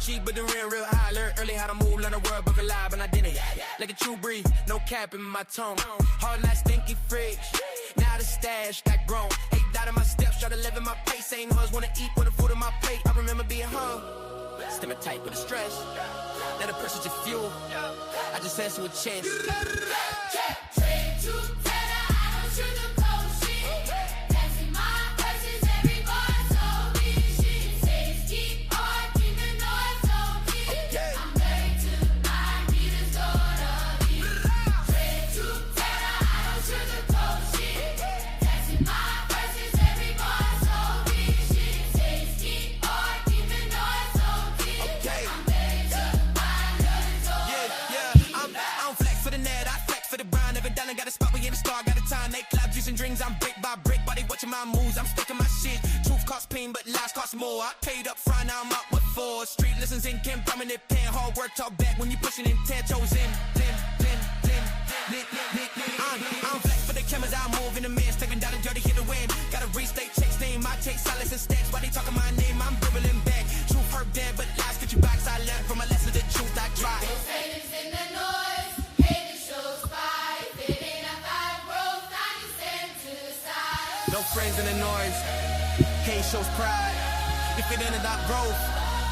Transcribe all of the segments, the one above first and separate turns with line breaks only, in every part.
Cheap, but the real high. Learned early how to move, learn the word, book alive, and I did it. Like a true breed, no cap in my tone. Hard like stinky fridge. Now the stash got grown. 8 out of my steps, try to live in my pace. Ain't hers wanna eat with the food in my plate. I remember being hung. Stimming tight with the stress. Now the pressure's just fuel. I just answer with chance. I'm brick by brick, body watching my moves. I'm sticking my shit. Truth costs pain, but lies cost more. I paid up front, now I'm up with 4. Street listens in, Kim, prominent pen. Hard work, talk back when you pushing intent. Chosen, I'm flex for the cameras, I move in the mist. Taking down the dirty, hit the wind. Gotta restate, checks, name, I take silence and stacks. Why they talking my name, I'm dribbling back. Truth hurt dead, but lies get you back. So I learned from my lesson, the truth I try. No friends in the noise, hate shows pride. If it ain't about growth,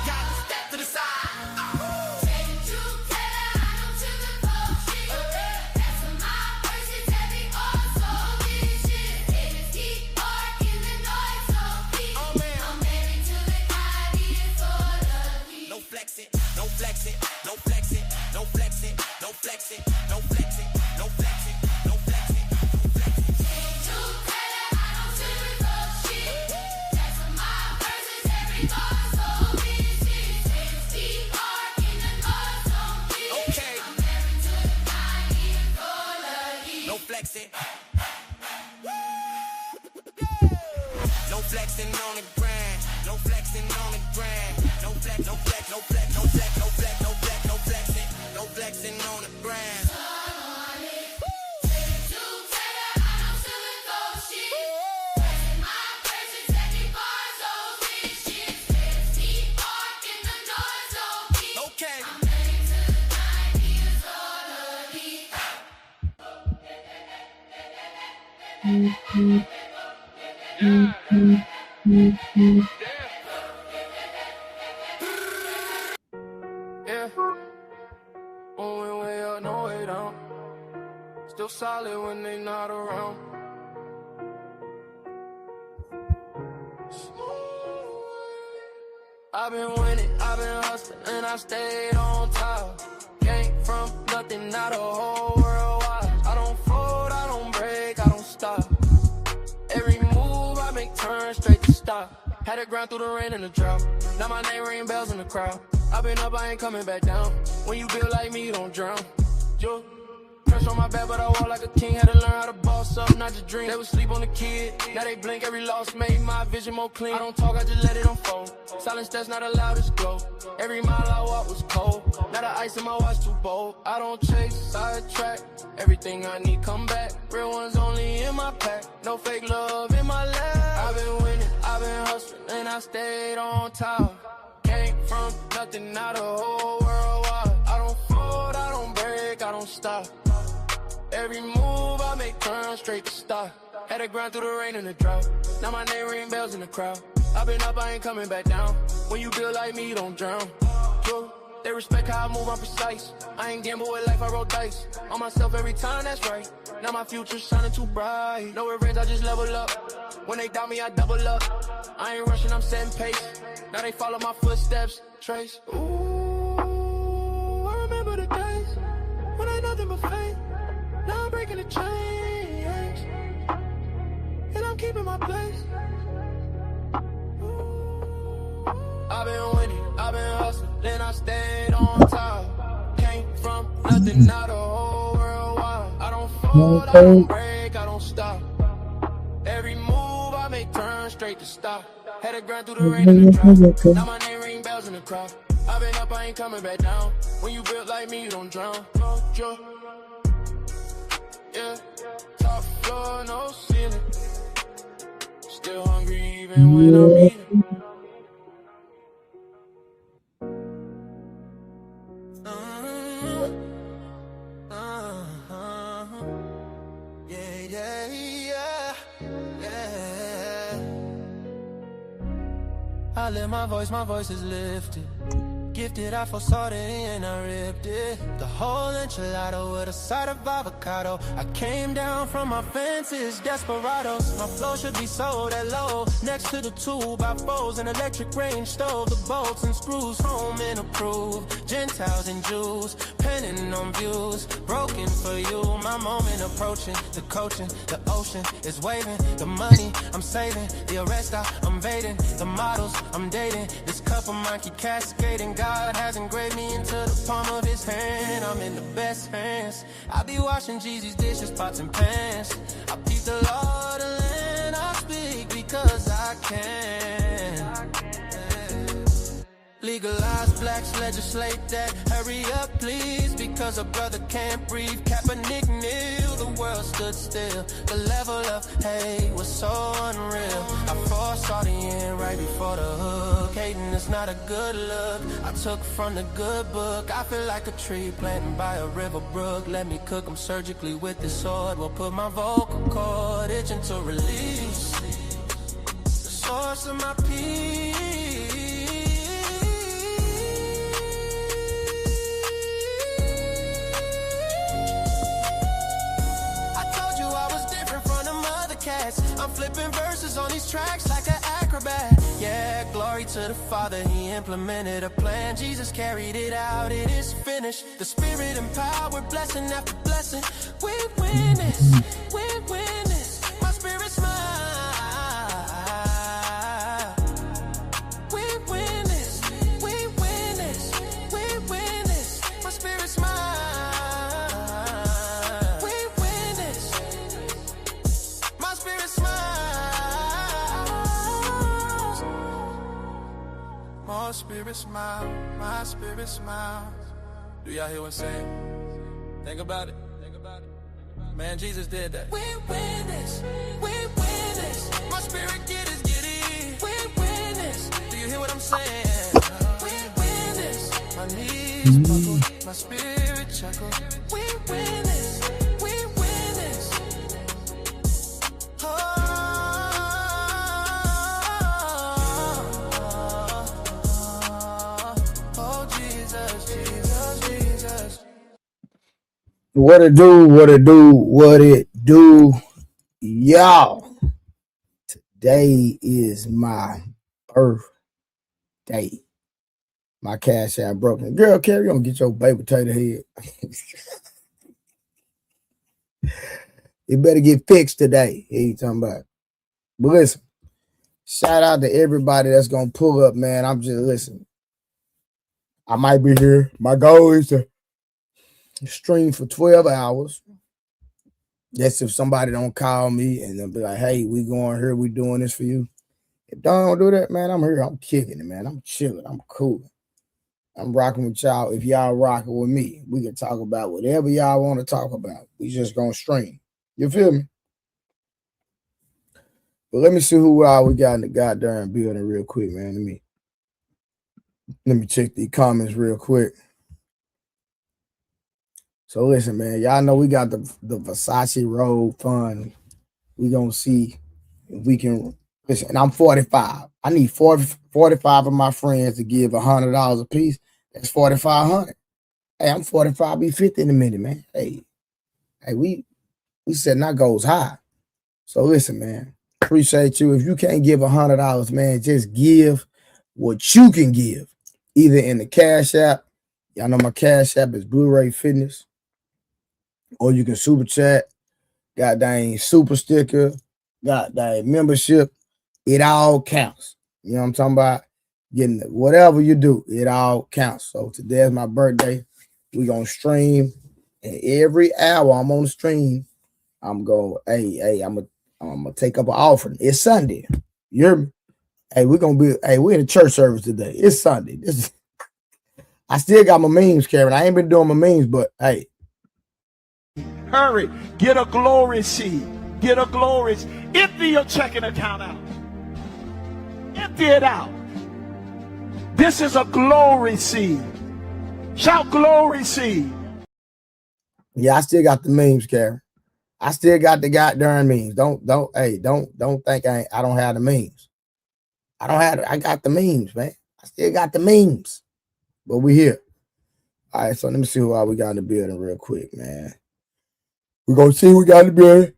got to step to the side. No flex it, no flex it, no flex it, no flex it, no flex it, no flex it, no flex it, no flex it, no flex it. No flexing on the grind, no flexing on the grind, no flex, no flex, no flex, no flex, no flex, no flex, no flexing, no flexing on the grind. Yeah, when we way up, no way down. Still solid when they not around. I've been winning, I've been hustling, and I stayed on top. Came from nothing, not a whole world wide. I don't fold, I don't break, I don't stop. Every move I make turn straight to stop. Had to grind through the rain and the drought. Now my name ring bells in the crowd. I've been up, I ain't coming back down. When you build like me, you don't drown. Yo, pressure on my back, but I walk like a king. Had to learn how to boss up, not just dream. They would sleep on the kid. Now they blink, every loss made my vision more clean. I don't talk, I just let it unfold. Silence that's not allowed is glow. Every mile I walk was cold. Now the ice in my watch too bold. I don't chase, sidetrack. Everything I need come back. Real ones only in my pack. No fake love in my lap. I've been winning, I've been hustling, and I stayed on top. Came from nothing, not a whole world wide. I don't fold, I don't break, I don't stop. Every move I make turn straight to stop. Had to grind through the rain and the drought. Now my name ring bells in the crowd. I've been up, I ain't coming back down. When you build like me, you don't drown. Yo, they respect how I move, I'm precise. I ain't gamble with life, I roll dice. On myself every time, that's right. Now my future's shining too bright. No revenge, I just level up. When they doubt me, I double up. I ain't rushing, I'm setting pace. Now they follow my footsteps, trace. Ooh, place. I've been winning, I've been hustling, then I stayed on top. Came from nothing, now the whole world wide. I don't fold, I don't break, I don't stop. Every move I make turn straight to stop. Had to grind through the rain in the traffic. Now my name ring bells in the crowd. I've been up, I ain't coming back down. When you built like me, you don't drown. Yeah, top floor, no ceiling. Still hungry even when I'm eating. I lift my voice is lifted. Gifted, I foresaw it and I ripped it. The whole enchilada with a side of avocado. I came down from my fences, desperados. My flow should be sold at low. Next to the 2x4s, an electric range stove. The bolts and screws, home and approved. Gentiles and Jews, penning on views. Broken for you, my moment approaching. The coaching, the ocean is waving. The money I'm saving, the arrest I'm evading. The models I'm dating, this cup of mine keep cascading. God has engraved me into the palm of his hand. I'm in the best hands. I be washing Jeezy's dishes, pots and pans. I peep the Lord and I speak because I can. Legalize blacks, legislate that. Hurry up, please, because a brother can't breathe. Kaepernick kneel, the world stood still. The level of hate was so unreal. I foresaw the end right before the hook. Hating is not a good look. I took from the good book. I feel like a tree planted by a river brook. Let me cook them surgically with this sword. Will put my vocal cord itching to release the source of my peace. I'm flipping verses on these tracks like an acrobat. Yeah, glory to the Father, he implemented a plan. Jesus carried it out, it is finished. The Spirit empowered, blessing after blessing. We win this, we win this. My spirit's mine. We win this, we win this, we win this. My spirit's mine. We win this. My spirit smiles. My spirit smiles. My spirit smiles. Do y'all hear what I'm saying? Think about it. Think about it. Man, Jesus did that. We win this. We win this. My spirit get it. We win this. Do you hear what I'm saying? We win this. My knees buckle. My spirit chuckle. We win this. We win this.
What it do, what it do, what it do, y'all. Today is my birthday. My cash app broken. Girl, Carrie, you gonna get your baked potato head. It better get fixed today. What you talking about? But listen, shout out to everybody that's gonna pull up, man. I'm just listening. I might be here. My goal is to stream for 12 hours. That's if somebody don't call me and they'll be like, hey, we going here, we doing this for you. If don't do that, man, I'm here. I'm kicking it, man. I'm chilling. I'm cool. I'm rocking with y'all. If y'all rocking with me, we can talk about whatever y'all want to talk about. We just gonna stream. You feel me? But let me see who we got in the goddamn building real quick, man. Let me check the comments real quick. So listen, man, y'all know we got the Versace Road Fund. We gonna see if we can listen. And I'm 45. I need 45 of my friends to give $100 a piece. That's 4,500. Hey, I'm 45. Be 50 in a minute, man. Hey, we setting our goals high. So listen, man. Appreciate you. If you can't give $100, man, just give what you can give. Either in the Cash App. Y'all know my Cash App is Blu-ray Fitness. Or you can super chat, goddamn super sticker, got that membership. It all counts. You know what I'm talking about? Getting whatever you do, it all counts. So today is my birthday. We gonna stream, and every hour I'm on the stream, I'm going, hey, I'm gonna take up an offering. It's Sunday. You hear me? Hey, we're in a church service today. It's Sunday. I still got my memes, Karen. I ain't been doing my memes, but hey.
Hurry, get a glory seed. Get a glory. Empty your checking account out. Empty it out. This is a glory seed. Shout glory seed.
Yeah, I still got the memes, Karen. I still got the goddamn memes. Don't think I don't have the memes. I got the memes, man. I still got the memes. But we here. All right, so let me see who all we got in the building real quick, man. We're gonna see who we got in the building,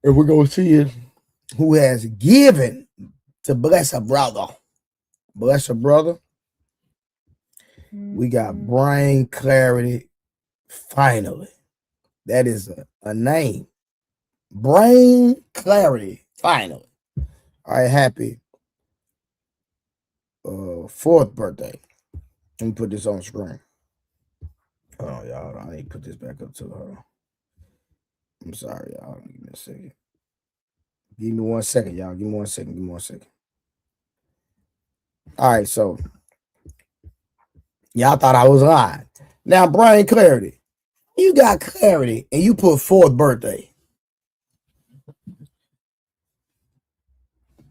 and we're gonna see who has given to bless a brother. Bless a brother. We got Brain Clarity. Finally, that is a name. Brain Clarity. Finally. All right, happy 4th birthday. Let me put this on screen. Oh, y'all, I need to put this back up to her. I'm sorry, y'all. Give me a second. Give me 1 second, y'all. Give me 1 second. Give me 1 second. All right, so y'all thought I was lying. Now, Brain Clarity, you got clarity and you put 4th birthday.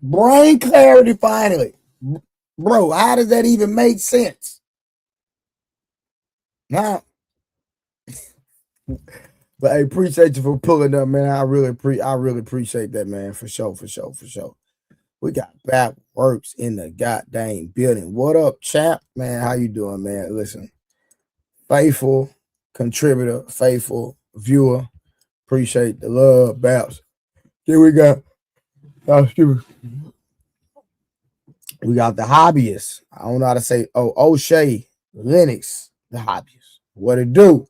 Brain Clarity, finally. Bro, how does that even make sense? Now, but I appreciate you for pulling up, man. I really appreciate that, man. For sure. We got Backworks in the goddamn building. What up, champ? Man, how you doing, man? Listen, faithful contributor, faithful viewer. Appreciate the love, Baps. Here we got. We got the hobbyist. I don't know how to say. O'Shea Lennox, the hobbyist. What it do?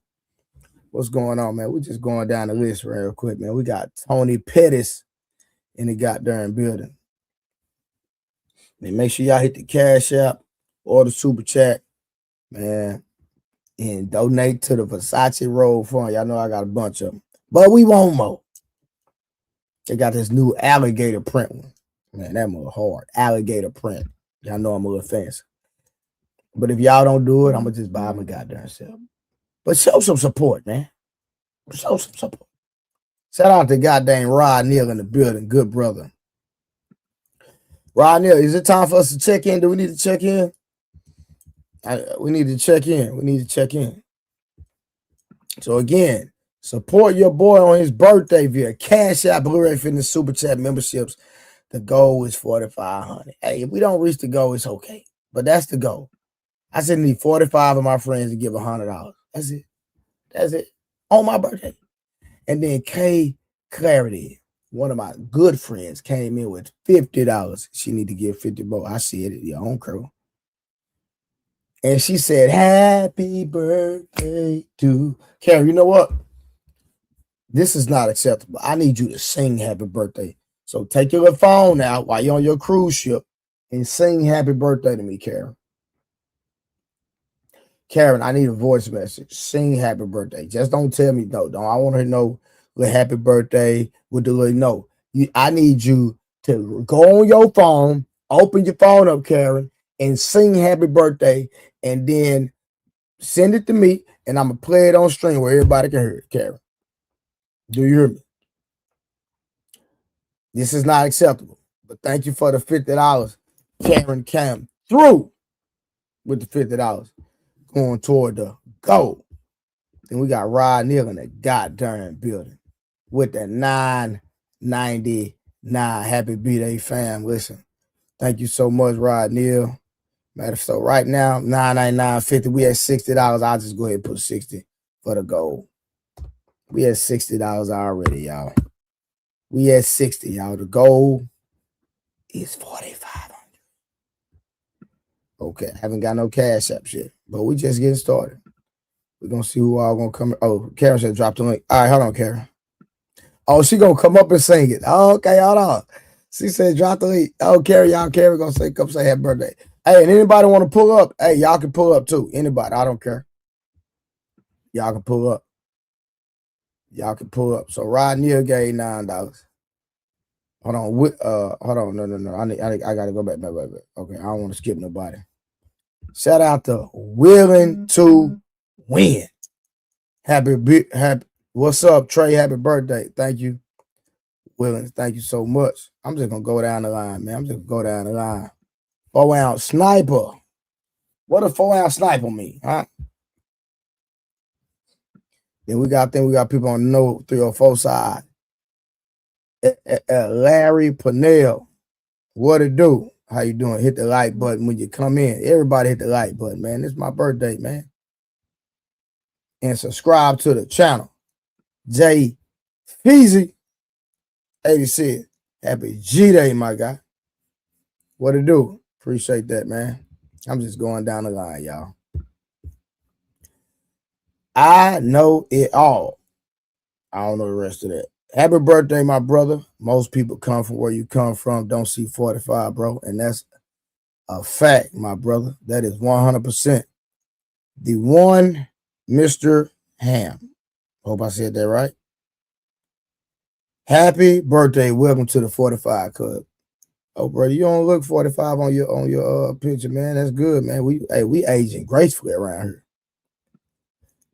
What's going on, man? We're just going down the list real quick, man. We got Tony Pettis in the goddamn building. Man, make sure y'all hit the Cash App or the Super Chat, man, and donate to the Versace Roll Fund. Y'all know I got a bunch of them, but we want more. They got this new alligator print one. Man, that more hard. Alligator print. Y'all know I'm a little fancy. But if y'all don't do it, I'm going to just buy my goddamn self. But show some support, man. Show some support. Shout out to goddamn Rod Neal in the building. Good brother. Rod Neal, is it time for us to check in? Do we need to check in? We need to check in. So again, support your boy on his birthday via Cash App, Blu-ray Fitness, Super Chat memberships. The goal is 4,500. Hey, if we don't reach the goal, it's okay. But that's the goal. I said need 45 of my friends to give $100. That's it. On my birthday. And then K Clarity, one of my good friends, came in with $50. She need to give 50 more. I see it at your own crew. And she said, happy birthday to Karen. You know what? This is not acceptable. I need you to sing happy birthday. So take your little phone out while you're on your cruise ship and sing happy birthday to me, Karen. Karen, I need a voice message. Sing happy birthday. Just don't tell me no. Don't. I want her to know the happy birthday with the little no. I need you to go on your phone, open your phone up, Karen, and sing happy birthday, and then send it to me, and I'm going to play it on stream where everybody can hear it, Karen. Do you hear me? This is not acceptable. But thank you for the $50. Karen came through with the $50 going toward the goal. Then we got Rod Neal in the goddamn building with the 999. Happy birthday, fam. Listen, thank you so much, Rod Neal. Matter so right now, $999.50. We at $60. I'll just go ahead and put 60 for the goal. We at $60 already, y'all. We at 60, y'all. The goal is 4,500. Okay, I haven't got no cash app yet, but we just getting started. We're gonna see who all gonna come. Oh, Karen said drop the link. All right, hold on, Karen. Oh, she gonna come up and sing it. Oh, okay, hold on. She said, drop the lead. Oh, Carrie, y'all, Carrie gonna say, come say happy birthday. Hey, and anybody want to pull up? Hey, y'all can pull up too. Anybody, I don't care. Y'all can pull up. Y'all can pull up. So Rod Neal gave $9. Hold on. Hold on. No. I gotta go back. No. Okay, I don't want to skip nobody. Shout out to Willing to Win. Happy. What's up, Trey? Happy birthday. Thank you, Willing. Thank you so much. I'm just gonna go down the line, man. I'm just gonna go down the line. 4-ounce sniper. What a 4-ounce sniper mean, huh? Then we got people on the No 304 side. Larry Pannell. What it do? How you doing? Hit the like button when you come in. Everybody hit the like button, man. It's my birthday, man. And subscribe to the channel. Jay Feezy 86. Happy G-Day, my guy. What it do? Appreciate that, man. I'm just going down the line, y'all. I know it all. I don't know the rest of that. Happy birthday, my brother. Most people come from where you come from, don't see 45, bro. And that's a fact, my brother. That is 100%. The one Mr. Ham. Hope I said that right. Happy birthday. Welcome to the 45 Club. Oh, brother, you don't look 45 on your picture, man. That's good, man. We aging gracefully around here.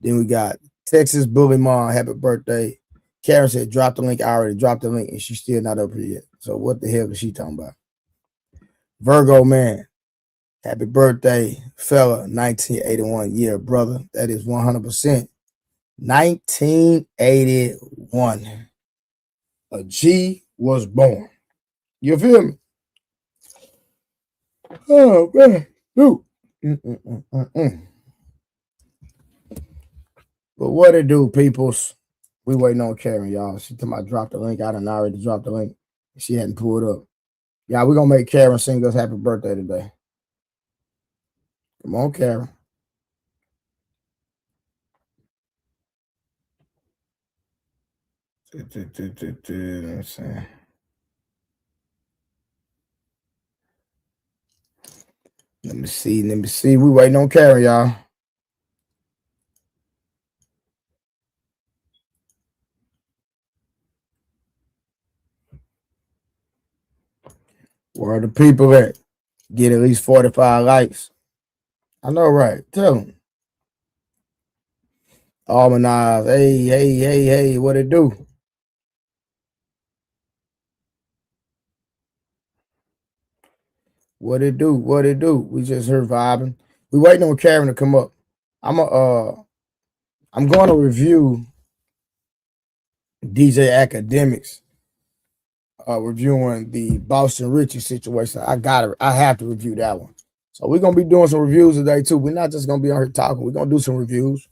Then we got Texas Bully Mom. Happy birthday. Karen said, drop the link. I already dropped the link, and she's still not up here yet. So what the hell is she talking about? Virgo, man. Happy birthday, fella. 1981 year, brother. That is 100%. 1981. A G was born. You feel me? Oh, man. Dude. But what it do, peoples? We waiting on Karen, y'all. She told me I dropped the link. I done already dropped the link. She hadn't pulled up. Yeah, we're going to make Karen sing us happy birthday today. Come on, Karen. Let me see. We waiting on Karen, y'all. Where are the people at? Get at least 45 likes. I know, right? Tell them. Almanize. Hey. What it do? What it do? We just heard vibing. We waiting on Karen to come up. I'm going to review DJ Academics. Reviewing the Boston Richie situation. I have to review that one. So we're gonna be doing some reviews today too. We're not just gonna be on here talking. We're gonna do some reviews.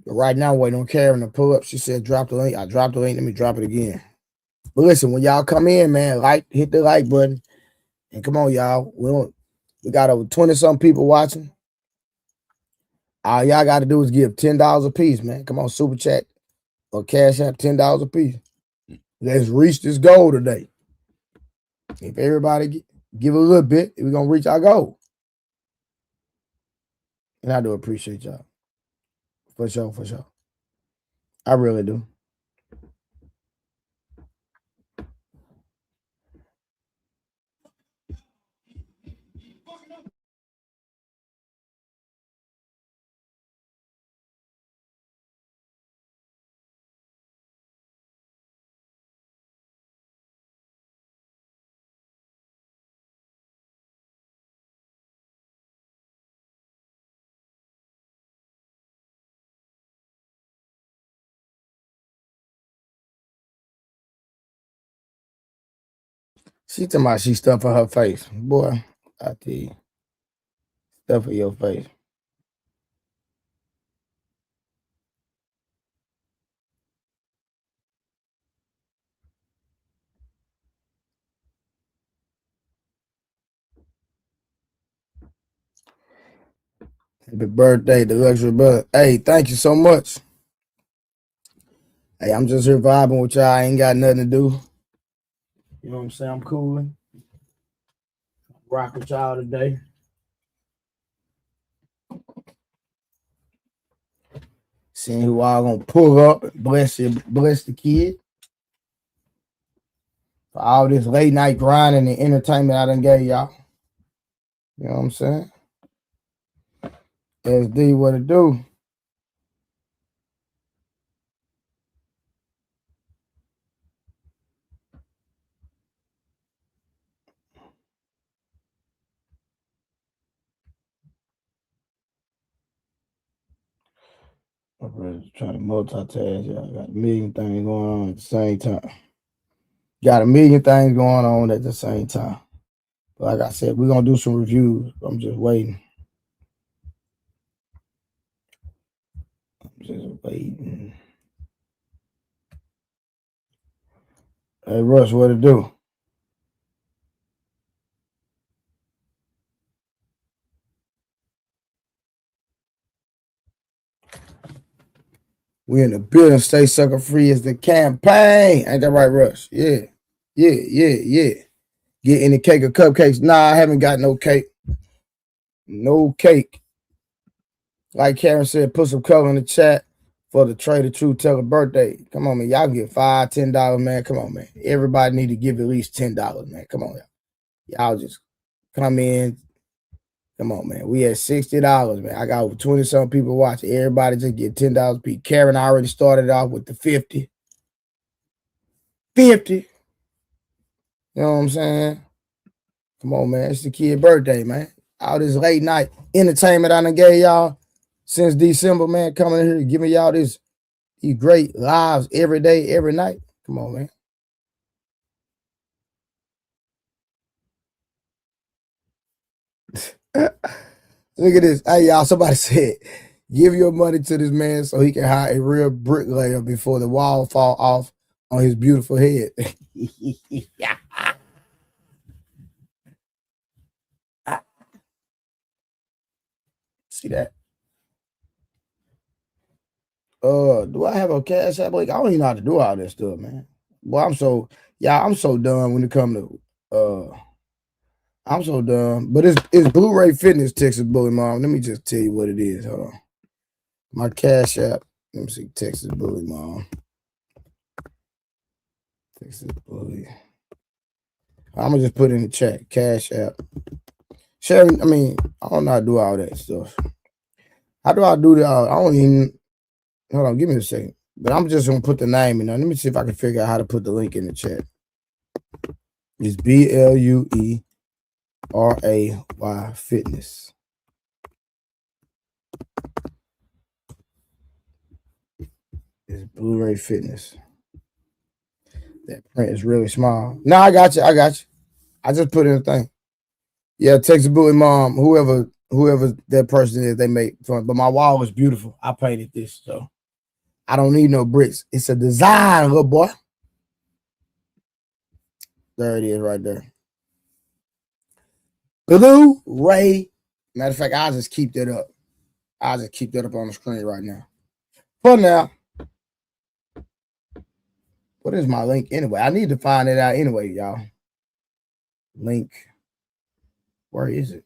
But right now, waiting on Karen to pull up. She said, drop the link. I dropped the link. Let me drop it again. But listen, when y'all come in, man, hit the like button. And come on, y'all. We got over 20-something people watching. All y'all got to do is give $10 a piece, man. Come on, Super Chat or Cash App, $10 a piece. Let's reach this goal today. If everybody give a little bit, we're going to reach our goal. And I do appreciate y'all. For sure. I really do. She talking about she stuff for her face. Boy, I tell you. Stuff for your face. Happy birthday, the luxury brother. Hey, thank you so much. Hey, I'm just here vibing with y'all. I ain't got nothing to do. You know what I'm saying? I'm cooling. Rock with y'all today. Seeing who all gonna pull up. Bless the kid. For all this late night grinding and entertainment I done gave y'all. You know what I'm saying? SD, what it do? I'm really trying to multitask. Y'all got a million things going on at the same time. Got a million things going on at the same time. But like I said, we're gonna do some reviews. I'm just waiting. Hey Russ, what it do? We in the building. Stay sucker free is the campaign. Ain't that right, Russ? Yeah. Get any cake or cupcakes? Nah, I haven't got no cake. No cake. Like Karen said, put some color in the chat for the Trader Truth Teller birthday. Come on, man. Y'all get $5, $10, man. Come on, man. Everybody need to give at least $10, man. Come on, y'all just come in. Come on, man. We at $60, man. I got over 20-something people watching. Everybody just get $10 a piece. Karen already started off with the 50. 50. You know what I'm saying? Come on, man. It's the kid birthday, man. All this late night entertainment I done gave y'all since December, man. Coming in here giving y'all these great lives every day, every night. Come on, man. Look at this. Hey, y'all, somebody said, give your money to this man so he can hire a real bricklayer before the wall fall off on his beautiful head. See that? Do I have a cash app? Like, I don't even know how to do all this stuff, man. Well, I'm so done when it comes to I'm so done. But it's Blu-ray Fitness, Texas Bully Mom. Let me just tell you what it is. Hold on. My cash app. Let me see. Texas Bully Mom. Texas Bully. I'm gonna just put it in the chat. Cash app. Sharing. I mean, I don't know how to do all that stuff. How do I do that? I don't even. Hold on. Give me a second. But I'm just gonna put the name in there. Let me see if I can figure out how to put the link in the chat. It's BLUERAY Fitness. It's Blu-ray Fitness. That print is really small. No, I got you. I just put in a thing. Yeah, Texas Bully Mom, whoever that person is, they make fun. But my wall is beautiful. I painted this, so I don't need no bricks. It's a design, little boy. There it is right there. Blu-ray. Matter of fact, I'll just keep that up. I'll just keep that up on the screen right now. For now. What is my link anyway? I need to find it out anyway, y'all. Link. Where is it?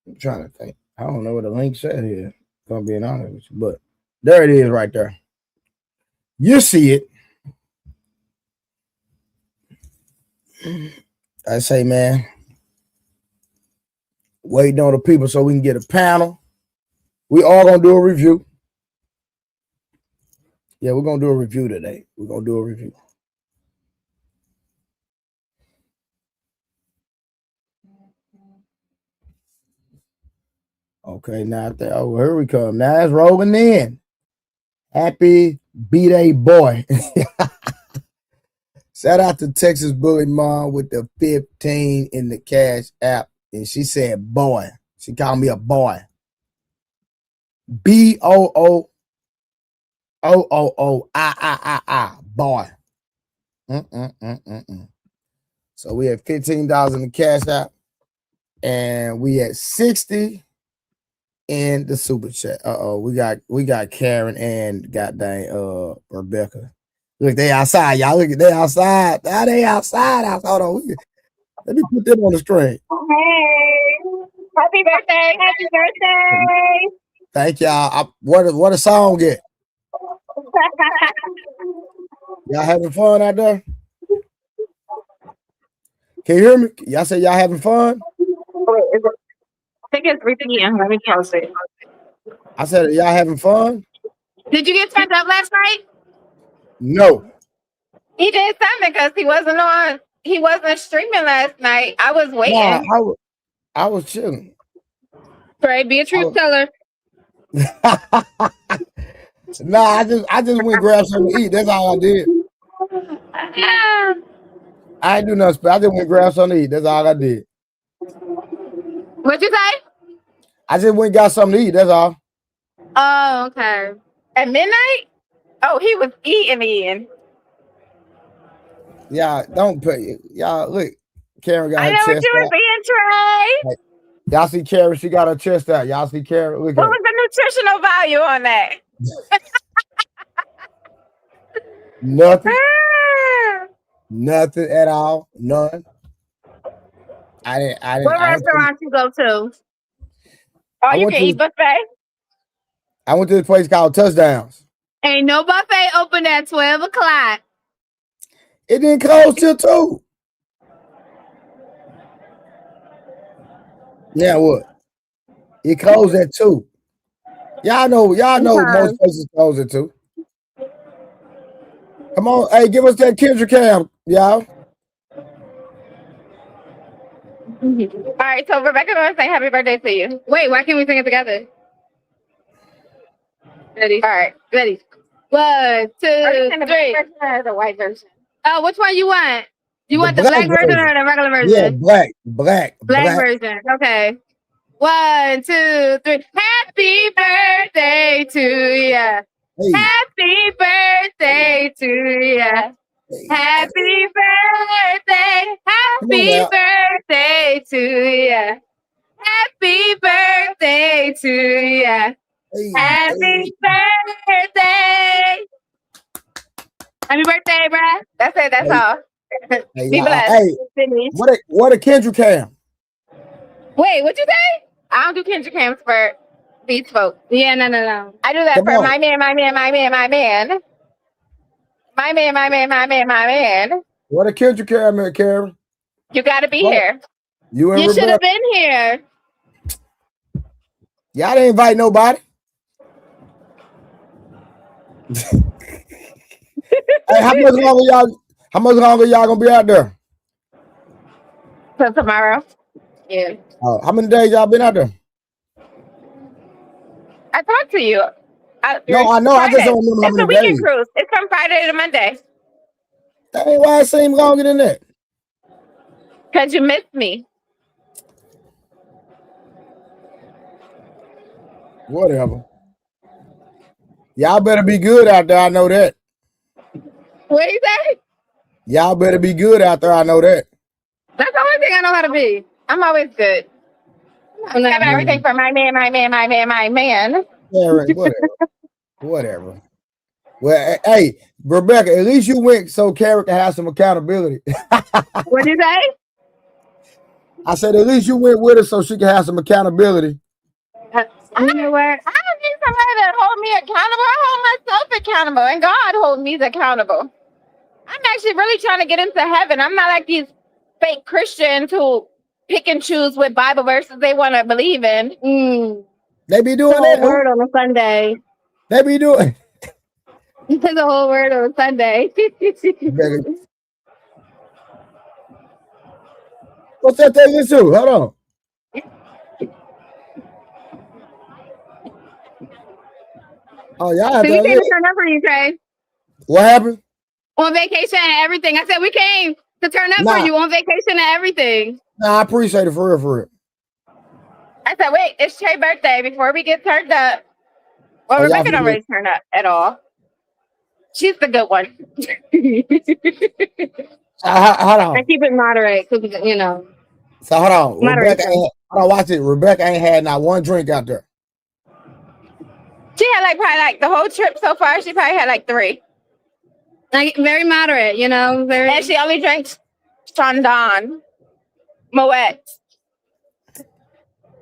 I'm trying to think. I don't know what the link said here. If I'm being honest with you, but there it is right there. You see it. I say, man, waiting on the people so we can get a panel. We all gonna do a review. Yeah, we're gonna do a review today. We're gonna do a review. Okay, now here we come. Now it's rolling in. Happy B-Day boy. Shout out to Texas Bully Mom with the 15 in the cash app. And she said boy. She called me a boy. BOOOOOI. Boy. So we had $15 in the cash out, and we had 60 in the super chat. We got Karen and goddamn Rebecca. Look, they outside, y'all. Look at they outside. Now they outside. Hold on. Let me put them on the screen.
Hey, happy birthday! Happy birthday!
Thank y'all. What a song get? Y'all having fun out there? Can you hear me? Y'all say y'all having fun?
Wait, I think it's 3 p.m. Let me post it.
I said y'all having fun?
Did you get turned up last night?
No.
He did something because he wasn't on. He wasn't streaming last night. I was waiting.
Nah, I was chilling.
Trey, be a truth teller.
Nah, I just went grab something to eat. That's all I did. I ain't do nothing special. I just went grab something to eat. That's all I did.
What'd you say?
I just went got something to eat. That's all.
Oh, okay. At midnight? Oh, he was eating.
Yeah, don't put y'all look. Karen got
I
her
know what
chest
you were
out.
being, Trey.
Y'all see Karen? She got her chest out. Y'all see Karen? Look
What
at
was the nutritional value on that?
Nothing. Nothing at all. None. I didn't.
What restaurant you go to? Oh, you can eat buffet?
I went to this place called Touchdowns.
Ain't no buffet open at 12 o'clock.
It didn't close till 2. Yeah, what? It closed at 2. Y'all know most places close at 2. Come on, hey, give us that Kendrick Cam, y'all.
All right, so Rebecca wants to say happy birthday to you. Wait, why can't we sing it together? Ready? All right, ready. 1, 2, 3. The white version. Oh, which one you want? You want the black version or the regular version?
Yeah, black
version. Okay. 1, 2, 3. Happy birthday to ya. Hey. Happy birthday to ya. Happy birthday. Happy birthday to ya. Happy birthday to ya. Happy birthday. Happy birthday, bruh. That's it. That's all. Be blessed.
Hey, what a Kendrick Cam?
Wait, what'd you say? I don't do Kendrick Cams for these folks. Yeah, no. I do that for my man. My man.
What a Kendrick Cam, Karen?
You gotta be here. You should have been here.
Y'all didn't invite nobody. Hey, how much longer y'all gonna be out there?
Till tomorrow. Yeah.
How many days y'all been out there?
I talked to you.
No, I know. Friday. I just don't remember how many days. It's a weekend
cruise. It's from Friday to Monday.
That ain't why it seemed longer than that.
Because you missed me.
Whatever. Y'all better be good out there. I know that.
What you say?
Y'all better be good out there. I know that.
That's the only thing I know how to be. I'm always good. I have everything for my man.
Yeah, right. Whatever. Well, hey, Rebecca, at least you went so Karen can have some accountability.
What'd you say?
I said at least you went with her so she can have some accountability.
You know what? I don't need somebody to hold me accountable. I hold myself accountable, and God holds me accountable. I'm actually really trying to get into heaven. I'm not like these fake Christians who pick and choose what Bible verses they want to believe in.
They be doing that.
Word on a Sunday.
They be doing.
There's a whole word on a Sunday.
What's that thing you do? Hold on. Oh, y'all have
so we came to turn up for you, Trey.
What happened?
On vacation and everything. I said we came to turn up for you on vacation and everything.
Nah, I appreciate it for real.
I said, wait, it's Trey's birthday before we get turned up. Well, Rebecca don't really turn up at all. She's the good one.
Hold
I
on.
keep it moderate, 'cause, you know,
So hold on. Rebecca
moderation.
ain't, hold on, watch it. Rebecca ain't had not one drink out there.
She had like probably like the whole trip so far. She probably had like 3. Like very moderate, you know. Very. And she only drinks Chandon, Moet.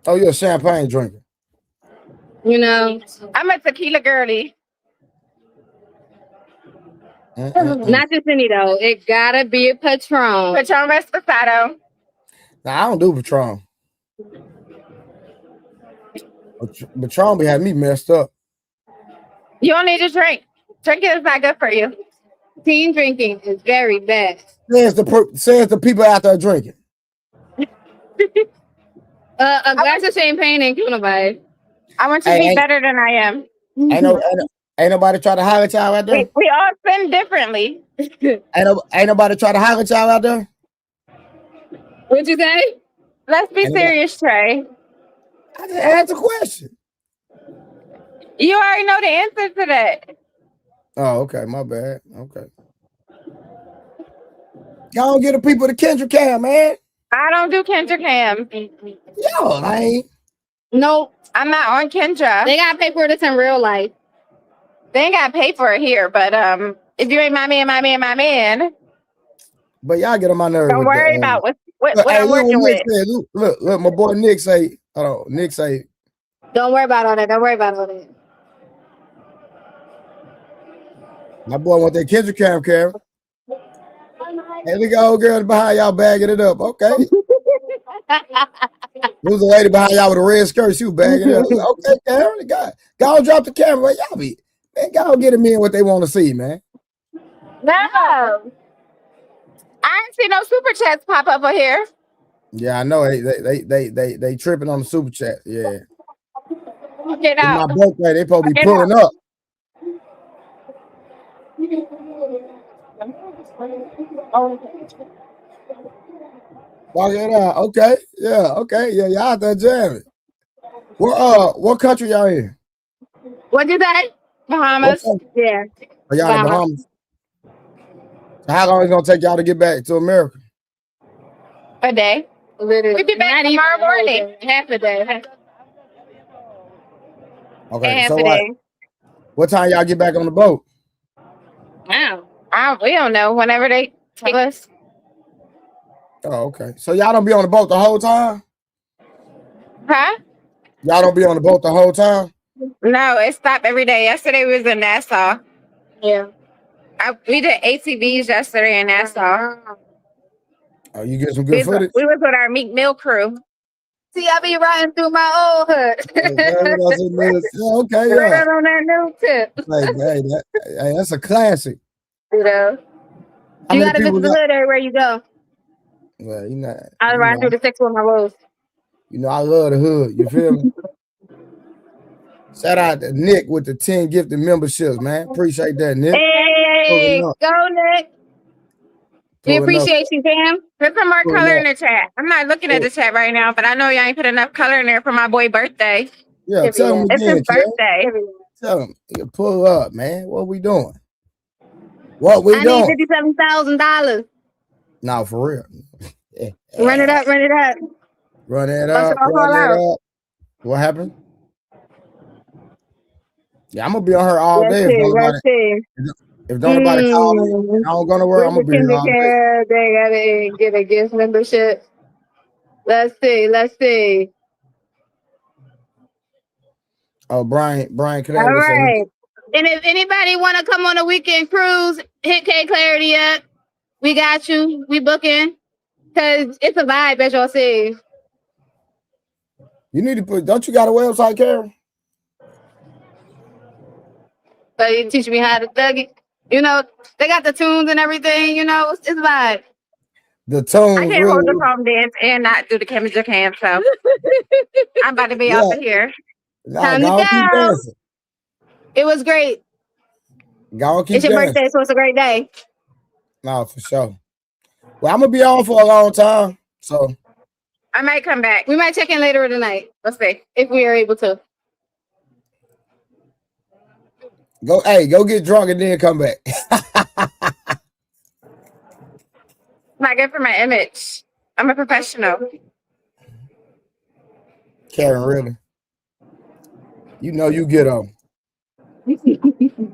Oh, you're a champagne drinker.
You know, I'm a tequila girly. Not just any though. It gotta be a Patron. Patron Reposado.
Now I don't do Patron. Patron be having me messed up.
You don't need to drink. Drinking is not good for you. Teen drinking is very bad.
Says the people out there drinking.
A glass of champagne ain't cool nobody. I want you to be better than I am.
Ain't nobody try to holler at y'all out there.
We all spend differently.
Ain't nobody try to holler at y'all out there.
What'd you say? Let's be serious, Trey.
I just asked a question.
You already know the answer to that.
Oh, okay, my bad. Okay. Y'all get the people to Kendrick Cam, man.
I don't do Kendra Cam.
Yo, I ain't.
Nope, I'm not on Kendra. They gotta pay for this in real life. They ain't gotta pay for it here, but if you ain't my man.
But y'all get on my nerves.
Don't worry about what I'm working with.
Look, my boy Nick say, hold on, Nick say.
Don't worry about all that. Don't worry about all that.
My boy want that Kendrick Cam. Hey, look at old girl behind y'all bagging it up. Okay. There's a lady behind y'all with a red skirt. She was bagging it up. Okay, Karen, go drop the camera. Y'all be, man, go get them in what they want to see, man.
No. I ain't see no super chats pop up over here.
Yeah, I know. They tripping on the super chat. Yeah.
Get out.
My birthday, they supposed to be pulling up. Walk it out. Okay. Yeah. Okay. Yeah. Y'all out there jamming. What country y'all in?
What'd you say? Bahamas. Yeah.
Are y'all in Bahamas? So how long is it gonna take y'all to get back to America?
A day. Literally. We'll be back tomorrow morning. Half a day.
Okay. Half so what time y'all get back on the boat?
Wow. We don't know. Whenever they tell us.
Oh, okay. So y'all don't be on the boat the whole time?
Huh?
Y'all don't be on the boat the whole time?
No, it stopped every day. Yesterday we was in Nassau. Yeah. We did ATVs yesterday in Nassau.
Oh, you get some good footage?
We was with our Meek Mill crew. See, I be riding through my old hood.
Okay, yeah.
Right on that new tip.
Hey, that's a classic.
You know, you gotta visit the hood everywhere you go.
Well, you know,
I ride through the 6 with my roads.
You know, I love the hood. You feel me? Shout out to Nick with the 10 gifted memberships, man. Appreciate that, Nick.
Hey, go Nick. We appreciate you, fam. Put some more color in the chat. I'm not looking at the chat right now, but I know y'all ain't put enough color in there for my boy birthday.
Yeah, tell him again.
It's his birthday.
Tell him. You pull up, man. What we doing? What we doing?
I need $57,000.
No, for real.
Run it up.
Run it up. What happened? Yeah, I'm gonna be on her all day. If don't nobody call me, I don't go nowhere. I'm gonna be here all day.
They gotta get a gift membership. Let's see.
Oh, Brian, can
all right. And if anybody want to come on a weekend cruise, hit K Clarity up. We got you. We booking. Cause it's a vibe, as y'all see.
You need to put. Don't you got a website, Karen?
So you teach me how to thug it. You know, they got the tunes and everything. You know, it's a vibe.
The tunes.
I can't hold the prom dance and not do the Kendrick Cam. So I'm about to be off of here. Time to go. It was great. It's your birthday, so it's a great day.
No, for sure. Well, I'm gonna be on for a long time, so
I might come back. We might check in later tonight. Let's see if we are able to.
Go get drunk and then come back.
Not good for my image. I'm a professional.
Karen, really? You know you get on.
But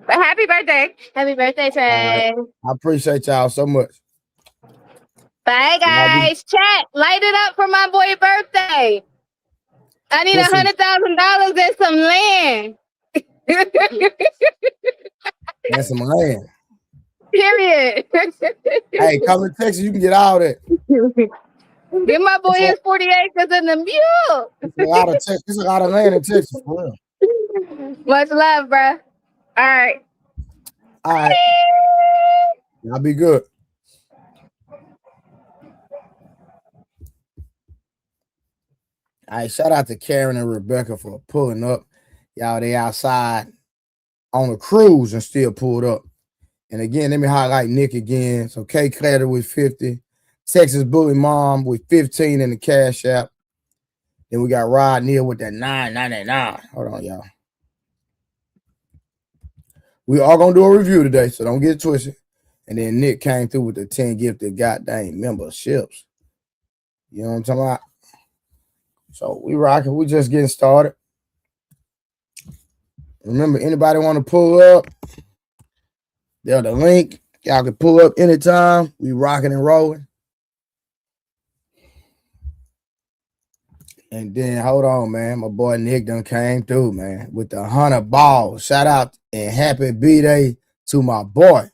happy birthday. Happy birthday, Trey.
I appreciate y'all so much.
Bye, guys. Chat, light it up for my boy birthday. I need
Listen.
$100,000 and some land.
And some land.
Period.
Hey, come to Texas, you can get all that.
Give my boy his 40 acres and the mule.
There's a lot of land in Texas, for real.
Much love, bro. All right.
All right. Y'all be good. All right, shout out to Karen and Rebecca for pulling up. Y'all, they outside on a cruise and still pulled up. And again, let me highlight Nick again. So K Clatter with 50. Texas Bully Mom with 15 in the Cash App. Then we got Rod Neal with that $9.99. Hold on, y'all. We are going to do a review today, so don't get twisted. And then Nick came through with the 10 gifted goddamn memberships. You know what I'm talking about? So we rocking. We just getting started. Remember, anybody want to pull up? There's the link. Y'all can pull up anytime. We rocking and rolling. And then, hold on, man. My boy Nick done came through, man, with the 100 balls. Shout out and happy B-Day to my boy.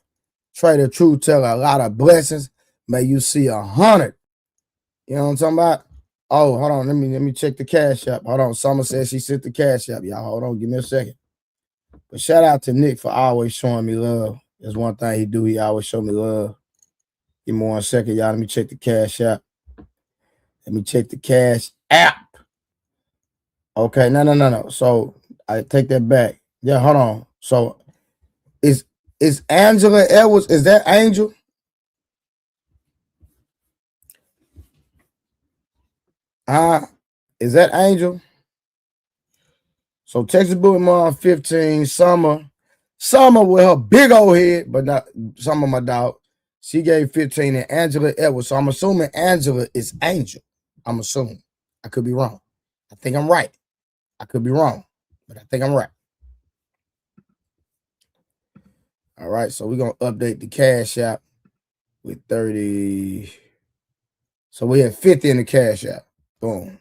Trader True Teller, a lot of blessings. May you see 100. You know what I'm talking about? Oh, hold on. Let me check the Cash App. Hold on. Summer says she sent the Cash App. Y'all, hold on. Give me a second. But shout out to Nick for always showing me love. There's one thing he do. He always show me love. Give me 1 second, y'all. Let me check the Cash App. Let me check the Cash App. Okay, no. So I take that back. Yeah, hold on. So is Angela Edwards, is that Angel? Is that Angel? So Texas Bully Mom 15, Summer with her big old head, but not Summer, my dog. She gave 15 and Angela Edwards. So I'm assuming Angela is Angel. I'm assuming. I could be wrong. I think I'm right. I could be wrong, but I think I'm right. All right, so we're going to update the Cash App with 30. So we have 50 in the Cash App. Boom.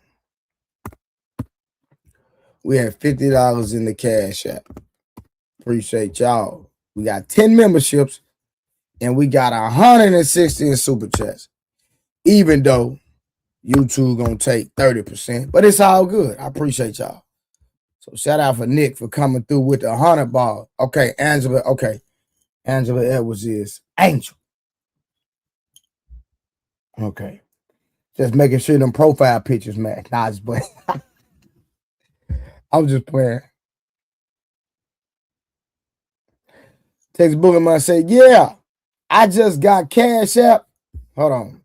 We have $50 in the Cash App. Appreciate y'all. We got 10 memberships and we got 160 in Super Chats. Even though YouTube going to take 30%, but it's all good. I appreciate y'all. So shout out for Nick for coming through with the 100 ball. Okay, Angela. Okay, Angela Edwards is Angel. Okay, just making sure them profile pictures match. Nah, just playing. I'm just playing. Texas Bully Mom say, yeah, I just got Cash App. Hold on.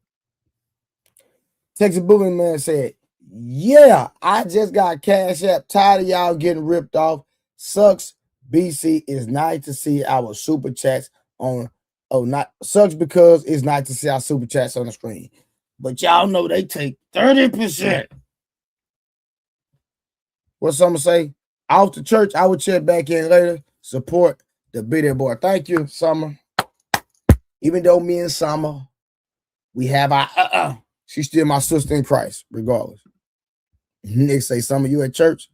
Texas Bully Man said, yeah, I just got Cash App. Tired of y'all getting ripped off. Sucks. BC, is nice to see our super chats on. Oh, not sucks because it's nice to see our super chats on the screen. But y'all know they take 30%. What someone say? Off the church, I will check back in later. Support the Biddy Boy. Thank you, Summer. Even though me and Summer, we have our she's still my sister in Christ, regardless. Nick say, Summer, you at church?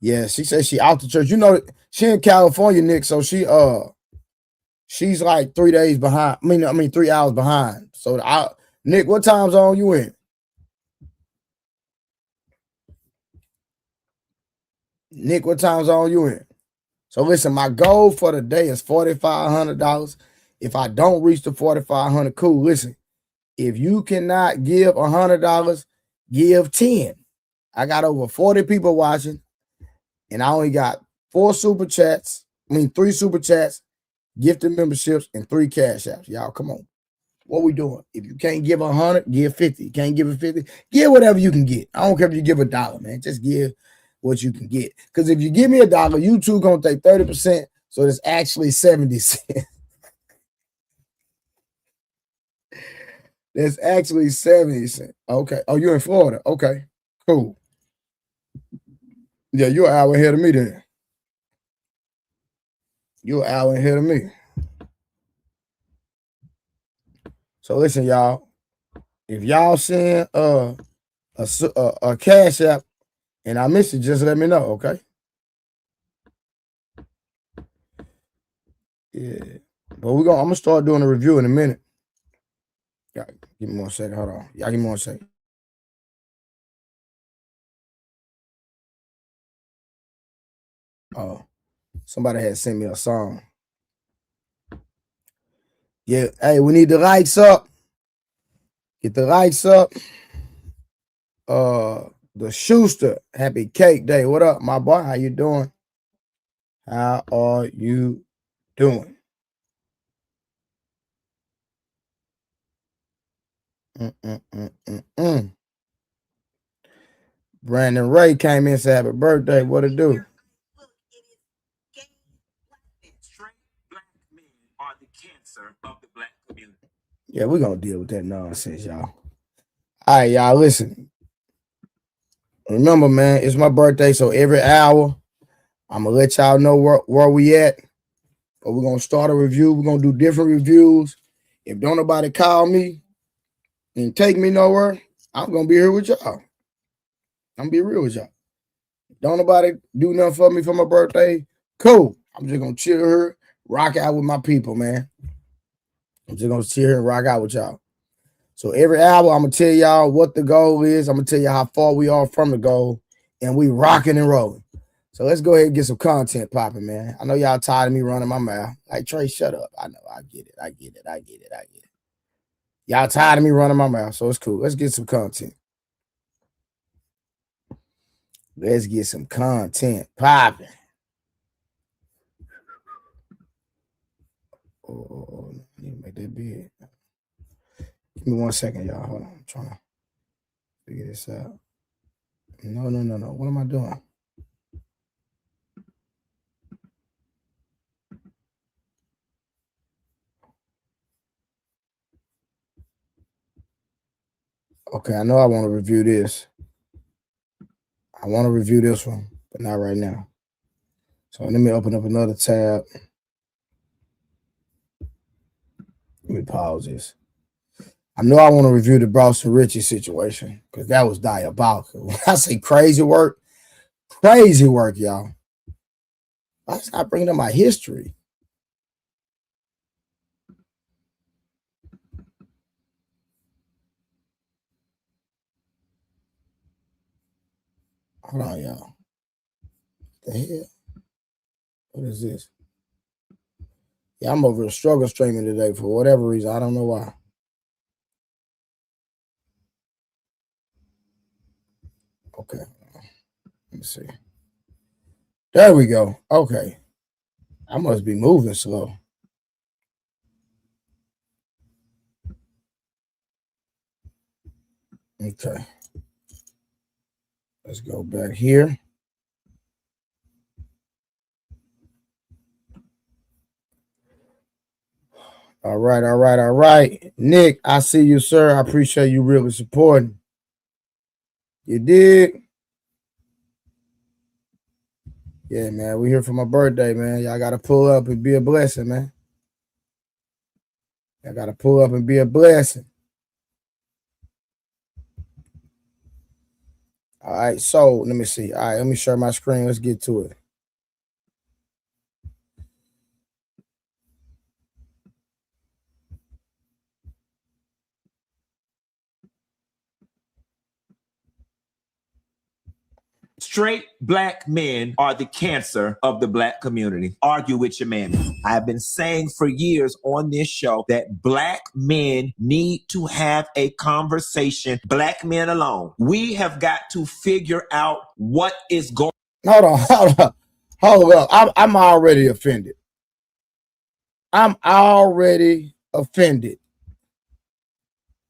Yeah, she says she out the church. You know, she in California, Nick, so she's like 3 days behind. I mean 3 hours behind. So Nick, what time zone you in? Nick, what time zone you in? So listen, my goal for the day is $4,500. If I don't reach the $4,500, cool. Listen, if you cannot give $100, give 10. I got over 40 people watching, and I only got 3 super chats, gifted memberships, and 3 Cash Apps. Y'all, come on. What we doing? If you can't give 100, give 50. You can't give it 50, give whatever you can get. I don't care if you give $1, man. Just give what you can get. Because if you give me $1, YouTube gonna take 30%, so it's actually 70 cents. That's actually 70 cents. Okay. Oh, you're in Florida. Okay, cool. Yeah, you're an hour ahead of me then. You're an hour ahead of me. So listen, y'all. If y'all send a Cash App and I miss it, just let me know, okay? Yeah. But I'm gonna start doing a review in a minute. Yeah, give me 1 second. Hold on. Y'all give me 1 second. Oh, somebody had sent me a song. Yeah, hey, we need the likes up. Get the likes up. The Schuster, happy cake day. What up, my boy? How you doing? How are you doing? Brandon Ray came in and said happy birthday. What it do? Yeah, we're gonna deal with that nonsense, y'all. All right, y'all, listen. Remember, man, it's my birthday, so every hour I'm gonna let y'all know where we at. But we're gonna start a review. We're gonna do different reviews. If don't nobody call me and take me nowhere, I'm gonna be here with y'all. I'm gonna be real with y'all. Don't nobody do nothing for me for my birthday. Cool. I'm just gonna chill here, rock out with my people, man. I'm just gonna chill here and rock out with y'all. So every hour, I'm gonna tell y'all what the goal is. I'm gonna tell you how far we are from the goal, and we rocking and rolling. So let's go ahead and get some content popping, man. I know y'all tired of me running my mouth. Like, Trey, shut up. I know. I get it. Y'all tired of me running my mouth, so it's cool. Let's get some content. Let's get some content popping. Oh, I need to make that big. Give me 1 second, y'all. Hold on. I'm trying to figure this out. No. What am I doing? Okay, I know I want to review this. I want to review this one, but not right now. So let me open up another tab. Let me pause this. I know I want to review the Boston Richie situation because that was diabolical. When I say crazy work, y'all. I start bringing up my history. Hold on, y'all. What the hell? What is this? Yeah, I'm over a struggle streaming today for whatever reason. I don't know why. Okay. Let me see. There we go. Okay. I must be moving slow. Okay. Let's go back here. All right. Nick, I see you, sir. I appreciate you really supporting. You dig? Yeah, man. We're here for my birthday, man. Y'all got to pull up and be a blessing, man. Y'all got to pull up and be a blessing. All right, so let me see. All right, let me share my screen. Let's get to it.
Straight black men are the cancer of the black community. Argue with your man. I've been saying for years on this show that black men need to have a conversation, black men alone. We have got to figure out what is going
on. Hold up. I'm already offended.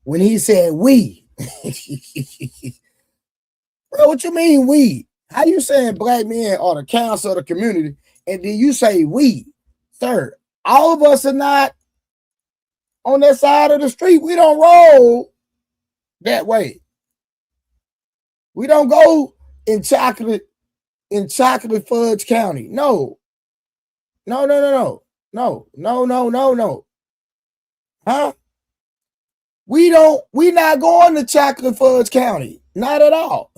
When he said we. Bro, what you mean we? How you saying black men are the cancer of the community, and then you say we? Sir, all of us are not on that side of the street. We don't roll that way. We don't go in chocolate fudge county. No. Huh? We not going to chocolate fudge county. Not at all.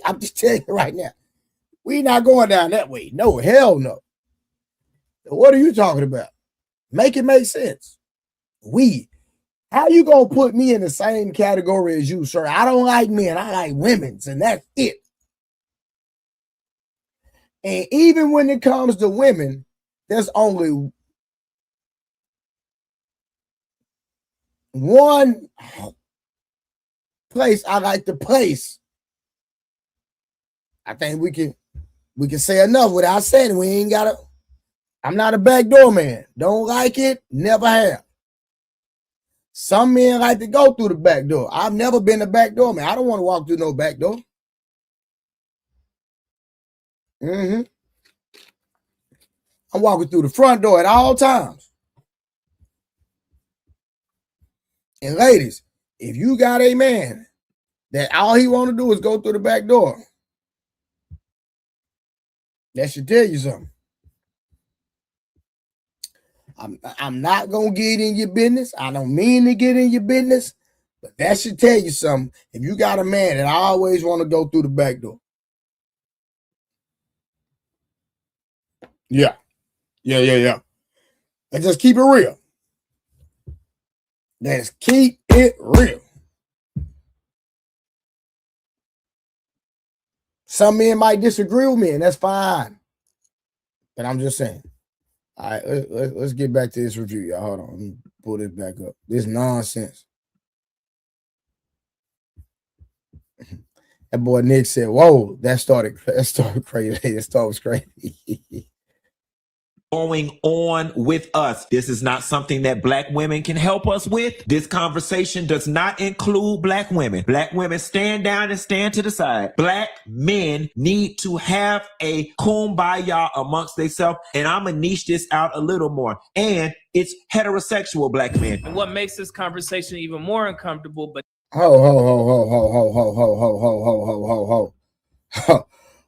I'm just telling you right now. We not going down that way. No, hell no. What are you talking about? Make it make sense. How you gonna put me in the same category as you, sir? I don't like men. I like women's, and that's it. And even when it comes to women, there's only one place I like to place. I think we can say enough without saying we ain't gotta. I'm not a backdoor man. Don't like it, never have. Some men like to go through the back door. I've never been a backdoor man. I don't want to walk through no back door. I'm walking through the front door at all times. And ladies, if you got a man that all he want to do is go through the back door, that should tell you something. I'm not going to get in your business. I don't mean to get in your business, but that should tell you something. If you got a man that always want to go through the back door. Yeah. Let's just keep it real. Let's keep it real. Some men might disagree with me, and that's fine. But I'm just saying. All right, let's get back to this review, y'all. Hold on. Let me pull this back up. This nonsense. That boy Nick said, whoa, that started crazy. That was crazy.
Going on with us. This is not something that black women can help us with. This conversation does not include black women. Black women stand down and stand to the side. Black men need to have a kumbaya amongst themselves. And I'm going to niche this out a little more. And it's heterosexual black men.
And what makes this conversation even more uncomfortable, but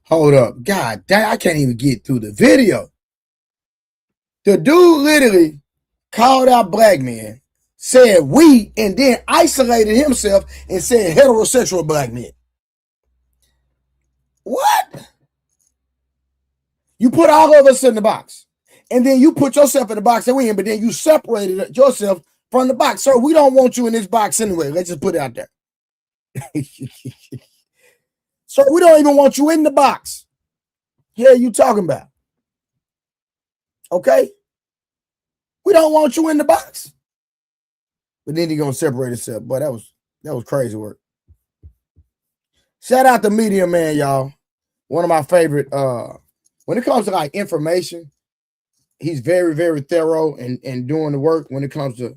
Hold up. God damn, I can't even get through the video. The dude literally called out black men, said we, and then isolated himself and said heterosexual black men. What? You put all of us in the box, and then you put yourself in the box that we in, but then you separated yourself from the box. Sir, we don't want you in this box anyway. Let's just put it out there. Sir, we don't even want you in the box. Yeah, you talking about? Okay? We don't want you in the box. But then he gonna separate himself. Boy, that was crazy work. Shout out to Media Man, y'all. One of my favorite, when it comes to like information, he's very, very thorough and doing the work when it comes to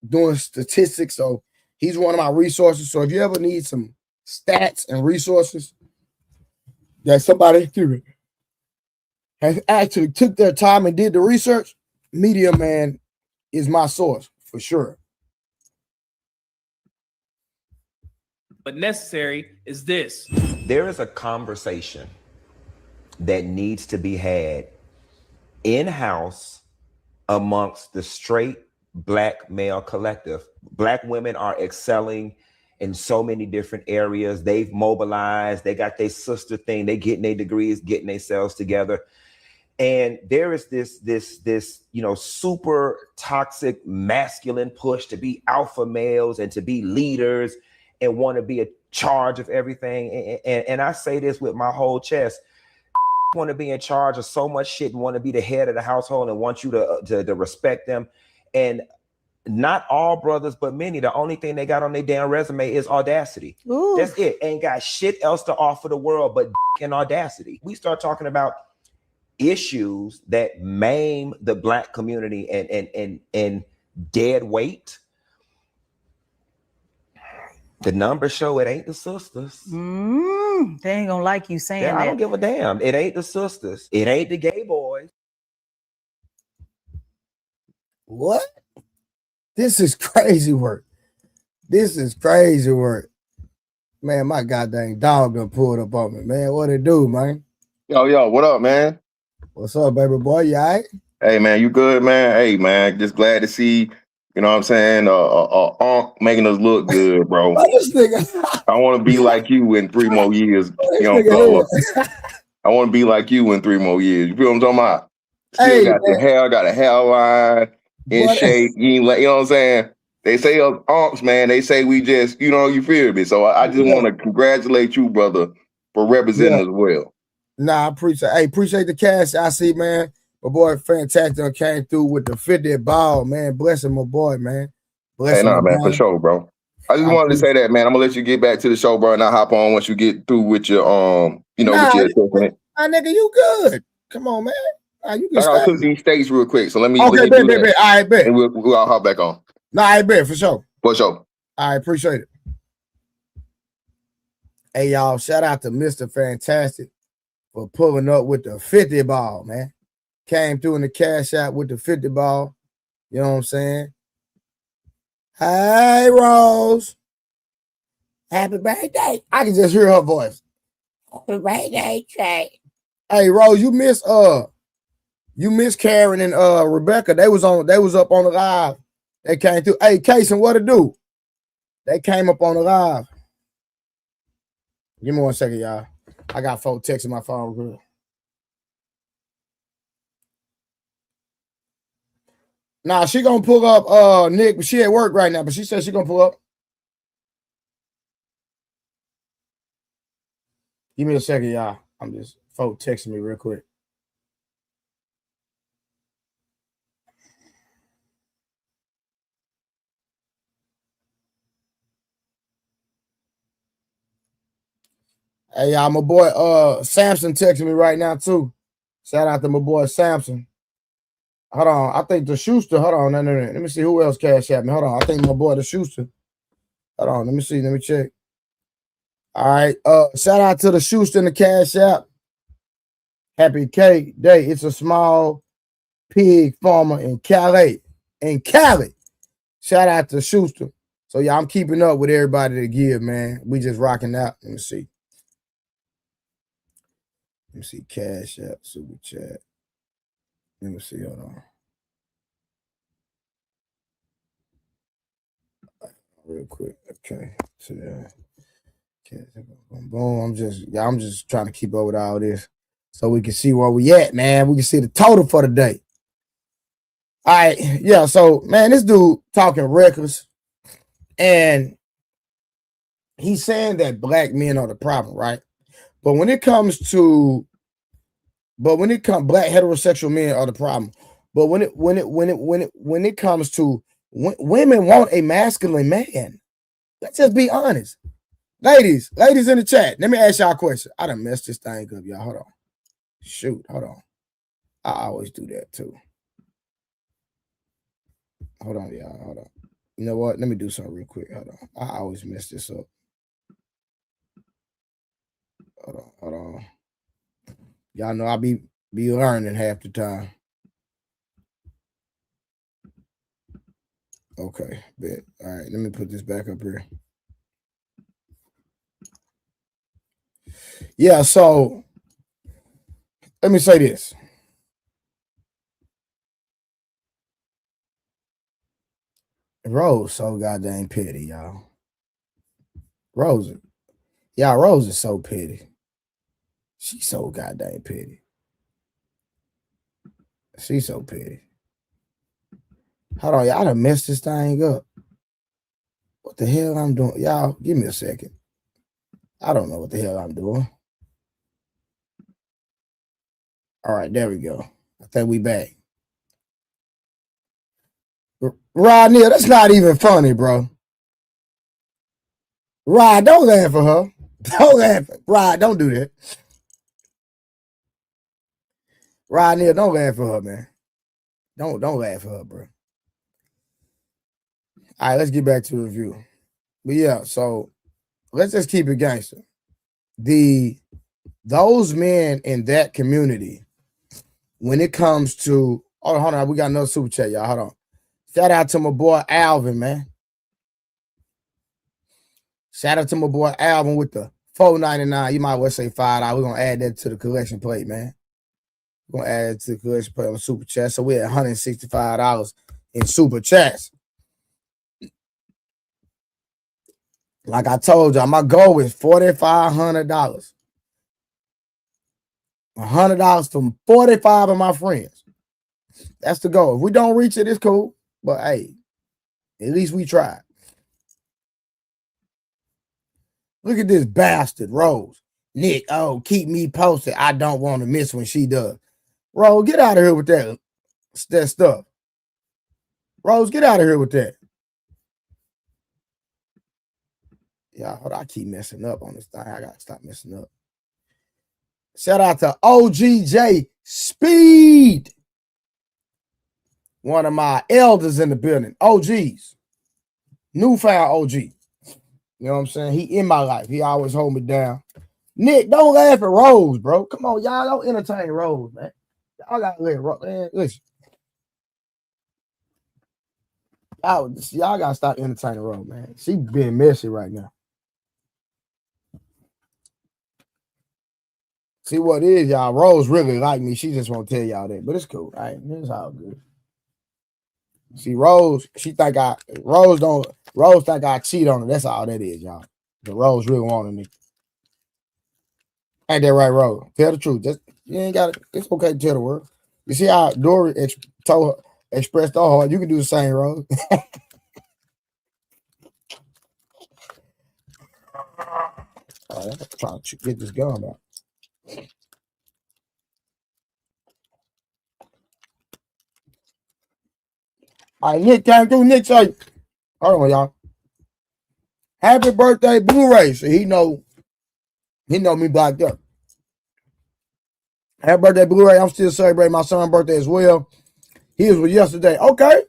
doing statistics. So he's one of my resources. So if you ever need some stats and resources that somebody has actually took their time and did the research, Media Man is my source for sure.
but necessary is this.
There is a conversation that needs to be had in-house amongst the straight black male collective. Black women are excelling in so many different areas. They've mobilized, they got their sister thing, they getting their degrees, getting themselves together. And there is this, you know, super toxic masculine push to be alpha males and to be leaders and want to be in charge of everything. And I say this with my whole chest. Want to be in charge of so much shit and want to be the head of the household and want you to respect them. And not all brothers, but many, the only thing they got on their damn resume is audacity. Ooh. That's it. Ain't got shit else to offer the world but and audacity. We start talking about issues that maim the black community and dead weight.
The numbers show it ain't the sisters.
They ain't gonna like you saying
Yeah, I don't
that.
give a damn. It ain't the sisters. It ain't the gay boys.
What? This is crazy work. This is crazy work. Man, my goddamn dog done pulled up on me, man. What it do, man?
Yo, what up, man?
What's up, baby boy? You all right?
Hey, man, you good, man? Hey, man, just glad to see, you know what I'm saying, making us look good, bro.
This nigga.
I want to be like you in 3 more years,
This
young
nigga
fella. I want to be like you in 3 more years. You feel what I'm talking about? Still
Hey,
got the hair, got a hairline in
What-
shape. You know what I'm saying? They say us unks, man, they say we just, you feel me? So I just want to congratulate you, brother, for representing us well.
Nah, I appreciate the cash. I see, man. My boy Fantastic came through with the 50 ball, man. Bless him, my boy, man. Bless
Hey,
him,
nah, man, for
man.
sure, bro. I just wanted to say that, man. I'm gonna let you get back to the show, bro, and I'll hop on once you get through with your with your assessment.
Nah, nigga, you good. Come on, man. Nah, you
I
can
gotta
stay.
cook these steaks real quick, so let me
Okay,
do
bet.
that.
All right, bet.
And we'll all hop back on.
Nah, I bet for sure.
For sure.
I appreciate it. Hey, y'all, shout out to Mr. Fantastic for pulling up with the 50 ball, man. Came through in the cash out with the 50 ball. You know what I'm saying? Hey, Rose. Happy birthday. I can just hear her voice. Happy birthday, Trey. Hey, Rose, you miss Karen and Rebecca. They was up on the live. They came through. Hey, Kason, what it do? They came up on the live. Give me 1 second, y'all. I got folks texting my phone. Good. Nah, she gonna pull up Nick, but she at work right now, but she said she gonna pull up. Give me a second, y'all. I'm just folks texting me real quick. Hey, y'all, my boy Samson texting me right now too. Shout out to my boy Samson. Hold on, I think the Schuster. Hold on, no. Let me see who else cash at me. Hold on, I think my boy the Schuster. Hold on, let me see. Let me check. All right, shout out to the Schuster in the cash app. Happy K Day. It's a small pig farmer in Cali. Shout out to Schuster. So yeah, I'm keeping up with everybody to give, man. We just rocking out. Let me see. Let me see. Cash app, super chat. Let me see. Hold on. Real quick. Okay. So boom. I'm just trying to keep up with all this so we can see where we at, man. We can see the total for the day. All right. Yeah. So, man, this dude talking reckless, and he's saying that black men are the problem, right? But when it comes black heterosexual men are the problem. But when it comes to women want a masculine man. Let's just be honest. Ladies in the chat, let me ask y'all a question. I done messed this thing up, y'all. Hold on. Shoot, hold on. I always do that too. Hold on, y'all. Hold on. You know what? Let me do something real quick. Hold on. I always mess this up. Hold on. Y'all know I be learning half the time. Okay, bet. All right, let me put this back up here. Yeah, so let me say this. Rose so goddamn petty, y'all. Rose is so petty. She's so goddamn petty. She's so petty. Hold on, y'all done messed this thing up. What the hell I'm doing? Y'all, give me a second. I don't know what the hell I'm doing. All right, there we go. I think we back. Rod Neal, that's not even funny, bro. Rod, don't laugh for her. Don't laugh. Rod, don't do that. Rod Neal, don't laugh for her, man. Don't laugh for her, bro. All right, let's get back to the review. But yeah, so let's just keep it gangster. Those men in that community, when it comes to hold on, we got another super chat, y'all. Hold on. Shout out to my boy Alvin, man. Shout out to my boy Alvin with the $4.99. You might well say $5. We're gonna add that to the collection plate, man. We're gonna add it to the collection plate on super chat. So we're at $165 in super chats. Like I told y'all, my goal is $4,500. $100 from 45 of my friends. That's the goal. If we don't reach it, it's cool. But hey, at least we tried. Look at this bastard, Rose. Nick, oh, keep me posted. I don't want to miss when she does. Rose, get out of here with that stuff. Rose, get out of here with that. Yeah, hold on, I keep messing up on this thing. I gotta stop messing up. Shout out to OGJ Speed. One of my elders in the building. OGs. Newfound OG. You know what I'm saying? He in my life. He always hold me down. Nick, don't laugh at Rose, bro. Come on, y'all don't entertain Rose, man. Y'all gotta let Rose, man. Listen. Y'all gotta stop entertaining Rose, man. She being messy right now. See what it is, y'all. Rose really like me. She just won't tell y'all that, but it's cool. Right? It's all good. See, Rose, think I cheat on her. That's all that is, y'all. The Rose really wanted me. Ain't that right, Rose? Tell the truth. You ain't got it. It's okay to tell the world. You see how Dory expressed her heart. You can do the same, Rose. I'm trying to get this gum out. All right, Nick came through. Nick say, hold on, y'all. Happy birthday, Blu-ray. So he know me blacked up. Happy birthday, Blu-ray. I'm still celebrating my son's birthday as well. His was yesterday. Okay.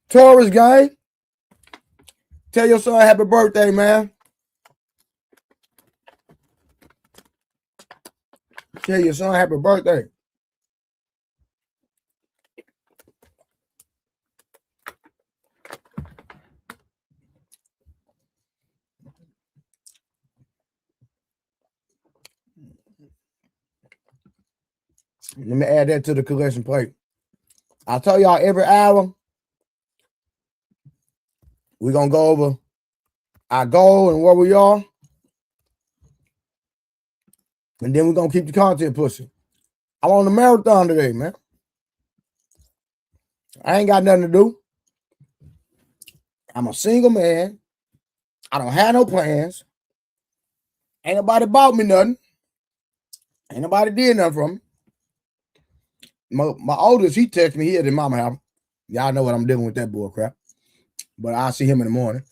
Taurus gang. Tell your son happy birthday, man. Tell your son happy birthday. Let me add that to the collection plate. I tell y'all every hour, we're going to go over our goal and where we are. And then we're going to keep the content pushing. I'm on the marathon today, man. I ain't got nothing to do. I'm a single man. I don't have no plans. Ain't nobody bought me nothing. Ain't nobody did nothing for me. My oldest, he texted me. He at his mama house. Y'all know what I'm dealing with that bull crap. But I'll see him in the morning.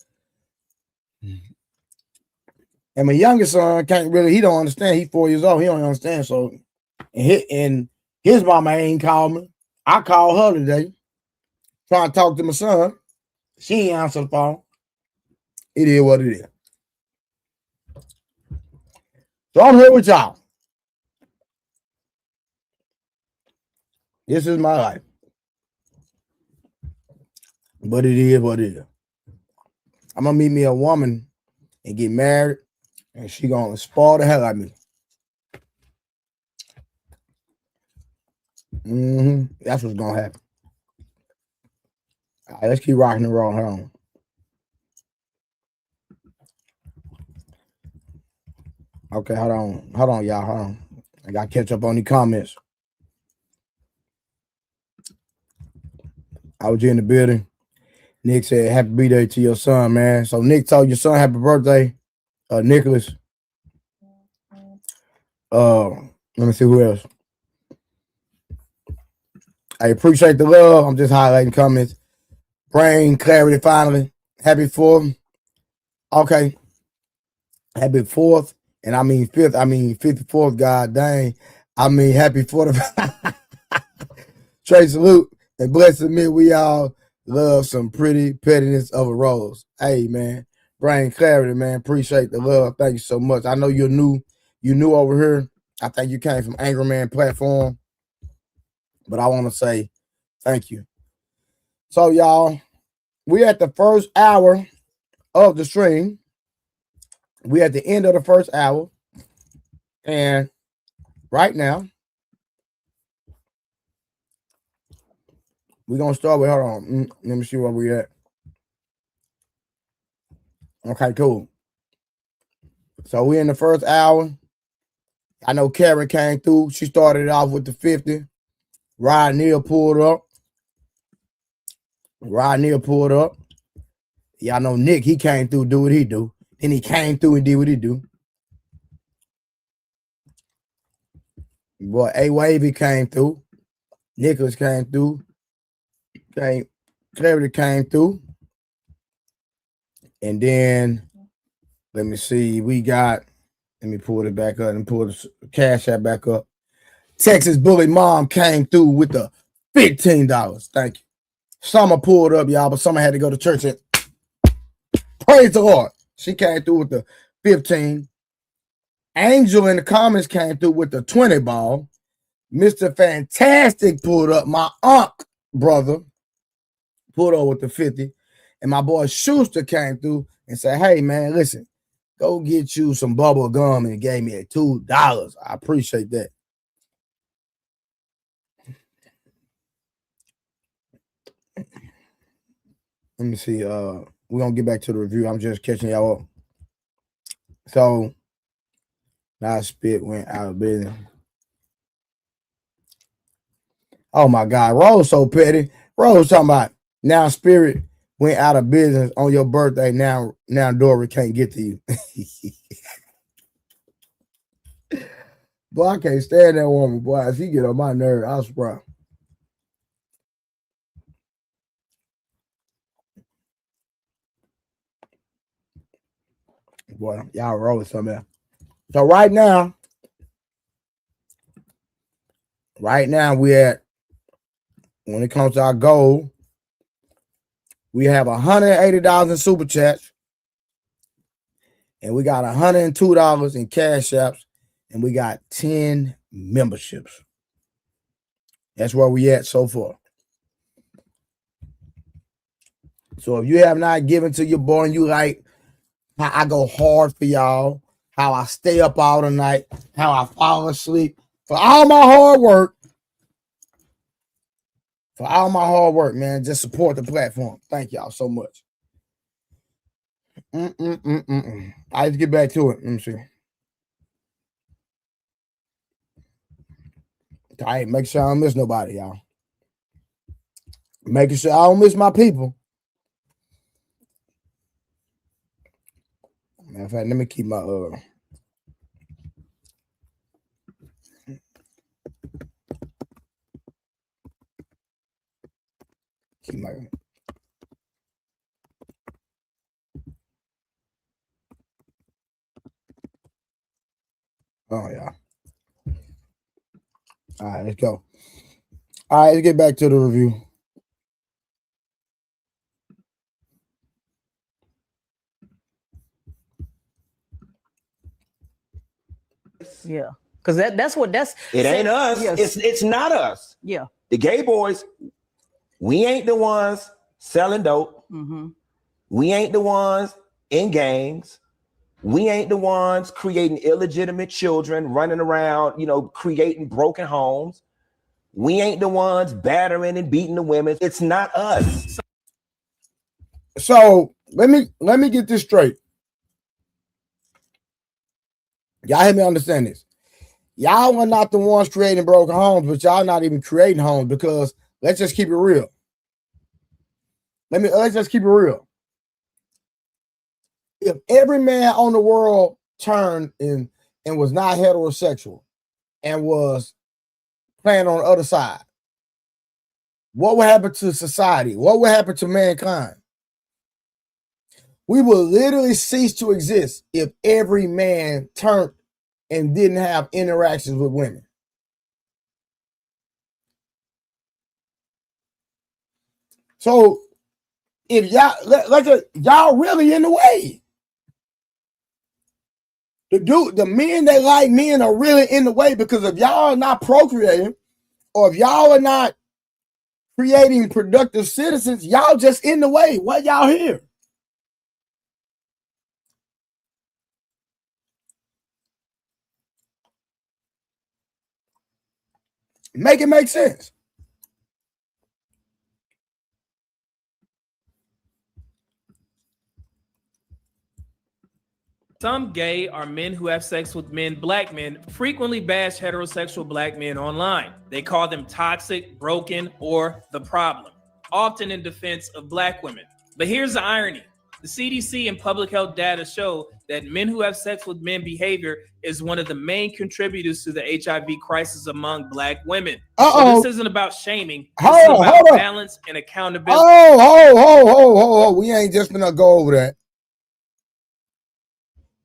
And my youngest son he don't understand. He's 4 years old. He don't understand. So, and his mama ain't called me. I called her today, trying to talk to my son. She ain't answer the phone. It is what it is. So I'm here with y'all. This is my life. But it is what it is. I'm going to meet me a woman and get married, and she going to spoil the hell out of me. That's what's going to happen. All right, let's keep rocking and rolling. Hold on. Okay, hold on, y'all. Hold on. I got to catch up on the comments. I was in the building. Nick said, happy birthday to your son, man. So Nick told your son happy birthday, Nicholas. Let me see who else. I appreciate the love. I'm just highlighting comments. Brain clarity finally. Happy 4th. Okay. Happy 4th. And I mean 5th. I mean 54th. God dang. I mean happy 4th. Trey salute. And blessed me, we all Love some pretty pettiness of a rose. Hey, man. Brain clarity, man. Appreciate the love. Thank you so much. I know you're new. You new over here. I think you came from Angry Man platform. But I want to say thank you. So, y'all, we at the first hour of the stream. We at the end of the first hour. And right now, we're going to start with, hold on. Let me see where we at. Okay, cool. So we in the first hour. I know Karen came through. She started off with the 50. Rod Neal pulled up. Y'all know Nick, he came through, do what he do. Then he came through and did what he do. Boy, A Wavy came through. Nicholas came through. Clarity came through. And then, let me see, let me pull it back up and pull the Cash App back up. Texas Bully Mom came through with the $15. Thank you. Summer pulled up, y'all, but Summer had to go to church. And praise the Lord. She came through with the 15. Angel in the comments came through with the 20 ball. Mr. Fantastic pulled up. My aunt brother pulled up with the 50. And my boy Schuster came through and said, hey, man, listen, go get you some bubble gum, and gave me $2. I appreciate that. Let me see. We're going to get back to the review. I'm just catching y'all up. So, now Spit went out of business. Oh, my God. Rose so petty. Rose talking about now Spirit went out of business on your birthday. Now Dory can't get to you. Boy, I can't stand that woman, boy. She get on my nerve. I was proud. Boy, y'all rolling something else. So right now, we at, when it comes to our goal, we have $180 in super chats, and we got $102 in cash apps, and we got 10 memberships. That's where we at so far. So if you have not given to your boy and you like how I go hard for y'all, how I stay up all the night, how I fall asleep, for all my hard work, man, just support the platform. Thank y'all so much. Let's get back to it. Let me see. All right, make sure I don't miss nobody, y'all. Making sure I don't miss my people. Matter of fact, let me keep my oh yeah. All right, let's go. All right, let's get back to the review.
Yeah, because that's
It ain't us.
Yes.
It's not us.
Yeah.
The gay boys, we ain't the ones selling dope.
Mm-hmm.
We ain't the ones in gangs. We ain't the ones creating illegitimate children, running around, creating broken homes. We ain't the ones battering and beating the women. It's not us.
So let me get this straight. Y'all help me understand this. Y'all are not the ones creating broken homes, but y'all not even creating homes, because let's just keep it real. Let's just keep it real. If every man on the world turned and was not heterosexual and was playing on the other side, what would happen to society? What would happen to mankind? We will literally cease to exist if every man turned and didn't have interactions with women. So if y'all y'all really in the way. The men that like men are really in the way, because if y'all are not procreating, or if y'all are not creating productive citizens, y'all just in the way. Why y'all here? Make it make sense.
Some gay are men who have sex with black men, frequently bash heterosexual black men online. They call them toxic, broken, or the problem, often in defense of black women. But here's the irony. The CDC and public health data show that men who have sex with men behavior is one of the main contributors to the HIV crisis among black women. So this isn't about shaming. This is about balance and accountability.
We ain't just gonna go over that.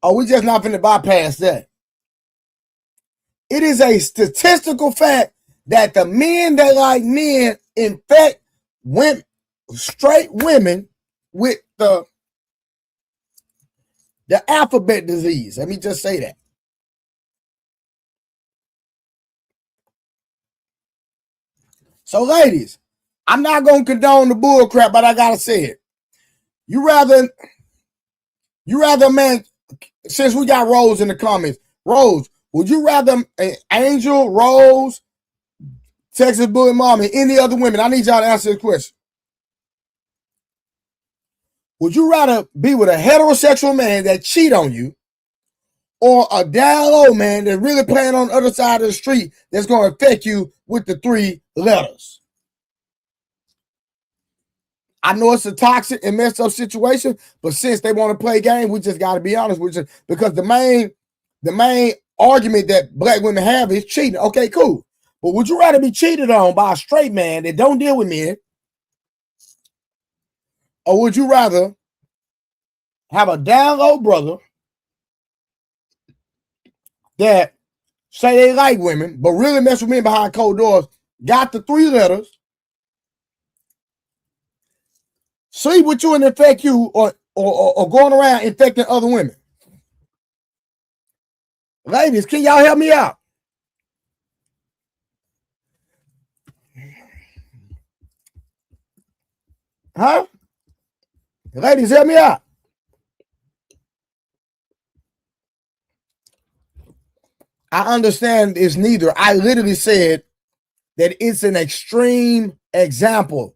We just not finna bypass that. It is a statistical fact that the men that like men infect women, straight women, with the alphabet disease. Let me just say that. So, ladies, I'm not gonna condone the bull crap, but I gotta say it. You rather, man. Since we got Rose in the comments, Rose, would you rather Angel, Rose, Texas Bully Mom, and any other women? I need y'all to answer this question. Would you rather be with a heterosexual man that cheat on you, or a down low man that's really playing on the other side of the street that's going to affect you with the 3 letters? I know it's a toxic and messed up situation, but since they want to play games, we just got to be honest with you, because the main argument that black women have is cheating. Okay, cool. But would you rather be cheated on by a straight man that don't deal with men, or would you rather have a down low brother that say they like women, but really mess with men behind closed doors, got the 3 letters, sleep with you and infect you, or going around infecting other women? Ladies, can y'all help me out? Huh? Ladies, help me out. I understand it's neither. I literally said that it's an extreme example.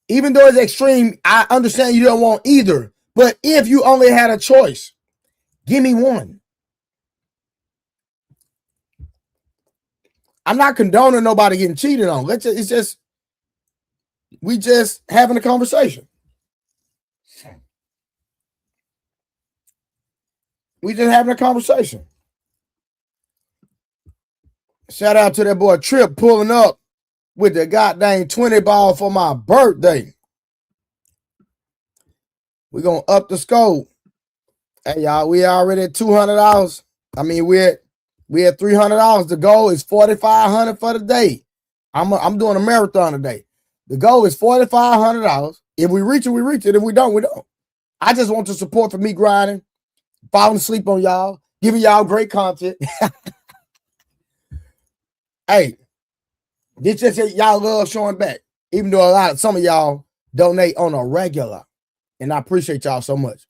Even though it's extreme, I understand you don't want either. But if you only had a choice, give me one. I'm not condoning nobody getting cheated on. We just having a conversation. We just having a conversation. Shout out to that boy Trip pulling up with the goddamn 20 ball for my birthday. We're going to up the scope. Hey, y'all, we already at $200. I mean, we at $300. The goal is $4,500 for the day. I'm doing a marathon today. The goal is $4,500. If we reach it, we reach it. If we don't, we don't. I just want the support for me grinding, falling asleep on y'all, giving y'all great content. Hey, this just y'all love showing back, even though some of y'all donate on a regular, and I appreciate y'all so much.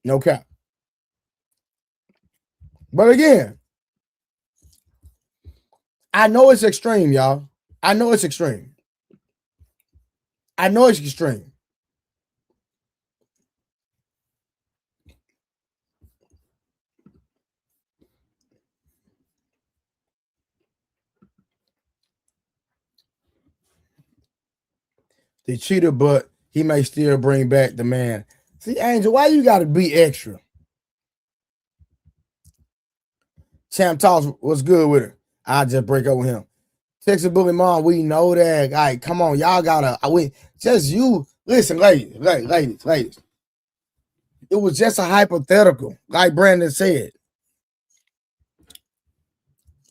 No cap. But again, I know it's extreme, y'all. I know it's extreme. I know it's extreme. The cheater, but he may still bring back the man. See, Angel, why you got to be extra? Champ Talks was good with her. I just break up with him. Texas Bully Mom, we know that. Like, come on, y'all gotta. Just you. Listen, ladies. It was just a hypothetical, like Brandon said.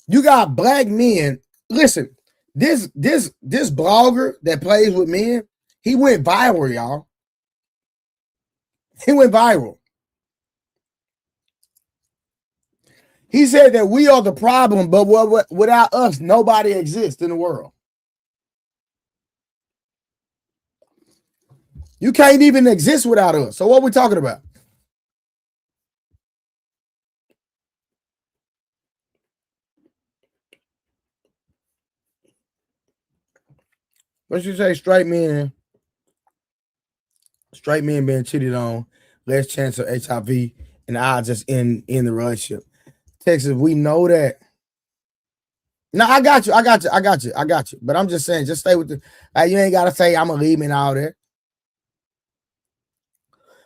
You got black men. Listen, this blogger that plays with men, He went viral, y'all. He went viral. He said that we are the problem, but without us, nobody exists in the world. You can't even exist without us. So what are we talking about? What you say? Straight men being cheated on, less chance of HIV, and odds just in the relationship. Texas, we know that. No, I got you. But I'm just saying, just stay with the. You ain't gotta say I'm gonna leave me and all that.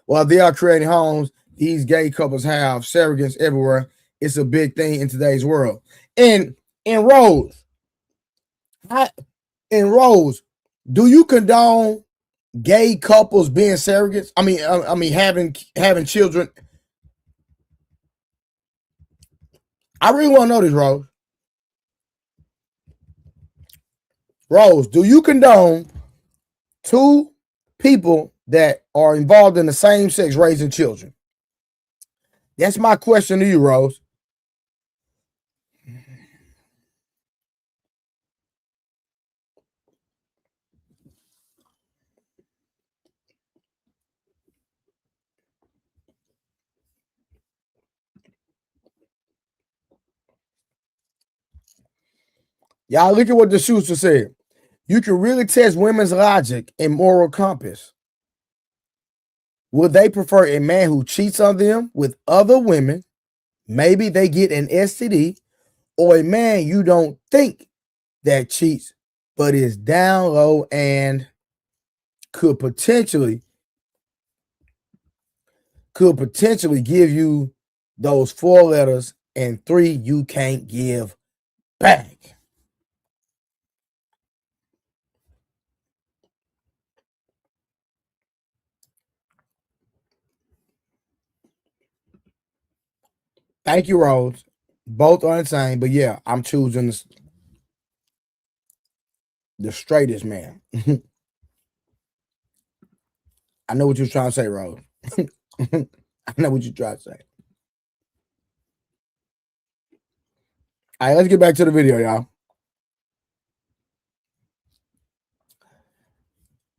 Well, they are creating homes. These gay couples have surrogates everywhere. It's a big thing in today's world. In Rose, do you condone gay couples being surrogates? I mean, having children. I really want to know this, Rose. Rose, do you condone two people that are involved in the same sex raising children? That's my question to you, Rose. Y'all look at what the shooter said. You can really test women's logic and moral compass. Would they prefer a man who cheats on them with other women? Maybe they get an STD, or a man you don't think that cheats, but is down low and could potentially give you those 4 letters and 3 you can't give back. Thank you, Rose. Both are insane, but yeah, I'm choosing the straightest man. I know what you're trying to say, Rose. I know what you're trying to say. All right, let's get back to the video, y'all.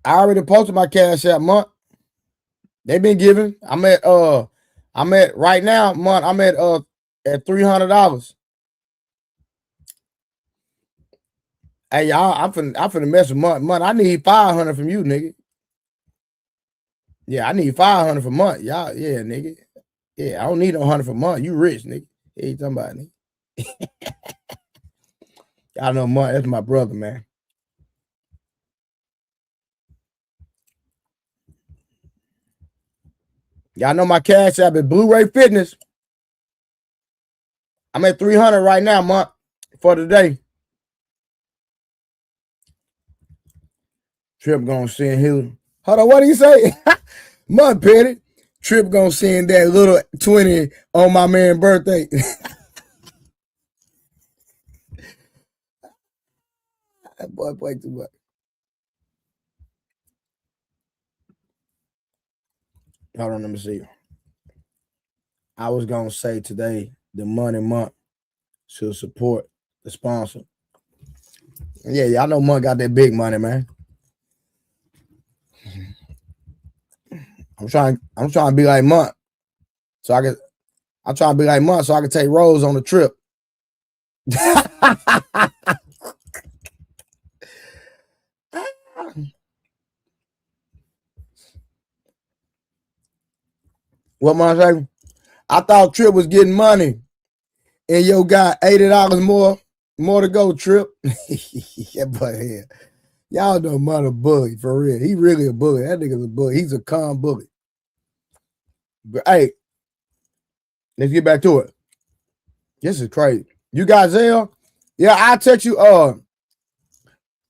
I already posted my Cash App month. They've been giving. I'm at right now, month. I'm at $300. Hey, y'all, I'm finna mess with month. I need 500 from you, nigga. Yeah, I need 500 for month. Y'all, yeah, nigga. Yeah, I don't need no 100 for month. You rich, nigga. Yeah, you talking about, nigga. Y'all know month. That's my brother, man. Y'all know my Cash App is Blu-ray Fitness. I'm at 300 right now, month, for today. Trip gonna send his. Hold on, what do you say? Month Petty. Trip gonna send that little 20 on my man's birthday. That boy played too much. Hold on, let me see. I was gonna say today the money month should support the sponsor. Yeah, y'all know Month got that big money, man. I'm trying to be like Month, so I'm trying to be like Month so I can take Rose on the trip. What Month say? I thought Trip was getting money, and yo got $80 more to go. Trip. Yeah, but yeah, y'all know Month a bully for real. He really a bully. That nigga's a bully. He's a calm bully. But hey, let's get back to it. This is crazy. You got Zelle? Yeah, I'll text you. I'm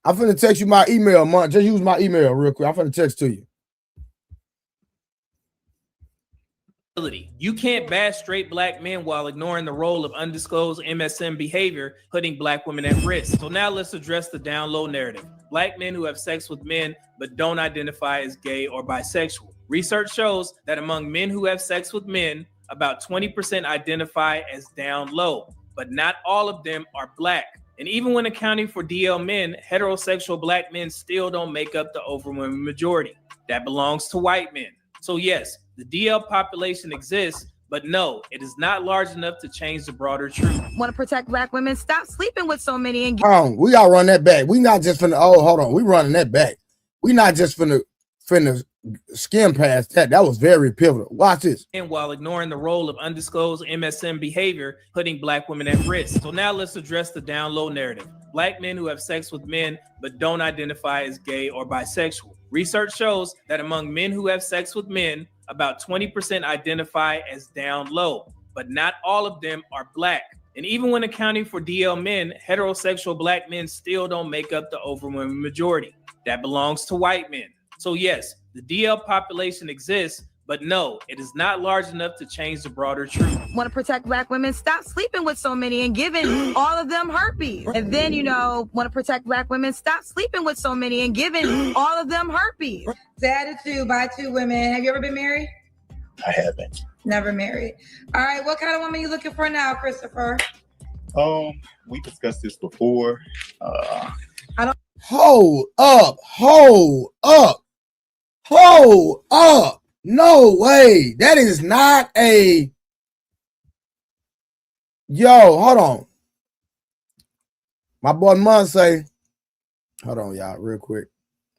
finna text you my email, Month. Just use my email real quick. I'm finna text to you.
You can't bash straight black men while ignoring the role of undisclosed MSM behavior, putting black women at risk. So now let's address the down low narrative. black men who have sex with men but don't identify as gay or bisexual. Research shows that among men who have sex with men, about 20% identify as down low, but not all of them are black. And even when accounting for DL men, heterosexual black men still don't make up the overwhelming majority. That belongs to white men. So yes, the DL population exists, but no, it is not large enough to change the broader truth.
Want to protect black women? Stop sleeping with so many and
We gotta run that back. We not just finna, hold on. We running that back. We not just finna skim past that. That was very pivotal. Watch this.
And while ignoring the role of undisclosed MSM behavior, putting black women at risk. So now let's address the down low narrative. Black men who have sex with men but don't identify as gay or bisexual. Research shows that among men who have sex with men, about 20% identify as down low, but not all of them are black. And even when accounting for DL men, heterosexual black men still don't make up the overwhelming majority. That belongs to white men. So yes, the DL population exists, but no, it is not large enough to change the broader truth.
Want to protect black women? Stop sleeping with so many and giving all of them herpes. And then, want to protect black women? Stop sleeping with so many and giving all of them herpes.
Dad of two by two women. Have you ever been married?
I haven't.
Never married. All right, what kind of woman are you looking for now, Christopher?
We discussed this before.
Hold up. No way. That is not a... Yo, hold on. My boy Mun say... Hold on, y'all, real quick.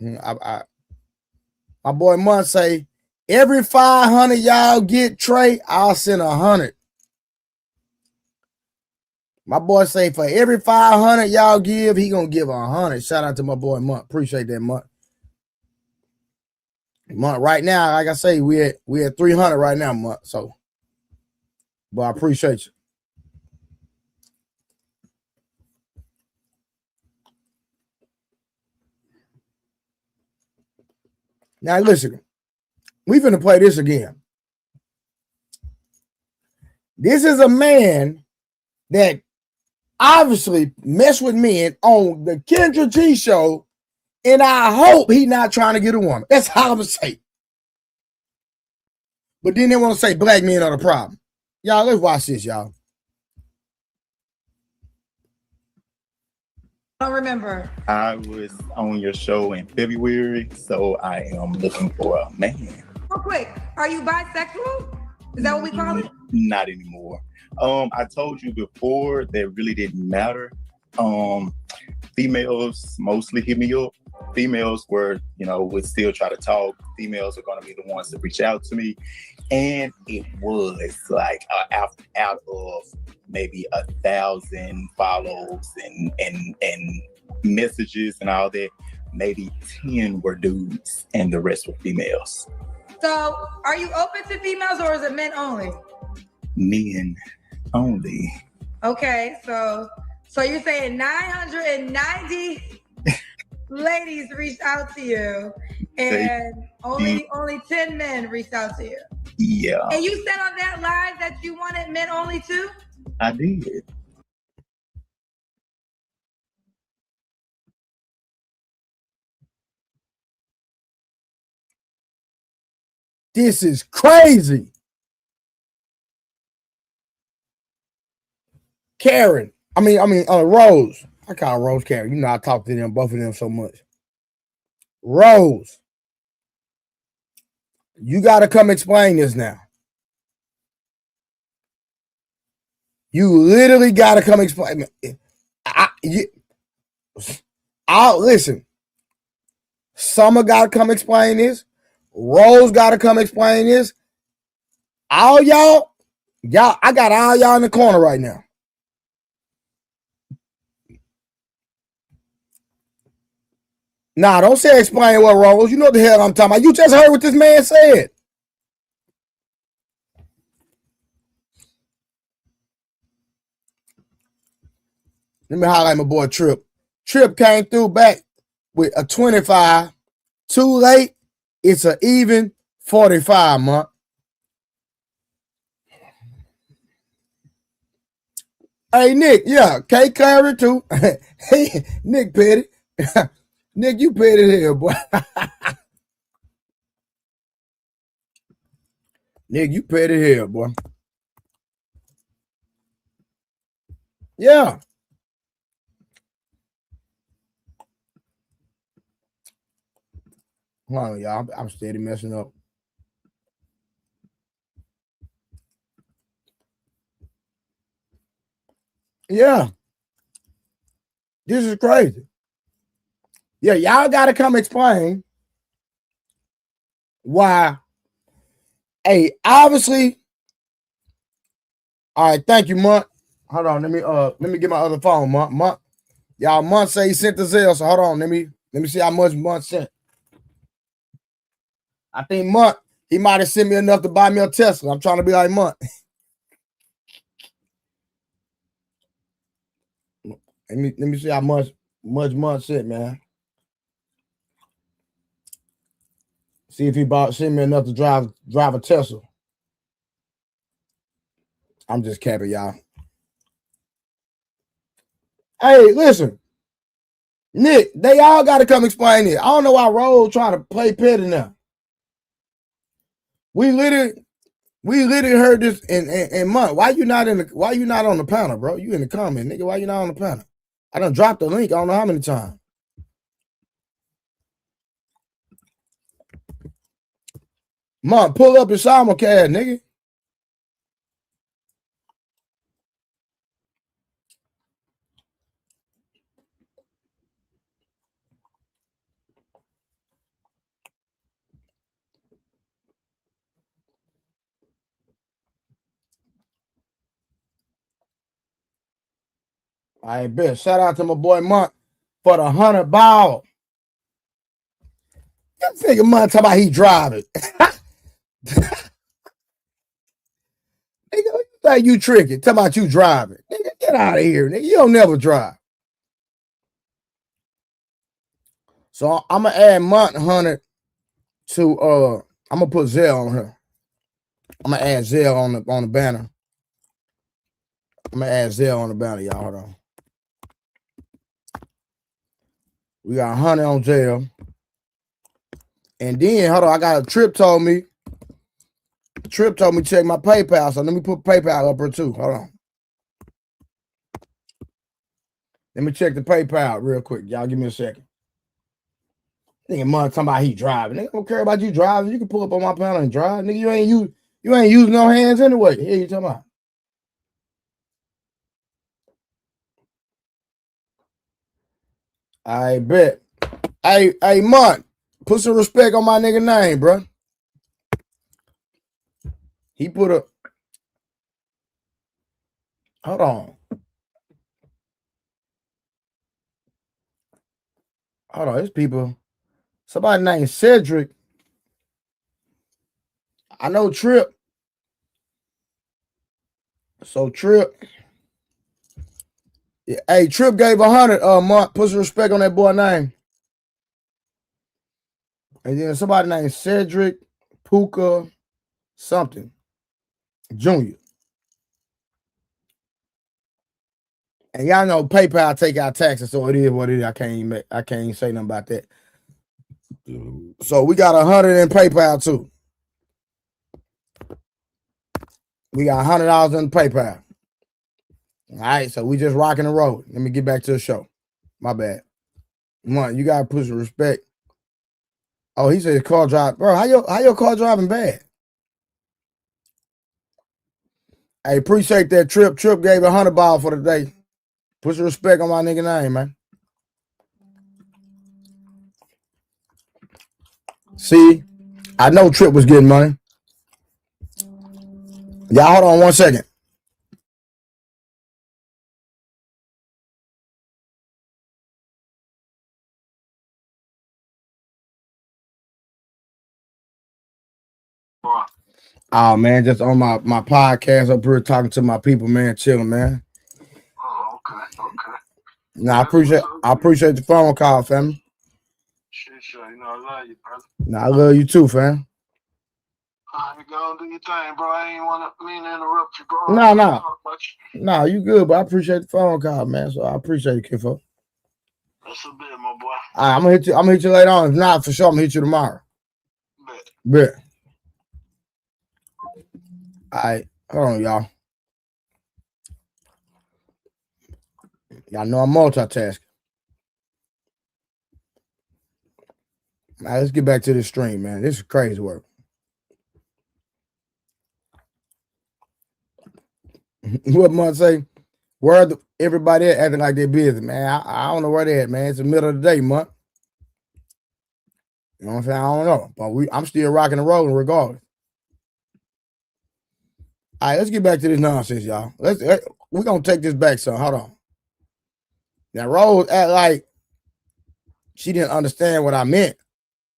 My boy Mun say, every 500 y'all get Trey, I'll send 100. My boy say for every 500 y'all give, he gonna give 100. Shout out to my boy Mun. Appreciate that, Mun. Right now, like I say, we at 300 right now, Mun. So, but I appreciate you. Now listen, we finna play this again. This is a man that obviously mess with men on the Kendra G show, and I hope he not trying to get a woman. That's how I'm gonna say. But then they want to say black men are the problem. Y'all, let's watch this, y'all.
I don't remember.
I was on your show in February, so I am looking for a man.
Real quick, are you bisexual? Is that what we call it?
Not anymore. I told you before that really didn't matter. Females mostly hit me up. Females would still try to talk. Females are going to be the ones to reach out to me. And it was like out of maybe 1,000 follows and messages and all that, maybe 10 were dudes and the rest were females.
So are you open to females or is it men only?
Men only.
Okay, so you're saying 990 ladies reached out to you and only 10 men reached out to you.
Yeah.
And you said on that live that you wanted men only too?
I did.
This is crazy. Karen. Rose. I call Rose Karen. I talk to them, both of them so much. Rose. You got to come explain this now. You literally got to come explain. Listen. Summer got to come explain this. Rose got to come explain this. All y'all, I got all y'all in the corner right now. Nah, don't say explain what Rose. You know what the hell I'm talking about. You just heard what this man said. Let me highlight my boy Trip. Trip came through back with a 25. Too late. It's an even 45, man. Hey, Nick. Yeah, K Clary too. Hey, Nick Petty. Nick, you petty here, boy. Nick, you petty here, boy. Yeah. Hold on, y'all. I'm steady messing up. Yeah. This is crazy. Yeah, y'all got to come explain why. Hey, obviously. All right, thank you, Munt. Hold on, let me get my other phone, Munt. Y'all, Munt say he sent the Zelle, so hold on, let me see how much Munt sent. I think Munt, he might have sent me enough to buy me a Tesla. I'm trying to be like Munt. Let me see how much Munt sent, man. See if he sent me enough to drive a Tesla. I'm just capping, y'all. Hey, listen. Nick, they all got to come explain it. I don't know why Roll trying to play petty now. We literally heard this in Month. Why you not on the panel, bro? You in the comment, nigga. Why you not on the panel? I done dropped the link. I don't know how many times. Month, pull up your simulcast, nigga. I bet. Shout out to my boy Monk for the 100 ball. You think Monk talk about he driving. Nigga, you think you tricky. Talk about you driving. Nigga, get out of here, nigga. You don't never drive. So I'm gonna add Monk 100 to I'm gonna put Zelle on her. I'm gonna add Zelle on the banner. I'm gonna add Zelle on the banner, y'all. Hold on. We got 100 on Zelle. And then, hold on, I got a Trip told me check my PayPal. So let me put PayPal up here too. Hold on. Let me check the PayPal real quick. Y'all give me a second. Nigga, Monk talking about he driving. Nigga, I don't care about you driving. You can pull up on my panel and drive. Nigga, you ain't using no hands anyway. Here you talking about. I bet. Hey, Monk, put some respect on my nigga name, bro. He put a. Hold on. Hold on, there's people. Somebody named Cedric. I know Trip. So Trip. Yeah, hey, Trip gave 100 Monk. Put some respect on that boy name. And then somebody named Cedric Puka something Jr. And y'all know PayPal take out taxes, so it is what it is. I can't even say nothing about that. So we got 100 in PayPal too. We got $100 in PayPal. All right, so we just rocking the road. Let me get back to the show. My bad. Monk, you gotta put some respect. Oh, he said car drive, bro. How your car driving bad? Hey, appreciate that Trip. Trip gave 100 ball for the day. Put some respect on my nigga name, man. See, I know Trip was getting money. Y'all hold on 1 second. Oh man, just on my podcast up here talking to my people, man, chilling, man.
Oh, okay.
No, I appreciate the phone call, family.
Sure. You know I love you, brother.
No, I love you too, fam.
You go and do your thing, bro. I ain't mean to interrupt you, bro.
No, you good, but I appreciate the phone call, man. So I appreciate it, Kinfo.
That's a bit, my boy.
I'm gonna hit you. I'm gonna hit you later on. If not, for sure, I'm gonna hit you tomorrow. Bet. All right, hold on, y'all. Y'all know I'm multitasking. All right, let's get back to this stream, man. This is crazy work. What Month say? Where everybody at acting like they're busy, man? I don't know where they at, man. It's the middle of the day, Month. You know what I'm saying? I don't know, but I'm still rocking and rolling regardless. All right, let's get back to this nonsense, y'all. We're gonna take this back, son. Hold on. Now, Rose act like she didn't understand what I meant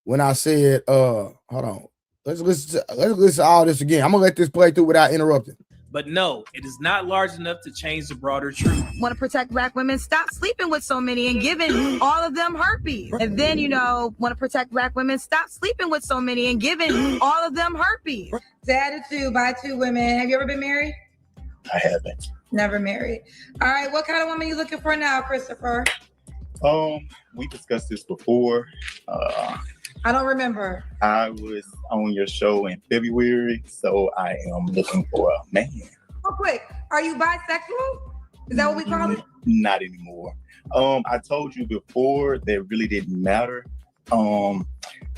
when I said, hold on. Let's listen to all this again. I'm gonna let this play through without interrupting.
But no, it is not large enough to change the broader truth.
Want to protect black women, stop sleeping with so many and giving all of them herpes. And then, want to protect black women, stop sleeping with so many and giving all of them herpes.
Dad of two by two women. Have you ever been married?
I haven't.
Never married. All right, what kind of woman are you looking for now, Christopher?
We discussed this before.
I don't remember.
I was on your show in February, so I am looking for a man.
Real quick, are you bisexual? Is that what we call it?
Not anymore. I told you before that really didn't matter.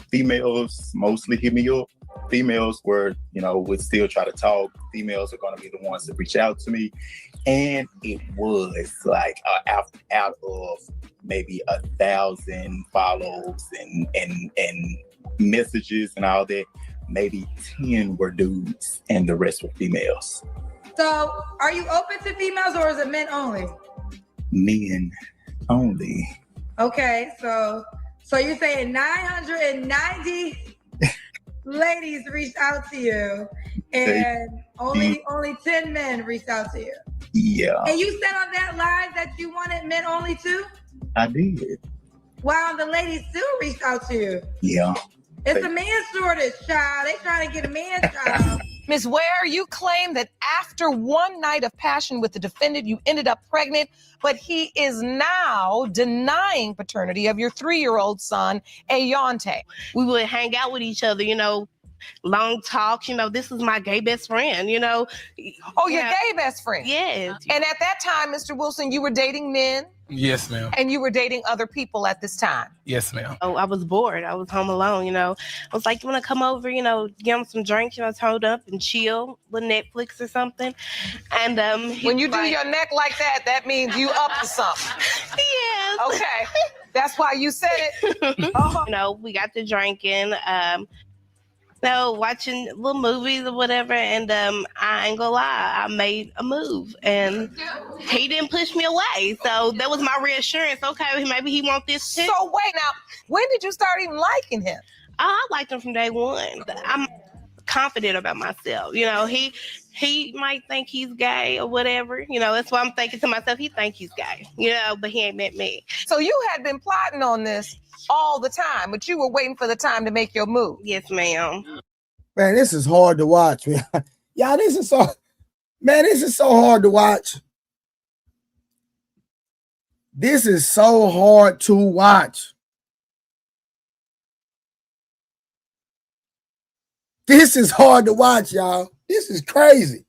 Females mostly hit me up. Females would still try to talk. Females are going to be the ones that reach out to me. And it was like out of maybe 1,000 follows and messages and all that, maybe 10 were dudes and the rest were females.
So are you open to females or is it men only?
Men only.
Okay, so you're saying 990 ladies reached out to you and only 10 men reached out to you.
Yeah.
And you said on that live that you wanted men only too?
I did.
Wow, the ladies still reached out to you.
Yeah.
It's a man shortage, child. They trying to get a man, child.
Ms. Ware, you claim that after one night of passion with the defendant, you ended up pregnant, but he is now denying paternity of your 3-year-old son, Ayante.
We would hang out with each other, long talks. This is my gay best friend,
Oh, your gay best friend?
Yes.
And at that time, Mr. Wilson, you were dating men?
Yes, ma'am.
And you were dating other people at this time?
Yes, ma'am.
Oh, I was bored. I was home alone, I was like, you want to come over, give him some drinks, hold up and chill with Netflix or something. And
when you do your neck like that, that means you up to something.
Yes.
Okay. That's why you said it.
We got to drinking. Watching little movies or whatever, and I ain't gonna lie, I made a move, and he didn't push me away, so that was my reassurance. Okay, maybe he wants this too.
So wait, now, when did you start even liking him?
I liked him from day one. I'm confident about myself. He might think he's gay or whatever. That's why I'm thinking to myself, he think he's gay. But he ain't met me.
So you had been plotting on this all the time, but you were waiting for the time to make your move.
Yes, ma'am.
Man, this is hard to watch, man. Yeah, this is so hard to watch. This is so hard to watch. This is hard to watch, y'all. This is crazy.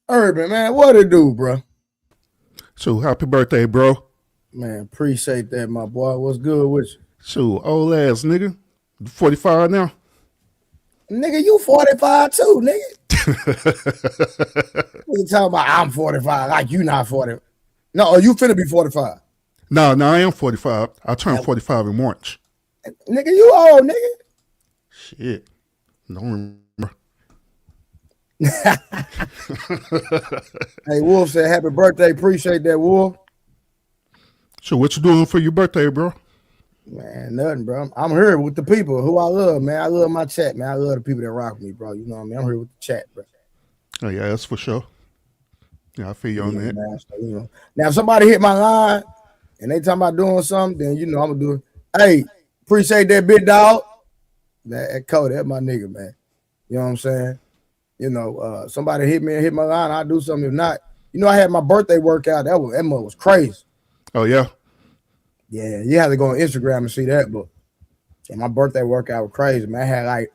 Urban, man, what it do, bro?
So happy birthday, bro.
Man, appreciate that, my boy. What's good with you?
So old ass nigga. 45 now?
Nigga, you 45 too, nigga. You talking about I'm 45, like you not 40. No, you finna be 45.
No, I am 45. I turned 45 in March.
Nigga, you old, nigga.
Shit. Don't remember.
Hey, Wolf said happy birthday. Appreciate that, Wolf.
So what you doing for your birthday, bro?
Man, nothing, bro. I'm here with the people who I love, man. I love my chat, man. I love the people that rock with me, bro. You know what I mean? I'm here with the chat, bro.
Oh, yeah, that's for sure. Yeah, I feel you on that.
Man, so, Now, if somebody hit my line and they talking about doing something, then I'm going to do it. Hey, appreciate that, big dog. That Cody, that's my nigga, man. You know what I'm saying? Somebody hit me and hit my line, I'll do something. If not, I had my birthday workout. That mother was crazy.
Oh yeah.
Yeah, you have to go on Instagram and see that. But yeah, my birthday workout was crazy, man. I had like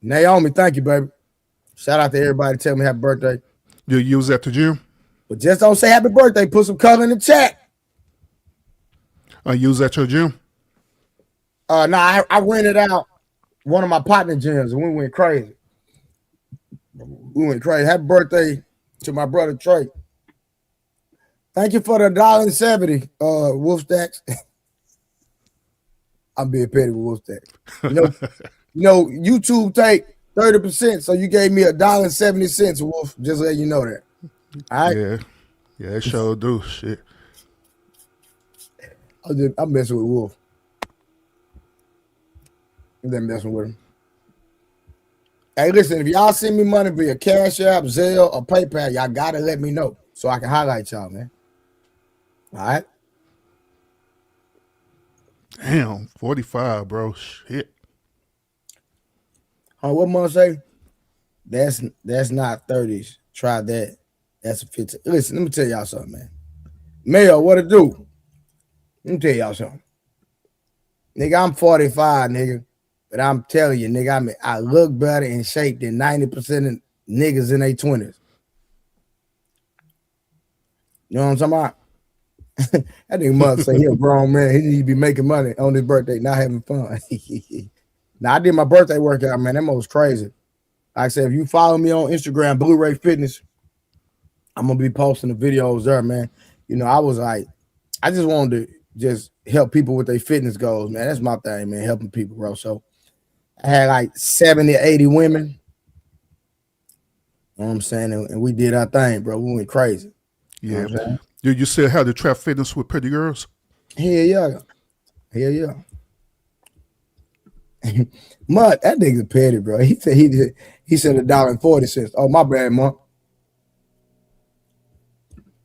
Naomi, thank you, baby. Shout out to everybody. Tell me happy birthday.
You use at the gym?
But just don't say happy birthday. Put some color in the chat.
Use at your gym?
I rented out one of my partner gyms and we went crazy. Happy birthday to my brother Trey. Thank you for the $1.70, Wolf Stacks. I'm being petty with Wolf Stacks. YouTube take 30%, so you gave me $1.70, Wolf. Just let you know that. All right.
Yeah, it sure do. Shit.
I'm messing with Wolf. I'm messing with him. Hey, listen, if y'all send me money via Cash App, Zelle, or PayPal, y'all gotta let me know so I can highlight y'all, man. All right.
Damn, 45, bro. Shit.
What month say? That's not 30s. Try that. That's a 15. Listen, let me tell y'all something, man. Mayo, what it do? Let me tell y'all something. Nigga, I'm 45, nigga. But I'm telling you, nigga, I look better in shape than 90% of niggas in their 20s. You know what I'm talking about? That nigga mother say he a grown man. He need to be making money on his birthday, not having fun. Now, I did my birthday workout, man. That was crazy. Like I said, if you follow me on Instagram, Blu-ray Fitness, I'm going to be posting the videos there, man. I was like, I just wanted to just help people with their fitness goals, man. That's my thing, man, helping people, bro. So I had like 70, 80 women. You know what I'm saying? And we did our thing, bro. We went crazy.
Yeah. You still have the trap fitness with pretty girls?
Hell yeah. Mud, that nigga's petty, bro. He said $1.40. Oh, my bad, Mud.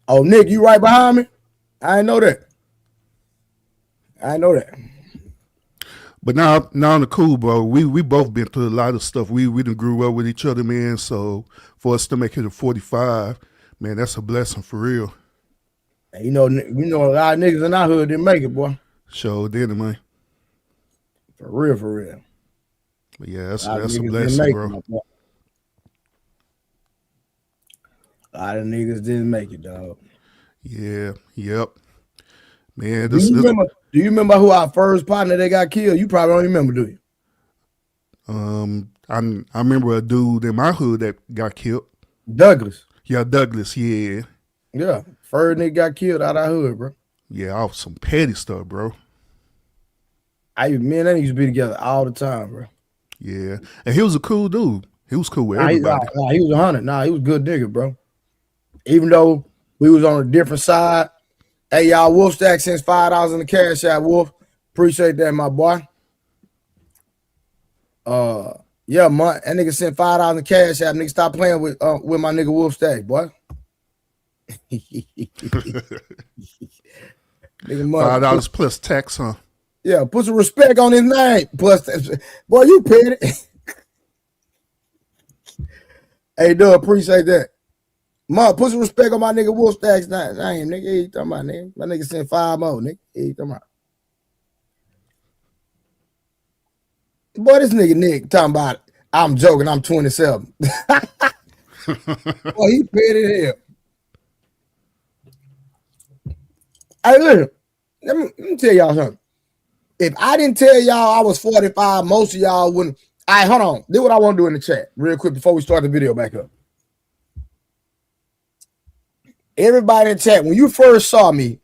Oh, Nick, you right behind me? I didn't know that.
But now on the cool, bro, we both been through a lot of stuff. We done grew up with each other, man. So for us to make it to 45, man, that's a blessing for real.
You know a lot of niggas in our hood didn't make it, boy.
Sure did, man.
For real.
But yeah, that's a blessing, bro.
A lot of niggas didn't make it, dog.
Yeah, yep. Man,
do you remember who our first partner that got killed? You probably don't remember, do you?
I remember a dude in my hood that got killed.
Douglas.
Yeah, Douglas, yeah.
Yeah, first nigga got killed out of our hood, bro.
Yeah, off some petty stuff, bro.
Me and that used to be together all the time, bro.
Yeah, and he was a cool dude. He was cool with everybody.
He was 100. He was a good nigga, bro. Even though we was on a different side. Hey, y'all, Wolf Stack sends $5 in the Cash App, Wolf. Appreciate that, my boy. Yeah, that nigga sent $5 in the Cash App. Nigga, stop playing with my nigga Wolf Stack, boy.
$5 plus tax, huh?
Yeah, put some respect on his name. Plus, boy, you petty. Hey, dude, appreciate that. Put some respect on my nigga Wolf Stack's name, nigga. He talking about, nigga. My nigga sent 5 more, nigga. He talking about. Boy, this nigga Nick talking about, I'm joking, I'm 27. Boy, he petty as hell. Hey, listen, let me tell y'all something. If I didn't tell y'all I was 45, most of y'all wouldn't. All right, hold on. Do what I want to do in the chat real quick before we start the video back up. Everybody in the chat, when you first saw me,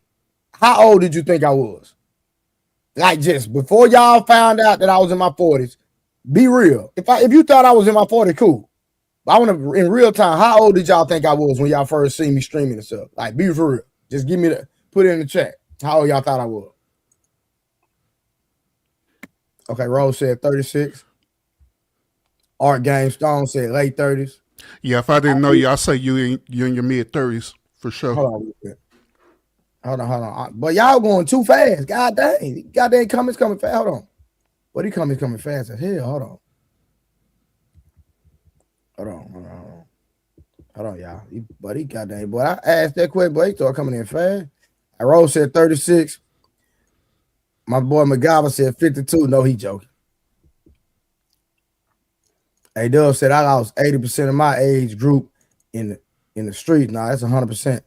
how old did you think I was? Like, just before y'all found out that I was in my 40s, be real. If you thought I was in my 40s, cool. But I want to, in real time, how old did y'all think I was when y'all first seen me streaming and stuff? Like, be for real. Just give me put it in the chat. How old y'all thought I was? Okay, Rose said 36. Art Game Stone said late 30s.
Yeah, if I didn't know you, I'd say you in your mid 30s for sure.
Hold on. But y'all going too fast. God dang. Goddamn comments coming fast. Hold on. But he coming fast as hell. Hold on. Hold on, y'all. He goddamn boy. I asked that question, but he started coming in fast. Rose said 36. My boy McGovern said 52. No, he joking. Hey, Dub said I lost 80% of my age group in the street. Nah, that's 100%.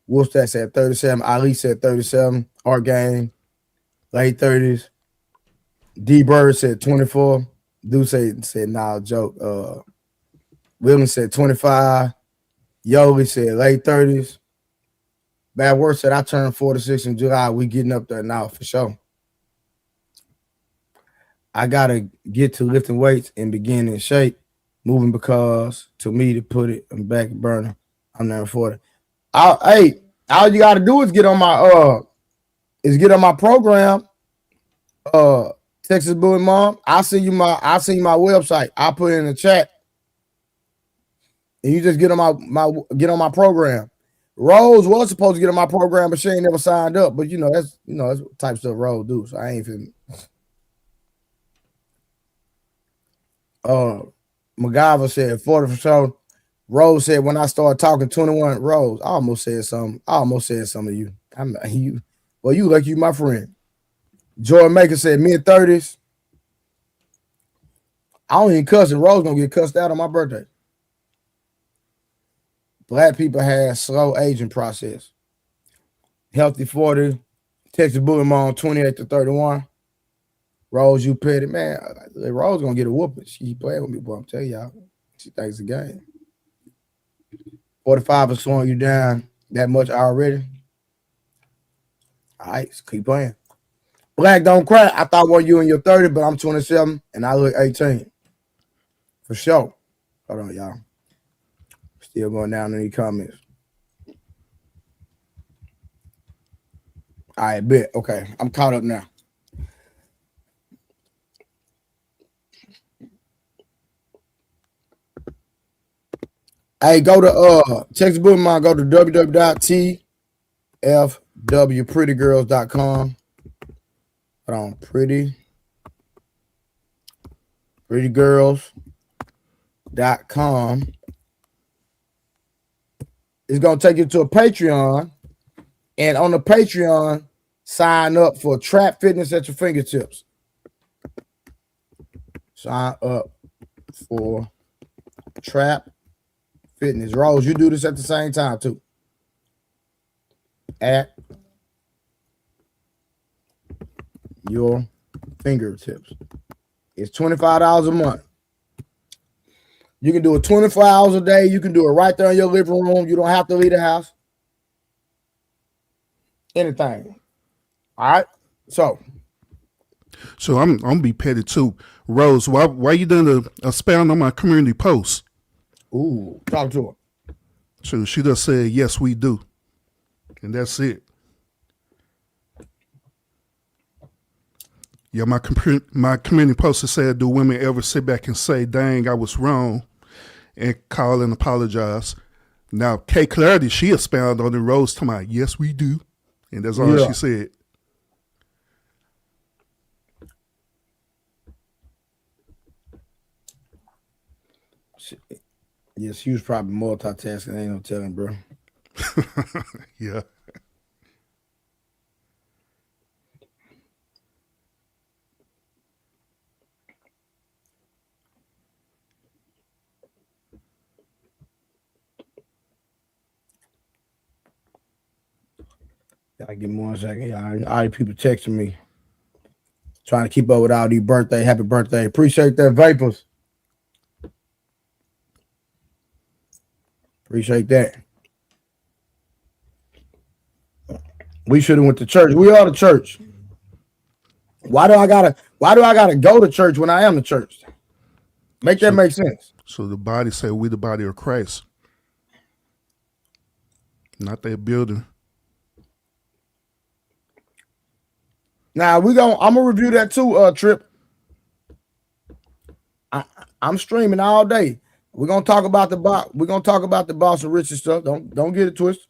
Wolfstat said 37. Ali said 37. Art Game, late 30s. D Bird said 24. Dude said nah, joke. William said 25. Yoli said late 30s. Bad Word said I turned 46 in July. We getting up there now for sure. I gotta get to lifting weights and begin in shape, moving because to me to put it in back burner. I'm never 40. All you gotta do is get on my program. Texas Bully Mom. I'll send you my website. I'll put it in the chat. And you just get on my program. Rose was supposed to get on my program, but she ain't never signed up. But that's what type of stuff Rose do. So I ain't feeling. MacGyver said 40 for sure. Rose said when I started talking 21. Rose, I almost said something to you. Well, you like you my friend. Joy Maker said mid-30s. I don't even cuss it. Rose gonna get cussed out on my birthday. Black people have slow aging process. Healthy 40. Texas Bully Mom 28 to 31. Rose, you petty man. Rose gonna get a whooping. She playing with me, boy. I'm telling y'all. She thinks it's a game. 45 is slowing you down that much already. All right, keep playing. Black don't cry. I thought you in your 30, but I'm 27 and I look 18. For sure. Hold on, y'all. Still going down in the comments. All right, bet. Okay, I'm caught up now. Hey, go to Texas Bully Mom, go to www.tfwprettygirls.com. Hold on, prettygirls.com. It's gonna take you to a Patreon, and on the Patreon, sign up for Trap Fitness at your fingertips. Sign up for Trap Fitness. Rose, you do this at the same time too. At your fingertips. It's $25 a month. You can do it 24 hours a day. You can do it right there in your living room. You don't have to leave the house. Anything. All right. So
I'm gonna be petty too. Rose, why you done a expound on my community post?
Ooh, talk to her.
So she just said, yes, we do. And that's it. Yeah, my community poster said, do women ever sit back and say, dang, I was wrong, and call and apologize? Now, K Clarity, she expounded on the Rose to my, yes, we do. And that's all she said.
Yes, she was probably multitasking. Ain't no telling, bro.
Yeah.
Y'all give me 1 second. Y'all, all these people texting me. Trying to keep up with all these birthday. Happy birthday. Appreciate that, Vapors. Appreciate that. We should have went to church. We are the church. Why do I gotta go to church when I am the church? Make that make sense.
So the body said we the body of Christ. Not that building.
Now I'm gonna review that too, Trip. I'm streaming all day. We're gonna talk about the boss of Richard stuff. Don't get it twisted.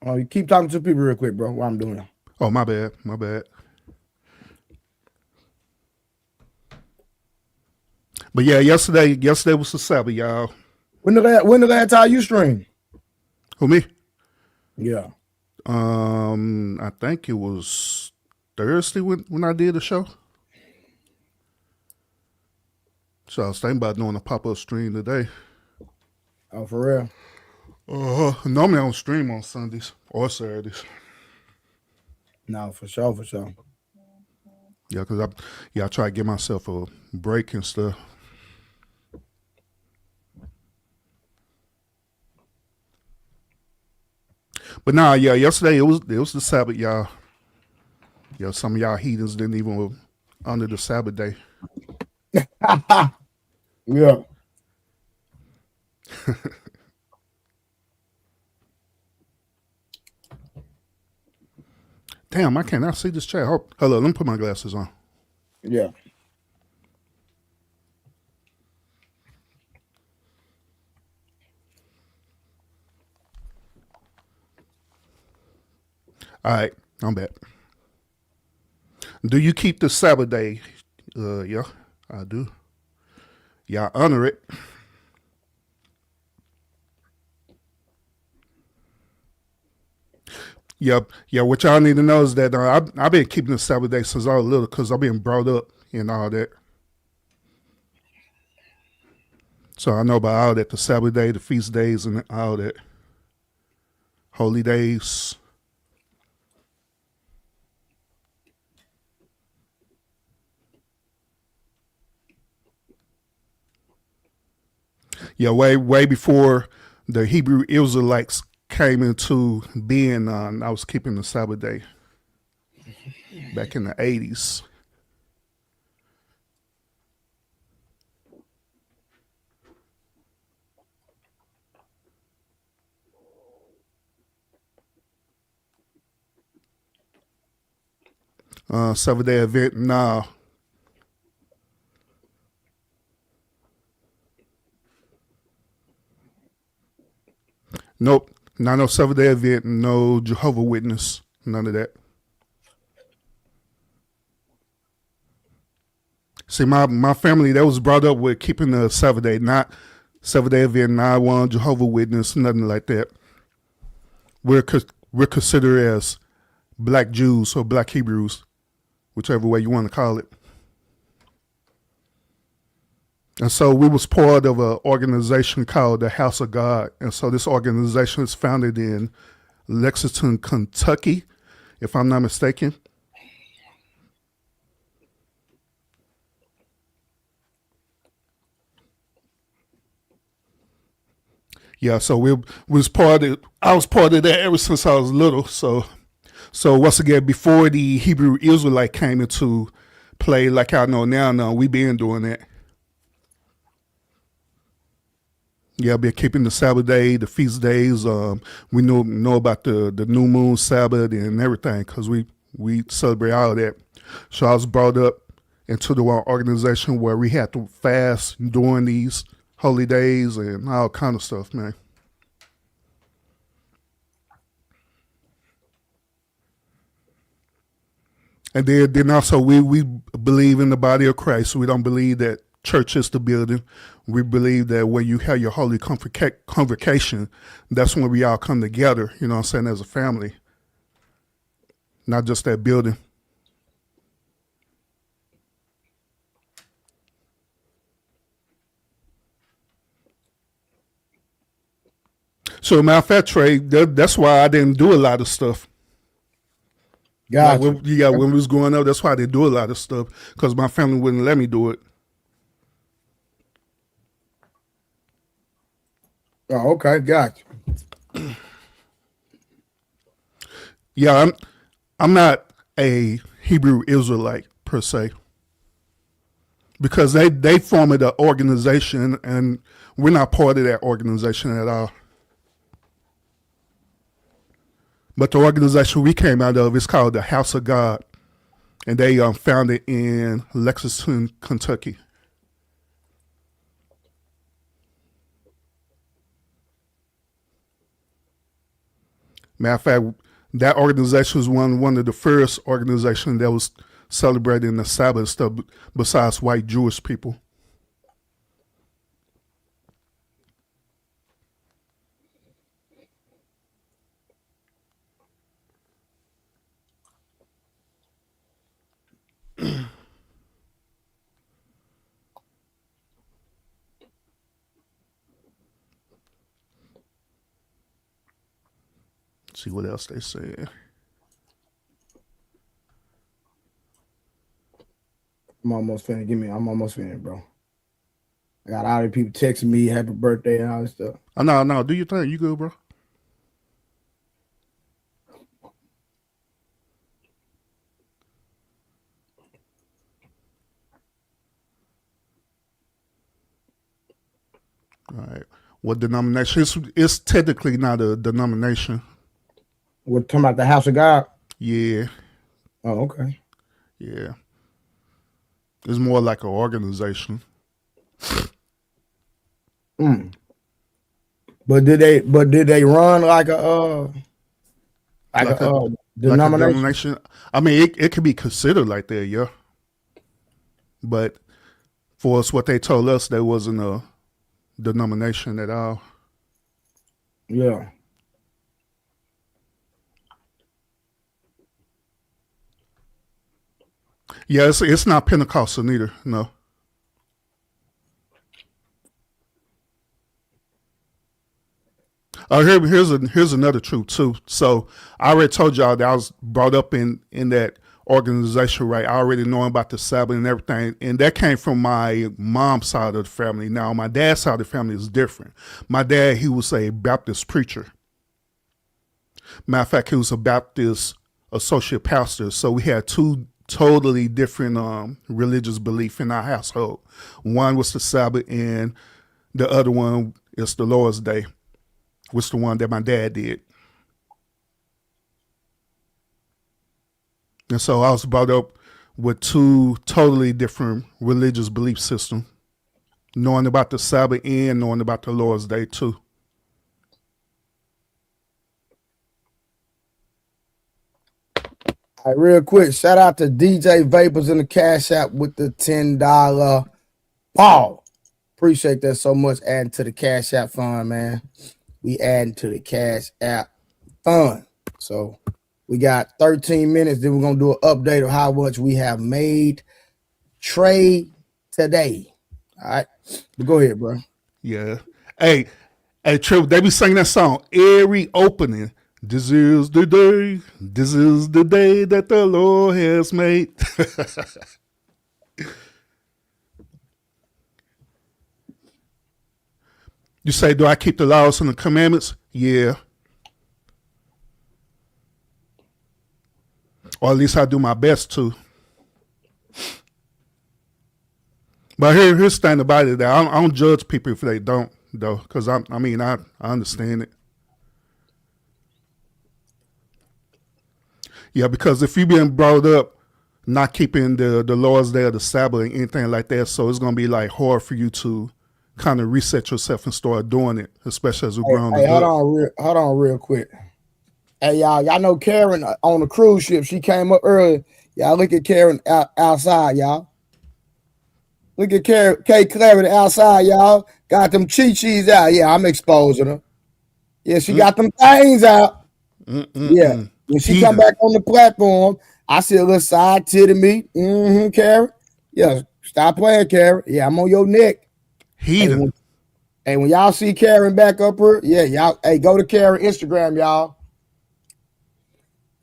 Oh, you keep talking to people real quick, bro. What I'm doing.
Oh, my bad. My bad. But yeah, yesterday was the Sabbath, y'all.
When the last time you streamed?
Who, me?
Yeah.
I think it was Thursday when I did the show. So I was thinking about doing a pop-up stream today.
Oh, for real?
Normally I don't stream on Sundays or Saturdays.
No, for sure.
Yeah, because I try to give myself a break and stuff. But nah, yeah, yesterday it was the Sabbath, y'all. Yeah, some of y'all heathens didn't even honor the Sabbath day.
Yeah.
Damn, I cannot see this chat. Hold on, let me put my glasses on.
Yeah.
All right, I'm back. Do you keep the Sabbath day? Yeah, I do. Y'all honor it. Yep. Yeah, what y'all need to know is that I've been keeping the Sabbath day since I was little because I've been brought up and all that. So I know about all that, the Sabbath day, the feast days, and all that. Holy days. Yeah, way before the Hebrew Israelites came into being, I was keeping the Sabbath day back in the 80s. Seven-day event, nah. Nope, not no seven-day event, no Jehovah Witness, none of that. See, my family, that was brought up with keeping the seven-day, not seven-day event, not one Jehovah Witness, nothing like that. We're considered as Black Jews or Black Hebrews, whichever way you want to call it. And so we was part of an organization called the House of God. And so this organization is founded in Lexington, Kentucky, if I'm not mistaken. Yeah, so I was part of that ever since I was little. So once again, before the Hebrew Israelite came into play, like I know now, we been doing that. Yeah, been keeping the Sabbath day, the feast days. We know about the new moon Sabbath and everything because we celebrate all that. So I was brought up into the organization where we had to fast during these holy days and all kind of stuff, man. And then also we believe in the body of Christ. We don't believe that church is the building. We believe that when you have your holy convocation, that's when we all come together, you know what I'm saying, as a family. Not just that building. So matter of fact, Trey, that's why I didn't do a lot of stuff.
Gotcha.
Like when we was growing up, that's why I didn't do a lot of stuff because my family wouldn't let me do it.
Oh, okay, gotcha.
Yeah, I'm not a Hebrew Israelite per se because they formed an organization and we're not part of that organization at all. But the organization we came out of is called the House of God, and they founded in Lexington, Kentucky. Matter of fact, That organization was one of the first organizations that was celebrating the Sabbath stuff besides white Jewish people. See what else they say.
I'm almost finished, bro. I got all the people texting me happy birthday and all this stuff.
No, do your thing. You good, bro? All right. What denomination? It's technically not a denomination.
We're talking about the House of God?
Yeah.
Oh, okay.
Yeah. It's more like an organization.
But did they run like a denomination?
I mean, it could be considered like that, yeah. But for us, what they told us, there wasn't a denomination at all.
Yeah.
Yeah, it's not Pentecostal neither, no. Here's another truth too. So I already told y'all that I was brought up in that organization, right? I already know about the Sabbath and everything, and that came from my mom's side of the family. Now my dad's side of the family is different. My dad, he was a Baptist preacher. Matter of fact, he was a Baptist associate pastor. So we had two totally different religious belief in our household. One was the Sabbath, and the other one is the Lord's Day, which the one that my dad did. And so I was brought up with two totally different religious belief systems, knowing about the Sabbath and knowing about the Lord's Day too.
All right, real quick, shout out to DJ Vapors in the Cash App with the $10 ball. Appreciate that so much, adding to the Cash App fund, man. We adding to the Cash App fund. So we got 13 minutes. Then we're going to do an update of how much we have made trade today. All right. But go ahead, bro.
Yeah. Hey, Trip, they be singing that song every opening. This is the day that the Lord has made. You say, do I keep the laws and the commandments? Yeah. Or at least I do my best to. But here's the thing about it. That I don't judge people if they don't, though, because I understand it. Yeah, because if you've been brought up not keeping the Lord's Day or the Sabbath or anything like that, so it's going to be like hard for you to kind of reset yourself and start doing it, especially as a grown adult.
Hold on real quick. Hey, y'all know Karen on the cruise ship. She came up early. Y'all look at Karen outside, y'all. Look at K Clarity outside, y'all. Got them chi-chis out. Yeah, I'm exposing her. Yeah, she got them things out. Yeah. When she come back on the platform, I see a little side titty meat. Karen. Yeah, stop playing, Karen. Yeah, I'm on your neck.
Heathen.
And when y'all see Karen back up her, yeah, y'all, hey, go to Karen Instagram, y'all.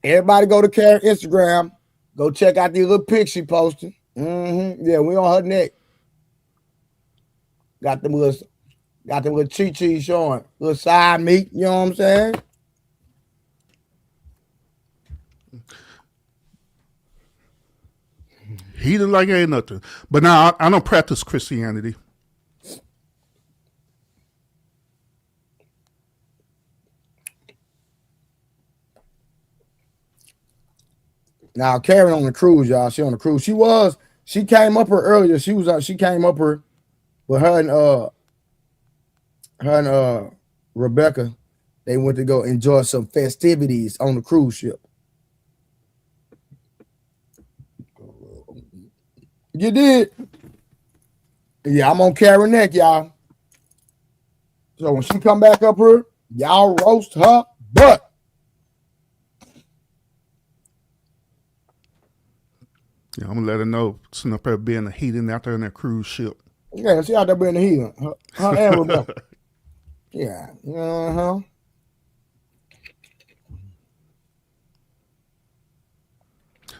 Everybody go to Karen Instagram. Go check out these little pics she posted. Yeah, we on her neck. Got them little chi-chis showing. Little side meat, you know what I'm saying?
Heathen like ain't nothing. But now I don't practice Christianity.
Now Karen on the cruise, y'all. She on the cruise. She came up her earlier. She came up her with her and Rebecca. They went to go enjoy some festivities on the cruise ship. You did? Yeah, I'm on Karen neck, y'all. So when she come back up here, y'all roast her butt.
Yeah, I'm gonna let her know. Sitting up there being a heathen out there in that cruise ship.
Yeah, she out there being a heathen. Her and Rebecca. Yeah. Uh-huh.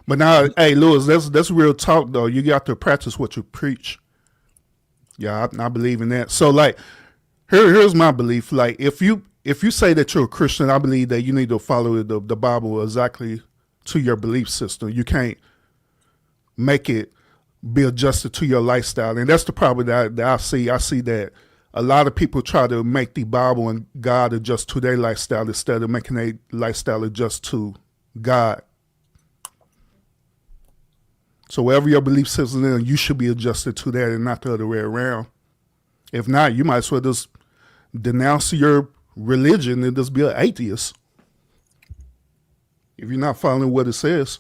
But now, hey, Lewis, that's real talk though. You got to practice what you preach. Yeah, I believe in that. So like, here's my belief. Like, if you say that you're a Christian, I believe that you need to follow the Bible exactly to your belief system. You can't make it be adjusted to your lifestyle, and that's the problem that I see. I see that a lot of people try to make the Bible and God adjust to their lifestyle instead of making their lifestyle adjust to God. So wherever your belief system is, you should be adjusted to that and not the other way around. If not, you might as well just denounce your religion and just be an atheist. If you're not following what it says.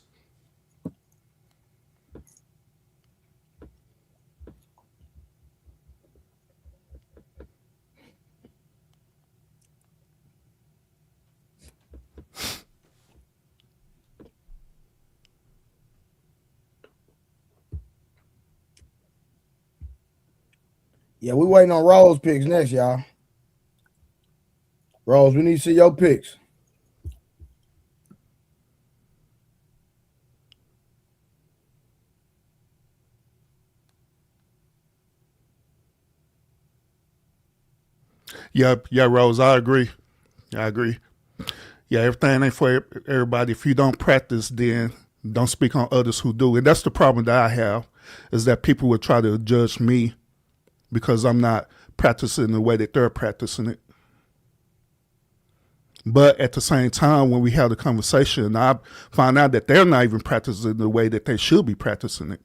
Yeah, we waiting on Rose picks next, y'all. Rose, we need to see your picks.
Yeah, Rose, I agree. Yeah, everything ain't for everybody. If you don't practice, then don't speak on others who do. And that's the problem that I have, is that people will try to judge me because I'm not practicing the way that they're practicing it. But at the same time, when we have the conversation, I find out that they're not even practicing the way that they should be practicing it.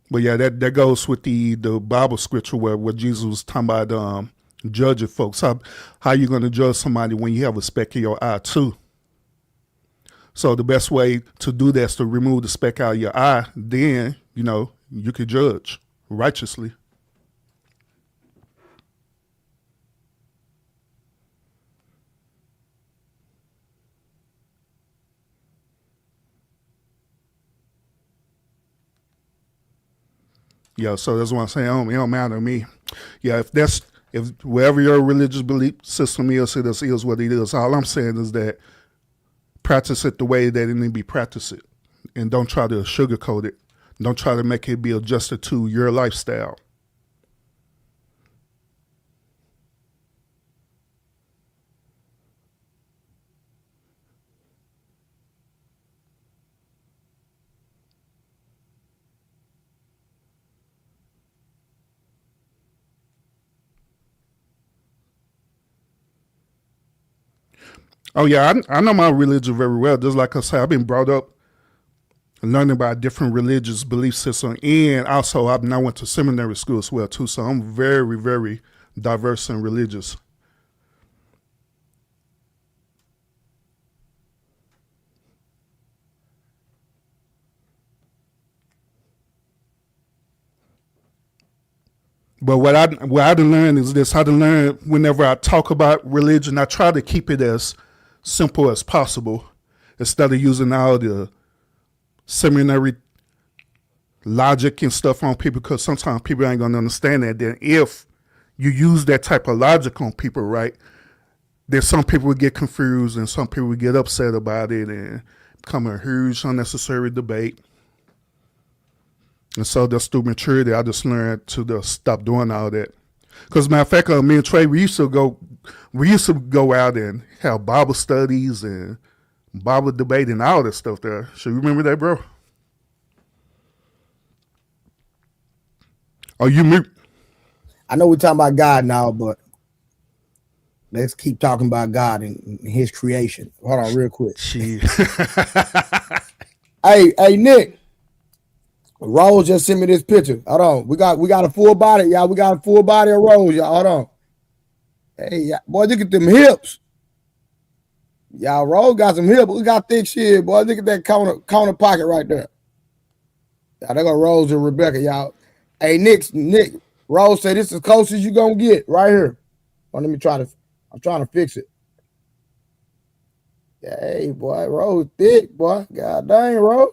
But yeah, that goes with the Bible scripture where Jesus was talking about judging folks. How you going to judge somebody when you have a speck in your eye too? So the best way to do that is to remove the speck out of your eye. Then, you can judge righteously. Yeah, so that's what I'm saying. It don't matter to me. Yeah, if wherever your religious belief system is, it is what it is. All I'm saying is that practice it the way that it need to be practiced, and don't try to sugarcoat it. Don't try to make it be adjusted to your lifestyle. Oh yeah, I know my religion very well. Just like I said, I've been brought up learning about different religious belief systems, and also I went to seminary school as well too. So I'm very, very diverse and religious. But what I done learned is this. I done learned whenever I talk about religion, I try to keep it as simple as possible instead of using all the seminary logic and stuff on people, because sometimes people ain't gonna understand that. Then if you use that type of logic on people, right, then some people would get confused and some people would get upset about it and become a huge unnecessary debate. And so just through maturity, I just learned to just stop doing all that. Because matter of fact, me and Trey, we used to go out and have Bible studies and Bible debate and all that stuff there. So you remember that, bro? Oh, you mute?
I know we're talking about God now, but let's keep talking about God and his creation. Hold on real quick.
Hey,
Nick. Rose just sent me this picture. Hold on. We got a full body, y'all. We got a full body of Rose, y'all. Hold on. Hey, yeah. Boy, look at them hips. Y'all, Rose got some hips. We got thick shit, boy. Look at that corner pocket right there. Y'all, they got Rose and Rebecca, y'all. Hey, Nick, Rose said this is as close as you gonna get right here. Well, let me I'm trying to fix it. Yeah, hey, boy, Rose thick, boy. God dang, Rose.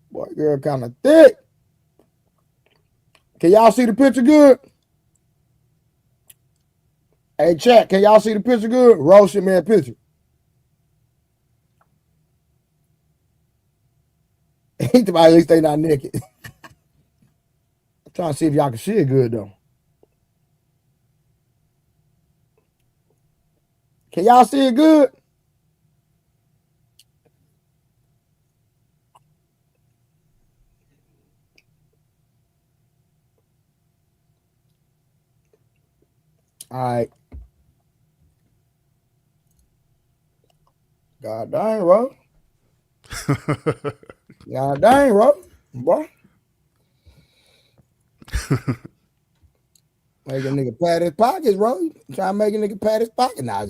Boy, girl kind of thick. Can y'all see the picture good? Hey, chat, can y'all see the picture good? Rose sent me a picture. At least they not naked. I'm trying to see if y'all can see it good, though. Can y'all see it good? All right. God dang, bro. God dang, bro. Boy. Make a nigga pat his pockets, bro. Try to make a nigga pat his pocket. Nah,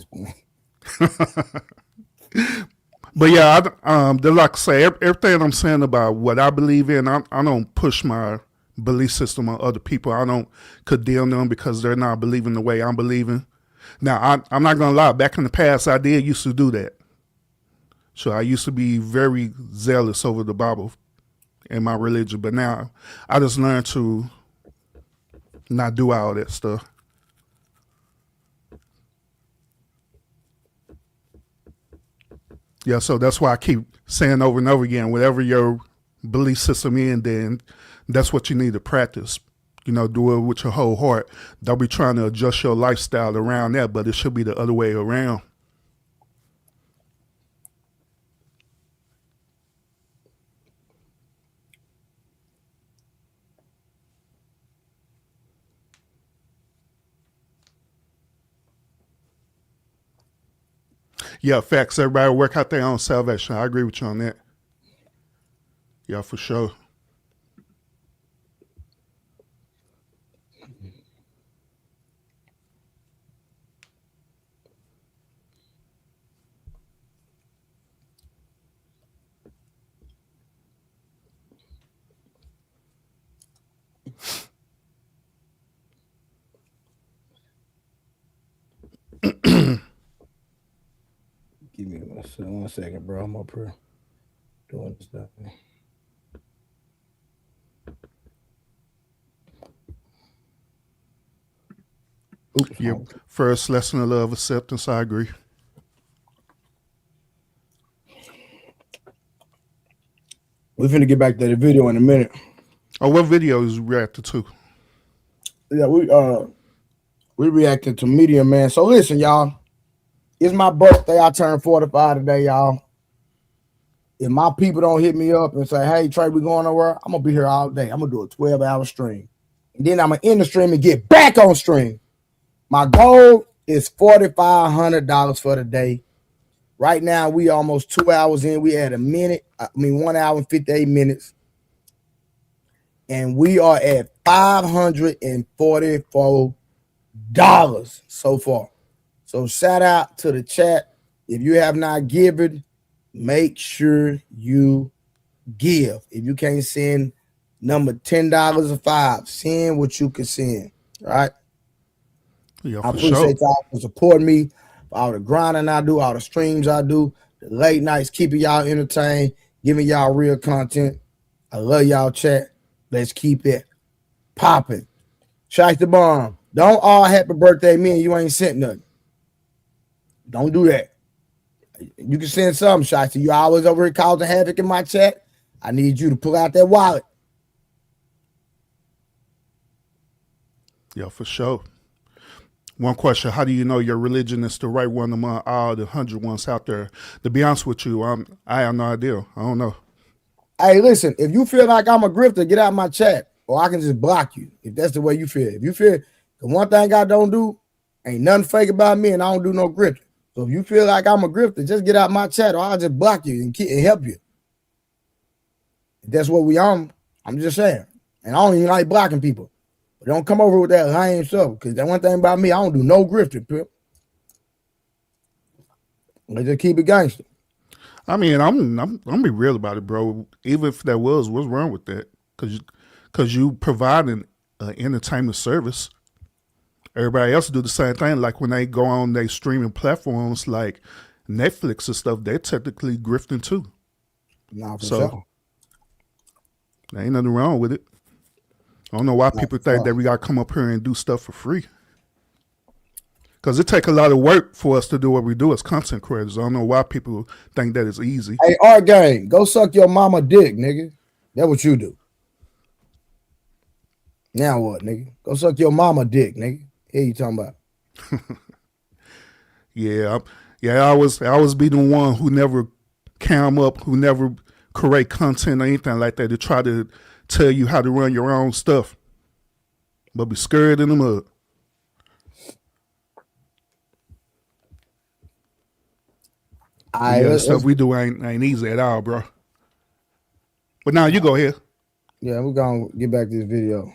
But yeah, like I say, everything I'm saying about what I believe in, I don't push my belief system on other people. I don't condemn them because they're not believing the way I'm believing. Now, I'm not going to lie. Back in the past, I used to do that. So I used to be very zealous over the Bible and my religion. But now I just learned to not do all that stuff. Yeah, so that's why I keep saying over and over again, whatever your belief system is, then that's what you need to practice. You know, do it with your whole heart. Don't be trying to adjust your lifestyle around that, but it should be the other way around. Yeah, facts. Everybody work out their own salvation. I agree with you on that. Yeah, for sure.
Give me 1 second, bro. I'm up here doing stuff. Oops.
Yep. First lesson of love, acceptance. I agree.
We're finna get back to the video in a minute.
Oh, what video is reacted to?
Yeah, we reacted to Medium Man. So listen, y'all. It's my birthday. I turned 45 today, y'all. If my people don't hit me up and say, hey, Trey, we going nowhere, I'm going to be here all day. I'm going to do a 12-hour stream. And then I'm going to end the stream and get back on stream. My goal is $4,500 for the day. Right now, we almost 2 hours in. We had 1 hour and 58 minutes. And we are at $544 so far. So shout out to the chat. If you have not given, make sure you give. If you can't send number $10 or $5, send what you can send. Right?
Yeah,
I appreciate y'all for supporting me, for all the grinding I do, all the streams I do, the late nights, keeping y'all entertained, giving y'all real content. I love y'all, chat. Let's keep it popping. Shaq the Bomb. Don't all happy birthday me and you ain't sent nothing. Don't do that. You can send something, Shaq. You always over here causing havoc in my chat. I need you to pull out that wallet.
Yeah, for sure. One question, how do you know your religion is the right one among all the 100 ones out there? To be honest with you, I have no idea. I don't know.
Hey, listen, if you feel like I'm a grifter, get out of my chat, or I can just block you if that's the way you feel. If you feel, the one thing I don't do, ain't nothing fake about me, and I don't do no grifting. So if you feel like I'm a grifter, just get out my chat, or I'll just block you and help you. If that's what we on, I'm just saying. And I don't even like blocking people. But don't come over with that lame stuff. Because that one thing about me, I don't do no grifting, pimp. Let's just keep it gangster.
I mean, I'm be real about it, bro. Even if that was, what's wrong with that? Because you providing an entertainment service. Everybody else do the same thing. Like when they go on their streaming platforms like Netflix and stuff, they're technically grifting too.
Nah, for
So
sure.
there ain't nothing wrong with it. I don't know why people think that we got to come up here and do stuff for free. Because it take a lot of work for us to do what we do as content creators. I don't know why people think that it's easy.
Hey, Art Gang, go suck your mama dick, nigga. That's what you do. Now what, nigga? Go suck your mama dick, nigga. Here you talking about.
Yeah, I always be the one who never cam up, who never create content or anything like that to try to tell you how to run your own stuff. But be scared in the mud. The stuff we do ain't easy at all, bro. But now you go ahead.
Yeah, we're gonna get back to this video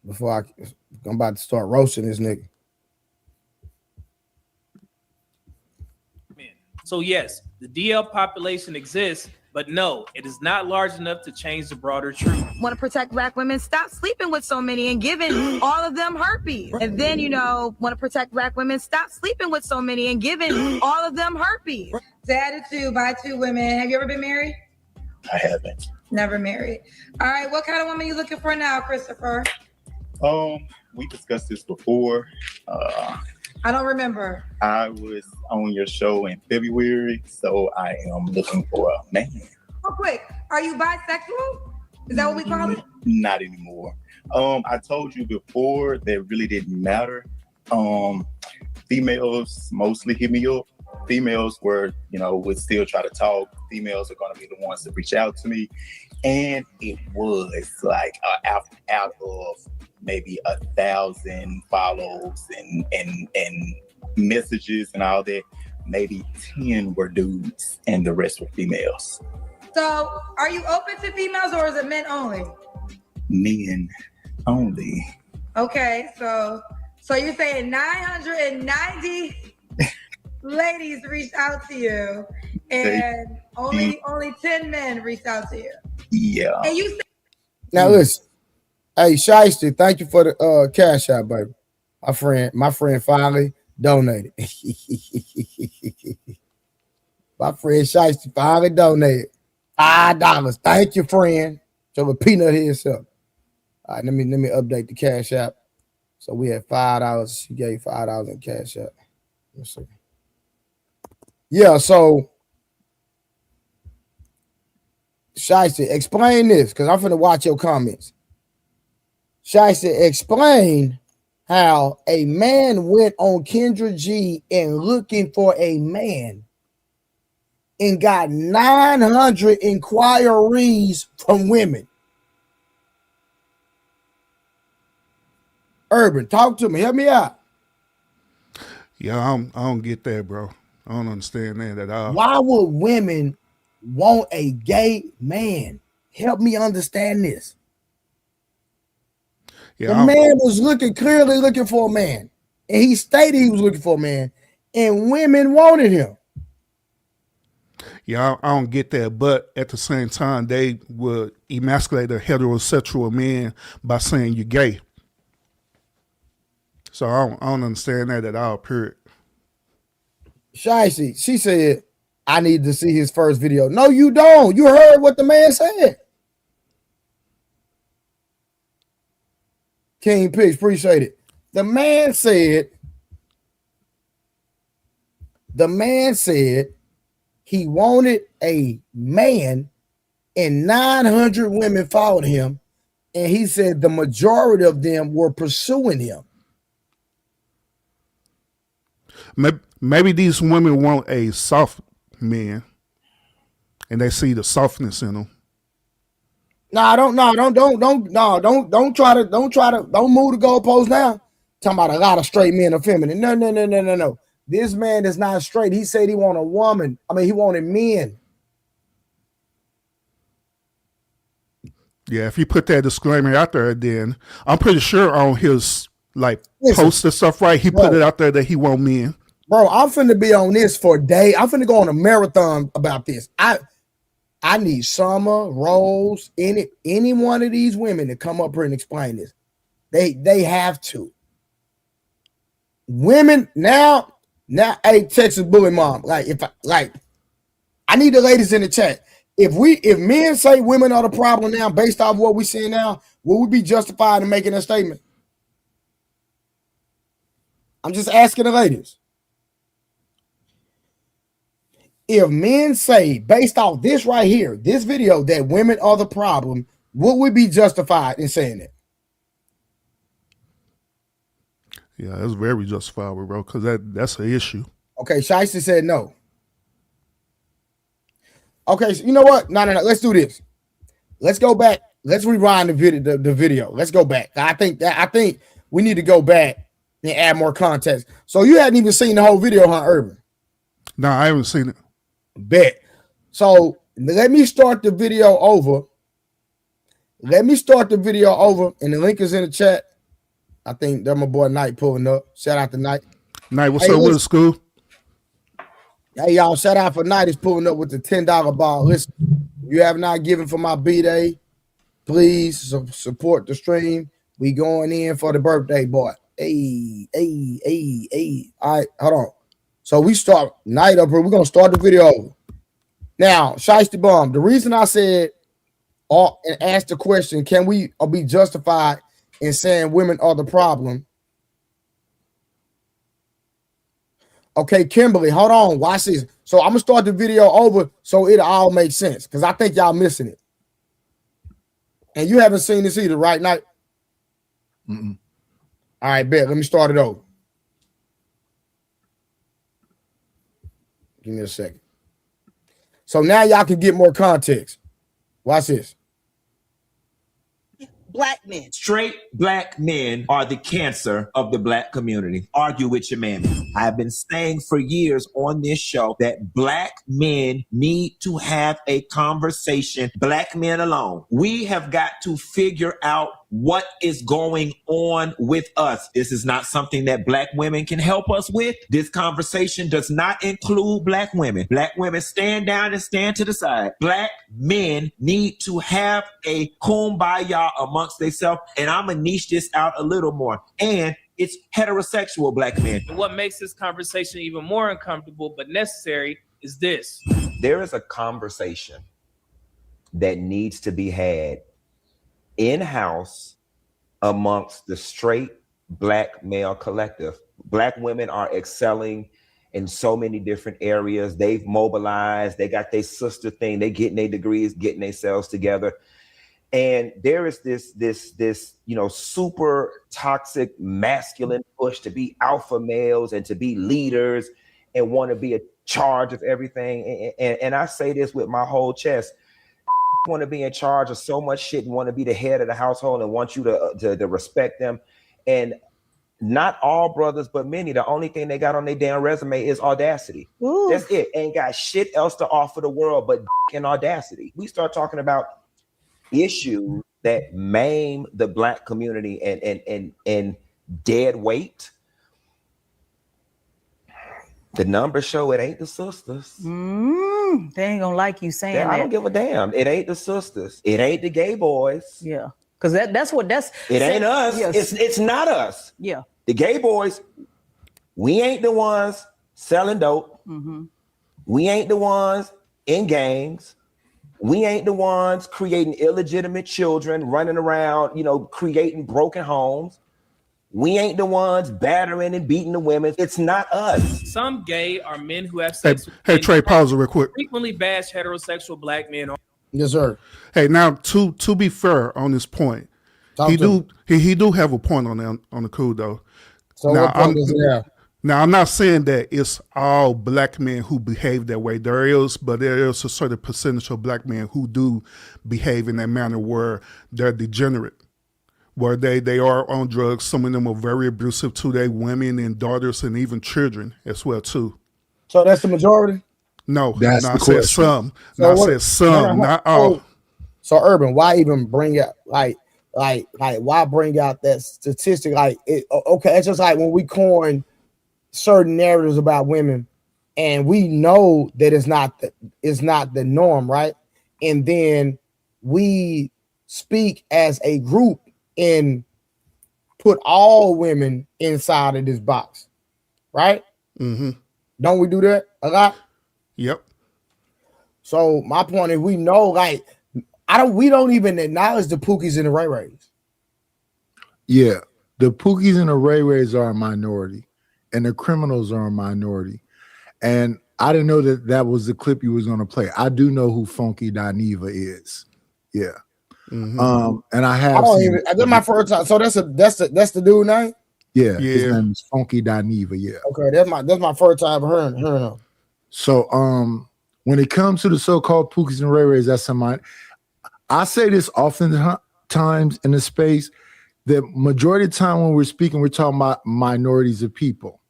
before I'm about to start roasting this nigga.
So yes, the DL population exists, but no, it is not large enough to change the broader truth.
Want to protect black women, stop sleeping with so many and giving all of them herpes. And then, want to protect black women, stop sleeping with so many and giving all of them herpes.
Dad of two by two women. Have you ever been married?
I haven't.
Never married. All right, what kind of woman you looking for now, Christopher?
We discussed this before.
I don't remember.
I was on your show in February, so I am looking for a man.
Real quick, are you bisexual? Is that what we call it?
Not anymore. I told you before that really didn't matter. Females mostly hit me up. Females would still try to talk. Females are going to be the ones to reach out to me. And it was like out of maybe 1,000 follows and messages and all that, maybe 10 were dudes and the rest were females.
So are you open to females or is it men only?
Men only.
Okay, so you're saying 990 ladies reached out to you and only 10 men reached out to you.
Yeah.
And you
Now listen. Hey, Shiesty, thank you for the cash out, baby. My friend finally donated. My friend Shiesty finally donated $5. Thank you, friend. So a peanut here himself. All right, let me update the cash app. So we had $5. She gave $5 in cash app. Let's see. Yeah, so Shiesty, explain this because I'm finna watch your comments. Shiesty, explain how a man went on Kendra G and looking for a man and got 900 inquiries from women. Urban, talk to me. Help me out.
Yeah, I don't get that, bro. I don't understand that at all.
Why would women want a gay man? Help me understand this.
Yeah,
the man was clearly looking for a man. And he stated he was looking for a man. And women wanted him.
Yeah, I don't get that. But at the same time, they would emasculate a heterosexual man by saying you're gay. So I don't understand that at all, period.
Shiesty, she said, I need to see his first video. No, you don't. You heard what the man said. King Pigs, appreciate it. The man said he wanted a man and 900 women followed him. And he said the majority of them were pursuing him.
Maybe these women want a soft man and they see the softness in them.
Don't move the goalpost now. Talking about a lot of straight men are feminine. No. This man is not straight. He said he wanted a woman. He wanted men.
Yeah, if he put that disclaimer out there, then I'm pretty sure on his like
Listen,
post and stuff, right? He put it out there that he want men.
Bro, I'm finna be on this for a day. I'm finna go on a marathon about this. I need Summer, Rose, any one of these women to come up here and explain this. They have to. Women now, hey, Texas Bully Mom. I need the ladies in the chat. If men say women are the problem now, based off what we see now, will we be justified in making a statement? I'm just asking the ladies. If men say, based off this right here, this video, that women are the problem, will we be justified in saying that?
Yeah, that's very justifiable, bro, because that's an issue.
Okay, Shiesty said no. Okay, so you know what? No. Let's do this. Let's go back. Let's rewind the video. Let's go back. I think we need to go back and add more context. So you hadn't even seen the whole video, huh, Urban?
No, I haven't seen it.
Bet. So let me start the video over. And the link is in the chat. I think that my boy Knight pulling up. Shout out to Knight.
Knight, what's up with the school?
Hey, y'all, shout out for Knight is pulling up with the $10 ball. Listen, if you have not given for my B-Day, please support the stream. We going in for the birthday boy. Hey. All right, hold on. So we start Knight up here. We're going to start the video over. Now, Shiesty Bomb, the reason I said and asked the question, can we be justified in saying women are the problem? Okay, Kimberly, hold on. Watch this. So I'm going to start the video over so it all makes sense because I think y'all missing it. And you haven't seen this either, right, Knight?
Mm-mm.
All right, bet. Let me start it over. Give me a second. So now y'all can get more context. Watch this.
Black men. Straight black men are the cancer of the black community. Argue with your man. I've been saying for years on this show that black men need to have a conversation, black men alone. We have got to figure out what is going on with us. This is not something that black women can help us with. This conversation does not include black women. Black women stand down and stand to the side. Black men need to have a kumbaya amongst themselves. And I'm going to niche this out a little more. And it's heterosexual black men.
And what makes this conversation even more uncomfortable but necessary is this.
There is a conversation that needs to be had in-house amongst the straight black male collective. Black women are excelling in so many different areas. They've mobilized, they got their sister thing, they getting their degrees, getting themselves together. And there is this, super toxic masculine push to be alpha males and to be leaders and want to be in charge of everything. And I say this with my whole chest. Want to be in charge of so much shit and want to be the head of the household and want you to respect them. And not all brothers, but many, the only thing they got on their damn resume is audacity. Ooh. That's it. Ain't got shit else to offer the world but and audacity. We start talking about issues that maim the black community and dead weight. The numbers show it ain't the sisters.
They ain't gonna like you saying that.
I don't give a damn. It ain't the sisters. It ain't the gay boys.
Yeah, because that's
it ain't us.
Yes.
It's not us.
Yeah,
the gay boys. We ain't the ones selling dope.
Mm-hmm.
We ain't the ones in gangs. We ain't the ones creating illegitimate children, running around, creating broken homes. We ain't the ones battering and beating the women. It's not us.
Some gay are men who have sex.
Hey, Trey, pause it real quick.
Frequently bash heterosexual black men.
Yes, sir.
Hey, now to be fair on this point, he do have a point on the cool though.
So
now,
what point does he have?
Now, I'm not saying that it's all black men who behave that way. There is a certain percentage of black men who do behave in that manner where they're degenerate, where they are on drugs. Some of them are very abusive to their women and daughters and even children as well too.
So that's the majority?
No,
that's
I
the
said
question.
some.
So
I said some, not all.
So Urban, why even bring up like why bring out that statistic? Like okay, it's just like when we coin certain narratives about women, and we know that it's not the norm, right? And then we speak as a group and put all women inside of this box, right?
Mm-hmm.
Don't we do that a lot?
Yep.
So my point is, we know, like, we don't even acknowledge the Pookies and the Ray Rays.
Yeah, the Pookies and the Ray Rays are a minority, and the criminals are a minority. And I didn't know that was the clip you was going to play. I do know who Funky Dineva is. Yeah.
Mm-hmm.
And I have.
That's my first time. So that's the dude name.
Yeah. His name is Funky Dineva. Yeah.
Okay, that's my first time hearing him.
So when it comes to the so-called Pookies and Ray Rays, that's mine. I say this oftentimes in the space. The majority of the time when we're speaking, we're talking about minorities of people.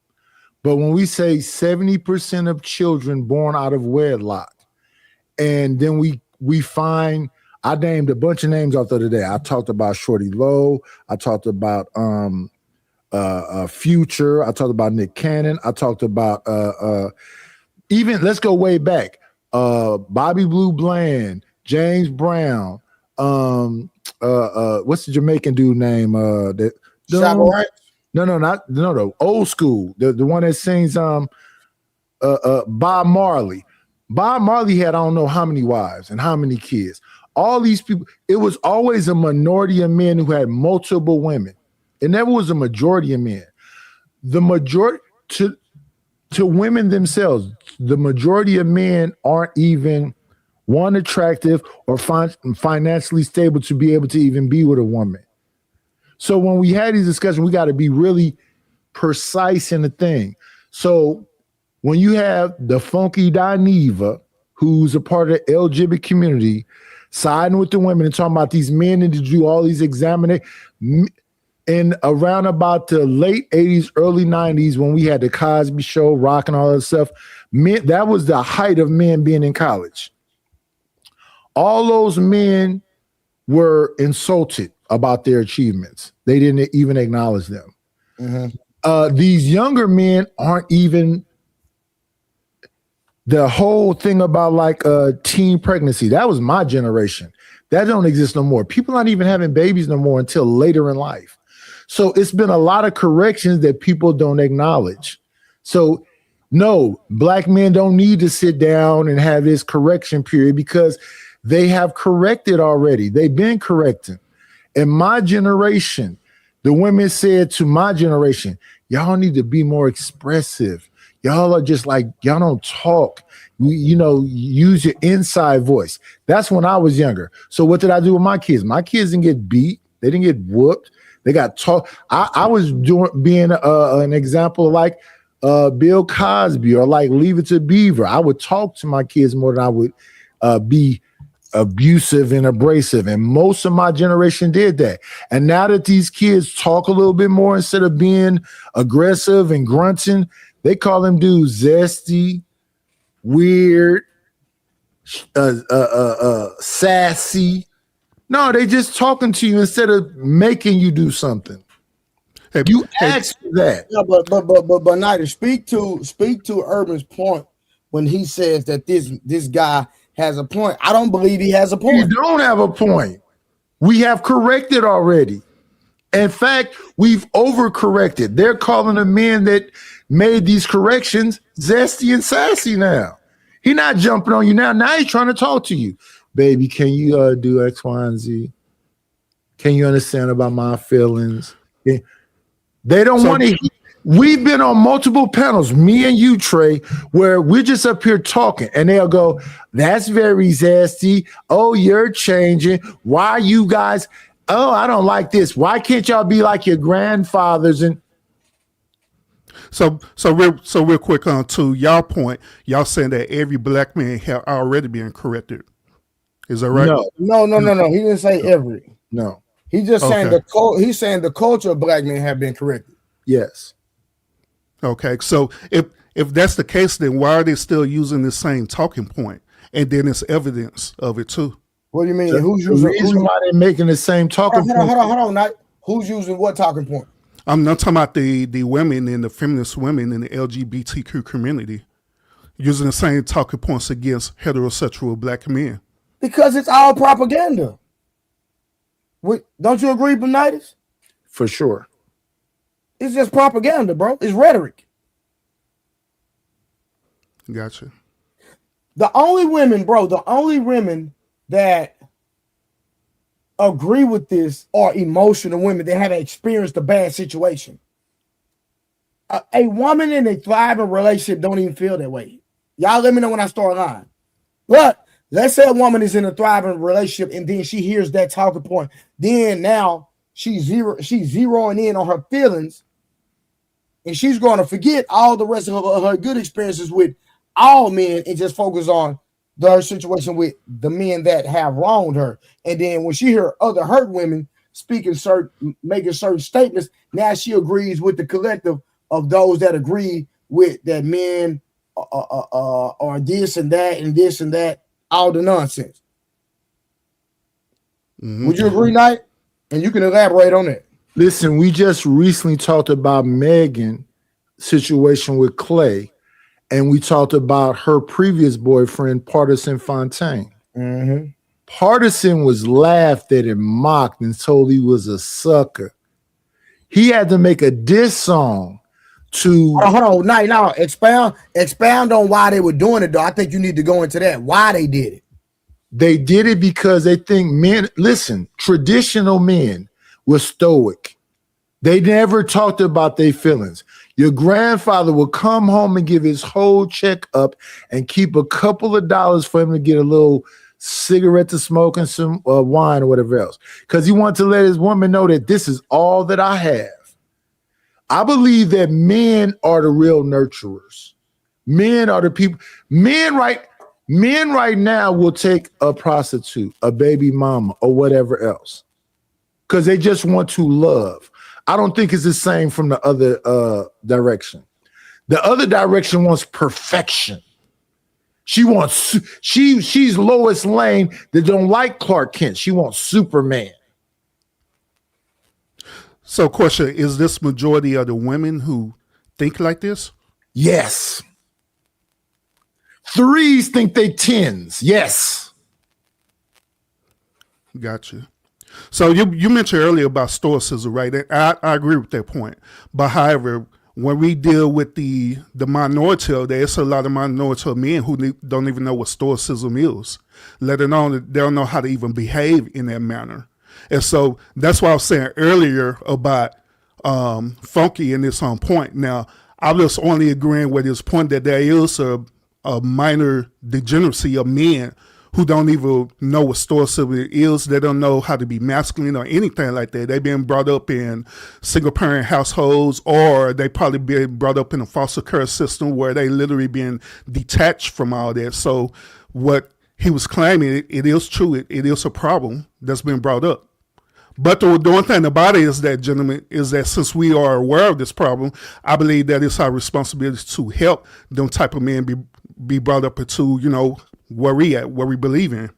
But when we say 70% of children born out of wedlock, and then we find, I named a bunch of names out the other day. I talked about Shorty Lowe. I talked about Future. I talked about Nick Cannon. I talked about even, let's go way back. Bobby Blue Bland, James Brown, what's the Jamaican dude name? The old school, the one that sings Bob Marley. Bob Marley had I don't know how many wives and how many kids. All these people, it was always a minority of men who had multiple women. It never was a majority of men. The majority to women themselves, the majority of men aren't even one attractive or financially stable to be able to even be with a woman. So when we had these discussions, we got to be really precise in the thing. So when you have the Funky Dineva, who's a part of the LGBT community, siding with the women and talking about these men need to do all these examinations, in around about the late 80s, early 90s, when we had the Cosby Show, rock and all that stuff, men, that was the height of men being in college. All those men were insulted about their achievements. They didn't even acknowledge them. Mm-hmm. These younger men aren't even, the whole thing about like teen pregnancy, that was my generation. That don't exist no more. People aren't even having babies no more until later in life. So it's been a lot of corrections that people don't acknowledge. So no, black men don't need to sit down and have this correction period because they have corrected already. They've been correcting. In my generation, the women said to my generation, y'all need to be more expressive. Y'all are just like, y'all don't talk. Use your inside voice. That's when I was younger. So what did I do with my kids? My kids didn't get beat. They didn't get whooped. They got taught. I was being an example like Bill Cosby or like Leave It to Beaver. I would talk to my kids more than I would be abusive and abrasive. And most of my generation did that. And now that these kids talk a little bit more instead of being aggressive and grunting, they call them dudes zesty, weird, sassy. No, they just talking to you instead of making you do something. You asked for that.
Yeah, but Nida, speak to Urban's point when he says that this guy has a point. I don't believe he has a point.
You don't have a point. We have corrected already. In fact, we've overcorrected. They're calling the men that made these corrections zesty and sassy now. He's not jumping on you now. Now he's trying to talk to you. Baby, can you do X, Y, and Z? Can you understand about my feelings? Yeah. They don't want to. We've been on multiple panels, me and you, Trey, where we're just up here talking, and they'll go, that's very zesty. Oh, you're changing. Why you guys? Oh, I don't like this. Why can't y'all be like your grandfathers? And
So real quick on to y'all point, y'all saying that every black man have already been corrected. Is that right?
No. He didn't say every.
No.
He's just saying he's saying the culture of black men have been corrected.
Yes.
Okay. So if that's the case, then why are they still using the same talking point? And then it's evidence of it too.
What do you mean?
The reason why they're making the same talking point.
Hold on. Not who's using what talking point?
I'm not talking about the women and the feminist women in the LGBTQ community using the same talking points against heterosexual black men.
Because it's all propaganda. Don't you agree, Benitis?
For sure.
It's just propaganda, bro. It's rhetoric.
Gotcha.
The only women that agree with this are emotional women that have experienced a bad situation. A woman in a thriving relationship don't even feel that way. Y'all let me know when I start lying. But let's say a woman is in a thriving relationship and then she hears that talking point. Then now she's zeroing in on her feelings, and she's going to forget all the rest of her good experiences with all men and just focus on her situation with the men that have wronged her. And then when she hears other hurt women making certain statements, now she agrees with the collective of those that agree with that men are this and that and this and that, all the nonsense. Mm-hmm. Would you agree, Knight? And you can elaborate on that.
Listen, we just recently talked about Megan's situation with Clay, and we talked about her previous boyfriend, Partisan Fontaine.
Mm-hmm.
Partisan was laughed at and mocked and told he was a sucker. He had to make a diss song to...
hold on. Now, expound on why they were doing it, though. I think you need to go into that. Why they did it.
They did it because they think men... Listen, traditional men were stoic. They never talked about their feelings. Your grandfather would come home and give his whole check up and keep a couple of dollars for him to get a little cigarette to smoke and some wine or whatever else, because he wanted to let his woman know that this is all that I have. I believe that men are the real nurturers. Men are the people. Men right now will take a prostitute, a baby mama, or whatever else, because they just want to love. I don't think it's the same from the other direction. The other direction wants perfection. She's Lois Lane that don't like Clark Kent. She wants Superman.
So, question, is this majority of the women who think like this?
Yes. Threes think they tens. Yes.
Gotcha. So you mentioned earlier about stoicism, right? I agree with that point. But however, when we deal with the minority of that, it's a lot of minority of men who don't even know what stoicism is, let alone they don't know how to even behave in that manner. And so that's why I was saying earlier about Funky in this on point. Now, I was only agreeing with his point that there is a minor degeneracy of men who don't even know what stoicism is. They don't know how to be masculine or anything like that. They've been brought up in single parent households, or they probably been brought up in a foster care system where they literally been detached from all that. So what he was claiming, it is true. It is a problem that's been brought up. But the one thing about it is that, gentlemen, is that since we are aware of this problem, I believe that it's our responsibility to help them type of men be brought up into, where we believe in.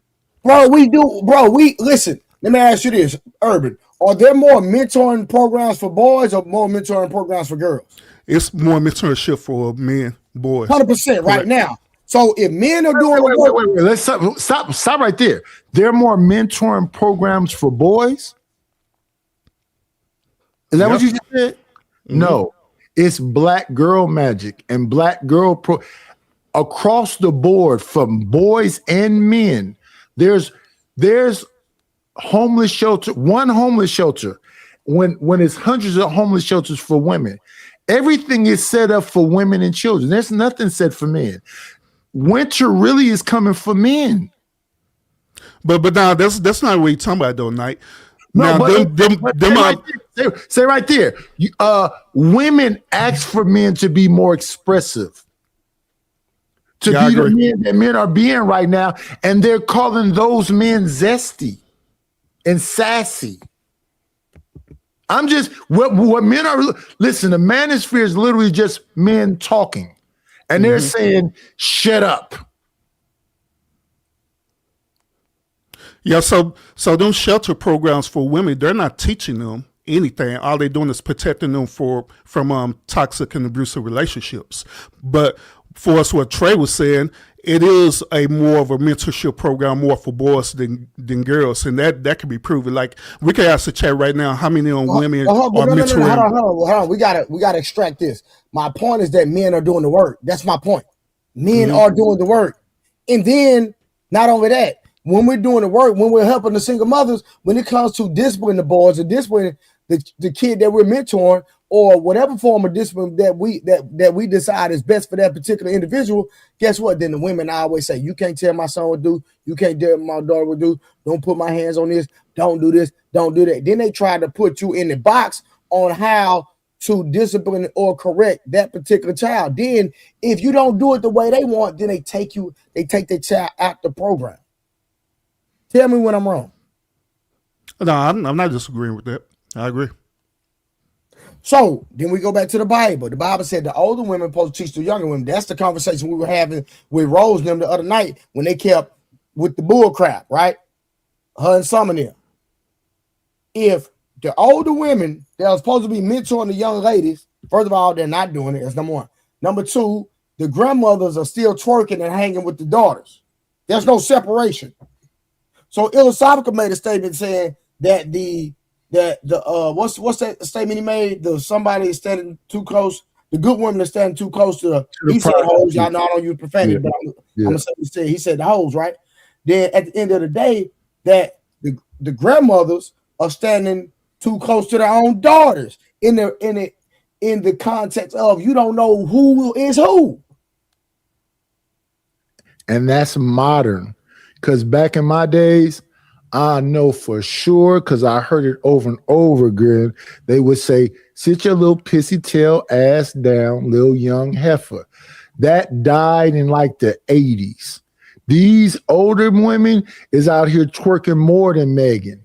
Listen, let me ask you this, Urban. Are there more mentoring programs for boys or more mentoring programs for girls?
It's more mentorship for men, boys.
100% right now. So if men are doing
wait, let's stop right there. There are more mentoring programs for boys? Is that what you just said? Mm-hmm. No. It's Black Girl Magic and Black Girl across the board, from boys and men. There's homeless shelter, one homeless shelter, when it's hundreds of homeless shelters for women. Everything is set up for women and children. There's nothing set for men. Winter really is coming for men.
But now that's not what you're talking about, though, Knight.
No, say right there. Women ask for men to be more expressive, to be the men that men are being right now, and they're calling those men zesty and sassy. I'm just what men are. Listen, the manosphere is literally just men talking, and they're saying, "Shut up."
Yeah, so those shelter programs for women, they're not teaching them anything. All they're doing is protecting them from toxic and abusive relationships. But for us, what Trey was saying, it is a more of a mentorship program, more for boys than girls, and that can be proven. Like, we can ask the chat right now, how many women are mentoring?
Hold on. We gotta extract this. My point is that men are doing the work. That's my point. Men are doing the work, and then not only that, when we're doing the work, when we're helping the single mothers, when it comes to disciplining the boys or disciplining the kid that we're mentoring, or whatever form of discipline that we decide is best for that particular individual, guess what? Then the women always say, you can't tell my son what to do. You can't tell my daughter what to do. Don't put my hands on this. Don't do this. Don't do that. Then they try to put you in the box on how to discipline or correct that particular child. Then if you don't do it the way they want, then they take the child out the program. Tell me when I'm wrong.
No, I'm not disagreeing with that. I agree.
So then we go back to the Bible. The Bible said the older women supposed to teach the younger women. That's the conversation we were having with Rose and them the other night when they kept with the bull crap, right? Her and some of them. If the older women that are supposed to be mentoring the young ladies, first of all, they're not doing it. That's number one. Number two, the grandmothers are still twerking and hanging with the daughters. There's no separation. So Ilosophica made a statement saying that what's that statement he made? Somebody is standing too close. The good women are standing too close to the he said hoes. Y'all know I don't use profanity, but I'm gonna say he said the hoes, right? Then at the end of the day, that the grandmothers are standing too close to their own daughters in the context of you don't know who is who.
And that's modern. Because back in my days, I know for sure, because I heard it over and over again, they would say, sit your little pissy tail ass down, little young heifer. That died in like the 80s. These older women is out here twerking more than Megan.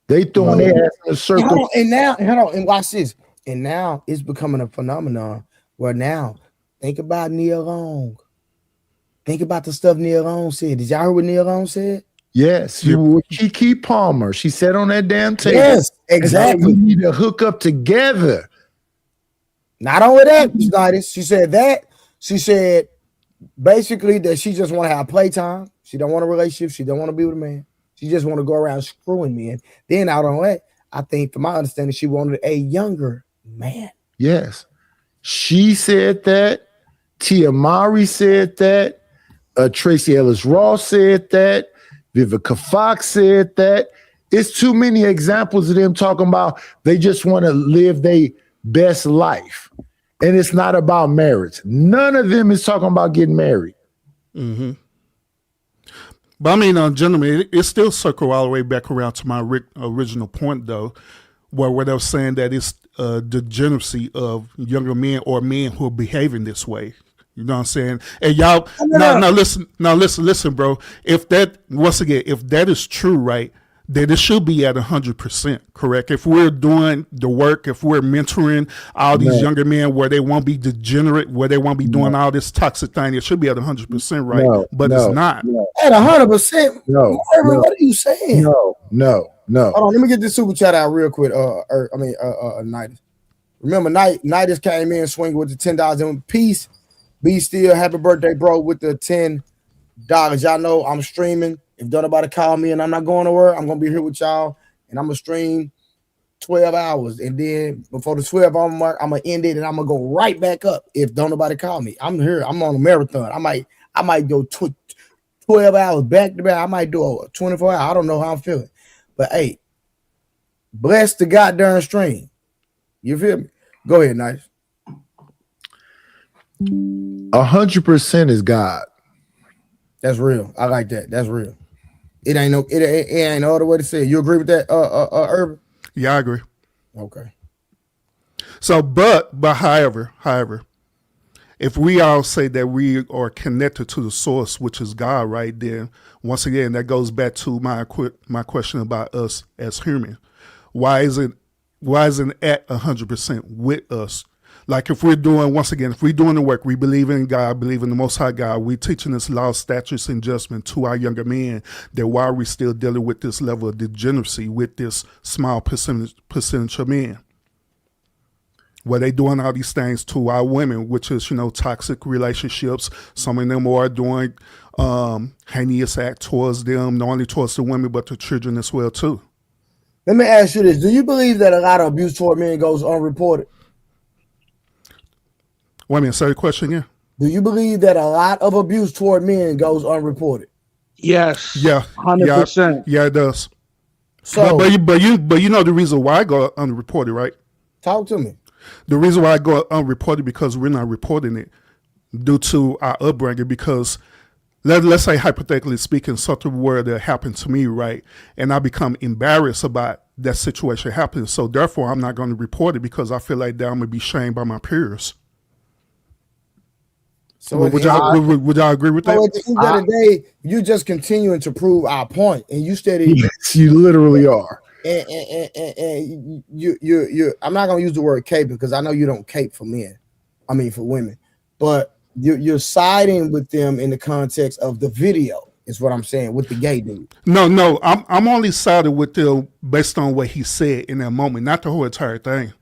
They throwing their ass in a circle.
And watch this. And now it's becoming a phenomenon where now, think about Nia Long. Think about the stuff Nia Long said. Did y'all hear what Nia Long said?
Yes, you were Kiki Palmer. She said on that damn table.
Yes, exactly.
We need to hook up together.
Not only that, she said that. She said basically that she just want to have playtime. She don't want a relationship. She don't want to be with a man. She just want to go around screwing men. Then out on that, I think from my understanding, she wanted a younger man.
Yes. She said that. Tia Mowry said that. Tracy Ellis Ross said that. Vivica Fox said that. It's too many examples of them talking about they just want to live their best life. And it's not about marriage. None of them is talking about getting married.
Mm-hmm. But I mean, gentlemen, it still circle all the way back around to my original point, though, where they were saying that it's degeneracy of younger men or men who are behaving this way. You know what I'm saying? And y'all, now listen, bro. If that, once again, if that is true, right, then it should be at 100%, correct? If we're doing the work, if we're mentoring all these younger men where they won't be degenerate, where they won't be doing all this toxic thing, it should be at 100%, right? But it's not.
At 100%?
No.
What are you saying?
No.
Hold on, let me get this super chat out real quick. Nidus. Remember, Nidus came in swinging with the $10 in peace. Be still, happy birthday, bro, with the $10. Y'all know I'm streaming. If don't nobody call me and I'm not going to work, I'm going to be here with y'all, and I'm going to stream 12 hours. And then before the 12-hour mark, I'm going to end it, and I'm going to go right back up if don't nobody call me. I'm here. I'm on a marathon. I might go 12 hours back to back. I might do a 24 hours. I don't know how I'm feeling. But, hey, bless the goddamn stream. You feel me? Go ahead, Nice.
100% is God.
That's real. I like that. That's real. It ain't no other way to say it. You agree with that, Urban?
Yeah, I agree.
Okay.
So, but however, if we all say that we are connected to the source, which is God, right, then once again, that goes back to my question about us as human. Why isn't at 100% with us? Like if we're doing, once again, if we're doing the work, we believe in God, believe in the Most High God, we teaching this law, statutes, and judgment to our younger men, then why are we still dealing with this level of degeneracy with this small percentage of men? Well, they doing all these things to our women, which is, toxic relationships. Some of them are doing heinous act towards them, not only towards the women, but the children as well, too.
Let me ask you this. Do you believe that a lot of abuse toward men goes unreported?
Wait a minute, say the question again.
Do you believe that a lot of abuse toward men goes unreported?
Yes.
Yeah.
100%.
Yeah, it does.
So,
but you know the reason why I go unreported, right?
Talk to me.
The reason why I go unreported because we're not reporting it due to our upbringing. Because let's say hypothetically speaking, something were that happened to me, right, and I become embarrassed about that situation happening. So therefore, I'm not going to report it because I feel like that I'm going to be shamed by my peers.
So
would y'all agree with that?
So at the end of the day, you're just continuing to prove our point, and you steady.
Yes, you literally are.
And you I'm not gonna use the word cape because I know you don't cape for men. I mean for women, but you're siding with them in the context of the video. Is what I'm saying with the gay dude.
No, I'm only siding with them based on what he said in that moment, not the whole entire thing.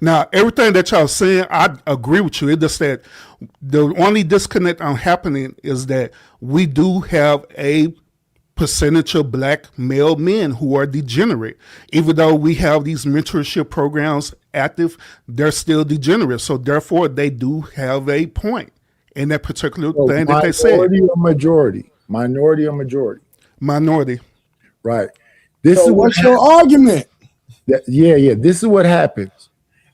Now, everything that y'all saying, I agree with you. It's just that the only disconnect happening is that we do have a percentage of black male men who are degenerate. Even though we have these mentorship programs active, they're still degenerate. So therefore, they do have a point in that particular thing that they said.
Minority or majority? Minority or majority?
Minority.
Right.
What's your argument?
Yeah. This is what happens.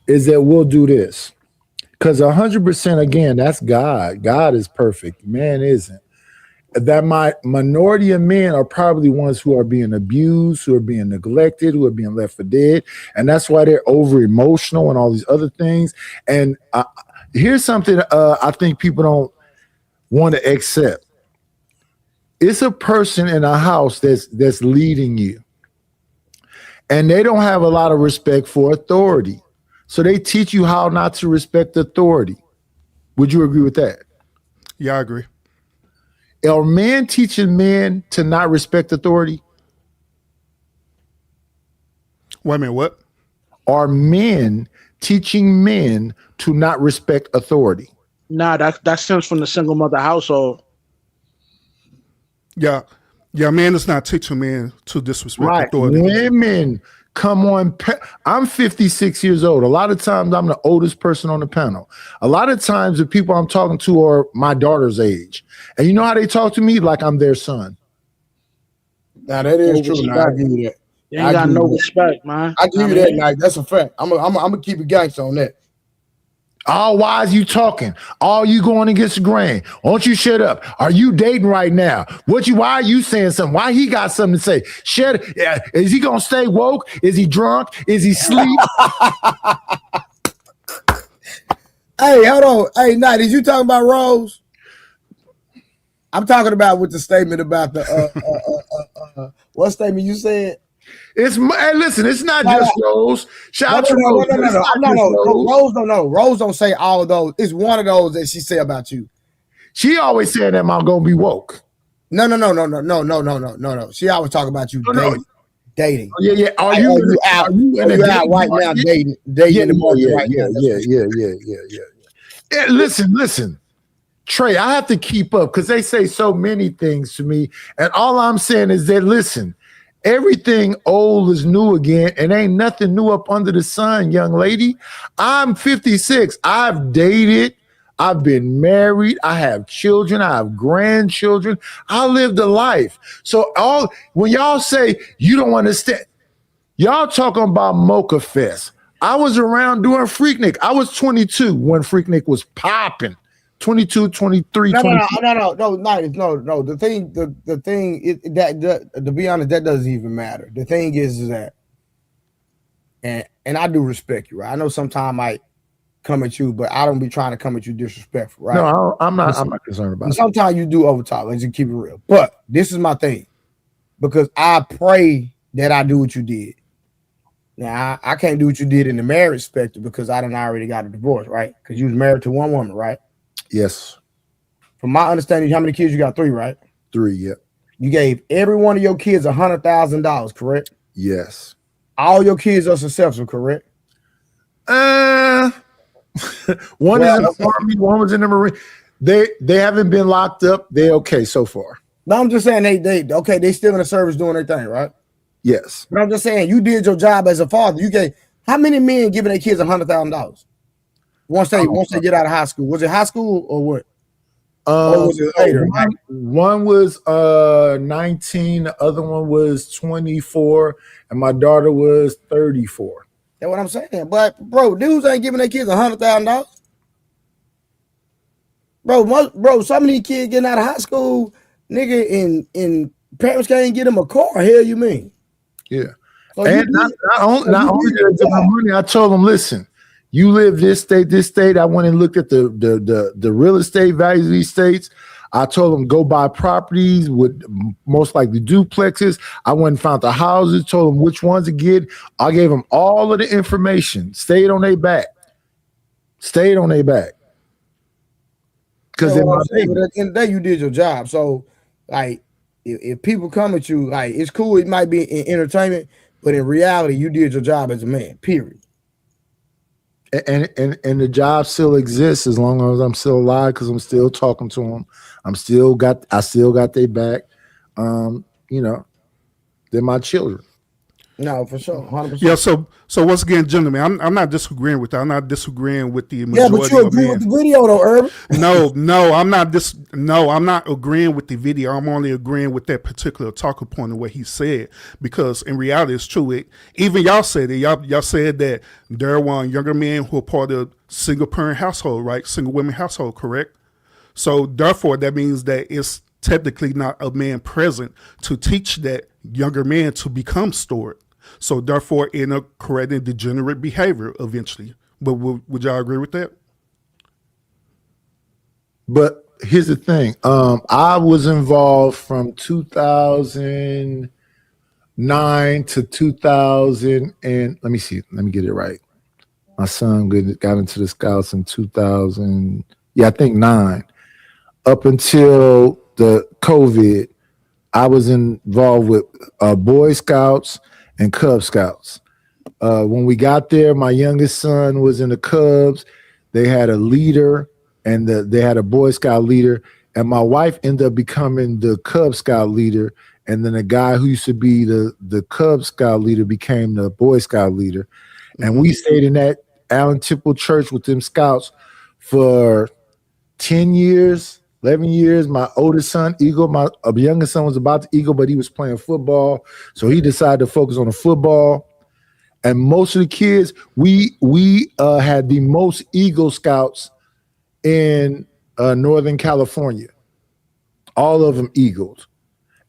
Is that we'll do this because 100% again, that's God. God is perfect. Man isn't. That my minority of men are probably ones who are being abused, who are being neglected, who are being left for dead, and that's why they're over emotional and all these other things. And here's something I think people don't want to accept. It's a person in a house that's leading you, and they don't have a lot of respect for authority. So they teach you how not to respect authority. Would you agree with that?
Yeah, I agree.
Are men teaching men to not respect authority?
Wait a minute, what?
Are men teaching men to not respect authority?
Nah, that stems from the single mother household.
Yeah, man is not teaching men to disrespect authority.
Women come on. I'm 56 years old. A lot of times I'm the oldest person on the panel. A lot of times the people I'm talking to are my daughter's age. And you know how they talk to me? Like I'm their son.
Now that is true. Now, I give you that.
You ain't got no respect, man.
I give you that. Now, that's a fact. I'm gonna keep it gangster on that.
Oh, why is you talking? Oh, you going against the grain? Won't you shut up? Are you dating right now? Why are you saying something? Why he got something to say? Shut up. Is he gonna stay woke? Is he drunk? Is he sleep?
Hey, hold on. Hey, Knight, is you talking about Rose? I'm talking about with the statement about the what statement you said?
Hey, listen, it's not just Rose. Shout out to Rose.
No. Rose don't say all of those. It's one of those that she say about you.
She always said that I'm gonna be woke.
No. She always talk about you dating.
Yeah. Are you out right now dating in the market right now? Yeah. Listen. Trey, I have to keep up because they say so many things to me. And all I'm saying is that, listen, everything old is new again, and ain't nothing new up under the sun, young lady. I'm 56. I've dated. I've been married. I have children. I have grandchildren. I lived a life. So when y'all say you don't understand, y'all talking about Mocha Fest. I was around doing Freaknik. I was 22 when Freaknik was popping. 22, 23,
no.
22.
No. The thing, to be honest, that doesn't even matter. The thing is that, and I do respect you, right? I know sometimes I might come at you, but I don't be trying to come at you disrespectful, right?
No, I'm not concerned about it.
Sometimes you do overtalk. Let's just keep it real. But this is my thing, because I pray that I do what you did. Now I can't do what you did in the marriage spectrum because I done already got a divorce, right? Because you was married to one woman, right?
Yes.
From my understanding, how many kids you got? 3, right?
3, yeah.
You gave every one of your kids $100,000, correct?
Yes.
All your kids are successful, correct?
One is in the Army, one was in the Marine. They haven't been locked up. They okay so far.
No, I'm just saying they still in the service doing their thing, right?
Yes.
But I'm just saying you did your job as a father. You gave how many men giving their kids $100,000 once they get out of high school? Was it high school or what? Or was it later?
One was 19, the other one was 24, and my daughter was 34.
That's what I'm saying. But bro, dudes ain't giving their kids $100,000. Bro, some of these kids getting out of high school, nigga, and parents can't get them a car. Hell, you mean?
Yeah.
So
and not only did I give them money, I told them, listen, you live this state. I went and looked at the real estate values of these states. I told them go buy properties with most likely duplexes. I went and found the houses, told them which ones to get. I gave them all of the information. Stayed on their back. Because
at the end of the day, you did your job. So, like, if people come at you, like, it's cool. It might be in entertainment, but in reality, you did your job as a man. Period.
And the job still exists as long as I'm still alive because I'm still talking to them. I still got their back. They're my children.
No, for sure, 100%.
Yeah. So once again, gentlemen, I'm not disagreeing with that. I'm not disagreeing with the majority.
Yeah, but you agree with the video though, Urban.
No, I'm not I'm not agreeing with the video. I'm only agreeing with that particular talking point of what he said, because in reality, it's true. Even y'all said it. Y'all said that there were younger men who are part of single parent household, right? Single women household, correct? So therefore, that means that it's technically not a man present to teach that younger man to become stored. So therefore, in a correcting degenerate behavior eventually. But would y'all agree with that?
But here's the thing. I was involved from 2009 to 2000 and let me get it right. My son got into the Scouts in 2000. Yeah, I think 9. Up until the COVID, I was involved with Boy Scouts and Cub Scouts. When we got there, my youngest son was in the Cubs. They had a leader and they had a Boy Scout leader. And my wife ended up becoming the Cub Scout leader. And then the guy who used to be the Cub Scout leader became the Boy Scout leader. And we stayed in that Allen Temple Church with them Scouts for 10 years. 11 years. My oldest son, Eagle, my youngest son was about to Eagle, but he was playing football. So he decided to focus on the football. And most of the kids, we had the most Eagle Scouts in Northern California. All of them Eagles.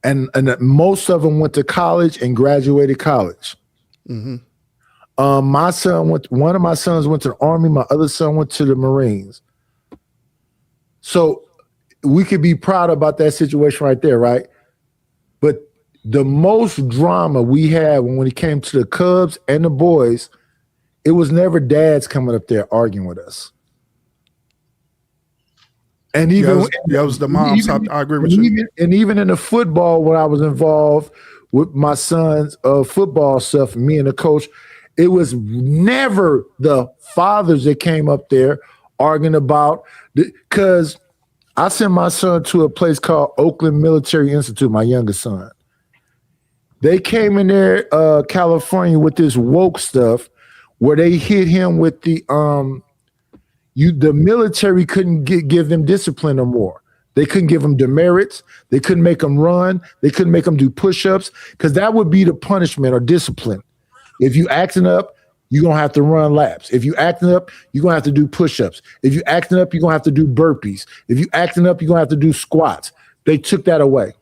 And most of them went to college and graduated college.
Mm-hmm.
One of my sons went to the Army. My other son went to the Marines. So we could be proud about that situation right there, right? But the most drama we had when it came to the Cubs and the boys, it was never dads coming up there arguing with us. And even
that was the moms. I agree with you.
And even in the football, when I was involved with my son's football stuff, me and the coach, it was never the fathers that came up there arguing about because I sent my son to a place called Oakland Military Institute, my youngest son. They came in there, California, with this woke stuff where they hit him with the military couldn't give them discipline no more. They couldn't give them demerits. They couldn't make them run. They couldn't make them do push-ups because that would be the punishment or discipline. If you acting up, you're going to have to run laps. If you acting up, you're going to have to do push-ups. If you acting up, you're going to have to do burpees. If you acting up, you're going to have to do squats. They took that away.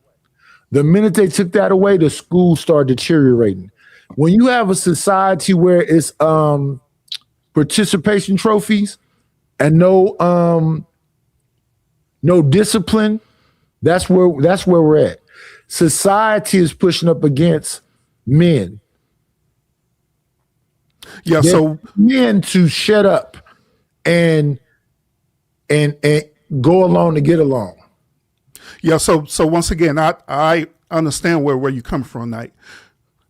The minute they took that away, the school started deteriorating. When you have a society where it's participation trophies and no discipline, that's where we're at. Society is pushing up against men.
Yeah,
They're
so
men to shut up and go along to get along.
yeah, so once again, I understand where you come from, Knight.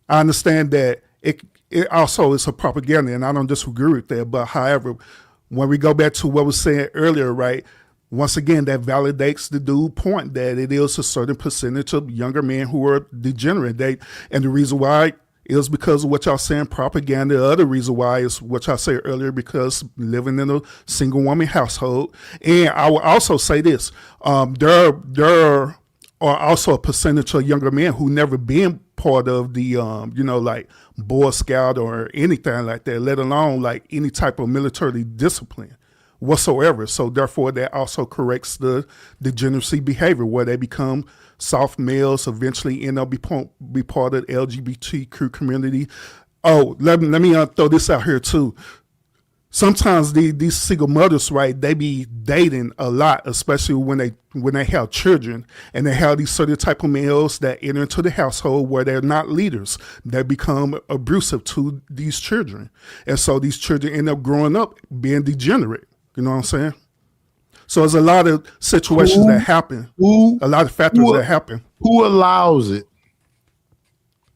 I understand that it also is a propaganda, and I don't disagree with that. But however, when we go back to what was said earlier, right? Once again, that validates the dude point that it is a certain percentage of younger men who are degenerate. And the reason why is because of what y'all saying, propaganda. The other reason why is what y'all said earlier, because living in a single woman household. And I will also say this, there are also a percentage of younger men who never been part of the, like Boy Scout or anything like that, let alone like any type of military discipline whatsoever. So therefore that also corrects the degeneracy behavior where they become soft males, eventually end up be part of the LGBTQ community. Oh, let me throw this out here too. Sometimes these single mothers, right, they be dating a lot, especially when they have children, and they have these certain type of males that enter into the household where they're not leaders, that become abusive to these children. And so these children end up growing up being degenerate. You know what I'm saying? So there's a lot of situations that happen. A lot of factors that happen.
Who allows it?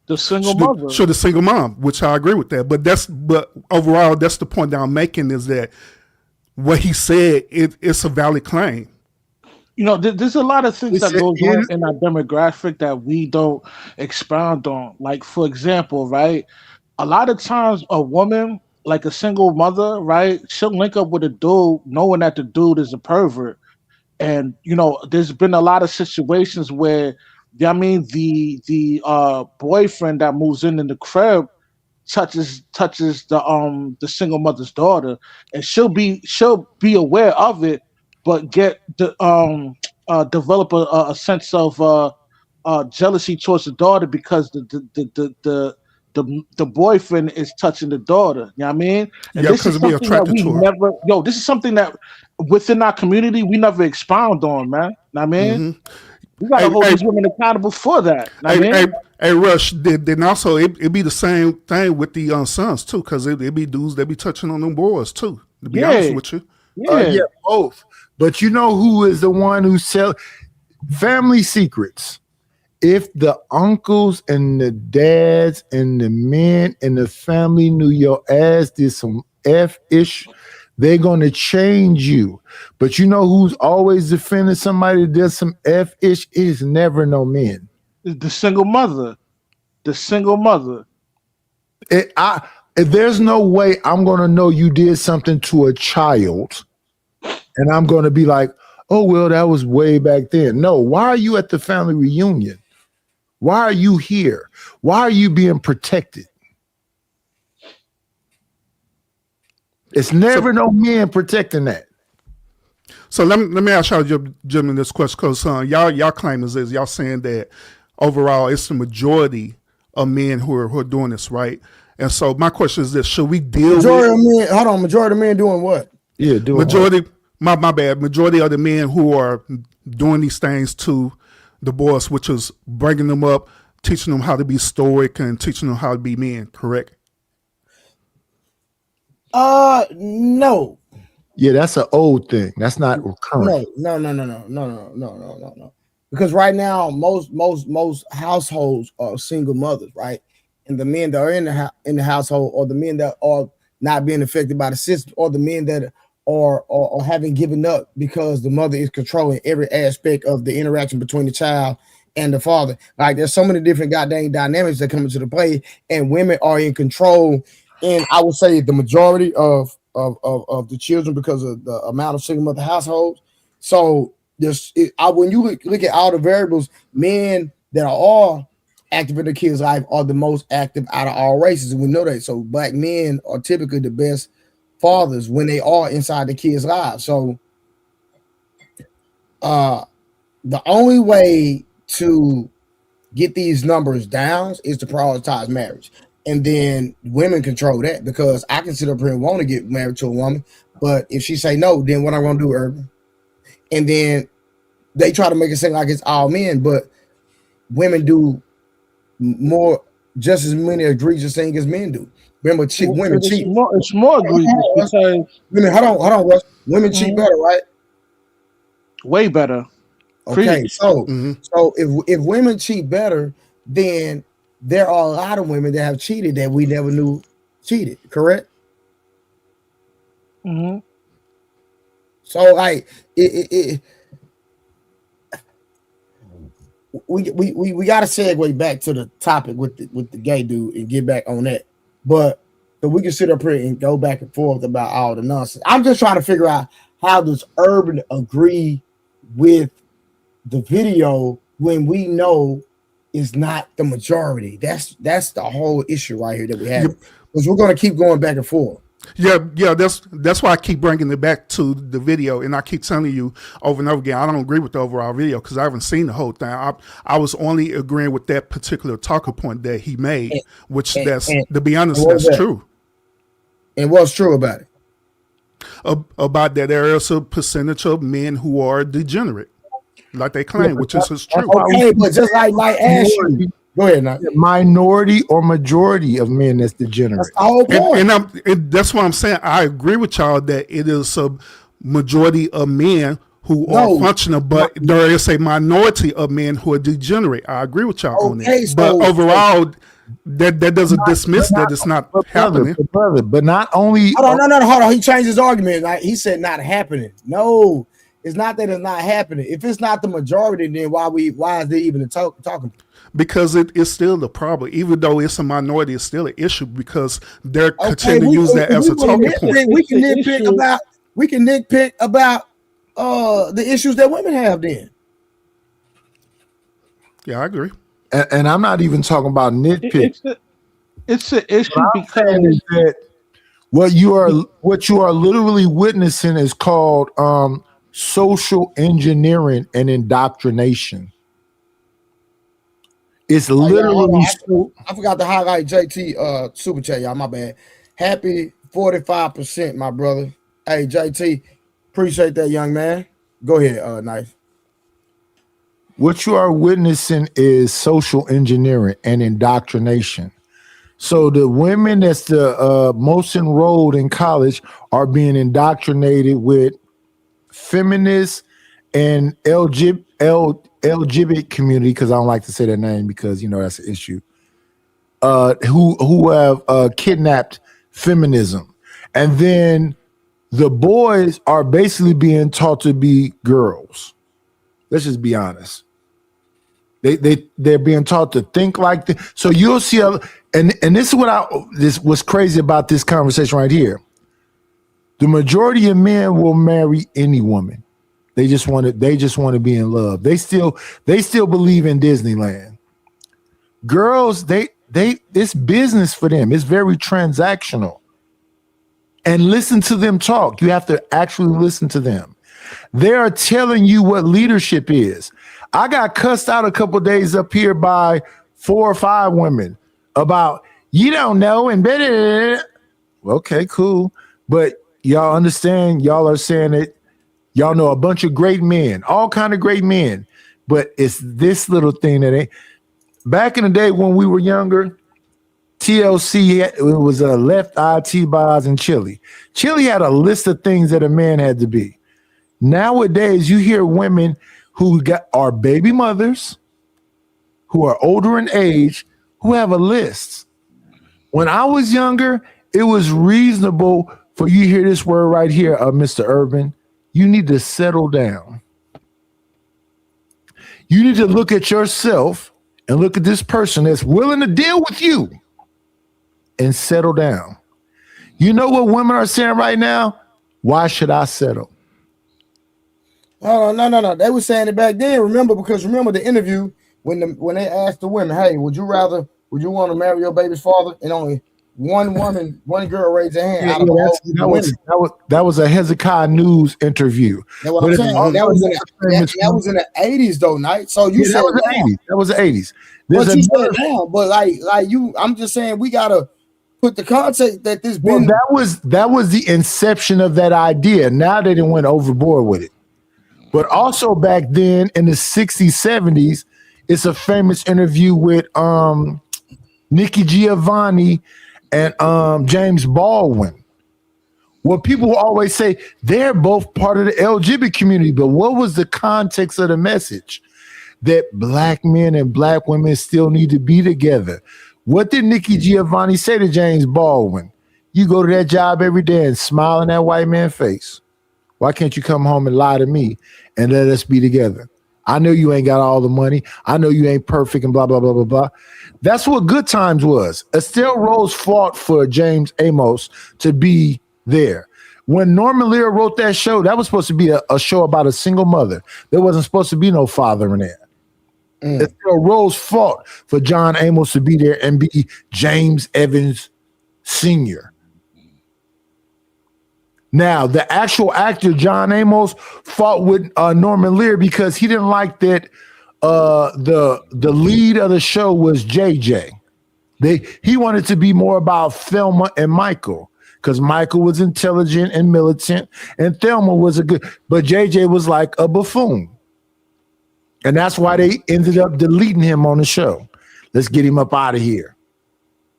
The single mother.
Sure, the single mom, which I agree with that. But overall, that's the point that I'm making, is that what he said, it's a valid claim.
You know, there's a lot of things that goes on in our demographic that we don't expound on. Like, for example, right? A lot of times a woman, like a single mother, right, she'll link up with a dude knowing that the dude is a pervert. And, you know, there's been a lot of situations where, the boyfriend that moves in the crib touches the single mother's daughter, and she'll be aware of it, but develop a sense of jealousy towards the daughter because the boyfriend is touching the daughter. You know what I mean? And this is something that we never. This is something that within our community we never expound on, man. You know what I mean?
Mm-hmm.
We gotta hold these women accountable for that.
Hey, Rush, then also it be the same thing with the sons too, because it be dudes that be touching on them boys too. To be honest with you,
Yeah, both. But you know who is the one who sell family secrets? If the uncles and the dads and the men in the family knew your ass did some F-ish, they're going to change you. But you know who's always defending somebody that does some F-ish? It is never no men.
The single mother. The single mother.
There's no way I'm going to know you did something to a child and I'm going to be like, oh, well, that was way back then. No, why are you at the family reunion? Why are you here? Why are you being protected? It's never no men protecting that.
So let me ask y'all, gentlemen, this question, because y'all claim is y'all saying that overall it's the majority of men who are doing this, right? And so my question is this: should we deal
majority of men? Hold on, majority of men doing what?
Yeah, doing
majority. What? My bad. Majority of the men who are doing these things to the boys, which is bringing them up, teaching them how to be stoic, and teaching them how to be men. Correct?
No.
Yeah, that's an old thing. That's not current.
No. Because right now, most households are single mothers, right? And the men that are in the household, or the men that are not being affected by the system, or the men that are having given up because the mother is controlling every aspect of the interaction between the child and the father. Like, there's so many different goddamn dynamics that come into the play, and women are in control. And I would say the majority of the children, because of the amount of single mother households. So when you look at all the variables, men that are all active in the kids' life are the most active out of all races, and we know that. So black men are typically the best fathers when they are inside the kids' lives. So the only way to get these numbers down is to prioritize marriage. And then women control that, because I can sit up here and want to get married to a woman, but if she say no, then what I'm going to do, Urban? And then they try to make it seem like it's all men, but women do just as many egregious things as men do. Remember, women cheat.
It's more egregious because
hold on, Russ. Women cheat better, right?
Way better.
Okay, so if women cheat better, then there are a lot of women that have cheated that we never knew cheated. Correct?
Mm-hmm.
So like we got to segue back to the topic with the gay dude and get back on that, but we can sit up here and go back and forth about all the nonsense. I'm just trying to figure out how does Urban agree with the video when we know it's not the majority. That's the whole issue right here that we have, because we're going to keep going back and forth.
Yeah, that's why I keep bringing it back to the video, and I keep telling you over and over again, I don't agree with the overall video because I haven't seen the whole thing. I was only agreeing with that particular talking point that he made, to be honest, that's true.
And what's true about it?
About that there is a percentage of men who are degenerate, like they claim, which is true.
Okay, but just like Ashley. Go ahead, now.
Minority or majority of men that's degenerate.
And that's what I'm saying. I agree with y'all that it is a majority of men who are functional, but there is a minority of men who are degenerate. I agree with y'all on that. But overall, that doesn't dismiss that it's not happening.
But not only.
Hold on. He changed his argument. He said not happening. No, it's not that it's not happening. If it's not the majority, then why is there even talking?
Because it is still the problem, even though it's a minority, it's still an issue because they're continuing to use that as a talking point.
We can nitpick about the issues that women have. Then,
yeah, I agree.
And I'm not even talking about nitpick.
It's an issue because
that what you are literally witnessing is called social engineering and indoctrination. It's literally.
I forgot to highlight JT super chat, y'all. My bad. Happy 45%, my brother. Hey, JT, appreciate that, young man. Go ahead, Knife.
What you are witnessing is social engineering and indoctrination. So the women that's the most enrolled in college are being indoctrinated with feminists and LGBT community, because I don't like to say their name because that's an issue. Who have kidnapped feminism, and then the boys are basically being taught to be girls. Let's just be honest. They're being taught to think like this. So you'll see, and this is what's crazy about this conversation right here. The majority of men will marry any woman. They just want to be in love. They still believe in Disneyland. Girls, it's business for them. It's very transactional. And listen to them talk. You have to actually listen to them. They are telling you what leadership is. I got cussed out a couple of days up here by 4 or 5 women about you don't know and better. Okay, cool. But y'all understand, y'all are saying it. Y'all know a bunch of great men, all kind of great men, but it's this little thing that ain't. Back in the day when we were younger, TLC, it was a Left Eye, T-Boz, and Chili. Chili had a list of things that a man had to be. Nowadays, you hear women who are baby mothers, who are older in age, who have a list. When I was younger, it was reasonable for you to hear this word right here, Mr. Urban. You need to settle down. You need to look at yourself and look at this person that's willing to deal with you and settle down. You know what women are saying right now? Why should I settle?
Oh, no. They were saying it back then. Remember the interview when they asked the women, hey, would you want to marry your baby's father? And only one girl raised her hand.
That was a Hezekiah News interview.
That's what I'm saying. That was in the 80s though, Knight. So you said
that was the 80s.
But you said it now. But like you, I'm just saying we gotta put the context that this.
Well, that was the inception of that idea. Now they didn't went overboard with it. But also back then in the 60s, 70s, it's a famous interview with Nikki Giovanni and James Baldwin. Well, people always say they're both part of the LGBT community, but what was the context of the message? That black men and black women still need to be together. What did Nikki Giovanni say to James Baldwin? You go to that job every day and smile in that white man's face. Why can't you come home and lie to me and let us be together? I know you ain't got all the money. I know you ain't perfect and blah, blah, blah, blah, blah. That's what Good Times was. Estelle Rose fought for James Amos to be there. When Norman Lear wrote that show, that was supposed to be a show about a single mother. There wasn't supposed to be no father in there. Estelle Rose fought for John Amos to be there and be James Evans Sr. Now, the actual actor, John Amos, fought with Norman Lear because he didn't like that the lead of the show was JJ. He wanted to be more about Thelma and Michael because Michael was intelligent and militant and Thelma was but JJ was like a buffoon. And that's why they ended up deleting him on the show. Let's get him up out of here.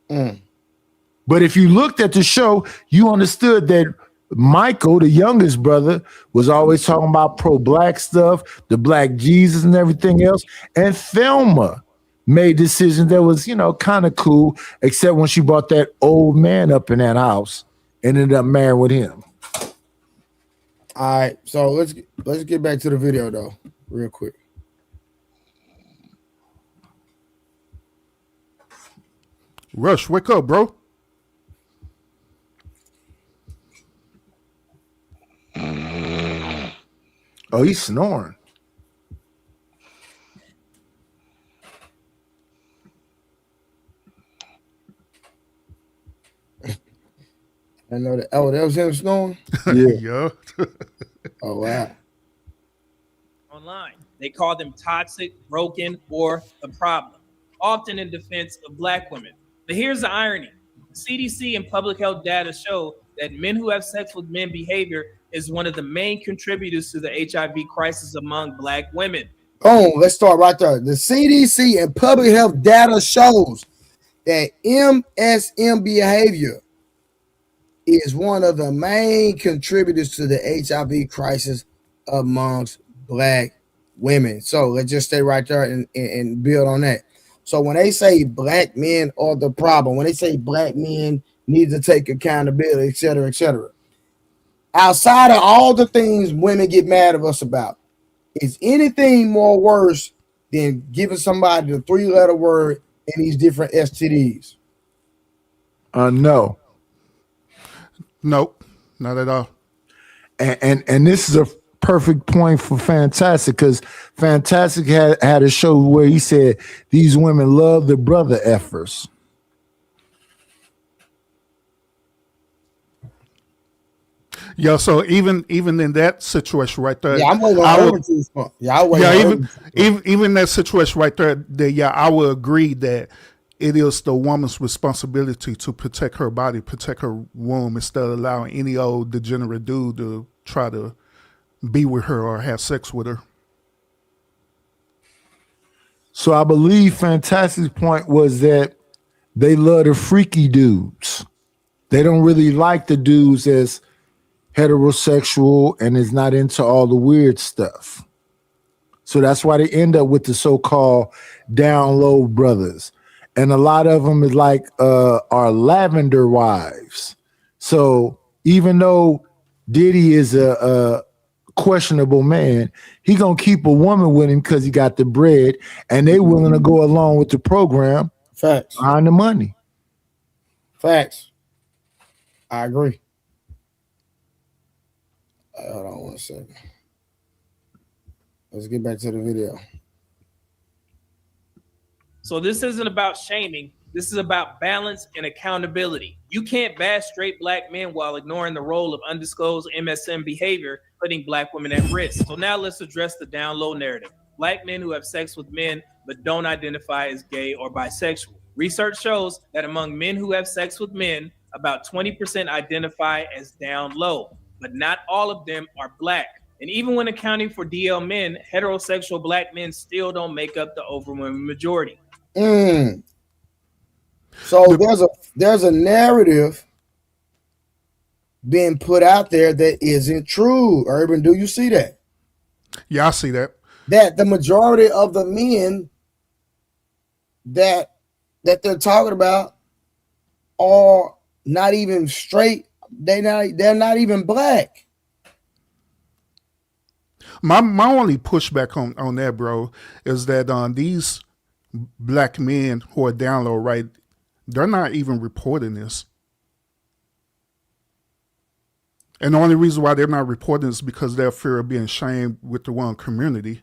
But if you looked at the show, you understood that Michael, the youngest brother, was always talking about pro-black stuff, the black Jesus and everything else. And Thelma made decisions that was, kind of cool, except when she brought that old man up in that house and ended up marrying with him.
All right, so let's get back to the video though, real quick.
Rush, wake up, bro.
Oh, he's snoring.
I know that. Oh, that was him snoring?
Yeah.
Oh, wow.
Online, they call them toxic, broken, or the problem, often in defense of black women. But here's the irony. CDC and public health data show that men who have sex with men behavior is one of the main contributors to the HIV crisis among black women.
Boom, let's start right there. The CDC and public health data shows that MSM behavior is one of the main contributors to the HIV crisis amongst black women. So let's just stay right there and build on that. So when they say black men are the problem, when they say black men need to take accountability, et cetera, outside of all the things women get mad at us about, is anything more worse than giving somebody the 3-letter word and these different STDs?
No.
Nope, not at all.
And this is a perfect point for Fantastic, because Fantastic had a show where he said these women love the brother effers.
Yeah, so even in that situation right there,
Yeah, I'm waiting on
even that situation right there, I would agree that it is the woman's responsibility to protect her body, protect her womb, instead of allowing any old degenerate dude to try to be with her or have sex with her.
So I believe Fantastic's point was that they love the freaky dudes. They don't really like the dudes that's heterosexual and is not into all the weird stuff. So that's why they end up with the so-called down low brothers. And a lot of them is like are lavender wives. So even though Diddy is a questionable man, he gonna keep a woman with him because he got the bread, and they willing to go along with the program.
Facts.
Behind the money.
Facts. I agree. Hold on 1 second. Let's get back to the video.
So this isn't about shaming. This is about balance and accountability. You can't bash straight black men while ignoring the role of undisclosed MSM behavior, putting black women at risk. So now let's address the down low narrative. Black men who have sex with men but don't identify as gay or bisexual. Research shows that among men who have sex with men, about 20% identify as down low, but not all of them are black. And even when accounting for DL men, heterosexual black men still don't make up the overwhelming majority.
So there's a narrative being put out there that isn't true. Urban, do you see that?
Yeah, I see that.
That the majority of the men that they're talking about are not even straight. They're not even black.
My only pushback on that, bro, is that these black men who are down low, right, they're not even reporting this. And the only reason why they're not reporting is because they're fear of being shamed with the one community.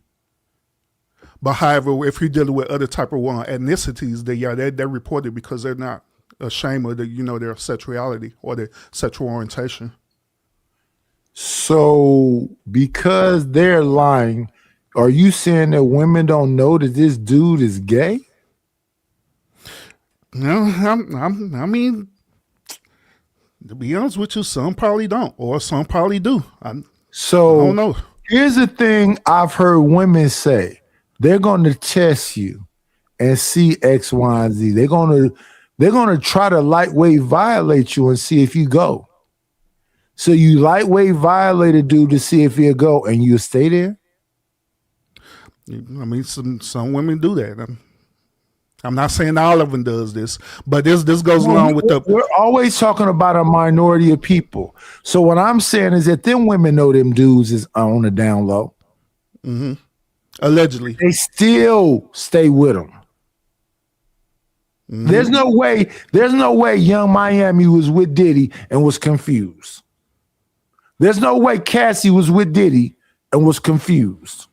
But however, if you're dealing with other type of one ethnicities, they're reported because they're not ashamed of their sexuality or their sexual orientation.
So because they're lying, are you saying that women don't know that this dude is gay?
No, I mean, to be honest with you, some probably don't, or some probably do. I don't know.
Here's the thing I've heard women say. They're going to test you and see X, Y, and Z. They're going to try to lightweight violate you and see if you go. So you lightweight violate a dude to see if he'll go, and you stay there?
I mean, some women do that. I'm not saying all of them does this, but this goes along with the.
We're always talking about a minority of people. So what I'm saying is that them women know them dudes is on the down low.
Mm-hmm. Allegedly,
they still stay with them. Mm-hmm. There's no way Young Miami was with Diddy and was confused. There's no way Cassie was with Diddy and was confused.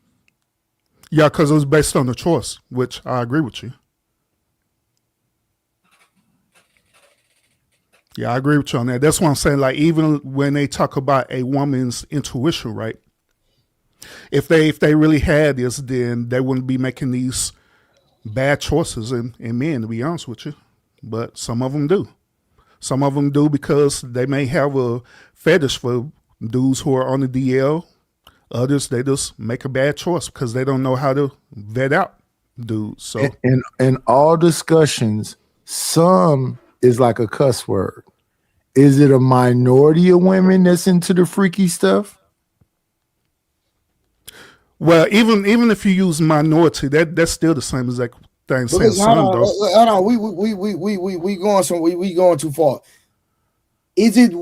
Yeah, because it was based on the choice, which I agree with you. Yeah, I agree with you on that. That's what I'm saying. Like, even when they talk about a woman's intuition, right? If they really had this, then they wouldn't be making these bad choices in men, to be honest with you. But some of them do. Some of them do because they may have a fetish for dudes who are on the DL. Others, they just make a bad choice because they don't know how to vet out dudes. So
in all discussions, some is like a cuss word. Is it a minority of women that's into the freaky stuff?
Well,
even if you use minority, that's still the same exact thing.
Hold on, we going too far. Is it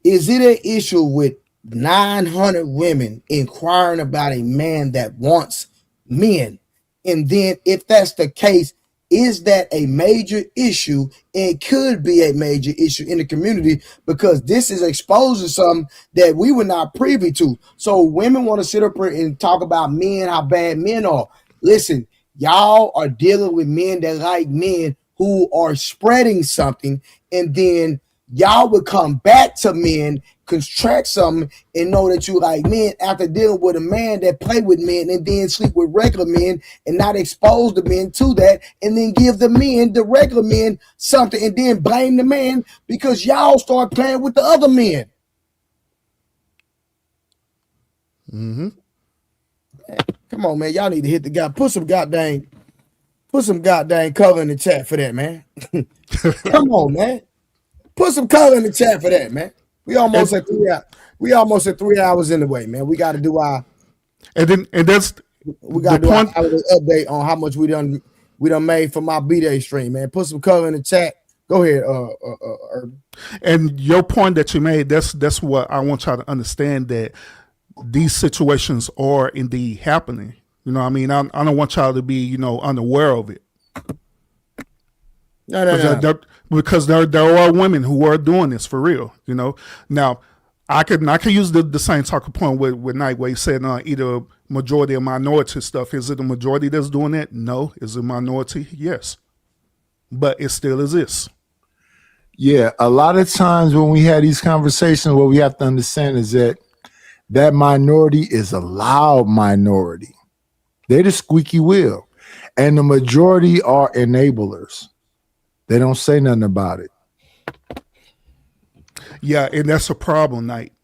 an issue with 900 women inquiring about a man that wants men? And then if that's the case, is that a major issue and could be a major issue in the community? Because this is exposing something that we were not privy to. So women want to sit up here and talk about men, how bad men are. Listen, y'all are dealing with men that like men who are spreading something, and then y'all would come back to men, contract something, and know that you like men after dealing with a man that play with men and then sleep with regular men and not expose the men to that, and then give the men, the regular men, something, and then blame the man because y'all start playing with the other men.
Mm-hmm.
Man, come on, man. Y'all need to hit the guy. Put some goddamn color in the chat for that, man. Come on, man. Put some color in the chat for that, man. We almost at 3 hours. We almost at 3 hours in the way, man. We got to do our.
And that's
we got to do our update on how much we done made from my B-Day stream, man. Put some color in the chat. Go ahead, Urban.
And your point that you made, that's what I want y'all to understand, that these situations are indeed happening. You know what I mean? I don't want y'all to be, unaware of it.
No.
Because there are women who are doing this for real, Now, I could use the same talking point with Knight, where he said either majority or minority stuff. Is it a majority that's doing that? No. Is it a minority? Yes. But it still exists.
Yeah, a lot of times when we have these conversations, what we have to understand is that minority is a loud minority. They're the squeaky wheel. And the majority are enablers. They don't say nothing about it.
Yeah, and that's a problem, Knight.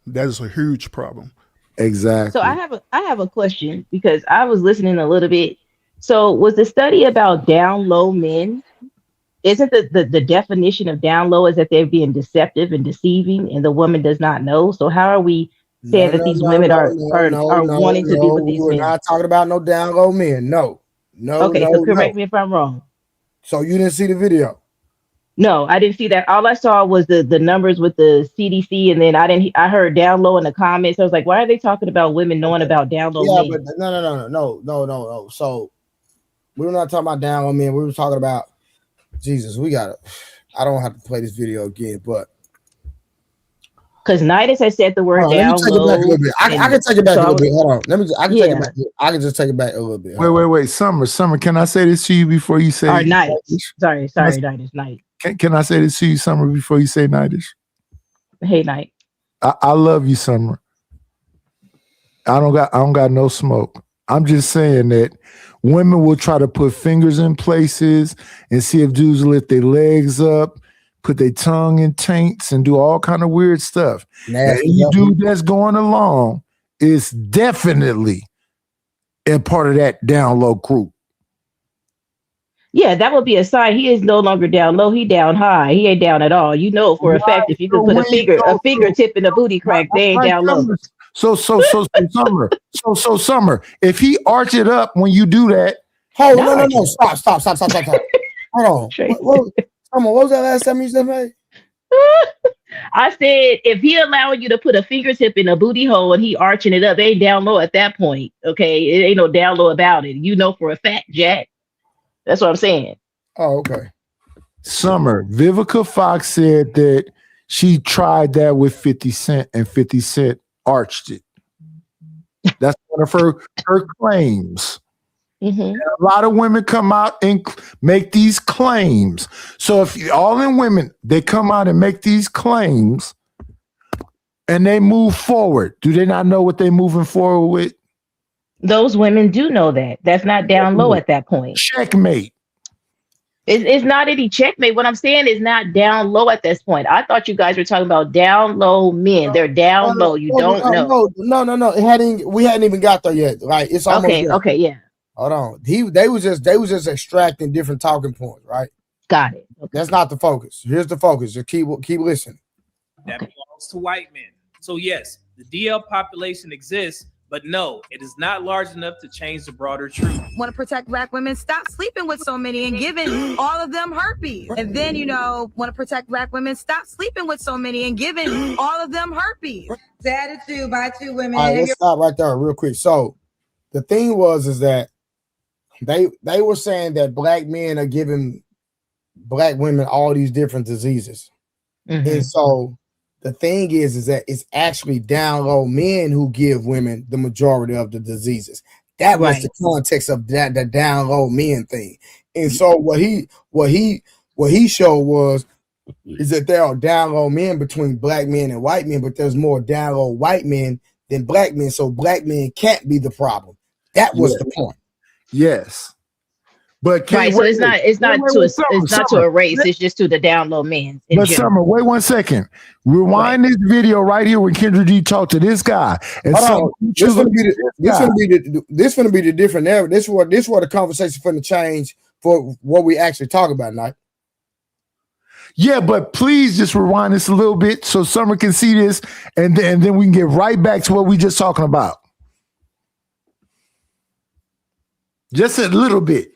That is a huge problem.
Exactly.
So I have a question, because I was listening a little bit. So was the study about down low men isn't the definition of down low is that they're being deceptive and deceiving, and the woman does not know? So how are we saying that these women are wanting to be with these
We're
men?
not talking about no down low men. No.
Okay, so correct me if I'm wrong.
So you didn't see the video?
No, I didn't see that. All I saw was the numbers with the CDC, and then I heard down low in the comments. I was like, why are they talking about women knowing about down low men?
But no. So we're not talking about down low men. We were talking about Jesus. I don't have to play this video again, but
because Nidus has said the word down low.
I can take it back a little bit. Hold on. I can take it back. I can just take it back a little bit.
Wait. Summer, can I say this to you before you say?
All right, Nidus. Sorry, Nidus.
Can I say this to you, Summer, before you say Nidus?
Hey, Night.
I love you, Summer. I don't got no smoke. I'm just saying that women will try to put fingers in places and see if dudes lift their legs up, put their tongue in taints, and do all kind of weird stuff. Any dude that's going along is definitely a part of that down low group.
Yeah, that would be a sign he is no longer down low. He down high. He ain't down at all. You know for a fact if you could put a fingertip in a booty crack, they ain't down low.
So Summer, if he arch it up when you do that,
no. Stop. Hold on. What was that last time you said, man?
I said if he allowing you to put a fingertip in a booty hole and he arching it up, they ain't down low at that point. Okay, it ain't no down low about it. You know for a fact, Jack. That's what I'm saying.
Oh, okay.
Summer, Vivica Fox said that she tried that with 50 Cent and 50 Cent arched it. That's one of her claims.
Mm-hmm.
A lot of women come out and make these claims. So if all in women, they come out and make these claims and they move forward, do they not know what they're moving forward with?
Those women do know that. That's not down low at that point.
Checkmate.
It's not any checkmate. What I'm saying is not down low at this point. I thought you guys were talking about down low men. They're down low. You don't know.
No. We hadn't even got there yet. Like it's almost there.
Okay, yeah.
Hold on. They was just extracting different talking points, right?
Got it.
Okay. That's not the focus. Here's the focus. Just keep listening.
That belongs to white men. So yes, the DL population exists, but no, it is not large enough to change the broader truth.
Want to protect Black women? Stop sleeping with so many and giving all of them herpes. And then, want to protect Black women? Stop sleeping with so many and giving all of them herpes.
Added to by two women.
All right, let's stop right there real quick. So the thing is that they were saying that Black men are giving Black women all these different diseases. Mm-hmm. And so the thing is that it's actually down low men who give women the majority of the diseases. That was the context of that, the down low men thing. And so what he showed is that there are down low men between Black men and white men, but there's more down low white men than Black men. So Black men can't be the problem. That was the point.
Yes. But
so it's not to a race, it's just to the down low men.
But Summer, wait 1 second. Rewind this video right here when Kendra G talked to this guy. And
this gonna be the different narrative. This is where the conversation finna change for what we actually talk about tonight.
Yeah, but please just rewind this a little bit so Summer can see this, and then we can get right back to what we just talking about. Just a little bit.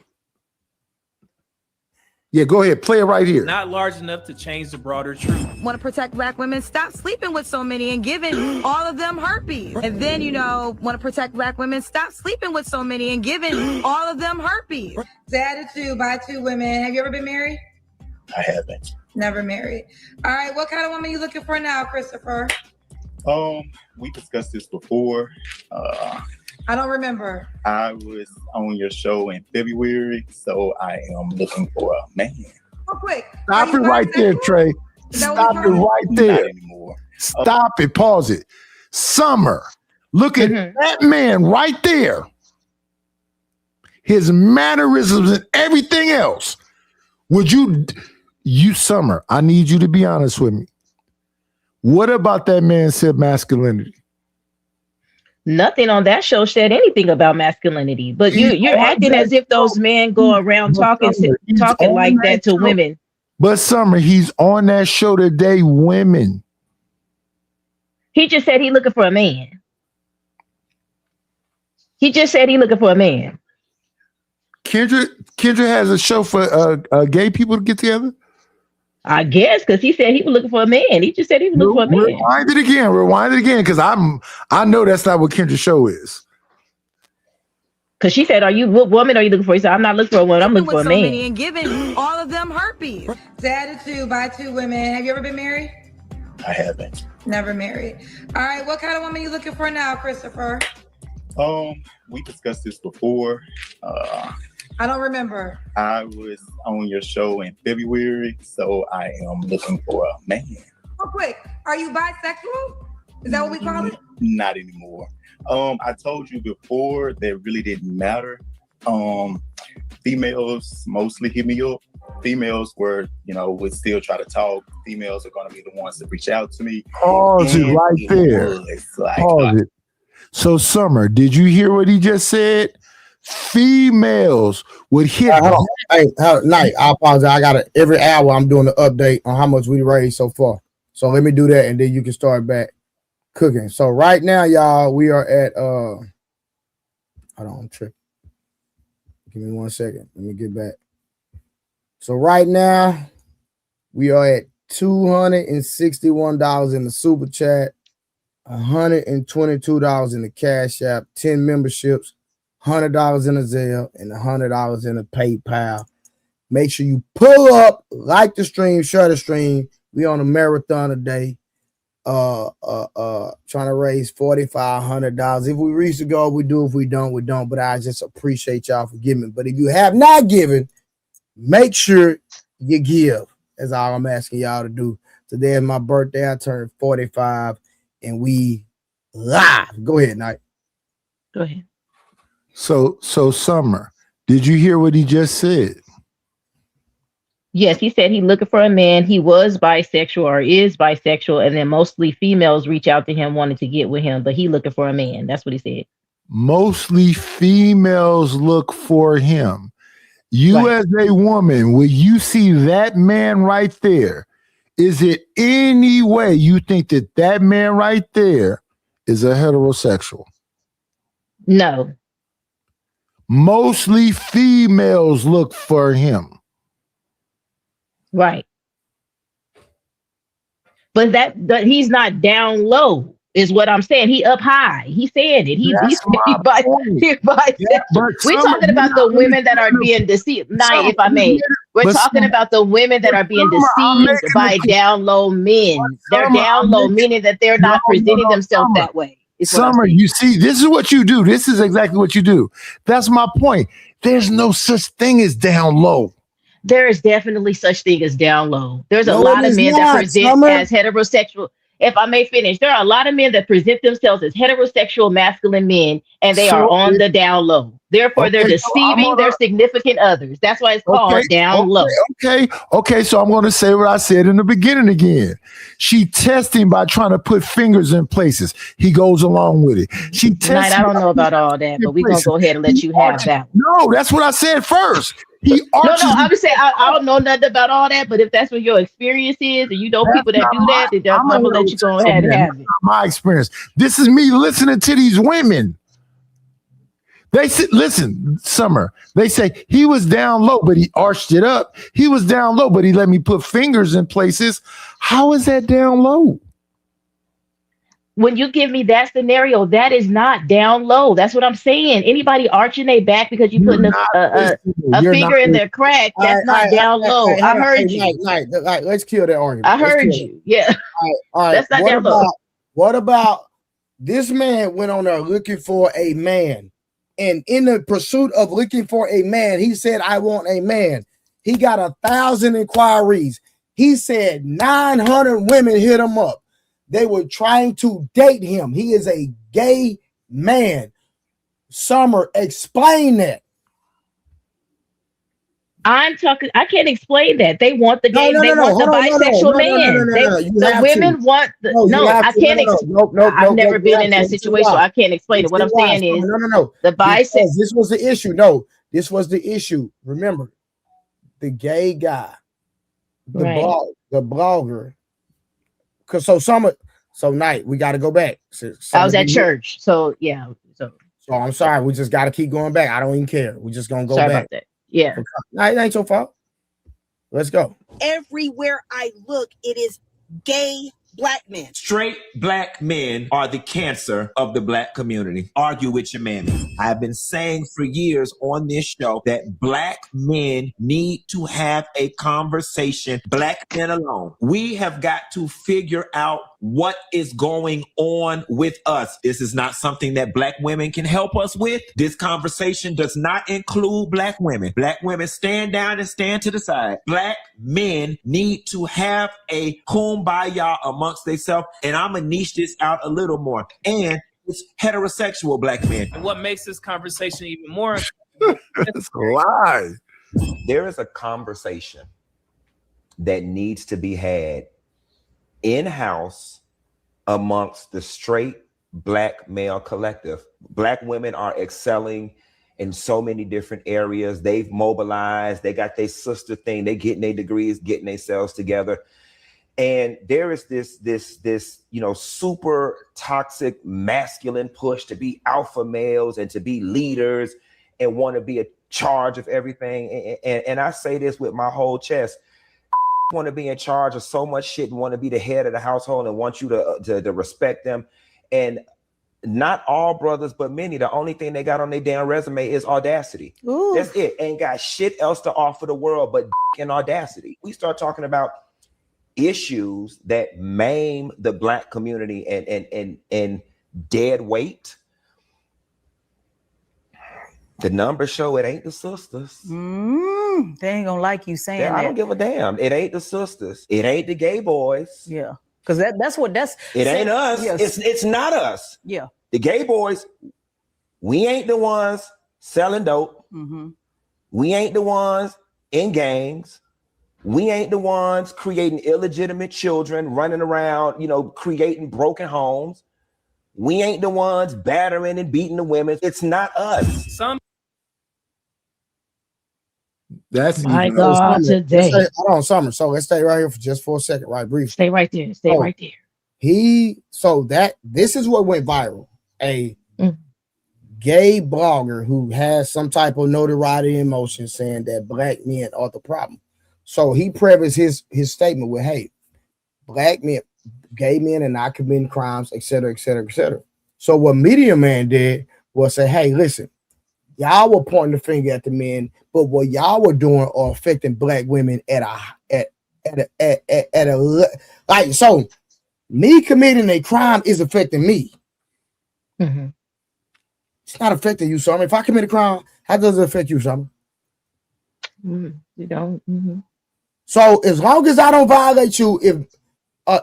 Yeah, go ahead. Play it right here.
Not large enough to change the broader truth.
Want to protect Black women? Stop sleeping with so many and giving all of them herpes. And then, want to protect Black women? Stop sleeping with so many and giving all of them herpes.
Added to by two women. Have you ever been married?
I haven't.
Never married. All right. What kind of woman are you looking for now, Christopher?
We discussed this before.
I don't remember.
I was on your show in February, so I am looking for a man.
Real quick.
Stop it right there, Trey. Stop it right there. Not anymore. Stop it. Pause it. Summer, look at that man right there. His mannerisms and everything else. Would you, Summer, I need you to be honest with me. What about that man said masculinity?
Nothing on that show said anything about masculinity. But you're acting as if those men go around talking like that to women.
But Summer, he's on that show today, women.
He just said he looking for a man. He just said he looking for a man.
Kendra has a show for gay people to get together?
I guess, because he said he was looking for a man. He just said he was looking for a man.
Rewind it again, because I know that's not what Kendra's show is.
Because she said, what woman are you looking for? He said, I'm not looking for a woman, I'm looking for a man.
And giving all of them herpes. Dadded to by 2 women. Have you ever been married?
I haven't.
Never married. All right, what kind of woman are you looking for now, Christopher?
We discussed this before.
I don't remember.
I was on your show in February, so I am looking for a man.
Real quick, are you bisexual? Is that what we call it?
Not anymore. I told you before that really didn't matter. Females mostly hit me up. Females would still try to talk. Females are going to be the ones that reach out to me.
Pause it right there. Pause it. So, Summer, did you hear what he just said? Females would hit.
Hey, Night, I apologize. Every hour I'm doing an update on how much we raised so far. So let me do that, and then you can start back cooking. So right now, y'all, we are at hold on, I'm tripping. Give me 1 second. Let me get back. So right now, we are at $261 in the super chat, $122 in the Cash App, 10 memberships, $100 in the Zelle, and $100 in the PayPal. Make sure you pull up, like the stream, share the stream. We on a marathon today. Trying to raise $4,500. If we reach the goal, we do. If we don't, we don't. But I just appreciate y'all for giving. But if you have not given, make sure you give. That's all I'm asking y'all to do. Today is my birthday. I turned 45, and we live. Go ahead, Knight.
Go ahead.
So Summer, did you hear what he just said?
Yes, he said he looking for a man. He was bisexual or is bisexual, and then mostly females reach out to him wanting to get with him, but he looking for a man. That's what he said.
Mostly females look for him. You as a woman, will you see that man right there? Is it any way you think that man right there is a heterosexual?
No.
Mostly females look for him.
Right. But that he's not down low is what I'm saying. He up high. He said it. He's bisexual. We're talking about the women that are being deceived. Night, if I may. We're talking about the women that are being deceived by down low men. They're down low, meaning that they're not presenting themselves that way.
Summer, you see, this is what you do. This is exactly what you do. That's my point. There's no such thing as down low.
There is definitely such thing as down low. There's a lot of men that present as heterosexual. If I may finish, there are a lot of men that present themselves as heterosexual masculine men, and they are on the down low. Therefore, they're deceiving their significant others. That's why it's called down low.
Okay. So I'm going to say what I said in the beginning again. She tests him by trying to put fingers in places. He goes along with it. She tests.
I don't know about all that, but we're going to go ahead and let you have that.
No, that's what I said first.
No, I'm just saying I don't know nothing about all that, but if that's what your experience is, and you know people that do that, then I'm gonna let you go ahead and have it.
My experience. This is me listening to these women. They say, listen, Summer. They say he was down low, but he arched it up. He was down low, but he let me put fingers in places. How is that down low?
When you give me that scenario, that is not down low. That's what I'm saying. Anybody arching their back because you putting a finger in their crack, that's not down low. I heard you.
Let's kill that argument.
I heard you. Yeah.
All right.
That's not down low.
What about this man went on there looking for a man? And in the pursuit of looking for a man, he said, I want a man. He got 1,000 inquiries. He said 900 women hit him up. They were trying to date him. He is a gay man. Summer, explain that.
I'm talking. I can't explain that. They want the
No,
gay.
no,
They
no, no.
want the
Hold on,
bisexual man.
no. You
The
have
women
to.
want the.
No, you
No,
have
I
to.
can't.
No.
I've never
You
been
have
in
to.
that
Let me tell you
situation, so
why.
I can't explain
Let
it.
me
What
tell
I'm
you why.
saying is
No.
the bisexual.
Because this was the issue. No, this was the issue. Remember, the gay guy, the
Right.
blogger. Because so night, we got to go back.
I was at church, so yeah. So
I'm sorry. We just got to keep going back. I don't even care. We just gonna go
sorry
back.
about that. Yeah.
No, it ain't your fault. Let's go.
Everywhere I look, it is gay black men.
Straight black men are the cancer of the black community. Argue with your mammy. I've been saying for years on this show that black men need to have a conversation, black men alone. We have got to figure out what is going on with us. This is not something that black women can help us with. This conversation does not include black women. Black women, stand down and stand to the side. Black men need to have a kumbaya amongst themselves, and I'm gonna niche this out a little more. And it's heterosexual black men.
And what makes this conversation even more
It's a lie. There is a conversation that needs to be had in-house amongst the straight black male collective. Black women are excelling in so many different areas. They've mobilized, they got their sister thing, they getting their degrees, getting themselves together. And there is this, super toxic masculine push to be alpha males and to be leaders and want to be in charge of everything. And I say this with my whole chest. Want to be in charge of so much shit and want to be the head of the household and want you to respect them. And not all brothers, but many, the only thing they got on their damn resume is audacity.
Ooh.
That's it. Ain't got shit else to offer the world but and audacity. We start talking about issues that maim the black community and dead weight. The numbers show it ain't the sisters.
They ain't gonna like you saying that.
I don't give a damn. It ain't the sisters. It ain't the gay boys.
Yeah, because that's
it ain't us.
Yes.
It's not us.
Yeah.
The gay boys, we ain't the ones selling dope.
Mm-hmm.
We ain't the ones in gangs. We ain't the ones creating illegitimate children, running around, creating broken homes. We ain't the ones battering and beating the women. It's not us.
That's
My God, today.
Hold on, Summer. So let's stay right here for a second, right? Brief.
Stay right there. Stay right there.
This is what went viral. A gay blogger who has some type of notoriety and emotion saying that black men are the problem. So he prefaced his statement with, hey, black men, gay men are not committing crimes, etc., etc., etc. So what Media Man did was say, hey, listen, y'all were pointing the finger at the men, but what y'all were doing are affecting black women so me committing a crime is affecting me.
Mm-hmm.
It's not affecting you, Summer. If I commit a crime, how does it affect you, Summer?
You don't. Mm-hmm.
So as long as I don't violate you,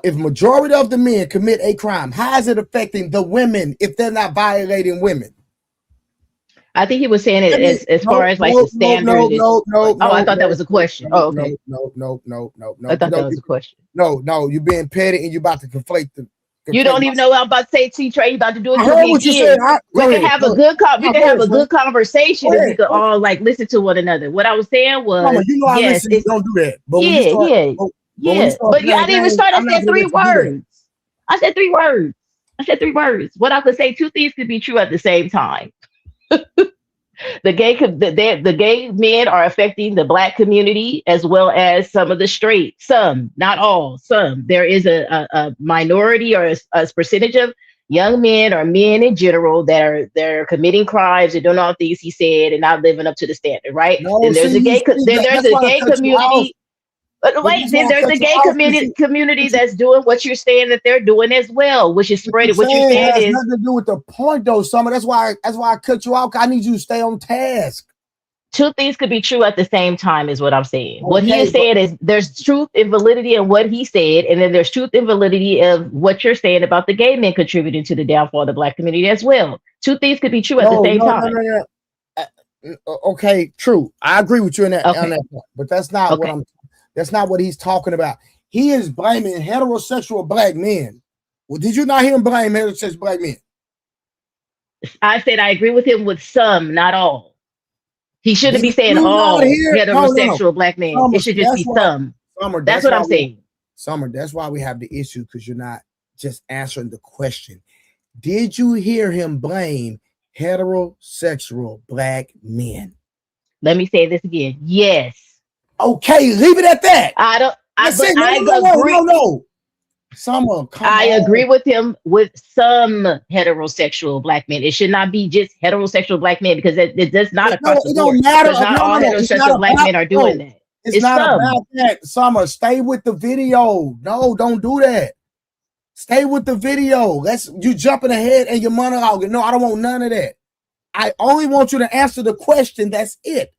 if majority of the men commit a crime, how is it affecting the women if they're not violating women?
I think he was saying it as far as the standard. I thought that was a question. Okay.
No.
I thought that was a question.
No, you're being petty and you're about to conflate them.
You don't even know what I'm about to say, T-Trey. You about to do it
I
to
heard
me
what you
again.
said.
We can have a good conversation and we can all listen to one another. What I was saying was,
Mama, you know I listen. You don't do that. But
But I didn't even start. I said 3 words. I said 3 words. What I could say, 2 things could be true at the same time. The gay men are affecting the black community as well as some of the straight. Some, not all. Some. There is a minority or a percentage of young men or men in general that are committing crimes and doing all things he said and not living up to the standard. Right? Then there's a gay community. But wait, then there's a gay community that's doing what you're saying that they're doing as well, which is spreading. What you're saying
has
is
nothing to do with the point, though, Summer. That's why I cut you out. I need you to stay on task.
2 things could be true at the same time, is what I'm saying. What he is saying is there's truth and validity in what he said, and then there's truth and validity of what you're saying about the gay men contributing to the downfall of the black community as well. 2 things could be true at the same time.
No. Okay, true. I agree with you on that
Okay.
point, but that's not what that's not what he's talking about. He is blaming heterosexual black men. Well, did you not hear him blame heterosexual black men?
I said I agree with him with some, not all. He shouldn't be
Did
saying
you
all
not hear?
heterosexual black men.
Summer,
It should just be some.
Summer,
That's what I'm saying.
Summer, that's why we have the issue, because you're not just answering the question. Did you hear him blame heterosexual black men?
Let me say this again. Yes.
Okay, leave it at that.
I don't.
That's
but
it. No,
I
no,
agree.
no. Summer, come
I
on.
agree with him with some heterosexual black men. It should not be just heterosexual black men, because it does not across the
It
board.
don't matter.
Because not all
It's
heterosexual
not
black
about-
men are doing that.
It's not
some.
about that. Summer, stay with the video. No, don't do that. Stay with the video. You jumping ahead and you're monologuing. No, I don't want none of that. I only want you to answer the question. That's it.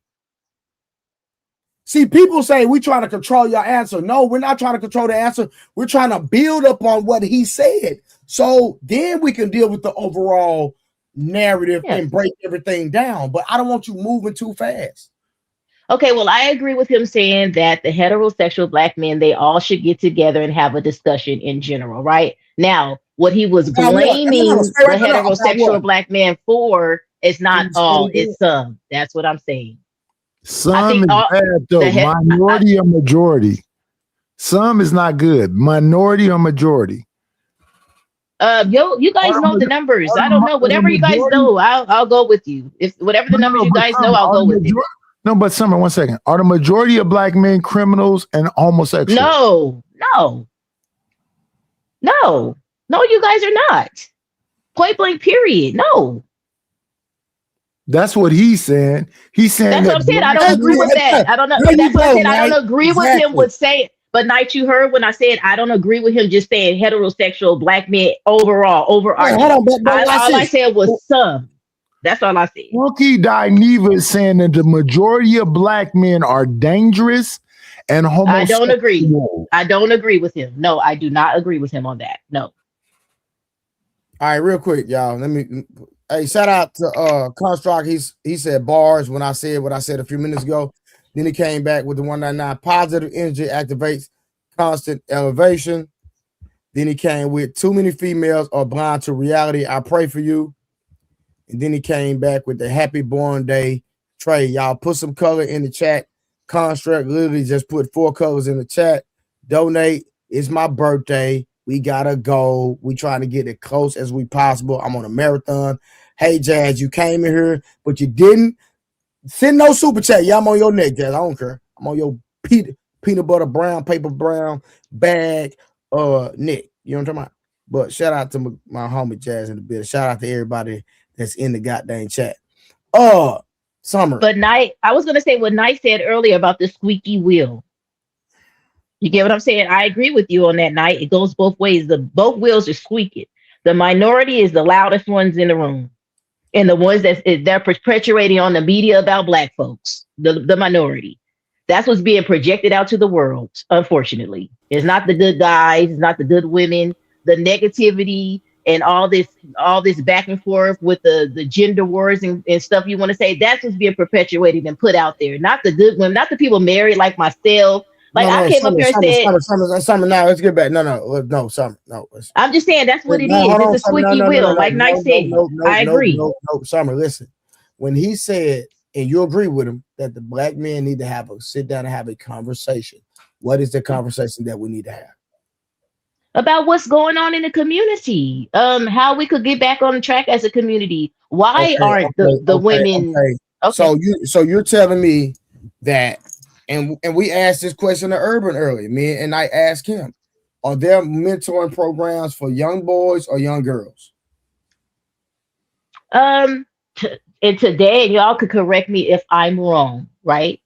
See, people say we trying to control your answer. No, we're not trying to control the answer. We're trying to build upon what he said. So then we can deal with the overall narrative and break everything down. But I don't want you moving too fast.
Okay, well, I agree with him saying that the heterosexual black men, they all should get together and have a discussion in general, right? Now, what he was blaming the heterosexual black man for is not all, it's some. That's what I'm saying.
Some is bad though. Minority or majority. Some is not good. Minority or majority.
You guys know the numbers. I don't know. Whatever you guys know, I'll go with you. If whatever the numbers you guys know, I'll go with you.
No, but Summer, 1 second. Are the majority of black men criminals and homosexuals?
No, you guys are not. Point blank, period. No.
That's what he's saying. He's saying
That's what I'm saying. I don't agree with that. I don't know. That's what I said. I don't agree with him with saying. But Knight, you heard when I said I don't agree with him just saying heterosexual black men overall. Overarching. All I said was some. That's all I said.
Rookie Dineva is saying that the majority of black men are dangerous and homosexual.
I don't agree. I don't agree with him. No, I do not agree with him on that. No.
All right, real quick, y'all. Hey, shout out to Construct. He said bars when I said what I said a few minutes ago. Then he came back with the 199. Positive energy activates constant elevation. Then he came with too many females are blind to reality. I pray for you. And then he came back with the happy born day. Trey, y'all put some color in the chat. Construct literally just put 4 colors in the chat. Donate. It's my birthday. We gotta go. We trying to get it close as we possible. I'm on a marathon. Hey, Jazz, you came in here, but you didn't send no super chat. Yeah, I'm on your neck, Jazz. I don't care. I'm on your peanut butter brown, paper brown bag, neck. You know what I'm talking about? But shout out to my homie Jazz in the building. Shout out to everybody that's in the goddamn chat. Summer.
But Knight, I was gonna say what Knight said earlier about the squeaky wheel. You get what I'm saying? I agree with you on that, Knight. It goes both ways. Both wheels are squeaking. The minority is the loudest ones in the room, and the ones they're perpetuating on the media about black folks. The minority. That's what's being projected out to the world. Unfortunately, it's not the good guys. It's not the good women. The negativity and all this back and forth with the gender wars and stuff you want to say. That's what's being perpetuated and put out there. Not the good women. Not the people married like myself. Like I came up here and said,
Summer, now let's get back. No, Summer, no.
I'm just saying that's what it is. It's a squeaky wheel, like Knight said. I agree.
No, Summer, listen. When he said, and you agree with him, that the black men need to sit down and have a conversation. What is the conversation that we need to have?
About what's going on in the community, how we could get back on track as a community. Why aren't the women?
Okay. So you're telling me that. And we asked this question to Urban earlier. Me and I asked him, are there mentoring programs for young boys or young girls?
And today, and y'all could correct me if I'm wrong, right?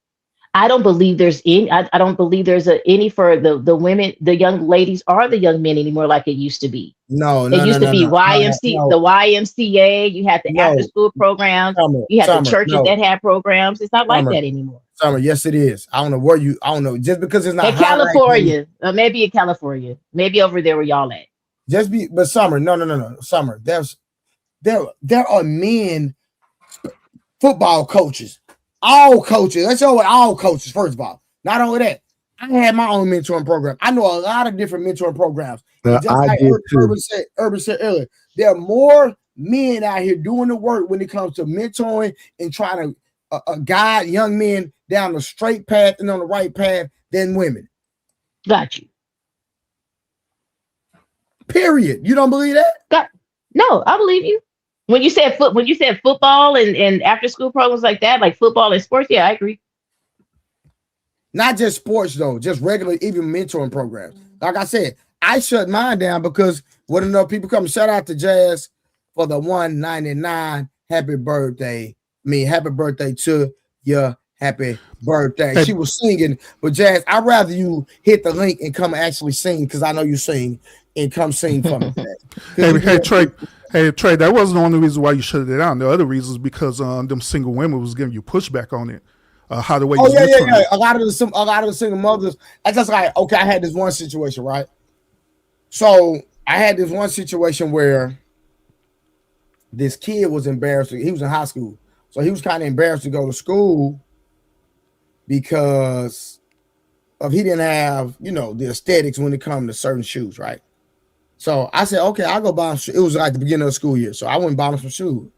I don't believe there's any. I don't believe there's any for the women, the young ladies, or the young men anymore like it used to be.
No,
it used to be YMCA. The YMCA. You had the after school programs. You had the churches that had programs. It's not like that anymore.
Summer, yes, it is. I don't know where you. I don't know. Just because it's not
in California, maybe in California, maybe over there where y'all at.
But Summer, no. Summer, there are men. football coaches, all coaches. Let's go with all coaches, first of all. Not only that, I had my own mentoring program. I know a lot of different mentoring programs. And just like Urban said earlier, there are more men out here doing the work when it comes to mentoring and trying to guide young men down the straight path and on the right path than women.
Got you.
Period. You don't believe that?
No, I believe you. When you said football and after school programs like that, like football and sports, yeah, I agree.
Not just sports though, just regular, even mentoring programs. Like I said, I shut mine down because what enough people come. Shout out to Jazz for the 199. Happy birthday. Happy birthday to you. Happy birthday. She was singing, but Jazz, I'd rather you hit the link and come actually sing because I know you sing and come sing for me.
Hey Trey, that wasn't the only reason why you shut it down. The other reason is because them single women was giving you pushback on it. How the way
yeah. A lot of the single mothers. I just like, okay, I had this one situation, right? So I had this one situation where this kid was embarrassed. He was in high school, so he was kind of embarrassed to go to school because of he didn't have, the aesthetics when it comes to certain shoes, right? So I said, okay, I'll go buy him. It was like the beginning of the school year, so I went and bought him some shoes.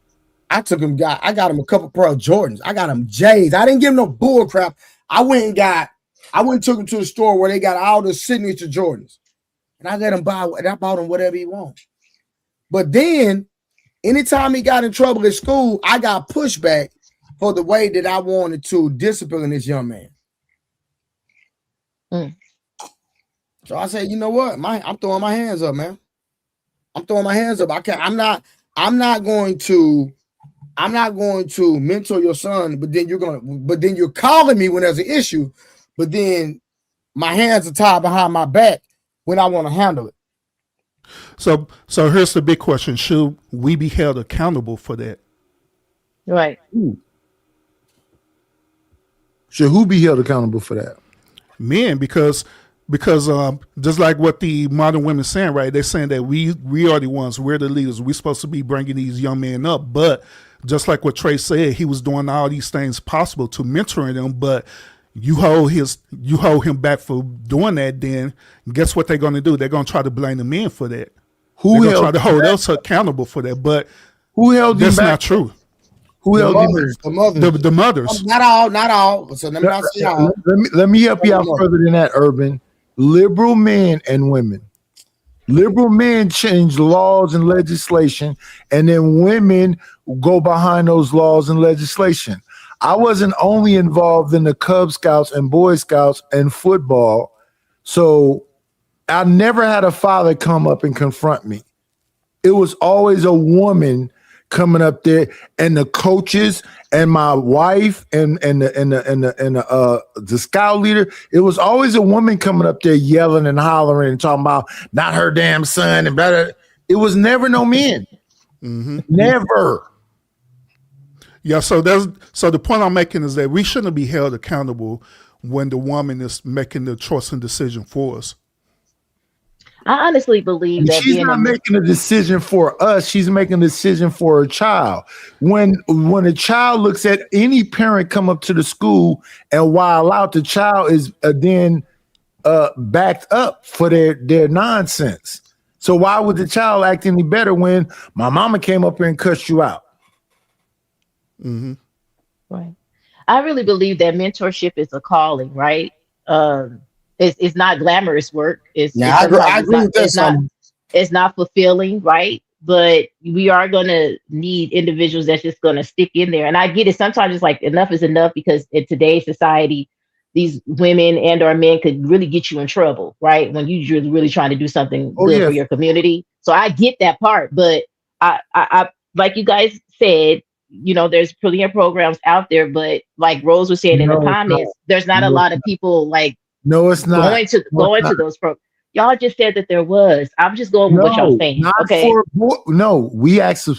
I got him a couple pair of Jordans. I got him J's. I didn't give him no bull crap. I went and took him to the store where they got all the signature Jordans. And I let him I bought him whatever he wanted. But then, anytime he got in trouble at school, I got pushback for the way that I wanted to discipline this young man. So I said, you know what? I'm throwing my hands up, man. I'm throwing my hands up. I'm not going to mentor your son, but then you're calling me when there's an issue, but then my hands are tied behind my back when I want to handle it.
So here's the big question. Should we be held accountable for that?
Right.
Should who be held accountable for that?
Men, because just like what the modern women saying, right? They're saying that we are the ones, we're the leaders. We're supposed to be bringing these young men up. But just like what Trey said, he was doing all these things possible to mentoring them, but you hold him back for doing that, then guess what they're going to do? They're going to try to blame the men for that. They're going to try to hold us accountable for that. But
who held them back?
That's not true.
Who held
the mothers?
The mothers.
Not all. So let me not say all.
Let me help you out further than that, Urban. Liberal men and women. Liberal men change laws and legislation, and then women go behind those laws and legislation. I wasn't only involved in the Cub Scouts and Boy Scouts and football, so I never had a father come up and confront me. It was always a woman coming up there, and the coaches and my wife and the scout leader. It was always a woman coming up there yelling and hollering and talking about not her damn son and better. It was never no men.
Mm-hmm.
Never.
Yeah. So the point I'm making is that we shouldn't be held accountable when the woman is making the choice and decision for us.
I honestly believe that
she's not making a decision for us. She's making a decision for her child. When a child looks at any parent come up to the school and while out, the child is then backed up for their nonsense. So why would the child act any better when my mama came up here and cussed you out?
Mm-hmm.
Right. I really believe that mentorship is a calling, right? It's not glamorous work. I agree with that. It's not fulfilling, right? But we are going to need individuals that's just going to stick in there. And I get it. Sometimes it's like enough is enough because in today's society, these women and or men could really get you in trouble, right? When you're really trying to do something good for your community. So I get that part. But I like you guys said, there's plenty of programs out there. But like Rose was saying in the comments, there's not a lot of people like,
no, it's not
going to those programs. Y'all just said that there was. I'm just going with what y'all saying. Okay.
We asked a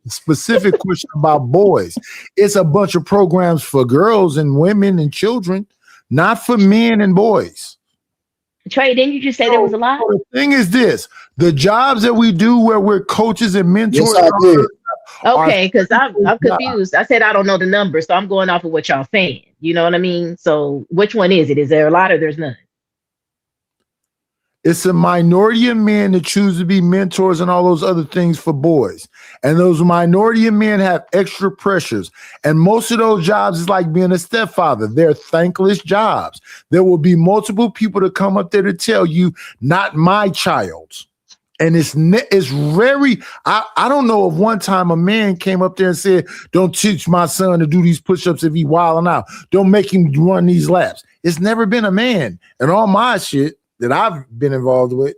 specific question about boys. It's a bunch of programs for girls and women and children, not for men and boys.
Trey, didn't you just say there was a lot?
The thing is this: the jobs that we do where we're coaches and mentors
Okay, because I'm confused. I said I don't know the numbers, so I'm going off of what y'all saying. You know what I mean? So which one is it? Is there a lot or there's none?
It's a minority of men that choose to be mentors and all those other things for boys. And those minority of men have extra pressures. And most of those jobs is like being a stepfather. They're thankless jobs. There will be multiple people to come up there to tell you, not my child. And it's very, I don't know if one time a man came up there and said, don't teach my son to do these push-ups if he wilding out. Don't make him run these laps. It's never been a man. And all my shit that I've been involved with,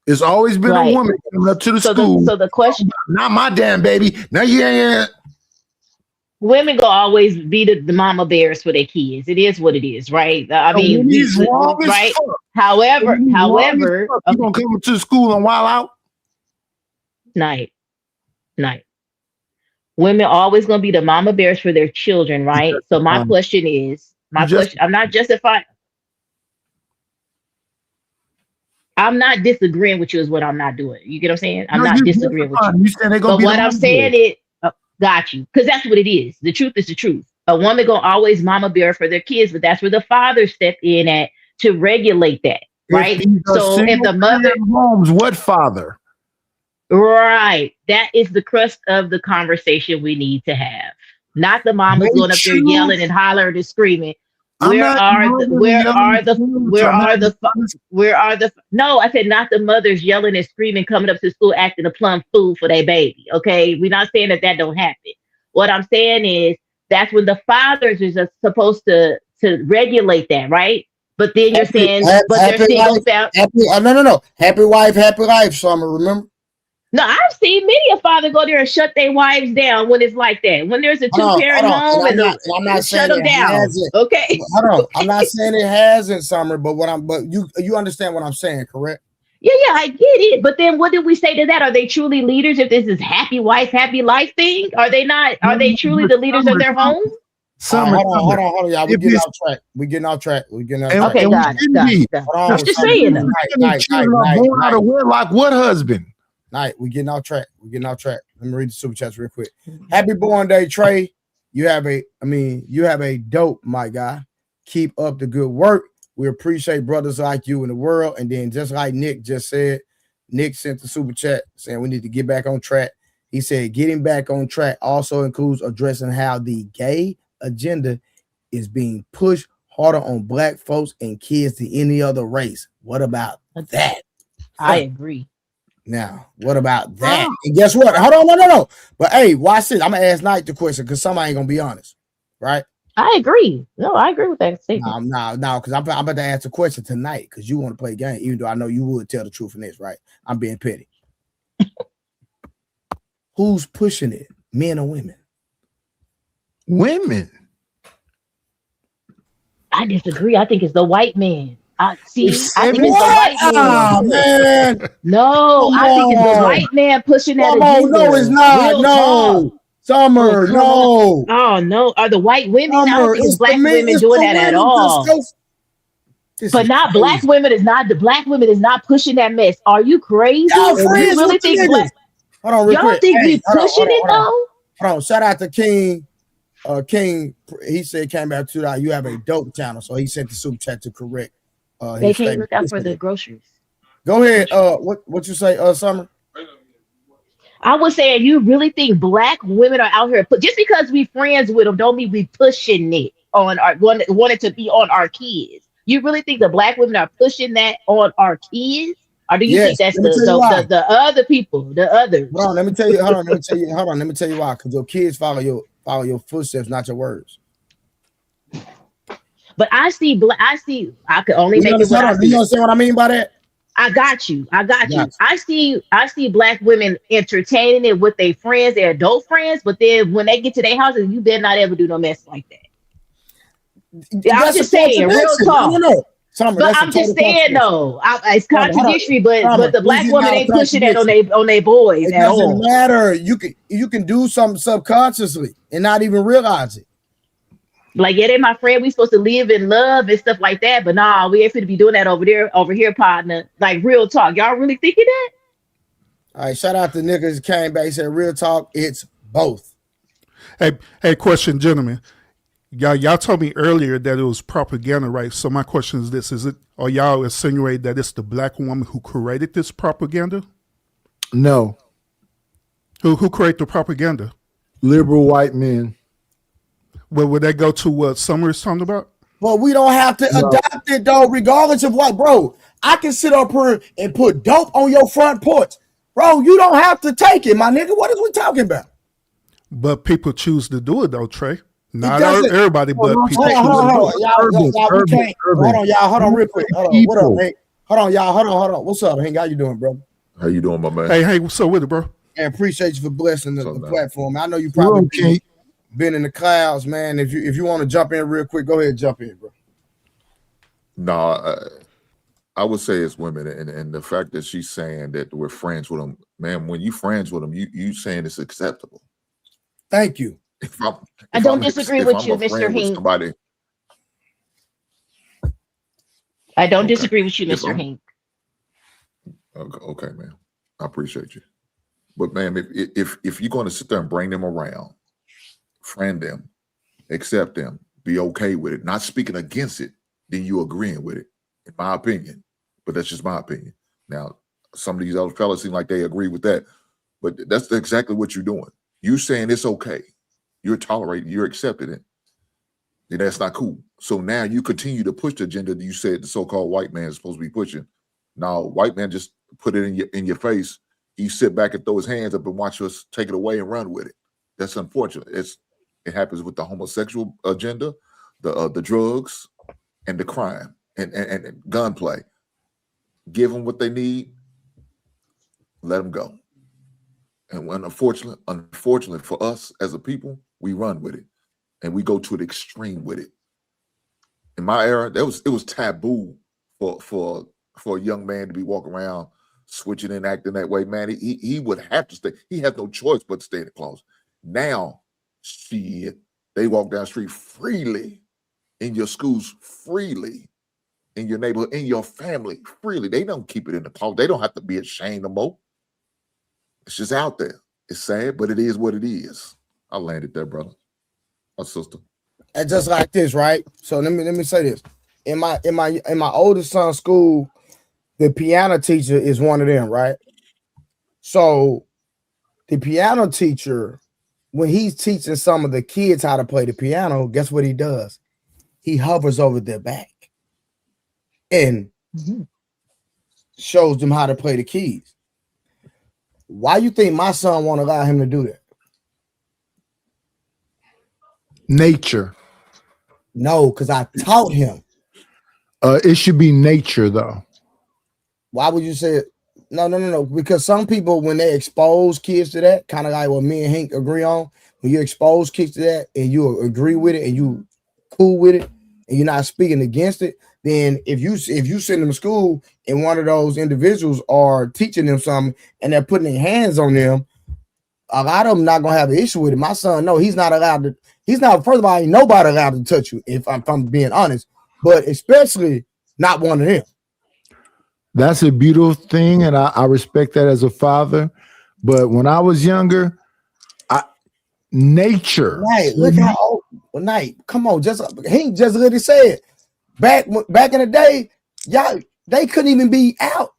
it's always been a woman coming up to the school.
So the question,
not my damn baby. Now you ain't.
Women go always be the mama bears for their kids. It is what it is, right? I mean, right? However, you gonna
come to school and wild out?
Night. Women always gonna be the mama bears for their children, right? So my question is, I'm not justifying. I'm not disagreeing with you is what I'm not doing. You get what I'm saying? I'm not disagreeing with you. But what I'm saying is, got you. Because that's what it is. The truth is the truth. A woman gonna always mama bear for their kids, but that's where the father step in at to regulate that. Right? So if the mother
homes, what father?
Right. That is the crust of the conversation we need to have. Not the mamas going up there yelling and hollering and screaming. No, I said not the mothers yelling and screaming, coming up to school acting a plum fool for their baby. Okay, we're not saying that don't happen. What I'm saying is that's when the fathers is supposed to regulate that, right? But then you're saying, but they're single out.
No. Happy wife, happy life, Summer. Remember?
No, I've seen many a father go there and shut their wives down when it's like that. When there's a two-parent home and I'm not shut them down. Okay.
Hold on. I'm not saying it hasn't, Summer, but you understand what I'm saying, correct?
Yeah, I get it. But then what did we say to that? Are they truly leaders if this is happy wife, happy life thing? Are they not? Are they truly the leaders of their home?
Hold on, y'all. We're getting off track. We're getting off track.
Okay, got it. I'm just saying.
Out of wedlock, what husband?
Night, we're getting off track. Let me read the super chats real quick. Happy born day, Trey. You have a dope, my guy. Keep up the good work. We appreciate brothers like you in the world. And then just like Nick just said, Nick sent the super chat saying we need to get back on track. He said getting back on track also includes addressing how the gay agenda is being pushed harder on black folks and kids than any other race. What about that?
I agree.
Now, what about that? And guess what? Hold on, no. But hey, watch this. I'm gonna ask Knight the question because somebody ain't gonna be honest, right?
I agree. No, I agree with that statement.
No, because I'm about to ask a question tonight because you want to play a game, even though I know you would tell the truth in this, right? I'm being petty. Who's pushing it? Men or women?
Women.
I disagree. I think it's the white man. I think it's the white man.
Man.
No, I think it's the white man pushing that agenda.
No, it's not. No. Summer, no.
Oh, no. Are the white women? I don't think it's black women doing that at all. But not black women is not. The black women is not pushing that mess. Are you crazy?
Y'all
you really think black?
Hold on, real quick.
Y'all think we pushing it though?
Hold on. Shout out to King. King, he said came back to that. You have a dope channel, so he sent the super chat to correct.
They can't look out for the groceries.
Go ahead. What you say, Summer?
I was saying, you really think black women are out here just because we friends with them don't mean we pushing it on our wanted to be on our kids. You really think the black women are pushing that on our kids? Or do you think that's the other people, the others?
Hold on, let me tell you why. Because your kids follow your footsteps, not your words.
But I could only make it what I see.
You understand what I mean by that?
I got you. I see black women entertaining it with their friends, their adult friends, but then when they get to their houses, you better not ever do no mess like that. I'm just saying, real talk. No. Summer, but I'm just saying though, it's contradictory, but the black woman ain't pushing that on their boys.
It doesn't matter. You can do something subconsciously and not even realize it.
Like, yeah, they're my friend. We supposed to live in love and stuff like that. But nah, we ain't fit to be doing that over here, partner. Like, real talk. Y'all really thinking that?
All right, shout out to niggas that came back and said, real talk, it's both.
Hey, question, gentlemen. Y'all told me earlier that it was propaganda, right? So my question is this: are y'all insinuating that it's the black woman who created this propaganda?
No.
Who created the propaganda?
Liberal white men.
Well, would that go to what Summer is talking about?
But we don't have to adopt it, though, regardless of what, bro. I can sit up here and put dope on your front porch. Bro, you don't have to take it, my nigga. What is we talking about?
But people choose to do it, though, Trey. Not everybody, but people choose
Hold
to do
on,
it.
y'all. Hold on, real quick. Hold on. What up, Hank? Hold on, y'all. Hold on. What's up, Hank? How you doing, bro?
How you doing, my man?
Hey, what's up with it, bro?
And appreciate you for blessing the platform. I know you probably been in the clouds, man. If you want to jump in real quick, go ahead and jump in, bro.
No, I would say it's women, and the fact that she's saying that we're friends with them, man. When you friends with them, you saying it's acceptable.
Thank you.
I don't disagree with you, Mr. Hink. I don't disagree with you, Mr. Hink.
Okay, man. I appreciate you. But man, if you're going to sit there and bring them around, friend them, accept them, be okay with it, not speaking against it, then you agreeing with it, in my opinion. But that's just my opinion. Now, some of these other fellas seem like they agree with that, but that's exactly what you're doing. You saying it's okay. You're tolerating, you're accepting it. And that's not cool. So now you continue to push the agenda that you said the so-called white man is supposed to be pushing. Now, white man just put it in your face. You sit back and throw his hands up and watch us take it away and run with it. That's unfortunate. It happens with the homosexual agenda, the drugs, and the crime and gunplay. Give them what they need. Let them go. And when unfortunately for us as a people, we run with it, and we go to the extreme with it. In my era, it was taboo for a young man to be walking around switching and acting that way. Man, he would have to stay. He had no choice but to stay in the closet. Now, shit, they walk down the street freely, in your schools freely, in your neighborhood, in your family freely. They don't keep it in the closet. They don't have to be ashamed no more. It's just out there. It's sad, but it is what it is. I landed there, brother. My sister.
And just like this, right? So let me say this. In my oldest son's school, the piano teacher is one of them, right? So the piano teacher, when he's teaching some of the kids how to play the piano, guess what he does? He hovers over their back and shows them how to play the keys. Why you think my son won't allow him to do that?
Nature.
No, because I taught him.
It should be nature, though.
Why would you say it? No. Because some people, when they expose kids to that, kind of like what me and Hank agree on, when you expose kids to that and you agree with it and you cool with it and you're not speaking against it, then if you send them to school and one of those individuals are teaching them something and they're putting their hands on them, a lot of them not gonna have an issue with it. My son, no, he's not allowed to. He's not. First of all, ain't nobody allowed to touch you. If I'm being honest, but especially not one of them.
That's a beautiful thing, and I respect that as a father. But when I was younger, nature.
Right, look how old. Night, come on, he just literally said back in the day, y'all they couldn't even be out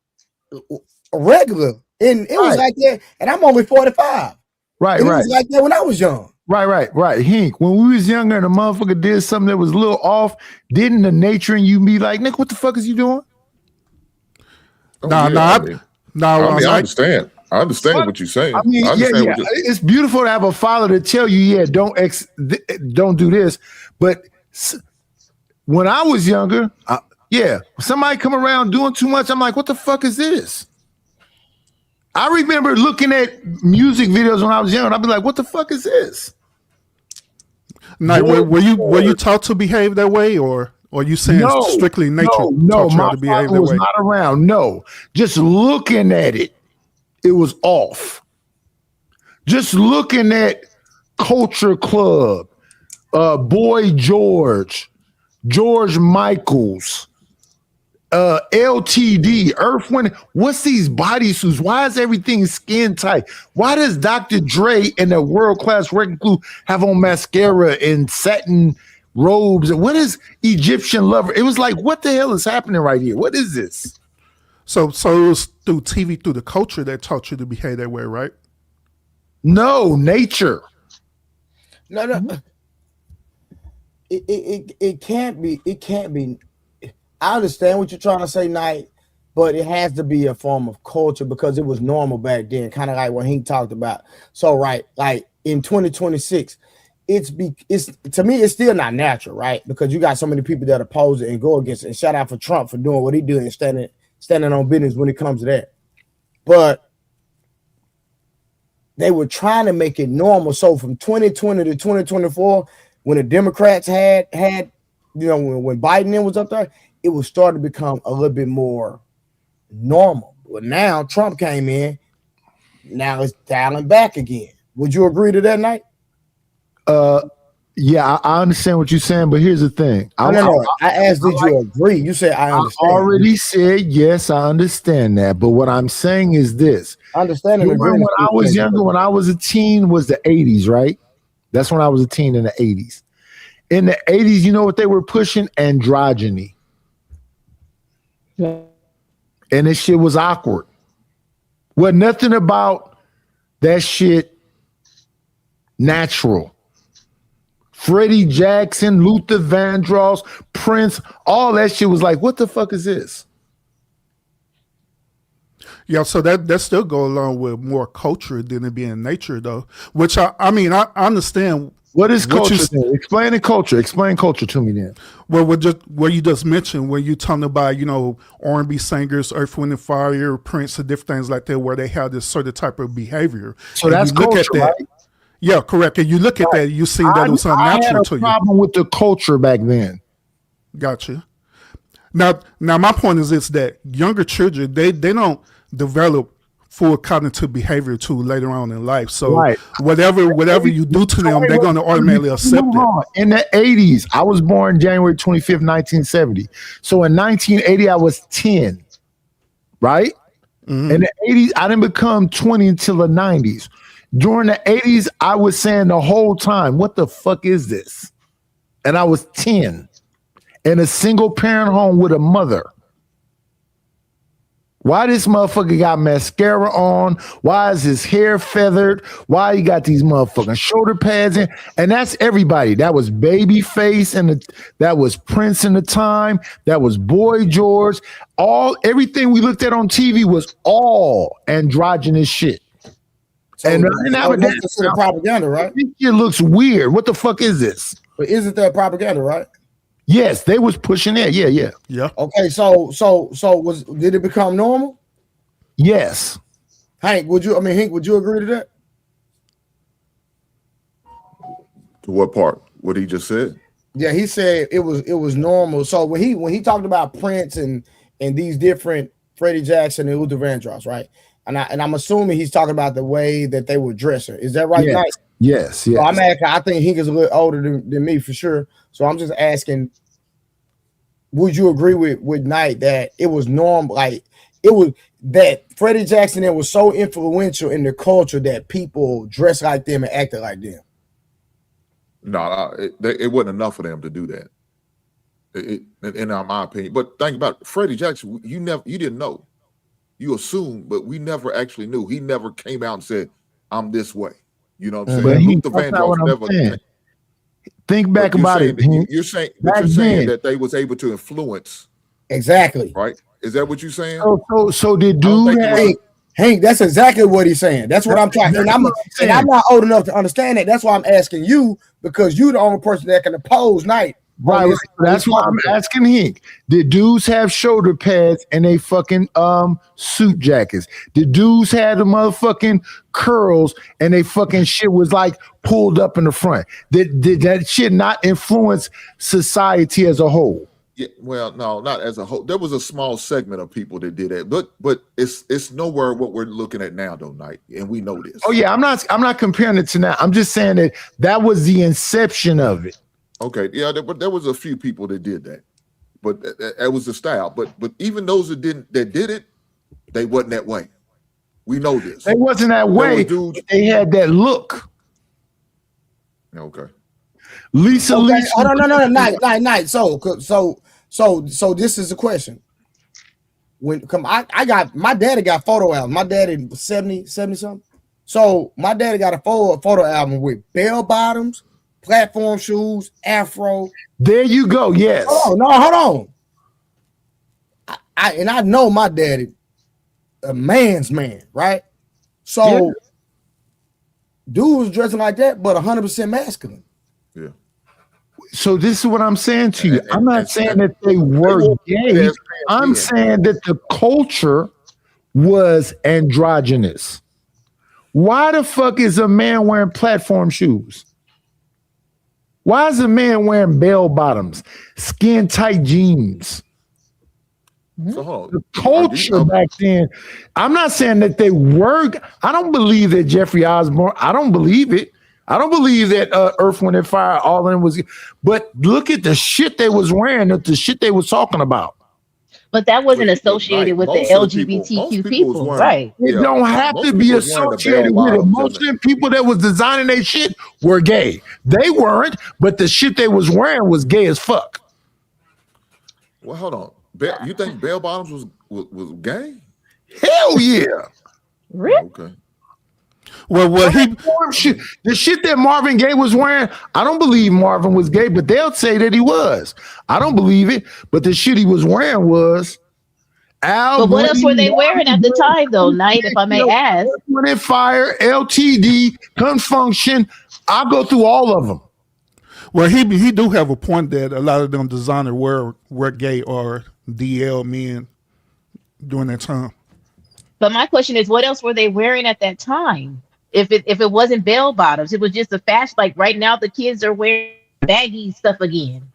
regular, and it was like that. And I'm only 45.
Right.
It was like that when I was young.
Right. Hink, when we was younger and a motherfucker did something that was a little off, didn't the nature in you be like, Nick, what the fuck is you doing?
I understand. I understand what you're saying.
I mean, it's beautiful to have a father to tell you, don't do this. But when I was younger, somebody come around doing too much, I'm like, what the fuck is this? I remember looking at music videos when I was young, and I'd be like, what the fuck is this?
Now, were you taught to behave that way, or you saying strictly nature taught you to behave that way?
No, my father was not around. No, just looking at it, it was off. Just looking at Culture Club, Boy George Michaels, LTD, Earth, Wind. What's these bodysuits? Why is everything skin tight? Why does Dr. Dre and the World Class Wrecking Crew have on mascara and satin robes? And what is Egyptian Lover? It was like, what the hell is happening right here? What is this?
So it was through TV, through the culture that taught you to behave that way, right?
No, nature.
No. It can't be. It can't be. I understand what you're trying to say, Knight, but it has to be a form of culture because it was normal back then, kind of like what he talked about. So, right, like in 2026, it's to me, it's still not natural, right? Because you got so many people that oppose it and go against it. And shout out for Trump for doing what he did and standing on business when it comes to that. But they were trying to make it normal. So from 2020 to 2024, when the Democrats had when Biden was up there, it was starting to become a little bit more normal. But now Trump came in, now it's dialing back again. Would you agree to that, Knight?
Yeah, I understand what you're saying, but here's the thing.
I asked, did you agree? You said I understand.
I already said yes, I understand that. But what I'm saying is this.
Understanding.
When I was younger, when I was a teen, was the 80s, right? That's when I was a teen in the 80s. In the 80s, you know what they were pushing? Androgyny.
Yeah.
And this shit was awkward. Well, nothing about that shit natural. Freddie Jackson, Luther Vandross, Prince, all that shit was like, what the fuck is this?
Yeah, so that still go along with more culture than it being nature, though. Which I understand.
What is culture? Explain the culture. Explain culture to me then.
Well, what you just mentioned, when you talking about, R&B singers, Earth, Wind and Fire, Prince, and different things like that, where they have this certain type of behavior.
So that's culture, right?
Yeah, correct. And you look at that, you see that it was unnatural to you.
I had a problem with the culture back then.
Gotcha. Now my point is this, that younger children, they don't develop full cognitive behavior too later on in life. So whatever you do to them, they're going to automatically accept it.
In the 80s, I was born January 25th, 1970. So in 1980, I was 10, right? Mm-hmm. In the 80s, I didn't become 20 until the 90s. During the 80s, I was saying the whole time, what the fuck is this? And I was 10 in a single parent home with a mother. Why this motherfucker got mascara on? Why is his hair feathered? Why he got these motherfucking shoulder pads in? And that's everybody. That was Babyface, and that was Prince in the time. That was Boy George. Everything we looked at on TV was all androgynous shit.
So and that's propaganda, right?
It looks weird. What the fuck is this?
But isn't that propaganda, right?
Yes, they was pushing it. Yeah.
Okay, so did it become normal?
Yes.
Hank, would you agree to that?
To what part? What he just said?
Yeah, he said it was normal. So when he talked about Prince and these different Freddie Jackson and Luther Vandross, right? And I'm assuming he's talking about the way that they were dressing. Is that right?
Yes. Yes.
So I'm asking, I think Hank is a little older than me for sure. So I'm just asking, would you agree with Knight that it was normal? Like it was that Freddie Jackson was so influential in the culture that people dressed like them and acted like them.
No, it wasn't enough for them to do that. In my opinion. But think about it, Freddie Jackson. You didn't know. You assumed, but we never actually knew. He never came out and said, "I'm this way." You know what I'm saying? Luther Vandross never.
Think back about it.
You're saying that they was able to influence.
Exactly.
Right? Is that what you're saying?
So did dude
Hank, that's exactly what he's saying. That's what I'm trying. And I'm not old enough to understand that. That's why I'm asking you, because you're the only person that can oppose Knight.
Right. That's why I'm asking Hank. Did dudes have shoulder pads and they fucking suit jackets? Did dudes have the motherfucking curls and they fucking shit was like pulled up in the front? Did that shit not influence society as a whole?
Yeah, well, no, not as a whole. There was a small segment of people that did that, but it's nowhere what we're looking at now, though, Knight, and we know this.
Oh yeah, I'm not comparing it to now. I'm just saying that was the inception of it.
Okay, yeah, there was a few people that did that. but that was the style. But even those that did it, they wasn't that way. We know this.
They wasn't that way. Dudes, they had that look.
Okay.
Lisa.
No. Night. So this is the question. When I got my daddy got photo album. My daddy was 70 something. So my daddy got a photo album with bell bottoms, platform shoes, afro.
There you go. Yes.
Oh no, hold on. I know my daddy, a man's man, right? So dude was dressing like that, but 100% masculine.
Yeah.
So this is what I'm saying to you. I'm not saying that they were gay. I'm saying that the culture was androgynous. Why the fuck is a man wearing platform shoes? Why is a man wearing bell bottoms, skin tight jeans?
So,
the culture back then. I'm not saying that they were. I don't believe that Jeffrey Osborne. I don't believe it. I don't believe that Earth, Wind, and Fire, all of them was. But look at the shit they was wearing, the shit they was talking about.
But that wasn't associated with the LGBTQ people, right?
It don't have to be associated with it. Most of the people that was designing their shit were gay. They weren't, but the shit they was wearing was gay as fuck.
Well, hold on. You think bell bottoms was gay?
Hell yeah.
Really?
Okay.
Well, the shit that Marvin Gaye was wearing, I don't believe Marvin was gay, but they'll say that he was. I don't believe it, but the shit he was wearing was.
But what else were they wearing at the time, though, Knight, if I may ask?
Wind and Fire, LTD, Confunction. I'll go through all of them.
Well, he do have a point that a lot of them designers were gay or DL men during that time.
But my question is, what else were they wearing at that time? If it wasn't bell bottoms, it was just a fashion. Like right now, the kids are wearing baggy stuff again.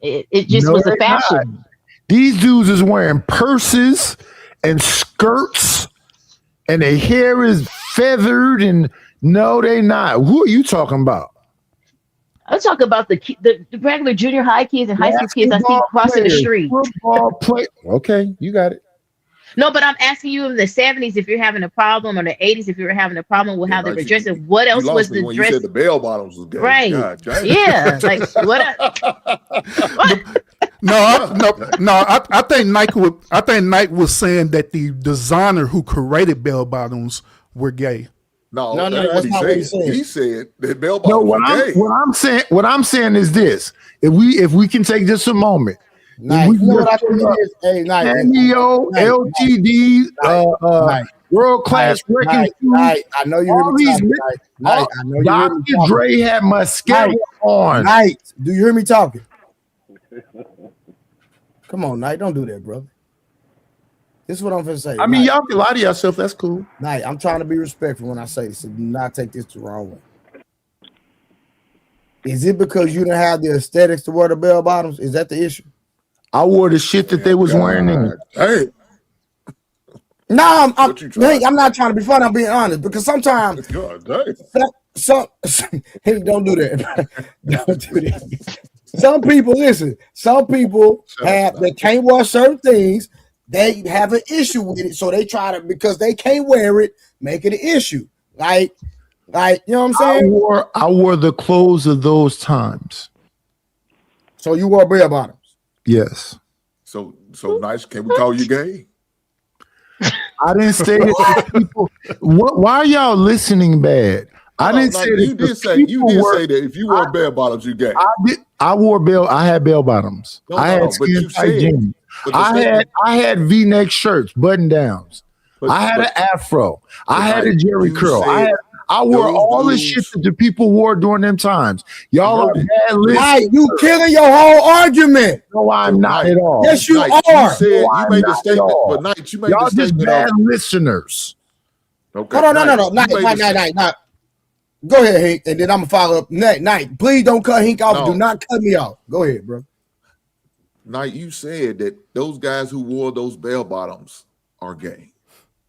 It just was a fashion.
Not. These dudes is wearing purses and skirts, and their hair is feathered. And no, they not. Who are you talking about?
I'm talking about the regular junior high kids and high school kids I see crossing the street.
Football play. Okay, you got it.
No, but I'm asking you in the 70s if you're having a problem, or the 80s if you were having a problem with how they were dressing. What else was the dress?
You said the bell bottoms was gay.
Right. Yeah. Like what?
I think Nike was saying that the designer who created bell bottoms were gay.
No, that's not what he said. He said that bell bottoms were gay.
What I'm saying is this: if we can take just a moment.
Nice. You know what I think it is? Hey, nice.
Cameo, LTD, World Class Wrecking Crew.
I know you hear me talking.
Night. Dr. Dre had mascara on.
Night. Do you hear me talking? Come on, Night. Don't do that, brother. This is what I'm going to say.
I mean, y'all can lie to yourself. That's cool.
Night. I'm trying to be respectful when I say this. So do not take this the wrong way. Is it because you didn't have the aesthetics to wear the bell bottoms? Is that the issue?
I wore the shit that they was wearing.
Hey.
No, I'm not trying to be funny. I'm being honest because sometimes
don't
do that. Don't do that. Some people they can't wear certain things. They have an issue with it, so they try to, because they can't wear it, make it an issue. Like you know what I'm saying?
I wore the clothes of those times.
So you wore bell bottoms.
Yes.
So nice. Can we call you gay?
I didn't say that people. Why are y'all listening bad? I didn't say that.
You did say that if you wore bell bottoms, you gay.
I had bell bottoms. I had skin tight jeans. I had V-neck shirts, button downs. I had an afro. I had a Jerry curl. I wore all the shit that the people wore during them times. Y'all are bad listeners.
Right, you killing your whole argument.
No, I'm not at all.
Yes, you are.
You made the statement, but Knight, you made
y'all
the statement.
Just bad listeners.
Okay.
Hold on, no. Night. Go ahead, Hink, and then I'm gonna follow up. Night, please don't cut Hink off.
No.
Do not cut me off. Go ahead, bro.
Knight, you said that those guys who wore those bell bottoms are gay.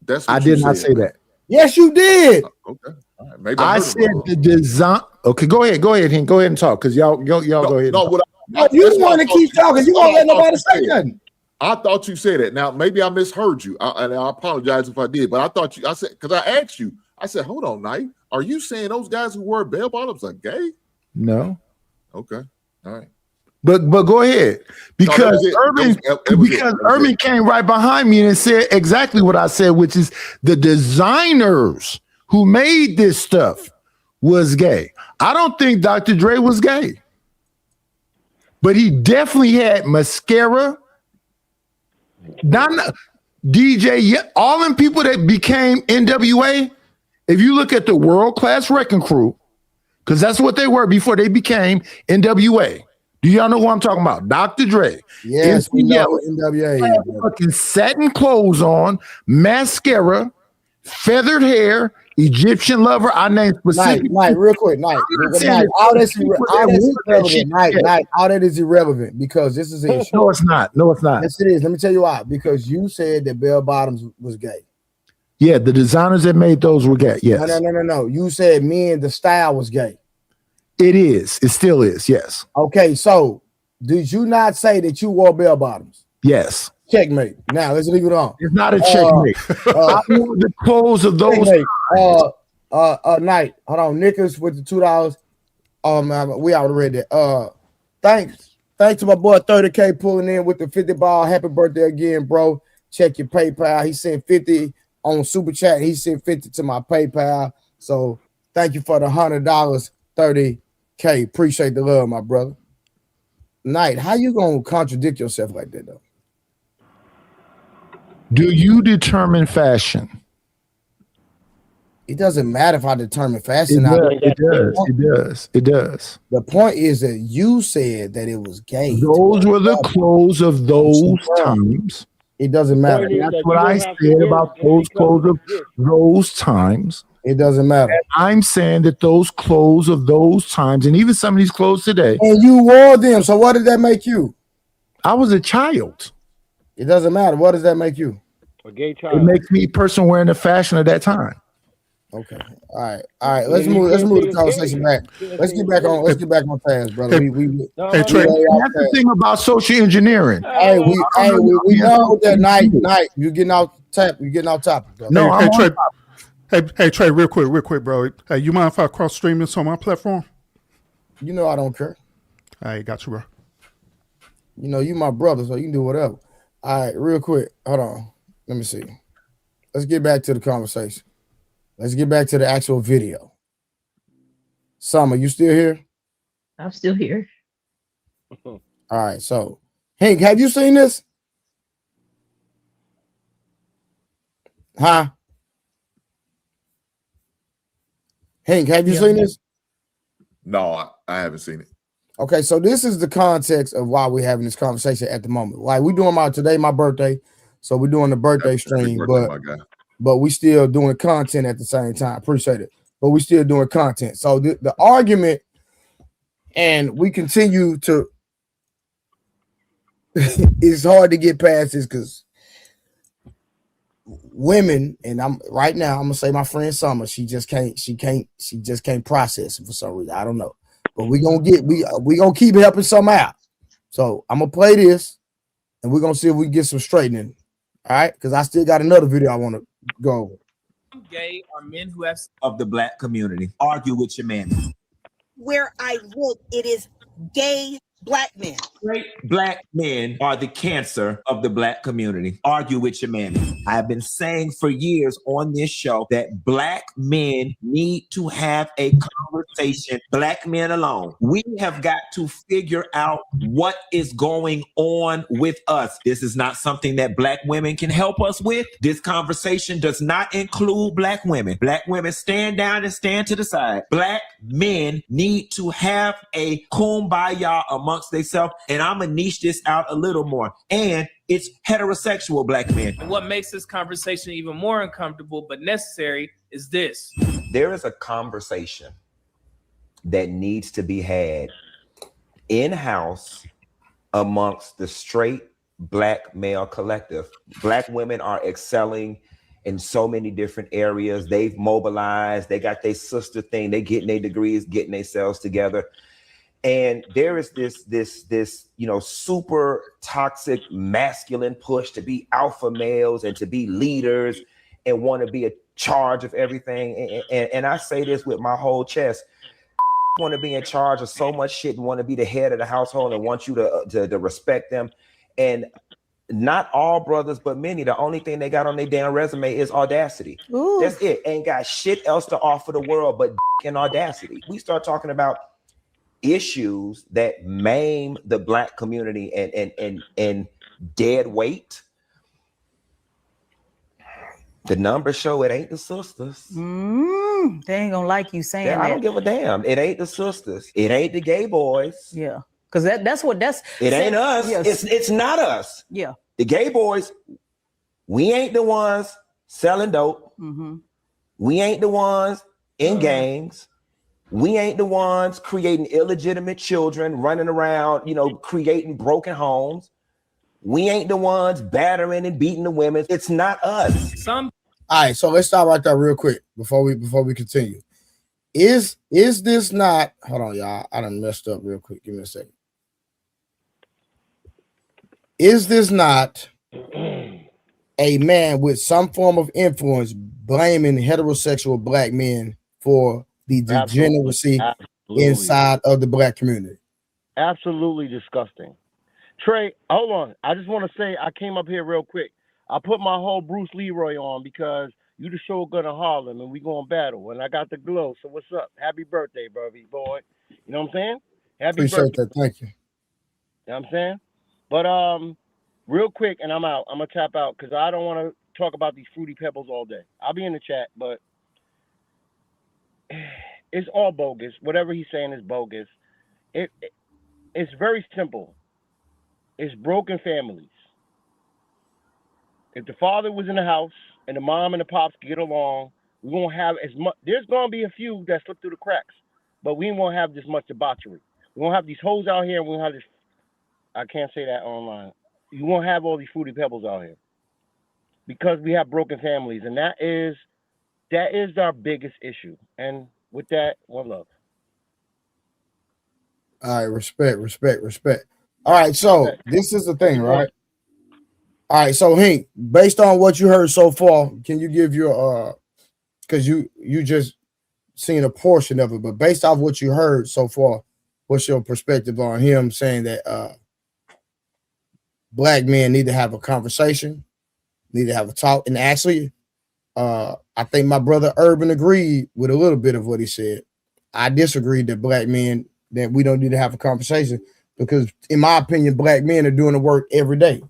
That's what
I did not say that.
Yes, you did.
Okay. All right. Maybe
I said the design. Okay, go ahead, Hink. Go ahead and talk, because y'all go ahead.
No,
No, you the one that keeps talking. You won't let nobody say nothing.
I thought you said it. Now maybe I misheard you, and I apologize if I did. But I thought you. I said because I asked you. I said, "Hold on, Knight. Are you saying those guys who wear bell bottoms are gay?"
No.
Okay. All right.
But go ahead, because
Urban
Urban came right behind me and said exactly what I said, which is the designers who made this stuff was gay. I don't think Dr. Dre was gay, but he definitely had mascara. DJ, all them people that became NWA. If you look at the World Class Wrecking Crew, because that's what they were before they became NWA. Do y'all know who I'm talking about? Dr. Dre.
Yes, we know what NWA is.
Fucking satin clothes on, mascara, feathered hair, Egyptian lover. I named specific.
Night, real quick, Night. All that is irrelevant because this is an issue.
No, it's not. No, it's not.
Yes, it is. Let me tell you why. Because you said that bell bottoms was gay.
Yeah, the designers that made those were gay. Yes.
No. You said men, the style was gay.
It is. It still is. Yes.
Okay, so did you not say that you wore bell bottoms?
Yes.
Checkmate. Now let's leave it on.
It's not a checkmate. I wore the clothes of those.
Night. Hold on. Knickers with the $2. We already read that. Thanks to my boy 30K pulling in with the 50 ball. Happy birthday again, bro. Check your PayPal. He sent 50 on Super Chat. He sent 50 to my PayPal. So thank you for the $100. 30K. Appreciate the love, my brother. Night, how you gonna contradict yourself like that though?
Do you determine fashion?
It doesn't matter if I determine fashion.
It does.
The point is that you said that it was gay.
Those were the clothes of those times.
It doesn't matter.
That's what I said about those clothes of those times.
It doesn't matter.
And I'm saying that those clothes of those times, and even some of these clothes today,
and you wore them. So what did that make you?
I was a child.
It doesn't matter. What does that make you?
A gay child.
It makes me a person wearing the fashion of that time.
Okay. All right. Let's move the conversation back. Let's get back on task, brother.
Hey, Trey. That's the thing about social engineering.
Hey, we know that night. You're getting off topic. Bro.
No, Trey. Hey, Trey, real quick, bro. Hey, you mind if I cross stream this on my platform?
You know I don't care.
All right, got you, bro.
You know, you my brother, so you can do whatever. All right, real quick. Hold on. Let me see. Let's get back to the conversation. Let's get back to the actual video. Summer, you still here?
I'm still here.
All right, so Hank, have you seen this? Huh? Hank, have you seen this?
No, I haven't seen it.
Okay, so this is the context of why we're having this conversation at the moment. Like we're doing my birthday, so we're doing the birthday stream, but we still doing content at the same time. Appreciate it, but we still doing content. So the argument, and we continue to. It's hard to get past this because women, and I'm gonna say my friend Summer, she just can't process it for some reason. I don't know. But we gonna keep helping some out. So I'm gonna play this and we're gonna see if we can get some straightening. All right, because I still got another video I want to go over.
Gay are men who have
of the black community. Argue with your man.
Where I look, it is gay black men.
Straight black men are the cancer of the black community. Argue with your man. I have been saying for years on this show that black men need to have a conversation, black men alone. We have got to figure out what is going on with us. This is not something that black women can help us with. This conversation does not include black women. Black women stand down and stand to the side. Black men need to have a kumbaya amongst themselves, and I'm gonna niche this out a little more. And it's heterosexual black men.
And what makes this conversation even more uncomfortable but necessary is this.
There is a conversation that needs to be had in-house amongst the straight black male collective. Black women are excelling in so many different areas. They've mobilized, they got their sister thing, they getting their degrees, getting themselves together. And there is this super toxic masculine push to be alpha males and to be leaders and want to be in charge of everything. And I say this with my whole chest. Want to be in charge of so much shit and want to be the head of the household and want you to respect them. And not all brothers, but many, the only thing they got on their damn resume is audacity.
Ooh.
That's it. Ain't got shit else to offer the world but and audacity. We start talking about issues that maim the Black community and dead weight. The numbers show it ain't the sisters.
They ain't gonna like you saying that.
I don't give a damn. It ain't the sisters. It ain't the gay boys.
Yeah, because that's
it ain't us.
Yes.
It's not us.
Yeah,
the gay boys. We ain't the ones selling dope. We ain't the ones in gangs. We ain't the ones creating illegitimate children, running around, creating broken homes. We ain't the ones battering and beating the women. It's not us.
All right, so let's stop right there real quick before we continue. Is this not? Hold on, y'all. I done messed up real quick. Give me a second. Is this not a man with some form of influence blaming heterosexual Black men for the degeneracy inside of the Black community?
Absolutely disgusting. Trey, hold on. I just want to say I came up here real quick. I put my whole Bruce Leroy on because you the Shogun of Harlem and we going to battle. And I got the glow. So what's up? Happy birthday, boy. You know what I'm saying? Happy
Appreciate
birthday.
that. Thank you.
You know what I'm saying? But real quick, and I'm out. I'm going to tap out because I don't want to talk about these Fruity Pebbles all day. I'll be in the chat, but it's all bogus. Whatever he's saying is bogus. It's very simple. It's broken families. If the father was in the house and the mom and the pops get along, we won't have as much. There's going to be a few that slip through the cracks, but we won't have this much debauchery. We won't have these hoes out here, and we won't have this. I can't say that online. You won't have all these Fruity Pebbles out here because we have broken families, and that is our biggest issue. And with that, one love.
All right, respect. All right, so this is the thing, right? All right, so Hank, based on what you heard so far, can you give your because you just seen a portion of it, but based off what you heard so far, what's your perspective on him saying that Black men need to have a conversation, need to have a talk? And actually, I think my brother Urban agreed with a little bit of what he said. I disagreed that Black men, that we don't need to have a conversation because, in my opinion, Black men are doing the work every day.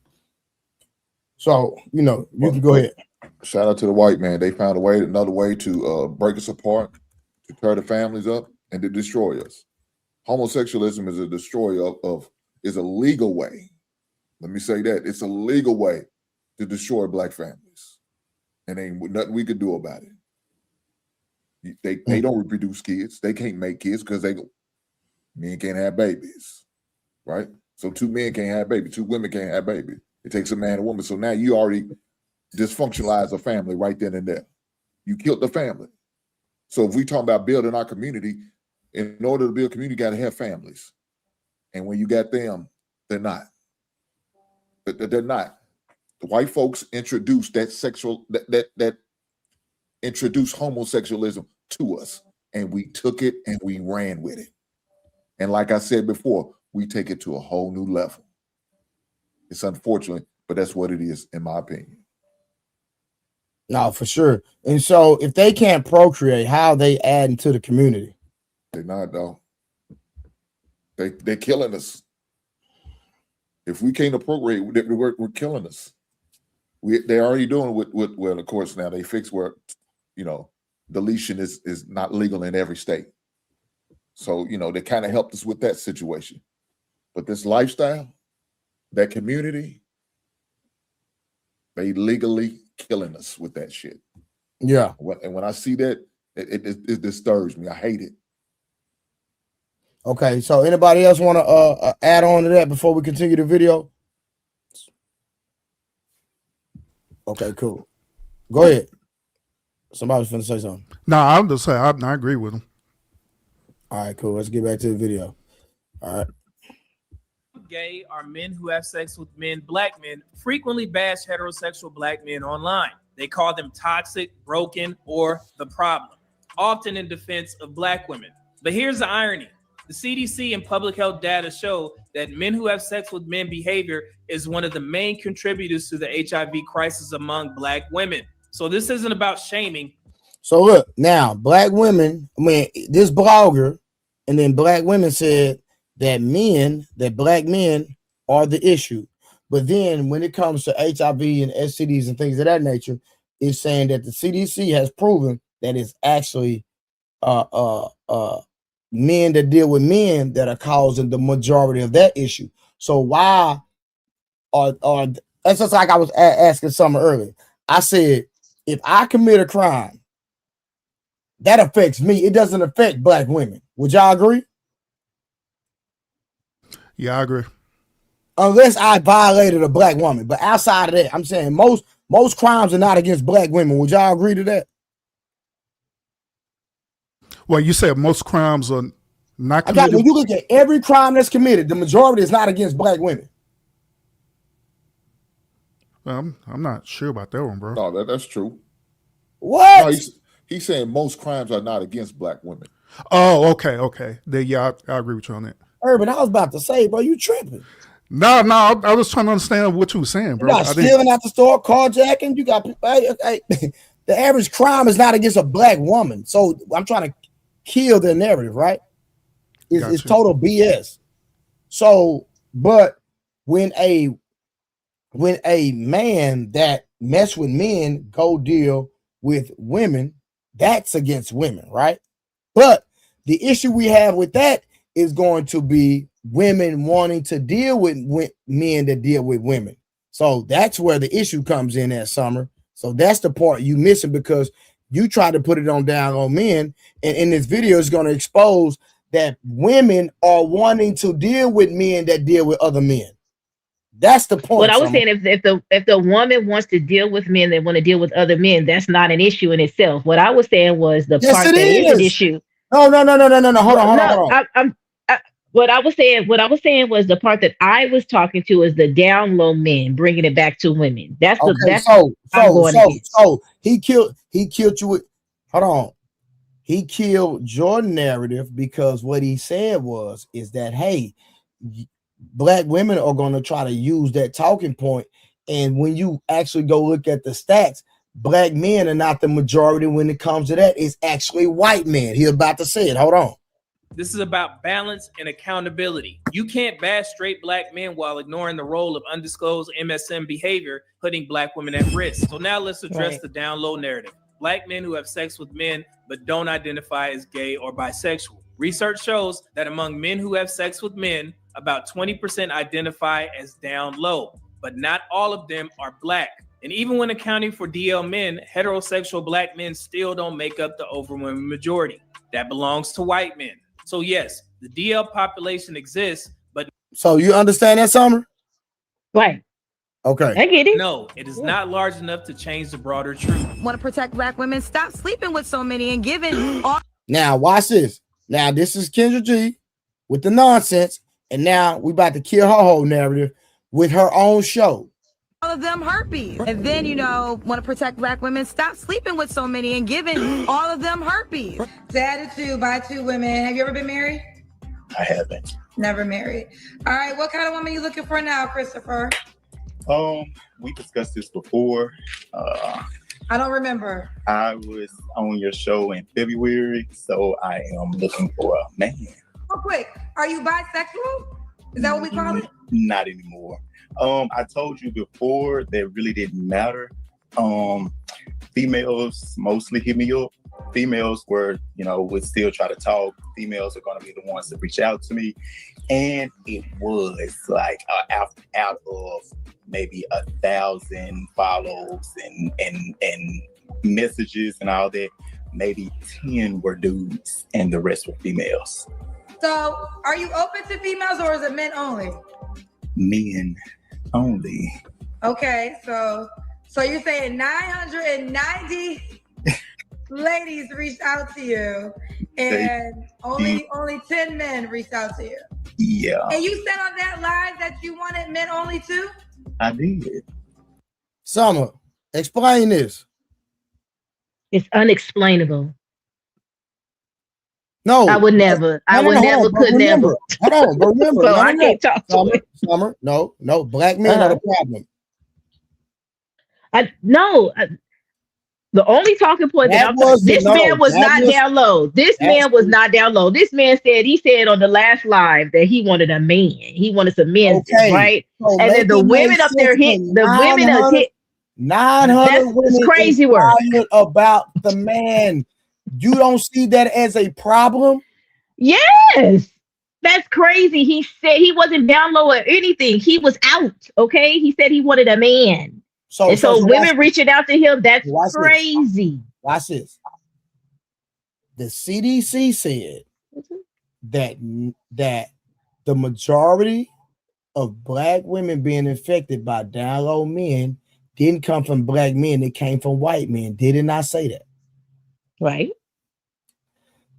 So, you can go ahead.
Shout out to the white man. They found another way to break us apart, to tear the families up, and to destroy us. Homosexualism is a destroyer is a legal way. Let me say that. It's a legal way to destroy Black families. And ain't nothing we could do about it. They don't reproduce kids. They can't make kids because men can't have babies, right? So 2 men can't have babies. 2 women can't have babies. It takes a man and a woman. So now you already dysfunctionalize a family right then and there. You killed the family. So if we talk about building our community, in order to build a community, you got to have families. And when you got them, they're not. They're not. The white folks introduced that introduced homosexualism to us, and we took it and we ran with it. And like I said before, we take it to a whole new level. It's unfortunate, but that's what it is, in my opinion.
No, for sure. And so if they can't procreate, how are they adding to the community?
They're not, though. They're killing us. If we can't procreate, we're killing us. They're already doing it with well, of course, now they fix where, deletion is not legal in every state. So, they kind of helped us with that situation. But this lifestyle, that community, they legally killing us with that shit.
Yeah.
And when I see that, it disturbs me. I hate it.
Okay, so anybody else want to add on to that before we continue the video? Okay, cool. Go ahead. Somebody's finna say something.
No, I'm just saying I agree with him.
All right, cool. Let's get back to the video. All right.
Gay are men who have sex with men, black men, frequently bash heterosexual black men online. They call them toxic, broken, or the problem, often in defense of black women. But here's the irony. The CDC and public health data show that men who have sex with men behavior is one of the main contributors to the HIV crisis among black women. So this isn't about shaming.
So look, now black women, this blogger and then black women said that black men are the issue. But then when it comes to HIV and STDs and things of that nature, it's saying that the CDC has proven that it's actually men that deal with men that are causing the majority of that issue. So why are that's just like I was asking something earlier. I said, if I commit a crime, that affects me. It doesn't affect black women. Would y'all agree?
Yeah, I agree.
Unless I violated a black woman. But outside of that, I'm saying most crimes are not against black women. Would y'all agree to that?
Well, you said most crimes are not committed.
When you look at every crime that's committed, the majority is not against black women.
Well, I'm not sure about that one, bro.
No, that's true.
What?
No, he's saying most crimes are not against black women.
Oh, okay. Then yeah, I agree with you on that.
Urban, I was about to say, bro, you tripping.
No, I was trying to understand what you were saying, bro.
You got stealing at the store, carjacking. You got the average crime is not against a black woman. So I'm trying to kill the narrative, right? It's total BS. So, but when a man that mess with men go deal with women, that's against women, right? But the issue we have with that is going to be women wanting to deal with men that deal with women. So that's where the issue comes in that Summer. So that's the part you missing because you try to put it down on men. And in this video is going to expose that women are wanting to deal with men that deal with other men. That's the point.
What I was saying, if the woman wants to deal with men that want to deal with other men, that's not an issue in itself. What I was saying was the part that is an issue.
No. Hold on.
What I was saying was the part that I was talking to is the down low men bringing it back to women. That's
so he killed you with. Hold on. He killed your narrative because what he said is that, hey, black women are going to try to use that talking point. And when you actually go look at the stats, black men are not the majority when it comes to that. It's actually white men. He about to say it. Hold on.
This is about balance and accountability. You can't bash straight black men while ignoring the role of undisclosed MSM behavior, putting black women at risk. So now let's address the down low narrative. Black men who have sex with men but don't identify as gay or bisexual. Research shows that among men who have sex with men, about 20% identify as down low, but not all of them are black. And even when accounting for DL men, heterosexual black men still don't make up the overwhelming majority. That belongs to white men. So yes, the DL population exists, but
so you understand that, Summer?
Right.
Okay.
I get it.
No, it is not large enough to change the broader truth.
Want to protect black women? Stop sleeping with so many and giving all.
Now watch this. Now this is Kendra G with the nonsense, and now we about to kill her whole narrative with her own show.
All of them herpes. And then, want to protect black women. Stop sleeping with so many and giving all of them herpes.
Dad to two by two women. Have you ever been married?
I haven't.
Never married. All right. What kind of woman are you looking for now, Christopher?
We discussed this before.
I don't remember.
I was on your show in February, so I am looking for a man.
Real quick, are you bisexual? Is that what we call it?
Not anymore. I told you before that really didn't matter. Females mostly hit me up. Females would still try to talk. Females are going to be the ones to reach out to me. And it was like out of maybe 1,000 follows and messages and all that, maybe 10 were dudes and the rest were females.
So are you open to females or is it men only?
Men only.
Okay, so you're saying 990 ladies reached out to you and only 10 men reached out to you.
Yeah,
And you said on that live that you wanted men only too?
I did.
Summer, explain this.
It's unexplainable.
No,
I would never. I would never,
but
could never.
Hold on, but remember,
So I can't talk to it.
Summer, no, black men are the problem.
The only talking point that this man was not down low. This man was not down low. This man said on the last live that he wanted a man. He wanted some men, right?
So
and then the women up there hit the women up hit
900 women.
That's crazy work
about the man. You don't see that as a problem?
Yes. That's crazy. He said he wasn't down low or anything. He was out. Okay. He said he wanted a man. So women reaching out to him, that's crazy.
Watch this. The CDC said that the majority of black women being infected by down low men didn't come from black men. It came from white men. Did it not say that?
Right.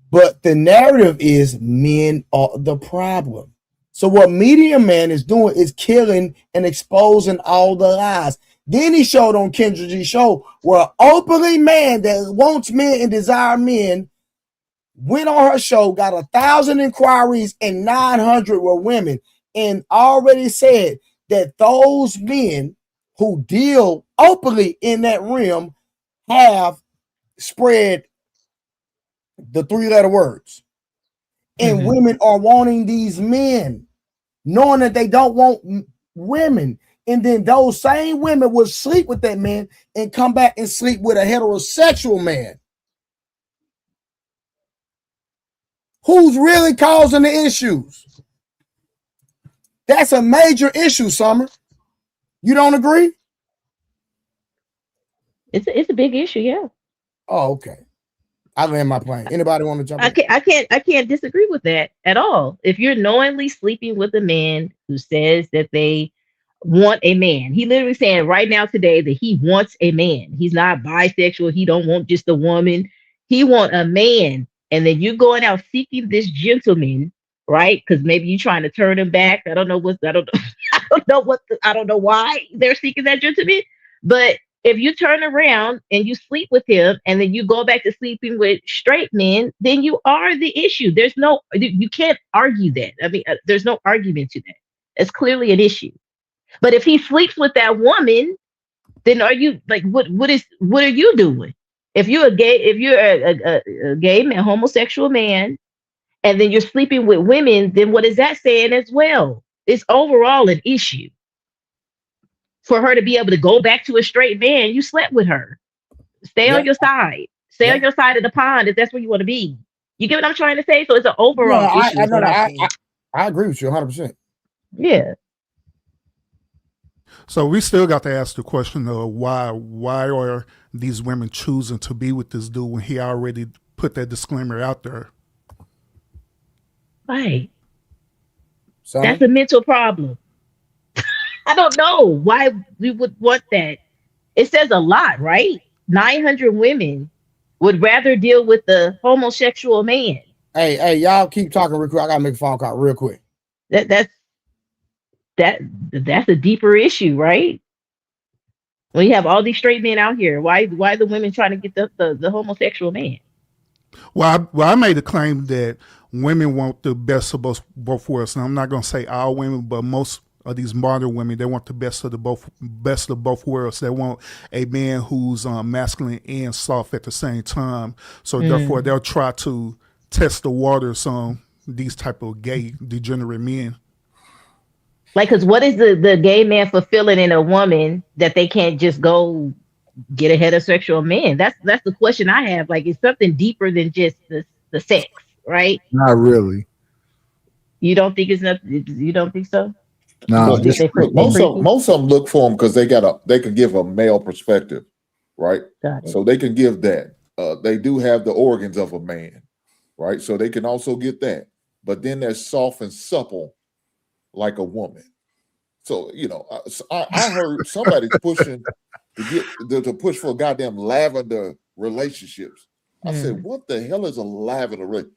But the narrative is men are the problem. So what Media Man is doing is killing and exposing all the lies. Then he showed on Kendra G's show where an openly man that wants men and desire men went on her show, got 1,000 inquiries and 900 were women, and already said that those men who deal openly in that realm have spread the 3-letter words. And women are wanting these men, knowing that they don't want women. And then those same women will sleep with that man and come back and sleep with a heterosexual man. Who's really causing the issues? That's a major issue, Summer. You don't agree?
It's a big issue, yeah.
Oh, okay. I land my plane. Anybody want to jump in?
I can't disagree with that at all. If you're knowingly sleeping with a man who says that they want a man, he literally saying right now today that he wants a man. He's not bisexual. He don't want just a woman. He want a man. And then you going out seeking this gentleman, right? Because maybe you're trying to turn him back. I don't know why they're seeking that gentleman. But if you turn around and you sleep with him and then you go back to sleeping with straight men, then you are the issue. You can't argue that. I mean, there's no argument to that. It's clearly an issue. But if he sleeps with that woman, then are you like, what are you doing? If you're a gay man, homosexual man, and then you're sleeping with women, then what is that saying as well? It's overall an issue. For her to be able to go back to a straight man, you slept with her. Stay on your side. Stay on your side of the pond if that's where you want to be. You get what I'm trying to say? So it's an overall issue.
I agree with you 100%.
Yeah.
So we still got to ask the question though, why are these women choosing to be with this dude when he already put that disclaimer out there?
Right. That's a mental problem. I don't know why we would want that. It says a lot, right? 900 women would rather deal with the homosexual man.
Hey, y'all keep talking real quick. I gotta make a phone call real quick.
That's a deeper issue, right? When you have all these straight men out here, why the women trying to get the homosexual man?
Well, I made a claim that women want the best of both worlds. And I'm not gonna say all women, but most of these modern women, they want the best of both worlds. They want a man who's masculine and soft at the same time. So therefore, they'll try to test the waters on these type of gay degenerate men.
Like, because what is the gay man fulfilling in a woman that they can't just go get a heterosexual man? That's the question I have. Like, it's something deeper than just the sex, right?
Not really.
You don't think it's nothing? You don't think so?
No,
most of them look for them because they can give a male perspective, right? So they can give that. They do have the organs of a man, right? So they can also get that. But then they're soft and supple like a woman. So I heard somebody pushing to push for goddamn lavender relationships. I said, what the hell is a lavender relationship?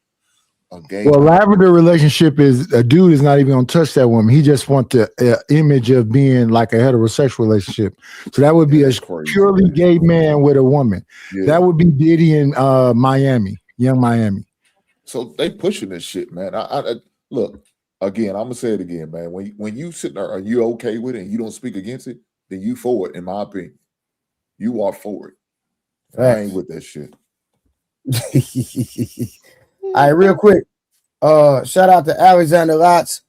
a gay.
Well, lavender relationship is a dude is not even gonna touch that woman. He just wants the image of being like a heterosexual relationship. So that would be a purely gay man with a woman.
Yeah.
That would be Diddy in Miami, Young Miami.
So they pushing this shit, man. I look again. I'm gonna say it again, man. When you sit there, are you okay with it and you don't speak against it? Then you for it, in my opinion. You are for it. I ain't with that shit.
All right, real quick. Shout out to Alexander Lotz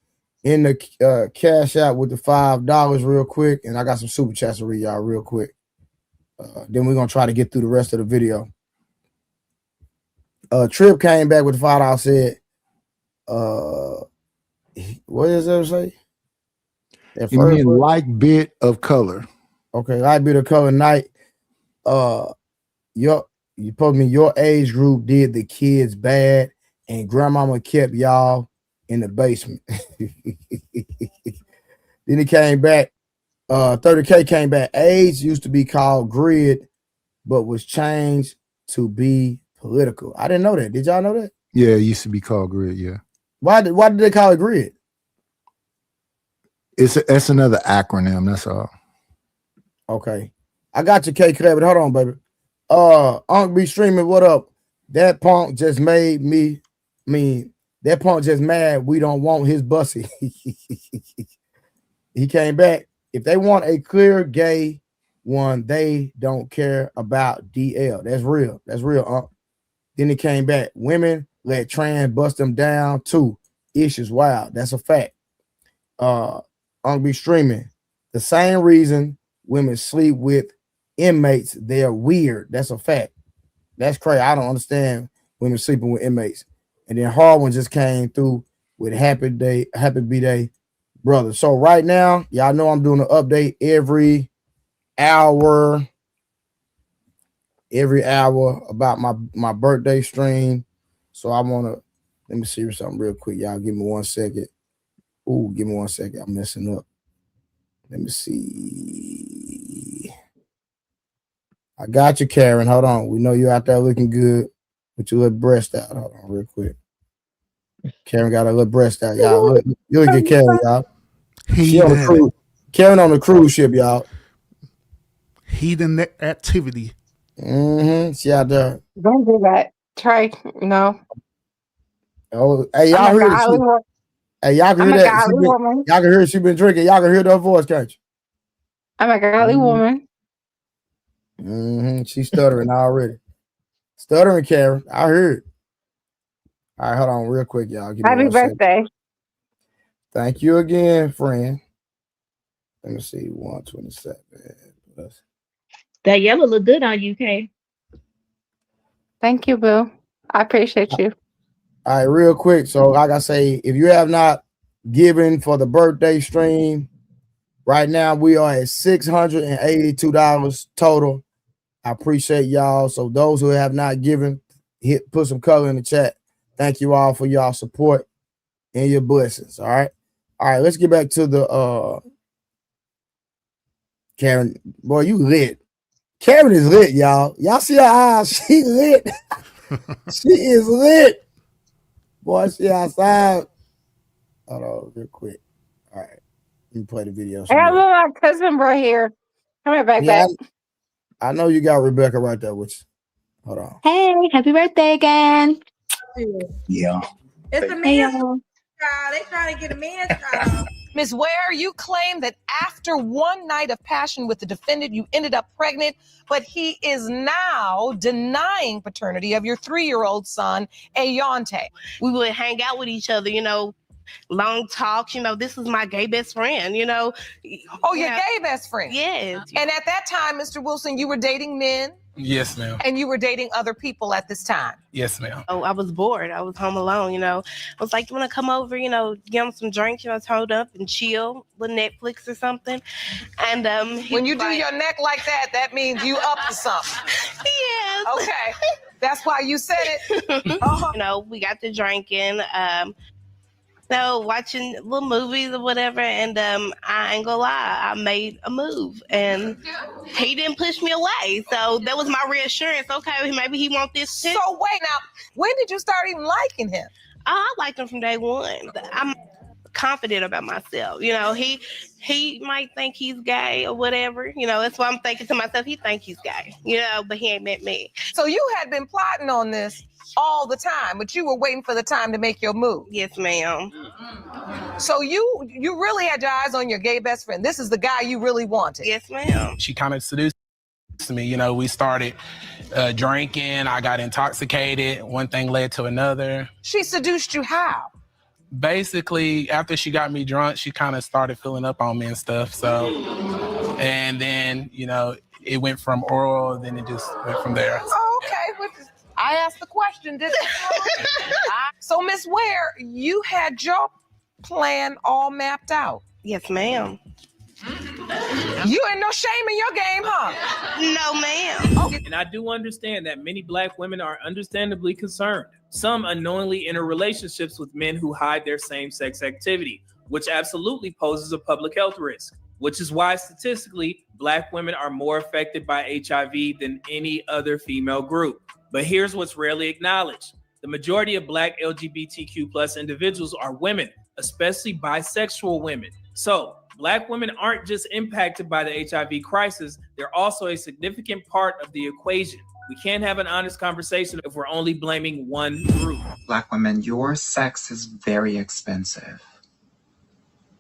in the cash out with the $5 real quick. And I got some super chats to read y'all real quick. Then we're gonna try to get through the rest of the video. Trip came back with the $5, said, what does that say?
You mean like bit of color.
Okay, light bit of color night. You told me your age group did the kids bad and grandmama kept y'all in the basement. Then he came back. 30K came back. AIDS used to be called grid, but was changed to be political. I didn't know that. Did y'all know that?
Yeah, it used to be called grid. Yeah.
Why did they call it grid?
It's another acronym. That's all.
Okay. I got you, K Clever. Hold on, baby. Unc be streaming. What up? That punk just made me. That punk just mad. We don't want his bussy. He came back. If they want a clear gay one, they don't care about DL. That's real. That's real, Unc. Then he came back. Women let trans bust them down too. Issues wild. That's a fact. Unc be streaming. The same reason women sleep with inmates, they're weird. That's a fact. That's crazy. I don't understand women sleeping with inmates. And then Harwin just came through with happy B-Day, brother. So right now, y'all know I'm doing an update every hour about my birthday stream. So I want to, let me see something real quick. Y'all give me 1 second. Ooh, give me 1 second. I'm messing up. Let me see. I got you, Karen. Hold on. We know you out there looking good with your little breast out. Hold on real quick. Karen got a little breast out, y'all. Look at Karen, y'all. She on the cruise. Karen on the cruise ship, y'all.
Heathen activity.
She out there.
Don't do that. Trey, no.
Oh, hey, y'all hear it. Hey, y'all can hear that. Y'all can hear she been drinking. Y'all can hear her voice, can't you?
I'm a godly woman.
She's stuttering already. Stuttering, Karen. I heard. All right, hold on real quick, y'all. Give me
Happy
1 second.
birthday.
Thank you again, friend. Let me see. 127 plus.
That yellow look good on you, Kay.
Thank you, Boo. I appreciate you.
All right, real quick. So, like I say, if you have not given for the birthday stream, right now we are at $682 total. I appreciate y'all. So, those who have not given, put some color in the chat. Thank you all for y'all support and your blessings. All right. Let's get back to the Karen. Boy, you lit. Karen is lit, y'all. Y'all see her eyes? She lit. She is lit. Boy, she outside. Hold on, real quick. All right. Let me play the video.
I got my cousin right here. Come here, back.
I know you got Rebecca right there with you. Hold on.
Hey, happy birthday again.
Yeah.
It's a man's child. They trying to get a man's child.
Ms. Ware, you claim that after one night of passion with the defendant, you ended up pregnant, but he is now denying paternity of your 3-year-old son, Ayante.
We would hang out with each other, long talks. This is my gay best friend,
Oh, your gay best friend?
Yes.
And at that time, Mr. Wilson, you were dating men?
Yes, ma'am.
And you were dating other people at this time?
Yes, ma'am.
Oh, I was bored. I was home alone, I was like, you want to come over, get him some drinks, hold up and chill with Netflix or something. And
when you do your neck like that, that means you up to something.
Yes.
Okay. That's why you said it.
We got to drinking. Watching little movies or whatever, and I ain't gonna lie, I made a move, and he didn't push me away, so that was my reassurance. Okay, maybe he wants this too.
So wait, now, when did you start even liking him?
I liked him from day one. I'm confident about myself. You know, he might think he's gay or whatever. You know, that's why I'm thinking to myself, he think he's gay. You know, but he ain't met me.
So you had been plotting on this all the time, but you were waiting for the time to make your move.
Yes, ma'am.
So you really had your eyes on your gay best friend. This is the guy you really wanted.
Yes, ma'am.
She kind of seduced me. You know, we started drinking. I got intoxicated. One thing led to another.
She seduced you how?
Basically, after she got me drunk, she kind of started filling up on me and stuff. So, and then, you know, it went from oral, then it just went from there.
Oh, okay. I asked the question, didn't I? So, Miss Ware, you had your plan all mapped out.
Yes, ma'am.
You ain't no shame in your game, huh?
No, ma'am.
And I do understand that many Black women are understandably concerned. Some unknowingly enter relationships with men who hide their same-sex activity, which absolutely poses a public health risk, which is why statistically, Black women are more affected by HIV than any other female group. But here's what's rarely acknowledged. The majority of Black LGBTQ+ individuals are women, especially bisexual women. So Black women aren't just impacted by the HIV crisis, they're also a significant part of the equation. We can't have an honest conversation if we're only blaming one group.
Black women, your sex is very expensive.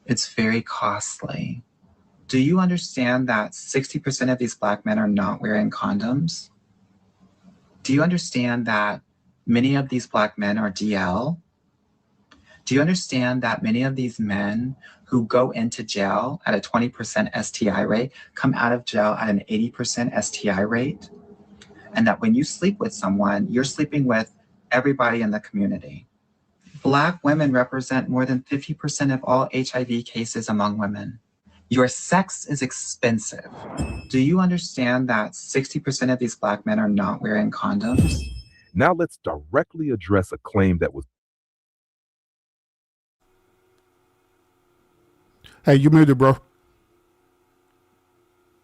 It's very costly. Do you understand that 60% of these Black men are not wearing condoms? Do you understand that many of these Black men are DL? Do you understand that many of these men who go into jail at a 20% STI rate come out of jail at an 80% STI rate? And that when you sleep with someone, you're sleeping with everybody in the community. Black women represent more than 50% of all HIV cases among women. Your sex is expensive. Do you understand that 60% of these Black men are not wearing condoms?
Now let's directly address a claim that was.
Hey, you muted, bro.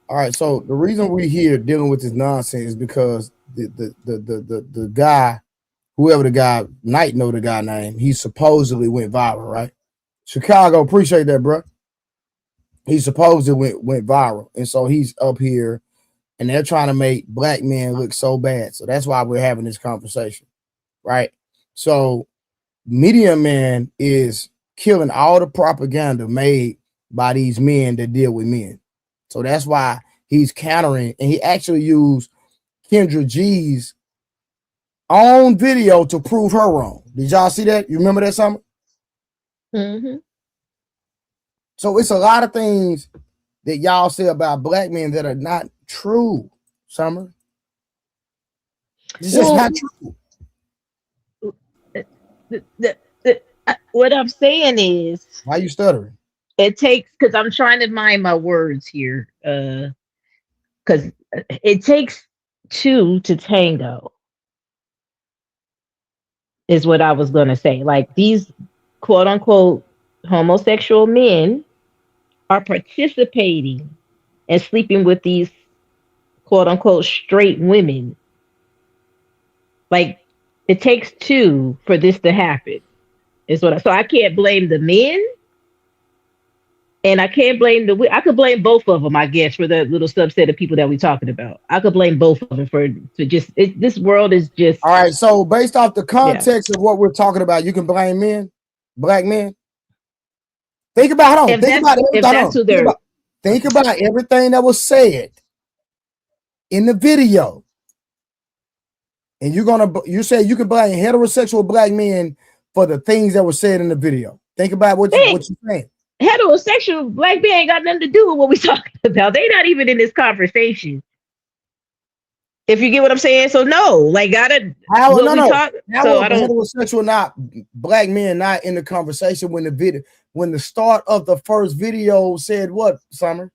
All right, so the reason we're here dealing with this nonsense is because the guy, whoever the guy, Knight know the guy name, he supposedly went viral, right? Chicago, appreciate that, bro. He supposedly went viral, and so he's up here, and they're trying to make Black men look so bad. So that's why we're having this conversation, right? So Media Man is killing all the propaganda made by these men that deal with men. So that's why he's countering, and he actually used Kendra G's own video to prove her wrong. Did y'all see that? You remember that, Summer?
Mm-hmm.
So it's a lot of things that y'all say about Black men that are not true, Summer. It's just not true.
What I'm saying is,
why you stuttering?
It takes, because I'm trying to mind my words here, because it takes two to tango, is what I was going to say. Like, these quote unquote homosexual men are participating and sleeping with these quote unquote straight women. Like, it takes two for this to happen, is what so I can't blame the men. And I can't blame I could blame both of them, I guess, for the little subset of people that we're talking about. I could blame both of them this world is just.
All right. So based off the context of what we're talking about, you can blame men, Black men. Think about think about everything that was said in the video. And you say you can blame heterosexual Black men for the things that were said in the video. Think about what you're saying.
Heterosexual Black men ain't got nothing to do with what we talking about. They're not even in this conversation. If you get what I'm saying, so no, like
heterosexual not Black men not in the conversation when the start of the first video said what, Summer?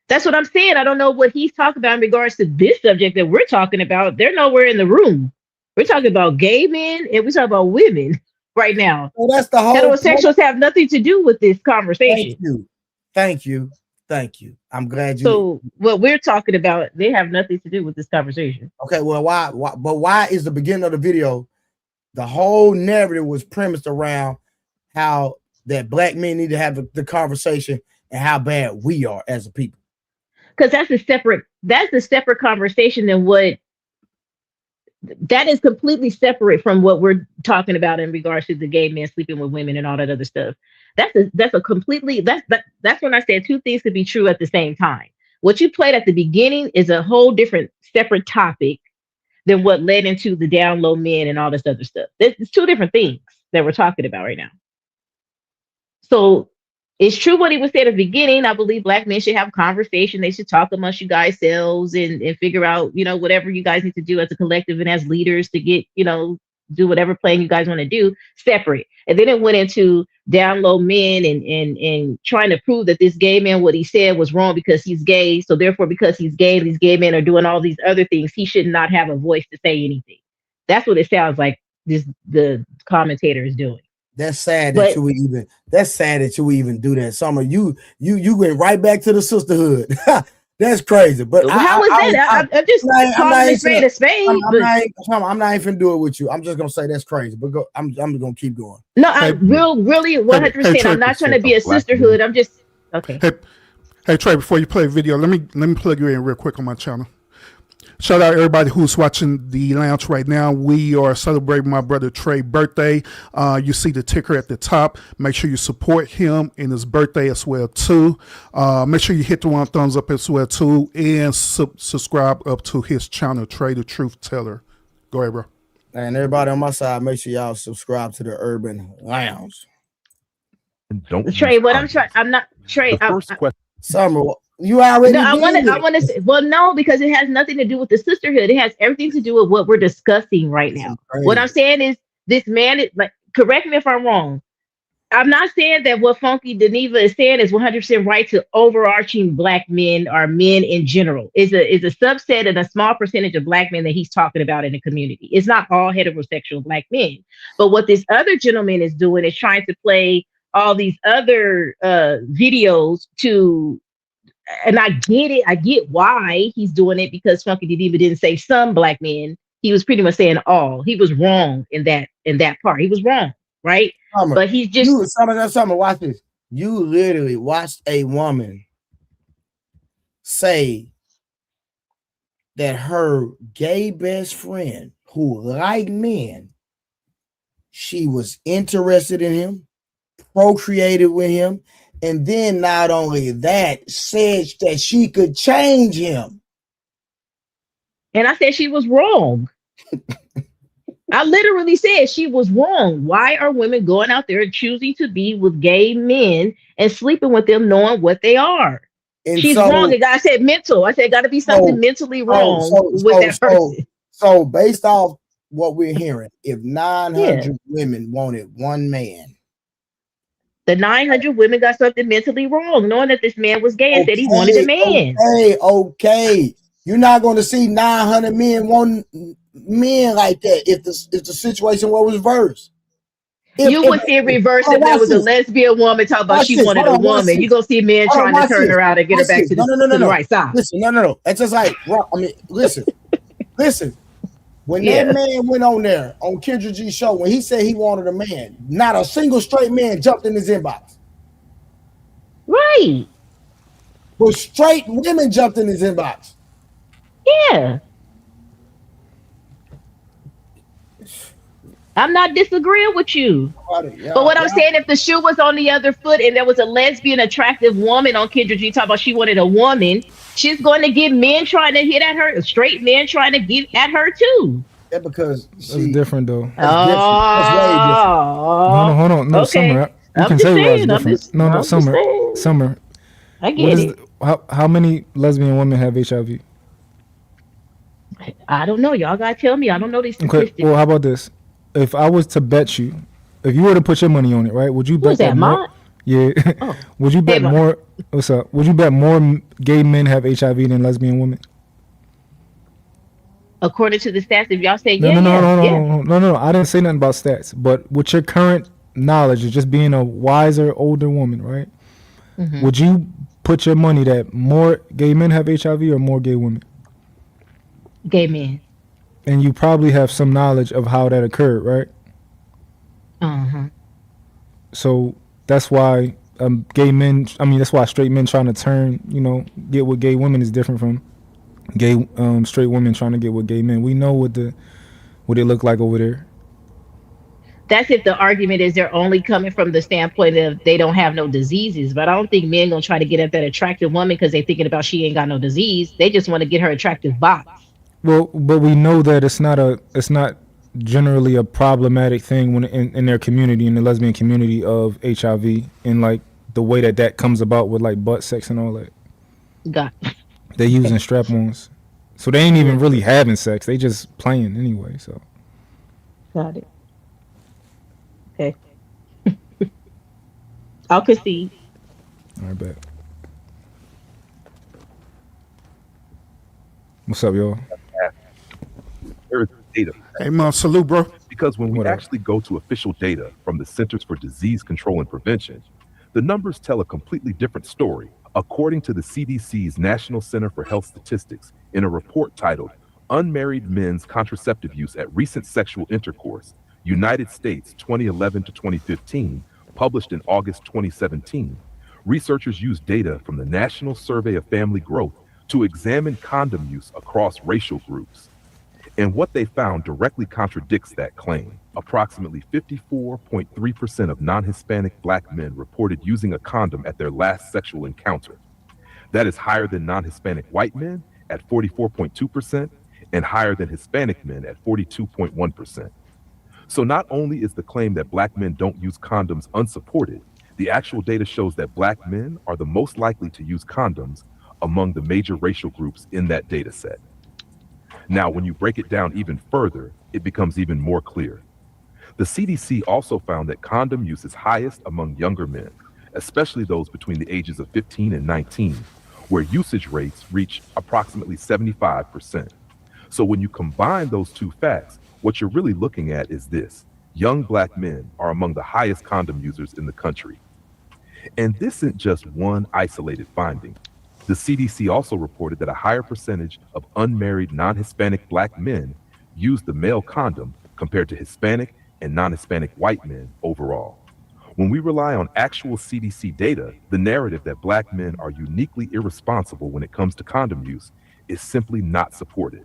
That's what I'm saying. I don't know what he's talking about in regards to this subject that we're talking about. They're nowhere in the room. We're talking about gay men and we're talking about women right now.
Well, that's the whole
heterosexuals have nothing to do with this conversation.
Thank you. I'm glad you.
So what we're talking about, they have nothing to do with this conversation.
Okay, well, why is the beginning of the video the whole narrative was premised around how that black men need to have the conversation and how bad we are as a people.
Because that's a separate conversation than what that is completely separate from what we're talking about in regards to the gay men sleeping with women and all that other stuff. That's when I said two things could be true at the same time. What you played at the beginning is a whole different separate topic than what led into the down low men and all this other stuff. It's two different things that we're talking about right now. So it's true what he was saying at the beginning. I believe black men should have a conversation. They should talk amongst you guys selves and figure out, whatever you guys need to do as a collective and as leaders to get, do whatever plan you guys want to do separate. And then it went into down low men and trying to prove that this gay man, what he said was wrong because he's gay. So therefore, because he's gay, these gay men are doing all these other things. He should not have a voice to say anything. That's what it sounds like the commentator is doing.
That's sad that you even do that. Summer, you went right back to the sisterhood. That's crazy. But
how is that? I'm just calling a spade a spade.
I'm not even do it with you. I'm just gonna say that's crazy. But go. I'm gonna keep going.
No, I'm really 100%. I'm not trying to be a sisterhood. I'm just okay.
Hey Trey, before you play a video, let me plug you in real quick on my channel. Shout out everybody who's watching the lounge right now. We are celebrating my brother Trey's birthday. You see the ticker at the top. Make sure you support him in his birthday as well too. Make sure you hit the one thumbs up as well too, and subscribe up to his channel, Trey the Truth Teller. Go ahead, bro.
And everybody on my side, make sure y'all subscribe to the Urban Lounge.
And don't
Trey. What I'm trying. I'm not Trey.
Summer. You already.
No, I want to say. Well, no, because it has nothing to do with the sisterhood. It has everything to do with what we're discussing right now. What I'm saying is, this man is like. Correct me if I'm wrong. I'm not saying that what Funky Dineva is saying is 100% right to overarching black men or men in general. Is a subset and a small percentage of black men that he's talking about in the community. It's not all heterosexual black men. But what this other gentleman is doing is trying to play all these other videos to. And I get it. I get why he's doing it, because Funky Dineva didn't say some black men. He was pretty much saying all. He was wrong in that part. He was wrong, right?
Summer,
but he's just
Summer, watch this. You literally watched a woman say that her gay best friend, who liked men, she was interested in him, procreated with him. And then not only that, said that she could change him.
And I said she was wrong. I literally said she was wrong. Why are women going out there and choosing to be with gay men and sleeping with them knowing what they are? And she's wrong. And I said mental. I said got to be something mentally wrong with that person.
So based off what we're hearing, if 900 women wanted one man,
the 900 women got something mentally wrong, knowing that this man was gay and said he wanted a man.
Okay. You're not going to see 900 men want men like that if the situation was reversed.
You would see it reversed if there was a lesbian woman talking about she wanted a woman. You're going to see men trying to turn her out and get her back to the right side.
Listen, no. It's just like, listen. When that man went on there on Kendra G's show, when he said he wanted a man, not a single straight man jumped in his inbox.
Right.
But straight women jumped in his inbox.
Yeah. I'm not disagreeing with you. But what I'm saying, if the shoe was on the other foot and there was a lesbian attractive woman on Kendra G talking about she wanted a woman, she's going to get men trying to hit at her, straight men trying to get at her too.
Yeah, because
it's different though.
Hold
on. No,
okay.
Summer. You can say why it's different. Summer.
I get it.
How many lesbian women have HIV?
I don't know. Y'all gotta tell me. I don't know these statistics.
Okay. Well, how about this? If I was to bet you, if you were to put your money on it, right? Would you bet that more? Yeah. Oh. Would you bet more? What's up? Would you bet more gay men have HIV than lesbian women?
According to the stats, if y'all say
no. I didn't say nothing about stats, but with your current knowledge of just being a wiser, older woman, right? Mm-hmm. Would you put your money that more gay men have HIV or more gay women?
Gay men.
And you probably have some knowledge of how that occurred, right?
Uh-huh.
So that's why gay men. I mean, that's why straight men trying to turn, get with gay women is different from gay straight women trying to get with gay men. We know what it look like over there.
That's if the argument is they're only coming from the standpoint of they don't have no diseases. But I don't think men gonna try to get at that attractive woman because they're thinking about she ain't got no disease. They just want to get her attractive body.
Well, but we know that it's not generally a problematic thing when in their community, in the lesbian community, of HIV, and like the way that comes about with like butt sex and all that.
Got
They using strap-ons, so they ain't even really having sex. They just playing anyway. So
Got it. Okay. I'll concede.
all right, bet. What's up, y'all?
There is data.
Hey, man, salute, bro.
Because when we actually go to official data from the Centers for Disease Control and Prevention, the numbers tell a completely different story. According to the CDC's National Center for Health Statistics, in a report titled Unmarried Men's Contraceptive Use at Recent Sexual Intercourse, United States 2011 to 2015, published in August 2017, researchers used data from the National Survey of Family Growth to examine condom use across racial groups. And what they found directly contradicts that claim. Approximately 54.3% of non-Hispanic Black men reported using a condom at their last sexual encounter. That is higher than non-Hispanic white men at 44.2% and higher than Hispanic men at 42.1%. So not only is the claim that Black men don't use condoms unsupported, the actual data shows that Black men are the most likely to use condoms among the major racial groups in that data set. Now, when you break it down even further, it becomes even more clear. The CDC also found that condom use is highest among younger men, especially those between the ages of 15 and 19, where usage rates reach approximately 75%. So when you combine those two facts, what you're really looking at is this: young Black men are among the highest condom users in the country. And this isn't just one isolated finding. The CDC also reported that a higher percentage of unmarried non-Hispanic Black men use the male condom compared to Hispanic and non-Hispanic white men overall. When we rely on actual CDC data, the narrative that Black men are uniquely irresponsible when it comes to condom use is simply not supported.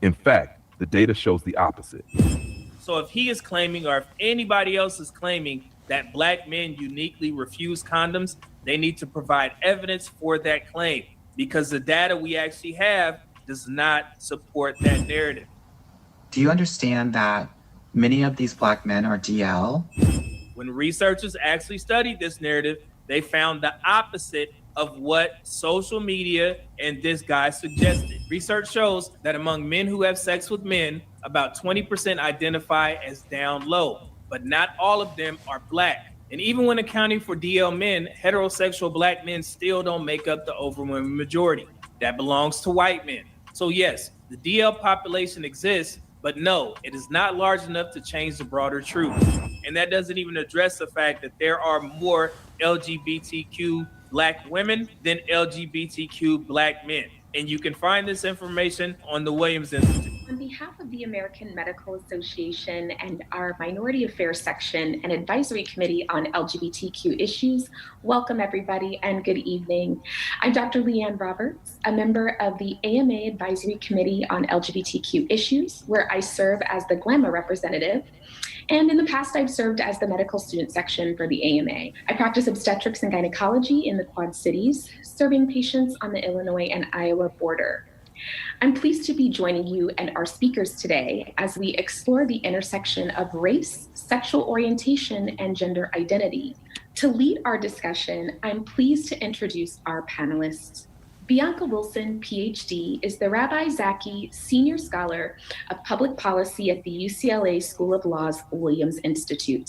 In fact, the data shows the opposite.
So if he is claiming, or if anybody else is claiming, that Black men uniquely refuse condoms, they need to provide evidence for that claim, because the data we actually have does not support that narrative.
Do you understand that many of these Black men are DL?
When researchers actually studied this narrative, they found the opposite of what social media and this guy suggested. Research shows that among men who have sex with men, about 20% identify as down low, but not all of them are Black. And even when accounting for DL men, heterosexual Black men still don't make up the overwhelming majority. That belongs to white men. So yes, the DL population exists, but no, it is not large enough to change the broader truth. And that doesn't even address the fact that there are more LGBTQ Black women than LGBTQ Black men. And you can find this information on the Williams Institute.
On behalf of the American Medical Association and our Minority Affairs Section and Advisory Committee on LGBTQ issues, welcome everybody and good evening. I'm Dr. Leanne Roberts, a member of the AMA Advisory Committee on LGBTQ issues, where I serve as the GLAMA representative. And in the past, I've served as the medical student section for the AMA. I practice obstetrics and gynecology in the Quad Cities, serving patients on the Illinois and Iowa border. I'm pleased to be joining you and our speakers today as we explore the intersection of race, sexual orientation, and gender identity. To lead our discussion, I'm pleased to introduce our panelists. Bianca Wilson, PhD, is the Rabbi Zaki Senior Scholar of Public Policy at the UCLA School of Law's Williams Institute.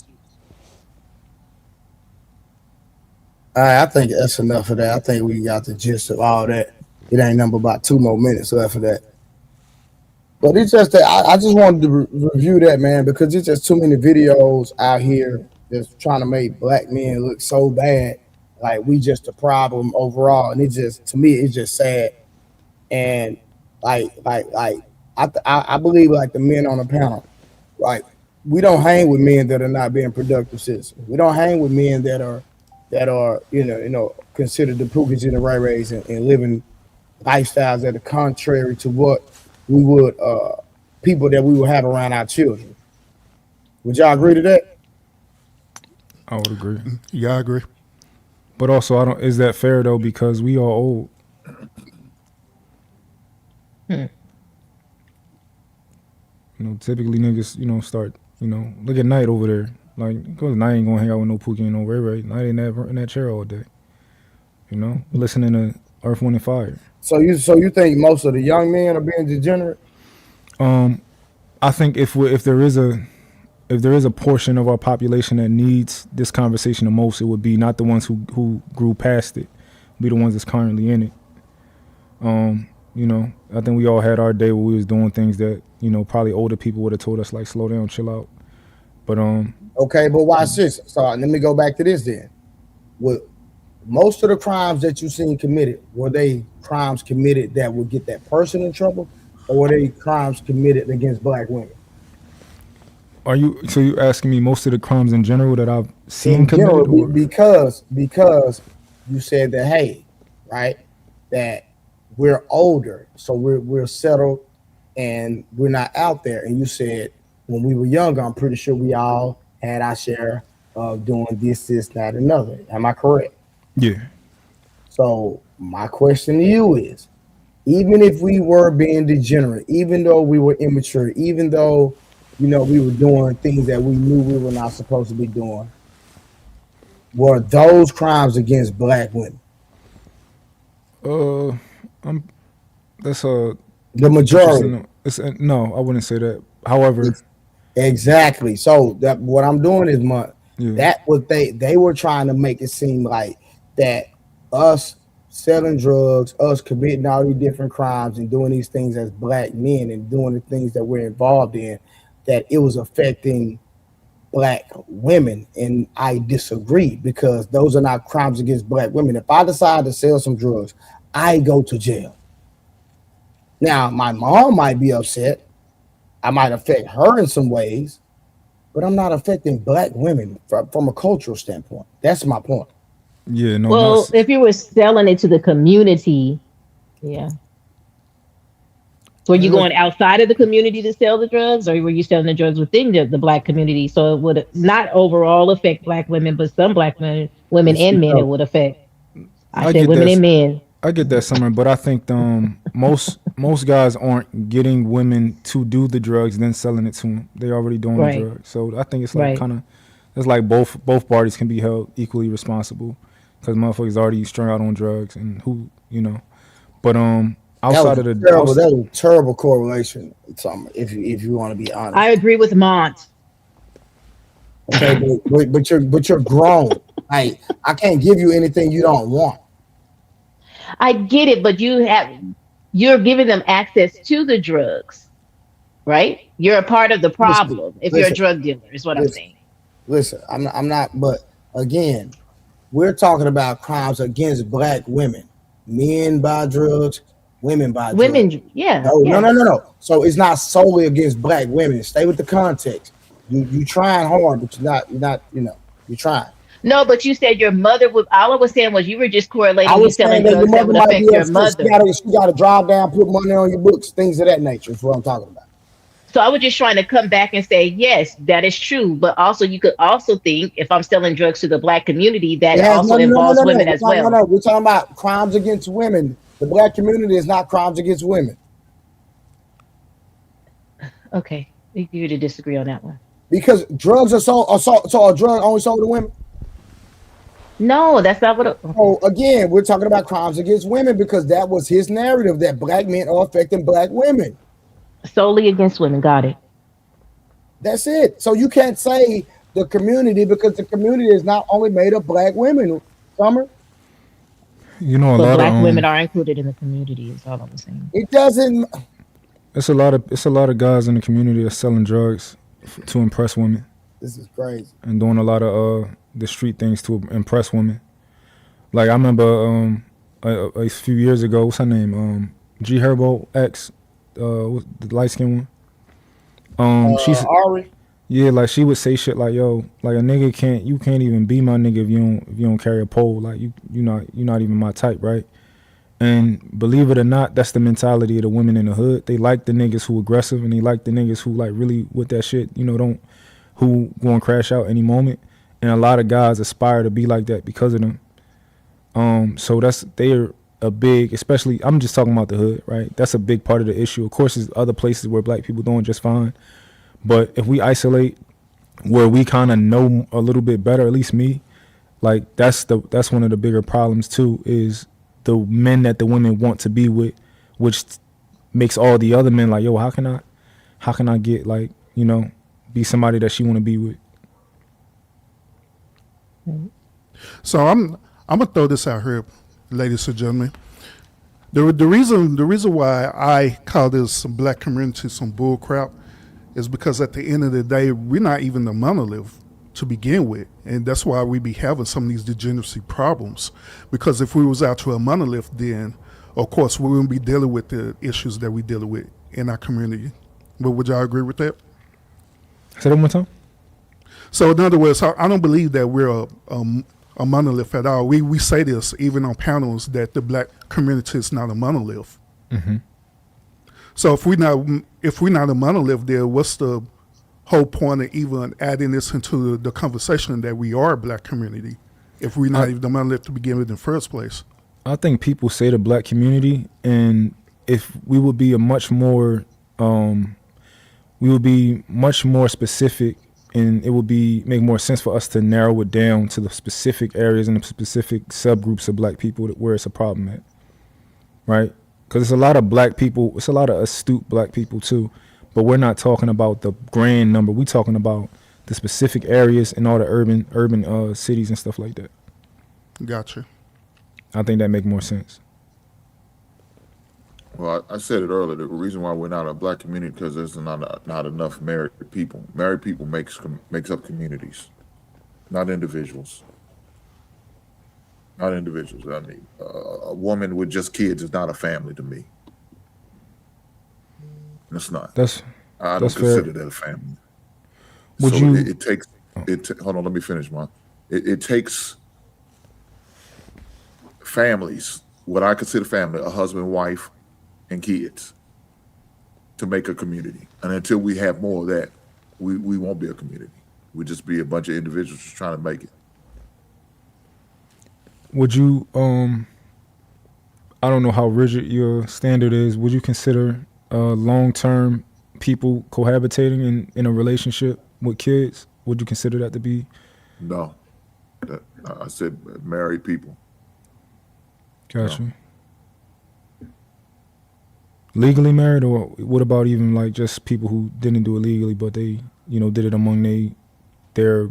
All right, I think that's enough of that. I think we got the gist of all that. It ain't number about 2 more minutes left of that. But it's just that I just wanted to review that, man, because it's just too many videos out here that's trying to make Black men look so bad. Like we just a problem overall. And it just, to me, it's just sad. And I believe like the men on the panel, right? we don't hang with men that are not being productive citizens. We don't hang with men that are considered the Pookies and the Ray Rays and living lifestyles that are contrary to what we would people that we would have around our children. Would y'all agree to that?
I would agree.
Yeah, I agree.
But also, I don't. Is that fair though? Because we are old. Typically niggas, start. Look at Knight over there. Like, cause Knight ain't gonna hang out with no Pookie and no Ray Ray. Knight in that chair all day. Listening to Earth, Wind, and Fire.
So you think most of the young men are being degenerate?
I think if there is a portion of our population that needs this conversation the most, it would be not the ones who grew past it, be the ones that's currently in it. I think we all had our day where we was doing things that probably older people would have told us like slow down, chill out. But
okay, but watch this. So let me go back to this then. With most of the crimes that you seen committed, were they crimes committed that would get that person in trouble, or were they crimes committed against black women?
You asking me most of the crimes in general that I've seen committed?
General, because you said that, hey, right, that we're older, so we're settled and we're not out there. And you said when we were younger, I'm pretty sure we all had our share of doing this, that, another. Am I correct?
Yeah.
So my question to you is, even if we were being degenerate, even though we were immature, even though we were doing things that we knew we were not supposed to be doing, were those crimes against black women?
That's
the majority.
No, I wouldn't say that. However,
exactly. So that what I'm doing is that what they were trying to make it seem like that us selling drugs, us committing all these different crimes and doing these things as black men and doing the things that we're involved in, that it was affecting black women. And I disagree, because those are not crimes against black women. If I decide to sell some drugs, I go to jail. Now, my mom might be upset. I might affect her in some ways, but I'm not affecting black women from a cultural standpoint. That's my point.
Yeah, no.
Well, if you were selling it to the community, yeah. Were you going outside of the community to sell the drugs, or were you selling the drugs within the black community? So it would not overall affect black women, but some black women and men it would affect. I said women and men.
I get that, Summer, but I think most guys aren't getting women to do the drugs then selling it to them. They're already doing the drugs. So I think it's like it's like both parties can be held equally responsible, because motherfuckers already strung out on drugs and But outside of
that was a terrible correlation. If you want to be honest,
I agree with Mont.
Okay, but you're grown. I can't give you anything you don't want.
I get it, but you're giving them access to the drugs, right? You're a part of the problem if you're a drug dealer, is what I'm saying.
Listen, I'm not, but again, we're talking about crimes against black women. Men buy drugs, women buy drugs.
Women, yeah.
No. So it's not solely against black women. Stay with the context. You trying hard, but you're trying.
No, but you said your mother was. All I was saying was you were just correlating you selling drugs that would affect your mother.
She got to drive down, put money on your books, things of that nature. Is what I'm talking about.
So I was just trying to come back and say, yes, that is true. But also, you could also think if I'm selling drugs to the black community, that also involves women as well.
No, we're talking about crimes against women. The black community is not crimes against women.
Okay, we agree to disagree on that one.
Because drugs are so a drug only sold to women.
No, that's not what.
So again, we're talking about crimes against women because that was his narrative, that black men are affecting black women.
Solely against women. Got it.
That's it. So you can't say the community, because the community is not only made of black women. Summer.
A lot
black
of
women are included in the community. Is all I'm saying.
It doesn't.
It's a lot of guys in the community that's selling drugs to impress women.
This is crazy.
And doing a lot of the street things to impress women. Like I remember a few years ago, what's her name? G Herbo X, the light skinned one.
Ari.
Yeah, like she would say shit like, "Yo, like a nigga you can't even be my nigga if you don't carry a pole. Like you're not even my type, right?" And believe it or not, that's the mentality of the women in the hood. They like the niggas who aggressive, and they like the niggas who like really with that shit, who going to crash out any moment. And a lot of guys aspire to be like that because of them. So they're a big, especially I'm just talking about the hood, right? That's a big part of the issue. Of course, there's other places where black people doing just fine. But if we isolate where we kind of know a little bit better, at least me, like that's one of the bigger problems too, is the men that the women want to be with, which makes all the other men like, yo, how can I get like, be somebody that she want to be with?
So I'm gonna throw this out here, ladies and gentlemen. The reason why I call this black community some bull crap is because at the end of the day, we're not even a monolith to begin with. And that's why we be having some of these degeneracy problems. Because if we was out to a monolith, then of course we wouldn't be dealing with the issues that we dealing with in our community. But would y'all agree with that?
Say that one more time.
So in other words, I don't believe that we're a monolith at all. We say this even on panels that the black community is not a monolith.
Mm-hmm.
So if we're not a monolith there, what's the whole point of even adding this into the conversation that we are a black community if we're not even the monolith to begin with in the first place?
I think people say the black community, and if we would be much more specific, and it would make more sense for us to narrow it down to the specific areas and the specific subgroups of black people where it's a problem at, right? Because it's a lot of black people, it's a lot of astute black people too, but we're not talking about the grand number. We're talking about the specific areas in all the urban cities and stuff like that.
Gotcha.
I think that make more sense.
Well, I said it earlier. The reason why we're not a black community because there's not enough married people. Married people makes up communities, not individuals. Not individuals. I mean, a woman with just kids is not a family to me. It's not. I don't consider that a family.
Would
so
you?
It takes. Hold on. Let me finish, man. It takes families, what I consider family, a husband, wife, and kids, to make a community. And until we have more of that, we won't be a community. We'll just be a bunch of individuals just trying to make it.
Would you, I don't know how rigid your standard is, would you consider long-term people cohabitating in a relationship with kids? Would you consider that to be?
No. I said married people.
Gotcha. No. Legally married, or what about even like just people who didn't do it legally, but they, did it among their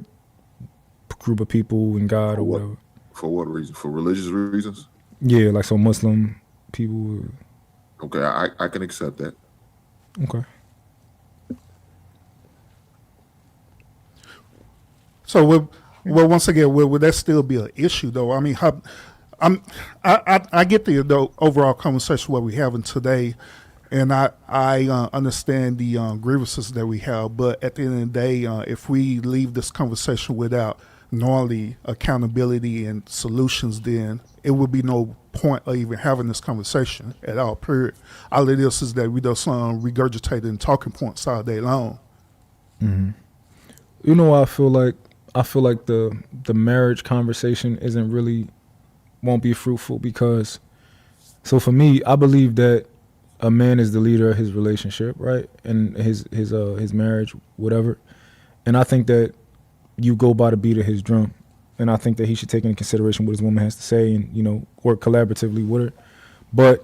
group of people and God or whatever?
For what reason? For religious reasons?
Yeah, like some Muslim people.
Okay, I can accept that.
Okay.
So, well, once again, would that still be an issue, though? I mean, I get the overall conversation what we're having today, and I understand the grievances that we have. But at the end of the day, if we leave this conversation without normally accountability and solutions, then it would be no point of even having this conversation at all, period. All it is that we just regurgitating talking points all day long.
Mm-hmm. I feel like the marriage conversation won't be fruitful because, so for me, I believe that a man is the leader of his relationship, right? And his marriage, whatever. And I think that you go by the beat of his drum. And I think that he should take into consideration what his woman has to say and, work collaboratively with her. But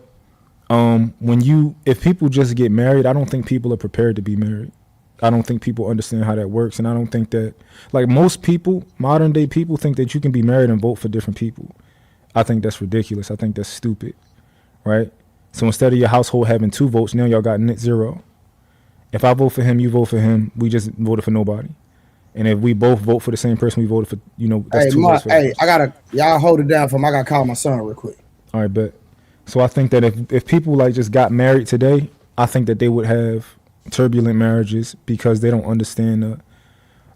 if people just get married, I don't think people are prepared to be married. I don't think people understand how that works. And I don't think that, like most people, modern day people think that you can be married and vote for different people. I think that's ridiculous. I think that's stupid, right? So instead of your household having 2 votes, now y'all got 0. If I vote for him, you vote for him, we just voted for nobody. And if we both vote for the same person, we voted for, that's 2 votes for
y'all hold it down for me. I gotta call my son real quick.
All right, bet. So I think that if people like just got married today, I think that they would have turbulent marriages because they don't understand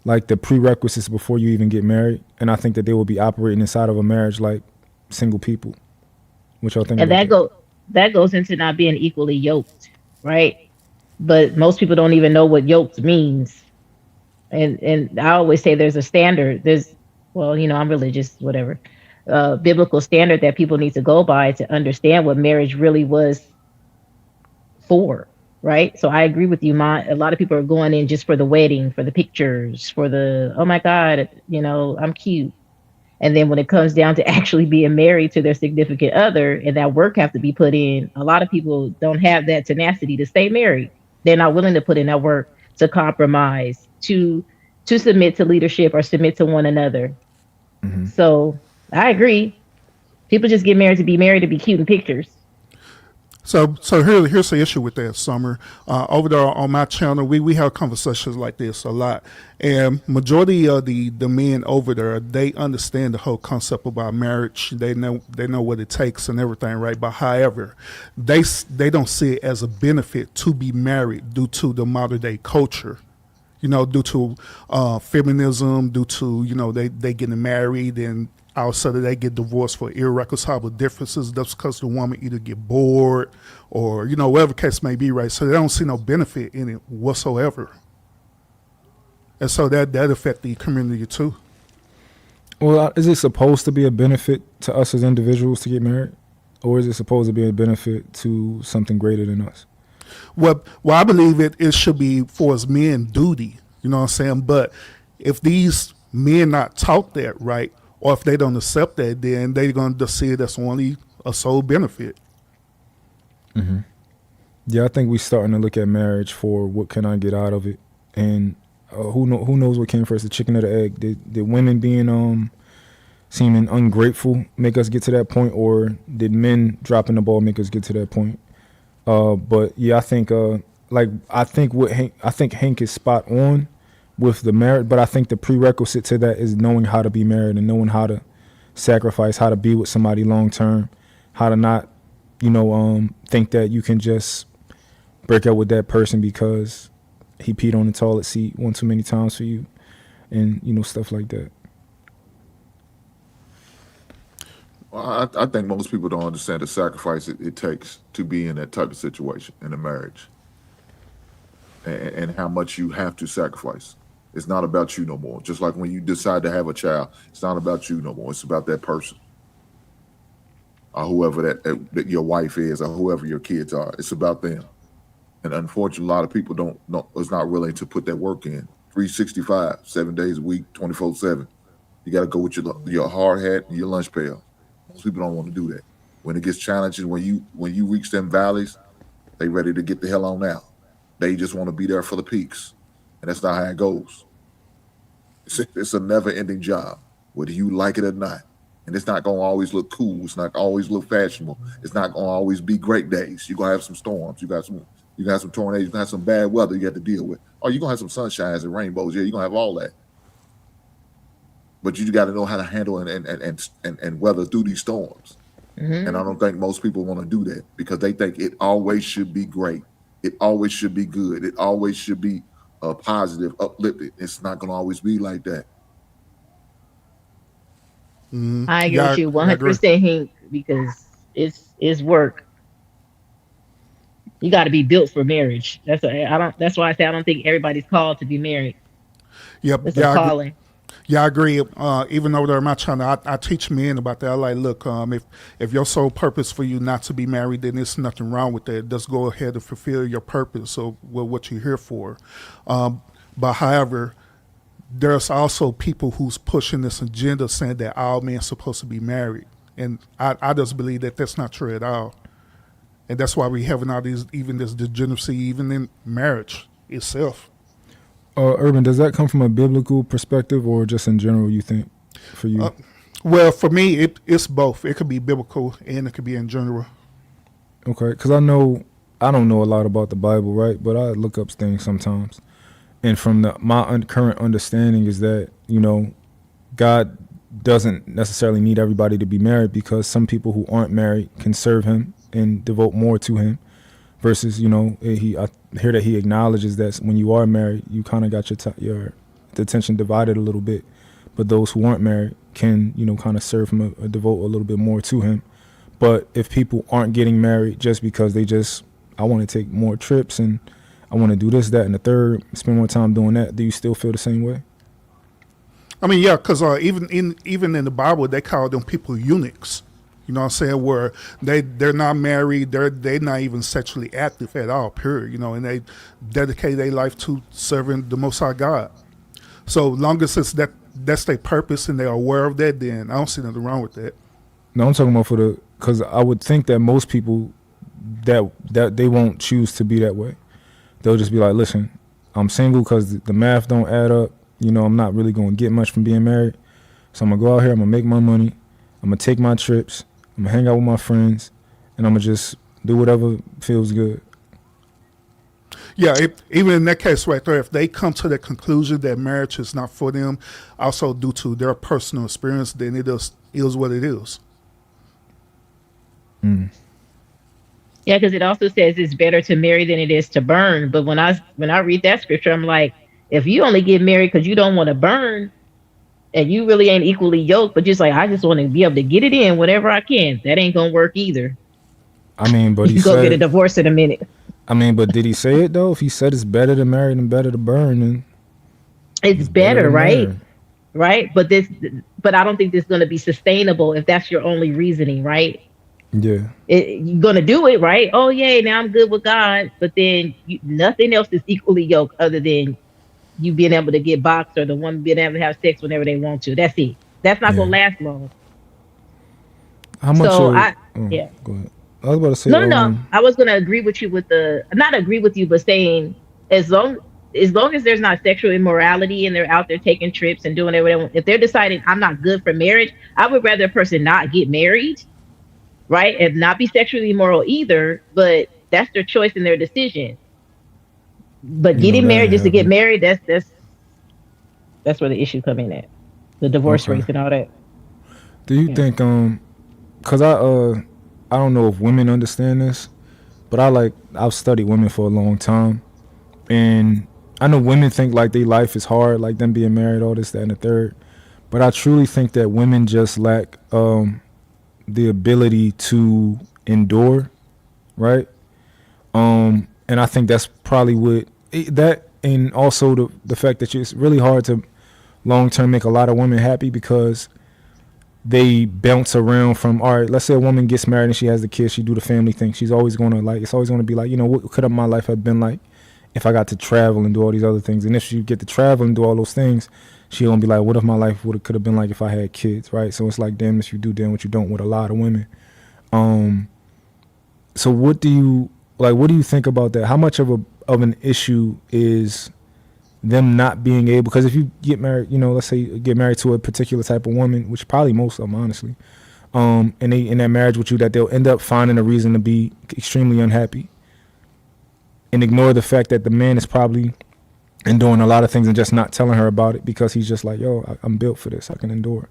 like the prerequisites before you even get married, and I think that they will be operating inside of a marriage like single people. Which y'all think
And
about
that goes into not being equally yoked, right? But most people don't even know what yoked means. And I always say there's a standard. I'm religious, whatever. Biblical standard that people need to go by to understand what marriage really was for, right? So I agree with you, Ma. A lot of people are going in just for the wedding, for the pictures, for the, oh my God, I'm cute. And then when it comes down to actually being married to their significant other and that work have to be put in, a lot of people don't have that tenacity to stay married. They're not willing to put in that work, to compromise, to submit to leadership or submit to one another.
Mm-hmm.
So I agree. People just get married to be cute in pictures.
So here's the issue with that, Summer. Over there on my channel, we have conversations like this a lot, and majority of the men over there, they understand the whole concept about marriage. They know what it takes and everything, right? But however, they don't see it as a benefit to be married due to the modern day culture. Due to feminism, due to they getting married and all of a sudden they get divorced for irreconcilable differences. That's because the woman either get bored or whatever case may be, right? So they don't see no benefit in it whatsoever, and so that affect the community too.
Well, is it supposed to be a benefit to us as individuals to get married, or is it supposed to be a benefit to something greater than us?
Well, I believe it should be for us men duty. You know what I'm saying? But if these men not taught that, right, or if they don't accept that, then they're going to see it as only a sole benefit.
Mm-hmm. Yeah, I think we're starting to look at marriage for what can I get out of it, and who knows what came first, the chicken or the egg? Did women being seeming ungrateful make us get to that point, or did men dropping the ball make us get to that point? But yeah, I think Hank is spot on with the marriage, but I think the prerequisite to that is knowing how to be married and knowing how to sacrifice, how to be with somebody long term, how to not, think that you can just break up with that person because he peed on the toilet seat one too many times for you, and stuff like that.
Well, I think most people don't understand the sacrifice it takes to be in that type of situation in a marriage, and how much you have to sacrifice. It's not about you no more. Just like when you decide to have a child, it's not about you no more. It's about that person, or whoever that your wife is, or whoever your kids are. It's about them. And unfortunately, a lot of people is not willing to put that work in. 365, 7 days a week, 24/7. You got to go with your hard hat and your lunch pail. Most people don't want to do that. When it gets challenging, when you reach them valleys, they ready to get the hell on out. They just want to be there for the peaks, and that's not how it goes. It's a never-ending job, whether you like it or not. And it's not going to always look cool. It's not always look fashionable. It's not going to always be great days. You're going to have some storms. You got some tornadoes. You're going to have some bad weather you have to deal with. Oh, you're going to have some sunshines and rainbows. Yeah, you're going to have all that. But you got to know how to handle and weather through these storms. Mm-hmm. And I don't think most people want to do that because they think it always should be great. It always should be good. It always should be positive, uplifted. It's not going to always be like that.
Mm-hmm.
I agree with you 100%, Hank, because it's work. You got to be built for marriage. That's why I say I don't think everybody's called to be married.
Yep.
It's a calling.
Yeah, I agree. Even over there in my channel, I teach men about that. I like, look, if your sole purpose for you not to be married, then there's nothing wrong with that. Just go ahead and fulfill your purpose of what you're here for. But however, there's also people who's pushing this agenda saying that all men are supposed to be married. And I just believe that that's not true at all. And that's why we're having all these, even this degeneracy, even in marriage itself.
Urban, does that come from a biblical perspective or just in general, you think, for you?
Well, for me, it's both. It could be biblical and it could be in general.
Okay, because I don't know a lot about the Bible, right? But I look up things sometimes. And from my current understanding is that, God doesn't necessarily need everybody to be married because some people who aren't married can serve him and devote more to him. Versus, I hear that he acknowledges that when you are married, you kind of got your the attention divided a little bit. But those who aren't married can, you know, kind of serve him a devote a little bit more to him. But if people aren't getting married just because I want to take more trips and I want to do this, that, and the third, spend more time doing that, do you still feel the same way?
I mean, yeah, because even in the Bible, they call them people eunuchs. You know what I'm saying? Where they're not married, they're not even sexually active at all, period. You know, and they dedicate their life to serving the Most High God. So long as that's their purpose and they're aware of that, then I don't see nothing wrong with that.
No, I'm talking about because I would think that most people that they won't choose to be that way. They'll just be like, listen, I'm single because the math don't add up. You know, I'm not really going to get much from being married. So I'm going to go out here, I'm going to make my money, I'm going to take my trips, I'm going to hang out with my friends, and I'm going to just do whatever feels good.
Yeah, even in that case right there, if they come to the conclusion that marriage is not for them, also due to their personal experience, then it is what it is.
Mm.
Yeah, because it also says it's better to marry than it is to burn. But when I read that scripture, I'm like, if you only get married because you don't want to burn, and you really ain't equally yoked, but just like I just want to be able to get it in whenever I can, that ain't gonna work either.
I mean, but
you go get a divorce in a minute.
I mean, but did he say it though? If he said it's better to marry than better to burn, then
it's better, right?
marry.
Right? But I don't think this is gonna be sustainable if that's your only reasoning, right?
Yeah.
You're gonna do it, right? Oh yay, now I'm good with God, but then nothing else is equally yoked other than you being able to get boxed or the one being able to have sex whenever they want to. That's it. That's not gonna last long.
How much?
So
yeah. Go ahead. I was about to say.
No. I was gonna agree with you not agree with you, but saying as long as there's not sexual immorality and they're out there taking trips and doing whatever they want, if they're deciding I'm not good for marriage, I would rather a person not get married, right, and not be sexually immoral either. But that's their choice and their decision. But getting married just to get married, that's where the issue come in at, the divorce rates and all that.
Do you think because I don't know if women understand this, but I've studied women for a long time, and I know women think like their life is hard, like them being married, all this, that, and the third. But I truly think that women just lack the ability to endure, right? And I think that's probably what that, and also the fact that it's really hard to long term make a lot of women happy because they bounce around from, all right, let's say a woman gets married and she has the kids, she do the family thing. She's always going to it's always going to be like, you know, what could my life have been like if I got to travel and do all these other things? And if she get to travel and do all those things, she's going to be like, what if my life could have been like if I had kids, right? So it's like, damn if you do, damn what you don't with a lot of women. So what do you think about that? How much of an issue is them not being able, because if you get married, you know, let's say you get married to a particular type of woman, which probably most of them, honestly, and they in that marriage with you, that they'll end up finding a reason to be extremely unhappy and ignore the fact that the man is probably enduring a lot of things and just not telling her about it because he's just like, yo, I'm built for this, I can endure.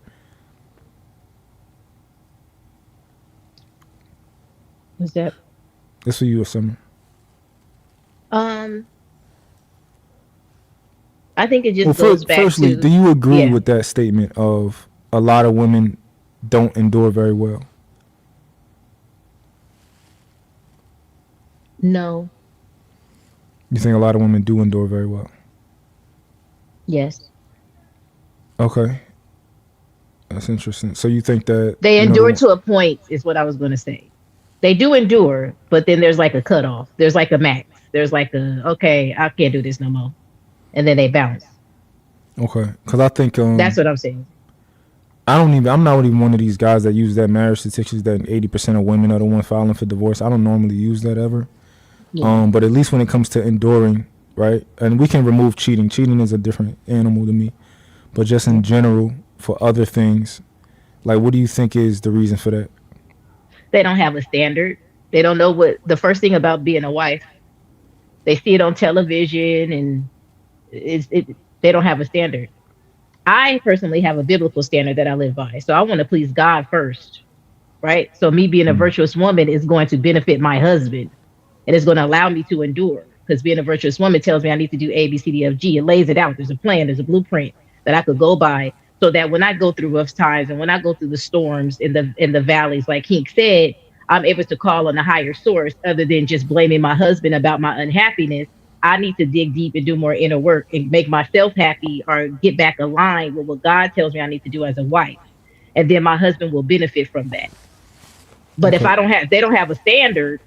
Is that?
This for you, Summer.
I think it just goes back
firstly,
to.
do you agree with that statement of a lot of women don't endure very well?
No.
You think a lot of women do endure very well?
Yes.
Okay. That's interesting. So you think that
They endure to a point is what I was going to say. They do endure, but then there's like a cutoff. There's like a max. There's like okay, I can't do this no more. And then they bounce.
Okay. Because I think
that's what I'm saying.
I'm not even one of these guys that use that marriage statistics that 80% of women are the one filing for divorce. I don't normally use that ever. Yeah. But at least when it comes to enduring, right? And we can remove cheating. Cheating is a different animal to me. But just in general, for other things, like what do you think is the reason for that?
They don't have a standard. They don't know what the first thing about being a wife. They see it on television and they don't have a standard. I personally have a biblical standard that I live by. So I want to please God first, right? So me being a virtuous woman is going to benefit my husband and it's going to allow me to endure. because being a virtuous woman tells me I need to do A, B, C, D, F, G. It lays it out. There's a plan, there's a blueprint that I could go by, so that when I go through rough times and when I go through the storms in the valleys, like Hink said, I'm able to call on a higher source other than just blaming my husband about my unhappiness. I need to dig deep and do more inner work and make myself happy or get back aligned with what God tells me I need to do as a wife. And then my husband will benefit from that. But if they don't have a standard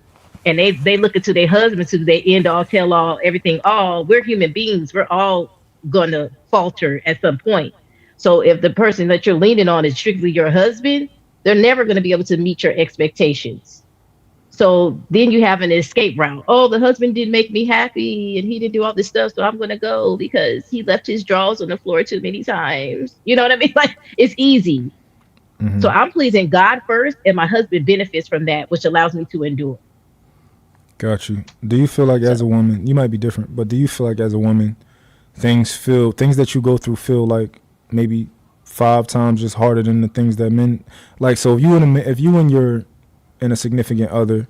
and they look into their husbands who they end all, tell all, everything all, we're human beings. We're all going to falter at some point. So if the person that you're leaning on is strictly your husband, they're never going to be able to meet your expectations. So then you have an escape route. Oh, the husband didn't make me happy and he didn't do all this stuff, so I'm going to go because he left his drawers on the floor too many times. You know what I mean? Like, it's easy.
Mhm.
So I'm pleasing God first, and my husband benefits from that, which allows me to endure.
Got you. Do you feel like as a woman, you might be different, but do you feel like as a woman, things that you go through feel like maybe 5 times just harder than the things that men like? So if you and your and a significant other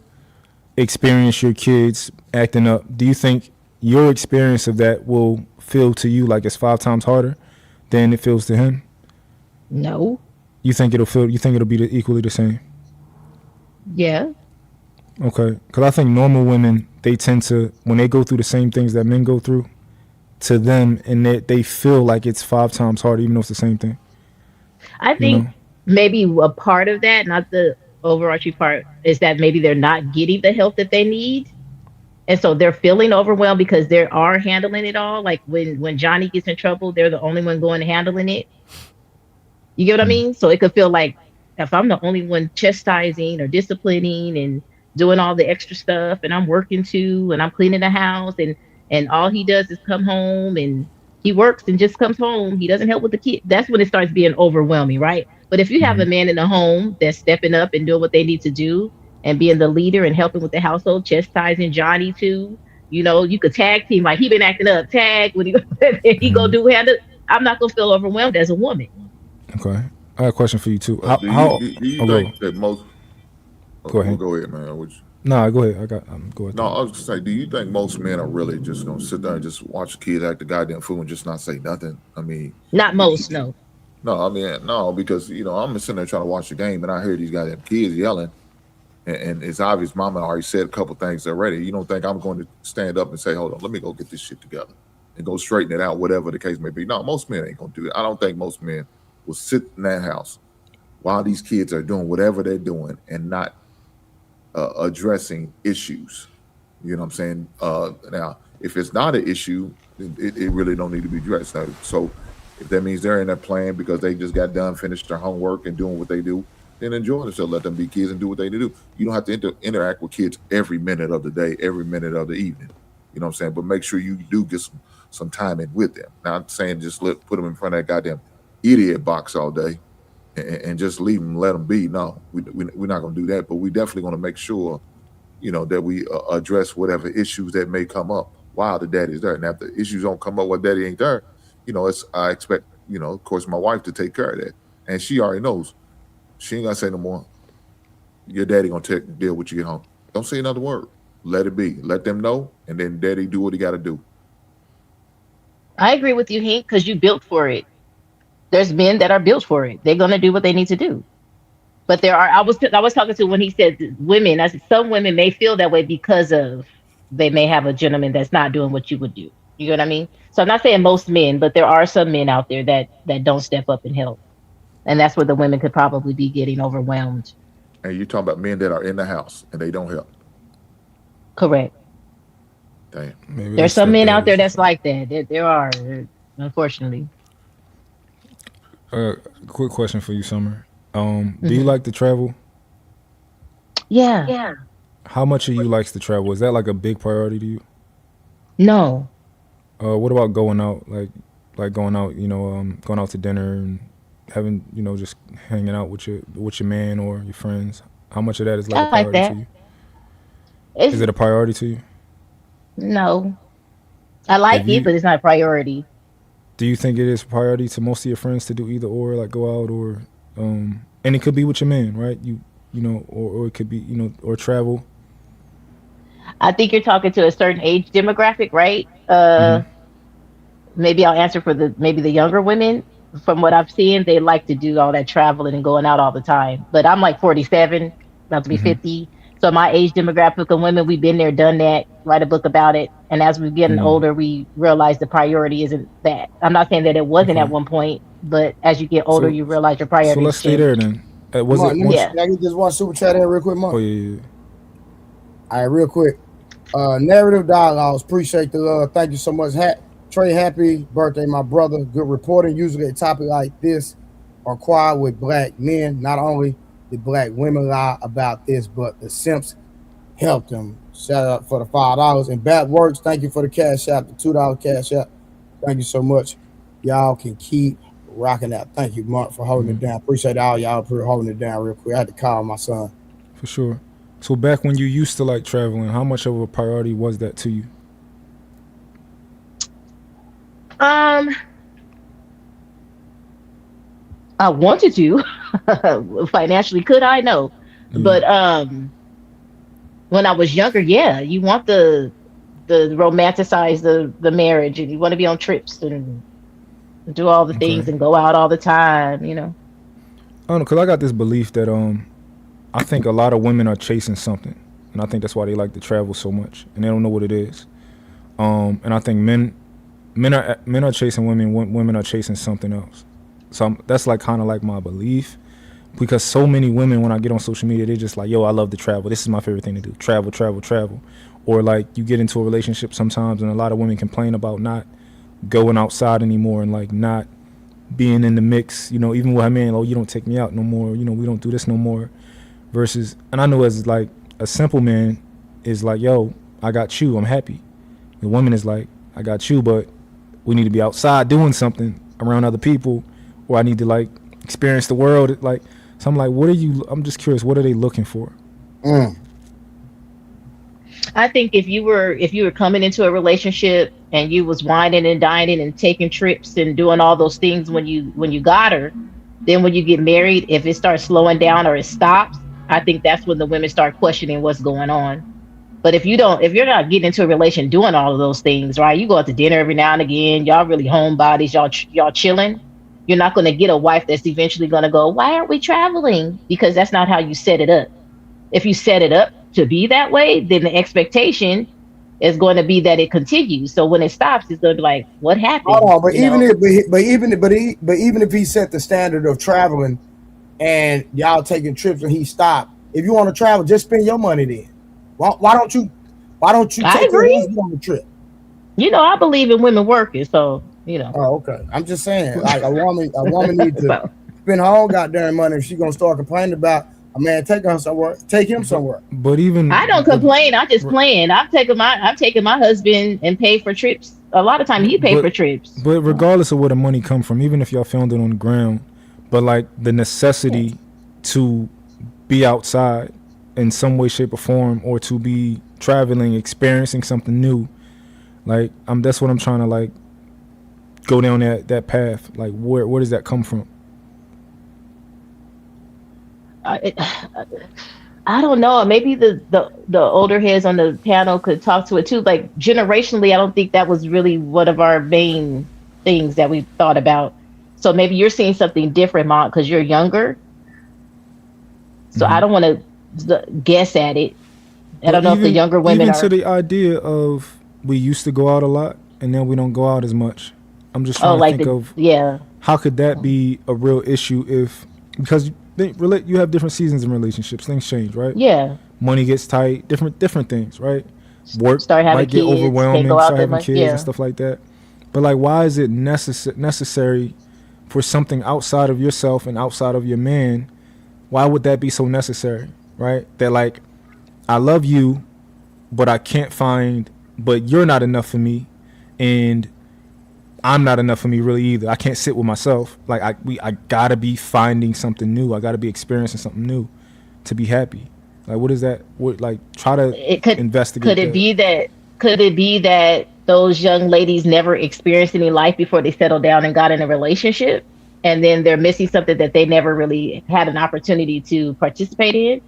experience your kids acting up, do you think your experience of that will feel to you like it's 5 times harder than it feels to him?
No.
You think it'll be equally the same?
Yeah.
Okay, because I think normal women, they tend to, when they go through the same things that men go through, to them, and they feel like it's 5 times harder, even though it's the same thing.
I think maybe a part of that, not the overarching part, is that maybe they're not getting the help that they need. And so they're feeling overwhelmed because they are handling it all. Like when Johnny gets in trouble, they're the only one going and handling it. You get what I mean? So it could feel like if I'm the only one chastising or disciplining and doing all the extra stuff, and I'm working too, and I'm cleaning the house, and all he does is come home and he works and just comes home. He doesn't help with the kid. That's when it starts being overwhelming, right? But if you have a man in the home that's stepping up and doing what they need to do and being the leader and helping with the household, chastising Johnny too, you know, you could tag team, like he been acting up, tag when he go do handle. I'm not gonna feel overwhelmed as a woman.
Okay, I have a question for you too.
Do you think that most?
Go ahead.
Go ahead, man.
No, go ahead. Go ahead.
No, I was just saying, do you think most men are really just gonna sit there and just watch the kids act the goddamn fool and just not say nothing? I mean,
not most, no.
No, I mean, no, because I'm sitting there trying to watch the game and I hear these goddamn kids yelling, and it's obvious Mama already said a couple things already. You don't think I'm going to stand up and say, "Hold on, let me go get this shit together," and go straighten it out, whatever the case may be? No, most men ain't gonna do that. I don't think most men will sit in that house while these kids are doing whatever they're doing and not addressing issues. You know what I'm saying? Now, if it's not an issue, it really don't need to be addressed. Now, so if that means they're in there playing because they just got done, finished their homework and doing what they do, then enjoy themselves. Let them be kids and do what they do. You don't have to interact with kids every minute of the day, every minute of the evening. You know what I'm saying? But make sure you do get some time in with them. Not saying just put them in front of that goddamn idiot box all day and just leave them, let them be. No, we're not going to do that. But we definitely going to make sure, that we address whatever issues that may come up while the daddy's there. And if the issues don't come up while daddy ain't there, I expect, of course, my wife to take care of that. And she already knows. She ain't going to say no more. Your daddy going to deal with you at home. Don't say another word. Let it be. Let them know. And then daddy do what he got to do.
I agree with you, Hank, because you built for it. There's men that are built for it. They're going to do what they need to do. But there are, I was talking to when he said women, I said some women may feel that way because of they may have a gentleman that's not doing what you would do. You know what I mean? So I'm not saying most men, but there are some men out there that don't step up and help. And that's where the women could probably be getting overwhelmed.
And you're talking about men that are in the house and they don't help.
Correct.
Damn.
There's some men out there that's like that. There are, unfortunately.
Quick question for you, Summer. Do you like to travel?
Yeah.
How much of you likes to travel? Is that like a big priority to you?
No.
What about going out, like going out, going out to dinner and having, just hanging out with your man or your friends? How much of that is like a priority to you? Is it a priority to you?
No. I like it, but it's not a priority.
Do you think it is a priority to most of your friends to do either or, like go out or, and it could be with your man, right? Or it could be, or travel.
I think you're talking to a certain age demographic, right? Maybe I'll answer for maybe the younger women. From what I've seen, they like to do all that traveling and going out all the time. But I'm like 47, about to be 50. So my age demographic of women, we've been there, done that, write a book about it. And as we're getting older, we realize the priority isn't that. I'm not saying that it wasn't at one point, but as you get older, you realize your priority.
So let's stay there then. Was
Mark,
it?
let me can I get this one super chat in real quick, Mark?
Oh yeah.
All right, real quick. Narrative Dialogues. Appreciate the love. Thank you so much. Trey, happy birthday, my brother. Good reporting. Usually a topic like this are quiet with black men. Not only did black women lie about this, but the simps helped them. Shout out for the $5. And Bat Works, thank you for the cash out, the $2 cash out. Thank you so much. Y'all can keep rocking out. Thank you, Mark, for holding it down. Appreciate all y'all for holding it down real quick. I had to call my son.
For sure. So back when you used to like traveling, how much of a priority was that to you?
I wanted to. Financially, could I? No. But when I was younger, yeah, you want the romanticize the marriage, and you want to be on trips and do all the things and go out all the time, you know.
I don't know, because I got this belief that I think a lot of women are chasing something, and I think that's why they like to travel so much, and they don't know what it is. And I think men are chasing women, women are chasing something else. So that's like kind of like my belief, because so many women, when I get on social media, they're just like, yo, I love to travel. This is my favorite thing to do. Travel, travel, travel. Or like you get into a relationship sometimes and a lot of women complain about not going outside anymore and like not being in the mix, you know, even with her man, oh, you don't take me out no more, you know, we don't do this no more. Versus, and I know as like a simple man is like, yo, I got you, I'm happy. The woman is like, I got you, but we need to be outside doing something around other people, or I need to like experience the world. Like, so I'm like, I'm just curious, what are they looking for?
I think if you were coming into a relationship and you was whining and dining and taking trips and doing all those things when you got her, then when you get married, if it starts slowing down or it stops, I think that's when the women start questioning what's going on. But if you're not getting into a relation doing all of those things, right? You go out to dinner every now and again, y'all really homebodies, y'all chilling. You're not going to get a wife that's eventually going to go, why aren't we traveling? Because that's not how you set it up. If you set it up to be that way, then the expectation is going to be that it continues. So when it stops, it's going to be like, what happened?
Hold on, but even if he set the standard of traveling and y'all taking trips and he stopped, if you want to travel, just spend your money then. Why don't you take your husband on the trip?
You know, I believe in women working, so you know.
Oh, okay. I'm just saying, like a woman needs to spend her own goddamn money if she's gonna start complaining about a man taking her somewhere, take him somewhere.
But even
I don't complain. I just plan. I've taken my husband and paid for trips. A lot of times he paid for trips.
But regardless of where the money come from, even if y'all found it on the ground, but like the necessity to be outside in some way, shape, or form, or to be traveling, experiencing something new, like that's what I'm trying to like go down that path. Like where does that come from?
I don't know. Maybe the older heads on the panel could talk to it too. Like generationally, I don't think that was really one of our main things that we thought about. So maybe you're seeing something different, Mom, because you're younger. So I don't want to guess at it. I don't know if the younger women
to the idea of we used to go out a lot and then we don't go out as much. I'm just trying to think of how could that be a real issue because you have different seasons in relationships, things change, right?
Yeah.
Money gets tight, different things, right? Work
start having
might get
kids,
overwhelming, start having kids
yeah.
and stuff like that. But like, why is it necessary for something outside of yourself and outside of your man? Why would that be so necessary, right? That like, I love you, but but you're not enough for me, and I'm not enough for me really either. I can't sit with myself. Like I gotta be finding something new. I gotta be experiencing something new to be happy. Like what is that? Try to investigate.
Could it be that those young ladies never experienced any life before they settled down and got in a relationship, and then they're missing something that they never really had an opportunity to participate in?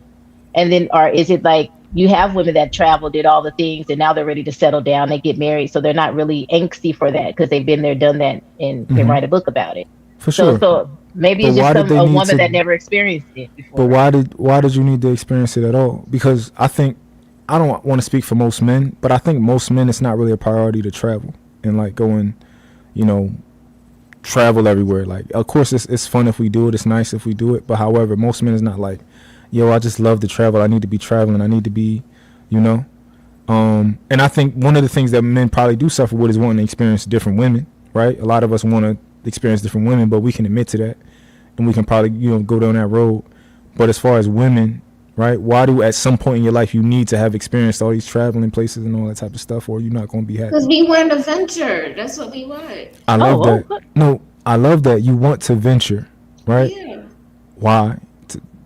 And then, or is it like you have women that travel, did all the things, and now they're ready to settle down. They get married, so they're not really angsty for that because they've been there, done that, and can
Mhm.
write a book about it.
For
So,
sure.
so maybe
But
it's
why
just
did they
a
need
woman
to?
that never experienced it before.
But why did you need to experience it at all? Because I think I don't want to speak for most men, but I think most men it's not really a priority to travel and like go and, you know, travel everywhere. Like of course it's fun if we do it, it's nice if we do it, but however, most men is not like, yo, I just love to travel. I need to be traveling. I need to be, you know. And I think one of the things that men probably do suffer with is wanting to experience different women, right? A lot of us want to experience different women, but we can admit to that and we can probably, you know, go down that road. But as far as women, right, why do at some point in your life you need to have experienced all these traveling places and all that type of stuff, or you're not going to be happy?
Because we want an adventure. That's what we want.
I love that. No, I love that you want to venture, right?
Yeah.
Why?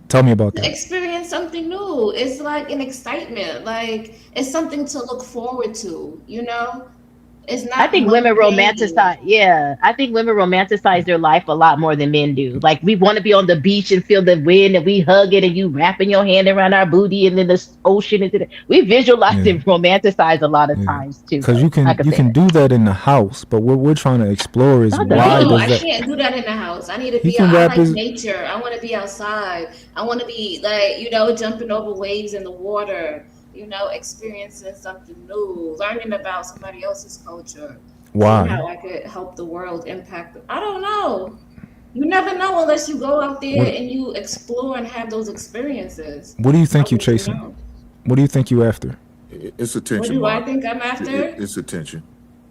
Tell me about
To
that.
experience something new. It's like an excitement. Like it's something to look forward to, you know? It's not
I think
one
women
thing.
romanticize. Yeah, I think women romanticize their life a lot more than men do. Like we want to be on the beach and feel the wind, and we hug it, and you wrapping your hand around our booty, and then the ocean is. We visualize and romanticize a lot of times too.
Because you
I
can
could
you
say
can
that.
do that in the house, but what we're trying to explore is
Not the
why
No,
does
I
that?
can't do that in the house. I need to
He
be
can
out. I
wrap
like
his.
nature. I want to be outside. I want to be like, you know, jumping over waves in the water, you know, experiencing something new, learning about somebody else's culture.
Why?
See how I could help the world impact. I don't know. You never know unless you go out there
What
and you explore and have those experiences.
What do you
How
think you
would you
chasing?
know?
What do you think you after?
It's
What
attention,
do I
Mark.
think I'm after?
It's attention.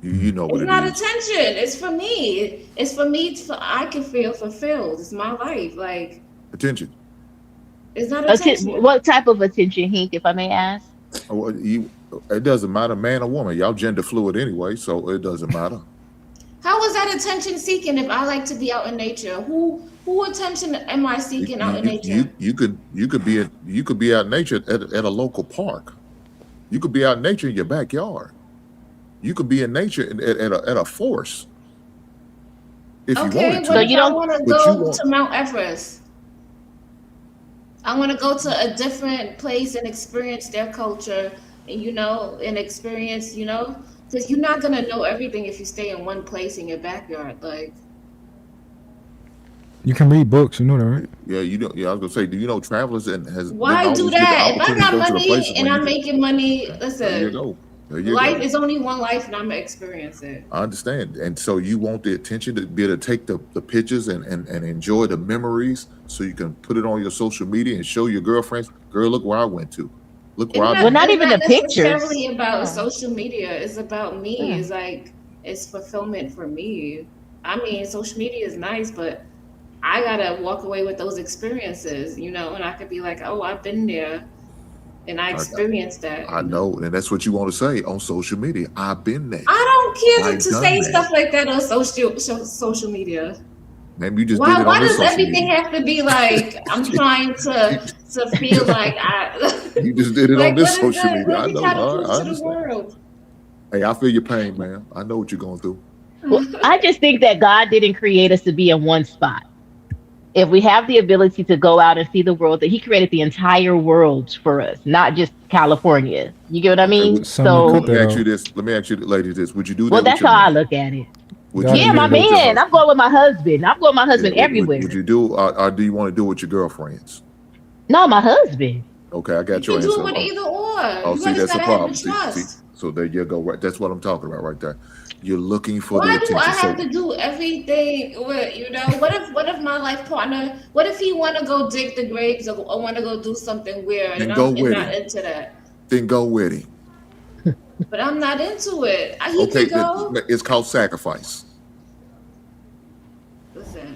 You know what
It's
it
not
is.
attention. It's for me. It's for me. I can feel fulfilled. It's my life. Like
Attention.
it's not attention.
What type of attention, Hink, if I may ask?
It doesn't matter, man or woman. Y'all gender fluid anyway, so it doesn't matter.
How is that attention seeking if I like to be out in nature? Who attention am I seeking out in nature?
You could be out in nature at a local park. You could be out in nature in your backyard. You could be in nature at a forest if you
Okay,
wanted to.
what if I want to
But you
go
want
to Mount Everest? I want to go to a different place and experience their culture, and you know, and experience, you know, because you're not gonna know everything if you stay in one place in your backyard. Like,
You can read books, you know that, right?
Yeah, you know. Yeah, I was gonna say, do you know travelers and has
why
didn't
do
always get the
that? If I
opportunity to
got
go to the
money
places
and
when
I'm
you
making money,
there you
listen,
go. There you
life
go.
is only one life, and I'm gonna experience it.
I understand. And so you want the attention to be able to take the pictures and enjoy the memories so you can put it on your social media and show your girlfriends, girl, look where I went to. Look where I've been.
It's necessarily about social media. It's about me. It's like it's fulfillment for me. I mean, social media is nice, but I gotta walk away with those experiences, you know, and I could be like, oh, I've been there and I experienced that.
I know, and that's what you want to say on social media. I've been there.
I don't care
I've
to
done
say
that.
stuff like that on social media.
Maybe you just
Why
did it on this
does
social
everything
media.
have to be like I'm trying to feel like I
You just did it
like
on this
what is
social
that?
media.
What
I
we
know.
try to
I
prove to the
understand.
world?
Hey, I feel your pain, man. I know what you're going through.
Well, I just think that God didn't create us to be in one spot. If we have the ability to go out and see the world, that He created the entire world for us, not just California. You get what I mean?
Let me ask you this. Let me ask you, ladies, this. Would you do that
Well,
with
that's
your
how I
man?
look at it.
Would you
Yeah,
do
my
that with your
man.
husband?
I'm going with my husband. I'm going with my husband
Yeah,
everywhere.
would you do, or do you want to do it with your girlfriends?
No, my husband.
Okay, I got
You
your
can do
answer.
it with either or.
Oh,
You
see,
just
that's the
gotta have
problem.
the
See,
trust.
so there you go. Right, that's what I'm talking about right there. You're looking for
Why
the
do I
attention.
have to do everything with, you know? What if my life partner? What if he want to go dig the graves or want to go do something weird
Then
and
go
I'm
with
not
him.
into that?
Then go with him.
But I'm not into it. He
Okay,
can go.
it's called sacrifice.
Listen,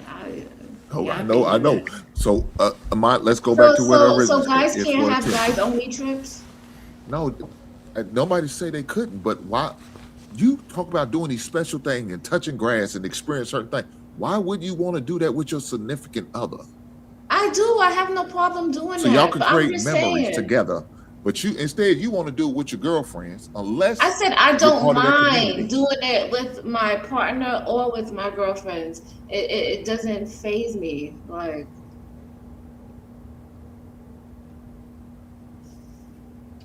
Oh,
yeah,
I know, I know. So, let's go
So
back to where the
so
original.
so guys
it's
can't
for
have
attention.
guys only trips.
No, nobody say they couldn't, but why? You talk about doing these special things and touching grass and experience certain things. Why would you want to do that with your significant other?
I do. I have no problem doing
So
that.
y'all can
But I'm
create
just
memories
saying.
together, but you want to do it with your girlfriends, unless
I said I
you're
don't
part of that community.
mind doing it with my partner or with my girlfriends. It doesn't faze me. Like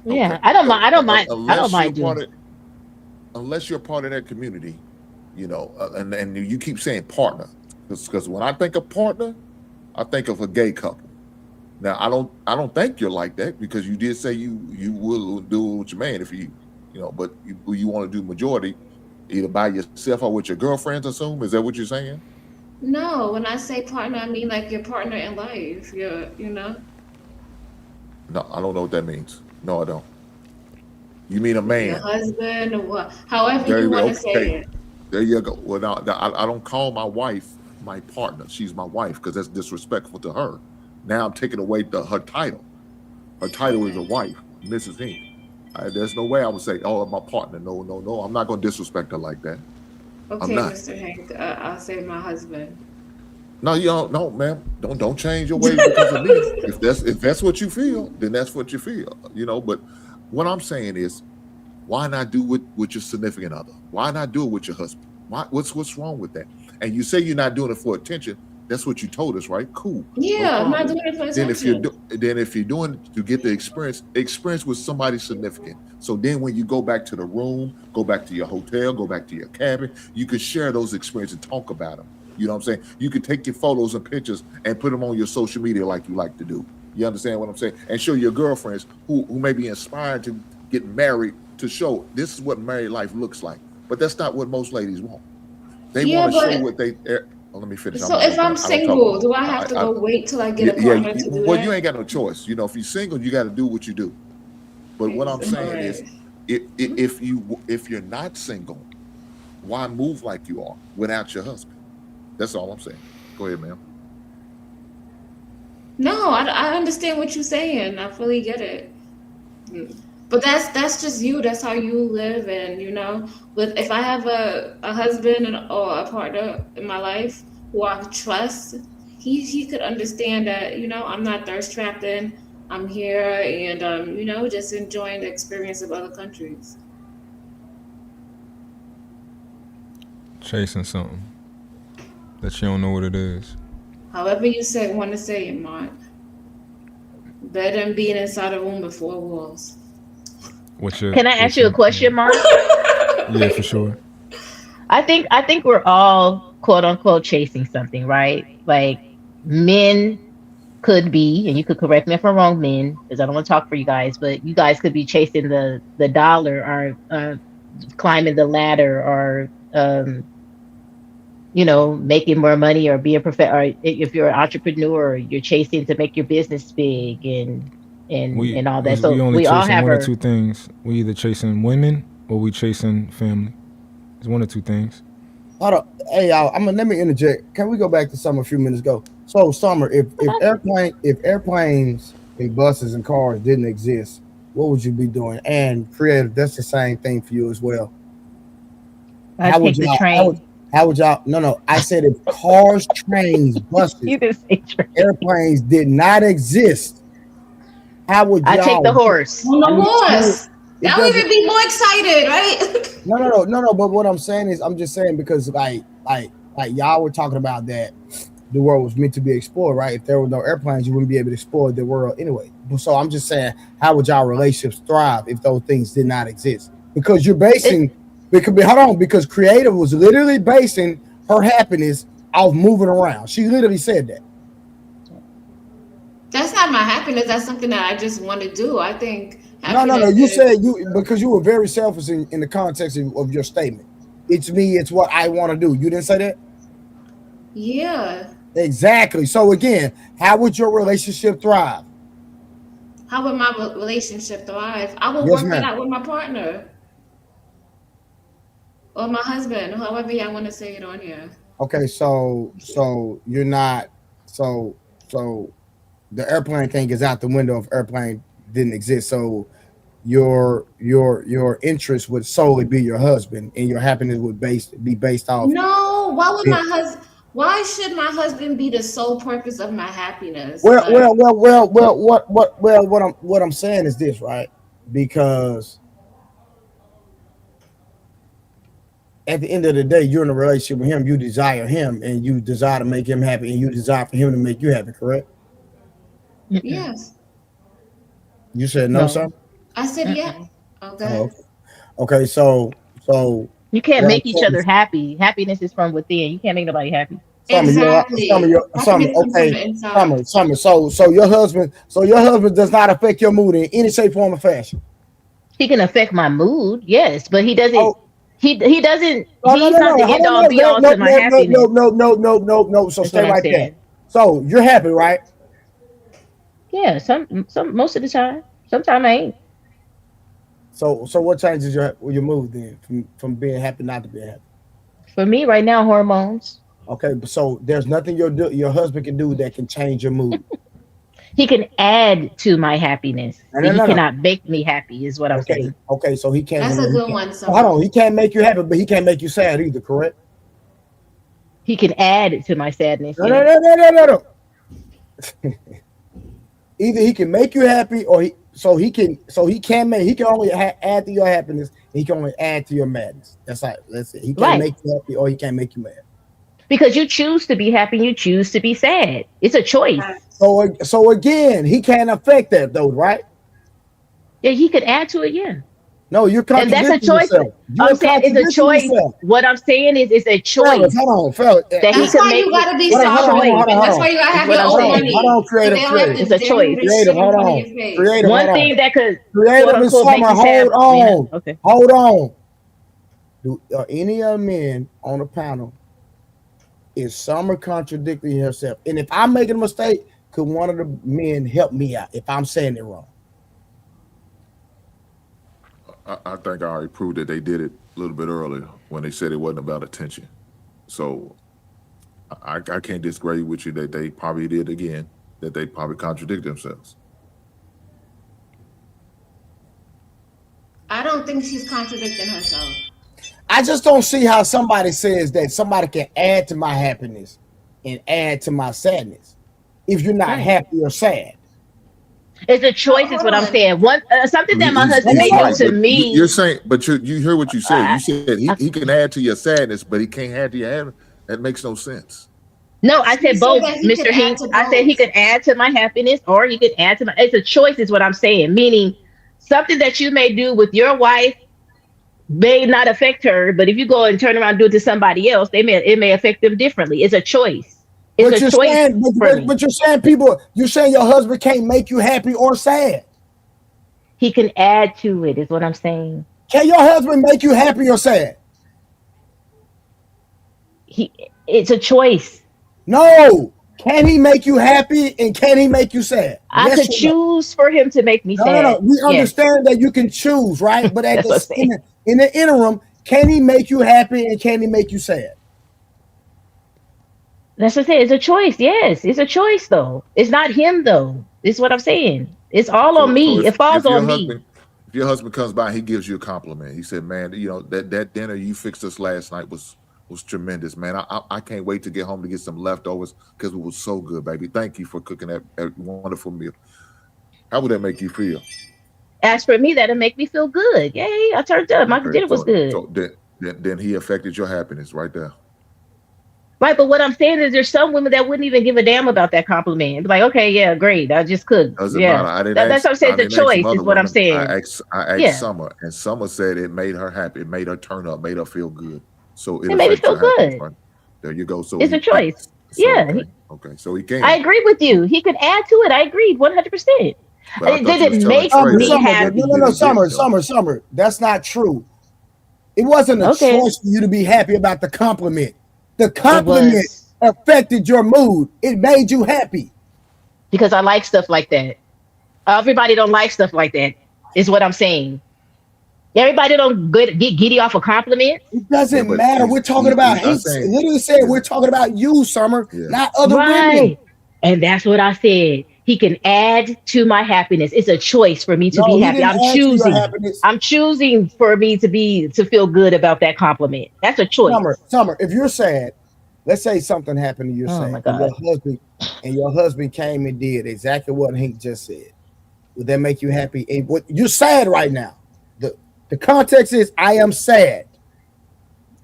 Yeah,
Okay.
I don't mind. I don't mind. I
Unless
don't mind
you're part
doing.
of, unless you're part of that community, and you keep saying partner, because when I think of partner, I think of a gay couple. Now I don't think you're like that, because you did say you will do it with your man if but you want to do majority either by yourself or with your girlfriends. Assume, is that what you're saying?
No, when I say partner, I mean like your partner in life.
No, I don't know what that means. No, I don't. You mean a
Your
man?
husband or what? However
There
you
you go.
want to say
Okay.
it.
There you go. Well, now I don't call my wife my partner. She's my wife, because that's disrespectful to her. Now I'm taking away her title. Her title is a wife, Mrs. Hinck. There's no way I would say, "Oh, my partner." No. I'm not going to disrespect her like that. I'm
Okay,
not.
Mr. Hank, I'll say my husband.
No, you don't. No, ma'am. Don't change your ways because of me. If that's what you feel, then that's what you feel. But what I'm saying is, why not do it with your significant other? Why not do it with your husband? What's wrong with that? And you say you're not doing it for attention. That's what you told us, right? Cool.
Yeah, I'm not
problem.
doing it for
Then
attention.
if you're doing it to get the experience with somebody significant. So then when you go back to the room, go back to your hotel, go back to your cabin, you can share those experiences and talk about them. You know what I'm saying? You can take your photos and pictures and put them on your social media like you like to do. You understand what I'm saying? And show your girlfriends who may be inspired to get married, to show this is what married life looks like. But that's not what most ladies want. They
Yeah,
want to show
but
what they. Let me finish.
so if I'm single, do I have to go wait till I get a partner to do
Well,
that?
you ain't got no choice. If you're single, you got to do what you do. But what I'm saying is, if you're not single, why move like you are without your husband? That's all I'm saying. Go ahead, ma'am.
No, I understand what you're saying. I fully get it. But that's just you. That's how you live, and But if I have a husband or a partner in my life who I trust, he could understand that I'm not thirst trapped in. I'm here, and just enjoying the experience of other countries.
Chasing something that you don't know what it is.
However you want to say it, Mark. Better than being inside a room with four walls.
Can I ask you a question, Mark?
Yeah, for sure.
I think we're all quote unquote chasing something, right? Like men could be, and you could correct me if I'm wrong, men, because I don't want to talk for you guys, but you guys could be chasing the dollar or climbing the ladder or making more money or being or if you're an entrepreneur, you're chasing to make your business big and all that. So
we only
we all
chasing
have
one
our
or two things. We either chasing women or we chasing family. It's one or two things.
Hold on. Hey y'all, let me interject. Can we go back to Summer a few minutes ago? So Summer, if airplanes and buses and cars didn't exist, what would you be doing? And Creative, that's the same thing for you as well.
I take the train.
How would y'all? No. I said if cars, trains, buses,
You didn't say train.
airplanes did not exist, how would y'all?
I take the horse.
On the horse. That would even be more excited, right?
No. But what I'm saying is, I'm just saying because like y'all were talking about that the world was meant to be explored, right? If there were no airplanes, you wouldn't be able to explore the world anyway. So I'm just saying, how would y'all relationships thrive if those things did not exist? Because you're basing. Because Creative was literally basing her happiness off moving around. She literally said that.
That's not my happiness. That's something that I just want to do. I think.
No. You said because you were very selfish in the context of your statement. It's me. It's what I want to do. You didn't say that?
Yeah.
Exactly. So again, how would your relationship thrive?
How would my relationship thrive? I would
Yes,
work
ma'am.
it out with my partner. Or my husband, however y'all want to say it on here.
Okay, so you're not so the airplane thing is out the window if airplane didn't exist. So your interest would solely be your husband, and your happiness would be based off.
No, why should my husband be the sole purpose of my happiness?
What I'm saying is this, right? Because at the end of the day, you're in a relationship with him. You desire him, and you desire to make him happy, and you desire for him to make you happy. Correct?
Yes.
You said no, sir?
I said yeah. Okay.
Oh, okay, so
You can't
what
make
I'm
each
saying
other
is-
happy. Happiness is from within. You can't make nobody happy.
Summer, Summer, Summer. So your husband does not affect your mood in any shape, form, or fashion.
He can affect my mood, yes, but he doesn't. He doesn't.
No,
He's not the end all be all
no,
to my happiness.
no. So
That's
stay
what I'm
right there.
saying.
So you're happy, right?
Yeah, some most of the time. Sometimes I ain't.
So what changes your mood then from being happy not to be happy?
For me right now, hormones.
Okay, so there's nothing your husband can do that can change your mood.
He can add to my happiness.
No,
but
no,
he
no.
cannot make me happy, is what I'm saying.
Okay, so he can't.
That's a
he
good
can't-
one,
Hold on, he can't make you happy, but he can't make you sad either. Correct?
He can add to my sadness.
No,
yes.
no. Either he can make you happy, or he can only add to your happiness. And he can only add to your madness. That's it. He can't
Right.
make you happy, or he can't make you mad.
Because you choose to be happy, you choose to be sad. It's a choice.
So again, he can't affect that though, right?
Yeah, he could add to it. Yeah.
No, you're
And that's a
contradicting
choice.
yourself. You're
I'm saying it's a
contradicting
choice.
yourself.
What I'm saying is it's a choice.
Fellas, hold on, fellas.
That he
That's
can
why
make
you gotta be
it's a
sovereign.
choice.
That's why you gotta have
Is what
your
I'm
own
saying.
money.
Hold on, creative,
They don't have
creative.
It's a
to
choice.
Creative, hold on. Creative,
One
hold
thing
on.
that could
Creative
quote
and
unquote make
Summer,
you sad.
hold on.
Okay.
Hold on. Do any other men on the panel is Summer contradicting herself? And if I'm making a mistake, could one of the men help me out if I'm saying it wrong?
I think I already proved that they did it a little bit earlier when they said it wasn't about attention. So I can't disagree with you that they probably did again, that they probably contradict themselves.
I don't think she's contradicting herself.
I just don't see how somebody says that somebody can add to my happiness and add to my sadness if you're not happy or sad.
It's a choice, is what I'm saying. One something that my husband
He's
may do
right,
to
but
me.
You're saying, but you hear what you said. You said he can add to your sadness, but he can't add to your happiness. That makes no sense.
No, I said
said
both,
that he
Mr.
could add
Hinks.
to
I said he
both.
could add to my happiness or he could add to my. It's a choice, is what I'm saying. Meaning, something that you may do with your wife may not affect her, but if you go and turn around and do it to somebody else, it may affect them differently. It's a choice. It's
But
a choice.
but you're saying you're saying your husband can't make you happy or sad.
He can add to it, is what I'm saying.
Can your husband make you happy or sad?
It's a choice.
No. Can he make you happy and can he make you sad?
I
Yes
could
or no?
choose for him to make me
No,
sad.
no. We
Yes.
understand that you can choose, right? But at
That's what I'm
in the interim, can he make you happy and can he make you sad?
That's what I'm saying. It's a choice. Yes, it's a choice, though. It's not him, though. It's what I'm saying. It's all on me. It falls on me.
If your husband comes by, he gives you a compliment. He said, "Man, you know that dinner you fixed us last night was tremendous, man. I can't wait to get home to get some leftovers because it was so good, baby. Thank you for cooking that wonderful meal." How would that make you feel?
As for me, that'll make me feel good. Yay, I turned up. My dinner was good.
So then he affected your happiness right there.
Right, but what I'm saying is there's some women that wouldn't even give a damn about that compliment. It'd be like, okay, yeah, great. I just cooked.
Doesn't
Yeah.
matter. I didn't
That's what I'm saying. It's a choice, is what I'm saying.
I asked
Yeah.
Summer, and Summer said it made her happy. It made her turn up, made her feel good. So
It made me
affects
feel
your happiness,
good.
right? There you go. So
It's a choice.
So,
Yeah.
Okay. So he can.
I agree with you. He could add to it. I agreed 100%.
But I
It
thought you
didn't
was
make
telling
me
Trey that-
happy.
No, Summer. That's not true. It wasn't a
Okay.
choice for you to be happy about the compliment. The compliment affected your mood. It made you happy.
Because I like stuff like that. Everybody don't like stuff like that, is what I'm saying. Everybody don't get giddy off a compliment.
It doesn't matter. We're talking about Hinks. Literally said we're talking about you, Summer, not other women.
And that's what I said. He can add to my happiness. It's a choice for me to
No,
be
he
happy.
didn't
I'm
add to your
choosing.
happiness.
I'm choosing for me to feel good about that compliment. That's a choice.
Summer, if you're sad, let's say something happened to you,
Oh,
sad,
my
and your husband came and did exactly what Hank just said. Would that make you happy? And what you're sad right now. The context is I am sad.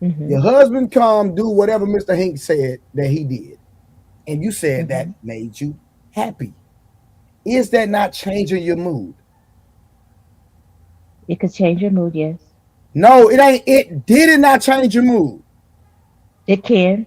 Mm-hmm.
Your husband come do whatever Mr. Hank said that he did, and you said that made you happy. Is that not changing your mood?
It could change your mood, yes.
No, it ain't. It not change your mood.
It can.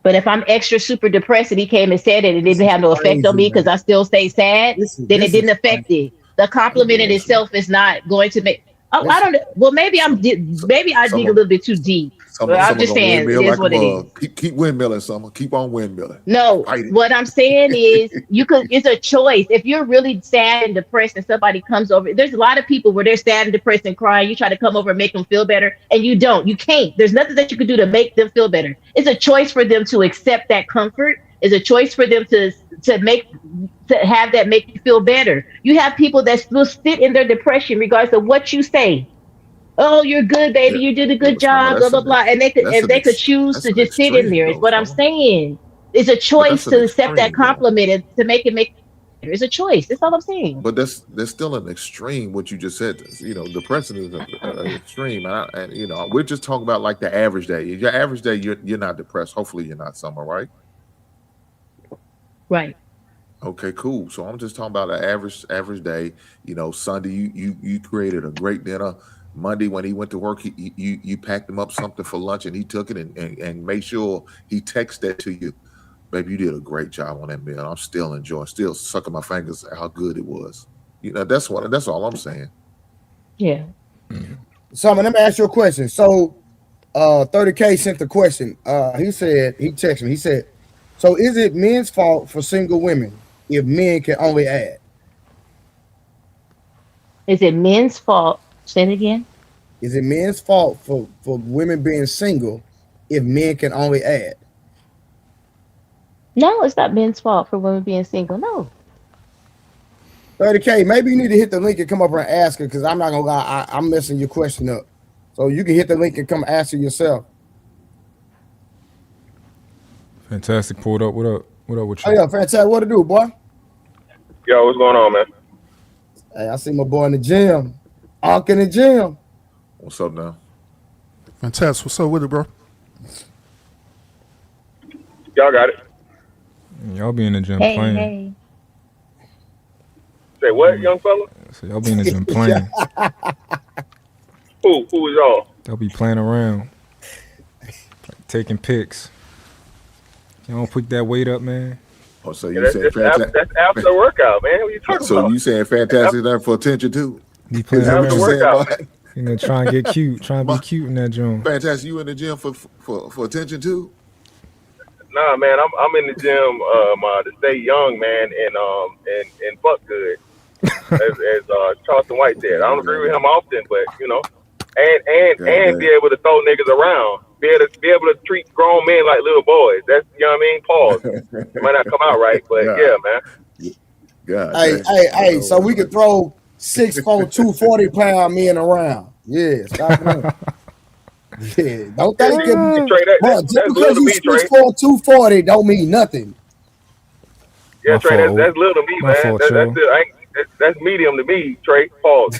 But if I'm extra super depressed and he came and said it, it didn't have no effect on me because I still stay sad, then it didn't affect it. The compliment in itself is not going to make. Oh, I don't know. Well, maybe I dig a little bit too deep. I'm just saying, it is what it is.
Keep windmilling, Summer. Keep on windmilling.
No, what I'm saying is it's a choice. If you're really sad and depressed and somebody comes over, there's a lot of people where they're sad and depressed and crying. You try to come over and make them feel better and you don't. You can't. There's nothing that you can do to make them feel better. It's a choice for them to accept that comfort. It's a choice for them to have that make you feel better. You have people that will sit in their depression regardless of what you say. Oh, you're good, baby. You did a good job, blah, blah, blah. And they could choose to just sit in there. Is what I'm saying. It's a choice to accept that compliment and to make it. It's a choice. That's all I'm saying.
But there's still an extreme. What you just said, depression is an extreme, and we're just talking about like the average day. Your average day, you're not depressed. Hopefully, you're not, Summer, right?
Right.
Okay, cool. So I'm just talking about an average day. Sunday, you created a great dinner. Monday, when he went to work, you packed him up something for lunch, and he took it and made sure he texted that to you. Baby, you did a great job on that meal. I'm still enjoying, still sucking my fingers at how good it was. That's all I'm saying.
Yeah.
Summer, let me ask you a question. So 30K sent the question. He said, he texted me, he said, so is it men's fault for single women if men can only add?
Is it men's fault? Say it again.
Is it men's fault for women being single if men can only add?
No, it's not men's fault for women being single. No.
30K, maybe you need to hit the link and come up and ask her, because I'm not gonna lie, I'm messing your question up. So you can hit the link and come ask her yourself.
Fantastic. Pulled up. What up? What up with you?
Oh yeah, Fantastic. What to do, boy?
Yo, what's going on, man?
Hey, I see my boy in the gym. Unc in the gym.
What's up now?
Fantastic. What's up with it, bro?
Y'all got it.
Y'all be in the gym playing.
Hey.
Say what, young fella?
So y'all be in the gym playing.
Who is y'all?
Y'all be playing around, like taking pics. You don't pick that weight up, man.
Oh, so you saying fantastic?
That's after the workout, man. What are you talking about?
So you saying fantastic there for attention too?
Be playing
Is that what
around.
you saying,
workout.
You know, trying to get cute, trying to be cute in that joint.
Fantastic, you in the gym for attention too?
Nah, man, I'm in the gym to stay young, man, and fuck good. As Charleston White said, I don't agree with him often, but and be able to throw niggas around, be able to treat grown men like little boys. That's what I mean. Pause. It might not come out right, but yeah, man.
God.
Hey. So we could throw 6'4", 240-pound men around. Yeah, stop playing. Yeah, don't think just because you 6'4", 240 don't mean nothing.
Yeah, Trey, that's little to me, man. That's medium to me, Trey. Pause.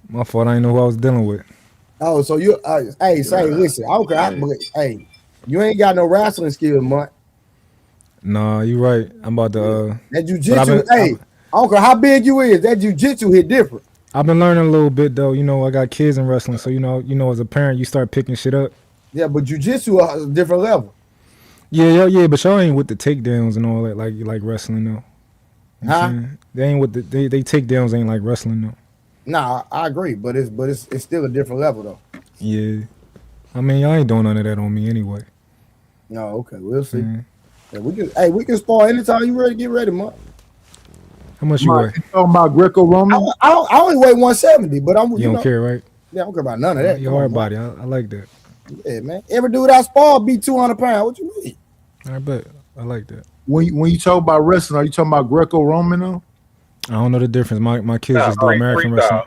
My fault. I didn't know who I was dealing with.
Oh, so you, listen. Okay, you ain't got no wrestling skill, Mutt.
Nah, you right. I'm about to.
That jiu-jitsu, I don't care how big you is. That jiu-jitsu hit different.
I've been learning a little bit though. You know, I got kids in wrestling, so you know, as a parent, you start picking shit up.
Yeah, but jiu-jitsu is a different level.
Yeah, but y'all ain't with the takedowns and all that like wrestling though. You know what I'm saying? They ain't with they takedowns ain't like wrestling though.
Nah, I agree, but it's still a different level though.
Yeah, I mean y'all ain't doing none of that on me anyway.
No, okay, we'll see. Yeah, we can spar anytime you ready. Get ready, Mutt.
How much you weigh?
You talking about Greco-Roman?
I only weigh 170, but I'm.
You don't care, right?
Yeah, I don't care about none of that.
Your hard body, I like that.
Yeah, man. Every dude I spar be 200 pounds. What you mean?
I bet. I like that.
When you talk about wrestling, are you talking about Greco-Roman though?
I don't know the difference. My kids just do American wrestling.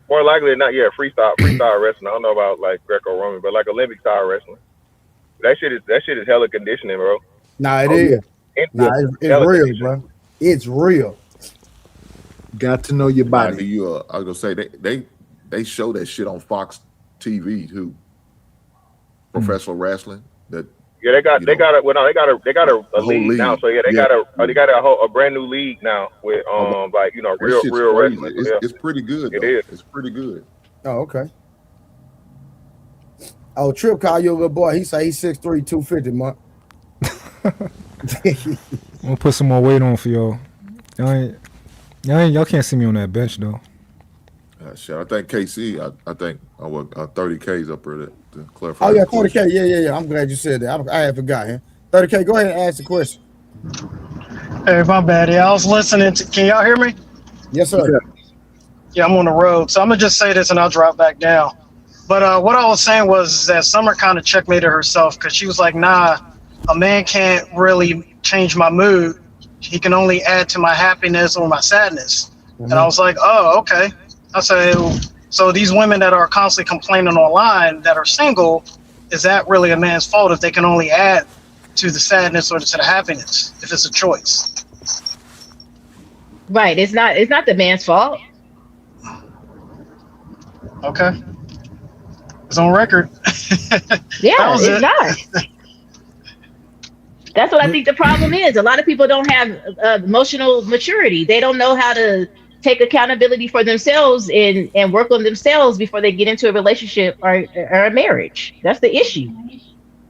More likely than not, yeah, freestyle wrestling. I don't know about like Greco-Roman, but like Olympic style wrestling. That shit is hella conditioning, bro.
Nah, it is. It's real, bro. It's real.
Got to know your body.
I was gonna say they show that shit on Fox TV too. Professional wrestling, that
Yeah, they got a league now. So yeah, they got a brand new league now with like real
crazy.
wrestling.
It's pretty good.
It
though.
is.
It's pretty good.
Oh, okay. Oh, Trip called you a little boy. He say he's 6'3", 250, man.
I'm gonna put some more weight on for y'all. Y'all can't see me on that bench though.
Shit, I think KC. I think 30K's up there to clarify.
Oh yeah, 40K. Yeah. I'm glad you said that. I had forgotten. 30K. Go ahead and ask the question.
Hey, my bad. Yeah, I was listening to. Can y'all hear me?
Yes, sir.
Yeah, I'm on the road, so I'm gonna just say this and I'll drop back down. But what I was saying was that Summer kind of checkmated herself because she was like, "Nah, a man can't really change my mood. He can only add to my happiness or my sadness." And I was like, "Oh, okay." I said, "So these women that are constantly complaining online that are single, is that really a man's fault if they can only add to the sadness or to the happiness if it's a choice?"
Right. It's not the man's fault.
Okay. It's on record.
Yeah, it's not. That's what I think the problem is. A lot of people don't have emotional maturity. They don't know how to take accountability for themselves and work on themselves before they get into a relationship or a marriage. That's the issue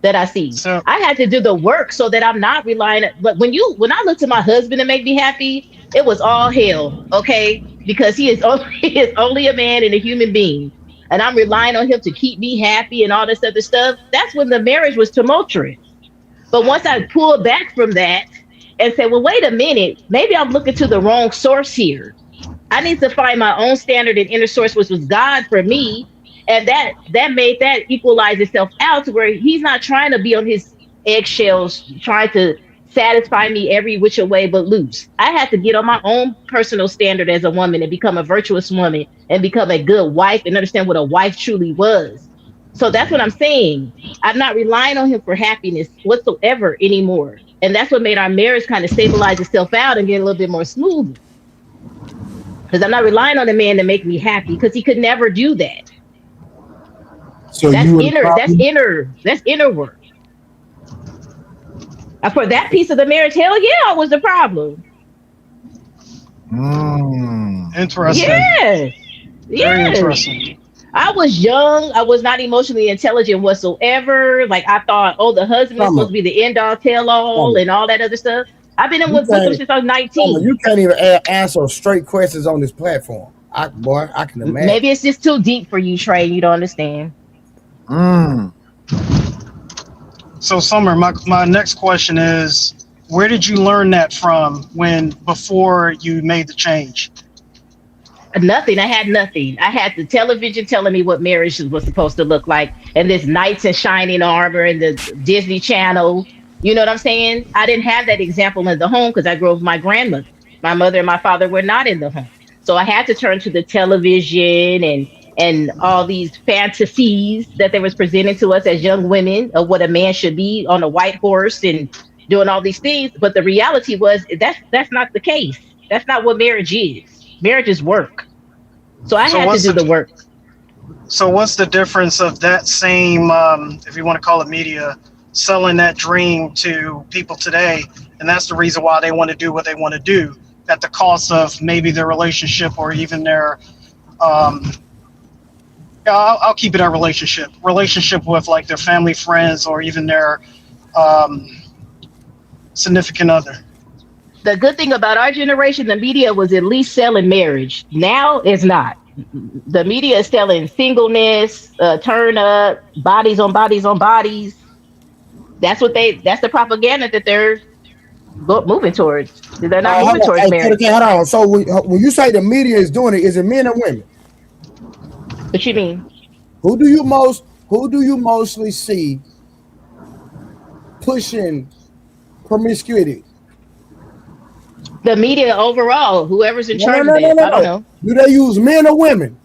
that I see. So, I had to do the work so that I'm not relying. But when I look to my husband to make me happy, it was all hell, okay? Because he is only a man and a human being. And I'm relying on him to keep me happy and all this other stuff. That's when the marriage was tumultuous. But once I pulled back from that and said, well, wait a minute, maybe I'm looking to the wrong source here. I need to find my own standard and inner source, which was God for me. And that made that equalize itself out to where he's not trying to be on his eggshells, trying to satisfy me every which way but loose. I had to get on my own personal standard as a woman and become a virtuous woman and become a good wife and understand what a wife truly was. So that's what I'm saying. I'm not relying on him for happiness whatsoever anymore. And that's what made our marriage kind of stabilize itself out and get a little bit more smooth. Because I'm not relying on a man to make me happy because he could never do that.
So
that's inner work. For that piece of the marriage, hell yeah, it was the problem.
Interesting.
Yes.
Very interesting.
I was young. I was not emotionally intelligent whatsoever. Like I thought, the husband is supposed to be the end all tell all and all that other stuff. I've been in with them since I was 19.
You can't even answer straight questions on this platform. I can imagine.
Maybe it's just too deep for you, Trey. You don't understand.
So, Summer, my next question is, where did you learn that from before you made the change?
Nothing. I had nothing. I had the television telling me what marriage was supposed to look like, and this knights in shining armor and the Disney Channel. You know what I'm saying? I didn't have that example in the home because I grew up with my grandmother. My mother and my father were not in the home. So I had to turn to the television and all these fantasies that they was presenting to us as young women of what a man should be on a white horse and doing all these things. But the reality was that's not the case. That's not what marriage is. Marriage is work. So I had to do the work.
So what's the difference of that same, if you want to call it media, selling that dream to people today, and that's the reason why they want to do what they want to do at the cost of maybe their relationship or even their, I'll keep it a relationship with like their family, friends, or even their significant other.
The good thing about our generation, the media was at least selling marriage. Now it's not. The media is selling singleness, turn up, bodies on bodies on bodies. That's the propaganda that they're moving towards. They're not moving towards marriage.
Hold on. So when you say the media is doing it, is it men or women?
What you mean?
Who do you mostly see pushing promiscuity?
The media overall, whoever's in charge of that, I don't know.
Do they use men or women?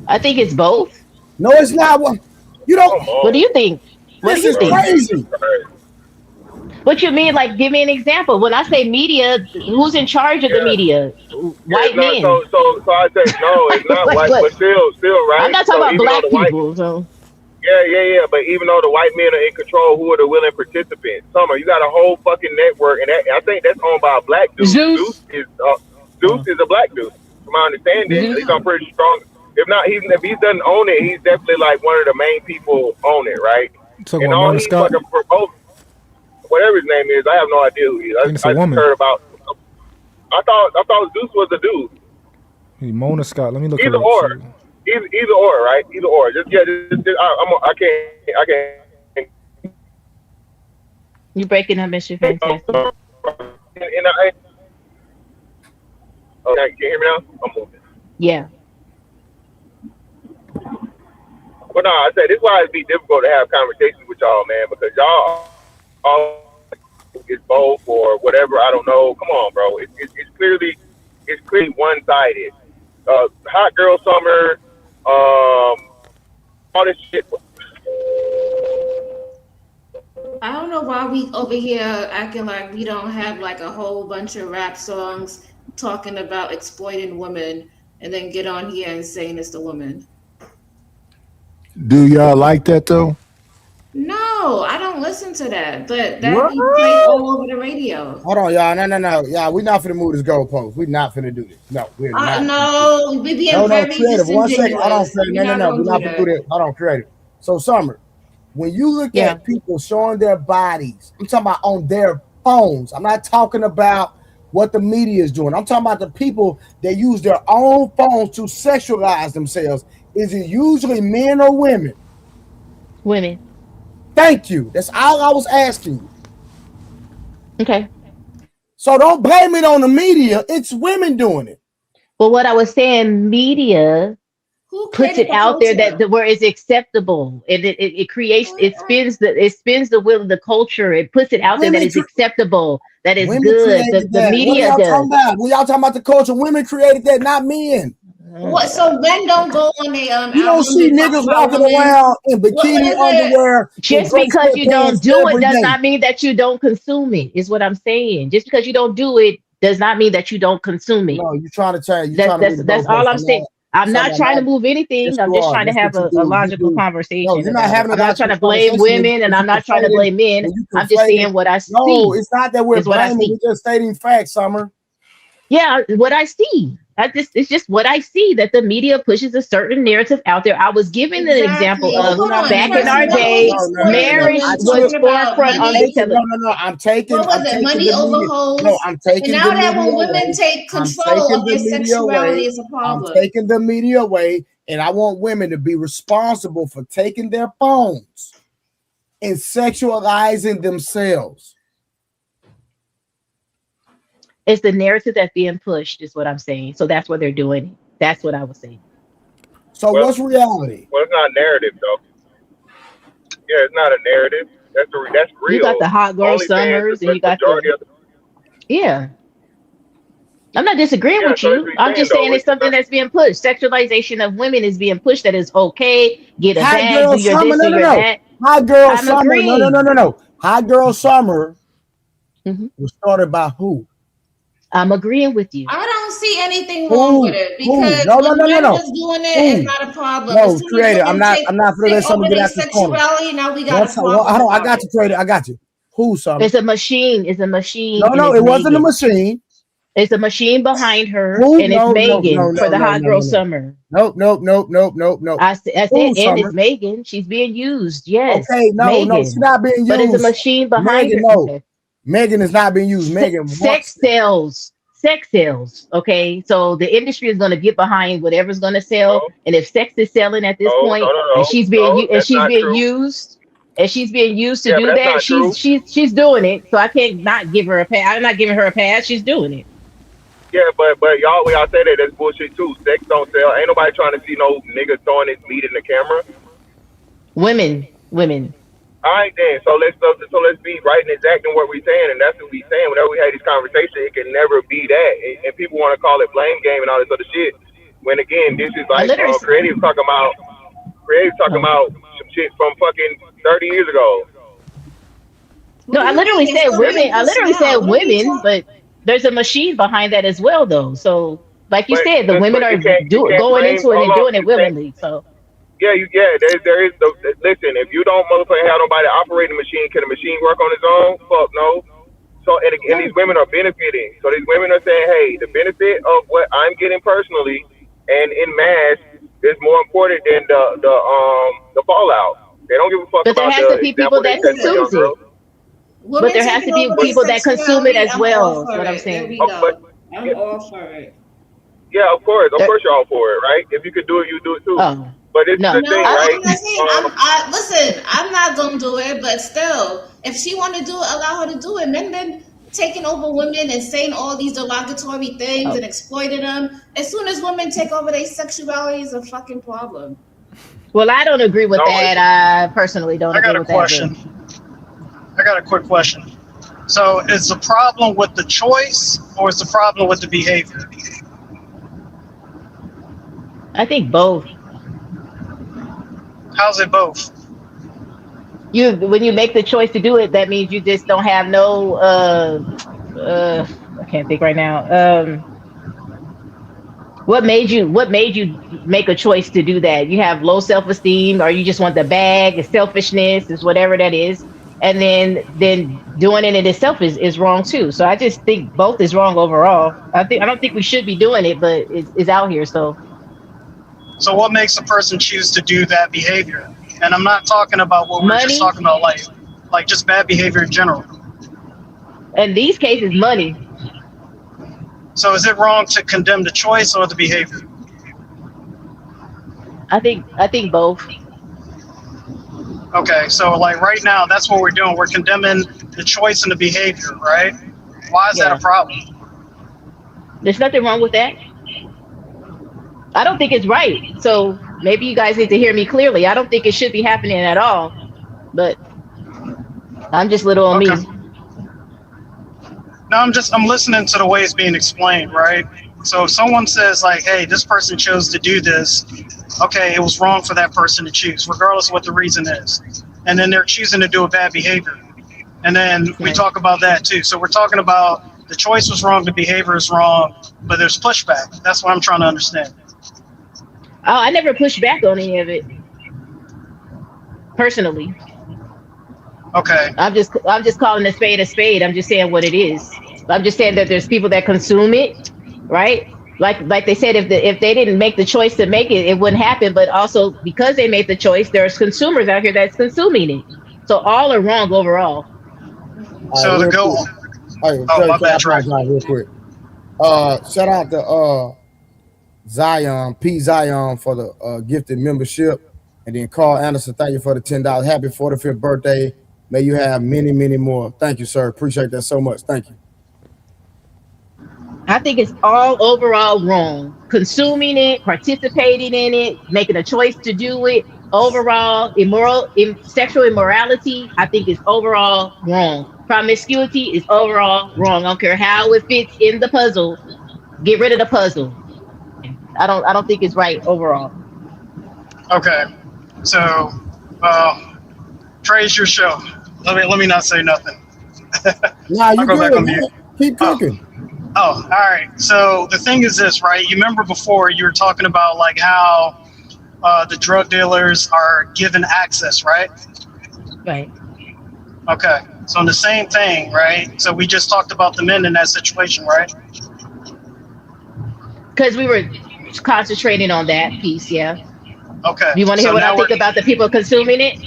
I think it's both.
No, it's not. You don't.
What do you think? What do you think?
Crazy.
What you mean? Like, give me an example. When I say media, who's in charge of the media? White men.
So I say no, it's not white, but still, right?
I'm not talking about black people. So.
Yeah. But even though the white men are in control, who are the willing participants? Summer, you got a whole fucking network, and I think that's owned by a black dude. Zeus is a black dude, from my understanding. At least I'm pretty strong. If not, if he doesn't own it, he's definitely like one of the main people on it, right?
Talking
And
about
all
Mona
he's
Scott?
fucking promote, whatever his name is, I have no idea who he is. I
It's a
just
woman.
heard about. I thought Zeus was a dude.
Hey, Mona Scott. Let me look her
Either
up.
or,
too.
either or, right? Either or. I can't.
You breaking up, Mr. Fantastic.
And I. Okay, can you hear me now? I'm moving.
Yeah.
But no, I said this is why it'd be difficult to have conversations with y'all, man, because y'all all is both or whatever. I don't know. Come on, bro. It's clearly one sided. Hot girl summer, all this shit.
I don't know why we over here acting like we don't have like a whole bunch of rap songs talking about exploiting women and then get on here and saying it's the woman.
Do y'all like that though?
No, I don't listen to that, but that be played all over the radio.
Hold on, y'all. No. Y'all, we're not finna move this goalpost. We're not finna do this. No, we're not.
No, we being
No,
very
creative. 1 second. Hold on,
disingenuous.
creative.
We're
No.
not
We're not
gonna
gonna do this. Hold on, creative. So, Summer, when you look at people showing their bodies, I'm talking about on their phones. I'm not talking about what the media is doing. I'm talking about the people that use their own phones to sexualize themselves. Is it usually men or women?
Women.
Thank you. That's all I was asking you.
Okay.
So don't blame it on the media. It's women doing it.
Well, what I was saying, media puts it
the
out there
culture?
that where it's acceptable, and it creates, it spins the wheel of the culture. It puts it out there that it's acceptable, that it's
Women
good.
created
The
that.
media
what y'all
does.
talking about? When y'all talking about the culture, women created that, not men.
What? So men don't go on the
You don't
albums
see
and talk
niggas
about
walking
women?
around in
What
bikini
is it?
underwear.
Just
and
because you don't
sweatpants
do it
every
does
day.
not mean that you don't consume it, is what I'm saying. Just because you don't do it does not mean that you don't consume it.
No, you're trying to tell you.
That's all I'm saying. I'm not trying to move anything.
Yes,
I'm
you
just
are.
trying to
That's
have
what you
a
do.
logical
You do.
conversation.
No, you're not
about it.
having a
I'm not trying to
logical
blame
conversation
women, and
if
I'm
you
not trying to
conflating-
blame men.
when you
I'm just
conflating-
saying what I see.
No, it's not that we're
is what I
blaming.
see.
We're just stating facts, Summer.
Yeah, what I see. It's just what I see, that the media pushes a certain narrative out there. I was giving an example of
Hold on,
back in
first,
our
what
day,
was exploiting
marriage
women
was
talking about
forefront on
money?
the television.
No. I'm taking.
What was
I'm
it?
taking
Money
the
over
media.
hoes?
No, I'm taking
And now
the
that
media
when women
away.
take
I'm
control
taking
of
the
their
media
sexuality,
away.
is a problem.
I'm taking the media away, and I want women to be responsible for taking their phones and sexualizing themselves.
It's the narrative that's being pushed, is what I'm saying. So that's what they're doing. That's what I was saying.
So what's reality?
Well, it's not narrative though. Yeah, it's not a narrative. That's real.
You got the hot girl
OnlyFans
summers,
is
and you got
majority
the
of
yeah. I'm not disagreeing
Yeah,
with
so
you.
that's what
I'm
he's
just
saying,
saying
though.
it's something that's being pushed. Sexualization of women is being pushed. That is okay. Get a
Hot
bag,
girl
do your
summer,
this,
no.
do your that.
Hot girl
I'm
summer,
agreeing.
no. Hot girl summer was started by who?
I'm agreeing with you.
I don't see anything wrong with it because
No.
when men was doing it, it's not a problem.
No,
As soon as
creator.
women
I'm not gonna let
take
somebody
over
get
their
out this corner.
sexuality, now we got a
Hold
problem.
on, I
about
got you, creator. I got you. Who summer?
It's a machine. It's a machine.
No,
and
it
it's
wasn't a
Megan.
machine.
It's a machine behind her,
Who?
and it's
No,
Megan for the hot girl
no.
summer.
Nope.
I said,
Who,
and
Summer?
it's Megan. She's being used. Yes.
Okay, no,
Megan.
she's not being used.
But it's a machine behind
Megan,
her.
no.
Okay.
Megan is not being used. Megan
Sex sells. Sex sells. Okay. So the industry is going to get behind whatever's going to sell. And if sex is selling at this point, and she's being used. And she's being used to do
but
that.
that's not
She's doing it. So I can't not give her a pass. I'm not giving her a pass. She's doing it.
Yeah, but y'all, when y'all say that, that's bullshit too. Sex don't sell. Ain't nobody trying to see no nigga throwing his meat in the camera.
Women.
All right, then. So let's be right and exact in what we're saying, and that's what we're saying. Whenever we have these conversations, it can never be that. And people want to call it blame game and all this other shit. When again, this is like creative talking about some shit from fucking 30 years ago.
No, I literally said women. Women, but there's a machine behind that as well, though. So, like you said, the women are going into it and doing it willingly. So
There is. Listen, if you don't motherfucking have nobody operating the machine, can the machine work on its own? Fuck no. So and these women are benefiting. So these women are saying, hey, the benefit of what I'm getting personally and in mass is more important than the fallout. They don't give a fuck
But there
about
has
the
to be
example
people that
they set for young
consumes it.
girls.
But there has to be people that consume it as well. Is what I'm
There
saying.
we go. I'm all for it.
Yeah, of course you're all for it, right? If you could do it, you do it too.
Oh,
But it's the
No,
thing, right?
I'm not saying. Listen, I'm not gonna do it, but still, if she want to do it, allow her to do it. Men been taking over women and saying all these derogatory things and exploiting them. As soon as women take over their sexuality, is a fucking problem.
Well, I don't agree with that. I personally don't agree with
question. I got a quick question. So is the problem with the choice or is the problem with the behavior?
I think both.
How's it both?
When you make the choice to do it, that means you just don't have no I can't think right now. What made you make a choice to do that? You have low self-esteem, or you just want the bag, it's selfishness, is whatever that is. And then doing it in itself is wrong too. So I just think both is wrong overall. I don't think we should be doing it, but it's out here. So
what makes a person choose to do that behavior? And I'm not talking about what we're just talking about, like just bad behavior in general.
In these cases, money.
So is it wrong to condemn the choice or the behavior?
I think both.
Okay, so like right now, that's what we're doing. We're condemning the choice and the behavior, right? Why is that a problem?
There's nothing wrong with that. I don't think it's right. So maybe you guys need to hear me clearly. I don't think it should be happening at all. But I'm just little on me.
No, I'm listening to the way it's being explained, right? So if someone says like, hey, this person chose to do this, okay, it was wrong for that person to choose, regardless of what the reason is. And then they're choosing to do a bad behavior. And then we talk about that too. So we're talking about the choice was wrong, the behavior is wrong, but there's pushback. That's what I'm trying to understand.
Oh, I never pushed back on any of it. Personally.
Okay.
I'm just calling a spade a spade. I'm just saying what it is. I'm just saying that there's people that consume it, right? Like they said, if they didn't make the choice to make it, it wouldn't happen. But also because they made the choice, there's consumers out here that's consuming it. So all are wrong overall.
So the goal.
My bad, real quick. Shout out to Zion, P Zion for the gifted membership, and then Carl Anderson, thank you for the $10. Happy 45th birthday. May you have many, many more. Thank you, sir. Appreciate that so much. Thank you.
I think it's all overall wrong. Consuming it, participating in it, making a choice to do it, overall sexual immorality, I think is overall wrong. Promiscuity is overall wrong. I don't care how it fits in the puzzle. Get rid of the puzzle. I don't think it's right overall.
Okay. So Trey's your show. Let me not say nothing.
Nah, you
go
good,
back on
man.
mute.
Keep cooking.
Oh, all right. So the thing is this, right? You remember before you were talking about like how the drug dealers are given access, right?
Right.
Okay. So in the same thing, right? So we just talked about the men in that situation, right?
Because we were concentrating on that piece, yeah.
Okay.
You want to hear what I think about the people consuming it?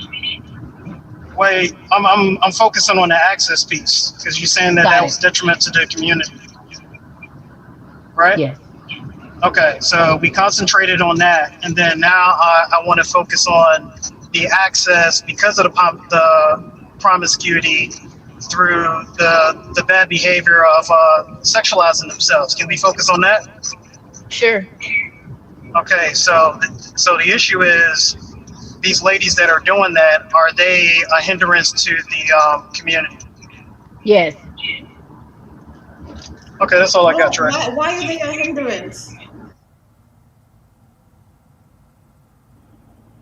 Wait, I'm focusing on the access piece because you're saying that was detriment to the community, right?
Yes.
Okay, so we concentrated on that, and then now I want to focus on the access because of the promiscuity through the bad behavior of sexualizing themselves. Can we focus on that?
Sure.
Okay, so the issue is these ladies that are doing that, are they a hindrance to the community?
Yes.
Okay, that's all I got, Trey.
Why are they a hindrance?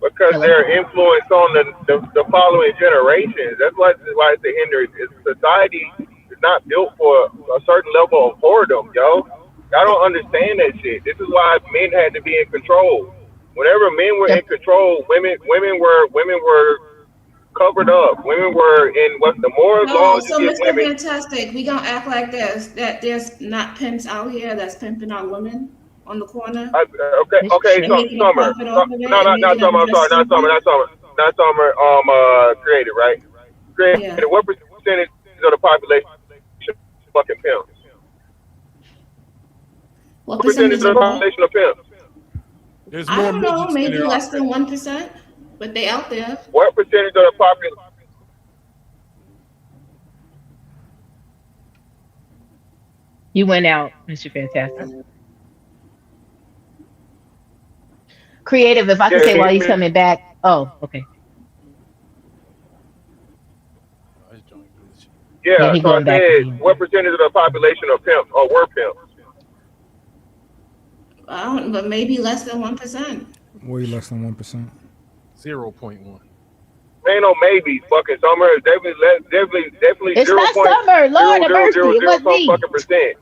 Because they're influence on the following generations. That's why it's a hindrance. Society is not built for a certain level of whoredom, yo. I don't understand that shit. This is why men had to be in control. Whenever men were in control, women were covered up. Women were in what the more
No,
laws
so
you give
Mr.
women.
Fantastic, we gonna act like there's not pimps out here that's pimping out women on the corner.
Okay,
And
so
making a
Summer.
profit off of it
No,
and
not
making them
Summer. I'm
dress
sorry, not Summer. Created, right? Created.
Yeah.
What percentage of the population fucking pimps?
What percentage
of the
of what?
population of pimps?
There's
I
more
don't know,
midgets than
maybe
there
less
are.
than 1%, but they out there.
What percentage of the population?
You went out, Mr. Fantastic. Creative, if I could
Yeah,
say while he's
man.
coming back. Oh, okay.
Yeah,
he
so I
going back
said,
again.
what percentage of the population are pimps or were pimps?
I don't, but maybe less than 1%.
Way less than 1%.
0.1.
Ain't no maybe, fucking Summer. It's definitely
It's
zero
not
point
Summer. Lord have mercy. It was
some
me.
fucking percent.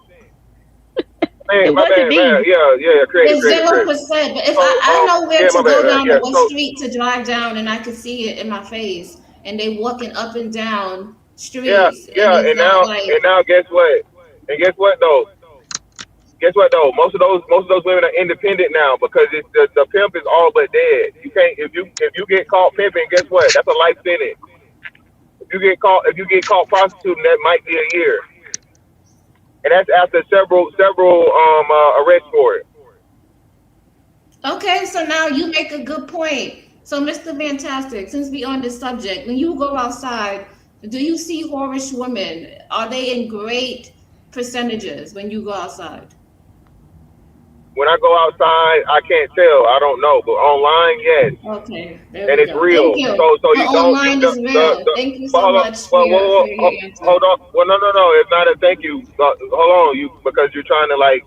Man,
It
my
wasn't
bad,
me.
man. Yeah, creative.
It's 0%, but if
So,
I know where
yeah,
to
my
go
bad,
down
yeah,
or what
so-
street to drive down and I can see it in my face and they walking up and down streets.
Yeah,
and it's not like,
now guess what? And guess what though? Most of those women are independent now because it's the pimp is all but dead. You can't if you get caught pimping, guess what? That's a life sentence. If you get caught prostituting, that might be a year. And that's after several arrests for it.
okay, so now you make a good point. So Mr. Fantastic, since we on this subject, when you go outside, do you see whorish women? Are they in great percentages when you go outside?
When I go outside, I can't tell. I don't know, but online, yes.
Okay,
And it's real.
Thank you.
So
The
you don't.
online is real. Thank you so
hold on,
much for your answer.
hold on. Well, no. It's not a thank you. Hold on, because you're trying to like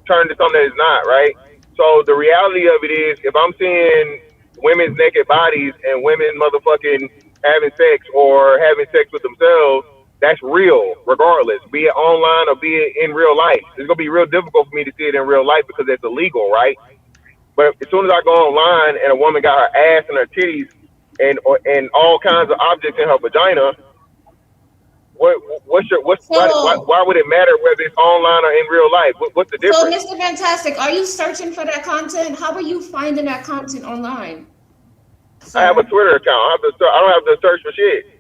turn to something that is not right. So the reality of it is, if I'm seeing women's naked bodies and women motherfucking having sex or having sex with themselves, that's real, regardless, be it online or be it in real life. It's gonna be real difficult for me to see it in real life because it's illegal, right? But as soon as I go online and a woman got her ass and her titties and all kinds of objects in her vagina, why would it matter whether it's online or in real life? What's the
So,
difference?
Mr. Fantastic, are you searching for that content? How are you finding that content online?
I have a Twitter account. I don't have to search for shit.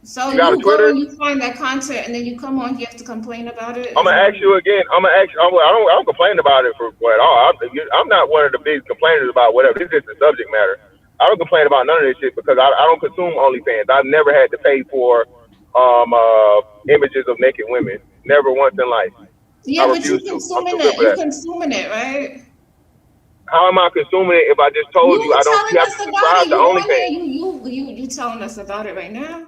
So
You got a
you
Twitter?
go and you find that content, and then you come on here to complain about it.
I'm gonna ask you again. I don't complain about it for at all. I'm not one of the big complainers about whatever. This is the subject matter. I don't complain about none of this shit because I don't consume OnlyFans. I've never had to pay for images of naked women. Never once in life.
Yeah,
I
but you
refuse to.
consuming
I'm too good
it.
for
You
that.
consuming it, right?
How am I consuming it if I just told you I don't
telling
have
us
to
about
subscribe
it.
to
You on here?
OnlyFans?
You telling us about it right now?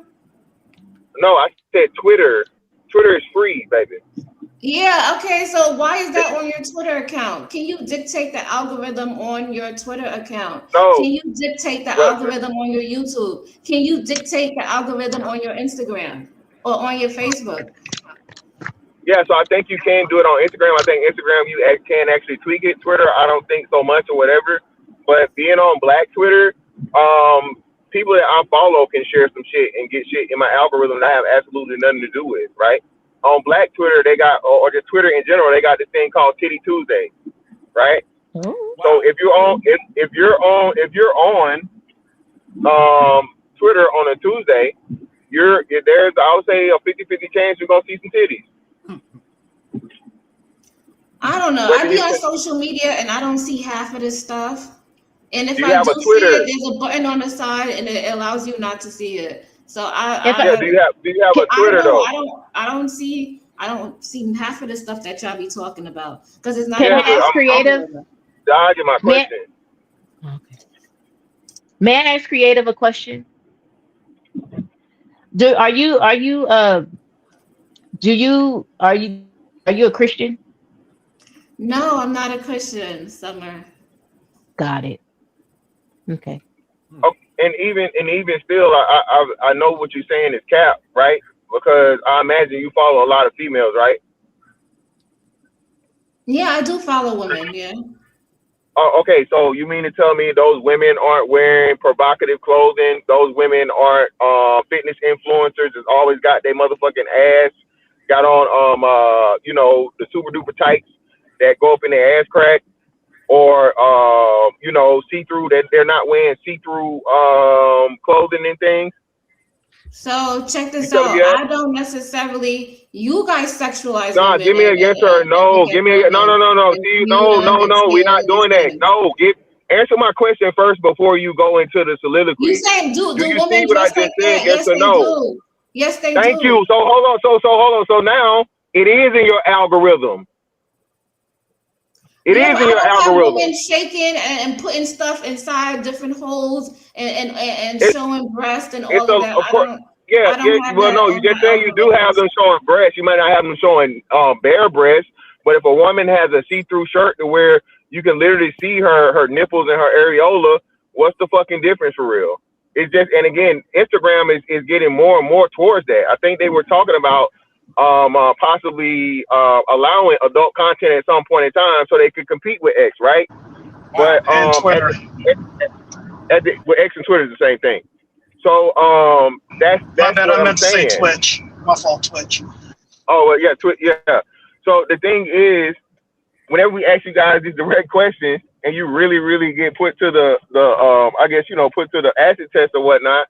No, I said Twitter. Twitter is free, baby.
Yeah. Okay. So why is that on your Twitter account? Can you dictate the algorithm on your Twitter account?
No.
Can you dictate the algorithm on your YouTube? Can you dictate the algorithm on your Instagram or on your Facebook?
Yeah, so I think you can do it on Instagram. I think Instagram you can actually tweak it. Twitter, I don't think so much or whatever. But being on Black Twitter, people that I follow can share some shit and get shit in my algorithm that I have absolutely nothing to do with, right? On Black Twitter, they got, or just Twitter in general, they got this thing called Titty Tuesday, right? So if you're on Twitter on a Tuesday, there's I would say a 50-50 chance you're gonna see some titties.
I don't know.
Whether
I be
you
on
think-
social media and I don't see half of this stuff. And if
Do you
I
have
do
a
see
Twitter?
it, there's a button on the side and it allows you not to see it. So
Do you have a Twitter though?
I don't see half of the stuff that y'all be talking about because it's not.
Can I ask creative?
Dodging my question.
May I ask creative a question? Are you a Christian?
No, I'm not a Christian, Summer.
Got it. Okay.
Oh, and even still, I know what you're saying is cap, right? Because I imagine you follow a lot of females, right?
Yeah, I do follow women. Yeah.
Okay, so you mean to tell me those women aren't wearing provocative clothing? Those women aren't fitness influencers that's always got their motherfucking ass got on you know, the super duper tights that go up in their ass crack, or you know, see through, that they're not wearing see through clothing and things?
So check this
You tell me
out.
that?
I don't necessarily. You guys sexualize
Nah,
women.
give me a
and,
yes
and,
or
and
no.
make
Give me a no, no, no, no. See, no, no, no. We're not doing that. No, answer my question first before you go into the soliloquy.
You saying do
you see
women
what I
dress
just
like
said?
that?
Yes
Yes,
or
they
no?
do. Yes, they
Thank
do.
you. So hold on. So hold on. So now it is in your algorithm. It
Yeah,
is
but
in
I
your
don't have
algorithm.
women shaking and putting stuff inside different holes and
It-
showing breast and
It's
all of that.
of course. Yeah,
I
yeah.
don't have
Well,
that
no, you
on
just
my
saying you do have them showing breasts. You might not have them showing bare breasts. But if a woman has a see-through shirt to where you can literally see her nipples and her areola, what's the fucking difference for real? It's just, and again, Instagram is getting more and more towards that. I think they were talking about possibly allowing adult content at some point in time so they could compete with X, right? But
And Twitter.
with X and Twitter is the same thing. So that's
My bad,
what
I
I'm
meant to say
saying.
Twitch. My fault, Twitch.
Oh well, yeah, yeah. So the thing is, whenever we ask you guys these direct questions, and you really, really get put to the I guess, you know, put to the acid test or whatnot,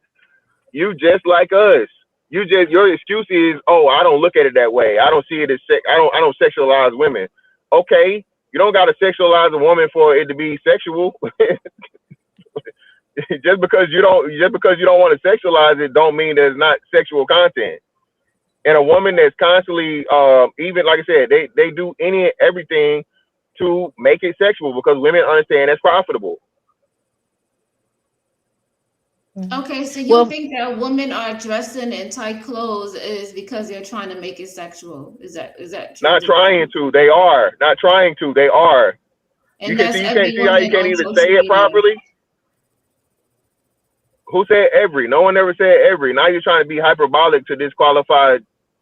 you just like us. Your excuse is, oh, I don't look at it that way. I don't see it as I don't sexualize women. Okay, you don't got to sexualize a woman for it to be sexual. just because you don't want to sexualize it, don't mean there's not sexual content. And a woman that's constantly, even like I said, they do any and everything to make it sexual because women understand that's profitable.
Okay, so you think that women are dressing in tight clothes is because they're trying to make it sexual? Is that true?
Not trying to, they are. Not trying to, they are.
And
You can
that's
see, you
every
can't see how you
woman
can't
on
even
social
say it
media.
properly. Who said every? No one ever said every. Now you're trying to be hyperbolic to disqualify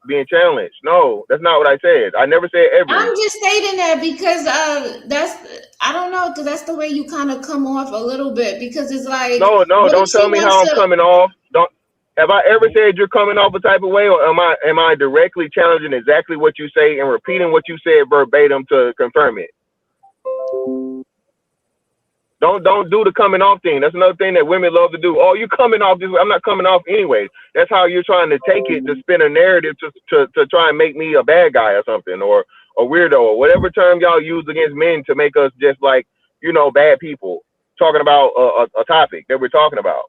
being challenged. No, that's not what I said. I never said every.
I'm just stating that because that's, I don't know, because that's the way you kind of come off a little bit, because it's like,
No,
what
don't
if she
tell me how
wants
I'm
to?
coming off. Don't. Have I ever said you're coming off a type of way, or am I directly challenging exactly what you say and repeating what you said verbatim to confirm it? Don't do the coming off thing. That's another thing that women love to do. Oh, you coming off this way. I'm not coming off anyway. That's how you're trying to take it to spin a narrative to try and make me a bad guy or something, or a weirdo, or whatever term y'all use against men to make us just like, you know, bad people talking about a topic that we're talking about.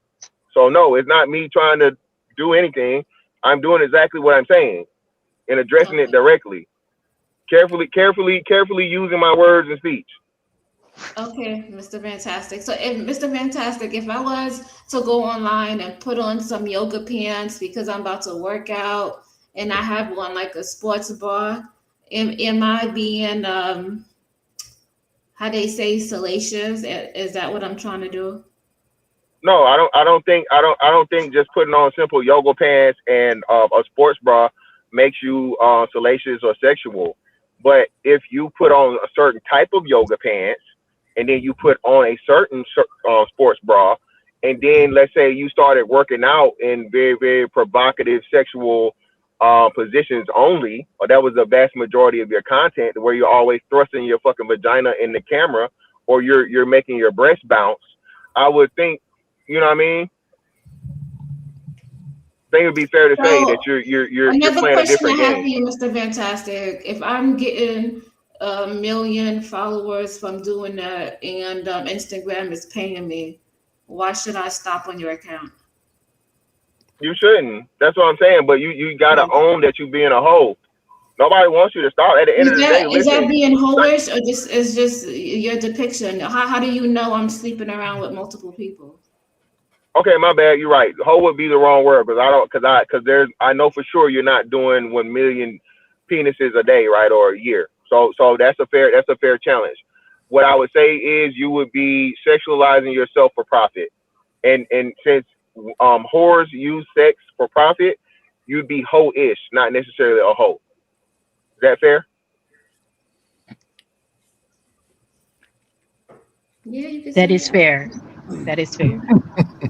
So no, it's not me trying to do anything. I'm doing exactly what I'm saying and addressing it directly. Carefully using my words and speech.
Okay, Mr. Fantastic. So if Mr. Fantastic, if I was to go online and put on some yoga pants because I'm about to work out and I have on like a sports bra, am I being how they say salacious? Is that what I'm trying to do?
No, I don't think just putting on simple yoga pants and a sports bra makes you salacious or sexual. But if you put on a certain type of yoga pants and then you put on a certain sports bra, and then let's say you started working out in very, very provocative sexual positions only, or that was the vast majority of your content, where you're always thrusting your fucking vagina in the camera, or you're making your breast bounce, I would think, you know what I mean? I think it would be fair to say that you're
Another
playing a
question
different
I have for
game.
you, Mr. Fantastic. If I'm getting 1 million followers from doing that and Instagram is paying me, why should I stop on your account?
You shouldn't. That's what I'm saying. But you gotta own that you being a hoe. Nobody wants you to stop. At the end of the day,
Is that
listen.
being hoish, or just your depiction? How do you know I'm sleeping around with multiple people?
Okay, my bad. You're right. Hoe would be the wrong word because I know for sure you're not doing 1 million penises a day, right, or a year. So that's a fair challenge. What I would say is you would be sexualizing yourself for profit, and since whores use sex for profit, you'd be hoe-ish, not necessarily a hoe. Is that fair?
Yeah, you can
That
say
is fair. That is fair.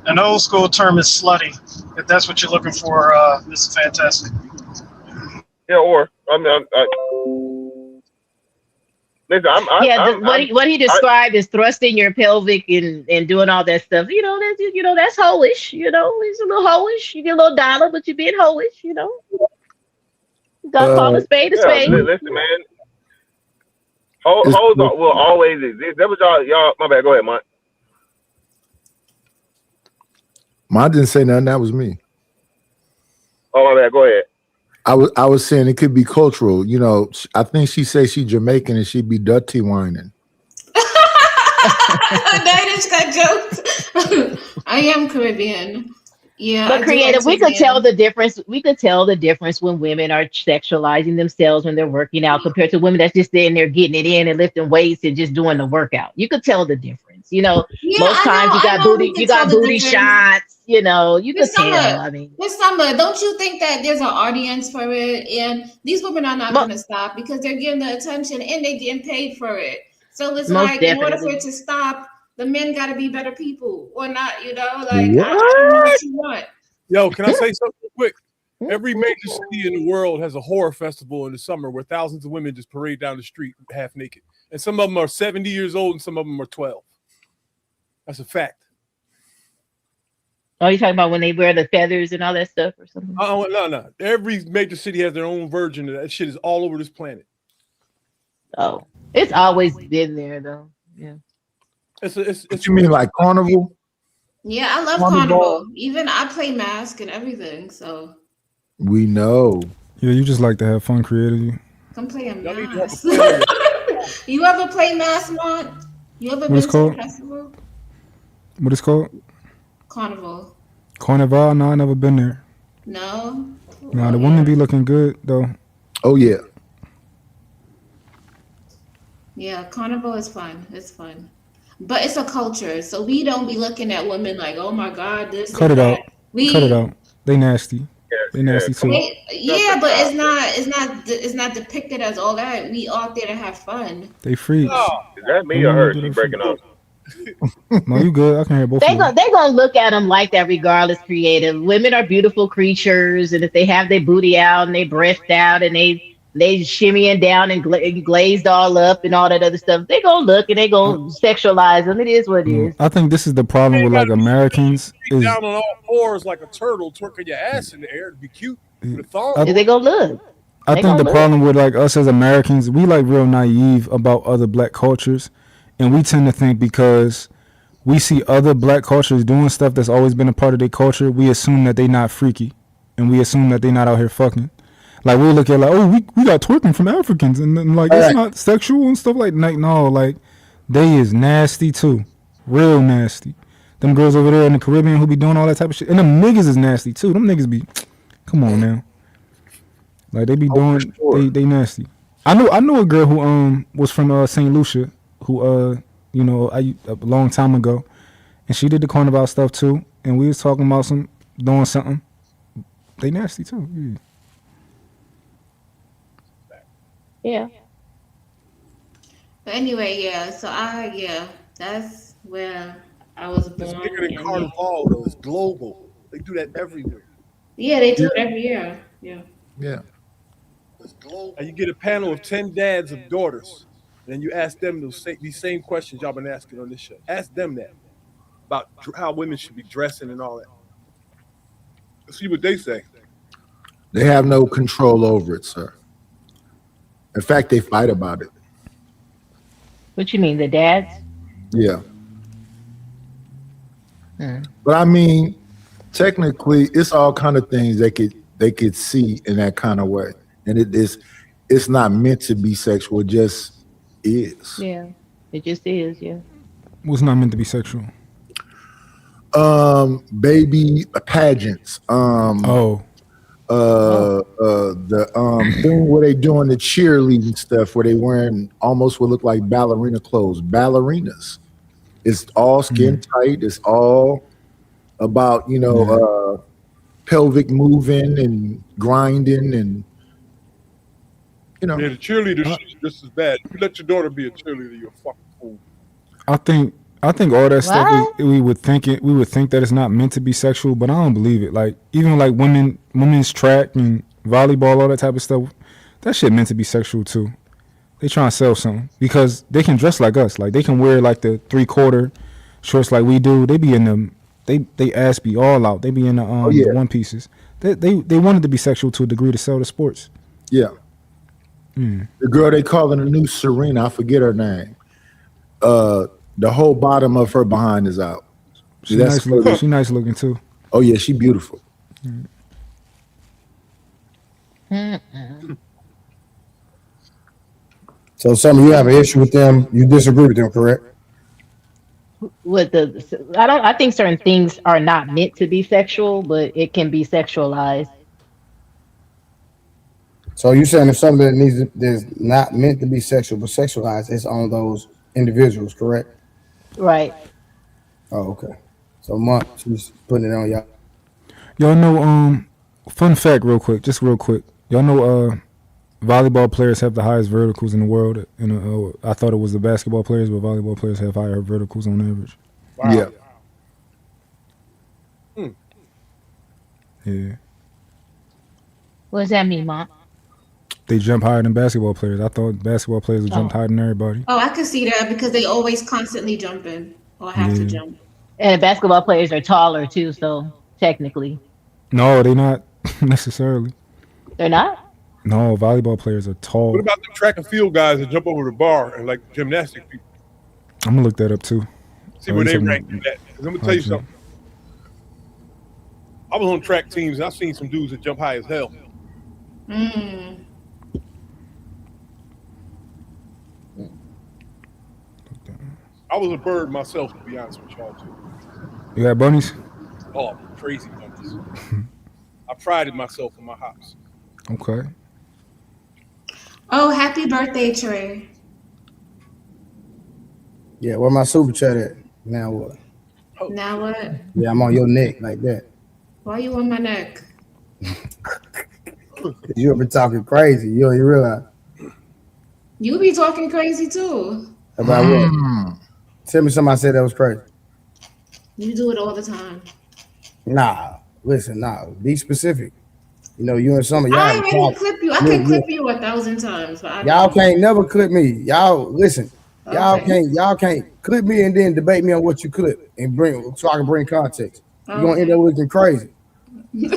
An old school term is slutty, if that's what you're looking for, Mr. Fantastic.
Yeah, or I mean, listen,
What he described is thrusting your pelvic and doing all that stuff. That's hoish. It's a little hoish. You get a little dollar, but you're being hoish. You gotta call a spade a spade.
Listen, man. Hoes will always exist. That was y'all. My bad. Go ahead, Mike.
Mine didn't say nothing. That was me.
Oh, my bad. Go ahead.
I was saying it could be cultural. I think she says she's Jamaican and she'd be dirty whining.
That is that joke. I am Caribbean. Yeah,
But creative, we could tell the difference. We could tell the difference when women are sexualizing themselves when they're working out compared to women that's just sitting there getting it in and lifting weights and just doing the workout. You could tell the difference. Most times you got booty shots. You could tell. I mean,
Miss Summer, don't you think that there's an audience for it? And these women are not going to stop because they're getting the attention and they're getting paid for it. So it's
Most
like, in order for
definitely.
it to stop, the men got to be better people or not, I
What?
don't know what you want.
Yo, can I say something real quick? Every major city in the world has a horror festival in the summer where thousands of women just parade down the street half naked. And some of them are 70 years old and some of them are 12. That's a fact.
Oh, you talking about when they wear the feathers and all that stuff or something?
No. Every major city has their own version of that. Shit is all over this planet.
Oh, it's always been there though. Yeah.
What you mean, like carnival?
Yeah, I love
Carnival.
Carnival. Even I play Mask and everything. So
We know.
Yeah, you just like to have fun, creative.
come play a Mask. You ever play Mask, Mont? You ever
What
been
it's
to
called?
a festival?
What it's called?
Carnival.
Carnival? No, I never been there.
No?
Nah, the women be looking good though.
Oh yeah.
Yeah, Carnival is fun. It's fun. But it's a culture. So we don't be looking at women like, oh my God, this
Cut
and
it
that.
out. Cut it out. They nasty. They nasty too.
Yeah, but it's not depicted as all that. We out there to have fun.
They freaks.
Is that me or her? She breaking up.
No, you good. I can hear both of
They
you.
gonna look at them like that regardless. Creative women are beautiful creatures, and if they have their booty out and they breast out and they shimmying down and glazed all up and all that other stuff, they gonna look and they gonna sexualize them. It is what it is.
I think this is the problem with like Americans is
Down on all fours like a turtle, twerking your ass in the air to be cute with a thong.
They gonna look.
I
They
think
gonna
the
look.
problem with like us as Americans, we like real naive about other black cultures, and we tend to think because we see other black cultures doing stuff that's always been a part of their culture, we assume that they not freaky, and we assume that they not out here fucking. Like we look at like, oh, we got twerking from Africans, and then, like it's not sexual and stuff like that. No, like they is nasty too, real nasty. Them girls over there in the Caribbean who be doing all that type of shit, and them niggas is nasty too. Them niggas be, come on now, like they be doing, they nasty. I know a girl who was from St. Lucia, who a long time ago, and she did the carnival stuff too, and we was talking about doing something. They nasty too. Yeah.
Yeah.
But anyway, yeah. So that's where I was
It's
born.
bigger than
and
Carnival, though. It's global. They do that everywhere.
yeah, they do it every year. Yeah.
Yeah.
And you get a panel of 10 dads of daughters, and then you ask them these same questions y'all been asking on this show. Ask them that about how women should be dressing and all that. Let's see what they say.
They have no control over it, sir. In fact, they fight about it.
What you mean, the dads?
Yeah. But I mean, technically, it's all kind of things they could see in that kind of way, and it's not meant to be sexual. It just is.
Yeah, it just is. Yeah.
What's not meant to be sexual?
Baby pageants. The thing where they doing the cheerleading stuff where they wearing almost what look like ballerina clothes. Ballerinas. It's all skin tight. It's all about pelvic moving and grinding and
Yeah, the cheerleader shit is just as bad. If you let your daughter be a cheerleader, you're a fucking fool.
I think
I think all that stuff we would think that it's not meant to be sexual, but I don't believe it. Like even like women's track and volleyball, all that type of stuff, that shit meant to be sexual too. They trying to sell something because they can dress like us. Like they can wear like the 3/4 shorts like we do. They be in them. They ass be all out. They be in the the one pieces. They wanted to be sexual to a degree to sell the sports.
Yeah. The girl they calling the new Serena, I forget her name. The whole bottom of her behind is out.
She nice looking. She nice looking too.
Oh yeah, she beautiful.
So some of you have an issue with them. You disagree with them, correct?
I think certain things are not meant to be sexual, but it can be sexualized.
So you're saying if something that's not meant to be sexual but sexualized, it's on those individuals, correct?
Right.
Oh, okay. So Monk, she's putting it on y'all.
Y'all know, fun fact real quick. Y'all know volleyball players have the highest verticals in the world. I thought it was the basketball players, but volleyball players have higher verticals on average.
Wow.
Yeah. Yeah.
What does that mean, Mom?
They jump higher than basketball players. I thought basketball players would jump higher than everybody.
Oh, I could see that because they always constantly jumping or have to jump.
And basketball players are taller too, so technically.
No, they're not necessarily.
They're not?
No, volleyball players are tall.
What about the track and field guys that jump over the bar and like gymnastic people?
I'm gonna look that up too.
See where they rank in that. 'Cause I'm gonna tell you something. I was on track teams and I've seen some dudes that jump high as hell. I was a bird myself, to be honest with y'all too.
You got bunnies?
Oh, crazy bunnies. I prided myself in my hops.
Okay.
Oh, happy birthday, Trey.
Yeah, where my super chat at? Now what?
Now what?
Yeah, I'm on your neck like that.
Why you on my neck?
You ever talking crazy? You don't even realize.
You be talking crazy too.
About what? Tell me somebody said that was crazy.
You do it all the time.
Nah, listen, be specific. You know, you and some of y'all.
I already clip you. I can clip you 1,000 times. But
y'all can't never clip me. Y'all listen. Y'all can't clip me and then debate me on what you clip and bring so I can bring context. You're gonna end up looking crazy.
You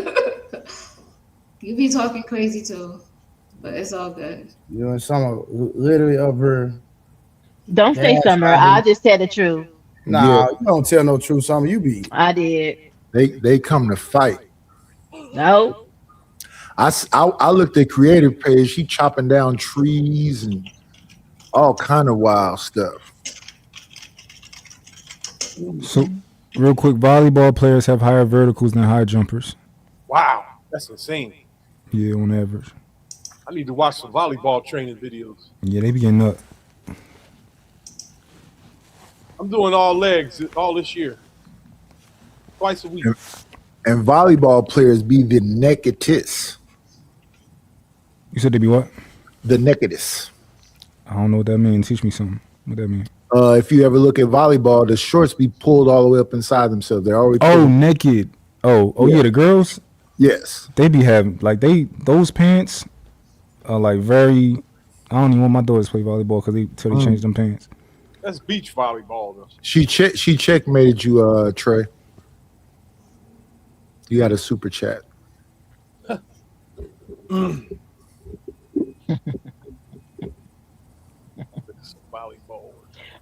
be talking crazy too, but it's all good.
You and some literally over.
Don't say Summer. I just tell the truth.
Nah, you don't tell no truth, Summer. You be.
I did.
They come to fight.
No.
I looked at creative page. She chopping down trees and all kind of wild stuff.
So, real quick, volleyball players have higher verticals than high jumpers.
Wow, that's insane.
Yeah, on average.
I need to watch some volleyball training videos.
Yeah, they be getting up.
I'm doing all legs all this year. Twice a week.
And volleyball players be the nakedest.
You said they be what?
The nakedest.
I don't know what that means. Teach me something. What that mean?
If you ever look at volleyball, the shorts be pulled all the way up inside themselves. They're already
naked. Yeah, the girls?
Yes.
They be having those pants are like very. I don't even want my daughters to play volleyball because they changed them pants.
That's beach volleyball though.
She checkmated you, Trey. You got a super chat.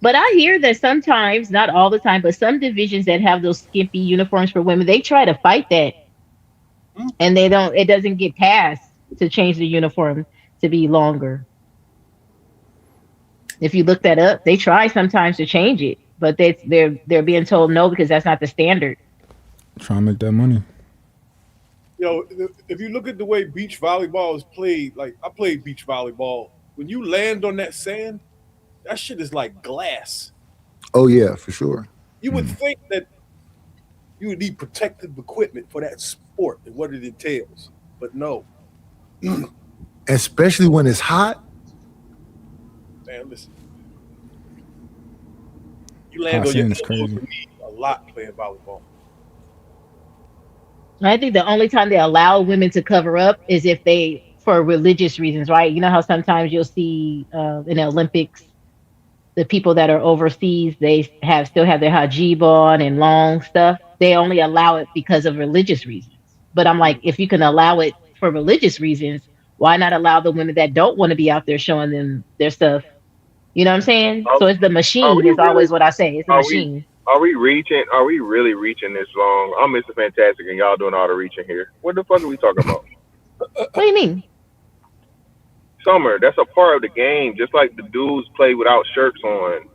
But I hear that sometimes, not all the time, but some divisions that have those skimpy uniforms for women, they try to fight that. And it doesn't get passed to change the uniform to be longer. If you look that up, they try sometimes to change it, but they're being told no because that's not the standard.
Trying to make that money.
If you look at the way beach volleyball is played, like I played beach volleyball, when you land on that sand, that shit is like glass.
Oh yeah, for sure.
You would think that you would need protective equipment for that sport and what it entails, but no.
Especially when it's hot.
Man, listen. You land on your
Hassan is
elbows
crazy.
and knees a lot playing volleyball.
I think the only time they allow women to cover up is if they, for religious reasons, right? You know how sometimes you'll see in the Olympics, the people that are overseas, they still have their hijab on and long stuff. They only allow it because of religious reasons. But I'm like, if you can allow it for religious reasons, why not allow the women that don't want to be out there showing them their stuff? You know what I'm saying? So it's the machine is always what I say. It's the machine.
Are we reaching? Are we really reaching this long? I'm Mr. Fantastic, and y'all doing all the reaching here. What the fuck are we talking about?
What do you mean?
Summer, that's a part of the game. Just like the dudes play without shirts on.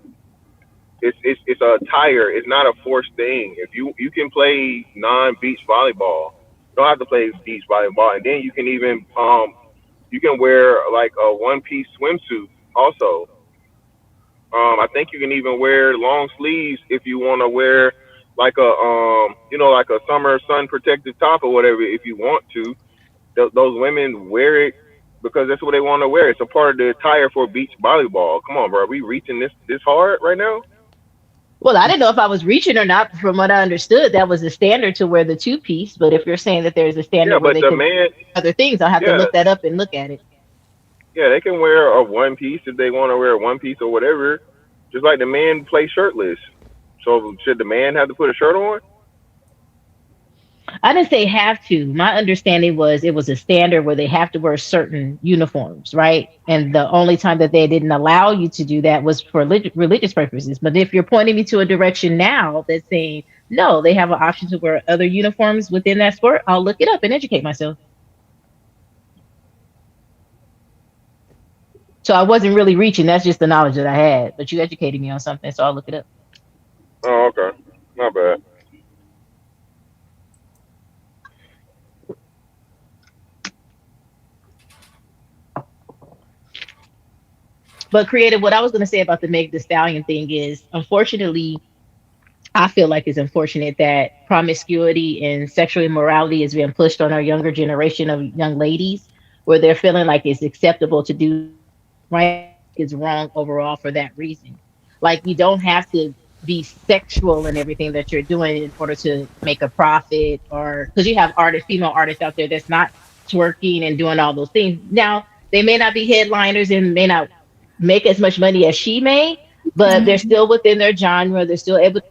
It's a attire. It's not a forced thing. If you can play non-beach volleyball, you don't have to play beach volleyball, and then you can even you can wear like a one-piece swimsuit also. I think you can even wear long sleeves if you want to wear like a like a summer sun protective top or whatever if you want to. Those women wear it because that's what they want to wear. It's a part of the attire for beach volleyball. Come on, bro. Are we reaching this hard right now?
Well, I didn't know if I was reaching or not. From what I understood, that was the standard to wear the two-piece. But if you're saying that there's a standard where they can wear other things, I'll have to look that up and look at it.
Yeah, they can wear a one piece if they want to wear a one piece or whatever. Just like the man play shirtless. So should the man have to put a shirt on?
I didn't say have to. My understanding was it was a standard where they have to wear certain uniforms, right? And the only time that they didn't allow you to do that was for religious purposes. But if you're pointing me to a direction now that's saying, no, they have an option to wear other uniforms within that sport, I'll look it up and educate myself. So I wasn't really reaching. That's just the knowledge that I had. But you educated me on something, so I'll look it up.
Oh, okay. Not bad.
But creative, what I was going to say about the Meg Thee Stallion thing is, unfortunately, I feel like it's unfortunate that promiscuity and sexual immorality is being pushed on our younger generation of young ladies, where they're feeling like it's acceptable to do right is wrong overall for that reason. Like, you don't have to be sexual in everything that you're doing in order to make a profit, or because you have female artists out there that's not twerking and doing all those things. Now, they may not be headliners and may not make as much money as she may, but they're still within their genre. They're still able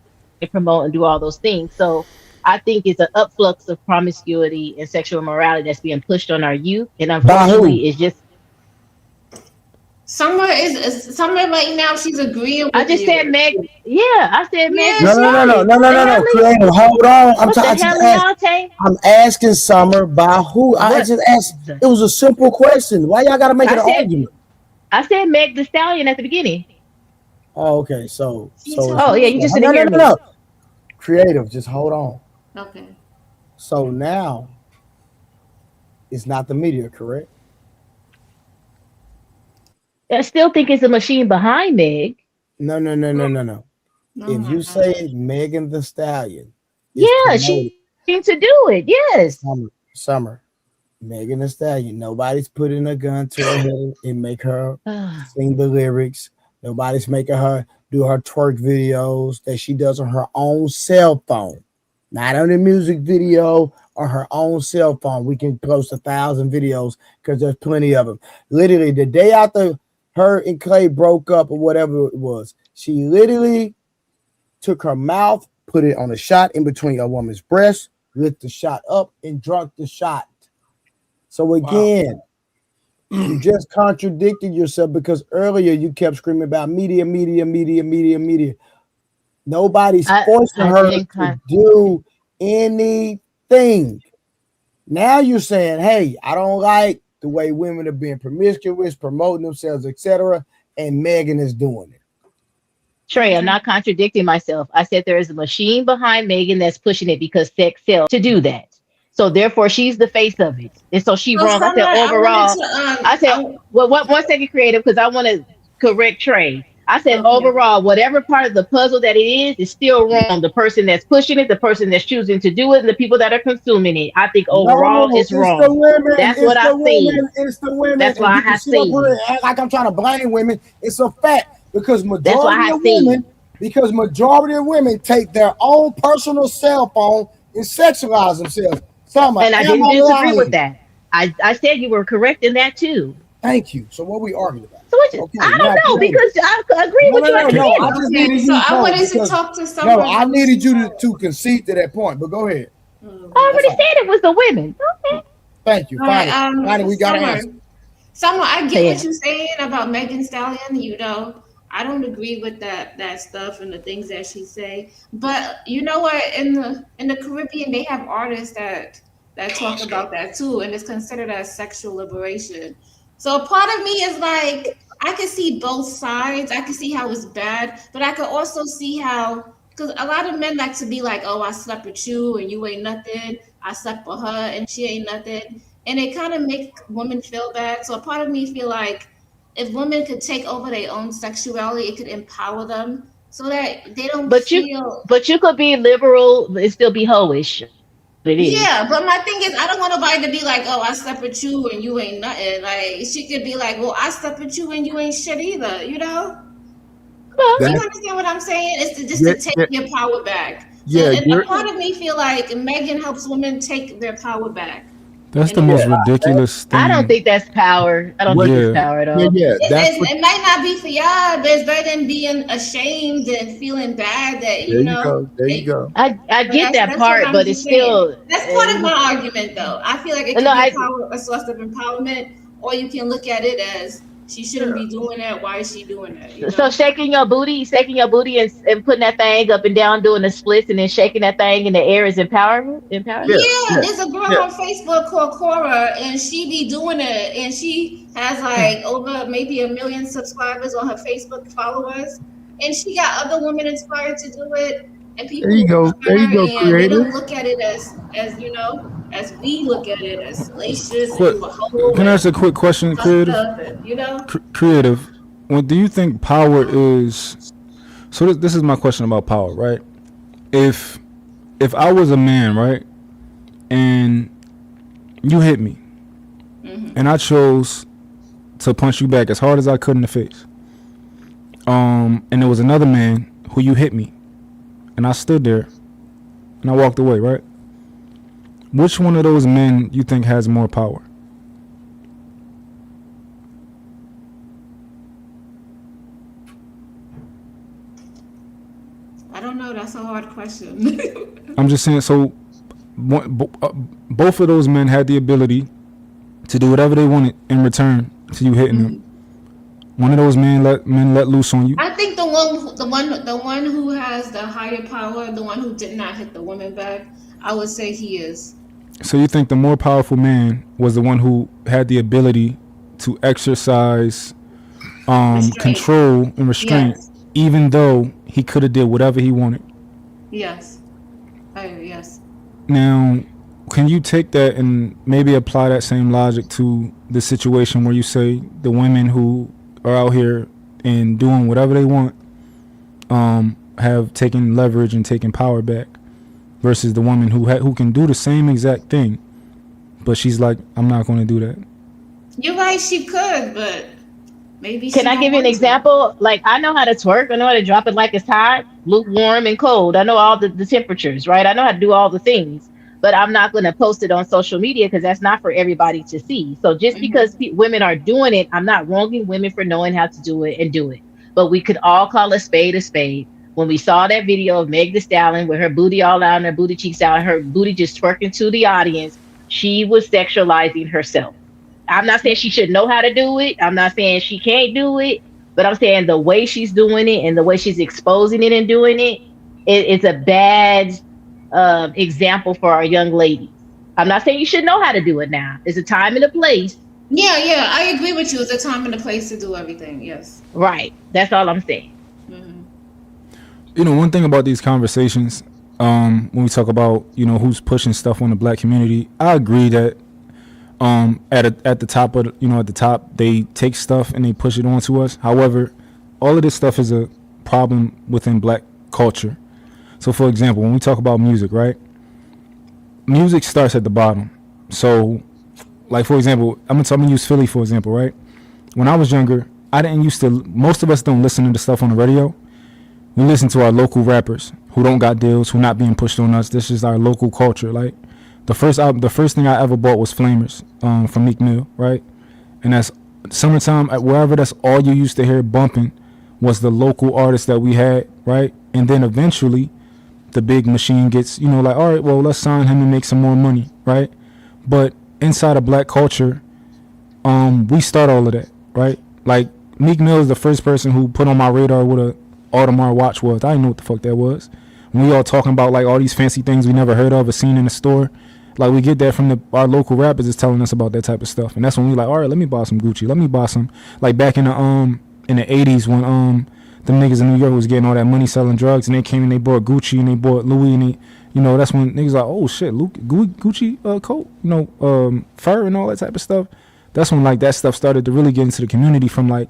to promote and do all those things. So I think it's an upflux of promiscuity and sexual immorality that's being pushed on our youth. And unfortunately, it's just
Summer right now. She's agreeing with
I just
you.
said Meg. Yeah, I said Meg.
No. Creative, hold on. I'm asking Summer by who. I just asked. It was a simple question. Why y'all gotta make it an argument?
I said Meg Thee Stallion at the beginning.
Oh, okay. So.
Oh yeah, you just didn't hear me.
No. Creative, just hold on.
Okay.
So now, it's not the media, correct?
I still think it's a machine behind Meg.
No. If you say Megan Thee Stallion,
yeah, she seemed to do it. Yes.
Summer, Megan Thee Stallion. Nobody's putting a gun to her head and make her sing the lyrics. Nobody's making her do her twerk videos that she does on her own cell phone, not on a music video or her own cell phone. We can post 1,000 videos because there's plenty of them. Literally, the day after her and Clay broke up or whatever it was, she literally took her mouth, put it on a shot in between a woman's breast, lit the shot up, and drunk the shot. So again, you just contradicted yourself because earlier you kept screaming about media. Nobody's forcing her to do anything. Now you're saying, hey, I don't like the way women are being promiscuous, promoting themselves, etc. And Megan is doing it.
Trey, I'm not contradicting myself. I said there is a machine behind Megan that's pushing it because sex sells to do that. So therefore, she's the face of it. And so she wrong. I said overall. I said, well, 1 second, creative, because I want to correct Trey. I said overall, whatever part of the puzzle that it is still wrong. The person that's pushing it, the person that's choosing to do it, and the people that are consuming it. I think overall it's wrong. That's what I see.
It's the women.
That's why I see.
Like I'm trying to blame women. It's a fact because
That's why
majority
I
of
see.
women because majority of women take their own personal cell phone and sexualize themselves. Summer,
And I
am
didn't
I
disagree
lying?
with that. I said you were correct in that too.
Thank you. So what we arguing about?
So what you, I don't know because I agree with you at the
I
beginning.
just needed you
So I
to
wanted to
because-
talk to
No,
someone.
I needed you to concede to that point, but go ahead.
I already said it was the women. Okay.
Thank you.
All right,
Finally, we got an
Summer.
answer.
Summer, I get
Say
what
it.
you're saying about Megan Stallion. You know, I don't agree with that stuff and the things that she say. But you know what? In the Caribbean, they have artists that talk about that too, and it's considered as sexual liberation. So a part of me is like, I can see both sides. I can see how it's bad, but I can also see how, because a lot of men like to be like, oh, I slept with you and you ain't nothing. I slept with her and she ain't nothing. And it kind of make women feel bad. So a part of me feel like if women could take over their own sexuality, it could empower them so that they don't
But
feel.
you could be liberal and still be hoish. It is.
Yeah, but my thing is, I don't want nobody to be like, oh, I slept with you and you ain't nothing. Like, she could be like, well, I slept with you and you ain't shit either, you know? You understand what I'm saying? It's to take your power back.
Yeah,
and a part of me feel like Megan helps women take their power back.
That's the most ridiculous thing.
I don't think that's power. I don't think it's power at all.
It might not be for y'all, but it's better than being ashamed and feeling bad that, you know.
There you go.
I get that
that's
part,
what I'm
but it's
saying.
still.
That's part of my argument, though. I feel like it can be a source of empowerment, or you can look at it as she shouldn't be doing that. Why is she doing that? You know?
So shaking your booty and putting that thing up and down, doing the splits, and then shaking that thing in the air is empowerment.
Yeah, there's a girl on Facebook called Cora, and she be doing it, and she has like over maybe 1 million subscribers on her Facebook followers, and she got other women inspired to do it, and people.
There you go. There you go,
and they
creative.
don't look at it as you know, as we look at it as salacious.
Quick,
And you a hoe
can I ask a quick question,
and
Creative?
stuff, and, you know.
Creative, what do you think power is? So this is my question about power, right? If I was a man, right, and you hit me, and I chose to punch you back as hard as I could in the face, and there was another man who you hit me, and I stood there, and I walked away, right? Which one of those men you think has more power?
I don't know. That's a hard question.
I'm just saying, so both of those men had the ability to do whatever they wanted in return to you hitting them. One of those men let loose on you.
I think the one who has the higher power, the one who did not hit the woman back, I would say he is.
So you think the more powerful man was the one who had the ability to exercise control and restraint,
Yes.
even though he could have did whatever he wanted.
Yes. Yes.
Now, can you take that and maybe apply that same logic to the situation where you say the women who are out here and doing whatever they want have taken leverage and taken power back, versus the woman who can do the same exact thing, but she's like, I'm not going to do that.
You're right, she could, but maybe
Can I give you an example? Like, I know how to twerk. I know how to drop it like it's hot, lukewarm, and cold. I know all the temperatures, right? I know how to do all the things, but I'm not going to post it on social media because that's not for everybody to see. So just because women are doing it, I'm not wronging women for knowing how to do it and do it. But we could all call a spade a spade. When we saw that video of Meg Thee Stallion with her booty all out and her booty cheeks out, her booty just twerking to the audience, she was sexualizing herself. I'm not saying she should know how to do it. I'm not saying she can't do it, but I'm saying the way she's doing it and the way she's exposing it and doing it, it's a bad example for our young ladies. I'm not saying you should know how to do it now. There's a time and a place.
Yeah, I agree with you. It's a time and a place to do everything. Yes.
Right. That's all I'm saying.
You know, one thing about these conversations, when we talk about, you know, who's pushing stuff on the black community, I agree that at the top of at the top they take stuff and they push it onto us. However, all of this stuff is a problem within black culture. So for example, when we talk about music, right? Music starts at the bottom. So like, for example, I'm gonna use Philly for example, right? When I was younger, most of us don't listen to the stuff on the radio.
We listen to our local rappers who don't got deals, who not being pushed on us. This is our local culture. Like the first thing I ever bought was Flamers from Meek Mill, right? And that's summertime at wherever. That's all you used to hear bumping was the local artists that we had, right? And then eventually, the big machine gets, like, all right, well, let's sign him and make some more money, right? But inside of black culture, we start all of that, right? Like Meek Mill is the first person who put on my radar what a Audemars watch was. I didn't know what the fuck that was. When we all talking about like all these fancy things we never heard of or seen in the store, like we get that from our local rappers is telling us about that type of stuff, and that's when we like, all right, let me buy some Gucci, let me buy some. Like back in the 80s when them niggas in New York was getting all that money selling drugs, and they came and they bought Gucci and they bought Louis, and that's when niggas like, oh shit, Gucci coat, fur and all that type of stuff. That's when like that stuff started to really get into the community from like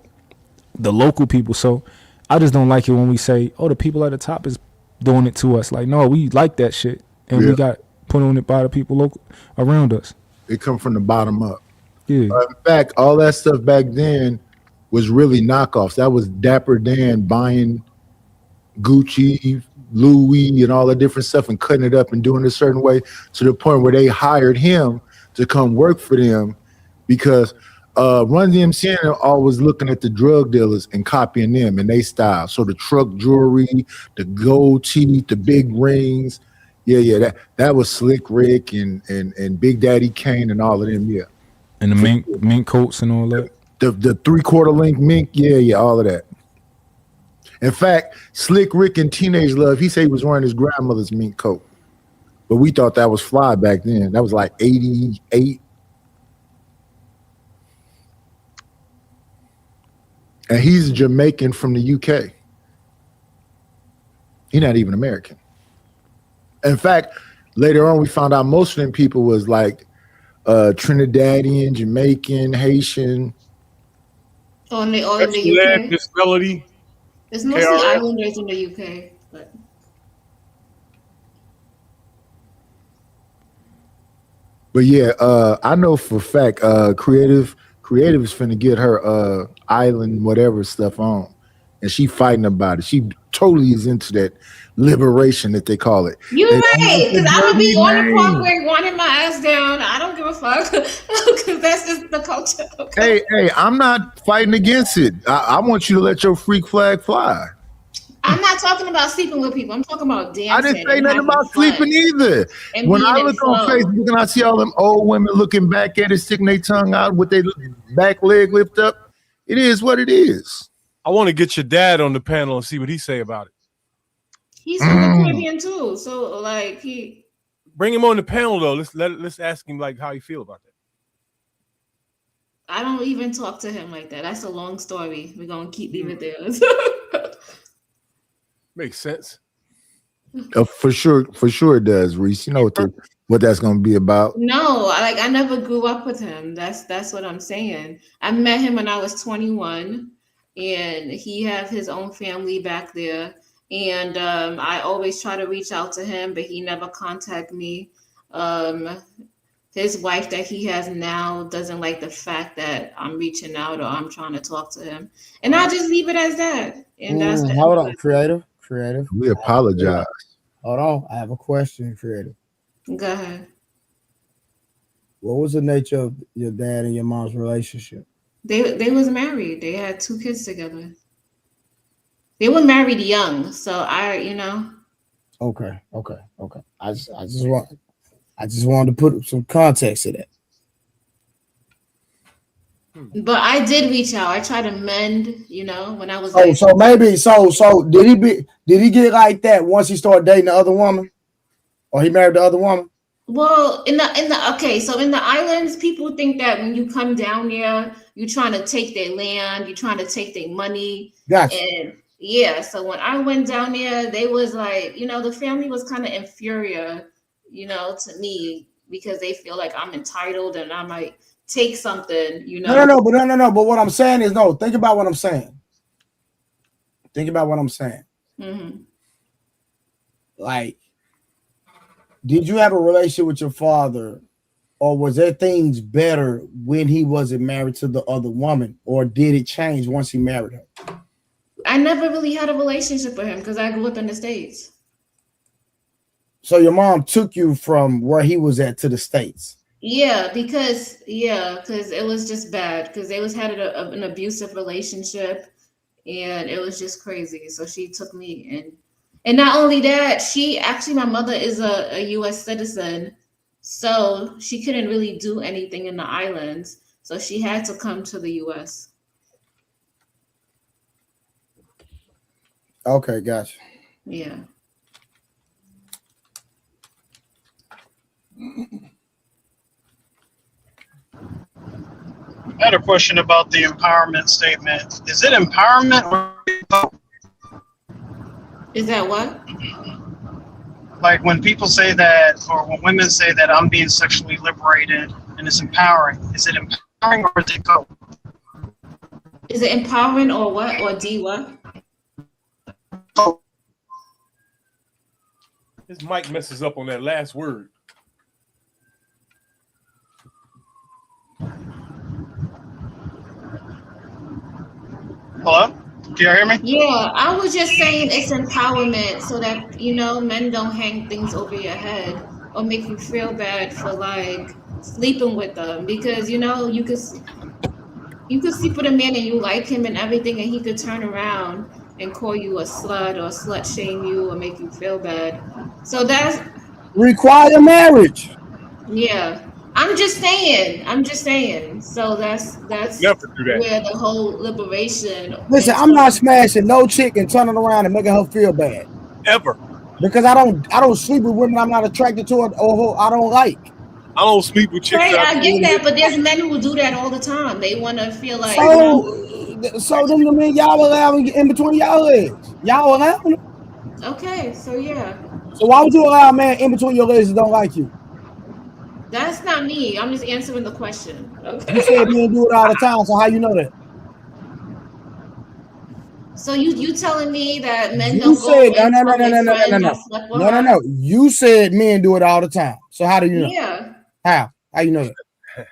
the local people. So I just don't like it when we say, oh, the people at the top is doing it to us. Like, no, we like that shit, and we got put on it by the people local around us.
It come from the bottom up.
Yeah.
In fact, all that stuff back then was really knockoffs. That was Dapper Dan buying Gucci, Louis, and all that different stuff and cutting it up and doing it a certain way to the point where they hired him to come work for them because Run DMC are always looking at the drug dealers and copying them and they style. So the truck jewelry, the gold teeth, the big rings. Yeah, that was Slick Rick and Big Daddy Kane and all of them, yeah.
And the mink coats and all that.
The 3/4 length mink, yeah, all of that. In fact, Slick Rick in Teenage Love, he said he was wearing his grandmother's mink coat. But we thought that was fly back then. That was like 88. And he's Jamaican from the UK. He's not even American. In fact, later on we found out most of them people was like Trinidadian, Jamaican, Haitian.
Oh, and they all in the UK.
This melody.
There's mostly islanders in the UK, but
yeah, I know for a fact, Creative is finna get her island whatever stuff on, and she fighting about it. She totally is into that liberation that they call it.
You're right, because I would be on the parkway wanting my ass down. I don't give a fuck, because that's just the culture. Okay?
Hey, I'm not fighting against it. I want you to let your freak flag fly.
I'm not talking about sleeping with people. I'm talking about dancing.
I didn't say nothing about sleeping either. When I look on Facebook and I see all them old women looking back at it, sticking their tongue out with their back leg lift up, it is what it is.
I want to get your dad on the panel and see what he say about it.
He's from the Caribbean too, so like he.
Bring him on the panel though. Let's ask him like how he feel about that.
I don't even talk to him like that. That's a long story. We're gonna leave it there.
Makes sense.
For sure it does, Reese. You know what that's gonna be about.
No, I never grew up with him. That's what I'm saying. I met him when I was 21, and he has his own family back there. And I always try to reach out to him, but he never contact me. His wife that he has now doesn't like the fact that I'm reaching out or I'm trying to talk to him, and I just leave it as that. And that's
hold on, creative.
We apologize.
Hold on, I have a question, creative.
Go ahead.
What was the nature of your dad and your mom's relationship?
They was married. They had 2 kids together. They were married young, so
Okay. I just wanted to put some context to that.
But I did reach out. I tried to mend, when I was.
So did he get like that once he started dating the other woman, or he married the other woman?
Well, in the islands, people think that when you come down there, you're trying to take their land, you're trying to take their money.
Gotcha.
And yeah, so when I went down there, they was like, the family was kind of inferior, to me because they feel like I'm entitled and I might take something,
No. But what I'm saying is, no. Think about what I'm saying.
Mm-hmm.
Like, did you have a relationship with your father, or was there things better when he wasn't married to the other woman, or did it change once he married her?
I never really had a relationship with him because I grew up in the States.
So your mom took you from where he was at to the States.
Yeah, because it was just bad because they had an abusive relationship, and it was just crazy. So she took me, and not only that, my mother is a U.S. citizen, so she couldn't really do anything in the islands. So she had to come to the U.S.
Okay, gotcha.
Yeah.
I had a question about the empowerment statement. Is it empowerment or
Is that what?
like when people say that, or when women say that I'm being sexually liberated and it's empowering? Is it empowering or is it go?
Is it empowering or what? Or D what?
His mic messes up on that last word.
Hello? Can you hear me?
Yeah, I was just saying it's empowerment so that, men don't hang things over your head or make you feel bad for like sleeping with them because, you could sleep with a man and you like him and everything and he could turn around and call you a slut or slut shame you or make you feel bad. So that's
require marriage.
Yeah. I'm just saying. So that's
Never do that.
where the whole liberation.
Listen, I'm not smashing no chick and turning around and making her feel bad.
Ever.
Because I don't sleep with women I'm not attracted to or I don't like.
I don't sleep with chicks.
Right, I get that, but there's men who do that all the time. They want to feel like.
So then the men y'all allow in between y'all legs. Y'all allow them.
Okay, so yeah.
So why would you allow a man in between your legs that don't like you?
That's not me. I'm just answering the question. Okay.
You said men do it all the time, so how you know that?
So you telling me that men
You
don't
said
go
no. You said men do it all the time. So how do you know?
Yeah.
How you know that?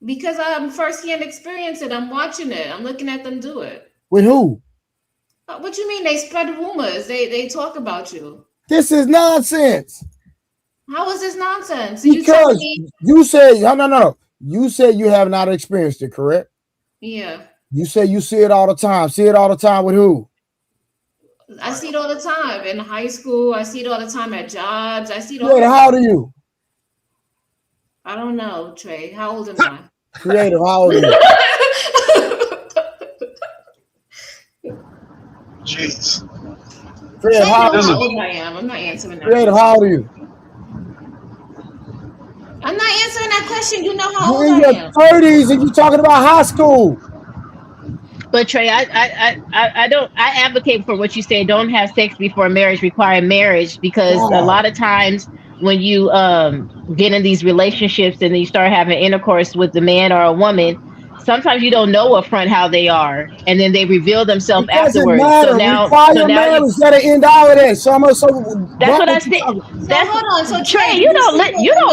Because I'm firsthand experience it. I'm watching it. I'm looking at them do it.
With who?
What you mean? They spread rumors. They talk about you.
This is nonsense.
How is this nonsense?
Because you said no. You said you have not experienced it, correct?
Yeah.
You say you see it all the time. See it all the time with who?
I see it all the time in high school. I see it all the time at jobs. I see it all.
Creative, how old are you?
I don't know, Trey. How old am I?
Creative, how old are you?
Jeez.
Creative, how
old I am. I'm not answering that.
Creative, how old are you?
I'm not answering that question. You know how
You're
old
in
I
your
am.
30s and you're talking about high school.
But Trey, I advocate for what you say. Don't have sex before marriage. Require marriage because a lot of times when you get in these relationships and you start having intercourse with a man or a woman, sometimes you don't know upfront how they are, and then they reveal themselves afterwards.
Matter.
So now,
require marriage. That'll end all of that. So
that's what I said. That's
hold on. So
Trey, you don't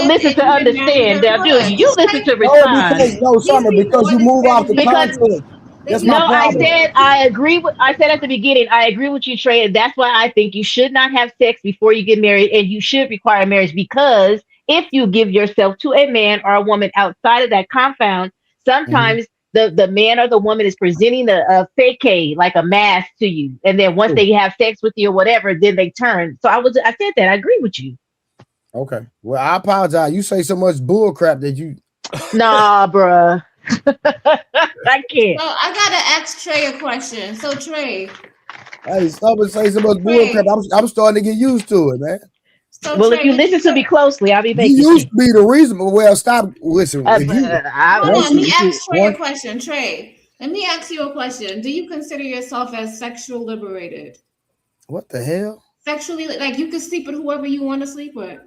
listen to understand, now, do you? You listen to respond.
No, Summer, because you move off the context. That's my problem.
I said at the beginning, I agree with you, Trey, and that's why I think you should not have sex before you get married, and you should require marriage, because if you give yourself to a man or a woman outside of that confound, sometimes the man or the woman is presenting a fake, like a mask to you, and then once they have sex with you or whatever, then they turn. So I said that. I agree with you.
Okay. Well, I apologize. You say so much bull crap that you.
Nah, bruh. I can't.
So I gotta ask Trey a question. So Trey.
Hey, stop and say so much bull crap. I'm starting to get used to it, man.
So
well,
Trey,
if you listen to me closely, I'll be making.
You used to be the reason. Well, stop. Listen.
Hold on, let me ask Trey a question. Trey, let me ask you a question. Do you consider yourself as sexual liberated?
What the hell?
Sexually, like you can sleep with whoever you want to sleep with.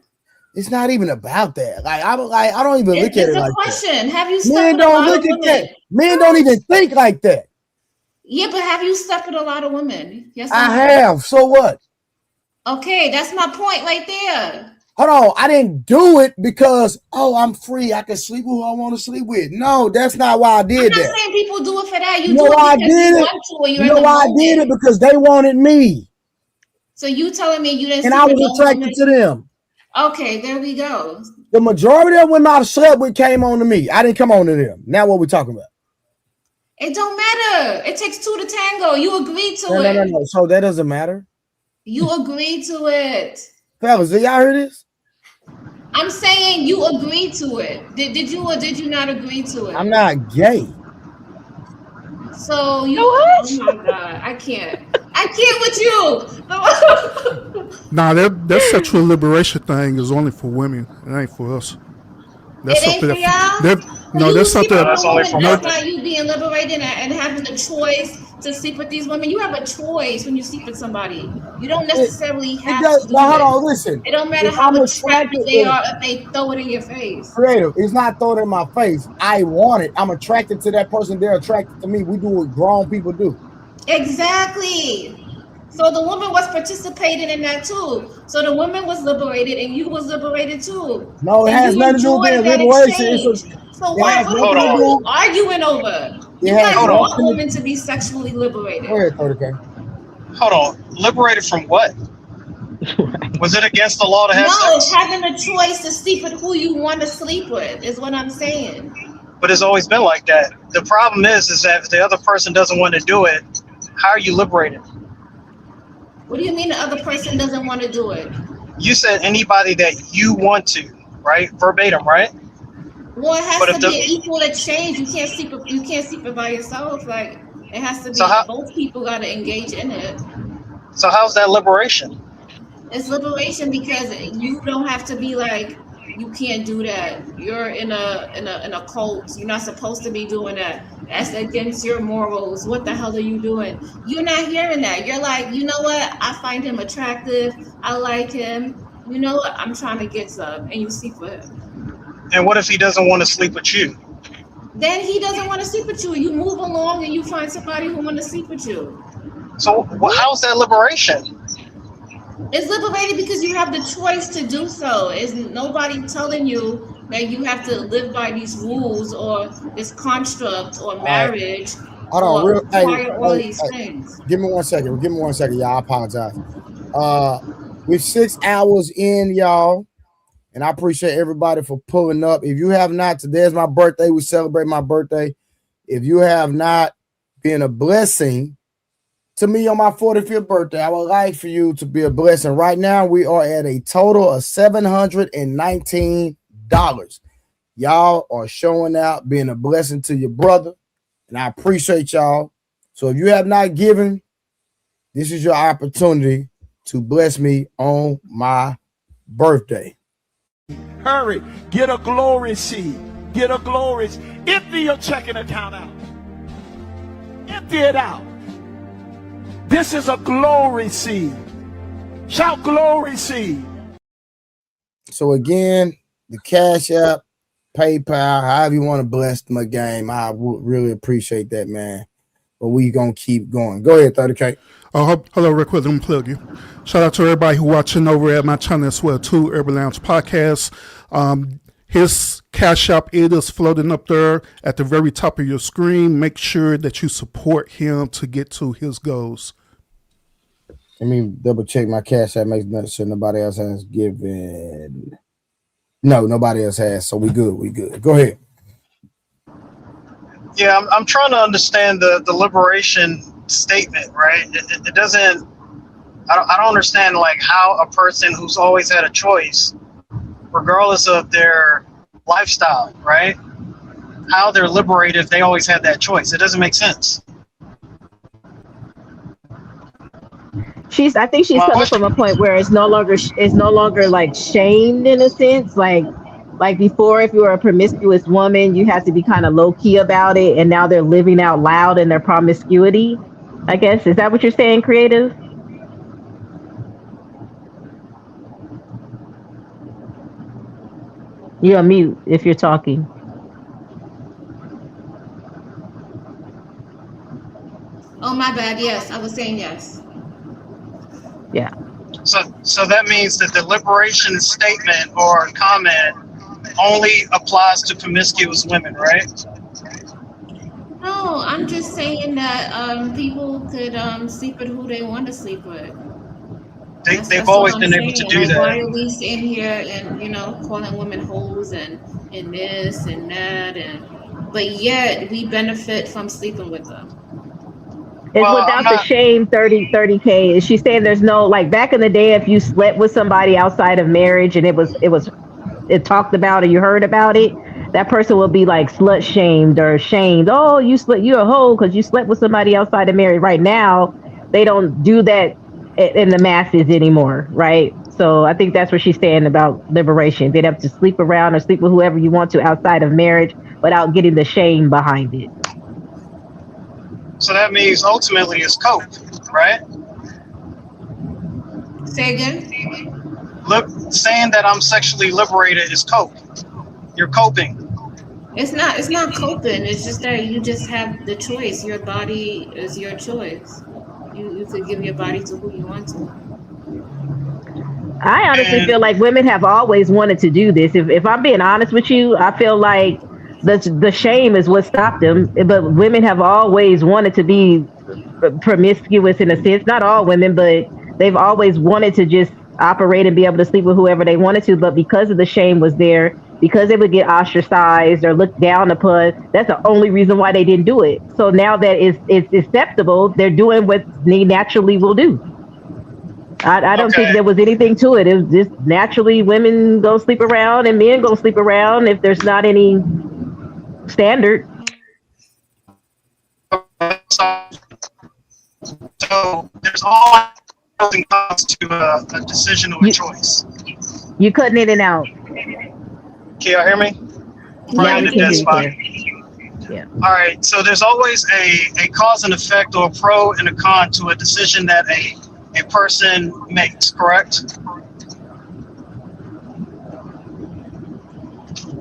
It's not even about that. I don't even look at it like that.
It's a question. Have you
Men
slept with
don't
a lot
look
of
at
women?
that. Men don't even think like that.
Yeah, but have you slept with a lot of women? Yes,
I have. So what?
Okay, that's my point right there.
Hold on, I didn't do it because I'm free. I can sleep with who I want to sleep with. No, that's not why I did
I'm not
that.
saying people do it for that.
You know
do
why I
it because
did
you
it?
want to, or you're
You know
in the
why I did it?
moment.
Because they wanted me,
So you telling me you didn't
and
sleep
I
with
was
no
attracted
woman?
to them.
Okay, there we go.
The majority of women I've slept with came on to me. I didn't come on to them. Now what we talking about?
It don't matter. It takes two to tango. You agreed to it.
No. So that doesn't matter.
You agreed to it.
Fellas, did y'all hear this?
I'm saying you agreed to it. Did you or did you not agree to it?
I'm not gay.
So you oh my god, I can't with you.
Nah, that sexual liberation thing is only for women. It ain't for us. That's
It ain't
something
for y'all.
no, that's something.
That's not you being liberated and having the choice to sleep with these women. You have a choice when you sleep with somebody. You don't necessarily have to do
Hold
it.
on, listen.
It don't matter
If
how
I'm
attractive
attracted
they
to-
are if they throw it in your face.
Creative, it's not thrown in my face. I want it. I'm attracted to that person. They're attracted to me. We do what grown people do.
Exactly. So the woman was participating in that too. So the woman was liberated and you was liberated too.
No, it
and
has
you
nothing to do with
enjoyed
being
that
liberation.
exchange. So
it
why
has
what
nothing
are
to
you
do-
arguing over? You
has
guys
nothing
want
to-
women to be sexually liberated.
Go ahead, 30K.
Hold on. Liberated from what? Was it against the law to have
No,
sex?
having a choice to sleep with who you want to sleep with is what I'm saying.
But it's always been like that. The problem is that if the other person doesn't want to do it, how are you liberated?
What do you mean the other person doesn't want to do it?
You said anybody that you want to, right? Verbatim, right?
Well, it
But
has
if
to be
the-
an equal exchange. You can't sleep it by yourself. Like it has to be
So how-
both people got to engage in it.
So how's that liberation?
It's liberation because you don't have to be like you can't do that. You're in a cult. You're not supposed to be doing that. That's against your morals. What the hell are you doing? You're not hearing that. You're like, you know what? I find him attractive. I like him. You know what? I'm trying to get some, and you sleep with him.
And what if he doesn't want to sleep with you?
Then he doesn't want to sleep with you. You move along and you find somebody who want to sleep with you.
So how's that liberation?
It's liberated because you have the choice to do so. It's nobody telling you that you have to live by these rules or this construct or marriage.
Hold on,
or
real.
require all these things.
Give me 1 second. Give me 1 second, y'all. I apologize. We're 6 hours in, y'all, and I appreciate everybody for pulling up. If you have not, today's my birthday. We celebrate my birthday. If you have not been a blessing to me on my 45th birthday, I would like for you to be a blessing. Right now, we are at a total of $719. Y'all are showing out, being a blessing to your brother, and I appreciate y'all. So if you have not given, this is your opportunity to bless me on my birthday.
Hurry, get a glory seed. Get a glory. Empty your checking account out. Empty it out. This is a glory seed. Shout glory seed.
So again, the Cash App, PayPal, however you want to bless my game, I would really appreciate that, man. But we gonna keep going. Go ahead, 30K.
Oh, hello, real quick. Let me plug you. Shout out to everybody who watching over at my channel as well, too, Urban Lounge Podcast. His Cash App, it is floating up there at the very top of your screen. Make sure that you support him to get to his goals.
Let me double check my Cash App. Make sure nobody else has given. No, nobody else has. So we good. We good. Go ahead.
Yeah, I'm trying to understand the liberation statement, right? It doesn't. I don't understand like how a person who's always had a choice, regardless of their lifestyle, right? How they're liberated if they always had that choice. It doesn't make sense.
I think she's coming from a point where it's no longer like shamed in a sense. Like before, if you were a promiscuous woman, you had to be kind of low key about it, and now they're living out loud in their promiscuity. I guess, is that what you're saying, Creative? You're on mute if you're talking.
Oh my bad. Yes, I was saying yes.
Yeah.
So that means that the liberation statement or comment only applies to promiscuous women, right?
No, I'm just saying that people could sleep with who they want to sleep with.
They've always been able to do
Like,
that.
why are we sitting here and calling women hoes and this and that but yet we benefit from sleeping with them.
It's without the shame 30K. She's saying there's no, like, back in the day, if you slept with somebody outside of marriage and it talked about or you heard about it, that person will be like slut shamed or shamed. Oh, you're a hoe because you slept with somebody outside of marriage. Right now, they don't do that in the masses anymore, right? So I think that's what she's saying about liberation. They'd have to sleep around or sleep with whoever you want to outside of marriage without getting the shame behind it.
So that means ultimately it's cope, right?
Say again?
Look, saying that I'm sexually liberated is cope. You're coping.
It's not coping. It's just that you just have the choice. Your body is your choice. You could give your body to who you want to.
I honestly feel like women have always wanted to do this. If I'm being honest with you, I feel like the shame is what stopped them. But women have always wanted to be promiscuous in a sense. Not all women, but they've always wanted to just operate and be able to sleep with whoever they wanted to. But because of the shame was there, because they would get ostracized or looked down upon, that's the only reason why they didn't do it. So now that it's acceptable, they're doing what they naturally will do. I don't think there was anything to it. It was just naturally women go sleep around and men go sleep around if there's not any standard.
So there's all pros and cons to a decision or a choice.
You cutting in and out.
Can y'all hear me? Right in the dead spot.
Yeah.
All right. So there's always a cause and effect or a pro and a con to a decision that a person makes, correct?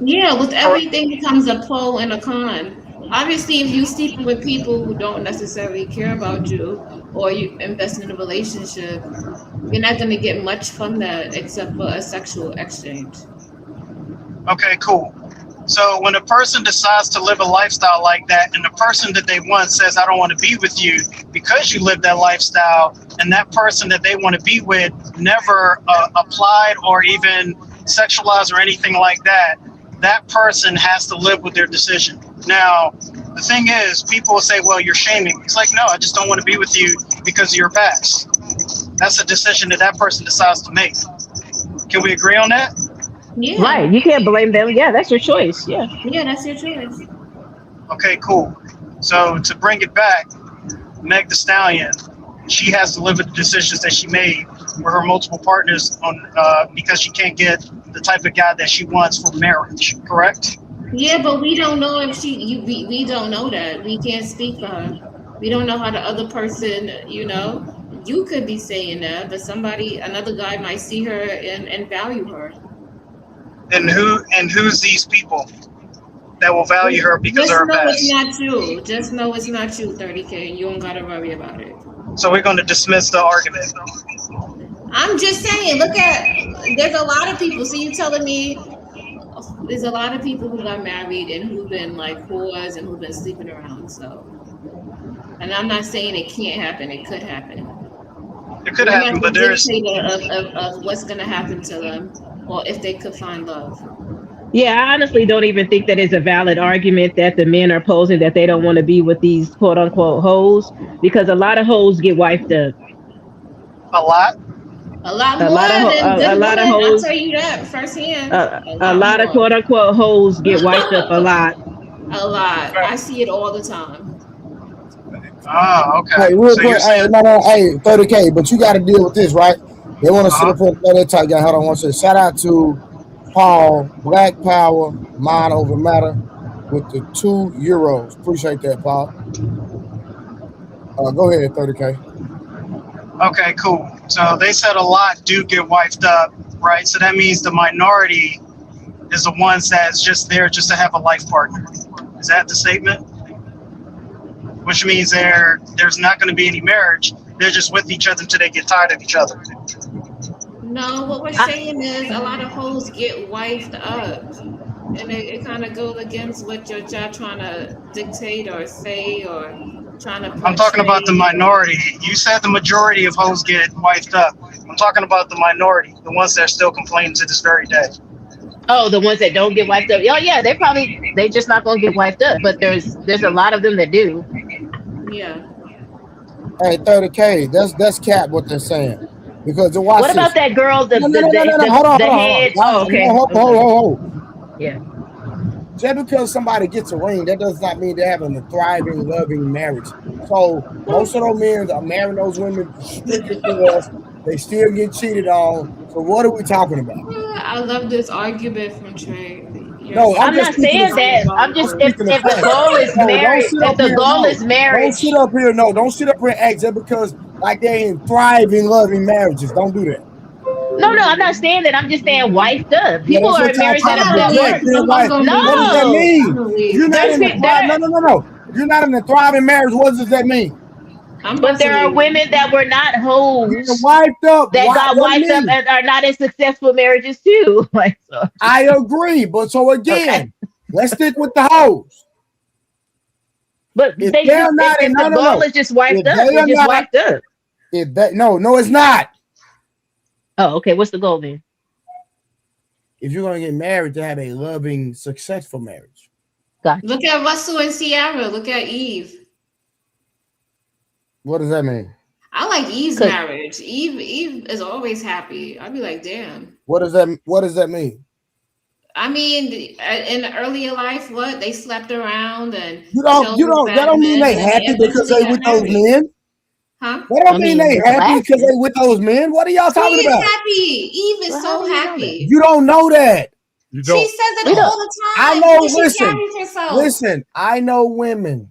Yeah, with everything becomes a pro and a con. Obviously, if you sleep with people who don't necessarily care about you or you invest in a relationship, you're not going to get much from that except for a sexual exchange.
Okay, cool. So when a person decides to live a lifestyle like that and the person that they want says, I don't want to be with you because you live that lifestyle, and that person that they want to be with never applied or even sexualized or anything like that, that person has to live with their decision. Now, the thing is, people will say, well, you're shaming. It's like, no, I just don't want to be with you because of your past. That's a decision that that person decides to make. Can we agree on that?
Yeah.
Right. You can't blame them. Yeah, that's your choice. Yeah.
Yeah, that's your choice.
Okay, cool. So to bring it back, Meg Thee Stallion, she has to live with the decisions that she made with her multiple partners on because she can't get the type of guy that she wants for marriage, correct?
Yeah, but we don't know if we don't know that. We can't speak for her. We don't know how the other person, you could be saying that, but another guy might see her and value her.
And who's these people that will value her because of her past?
Just know it's not you. Just know it's not you, 30K, and you don't gotta worry about it.
So we're going to dismiss the argument.
I'm just saying, there's a lot of people. So you telling me there's a lot of people who got married and who've been like whores and who've been sleeping around. So, and I'm not saying it can't happen. It could happen.
It could happen, but there's
of what's gonna happen to them, or if they could find love.
Yeah, I honestly don't even think that is a valid argument that the men are posing that they don't want to be with these quote unquote hoes, because a lot of hoes get wifed up.
A lot?
A lot more than a lot of hoes. I'll tell you that firsthand.
A lot of quote unquote hoes get wiped up a lot.
A lot. I see it all the time.
Oh, okay.
Hey, real quick, hey, 30K, but you got to deal with this, right? They want to sit up and play that type guy. Hold on one second. Shout out to Paul, Black Power, Mind Over Matter, with the €2. Appreciate that, Paul. Go ahead, 30K.
Okay, cool. So they said a lot do get wiped up, right? So that means the minority is the ones that's just there just to have a life partner. Is that the statement? Which means there's not going to be any marriage. They're just with each other until they get tired of each other.
No, what we're saying is a lot of hoes get wifed up. And it kind of goes against what you're trying to dictate or say or trying to portray.
I'm talking about the minority. You said the majority of hoes get wifed up. I'm talking about the minority, the ones that still complain to this very day.
Oh, the ones that don't get wiped up. Oh yeah, they just not gonna get wiped up. But there's a lot of them that do.
Yeah.
Hey, 30K, that's cap what they're saying. Because watch
What about
this.
that girl? The
Hold
head.
on.
Oh, okay.
Hold.
Yeah.
Just because somebody gets a ring, that does not mean they're having a thriving, loving marriage. So most of those men are marrying those women strictly for us. They still get cheated on. So what are we talking about?
I love this argument from Trey.
No,
I'm not saying that. I'm just if the goal is marriage, if the goal is marriage.
Don't sit up here. No, don't sit up here and act just because like they're in thriving, loving marriages. Don't do that.
No, I'm not saying that. I'm just saying wifed up. People are married that
No. What does that mean? You're not in the no. You're not in a thriving marriage. What does that mean?
But there are women that were not hoes
wiped up
that got wiped up and are not in successful marriages too. Like so.
I agree, but so again, let's stick with the hoes.
But
if
they
they're
just,
not,
if the goal is just wiped up,
they're
it's just wiped up.
If that no, it's not.
Oh, okay. What's the goal then?
If you're gonna get married, to have a loving, successful marriage.
Gotcha.
Look at Russell and Ciara. Look at Eve.
What does that mean?
I like Eve's marriage. Eve is always happy. I'd be like, damn.
What does that mean?
I mean, in earlier life, what they slept around and
that don't mean they happy because they with those men.
Huh?
That don't mean they happy because they with those men. What are y'all talking about?
Happy. Eve is so happy.
You don't know that.
She says it all the time.
I know.
She carries herself.
Listen. I know women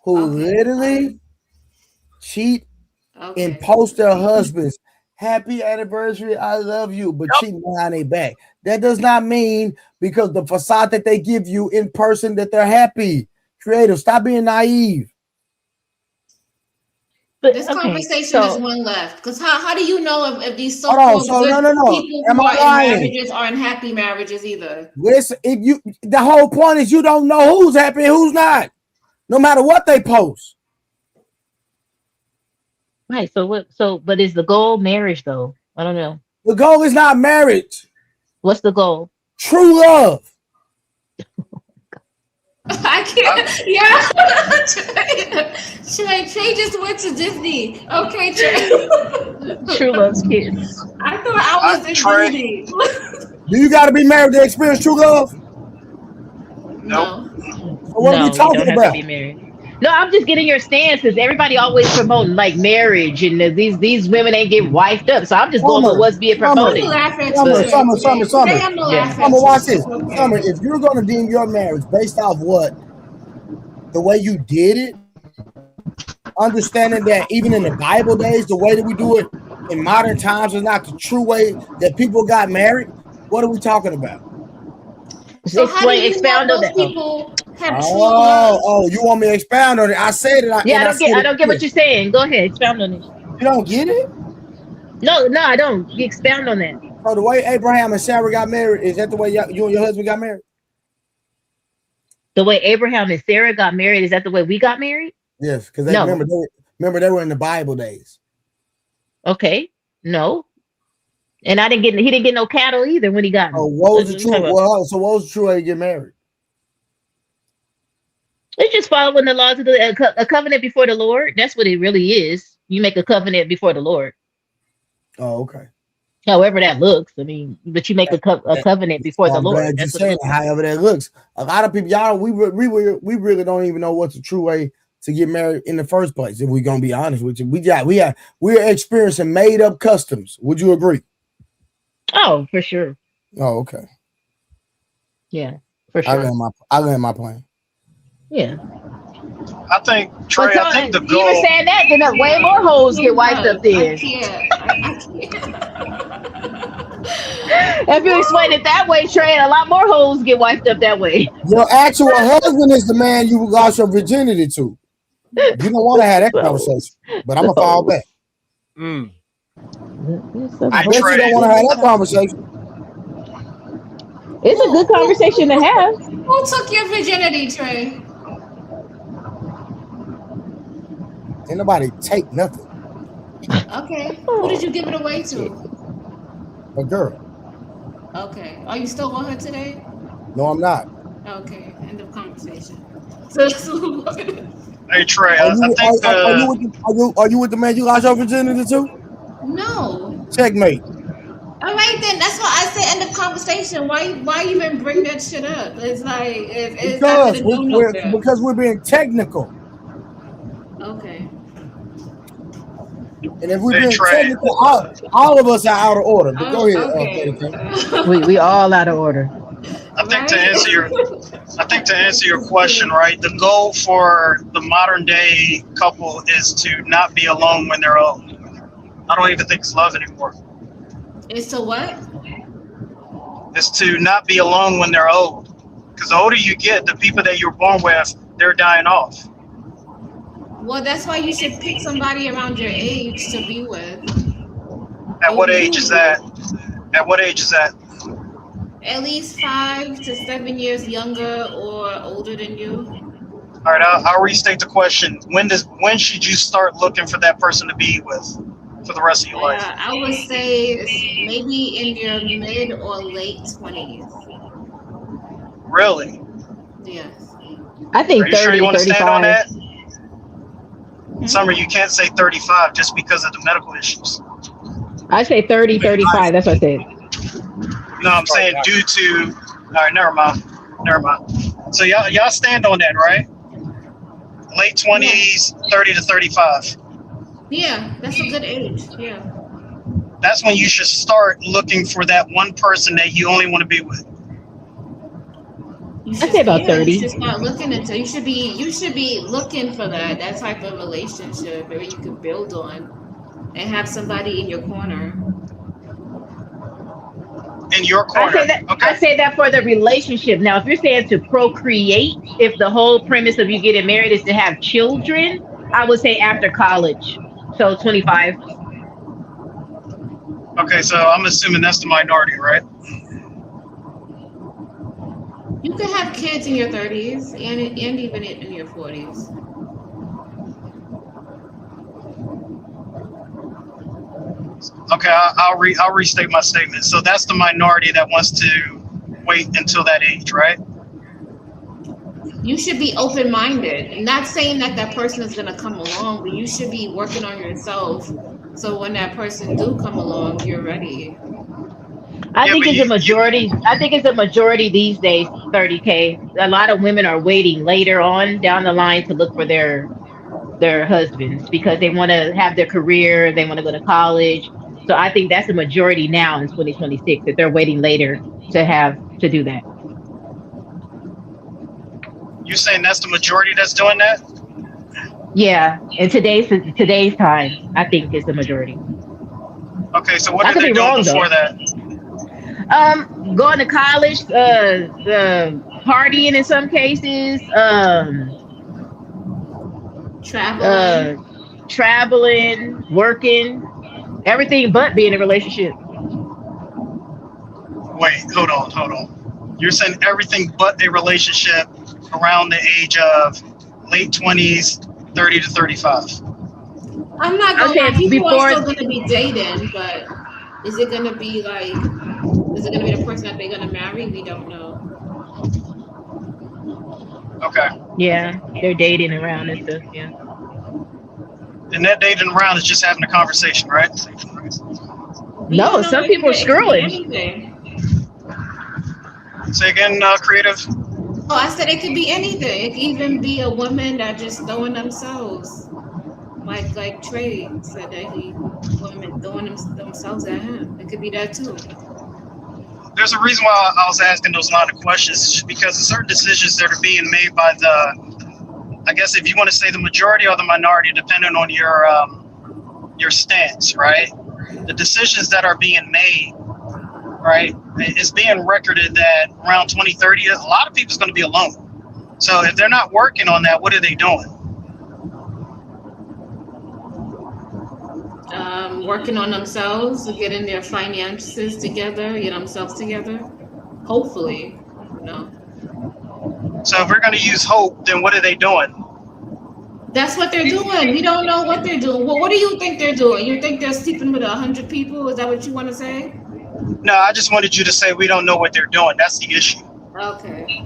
who literally cheat and post their husbands. Happy anniversary, I love you, but cheating behind their back. That does not mean because the facade that they give you in person that they're happy. Creative, stop being naive.
But,
this conversation is one left. Because how do you know if these
Hold on,
so-called people
Am
who
I
are
lying?
in marriages aren't happy marriages either?
Listen, the whole point is you don't know who's happy and who's not, no matter what they post.
Right. But is the goal marriage though? I don't know.
The goal is not marriage.
What's the goal?
True love.
I can't. Yeah. Trey just went to Disney. Okay, Trey.
True love's kids.
I thought I was in Disney.
Do you got to be married to experience true love?
No.
So what are we talking
you don't
about?
have to be married. No, I'm just getting your stance because everybody always promoting like marriage and these women ain't get wifed up. So I'm just going with what's being promoted.
Summer, watch this. Summer, if you're going to deem your marriage based off what? The way you did it, understanding that even in the Bible days, the way that we do it in modern times is not the true way that people got married, what are we talking about?
So how do you know those people have true love?
Oh, you want me to expound on it? I said it.
I don't get what you're saying. Go ahead, expound on it.
You don't get it?
No, I don't. You expound on that.
So the way Abraham and Sarah got married, is that the way you and your husband got married?
The way Abraham and Sarah got married, is that the way we got married?
Yes, because remember they were in the Bible days.
Okay, no. And he didn't get no cattle either when he got.
Oh, what was the true? So what was the true way to get married?
It's just following the laws of a covenant before the Lord. That's what it really is. You make a covenant before the Lord.
Oh, okay.
However that looks, I mean, but you make a covenant before the Lord.
Glad you're saying however that looks. A lot of people, y'all, we really don't even know what's the true way to get married in the first place. If we're gonna be honest with you, we're experiencing made up customs. Would you agree?
Oh, for sure.
Oh, okay.
Yeah, for sure.
I land my plane.
Yeah.
I think Trey. I think the goal.
Even saying that, then way more hoes get wiped up there.
I can't.
If you explain it that way, Trey, a lot more hoes get wiped up that way.
Your actual husband is the man you lost your virginity to. You don't want to have that conversation, but I'm gonna fall back. I bet you don't want to have that conversation.
It's a good conversation to have.
Who took your virginity, Trey?
Ain't nobody take nothing.
Okay. Who did you give it away to?
A girl.
Okay. Are you still with her today?
No, I'm not.
Okay. End of conversation. So
Hey Trey,
Are you with the man you lost your virginity to?
no.
Checkmate.
All right then. That's why I said end of conversation. Why even bring that shit up? It's like it's not gonna go nowhere.
Because we're being technical.
Okay.
And if we're being technical, all of us are out of order. But go ahead.
Okay.
We all out of order.
I think to answer your question, right? The goal for the modern day couple is to not be alone when they're old. I don't even think it's love anymore.
It's to what?
It's to not be alone when they're old. Because the older you get, the people that you're born with, they're dying off.
Well, that's why you should pick somebody around your age to be with.
At what age is that? At what age is that?
At least 5 to 7 years younger or older than you.
All right, I'll restate the question. When should you start looking for that person to be with for the rest of your life?
I would say maybe in your mid or late 20s.
Really?
Yes.
I think
Are you
30,
sure you want to
35.
stand on that? Summer, you can't say 35 just because of the medical issues.
I say 30, 35. That's what I said.
No, I'm saying due to. All right, never mind. So y'all stand on that, right? Late 20s, 30 to 35.
Yeah, that's a good age. Yeah.
That's when you should start looking for that one person that you only want to be with.
I say about 30.
You should start looking into. You should be looking for that type of relationship where you can build on and have somebody in your corner.
In your corner.
I say that for the relationship. Now, if you're saying to procreate, if the whole premise of you getting married is to have children, I would say after college. So 25.
Okay, so I'm assuming that's the minority, right?
You could have kids in your 30s and even in your 40s.
Okay, I'll restate my statement. So that's the minority that wants to wait until that age, right?
You should be open-minded. Not saying that person is going to come along, but you should be working on yourself. So when that person do come along, you're ready.
I think it's a majority. I think it's a majority these days. 30K. A lot of women are waiting later on down the line to look for their husbands because they want to have their career. They want to go to college. So I think that's a majority now in 2026 that they're waiting later to do that.
You're saying that's the majority that's doing that?
Yeah, in today's time, I think it's the majority.
Okay, so what are they doing before that?
Going to college, partying in some cases, traveling, working, everything but being in a relationship.
Wait, hold on. You're saying everything but a relationship around the age of late 20s, 30 to 35.
I'm not going to people are still going to be dating, but is it going to be the person that they're going to marry? We don't know.
Okay.
Yeah, they're dating around and stuff, yeah.
And that dating around is just having a conversation, right?
No, some people are screwing.
Say again, creative.
Oh, I said it could be anything. It could even be a woman that just throwing themselves. Like Trey said that women throwing themselves at him. It could be that too.
There's a reason why I was asking those line of questions, just because of certain decisions that are being made by I guess if you want to say the majority or the minority, depending on your stance, right? The decisions that are being made, right? It's being recorded that around 2030, a lot of people's going to be alone. So if they're not working on that, what are they doing?
working on themselves, getting their finances together, get themselves together. Hopefully, you know.
So if we're going to use hope, then what are they doing?
That's what they're doing. We don't know what they're doing. Well, what do you think they're doing? You think they're sleeping with 100 people? Is that what you want to say?
No, I just wanted you to say we don't know what they're doing. That's the issue.
Okay.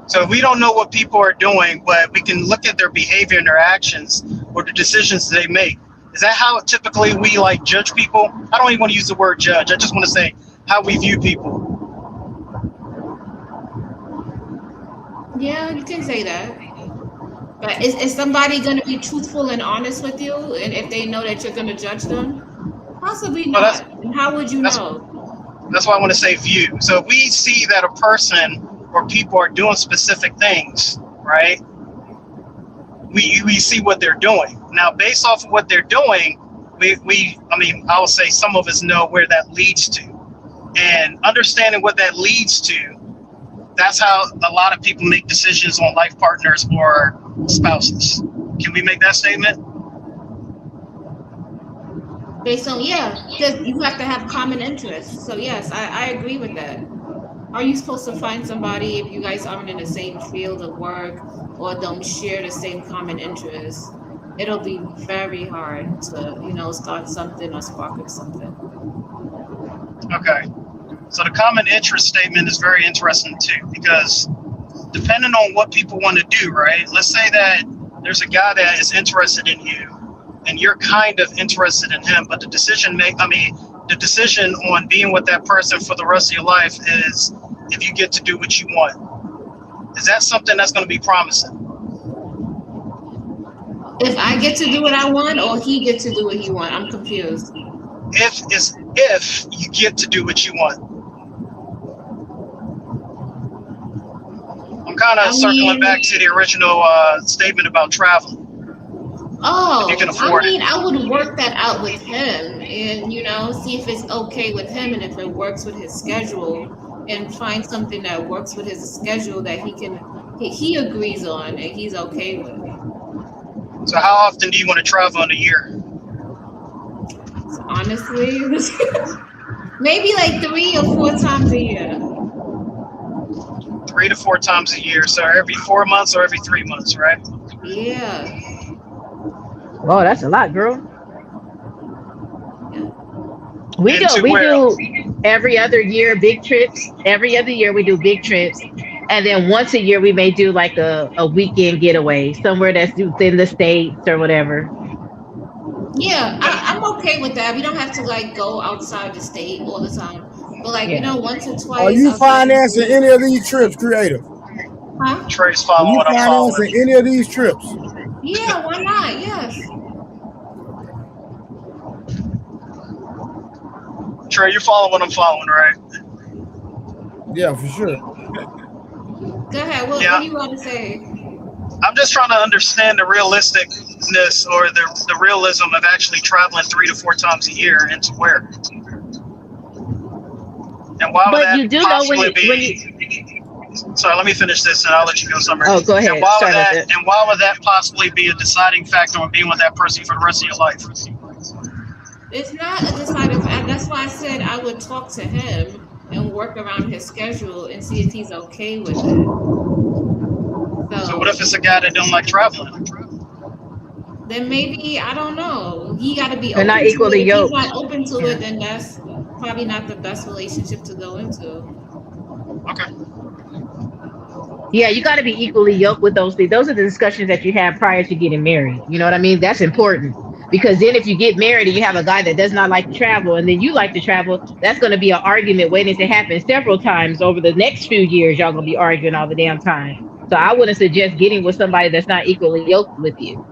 So if we don't know what people are doing, but we can look at their behavior and their actions or the decisions they make. Is that how typically we like judge people? I don't even want to use the word judge. I just want to say how we view people.
Yeah, you can say that. But is somebody going to be truthful and honest with you? And if they know that you're going to judge them? Possibly not. And how would you know?
That's why I want to say view. So if we see that a person or people are doing specific things, right? We see what they're doing. Now, based off of what they're doing, I will say some of us know where that leads to. And understanding what that leads to, that's how a lot of people make decisions on life partners or spouses. Can we make that statement?
Based on, yeah, because you have to have common interests. So yes, I agree with that. Are you supposed to find somebody if you guys aren't in the same field of work or don't share the same common interests? It'll be very hard to, you know, start something or spark up something.
Okay. So the common interest statement is very interesting too, because depending on what people want to do, right? Let's say that there's a guy that is interested in you and you're kind of interested in him, but the decision on being with that person for the rest of your life is if you get to do what you want. Is that something that's going to be promising?
If I get to do what I want or he gets to do what he wants, I'm confused.
If you get to do what you want. I'm kind of circling back to the original statement about traveling.
Oh,
you can afford
I would work that out with him and, you know, see if it's okay with him and if it works with his schedule and find something that works with his schedule that he agrees on and he's okay with.
So how often do you want to travel in a year?
Honestly, maybe like 3 or 4 times a year.
3 to 4 times a year. So every 4 months or every 3 months, right?
Yeah.
Oh, that's a lot, girl. We
And
do every other year big trips. Every other year we do big trips. And then once a year we may do like a weekend getaway somewhere that's within the states or whatever.
Yeah, I'm okay with that. We don't have to like go outside the state all the time. But like, you know, once or twice.
Are you financing any of these trips, Creative?
Huh?
Trey's
Are
following
you
what I'm
financing
following.
any of these trips?
Yeah, why not? Yes.
Trey, you're following what I'm following, right?
Yeah, for sure.
Go ahead. What do you want to say?
I'm just trying to understand the realisticness or the realism of actually traveling 3 to 4 times a year and to where. And why would that possibly be? Sorry, let me finish this and I'll let you go, Summer.
Oh, go ahead.
And why,
Sorry about that.
and why would that possibly be a deciding factor on being with that person for the rest of your life?
It's not a decided fact. That's why I said I would talk to him and work around his schedule and see if he's okay with it.
So what if it's a guy that don't like traveling?
Then maybe, I don't know. He got to be
They're
open
not
to
equally
it. If
yoked.
he's not open to it, then that's probably not the best relationship to go into.
Okay.
Yeah, you got to be equally yoked with those things. Those are the discussions that you have prior to getting married. You know what I mean? That's important. Because then if you get married and you have a guy that does not like to travel and then you like to travel, that's going to be an argument waiting to happen several times over the next few years. Y'all going to be arguing all the damn time. So I wouldn't suggest getting with somebody that's not equally yoked with you.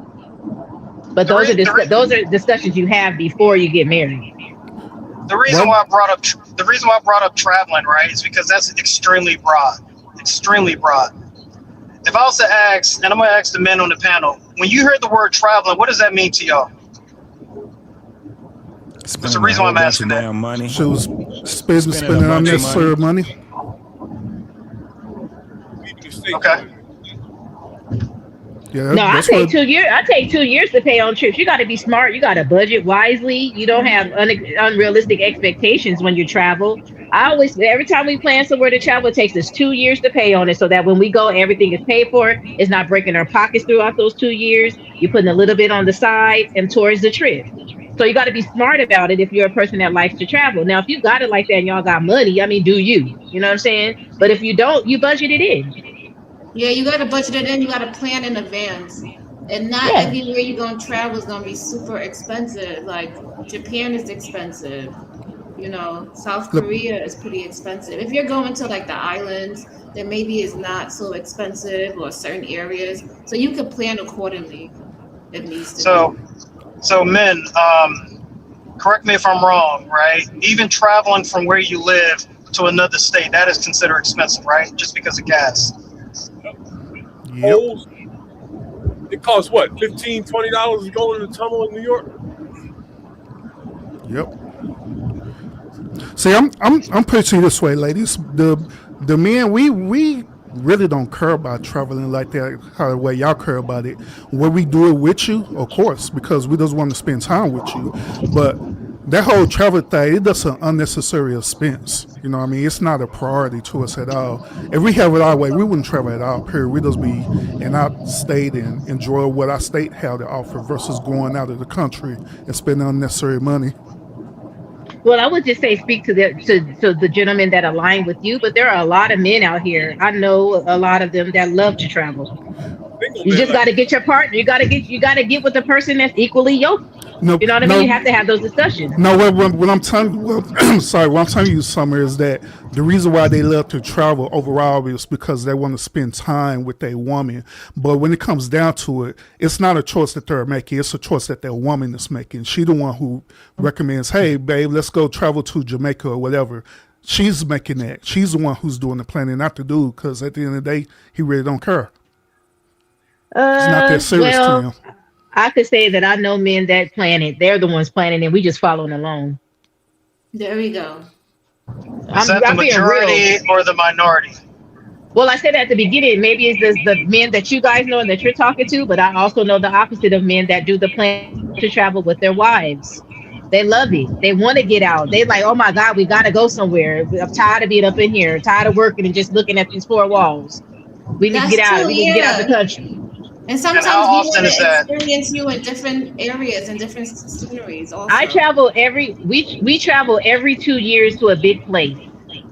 But those are discussions you have before you get married.
The reason why I brought up traveling, right, is because that's extremely broad. Extremely broad. If I was to ask, and I'm going to ask the men on the panel, when you heard the word traveling, what does that mean to y'all? That's the reason why I'm asking that.
Damn money.
She was spending unnecessary money.
Okay.
Yeah,
No, I
that's
take
what
2 years. I take 2 years to pay on trips. You got to be smart. You got to budget wisely. You don't have unrealistic expectations when you travel. Every time we plan somewhere to travel, it takes us 2 years to pay on it, so that when we go, everything is paid for. It's not breaking our pockets throughout those 2 years. You're putting a little bit on the side and towards the trip. So you got to be smart about it if you're a person that likes to travel. Now, if you got it like that and y'all got money, I mean, do you? You know what I'm saying? But if you don't, you budget it in.
Yeah, you got to budget it in. You got to plan in advance. And not everywhere you're going to travel is going to be super expensive. Like Japan is expensive. You know, South Korea is pretty expensive. If you're going to like the islands, then maybe it's not so expensive, or certain areas. So you can plan accordingly if needs to be.
So men, correct me if I'm wrong, right? Even traveling from where you live to another state, that is considered expensive, right? Just because of gas.
Holes. It costs what, $15, $20 to go in the tunnel in New York?
Yep. See, I'm putting it this way, ladies. The men, we really don't care about traveling like that, how the way y'all care about it. When we do it with you, of course, because we just want to spend time with you. But that whole travel thing, it does an unnecessary expense. You know what I mean? It's not a priority to us at all. If we have it our way, we wouldn't travel at all, period. We just be in our state and enjoy what our state had to offer versus going out of the country and spending unnecessary money.
Well, I would just say speak to the gentlemen that align with you, but there are a lot of men out here. I know a lot of them that love to travel. You just got to get your partner. You got to get with the person that's equally yoked.
No,
you know what I mean? You have to have those discussions.
No, what I'm telling what I'm telling you, Summer, is that the reason why they love to travel overall is because they want to spend time with a woman. But when it comes down to it, it's not a choice that they're making. It's a choice that their woman is making. She's the one who recommends, hey, babe, let's go travel to Jamaica or whatever. She's making that. She's the one who's doing the planning, not the dude, because at the end of the day, he really don't care. It's not that serious to him.
I could say that I know men that plan it. They're the ones planning, and we just following along.
There we go.
Is that the majority or the minority?
Well, I said at the beginning, maybe it's the men that you guys know and that you're talking to, but I also know the opposite of men that do the plan to travel with their wives. They love it. They want to get out. They like, oh my God, we got to go somewhere. I'm tired of being up in here, tired of working and just looking at these four walls. We need to get out. We need to get out of the country.
And sometimes we want to experience you in different areas and different sceneries also.
I travel we travel every 2 years to a big place,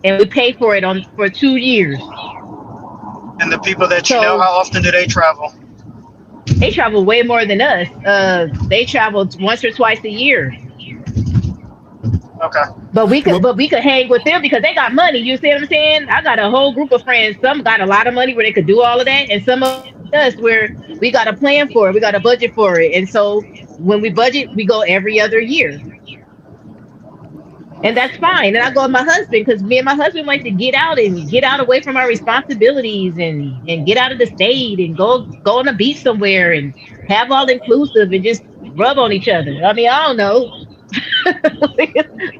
and we pay for it for 2 years.
And the people that you know, how often do they travel?
They travel way more than us. They travel once or twice a year.
Okay.
But we could hang with them because they got money. You see what I'm saying? I got a whole group of friends. Some got a lot of money where they could do all of that, and some of us where we got a plan for it, we got a budget for it. And so when we budget, we go every other year. And that's fine. And I go with my husband because me and my husband like to get out away from our responsibilities and get out of the state and go on a beach somewhere and have all inclusive and just rub on each other. I mean, I don't know.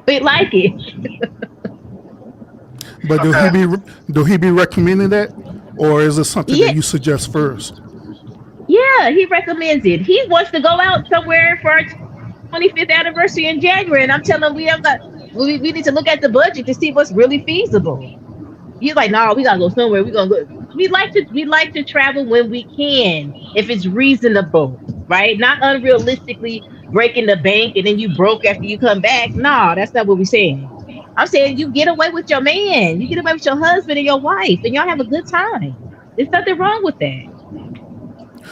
We like it.
But do he be recommending that, or is it something that you suggest first?
Yeah, he recommends it. He wants to go out somewhere for our 25th anniversary in January, and I'm telling him we need to look at the budget to see what's really feasible. He's like, no, we gotta go somewhere. We gonna go. We like to travel when we can, if it's reasonable, right? Not unrealistically breaking the bank and then you broke after you come back. No, that's not what we're saying. I'm saying you get away with your man, you get away with your husband and your wife, and y'all have a good time. There's nothing wrong with that.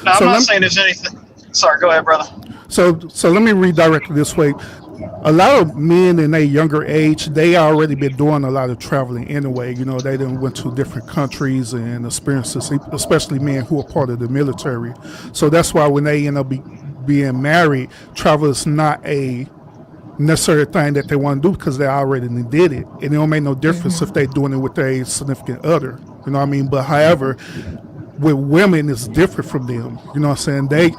No, I'm not saying there's anything. Sorry, go ahead, brother.
So let me redirect it this way. A lot of men in a younger age, they already been doing a lot of traveling anyway. You know, they done went to different countries and experiences, especially men who are part of the military. So that's why when they end up being married, travel is not a necessary thing that they want to do because they already did it. And it don't make no difference if they're doing it with a significant other. You know what I mean? But however, with women, it's different from them. You know what I'm saying?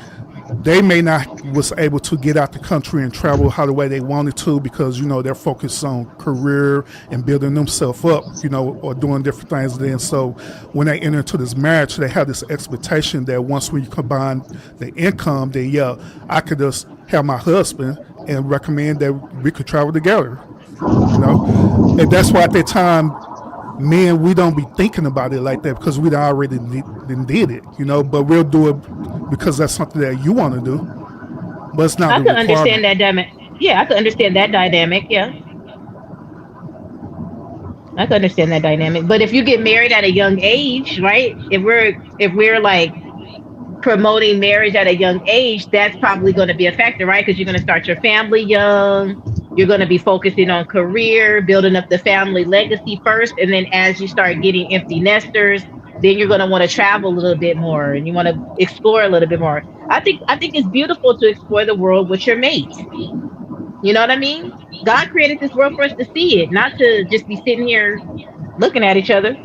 they may not was able to get out the country and travel how the way they wanted to because, you know, they're focused on career and building themselves up, you know, or doing different things. Then so when they enter into this marriage, they have this expectation that once we combine the income, then yeah, I could just have my husband and recommend that we could travel together, you know. And that's why at that time, men, we don't be thinking about it like that because we already did it, you know, but we'll do it because that's something that you want to do. But it's not
I
the
can understand
requirement.
that dynamic. Yeah, I can understand that dynamic. Yeah, I can understand that dynamic. But if you get married at a young age, right? If we're like promoting marriage at a young age, that's probably going to be a factor, right? Because you're going to start your family young. You're going to be focusing on career, building up the family legacy first. And then as you start getting empty nesters, then you're going to want to travel a little bit more and you want to explore a little bit more. I think it's beautiful to explore the world with your mate. You know what I mean? God created this world for us to see it, not to just be sitting here looking at each other.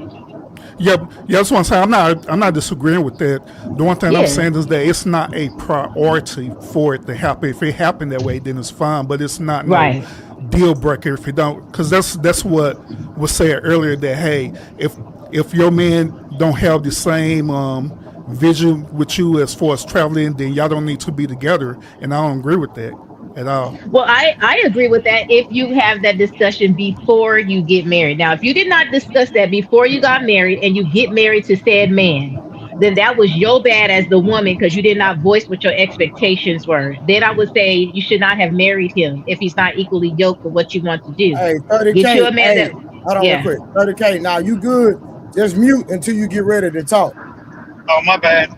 Yeah, that's what I'm saying. I'm not disagreeing with that. The one thing
Yeah.
I'm saying is that it's not a priority for it to happen. If it happened that way, then it's fine. But it's not
Right.
no deal breaker if you don't, because that's what was said earlier. That hey, if your man don't have the same vision with you as far as traveling, then y'all don't need to be together. And I don't agree with that at all.
Well, I agree with that if you have that discussion before you get married. Now, if you did not discuss that before you got married and you get married to said man, then that was your bad as the woman because you did not voice what your expectations were. Then I would say you should not have married him if he's not equally yoked with what you want to do.
Hey, 30K.
Get you a man
Hey,
that,
hold on
yeah.
real quick. 30K. Now you good. Just mute until you get ready to talk.
Oh, my bad.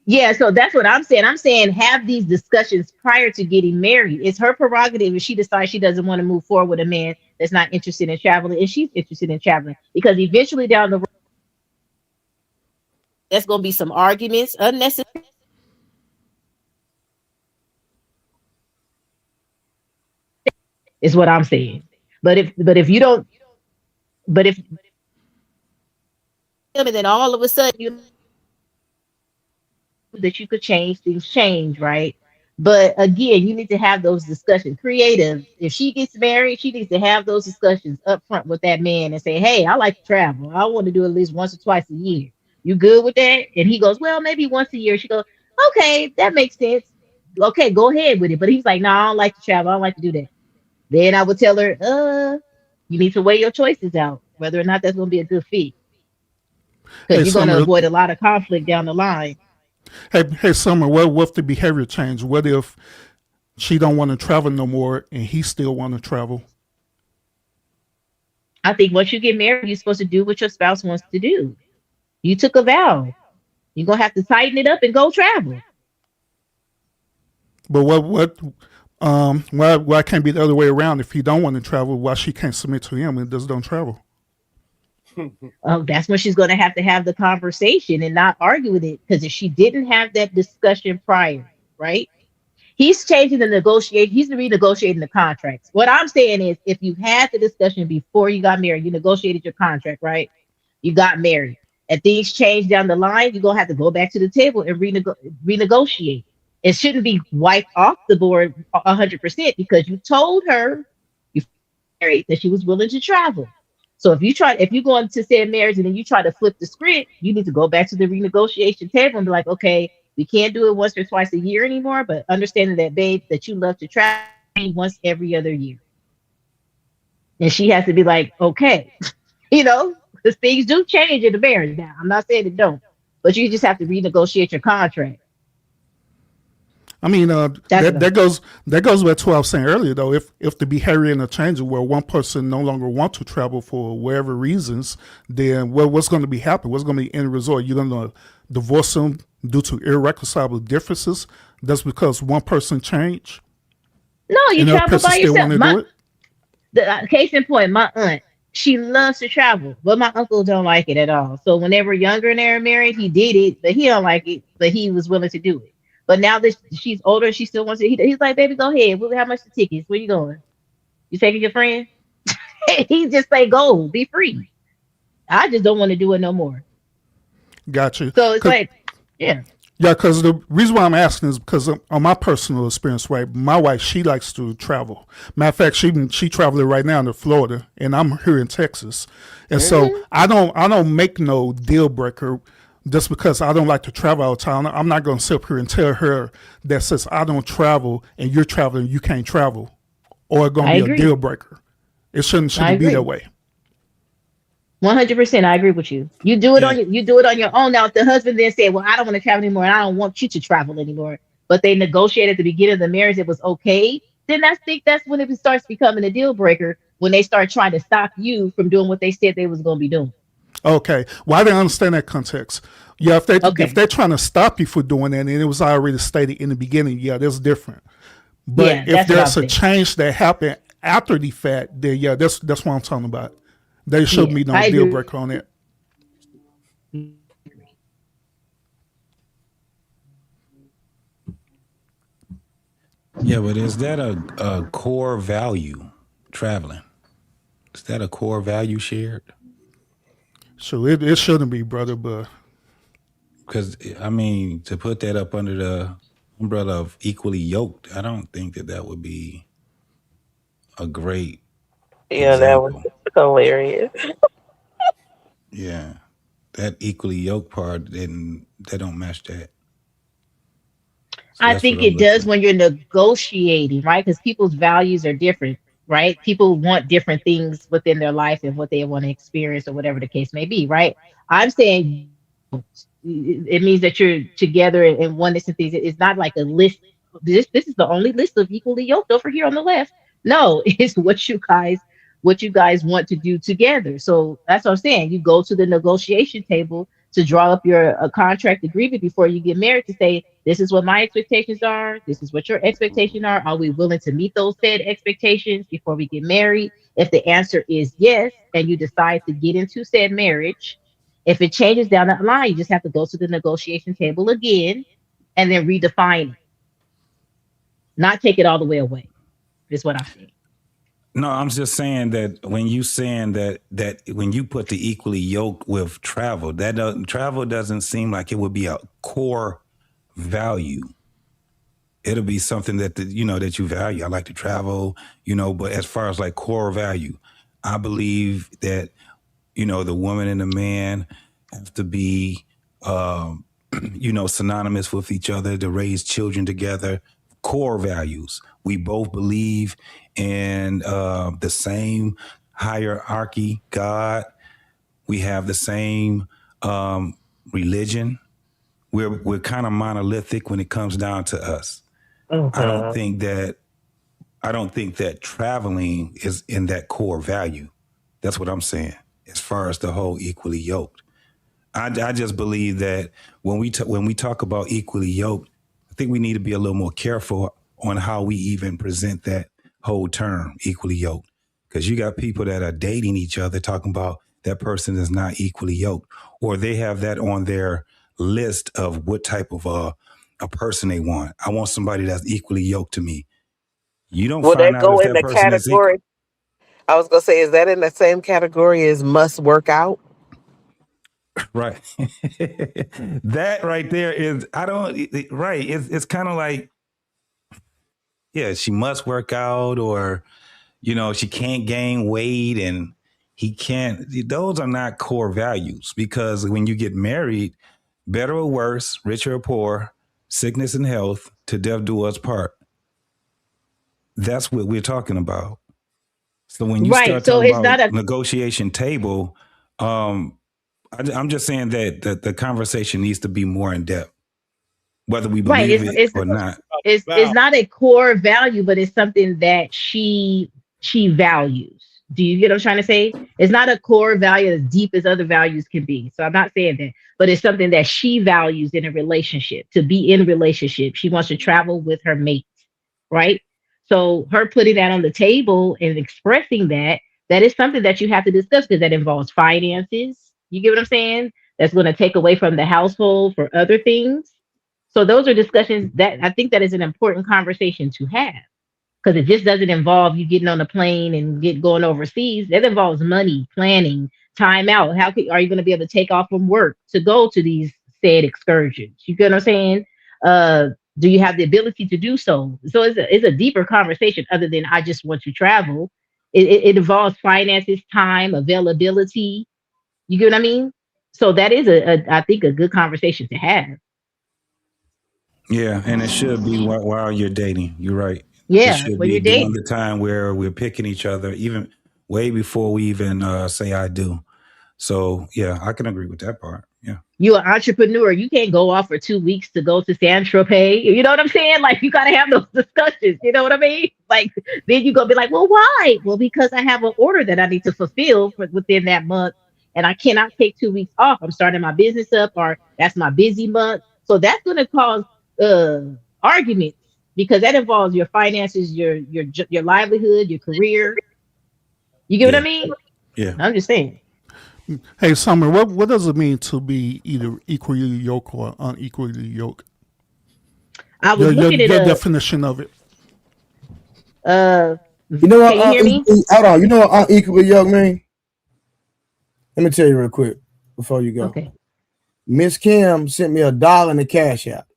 Yeah, so that's what I'm saying. I'm saying have these discussions prior to getting married. It's her prerogative if she decides she doesn't want to move forward with a man that's not interested in traveling, and she's interested in traveling. Because eventually down the road, there's going to be some arguments, unnecessary. Is what I'm saying. But if you don't, but if and then all of a sudden you that you could change, things change, right? But again, you need to have those discussions. Creative, if she gets married, she needs to have those discussions up front with that man and say, hey, I like to travel. I want to do at least once or twice a year. You good with that? And he goes, well, maybe once a year. She goes, okay, that makes sense. Okay, go ahead with it. But he's like, no, I don't like to travel. I don't like to do that. Then I would tell her, you need to weigh your choices out, whether or not that's going to be a good fit. Because you're going to avoid a lot of conflict down the line.
Hey, Summer, what if the behavior change? What if she don't want to travel no more and he still want to travel?
I think once you get married, you're supposed to do what your spouse wants to do. You took a vow. You're going to have to tighten it up and go travel.
But why can't it be the other way around? If he don't want to travel, why she can't submit to him and just don't travel?
That's when she's going to have the conversation and not argue with it. Because if she didn't have that discussion prior, right? He's changing the negotiation. He's renegotiating the contracts. What I'm saying is, if you had the discussion before you got married, you negotiated your contract, right? You got married, and things change down the line. You're gonna have to go back to the table and renegotiate. It shouldn't be wiped off the board 100% because you told her you married that she was willing to travel. So if you go into said marriage and then you try to flip the script, you need to go back to the renegotiation table and be like, okay, we can't do it once or twice a year anymore, but understanding that, babe, that you love to travel once every other year. And she has to be like, okay, because things do change in the marriage now. I'm not saying it don't, but you just have to renegotiate your contract.
I mean, that goes back to what I was saying earlier, though. If the behavior and the changes where one person no longer wants to travel for whatever reasons, then what's going to be happening? What's going to be end result? You're going to divorce them due to irreconcilable differences? That's because one person changed?
No, you travel by yourself. Case in point, my aunt, she loves to travel, but my uncle don't like it at all. So when they were younger and they were married, he did it, but he don't like it, but he was willing to do it. But now that she's older, she still wants to. He's like, baby, go ahead. How much the tickets? Where you going? You taking your friend? He just say, go, be free. I just don't want to do it no more.
Gotcha.
So it's like, yeah.
Yeah, because the reason why I'm asking is because on my personal experience, right? My wife, she likes to travel. Matter of fact, she traveling right now to Florida, and I'm here in Texas, and so I don't make no deal breaker just because I don't like to travel all the time. I'm not going to sit up here and tell her that since I don't travel and you're traveling, you can't travel, or it's going to be a deal breaker. It shouldn't be that way.
100%, I agree with you. You do it on your own. Now, if the husband then said, "Well, I don't want to travel anymore, and I don't want you to travel anymore," but they negotiated at the beginning of the marriage, it was okay. Then I think that's when it starts becoming a deal breaker, when they start trying to stop you from doing what they said they was going to be doing.
Okay, well, I didn't understand that context. Yeah, if they're trying to stop you for doing that, and it was already stated in the beginning, yeah, that's different. But if there's a change that happened after the fact, then yeah, that's what I'm talking about. There should be no deal breaker on it.
Yeah, but is that a core value, traveling? Is that a core value shared?
So it shouldn't be, brother, but
because I mean, to put that up under the umbrella of equally yoked, I don't think that would be a great
that was hilarious.
Yeah, that equally yoked part they don't match that. So
I think it does when you're negotiating, right? Because people's values are different, right? People want different things within their life and what they want to experience or whatever the case may be, right? I'm saying it means that you're together in oneness and things. It's not like a list. This is the only list of equally yoked over here on the left. No, it's what you guys want to do together. So that's what I'm saying. You go to the negotiation table to draw up your contract agreement before you get married to say, this is what my expectations are. This is what your expectations are. Are we willing to meet those said expectations before we get married? If the answer is yes, and you decide to get into said marriage, if it changes down that line, you just have to go to the negotiation table again and then redefine it. Not take it all the way away, is what I'm saying.
No, I'm just saying that when you saying that when you put the equally yoked with travel, travel doesn't seem like it would be a core value. It'll be something that that you value. I like to travel, but as far as like core value, I believe that the woman and the man have to be synonymous with each other to raise children together. Core values. We both believe in the same hierarchy, God. We have the same religion. We're kind of monolithic when it comes down to us. I don't think that traveling is in that core value. That's what I'm saying. As far as the whole equally yoked, I just believe that when we talk about equally yoked, I think we need to be a little more careful on how we even present that whole term, equally yoked, because you got people that are dating each other talking about that person is not equally yoked, or they have that on their list of what type of a person they want. I want somebody that's equally yoked to me. You don't find out if that person is equal.
I was gonna say, is that in the same category as must work out?
Right. That right there is, right. It's kind of like, yeah, she must work out, or, she can't gain weight and he can't. Those are not core values, because when you get married, better or worse, rich or poor, sickness and health, to death do us part. That's what we're talking about. So when you start talking about negotiation table, I'm just saying that the conversation needs to be more in depth, whether we believe it or not.
It's not a core value, but it's something that she values. Do you get what I'm trying to say? It's not a core value as deep as other values can be. So I'm not saying that, but it's something that she values in a relationship, to be in a relationship. She wants to travel with her mate, right? So her putting that on the table and expressing that is something that you have to discuss, because that involves finances. You get what I'm saying? That's going to take away from the household for other things. So those are discussions that I think that is an important conversation to have, because it just doesn't involve you getting on a plane and going overseas. That involves money, planning, time out. Are you going to be able to take off from work to go to these said excursions? You get what I'm saying? Do you have the ability to do so? So it's a deeper conversation other than I just want to travel. It involves finances, time, availability. You get what I mean? So that is I think a good conversation to have.
Yeah, and it should be while you're dating. You're right. It
Yeah,
should
when
be
you're
during
dating.
the time where we're picking each other, even way before we even say I do. So yeah, I can agree with that part. Yeah.
You're an entrepreneur. You can't go off for 2 weeks to go to San Tropez. You know what I'm saying? Like, you got to have those discussions. You know what I mean? Like, then you go be like, well, why? Well, because I have an order that I need to fulfill within that month, and I cannot take 2 weeks off. I'm starting my business up, or that's my busy month. So that's going to cause arguments because that involves your finances, your livelihood, your career. You get what I mean?
Yeah.
I'm just saying.
Hey, Summer, what does it mean to be either equally yoked or unequally yoked?
I was looking at
your definition of it.
You know what?
Can you hear me?
Hold on. You know what unequally yoked mean? Let me tell you real quick before you go.
Okay.
Miss Kim sent me $1 in the cash app.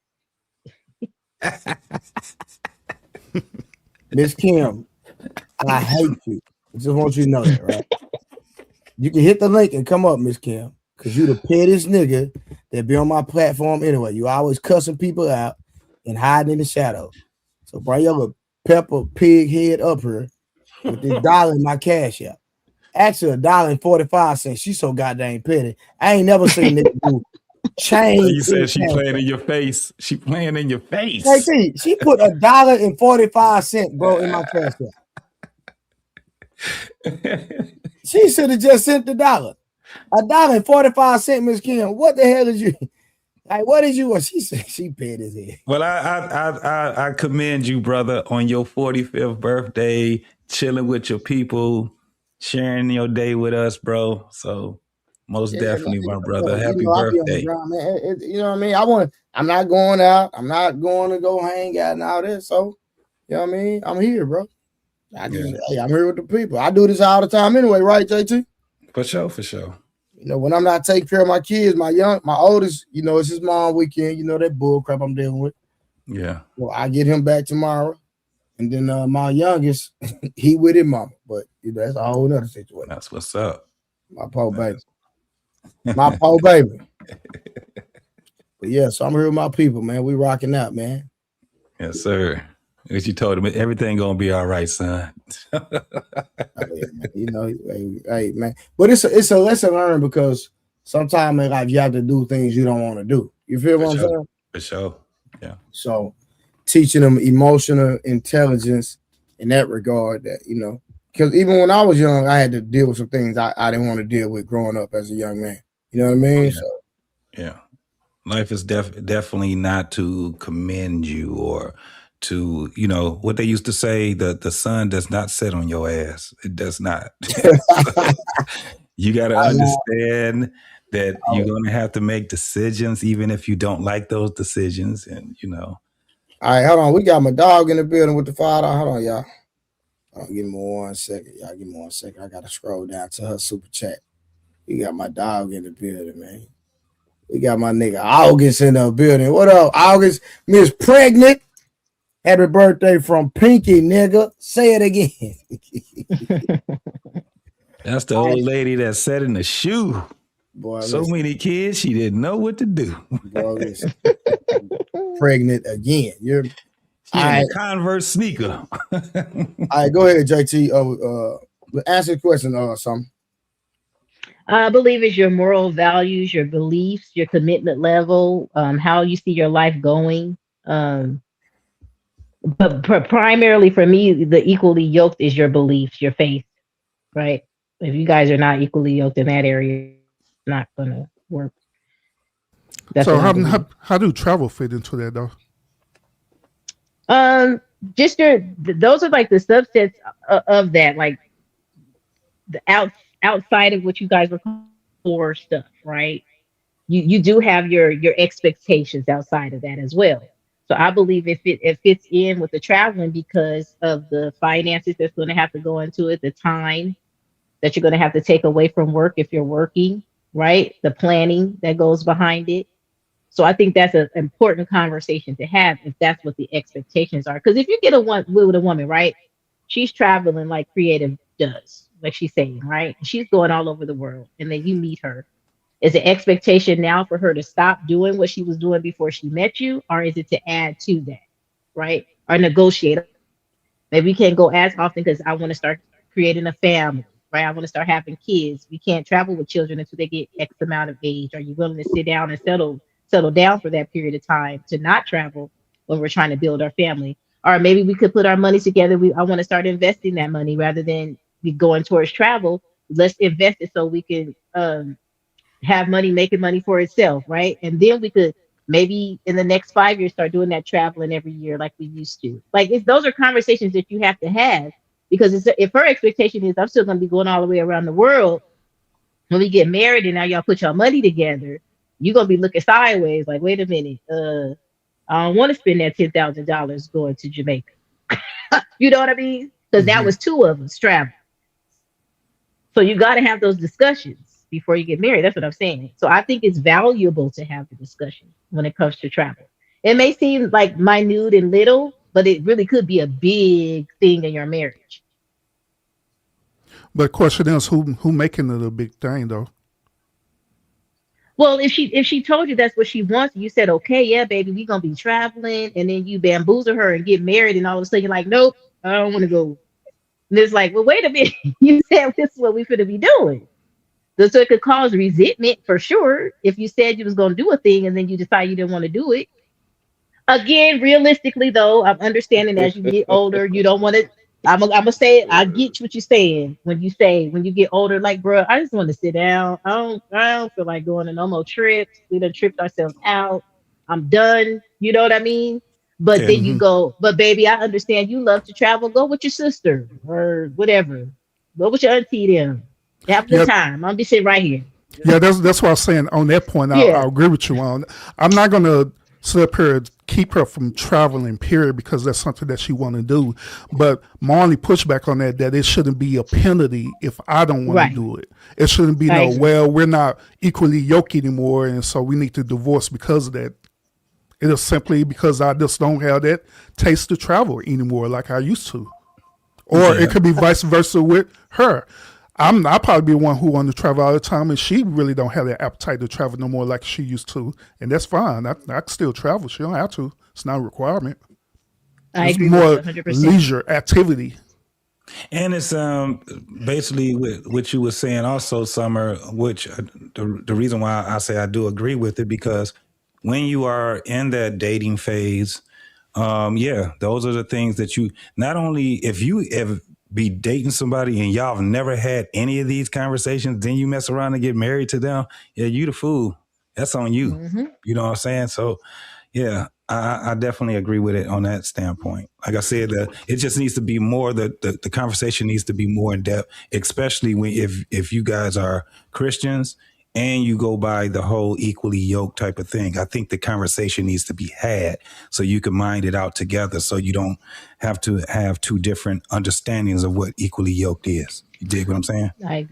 Miss Kim, I hate you. I just want you to know that, right? You can hit the link and come up, Miss Kim, because you the pettiest nigga that be on my platform anyway. You always cussing people out and hiding in the shadow. So bring your little pepper pig head up here with this $1 in my cash app. Actually, $1.45. She's so goddamn petty. I ain't never seen nigga do change.
You said she playing in your face. She playing in your face.
Hey, she put $1.45, bro, in my cash app. She should have just sent the $1. $1.45, Miss Kim. What the hell did you like? What did you want? She said she paid his head.
Well, I commend you, brother, on your 45th birthday, chilling with your people, sharing your day with us, bro. So most definitely, my brother. Happy birthday.
You know what I mean? I'm not going out. I'm not going to go hang out and all this. So, you know what I mean? I'm here, bro. I'm here with the people. I do this all the time anyway, right, JT?
For sure.
You know, when I'm not taking care of my kids, my oldest, you know, it's his mom weekend. You know that bull crap I'm dealing with.
Yeah.
Well, I get him back tomorrow, and then my youngest, he with his mama. But you know, that's a whole other situation.
That's what's up.
My poor baby. My poor baby. But yeah, so I'm here with my people, man. We rocking out, man.
Yes, sir. As you told him, everything gonna be all right, son.
You know, hey, man. But it's a lesson learned because sometimes in life you have to do things you don't want to do. You feel what I'm saying?
For sure. Yeah.
So teaching them emotional intelligence in that regard, that you know, because even when I was young, I had to deal with some things I didn't want to deal with growing up as a young man. You know what I mean?
Yeah.
So
Yeah. Life is definitely not to commend you or to, you know, what they used to say, the sun does not set on your ass. It does not. You got to understand that you're going to have to make decisions, even if you don't like those decisions. And, you know.
All right, hold on. We got my dog in the building with the $5. Hold on, y'all. Give me 1 second. Y'all give me 1 second. I got to scroll down to her super chat. We got my dog in the building, man. We got my nigga August in the building. What up, August? Miss Pregnant. Happy birthday from Pinky, nigga. Say it again.
That's the old lady that sat in the shoe.
Boy,
so many kids, she didn't know what to do.
Boy, pregnant again. You're
a Converse sneaker.
All right, go ahead, JT. Answer the question, something.
I believe it's your moral values, your beliefs, your commitment level, how you see your life going. But primarily for me, the equally yoked is your beliefs, your faith, right? If you guys are not equally yoked in that area, it's not going to work. That's
so how do travel fit into that, though?
Just those are like the subsets of that, like the outside of what you guys were for stuff, right? You do have your expectations outside of that as well. So I believe it fits in with the traveling because of the finances that's going to have to go into it, the time that you're going to have to take away from work if you're working, right? The planning that goes behind it. So I think that's an important conversation to have if that's what the expectations are. Because if you get with a woman, right? She's traveling like creative does, like she's saying, right? She's going all over the world, and then you meet her. Is the expectation now for her to stop doing what she was doing before she met you, or is it to add to that, right? Or negotiate? Maybe we can't go as often because I want to start creating a family, right? I want to start having kids. We can't travel with children until they get X amount of age. Are you willing to sit down and settle down for that period of time to not travel when we're trying to build our family? Or maybe we could put our money together. I want to start investing that money rather than be going towards travel. Let's invest it so we can have money making money for itself, right? And then we could maybe in the next 5 years start doing that traveling every year like we used to. Like those are conversations that you have to have, because if her expectation is I'm still going to be going all the way around the world when we get married and now y'all put your money together, you're going to be looking sideways like, wait a minute, I don't want to spend that $10,000 going to Jamaica. You know what I mean? Because that was two of us traveling. So you got to have those discussions before you get married. That's what I'm saying. So I think it's valuable to have the discussion when it comes to travel. It may seem like minute and little, but it really could be a big thing in your marriage.
But question is, who making it a big thing though?
Well, if she told you that's what she wants, you said, okay, yeah, baby, we gonna be traveling, and then you bamboozle her and get married, and all of a sudden you're like, nope, I don't want to go. And it's like, well, wait a minute, you said this is what we finna be doing. So it could cause resentment for sure if you said you was gonna do a thing and then you decide you didn't want to do it. Again, realistically though, I'm understanding as you get older, you don't want to. I'm gonna say I get what you're saying when you get older, like, bro, I just want to sit down. I don't feel like going on no more trips. We done tripped ourselves out. I'm done. You know what I mean? But then you go, but baby, I understand you love to travel. Go with your sister or whatever. Go with your auntie them. Have a good time. I'll be sitting right here.
Yeah, that's what I was saying. On that point, I agree with you on. I'm not gonna sit up here and keep her from traveling, period, because that's something that she want to do. But my only pushback on that it shouldn't be a penalty if I don't want to do it. It shouldn't be well, we're not equally yoked anymore, and so we need to divorce because of that. It is simply because I just don't have that taste to travel anymore like I used to. Or it could be vice versa with her. I'll probably be the one who want to travel all the time, and she really don't have that appetite to travel no more like she used to, and that's fine. I can still travel. She don't have to. It's not a requirement. It's more 100%. Leisure activity.
And it's basically what you were saying also, Summer, which the reason why I say I do agree with it, because when you are in that dating phase, those are the things that you, not only if you ever be dating somebody and y'all have never had any of these conversations, then you mess around and get married to them, you the fool. That's on you. Mm-hmm. You know what I'm saying? So, yeah, I definitely agree with it on that standpoint. Like I said, it just needs to be more, the conversation needs to be more in depth, especially when if you guys are Christians and you go by the whole equally yoked type of thing. I think the conversation needs to be had so you can mind it out together, so you don't have to have two different understandings of what equally yoked is. You dig what I'm saying?
I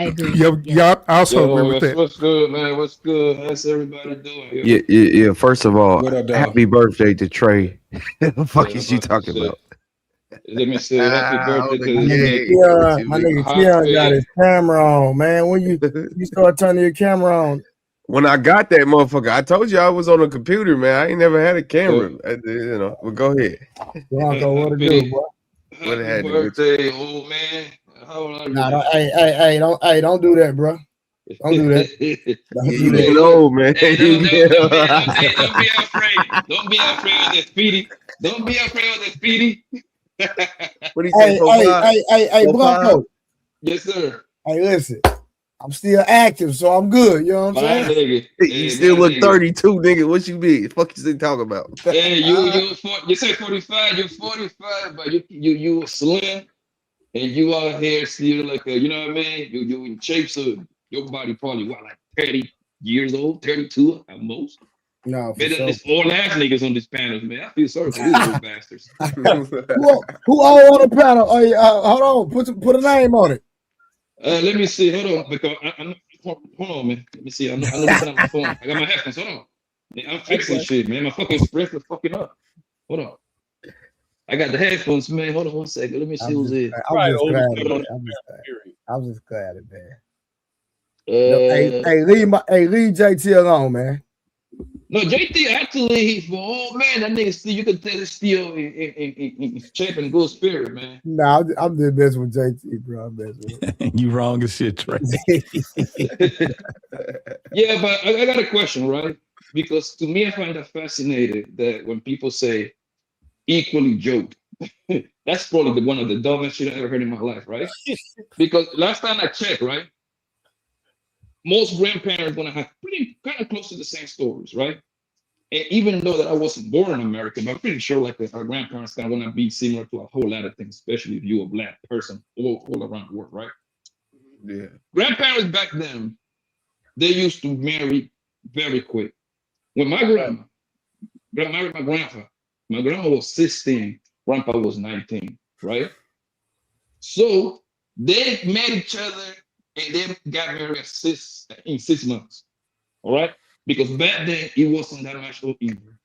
agree.
Yeah, I also agree with that.
What's good, man? What's good? How's everybody doing?
Yeah. First of all, happy birthday to Trey. What the fuck is you talking about?
Let me say happy birthday to
my nigga Keon got his camera on, man. When you start turning your camera on?
When I got that motherfucker, I told you I was on a computer, man. I ain't never had a camera. Well, go ahead.
Bronco, what to do, boy?
What it had
birthday, old man. How old are you?
Don't do that, bro. Don't do that.
You get old, man.
Hey, don't be afraid. Don't be afraid of the Speedy. Don't be afraid of the Speedy.
What do you say?
Hey, Blanco.
Yes, sir.
Hey, listen. I'm still active, so I'm good. You know what I'm saying?
You still look 32, nigga. What you mean? Fuck you still talking about?
Hey, you say 45. You're 45, but you slim, and you out here still like you know what I mean? You in shape, so your body probably like 30 years old, 32 at most.
No,
man, this old ass niggas on this panel, man. I feel sorry for these old bastards.
Who all on the panel? Hold on, put a name on it.
Let me see. Hold on, because hold on, man. Let me see. I know this on my phone. I got my headphones. Hold on. Man, I'm fixing shit, man. My fucking Sprint is fucking up. Hold on. I got the headphones, man. Hold on 1 second. Let me see who's in.
I'm just glad, man. Leave JT alone, man.
No, JT actually, he's for old man. That nigga still, you can tell he's still in shape and good spirit, man.
Nah, I'm just messing with JT, bro. I'm messing with him.
You wrong as shit, Trey.
Yeah, but I got a question, right? Because to me, I find that fascinating that when people say equally yoked, that's probably one of the dumbest shit I ever heard in my life, right? Because last time I checked, right, most grandparents gonna have pretty kind of close to the same stories, right? And even though that I wasn't born in America, but I'm pretty sure like our grandparents kind of gonna be similar to a whole lot of things, especially if you're a black person all around the world, right?
Yeah.
Grandparents back then, they used to marry very quick. When my grandma married my grandpa, my grandma was 16, grandpa was 19, right? So they met each other and they got married in 6 months, all right? Because back then, it wasn't that much of either.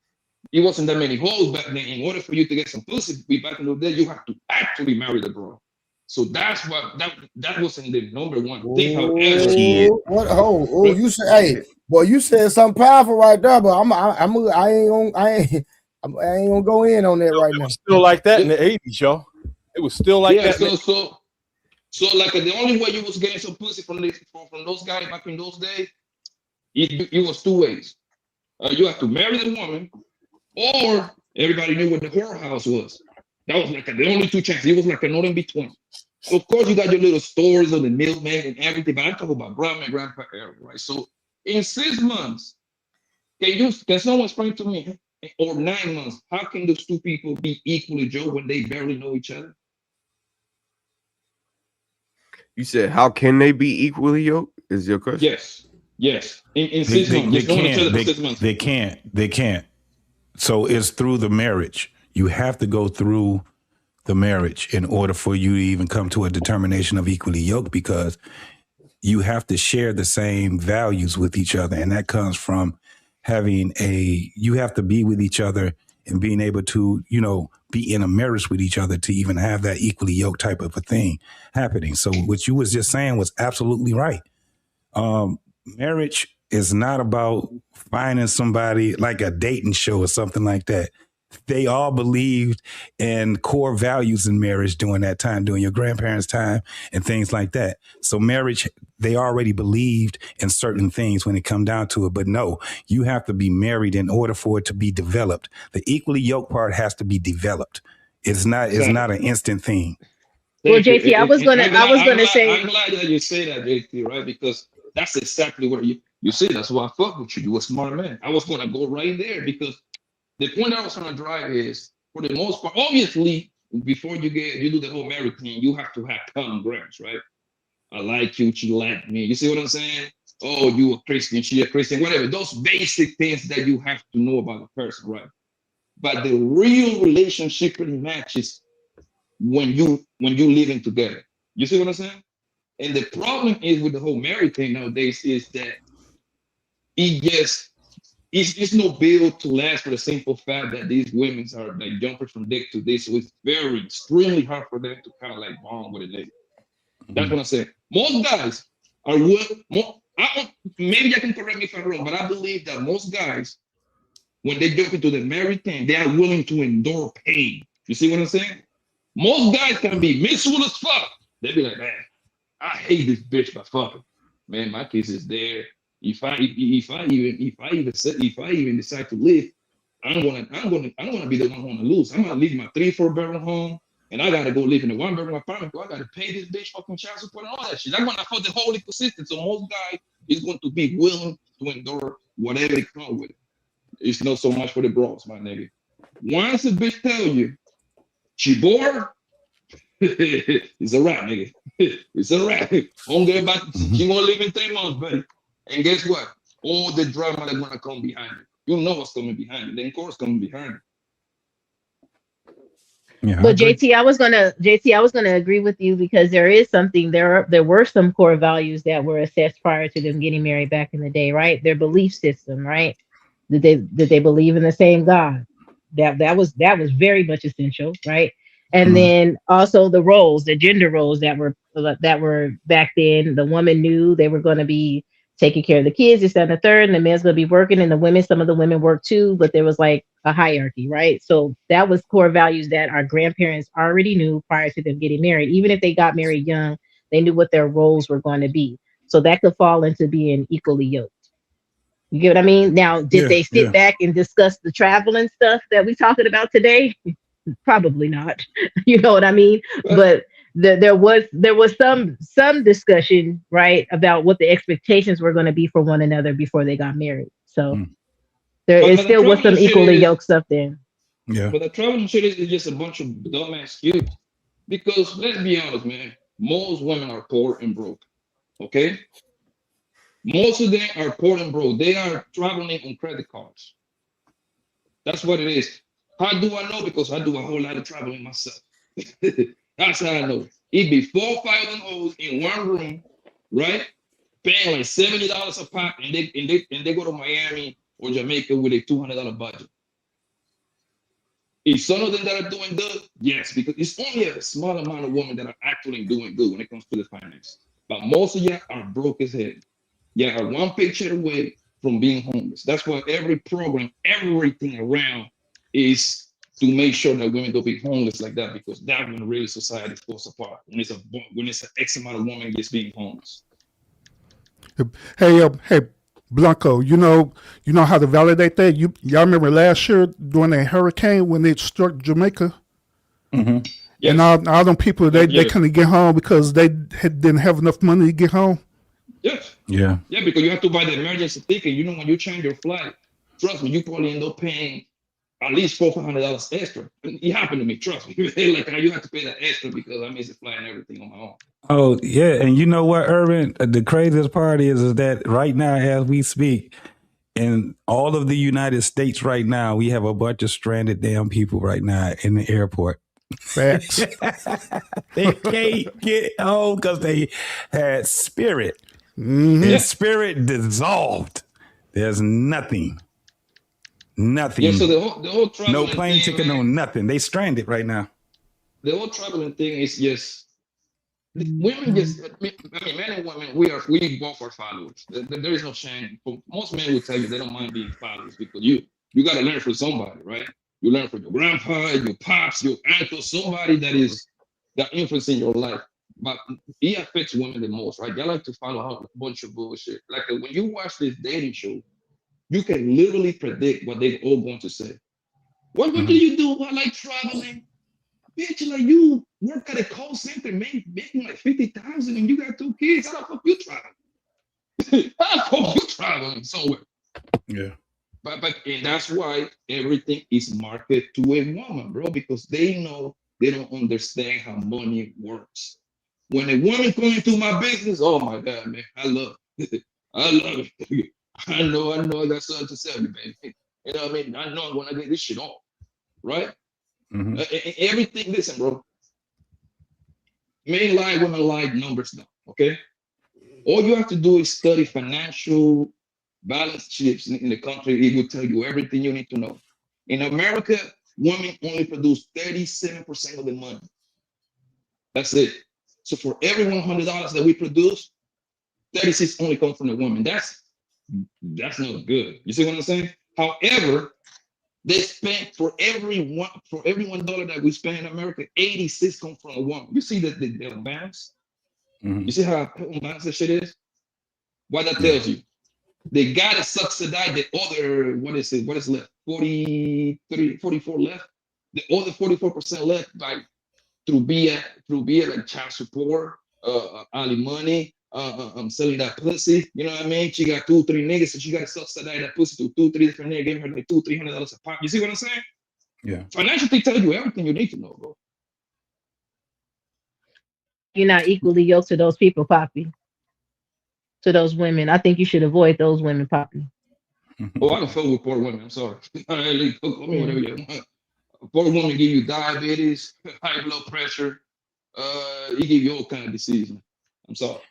It wasn't that many hoes back then. In order for you to get some pussy back in the day, you have to actually marry the girl. So that's what that wasn't the number one thing. However,
What? Oh, you said, hey, boy, you said something powerful right there, but I ain't gonna go in on that right now.
Still like that in the 80s, y'all. It was still like that.
So like the only way you was getting some pussy from those guys back in those days, it was two ways. You have to marry the woman, or everybody knew what the whorehouse was. That was like the only two chances. It was like an in between. So of course you got your little stories of the milkman and everything, but I'm talking about grandma and grandpa era, right? So in 6 months, can someone explain to me, or 9 months, how can those two people be equally yoked when they barely know each other?
You said, how can they be equally yoked? Is your question?
Yes. In 6 months.
They can't. So it's through the marriage. You have to go through the marriage in order for you to even come to a determination of equally yoked, because you have to share the same values with each other. And that comes from you have to be with each other and being able to, be in a marriage with each other to even have that equally yoked type of a thing happening. So what you was just saying was absolutely right. Marriage is not about finding somebody like a dating show or something like that. They all believed in core values in marriage during that time, during your grandparents' time and things like that. So marriage, they already believed in certain things when it come down to it. But no, you have to be married in order for it to be developed. The equally yoked part has to be developed. It's not an instant thing.
Well, JT, I was gonna say.
I'm glad that you say that, JT, right? Because that's exactly what you say. That's why I fuck with you. You a smart man. I was gonna go right there because the point I was trying to drive is, for the most part, obviously, before you do the whole marriage thing, you have to have common grounds, right? I like you, you like me. You see what I'm saying? Oh, you a Christian, she a Christian, whatever. Those basic things that you have to know about the person, right? But the real relationship really matches when you living together. You see what I'm saying? And the problem is with the whole marriage thing nowadays is that it's no build to last, for the simple fact that these women are like jumping from dick to this, so it's extremely hard for them to kind of like bond with a lady. That's what I'm saying. Most guys are maybe I can correct me if I'm wrong, but I believe that most guys, when they jump into the marriage thing, they are willing to endure pain. You see what I'm saying? Most guys can be miserable as fuck. They be like, man, I hate this bitch, but fuck it. Man, my kids is there. If I even decide to live, I'm gonna be the one who wanna lose. I'm gonna leave my 3-4 bedroom home, and I gotta go live in a 1-bedroom apartment. I gotta pay this bitch fucking child support and all that shit. I'm gonna afford the whole ecosystem. So most guys is going to be willing to endure whatever they come with. It's not so much for the bros, my nigga. Once a bitch tell you she bored, it's a wrap, nigga. It's a wrap. Don't get back. She gonna live in 3 months, buddy. And guess what? All the drama that's gonna come behind it. You know what's coming behind it. The encore coming behind it.
Yeah,
but JT, I was gonna agree with you, because there is something there were some core values that were assessed prior to them getting married back in the day, right? Their belief system, right? Did they believe in the same God? That was very much essential, right? And then also the roles, the gender roles that were back then. The woman knew they were going to be taking care of the kids, this, that, and the third, and the man's going to be working, and the women, some of the women work too, but there was like a hierarchy, right? So that was core values that our grandparents already knew prior to them getting married. Even if they got married young, they knew what their roles were going to be. So that could fall into being equally yoked. You get what I mean? Now, did they sit back and discuss the traveling stuff that we talking about today? Probably not. You know what I mean? But there was some discussion, right, about what the expectations were going to be for one another before they got married. So there still was some equally yoked stuff there.
Yeah.
But the traveling shit is just a bunch of dumbass excuses. Because let's be honest, man, most women are poor and broke. Okay? Most of them are poor and broke. They are traveling on credit cards. That's what it is. How do I know? Because I do a whole lot of traveling myself. That's how I know. It'd be 4 or 5 of them hoes in one room, right? Paying like $70 a pop, and they go to Miami or Jamaica with a $200 budget. Is some of them that are doing good? Yes, because it's only a small amount of women that are actually doing good when it comes to the finance. But most of you are broke as hell. You are one paycheck away from being homeless. That's why every program, everything around is to make sure that women don't be homeless like that, because that's when really society falls apart. When it's an X amount of women just being homeless.
Hey, Blanco, you know how to validate that? Y'all remember last year during that hurricane when it struck Jamaica?
Mm-hmm.
Yes. And all them people, they couldn't get home because they didn't have enough money to get home.
Yes.
Yeah.
Yeah, because you have to buy the emergency ticket. You know, when you change your flight, trust me, you probably end up paying at least $400 extra. It happened to me, trust me. Like, you have to pay that extra because I missed the flight and everything on my own.
Oh, yeah. And you know what, Urban? The craziest part is that right now, as we speak, in all of the United States right now, we have a bunch of stranded damn people right now in the airport.
Facts.
They can't get home because they had spirit.
Mm-hmm.
Their spirit dissolved. There's nothing.
Yeah, so the whole traveling
no plane
thing,
ticket,
man,
no nothing. They stranded right now.
The whole traveling thing is just women. Just I mean, men and women, we both are followers. There is no shame. Most men will tell you they don't mind being followers because you got to learn from somebody, right? You learn from your grandpa, your pops, your uncle, somebody that influencing your life. But it affects women the most, right? They like to follow a bunch of bullshit. Like when you watch this dating show, you can literally predict what they're all going to say. What do you do? I like traveling. Bitch, like you work at a call center making like $50,000 and you got 2 kids. How the fuck you traveling? How the fuck you traveling somewhere?
Yeah.
But and that's why everything is marketed to a woman, bro, because they know they don't understand how money works. When a woman comes into my business, oh my God, man, I love it. I love it. I know I got something to sell you, baby. You know what I mean? I know I'm gonna get this shit on, right?
Mm-hmm.
Everything, listen, bro. Men lie, women lie, numbers don't, okay? All you have to do is study financial balance sheets in the country. It will tell you everything you need to know. In America, women only produce 37% of the money. That's it. So for every $100 that we produce, 36 only come from the woman. That's not good. You see what I'm saying? However, they spend for every $1 that we spend in America, 86 come from a woman. You see the balance?
Mm-hmm.
You see how unbalanced this shit is? What that tells you? They gotta subsidize the other, what is left? 44 left. The other 44% left through like child support, alimony, selling that pussy. You know what I mean? She got 2-3 niggas, so she got to subsidize that pussy to 2-3 different niggas, giving her like $200-$300 a pop. You see what I'm saying?
Yeah.
Financial thing tells you everything you need to know, bro.
You're not equally yoked to those people, Poppy. To those women, I think you should avoid those women, Poppy.
Oh, I don't fuck with poor women. I'm sorry. Call me whatever you want. A poor woman give you diabetes, high blood pressure. He give you all kind of disease. I'm sorry.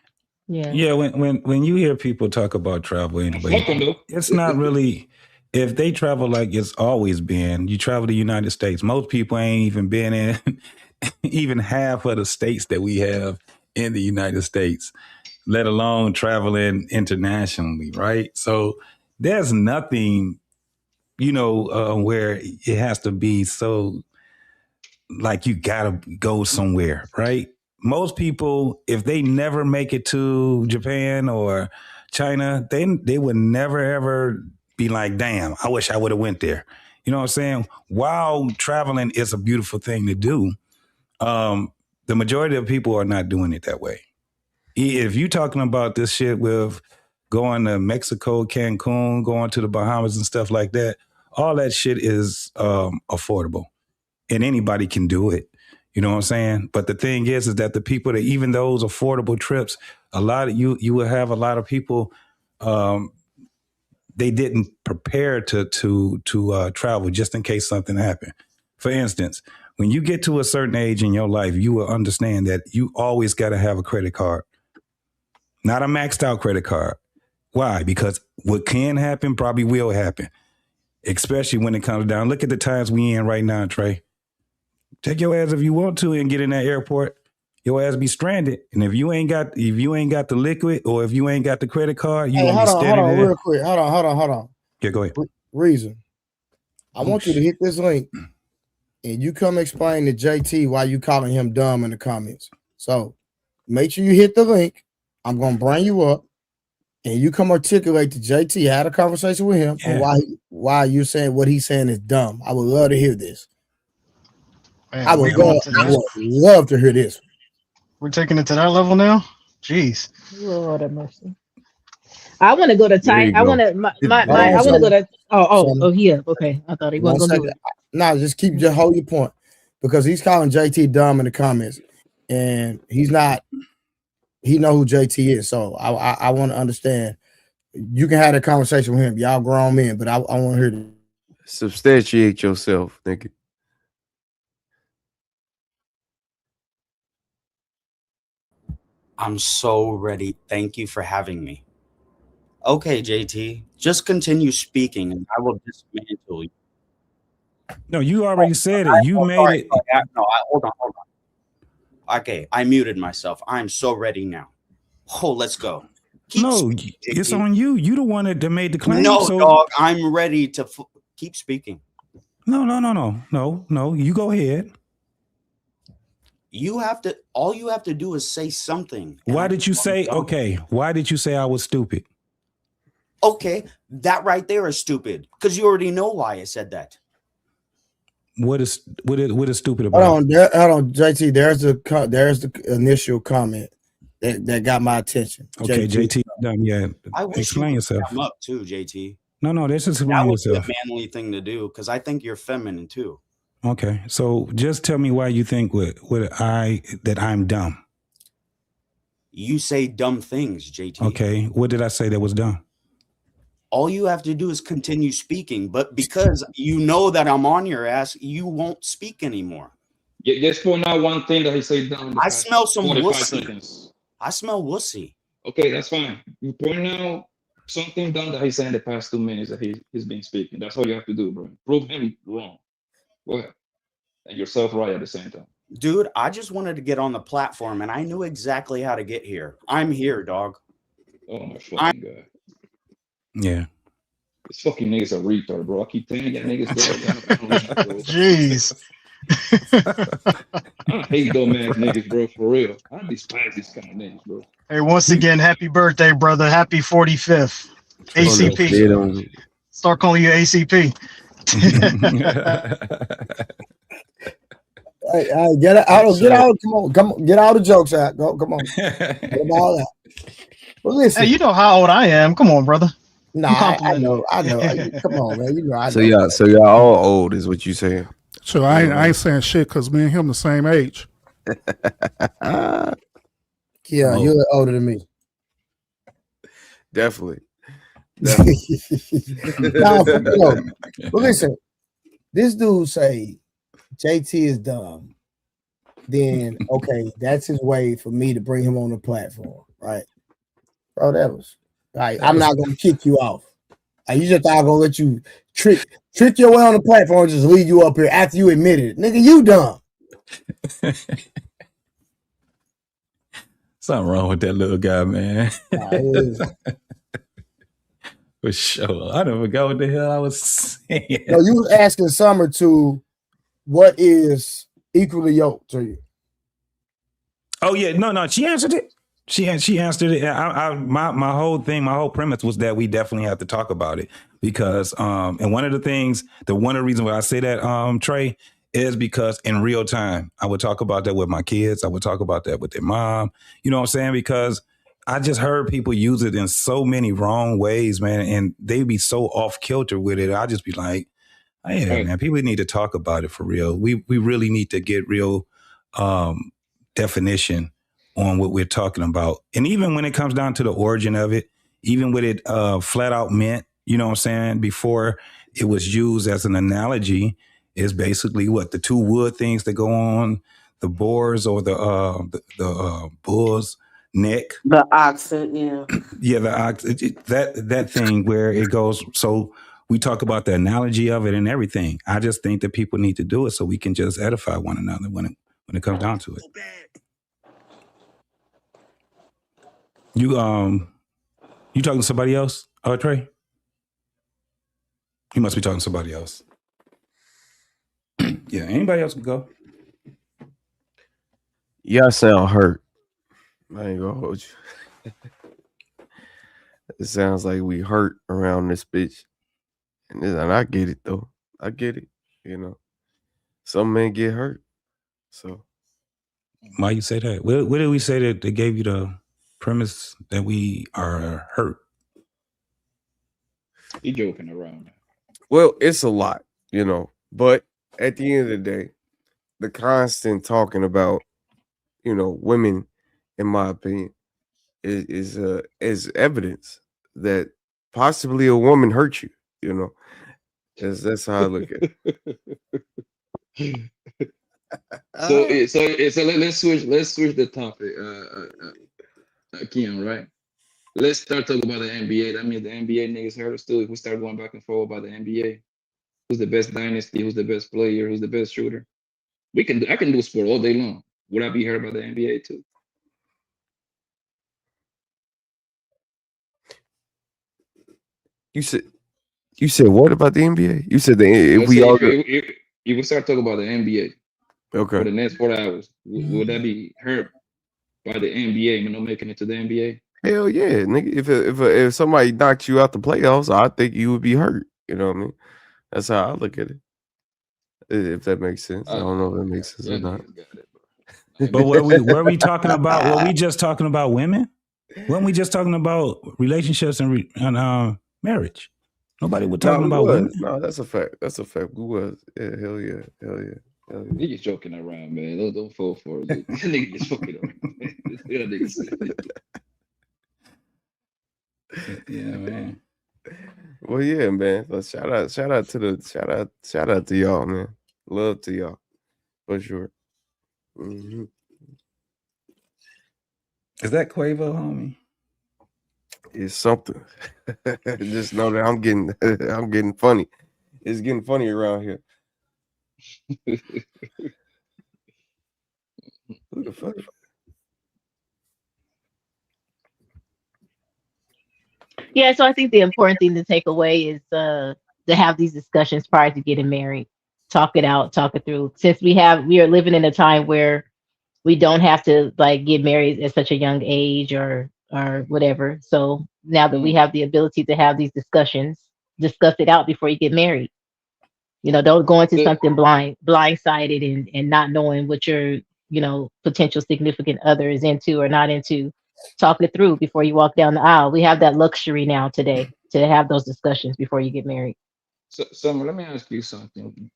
Yeah.
Yeah. When you hear people talk about travel, anyway, it's not really if they travel like it's always been, you travel to the United States. Most people ain't even been in even half of the states that we have in the United States, let alone traveling internationally, right? So there's nothing, where it has to be so like you gotta go somewhere, right? Most people, if they never make it to Japan or China, they would never ever be like, damn, I wish I would have went there. You know what I'm saying? While traveling is a beautiful thing to do, the majority of people are not doing it that way. If you're talking about this shit with going to Mexico, Cancun, going to the Bahamas and stuff like that, all that shit is affordable and anybody can do it. You know what I'm saying? But the thing is that the people that even those affordable trips, a lot of you will have a lot of people, they didn't prepare to travel just in case something happened. For instance, when you get to a certain age in your life, you will understand that you always got to have a credit card, not a maxed out credit card. Why? Because what can happen probably will happen, especially when it comes down. Look at the times we in right now, Trey. Take your ass if you want to and get in that airport. Your ass be stranded. And if you ain't got the liquid or if you ain't got the credit card, you gonna be standing there.
Real quick. Hold on.
Yeah, go ahead.
Reason. I want you to hit this link and you come explain to JT why you calling him dumb in the comments. So make sure you hit the link. I'm gonna bring you up and you come articulate to JT, had a conversation with him on why you saying what he's saying is dumb. I would love to hear this.
Man,
I would love to hear this.
We're taking it to that level now. Jeez.
Lord have mercy. I want to go to time. I want to I want to go to. Yeah. Okay. I thought he wasn't going to do it.
No, just hold your point because he's calling JT dumb in the comments, and he's not. He know who JT is, so I want to understand. You can have a conversation with him. Y'all grown men, but I want to hear this.
Substantiate yourself, nigga.
I'm so ready. Thank you for having me. Okay, JT, just continue speaking and I will dismantle you.
No, you already said it. You made it.
Hold on. Okay, I muted myself. I'm so ready now. Oh, let's go.
It's on you. You the one that made the claim.
No, dog, I'm ready to keep speaking.
No. You go ahead.
All you have to do is say something.
Why did you say I was stupid?
Okay, that right there is stupid because you already know why I said that.
What is stupid about?
Hold on, JT. There's the initial comment that got my attention.
Okay, JT. Yeah,
I wish
explain yourself.
Come up too, JT.
No, this is explain yourself.
That would be a manly thing to do because I think you're feminine too.
Okay, so just tell me why you think that I'm dumb.
You say dumb things, JT.
Okay, what did I say that was dumb?
All you have to do is continue speaking, but because you know that I'm on your ass, you won't speak anymore.
Just point out one thing that he said dumb.
I smell some
45
wussy.
seconds.
I smell wussy.
Okay, that's fine. You point out something dumb that he said in the past 2 minutes that he's been speaking. That's all you have to do, bro. Prove him wrong. Go ahead. And yourself right at the same time.
Dude, I just wanted to get on the platform and I knew exactly how to get here. I'm here, dog.
Oh my fucking God.
Yeah.
This fucking nigga's a retard, bro. I keep telling you niggas, bro.
Jeez.
I hate dumbass niggas, bro, for real. I despise these kind of niggas, bro.
Hey, once again, happy birthday, brother. Happy 45th. ACP. Start calling you ACP.
Hey, get out. Come on, get all the jokes out. Come on. Get them all out. Well, listen.
Hey, you know how old I am. Come on, brother.
Nah, I know. Come on, man. You know, I
So
know.
y'all all old is what you saying?
So I ain't saying shit because me and him the same age.
Yeah, you're older than me.
Definitely.
Nah, but listen, this dude say JT is dumb. Then okay, that's his way for me to bring him on the platform, right? Bro, that was right. I'm not gonna kick you off. You just thought I'm gonna let you trick your way on the platform and just leave you up here after you admitted it. Nigga, you dumb.
Something wrong with that little guy, man.
Nah,
For sure. I never forgot what the hell I was saying.
no, you was asking Summer to what is equally yoked to you.
Oh yeah, no, she answered it. She answered it. My whole premise was that we definitely have to talk about it because and one of the reasons why I say that Trey is because in real time I would talk about that with my kids. I would talk about that with their mom. You know what I'm saying? Because I just heard people use it in so many wrong ways, man, and they be so off kilter with it. I just be like, hey, man, people need to talk about it for real. We really need to get real definition on what we're talking about. And even when it comes down to the origin of it, even with it flat out meant, you know what I'm saying, before it was used as an analogy, is basically what the two wood things that go on the boars or the bull's neck.
The oxen, yeah.
Yeah, that thing where it goes. So we talk about the analogy of it and everything. I just think that people need to do it so we can just edify one another when it comes down to it. You talking to somebody else, Trey? You must be talking to somebody else. Yeah, anybody else can go.
Y'all sound hurt. I ain't gonna hold you. It sounds like we hurt around this bitch. And I get it though. I get it. You know, some men get hurt. So
why you say that? What did we say that they gave you the premise that we are hurt?
You joking around.
Well, it's a lot, you know, but at the end of the day, the constant talking about, you know, women, in my opinion, is evidence that possibly a woman hurt you, you know. That's how I look at it.
So let's switch the topic, Keon, right? Let's start talking about the NBA. That means the NBA niggas hurt us too. If we start going back and forth about the NBA, who's the best dynasty, who's the best player, who's the best shooter, I can do sport all day long. Would I be hurt by the NBA too?
You said what about the NBA? You said
if we start talking about the NBA,
okay,
for the next 4 hours, would that be hurt by the NBA when I'm making it to the NBA?
Hell yeah, nigga. If somebody knocked you out the playoffs, I think you would be hurt. You know what I mean? That's how I look at it. If that makes sense. I don't know if that makes sense or not.
But were we talking about? Were we just talking about women? Weren't we just talking about relationships and marriage? Nobody was talking about women.
No, that's a fact. That's a fact. We was. Yeah, hell yeah. Hell yeah.
Niggas joking around, man. Don't fall for it. Niggas just fucking around.
Yeah, man.
Well, yeah, man. Shout out to y'all, man. Love to y'all, for sure. Mm-hmm.
Is that Quavo, homie?
It's something. Just know that I'm getting funny. It's getting funny around here. Who the fuck?
Yeah, so I think the important thing to take away is to have these discussions prior to getting married. Talk it out, talk it through. Since we are living in a time where we don't have to like get married at such a young age or whatever. So now that we have the ability to have these discussions, discuss it out before you get married. You know, don't go into something blindsided and not knowing what your, you know, potential significant other is into or not into. Talk it through before you walk down the aisle. We have that luxury now today to have those discussions before you get married.
So, Summer, let me ask you something.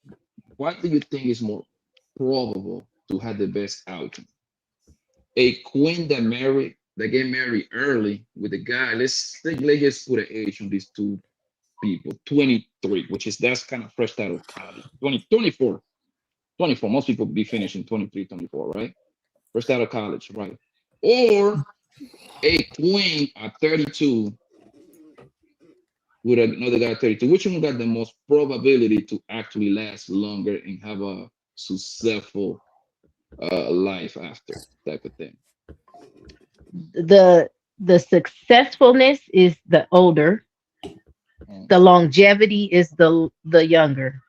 What do you think is more probable to have the best outcome? A queen that get married early with a guy. Let's just put an age on these two people. 23, that's kind of fresh out of college. 24. Most people be finishing 23, 24, right? Fresh out of college, right? Or a queen at 32 with another guy 32, which one got the most probability to actually last longer and have a successful life after, type of thing?
The successfulness is the older. The longevity is the younger.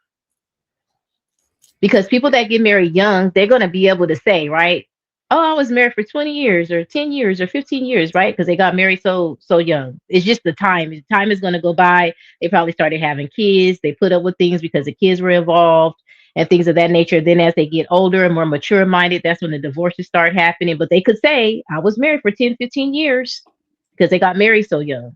Because people that get married young, they're going to be able to say, right? Oh, I was married for 20 years or 10 years or 15 years, right? Because they got married so young. It's just the time. Time is going to go by. They probably started having kids. They put up with things because the kids were involved and things of that nature. Then as they get older and more mature minded, that's when the divorces start happening. But they could say, I was married for 10, 15 years because they got married so young,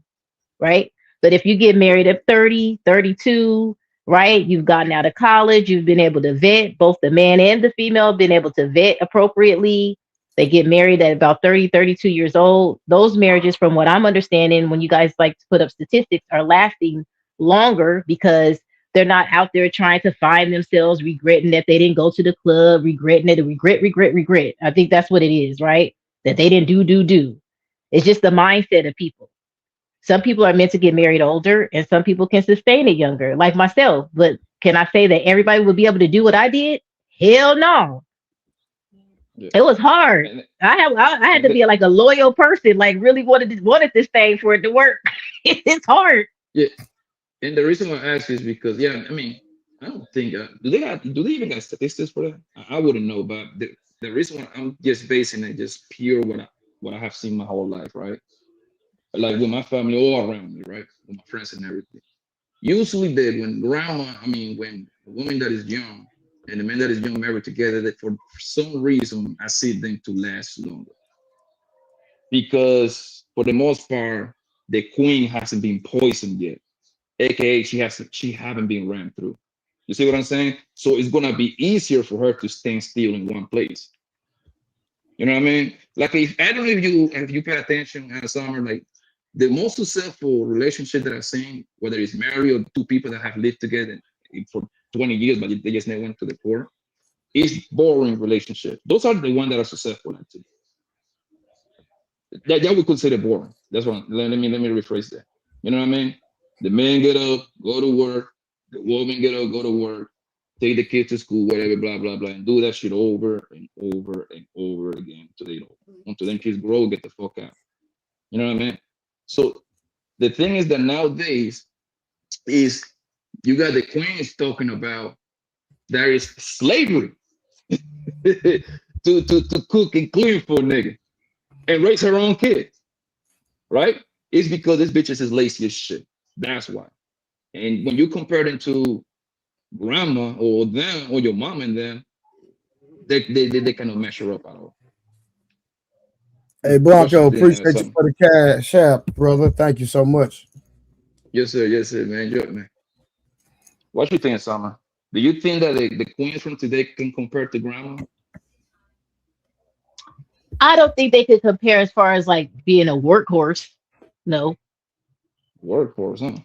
right? But if you get married at 30, 32, right? You've gotten out of college. You've been able to vet. Both the man and the female have been able to vet appropriately. They get married at about 30, 32 years old. Those marriages, from what I'm understanding, when you guys like to put up statistics, are lasting longer because they're not out there trying to find themselves, regretting that they didn't go to the club, regretting it, regret. I think that's what it is, right? That they didn't do. It's just the mindset of people. Some people are meant to get married older and some people can sustain it younger, like myself. But can I say that everybody would be able to do what I did? Hell no.
Yeah.
It was hard. I had to be like a loyal person, like really wanted this thing for it to work. It's hard.
Yeah. And the reason why I ask is because, I mean, I don't think, do they even got statistics for that? I wouldn't know, but the reason why I'm just basing it just pure what I have seen my whole life, right? Like with my family all around me, right? With my friends and everything. Usually when a woman that is young and the man that is young married together, that for some reason I see them to last longer. Because for the most part, the queen hasn't been poisoned yet. AKA she haven't been rammed through. You see what I'm saying? So it's gonna be easier for her to stand still in one place. You know what I mean? Like I don't know if you pay attention in the summer, like the most successful relationship that I've seen, whether it's married or two people that have lived together for 20 years, but they just never went to the core, is boring relationship. Those are the ones that are successful actually. That we consider boring. That's what. Let me rephrase that. You know what I mean? The man get up, go to work. The woman get up, go to work. Take the kids to school, whatever, blah blah blah, and do that shit over and over and over again until them kids grow, get the fuck out. You know what I mean? So the thing is that nowadays is you got the queens talking about there is slavery to cook and clean for a nigga and raise her own kids, right? It's because this bitch is lazy as shit. That's why. And when you compare them to grandma or them or your mom and them, they cannot measure up at all.
Hey Blanco, appreciate you for the cash app, brother. Thank you so much.
Yes, sir, man. Good, man. What you think, Summer? Do you think that the queens from today can compare to grandma?
I don't think they could compare as far as like being a workhorse. No.
Workhorse, huh?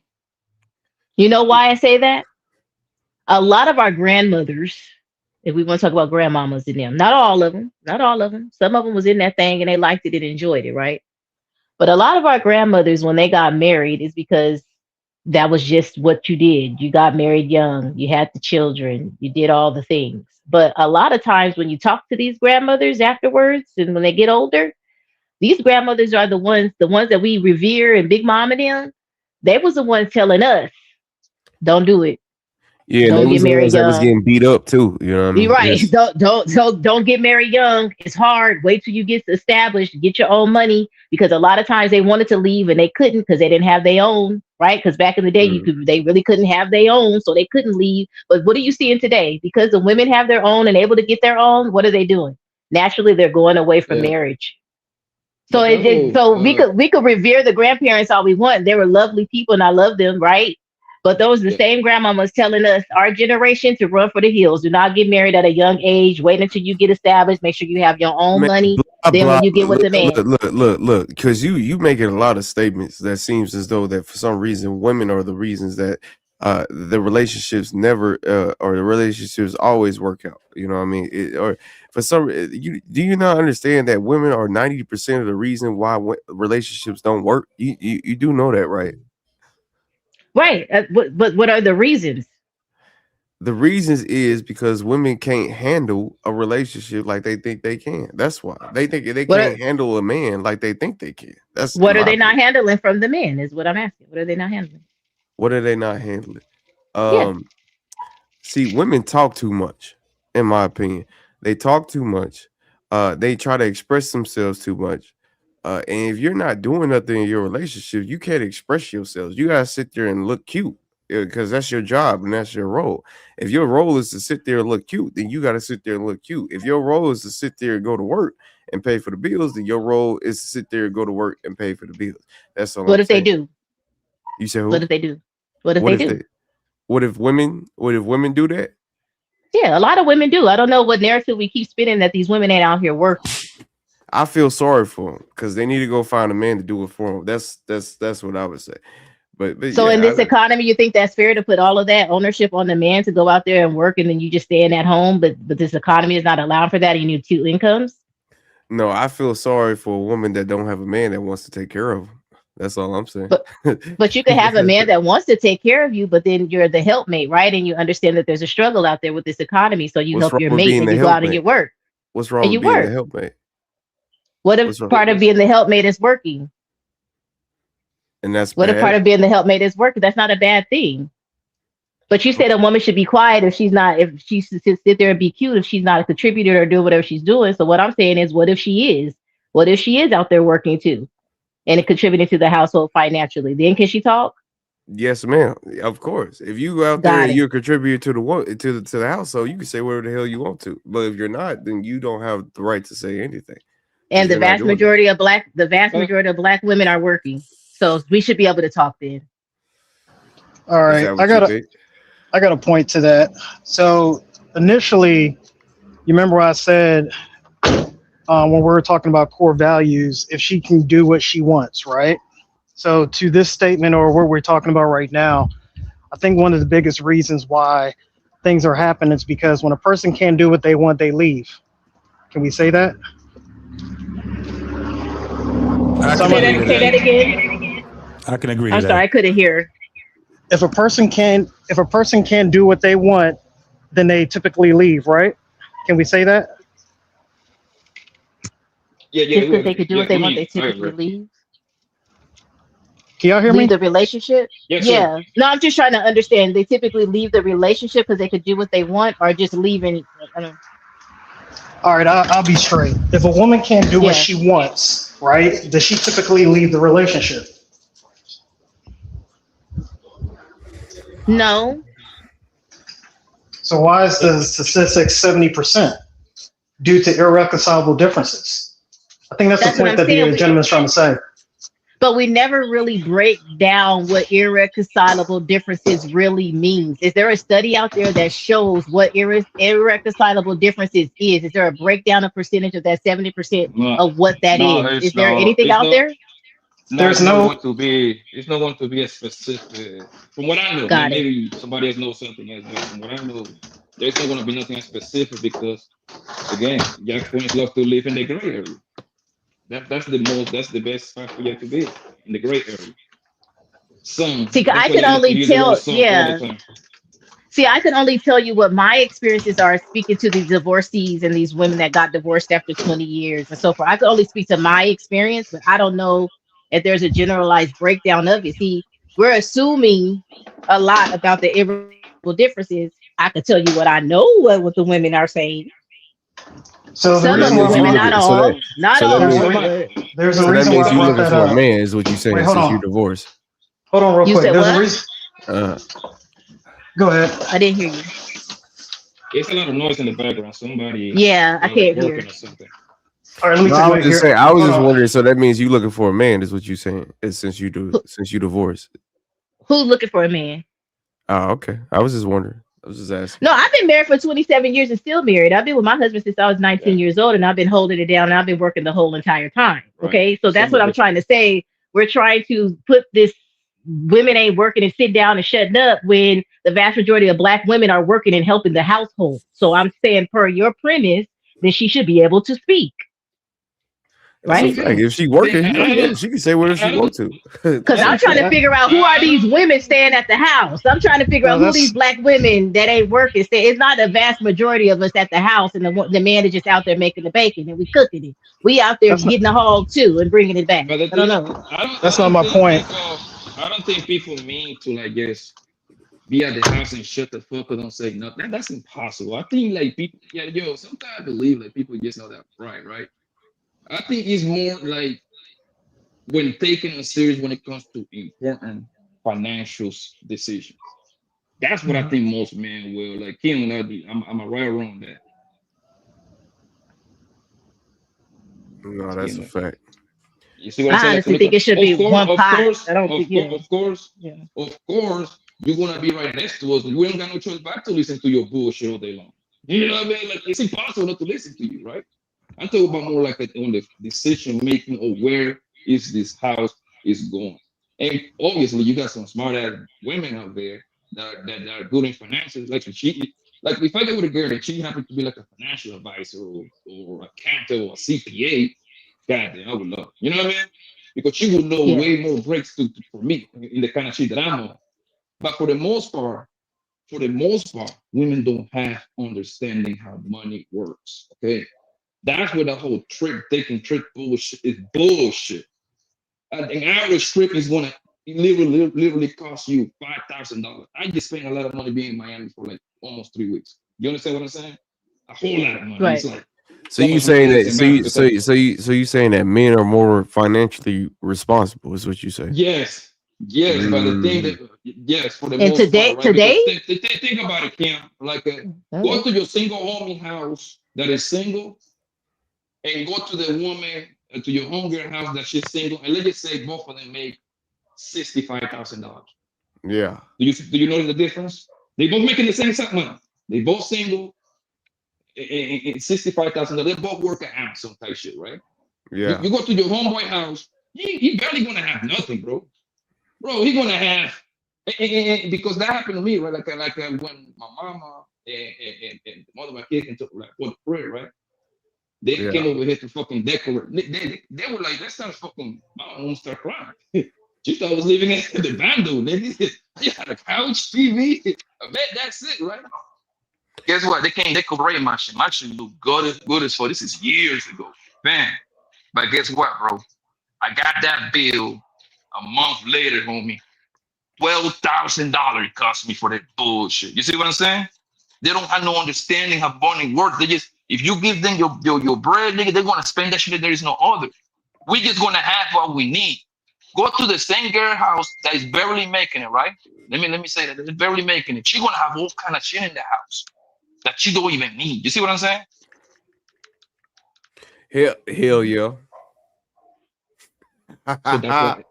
You know why I say that? A lot of our grandmothers, if we want to talk about grandmamas in them, not all of them. Some of them was in that thing and they liked it and enjoyed it, right? But a lot of our grandmothers, when they got married, is because that was just what you did. You got married young, you had the children, you did all the things. But a lot of times when you talk to these grandmothers afterwards and when they get older, these grandmothers are the ones that we revere and Big Mom and them. They was the ones telling us, don't do it.
Yeah,
don't get married young.
I was getting beat up too. You know what I mean?
You're right.
Yes.
Don't get married young. It's hard. Wait till you get established, get your own money. Because a lot of times they wanted to leave and they couldn't because they didn't have their own, right? Because back in the day, they really couldn't have their own, so they couldn't leave. But what are you seeing today? Because the women have their own and able to get their own, what are they doing? Naturally, they're going away from marriage. So we could revere the grandparents all we want. They were lovely people and I love them, right? But those are the same grandmamas telling us, our generation, to run for the hills. Do not get married at a young age. Wait until you get established. Make sure you have your own money. Then when you get with the man.
Look, because you making a lot of statements that seems as though that for some reason women are the reasons that the relationships never or the relationships always work out. You know what I mean? Or for some, do you not understand that women are 90% of the reason why relationships don't work? You do know that, right?
Right. But what are the reasons?
The reasons is because women can't handle a relationship like they think they can. That's why they think they
What are,
can't handle a man like they think they can. That's
what
in
are
my
they not
opinion.
handling from the men? Is what I'm asking. What are they not handling?
What are they not handling?
Yeah.
See, women talk too much, in my opinion. They talk too much. They try to express themselves too much. And if you're not doing nothing in your relationship, you can't express yourselves. You gotta sit there and look cute because that's your job and that's your role. If your role is to sit there and look cute, then you gotta sit there and look cute. If your role is to sit there and go to work and pay for the bills, then your role is to sit there and go to work and pay for the bills. That's all
What
I'm
if they
saying.
do?
You say
What
who?
if they do? What if
What
they
if
do?
they? What if women do that?
Yeah, a lot of women do. I don't know what narrative we keep spinning that these women ain't out here working.
I feel sorry for them because they need to go find a man to do it for them. That's what I would say. But
So in
yeah,
this economy, you think that's fair to put all of that ownership on the man to go out there and work, and then you just staying at home? But this economy is not allowing for that. And you need two incomes.
no, I feel sorry for a woman that don't have a man that wants to take care of them. That's all I'm saying.
But you could have a man that wants to take care of you, but then you're the helpmate, right? And you understand that there's a struggle out there with this economy. So you
What's
help
wrong
your
with
mate
being
and
the
you go out and you
helpmate?
work.
What's wrong
And
with
you
being
work.
the helpmate?
What if
What's wrong?
part of being the helpmate is working?
And that's
What if part
bad.
of being the helpmate is working? That's not a bad thing. But you said a woman should be quiet if she should sit there and be cute if she's not a contributor or do whatever she's doing. So what I'm saying is, what if she is? What if she is out there working too and contributing to the household financially? Then can she talk?
Yes, ma'am. Of course. If you go out there
Got
and
it.
you're a contributor to the household, you can say whatever the hell you want to. But if you're not, then you don't have the right to say anything.
And the
You're not
vast
doing that.
majority of black women are working. So we should be able to talk then.
All
Is
right,
that what you think?
I got a point to that. So initially, you remember I said when we were talking about core values, if she can do what she wants, right? So to this statement or what we're talking about right now, I think one of the biggest reasons why things are happening is because when a person can't do what they want, they leave. Can we say that?
Say that again.
I can agree
I'm
to
sorry, I
that.
couldn't hear.
If a person can't do what they want, then they typically leave, right? Can we say that?
Yeah,
Just because they could do what they
I
want,
mean,
they
I
typically
agree.
leave.
Can y'all hear
Leave
me?
the relationship?
Yes, sir.
Yeah. No, I'm just trying to understand. They typically leave the relationship because they could do what they want, or just leaving. I don't.
All right, I'll be straight. If a woman can't do what
Yeah.
she wants, right, does she typically leave the relationship?
No.
So why is the statistic 70% due to irreconcilable differences? I think that's
That's
the
what
point
I'm
that the
saying.
gentleman's trying to say.
But we never really break down what irreconcilable differences really means. Is there a study out there that shows what irreconcilable differences is? Is there a breakdown of percentage of that 70% of what that
No,
is? Is there anything out there?
No, it's not going to be a specific. From what I know,
Got it.
maybe somebody else knows something else, but from what I know, there's not going to be nothing specific because, again, young queens love to live in the gray area. That's the best spot for you to be in the gray area. Some.
See,
That's
I
why
could
you
only
use the word
tell,
some all
yeah.
the time.
See, I can only tell you what my experiences are speaking to these divorcees and these women that got divorced after 20 years and so forth. I can only speak to my experience, but I don't know if there's a generalized breakdown of it. See, we're assuming a lot about the irreconcilable differences. I can tell you what I know what the women are saying.
So the
Some of
reason
the
why I
women,
brought
not all, not
so that
all.
means
there's a
so that
reason
means
why I
you
brought
looking
that
for a
up.
man is what you saying
Wait, hold
since
on.
you divorced.
Hold on real
You
quick.
said
There's a
what?
reason. Go ahead.
I didn't hear you.
It's a lot of noise in the background. Somebody
Yeah, I can't
working
hear.
or something.
All right, let me
No,
take
I
my
was just
here.
saying. I was
Hold
just
on.
wondering. So that means you looking for a man is what you saying? Is since you divorced.
Who's looking for a man?
Oh, okay. I was just wondering. I was just asking.
No, I've been married for 27 years and still married. I've been with my husband since I was 19 years old, and I've been holding it down, and I've been working the whole entire time. Okay, so that's what I'm trying to say. We're trying to put this women ain't working and sit down and shutting up when the vast majority of black women are working and helping the household. So I'm saying, per your premise, then she should be able to speak.
That's a
right?
fact. If she working, she can say whatever she want to.
Because I'm trying to figure out who are these women staying at the house. I'm trying to figure out who these black women that ain't working stay. It's not a vast majority of us at the house, and the man is just out there making the bacon and we cooking it. We out there getting the hog too and bringing it back. I don't know.
That's not my point.
I don't think people mean to like just be at the house and shut the fuck up, don't say nothing. That's impossible. I think like people, sometimes I believe like people just know that right? I think it's more like when taken in serious when it comes to important financial decisions. That's what I think most men will like. Kim, I'm a right around that.
No, that's a fact.
You see what I'm saying?
I honestly think it should be one pot. I don't think,
of course, you're gonna be right next to us. We ain't got no choice but to listen to your bullshit all day long. You know what I mean? Like it's impossible not to listen to you, right? I'm talking about more like on the decision making of where is this house is going. And obviously, you got some smart ass women out there that are good in finances. Like if I get with a girl that she happens to be like a financial advisor or accountant or a CPA, goddamn, I would love. You know what I mean? Because she would know way more breaks for me in the kind of shit that I'm on. But for the most part, women don't have understanding how money works. Okay, that's where the whole taking trip bullshit is bullshit. An average trip is gonna literally cost you $5,000. I just spent a lot of money being in Miami for like almost 3 weeks. You understand what I'm saying? A whole lot of money.
Right.
It's like,
So you saying that? So you saying that men are more financially responsible? Is what you say?
Yes. But the thing that for the
and
most
today,
part, right?
today,
Think about it, Kim. Like go to your single homie house that is single, and go to the woman to your homegirl house that she's single, and let's just say both of them make $65,000.
Yeah.
Do you notice the difference? They both making the same money. They both single. And $65,000. They both work at Amazon type shit, right?
Yeah.
You go to your homeboy house, he barely gonna have nothing, bro. He gonna have because that happened to me, right? Like when my mama and the mother of my kid came to like for the prayer, right? They came over here to fucking decorate. They were like, let's start fucking. My mom start crying. She thought I was living in the bando, nigga. You had a couch, TV, a bed. That's it, right? Guess what? They can't decorate my shit. My shit look good as for this is years ago, man. But guess what, bro? I got that bill a month later, homie. $12,000 it cost me for that bullshit. You see what I'm saying? They don't have no understanding how money works. They just, if you give them your bread, nigga, they're gonna spend that shit that there is no other. We just gonna have what we need. Go to the same girl house that is barely making it, right? Let me say that, it's barely making it. She gonna have all kind of shit in the house that she don't even need. You see what I'm saying?
Hell yeah.
So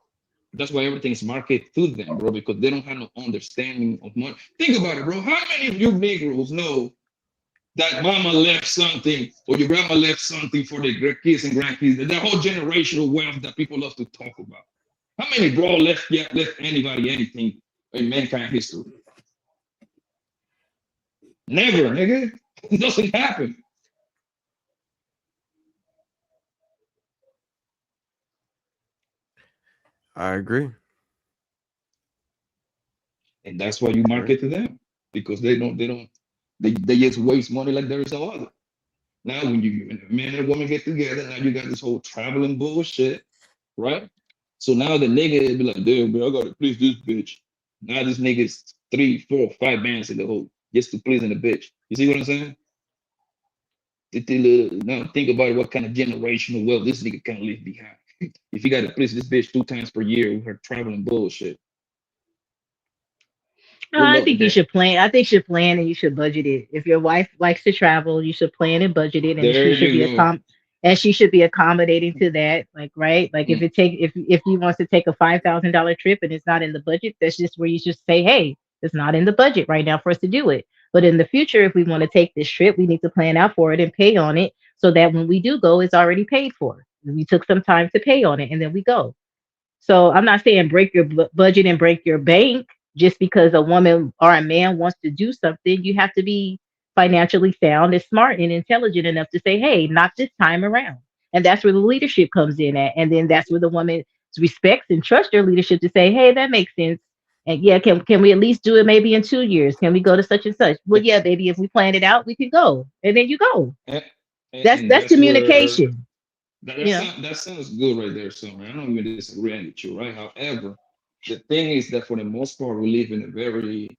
that's why everything's marketed to them, bro, because they don't have no understanding of money. Think about it, bro. How many of you Negroes know that mama left something or your grandma left something for their kids and grandkids? That whole generational wealth that people love to talk about. How many bro left anybody anything in mankind history? Never, nigga. It doesn't happen.
I agree.
And that's why you market to them, because they just waste money like there is no other. Now when a man and a woman get together, now you got this whole traveling bullshit, right? So now the nigga be like, damn, bro, I gotta please this bitch. Now this nigga's 3, 4, 5 bands in the hole just to pleasing the bitch. You see what I'm saying? Now think about what kind of generational wealth this nigga can leave behind. If you got to please this bitch 2 times per year with her traveling bullshit.
I think you should plan. I think you should plan and you should budget it. If your wife likes to travel, you should plan and budget it, and she should be accommodating to that. Like, right? Like if he wants to take a $5,000 trip and it's not in the budget, that's just where you should say, hey, it's not in the budget right now for us to do it. But in the future, if we want to take this trip, we need to plan out for it and pay on it so that when we do go, it's already paid for. We took some time to pay on it and then we go. So I'm not saying break your budget and break your bank. Just because a woman or a man wants to do something, you have to be financially sound and smart and intelligent enough to say, hey, not this time around. And that's where the leadership comes in at. And then that's where the woman respects and trusts their leadership to say, hey, that makes sense. And yeah, can we at least do it maybe in 2 years? Can we go to such and such? Well, yeah, baby, if we plan it out, we can go. And then you go. That's communication.
That sounds good right there, Summer. I don't even disagree with you, right? However, the thing is that for the most part, we live in a very,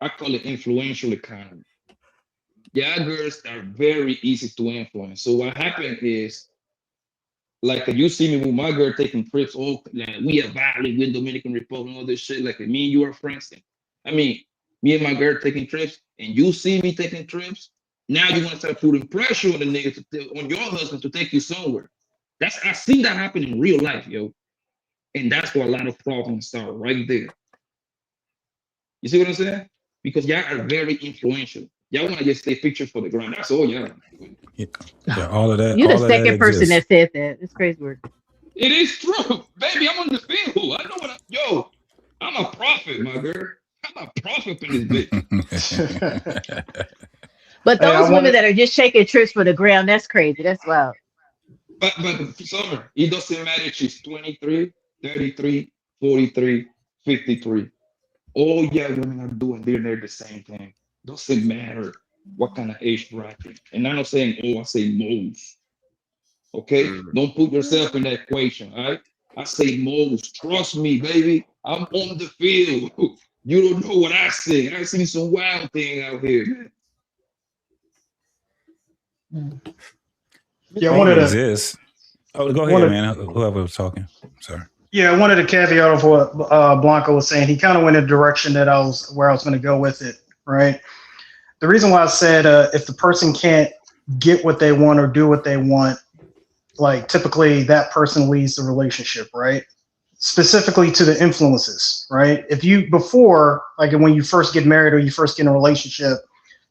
I call it influential economy. Yeah, girls are very easy to influence. So what happened is, like you see me with my girl taking trips, like we are Valley, we in Dominican Republic, all this shit. Like me and you are friends. I mean, me and my girl taking trips, and you see me taking trips. Now you're gonna start putting pressure on the nigga on your husband to take you somewhere. I see that happen in real life, yo. And that's where a lot of problems start right there. You see what I'm saying? Because y'all are very influential. Y'all want to just take pictures for the ground. That's all y'all.
Yeah, all of that.
You're the
all of
second
that
person
exists.
that said that. It's crazy word.
It is true, baby. I'm on the field. I know what I'm a prophet, my girl. I'm a prophet in this bitch.
But those women that are just shaking trips for the ground, that's crazy. That's wild.
But Summer, it doesn't matter if she's 23, 33, 43, 53. All y'all women are doing, they're the same thing. Doesn't matter what kind of age bracket. And I'm not saying I say most. Okay? Don't put yourself in that equation, all right? I say most. Trust me, baby. I'm on the field. You don't know what I see. I seen some wild thing out here, man.
Yeah, I wanted to
exists. Oh, go ahead, man. Whoever was talking. Sorry.
Yeah, I wanted to caveat of what Blanco was saying. He kind of went in a direction that I was going to go with it, right? The reason why I said if the person can't get what they want or do what they want, like typically that person leads the relationship, right? Specifically to the influences, right? If you before, like when you first get married or you first get in a relationship,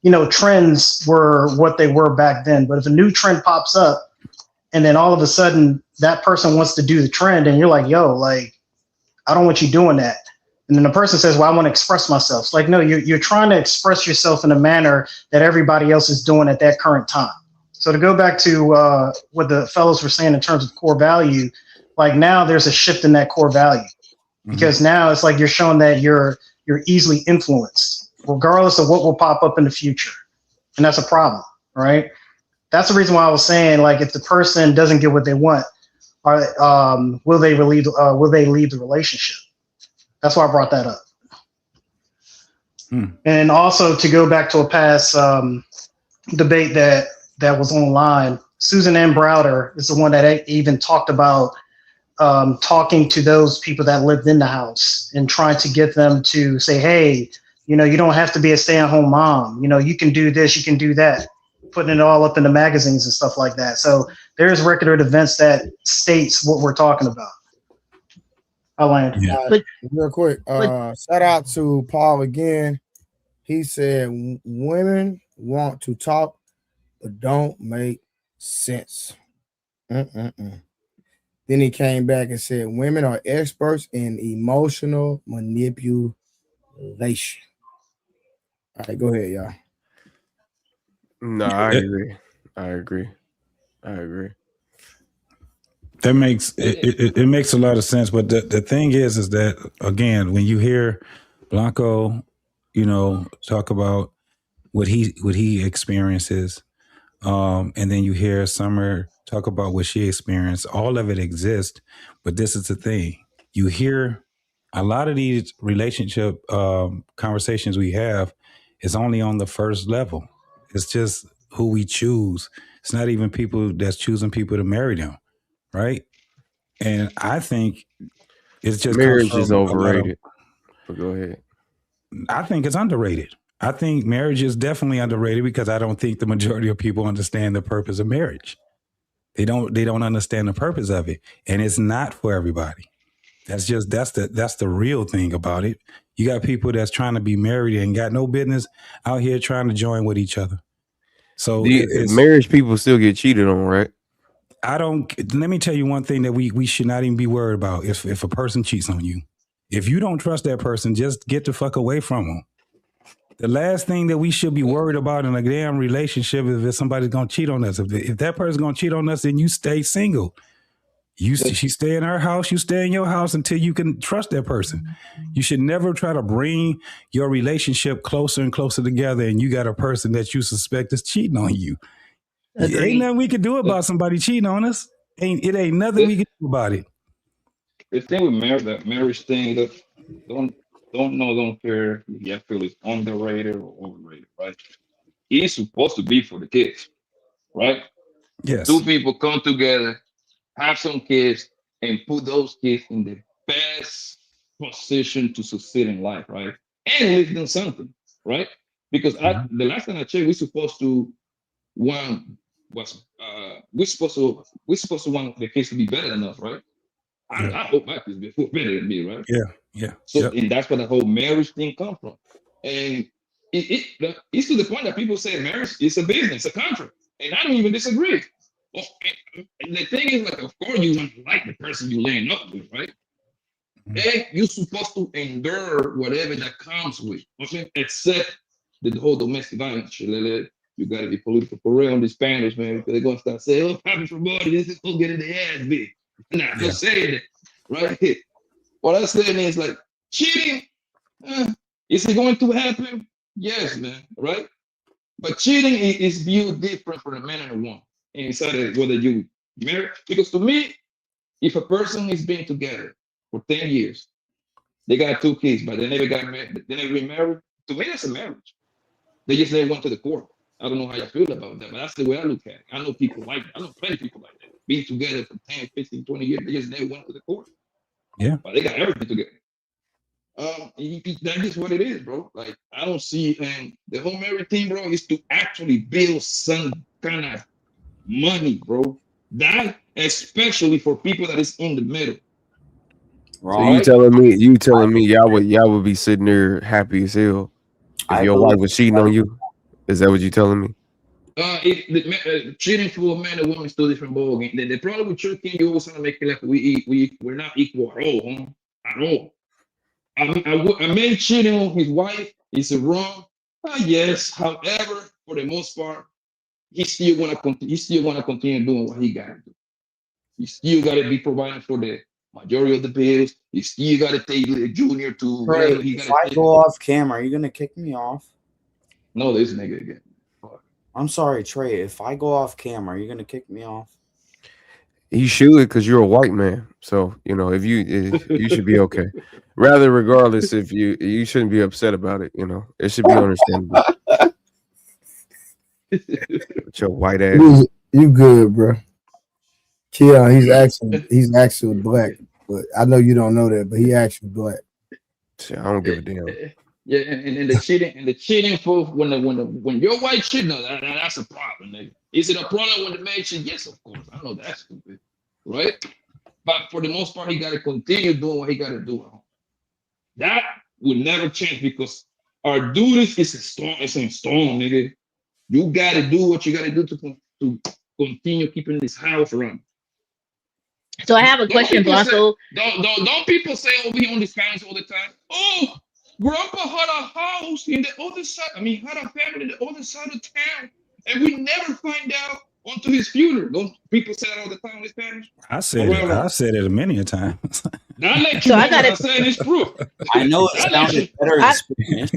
you know, trends were what they were back then. But if a new trend pops up and then all of a sudden that person wants to do the trend and you're like, yo, like, I don't want you doing that. And then the person says, well, I want to express myself. It's like, no, you're trying to express yourself in a manner that everybody else is doing at that current time. So to go back to what the fellows were saying in terms of core value, like now there's a shift in that core value because now it's like you're showing that you're easily influenced regardless of what will pop up in the future. And that's a problem, right? That's the reason why I was saying, like, if the person doesn't get what they want, will they leave the relationship? That's why I brought that up. And also to go back to a past debate that was online, Susan Ann Browder is the one that even talked about talking to those people that lived in the house and trying to get them to say, hey, you know, you don't have to be a stay-at-home mom. You know, you can do this, you can do that, putting it all up in the magazines and stuff like that. So there's record events that states what we're talking about. I'll land.
Real quick, shout out to Paul again. He said women want to talk but don't make sense. Then he came back and said women are experts in emotional manipulation. All right, go ahead, y'all.
No, I agree.
That makes it makes a lot of sense. But the thing is that, again, when you hear Blanco, you know, talk about what he experiences, and then you hear Summer talk about what she experienced, all of it exists. But this is the thing. You hear a lot of these relationship conversations we have is only on the first level. It's just who we choose. It's not even people that's choosing people to marry them. Right. And I think it's just
marriage is overrated. But go ahead.
I think it's underrated. I think marriage is definitely underrated because I don't think the majority of people understand the purpose of marriage. They don't understand the purpose of it. And it's not for everybody. That's the real thing about it. You got people that's trying to be married and got no business out here trying to join with each other. So
marriage people still get cheated on, right?
Let me tell you one thing that we should not even be worried about. If a person cheats on you, if you don't trust that person, just get the fuck away from them. The last thing that we should be worried about in a damn relationship is if somebody's gonna cheat on us. If that person's gonna cheat on us, then you stay single. She stay in her house, you stay in your house until you can trust that person. You should never try to bring your relationship closer and closer together, and you got a person that you suspect is cheating on you.
Agreed.
Ain't nothing we could do about somebody cheating on us. It ain't nothing we can do about it.
The thing with marriage, that marriage thing, that don't care if you feel it's underrated or overrated, right? It's supposed to be for the kids, right?
Yes.
Two people come together, have some kids, and put those kids in the best position to succeed in life, right? And leave them something, right? Because the last time I checked, we're supposed to want we're supposed to want the kids to be better than us, right? I hope my kids be better than me, right?
Yeah.
So and that's where the whole marriage thing comes from. And it's to the point that people say marriage is a business, a contract. And I don't even disagree. And the thing is, like, of course you want to like the person you laying up with, right? And you're supposed to endure whatever that comes with, okay? Except the whole domestic violence shit. You got to be political for real on the Spanish, man, because they're going to start saying, oh, happy for body, this is going to get in the ass big. Nah, just saying it, right? What I'm saying is, like, cheating, is it going to happen? Yes, man, right? But cheating is viewed different for a man and a woman inside of whether you marry. Because to me, if a person is being together for 10 years, they got 2 kids, but they never got married, they never been married, to me, that's a marriage. They just never went to the court. I don't know how you feel about that, but that's the way I look at it. I know people like that. I know plenty of people like that. Being together for 10, 15, 20 years, they just never went to the court.
Yeah.
But they got everything together. That is what it is, bro. Like, I don't see, and the whole marriage thing, bro, is to actually build some kind of money, bro. That, especially for people that is in the middle.
So you telling me y'all would be sitting there happy as hell if your wife was cheating on you? Is that what you telling me?
Cheating for a man and woman is 2 different ballgames. The problem with cheating, you always want to make it like we're not equal at all, huh? At all. A man cheating on his wife is wrong. Yes, however, for the most part, he still wanna continue doing what he gotta do. He still gotta be providing for the majority of the bills. He still gotta take Junior to wherever he
If
gotta
I
take.
go off camera, are you gonna kick me off?
No, this nigga again.
I'm sorry, Trey. If I go off camera, are you gonna kick me off?
You should, because you're a white man. So if you should be okay. Rather, regardless, if you shouldn't be upset about it. It should be understandable. With your white ass.
You good, bro? Keon, he's actually black, but I know you don't know that, but he actually black.
I don't give a damn.
Yeah, and the cheating for when your wife cheating, that's a problem, nigga. Is it a problem when the man cheat? Yes, of course. I know that's stupid, right? But for the most part, he got to continue doing what he got to do. That will never change because our duty is in stone, nigga. You got to do what you got to do to continue keeping this house running.
So I have a question, Blanco.
Don't people say over here on this panels all the time? Oh, Grandpa had a house in the other side. I mean, had a family in the other side of town, and we never find out until his funeral. Don't people say that all the time on this panels?
I said it many a times.
Now let you know what I'm saying is proof.
I know it sounded better in Spanish.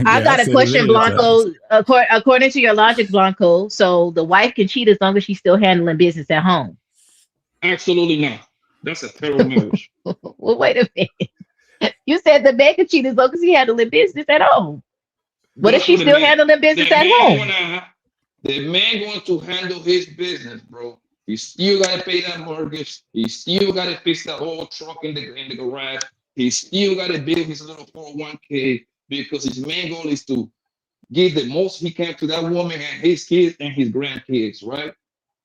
I got a question, Blanco. According to your logic, Blanco, so the wife can cheat as long as she's still handling business at home.
Absolutely not. That's a terrible marriage.
Well, wait a minute. You said the man can cheat as long as he handling business at home. What if she's still handling business at home?
The man going to handle his business, bro. He still got to pay that mortgage. He still got to fix that whole truck in the garage. He still got to build his little 401k because his main goal is to give the most he can to that woman and his kids and his grandkids, right?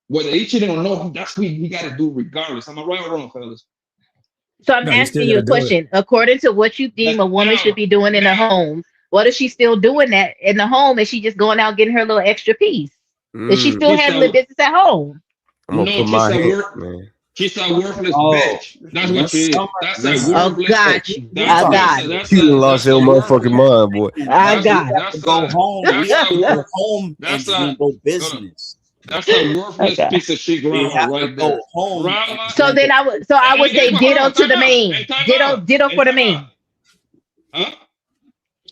Whether he cheating or not, that's what he got to do regardless. Am I right or wrong, fellas?
So I'm asking you a question. According to what you deem a woman should be doing in a home, what if she's still doing that in the home and she just going out getting her little extra piece? Is she still handling business at home?
I'm gonna put my hand, man.
She's a worthless
Oh,
bitch. That's what she is.
Summer,
That's a
listen,
Oh,
worthless.
got you.
we
I
talking.
got you.
That's
You done lost
that's
your
a
motherfucking mind, boy.
I
that's
got you.
We have to go home. We
that's
have to
a
go
wor-
home and
that's a
handle
hold on.
business.
That's a worthless
Okay.
piece of shit
We
grandma
have to
right
go
there.
home and
Grandma,
So then
handle.
I
and
would
guess
say
what? Hold
ditto
on,
to
time
the
out.
man.
And time
Ditto
out.
ditto
And
for the
time out.
man.
Huh?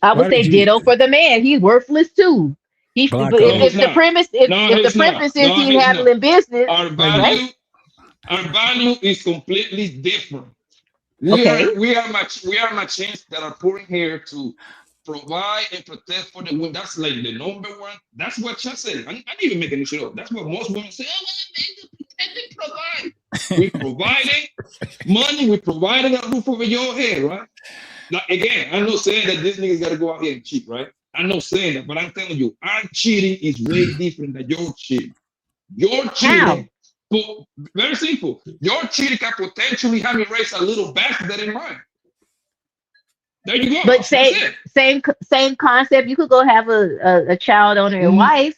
I
Why
would say
did you,
ditto for the man. He's worthless too. He
No,
Blanco?
he's
if the
not.
premise
No,
if the
he's not.
premise is
No,
he's
he's not.
handling business,
Our
right?
value is completely different.
Okay.
We are machines that are put in here to provide and protect for the women. That's like the number one. That's what Chuck said. I'm not even making this shit up. That's what most women say. Oh, they provide. We providing money. We providing a roof over your head, right? Like again, I'm not saying that this nigga's gotta go out here and cheat, right? I'm not saying that, but I'm telling you, our cheating is way different than your cheating. Your
How?
cheating, very simple. Your cheating can potentially have you raise a little bastard than mine. There you go.
But
That's
same concept. You could go have a child on your
it.
wife.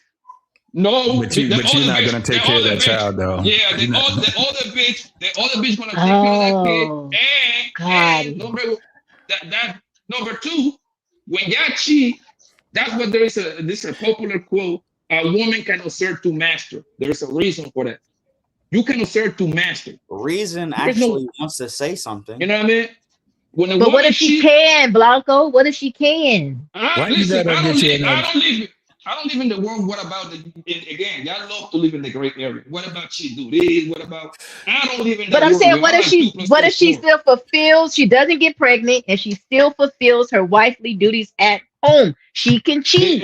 No,
But you're not gonna take care of that child, though.
Yeah,
You're not-
the other bitch gonna take care of that kid.
Oh, got
And
it.
number two, when y'all cheat, that's what this is a popular quote. A woman cannot serve to master. There's a reason for that. You cannot serve to master.
Reason
There's no,
actually wants to say something.
you know what I mean? When a
But what
woman
if she
cheat,
can, Blanco? What if she can?
Why you
listen,
gotta get you in
I
that?
don't live in the world. What about again? Y'all love to live in the great area. What about she do this? What about I don't live in that
But I'm
world.
saying,
Where
what
I'm
if
like
she
2 +
what
2
if
is
she
4.
still fulfills, she doesn't get pregnant and she still fulfills her wifely duties at home? She can cheat.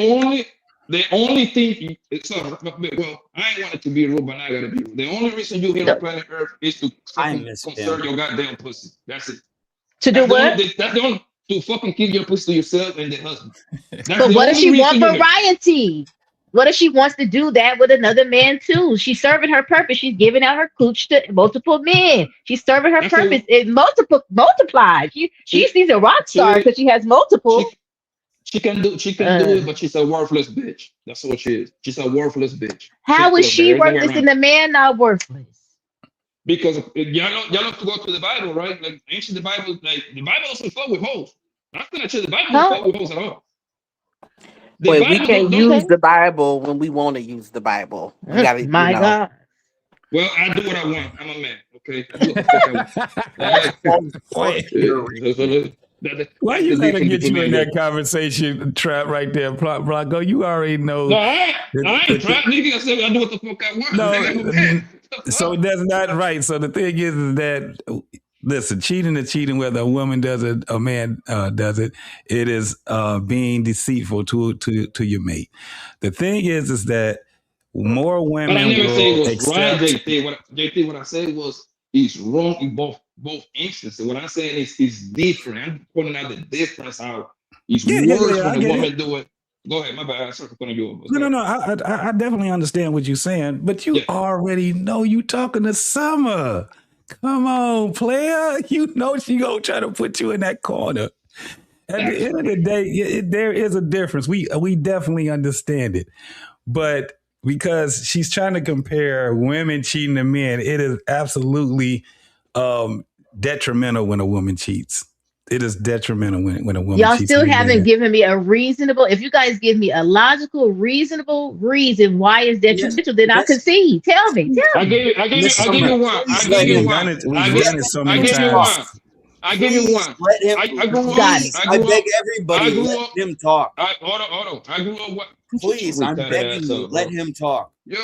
The only thing, well, I ain't want it to be rude, but I gotta be rude. The only reason you here on planet Earth is to fucking conserve your goddamn pussy. That's it.
To do what?
That's the only to fucking keep your pussy to yourself and the husband. That's
But
the
what if
only
she
reason
wants
you're here.
variety? What if she wants to do that with another man too? She's serving her purpose. She's giving out her cooch to multiple men. She's serving her
That's
purpose. It multiplies. She's a rock star because she has multiple.
She can do it, but she's a worthless bitch. That's what she is. She's a worthless bitch.
How is she
There's no way
worthless
around
and the man not worthless?
Because y'all have to go to the Bible, right? Like ancient the Bible, like the Bible doesn't fuck with hoes. Not gonna say the Bible don't fuck with hoes at all. The
Wait, we
Bible
can't
don't-
use the Bible when we want to use the Bible. We gotta,
My
you know.
God.
Well, I do what I want. I'm a man, okay? I do what the fuck I want.
Why you
the
gotta
difference
get you
between
in
men.
that conversation trap right there, Blanco? You already know.
No, I ain't trapped, nigga. I said I do what the fuck I want. Nigga, I'm a man.
So that's not right. So the thing is that listen, cheating is cheating, whether a woman does it, a man does it. It is being deceitful to your mate. The thing is that more women
But I never say it
will
was right,
accept.
JT. What I said was it's wrong in both instances. What I'm saying is it's different. I'm pointing out the difference how it's worse
I
when a
get
woman
it.
do it. Go ahead, my bad. I started putting you over.
No. I definitely understand what you're saying, but you already know you talking to Summer. Come on, player. You know she gonna try to put you in that corner. At the end of the day, there is a difference. We definitely understand it, but because she's trying to compare women cheating to men, it is absolutely detrimental when a woman cheats. It is detrimental when a woman
Y'all
cheats.
still
on a
haven't
man.
given me a reasonable. If you guys give me a logical, reasonable reason why it's detrimental, then I'll concede. Tell me.
I give you one. I give you one. I give you one. I grew up.
I beg everybody, let him talk.
Hold on. I grew up.
Please, I'm begging you, let him talk.
Yo,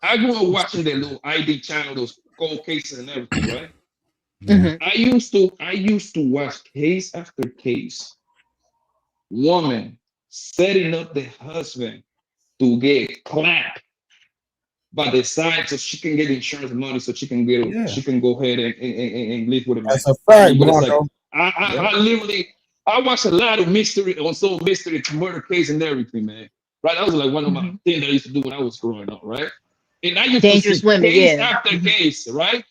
I grew up watching that little ID channel, those cold cases and everything, right?
Mm-hmm.
I used to watch case after case. Woman setting up the husband to get clapped by the side so she can get insurance money so she can get she can go ahead and live with him.
That's a fact,
But it's
Blanco.
I literally watched a lot of mystery murder case and everything, man. Right? That was like one of my things that I used to do when I was growing up, right? And I used
Dangerous
to see
women,
case
yeah.
after case, right?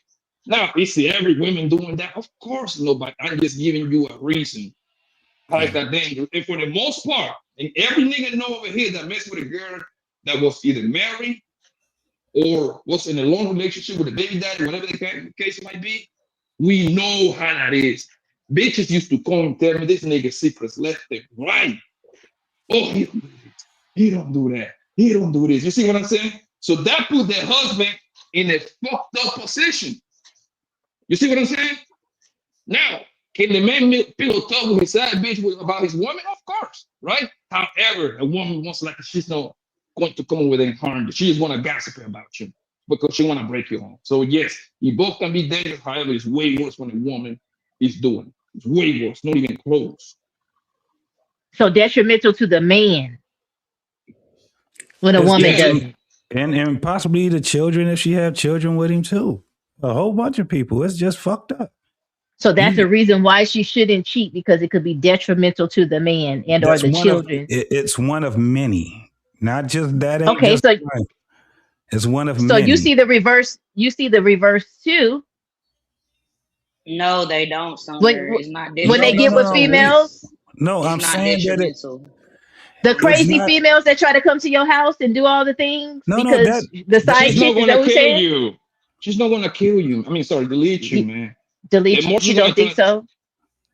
Now, you see every woman doing that? Of course, nobody. I'm just giving you a reason. Like that dangerous. And for the most part, and every nigga know over here that messed with a girl that was either married or was in a long relationship with a baby daddy, whatever the case might be, we know how that is. Bitches used to come and tell me this nigga secrets left and right. Oh, he don't do that. He don't do this. You see what I'm saying? So that put their husband in a fucked up position. You see what I'm saying? Now, can the man pillow talk with his side bitch about his woman? Of course, right? However, a woman wants like she's not going to come with any harm. She just want to gossip about you because she want to break your home. So yes, you both can be dangerous. However, it's way worse when a woman is doing it. It's way worse, not even close.
So detrimental to the man when a woman does it.
And possibly the children if she have children with him too. A whole bunch of people. It's just fucked up.
So that's the reason why she shouldn't cheat, because it could be detrimental to the man and or the children.
It's one of many, not just that.
Okay,
so right. It's one of many.
So you see the reverse. You see the reverse too.
No, they don't. It's not
when they get with females.
No, I'm saying that
the crazy females that try to come to your house and do all the things because the side chick is
gonna kill you. She's not gonna kill you. I mean, sorry, delete you, man.
Delete you? You don't think so?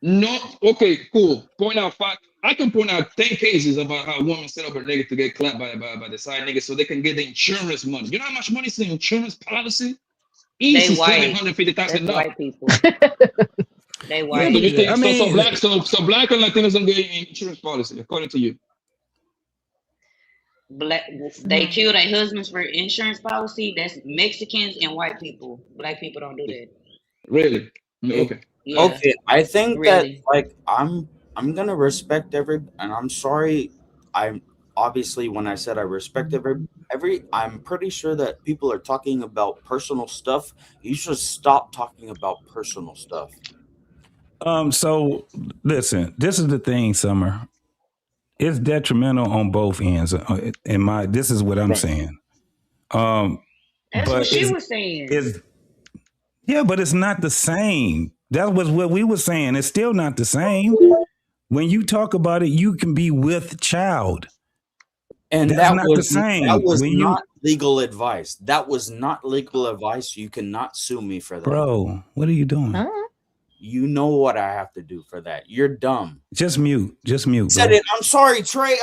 No. Okay, cool. Point out five. I can point out 10 cases about how a woman set up her nigga to get clapped by the side nigga so they can get the insurance money. You know how much money is the insurance policy? Easy, $750,000.
White people. They white.
So you think so black and Latinos don't get insurance policy, according to you?
They kill their husbands for insurance policy. That's Mexicans and white people. Black people don't do that.
Really? Okay.
Yeah.
Okay, I think
Really.
that like I'm gonna respect and I'm sorry. I'm obviously when I said I respect I'm pretty sure that people are talking about personal stuff. You should stop talking about personal stuff.
So listen, this is the thing, Summer. It's detrimental on both ends. This is what I'm saying.
That's
but
what she was saying.
Yeah, but it's not the same. That was what we were saying. It's still not the same. When you talk about it, you can be with child.
And
that's
that
not
was
the same.
That was not legal advice. That was not legal advice. You cannot sue me for that.
Bro, what are you doing?
You know what I have to do for that. You're dumb.
Just mute.
Said it. I'm sorry, Trey.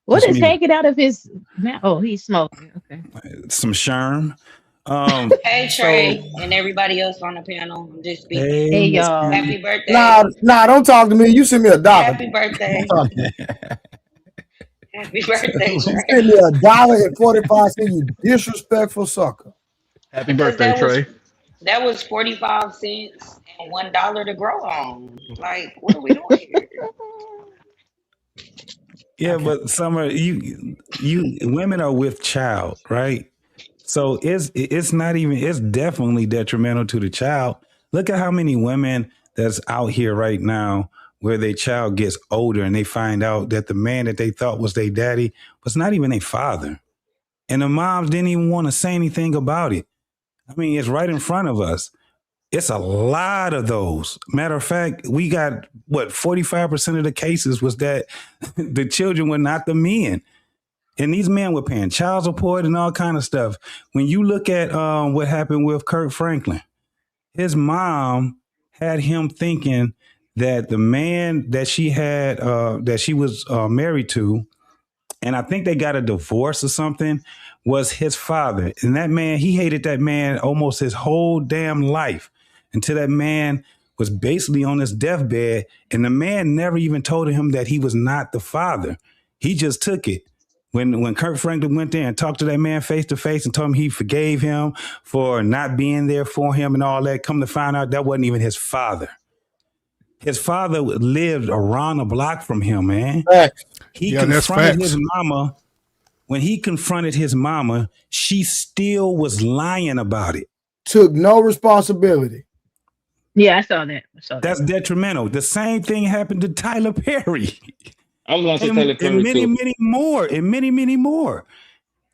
What is hanging out of his mouth? Oh, he's smoking. Okay.
Some sherm.
Hey Trey and everybody else on the panel. I'm just speaking.
Hey y'all.
Happy birthday.
Nah, don't talk to me. You send me $1.
Happy birthday. Happy birthday,
You
Trey.
send me $1.45. You disrespectful sucker.
Happy birthday, Trey.
That was 45 cents and $1 to grow on. Like, what are we doing here?
Yeah, but Summer, you women are with child, right? So it's not even, it's definitely detrimental to the child. Look at how many women that's out here right now where their child gets older and they find out that the man that they thought was their daddy was not even their father. And the moms didn't even want to say anything about it. I mean, it's right in front of us. It's a lot of those. Matter of fact, we got 45% of the cases was that the children were not the men. And these men were paying child support and all kind of stuff. When you look at what happened with Kirk Franklin, his mom had him thinking that the man that she had, that she was married to, and I think they got a divorce or something, was his father. And that man, he hated that man almost his whole damn life until that man was basically on his deathbed. And the man never even told him that he was not the father. He just took it. When Kirk Franklin went there and talked to that man face to face and told him he forgave him for not being there for him and all that, come to find out that wasn't even his father. His father lived around the block from him, man. He confronted his mama. When he confronted his mama, she still was lying about it.
Took no responsibility.
Yeah, I saw that.
That's detrimental. The same thing happened to Tyler Perry.
I was going to say Tyler Perry
and
too.
many more.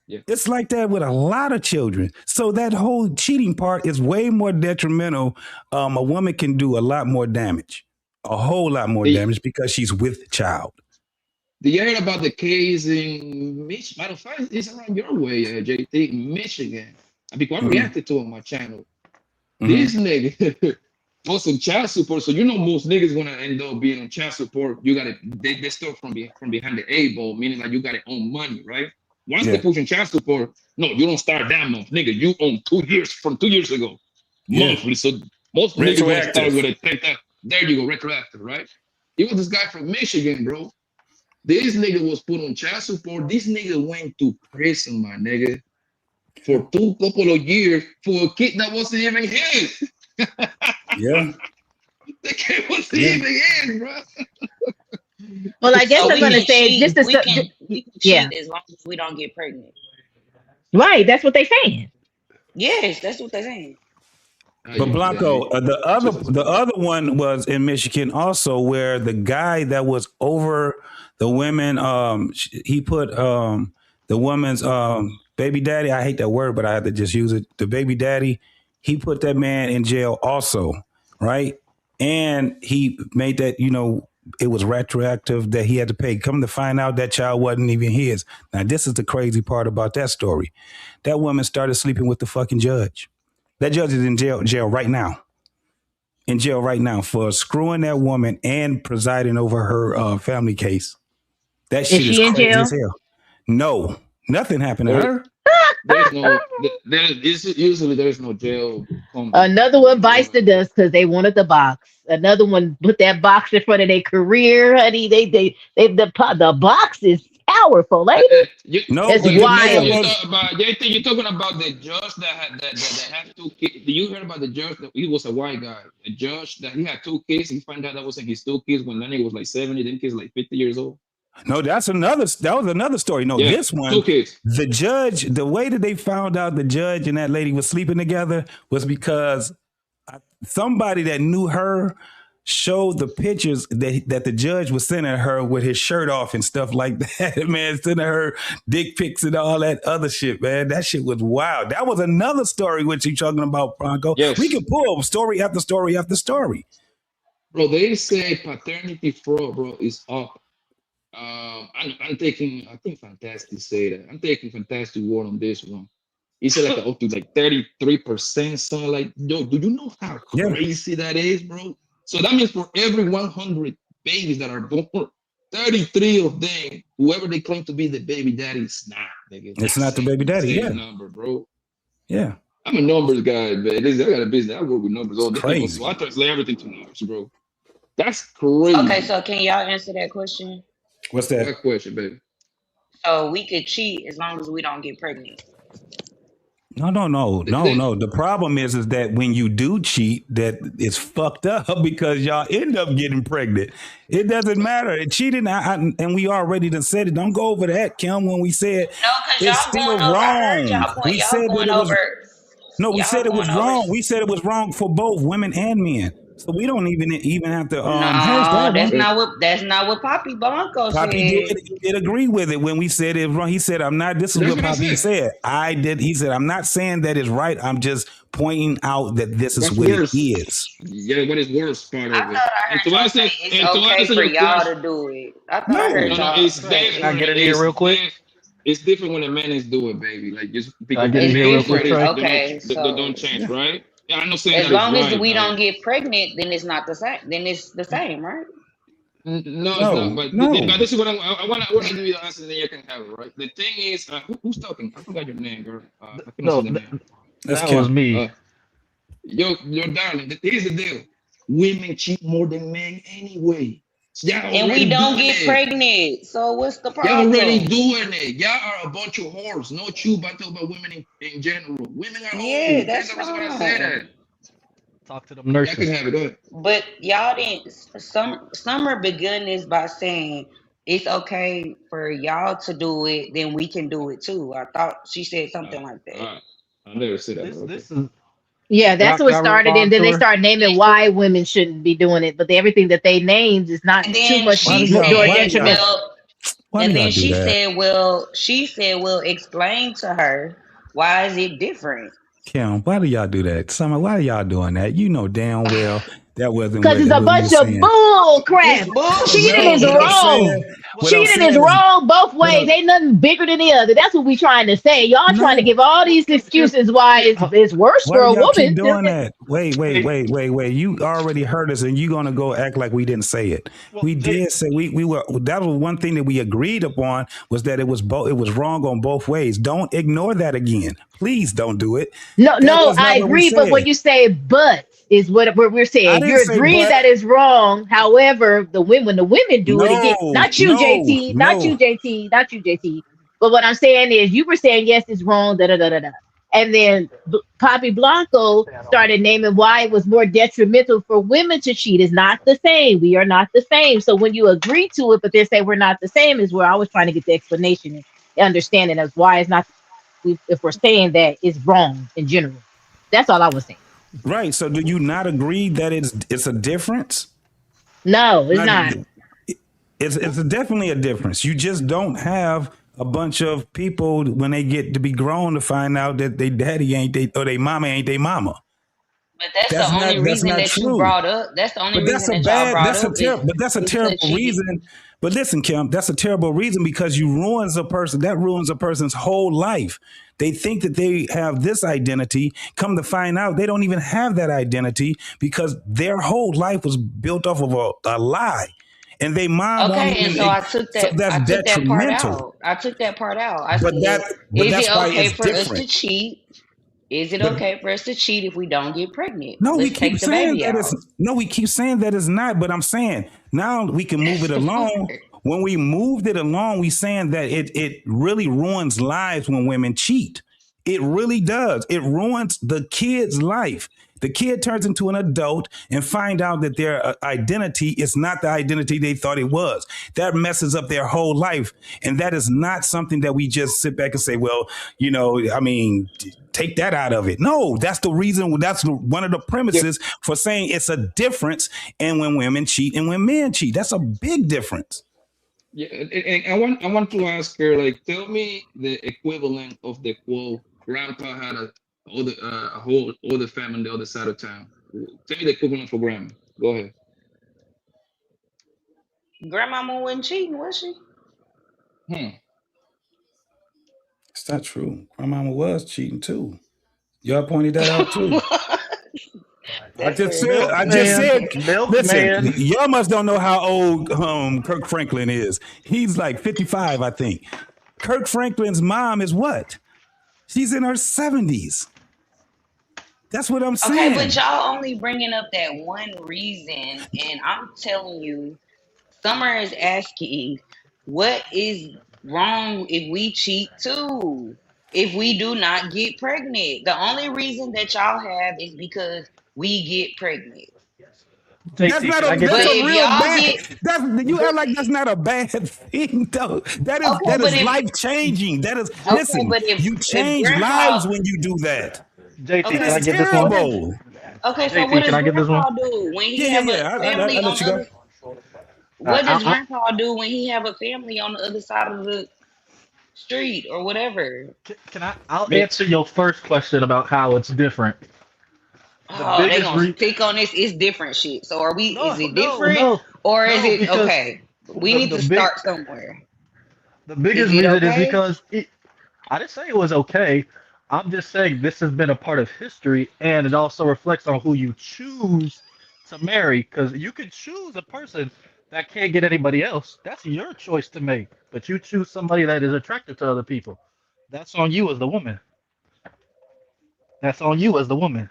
Yeah. It's like that with a lot of children. So that whole cheating part is way more detrimental. A woman can do a lot more damage, a whole lot more damage because she's with child.
Do you heard about the case in Michigan? Matter of fact, it's around your way, JT, Michigan. Because I reacted to it on my channel. This nigga for some child support. So you know most niggas gonna end up being on child support. You gotta they start from behind the A-ball, meaning like you gotta own money, right? Once they push on child support, no, you don't start that month, nigga. You own 2 years from 2 years ago, monthly. So most niggas gonna start with a 10,000. There you go, retroactive, right? It was this guy from Michigan, bro. This nigga was put on child support. This nigga went to prison, my nigga, for couple of years for a kid that wasn't even his.
Yeah.
The kid wasn't even his, bro.
Well, I guess
So
I'm
we
gonna
can
say
cheat.
just to
We can
yeah,
cheat as long as we don't get pregnant.
right. That's what they saying.
Yes, that's what they're saying.
But Blanco, the other one was in Michigan also, where the guy that was over the women, he put the woman's baby daddy. I hate that word, but I had to just use it. The baby daddy, he put that man in jail also, right? And he made that, it was retroactive that he had to pay. Come to find out, that child wasn't even his. Now, this is the crazy part about that story. That woman started sleeping with the fucking judge. That judge is in jail right now. In jail right now for screwing that woman and presiding over her family case. That shit is
in
crazy
jail?
as hell. No, nothing happened to her.
There's no, usually there's no jail.
Another one bites the dust because they wanted the box. Another one put that box in front of their career, honey. The box is powerful, lady. It's wild.
You're talking about the judge that had 2 kids. You heard about the judge that he was a white guy? A judge that he had 2 kids. He found out that wasn't his 2 kids when that nigga was like 70. Then kids like 50 years old.
No, that was another story. No,
Yeah,
this one,
2 kids.
the judge, the way that they found out the judge and that lady was sleeping together was because somebody that knew her showed the pictures that the judge was sending her with his shirt off and stuff like that. Man, sending her dick pics and all that other shit, man. That shit was wild. That was another story what you talking about, Bronco.
Yes.
We can pull story after story after story.
Bro, they say paternity fraud, bro, is up. I'm taking, I think Fantastic say that. I'm taking Fantastic word on this one. He said like up to like 33%, something like, yo, do you know how crazy that is, bro? So that means for every 100 babies that are born, 33 of them, whoever they claim to be the baby daddy, it's not, nigga.
It's not the baby daddy, yeah.
Number, bro.
Yeah.
I'm a numbers guy, man. I got a business. I work with numbers all the time.
Crazy.
So I translate everything to numbers, bro. That's crazy.
Okay, so can y'all answer that question?
What's that?
What question, baby?
So we could cheat as long as we don't get pregnant.
No. The problem is that when you do cheat, that it's fucked up because y'all end up getting pregnant. It doesn't matter. Cheating, and we already done said it. Don't go over that, Kim, when we said it's still wrong. We said that it was. No, we said it was wrong. We said it was wrong for both women and men. So we don't even have to.
No, that's not what Poppy Blanco
Poppy
said.
did agree with it when we said it wrong. He said, "I'm not." This is what Poppy said. I did. He said, "I'm not saying that it's right. I'm just pointing out that this is what it is."
Yeah, what is worse part of it?
I thought I heard it's okay for y'all to do it. I thought I heard y'all.
It's different.
Can I get it in here real quick?
It's different when a man is doing, baby. Like just because
I get in here real quick, Trey?
Okay,
they don't change, right? Yeah, I know.
As long as we don't get pregnant, then it's not the same. Then it's the same, right?
No. But this is what I want to give you the answer, then you can have it, right? The thing is, who's talking? I forgot your name, girl.
No, that was me.
Your darling. Here's the deal: women cheat more than men anyway.
And we don't get pregnant. So what's the problem?
Y'all already doing it. Y'all are a bunch of whores. Not you, but about women in general. Women are
yeah, that's
what I said.
Talk to them nurses.
Y'all can have it. Go ahead.
But y'all didn't. Summer begun this by saying it's okay for y'all to do it, then we can do it too. I thought she said something like that.
I never said that.
This is.
Yeah, that's what started, and then they start naming why women shouldn't be doing it. But everything that they named is not too much more detrimental.
And then she said, "Well, explain to her why is it different."
Kim, why do y'all do that? Summer, why are y'all doing that? You know damn well that wasn't
because it's a bunch of bull crap. Cheating is wrong.
What I'm
Cheating is
saying is,
wrong both
what
ways.
I'm,
Ain't nothing bigger than the other. That's what we trying to say. Y'all trying to
no,
give all these excuses why it's worse
why
for
do
a
y'all keep
woman.
doing that? Wait. You already heard us, and you gonna go act like we didn't say it. We did say we were. That was one thing that we agreed upon was that it was both. It was wrong on both ways. Don't ignore that again. Please don't do it.
No,
That
no,
was
I
not what we
agree. But when
said.
you say but is what we're
I
saying.
didn't
You're
say
agreeing
but.
that is wrong. However, when the women do it again,
No,
not you,
no,
JT, not you,
no.
JT, not you, JT. But what I'm saying is, you were saying yes, it's wrong. Da da da da da. And then Papi Blanco started naming why it was more detrimental for women to cheat. It's not the same. We are not the same. So when you agree to it, but they say we're not the same, is where I was trying to get the explanation and understanding of why it's not. If we're saying that it's wrong in general, that's all I was saying.
Right. So do you not agree that it's a difference?
No, it's
Not,
not.
it's definitely a difference. You just don't have a bunch of people when they get to be grown to find out that they daddy ain't they or they mama ain't they mama.
But that's the only
That's
reason
not
that you
true.
brought up. That's the only
But that's
reason
a
that y'all
bad,
brought
that's a
up
terrible, but that's a
is to
terrible
cheat.
reason. But listen, Kim, that's a terrible reason because you ruins a person. That ruins a person's whole life. They think that they have this identity. Come to find out, they don't even have that identity because their whole life was built off of a lie. And they mom won't
Okay, and so
even.
I took
So
that.
that's
I took that part
detrimental.
out. I took that part out. I
But
said, "Is
that's
it
why
okay
it's
for us to
different.
cheat? Is it
But
okay for us to cheat if we don't get pregnant?
no, we
Let's
keep
take the
saying
baby
that
out."
we keep saying that it's not, but I'm saying now we can move it
That's the
along.
part.
When we moved it along, we saying that it really ruins lives when women cheat. It really does. It ruins the kid's life. The kid turns into an adult and find out that their identity is not the identity they thought it was. That messes up their whole life. And that is not something that we just sit back and say, well, take that out of it. No, that's the reason. That's one of the premises for saying it's a difference in when women cheat and when men cheat. That's a big difference.
Yeah, and I want to ask her, like, tell me the equivalent of the quote, "Grandpa had a whole other family on the other side of town." Tell me the equivalent for grandma. Go ahead.
Grandmama wasn't cheating, was she?
It's not true. Grandmama was cheating too. Y'all pointed that out too. I just said. Listen, y'all must don't know how old Kirk Franklin is. He's like 55, I think. Kirk Franklin's mom is what? She's in her 70s. That's what I'm saying.
Okay, but y'all only bringing up that one reason, and I'm telling you, Summer is asking, what is wrong if we cheat too? If we do not get pregnant, the only reason that y'all have is because we get pregnant.
That's not a.
But
That's a
if
real
y'all
bad.
get,
You act like that's not a bad thing, though. That is life changing. That is.
okay,
Listen,
but if
you change
grandpa,
lives when you do that.
JT,
okay,
can I
It's
get this one?
terrible.
okay, so
JT,
what
can
does
I get this one?
grandpa do when he have a
I
family
let
on
you
the
go.
other? What does
I,
grandpa do when he have a family on the other side of the street or whatever?
I'll answer your first question about how it's different.
Oh, they gonna stick on this. It's different shit. So are we? Is it different or is it
because
okay? We need to start somewhere.
The
Is
biggest
it
reason is
okay?
because I didn't say it was okay. I'm just saying this has been a part of history, and it also reflects on who you choose to marry. Because you can choose a person that can't get anybody else. That's your choice to make. But you choose somebody that is attractive to other people. That's on you as the woman. That's on you as the woman.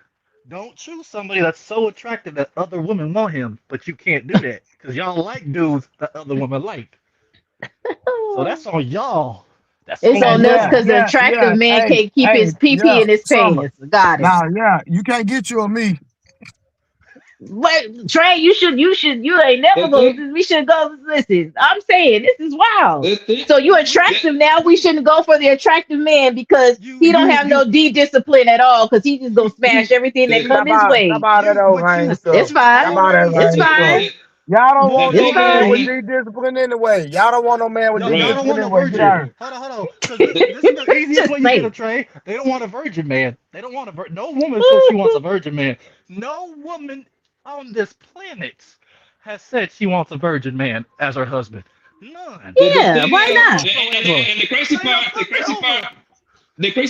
Don't choose somebody that's so attractive that other women want him, but you can't do that because y'all like dudes that other women like. So that's on y'all. That's
It's on us because the attractive man
Hey,
can't keep his PP in his
Summer.
pants. Got it.
Nah, yeah, you can't get you or me.
But Trey, you ain't never go. We should go. Listen, I'm saying this is wild. So you attractive now. We shouldn't go for the attractive man because he don't have no D discipline at all. Because he just gonna smash everything that come his way.
Stop all that old lame stuff.
It's fine.
Stop all that
It's
lame
fine.
stuff. Y'all don't want
It's
no man
fine.
with D discipline anyway. Y'all don't want no man with D
Y'all don't
discipline
want no
anyway. Get
virgin.
out.
Hold on. 'Cause this is the easiest way you get a Trey. They don't want a virgin man. They don't want a no woman says she wants a virgin man. No woman on this planet has said she wants a virgin man as her husband. None.
Yeah,
thing
why
is,
not?
and the crazy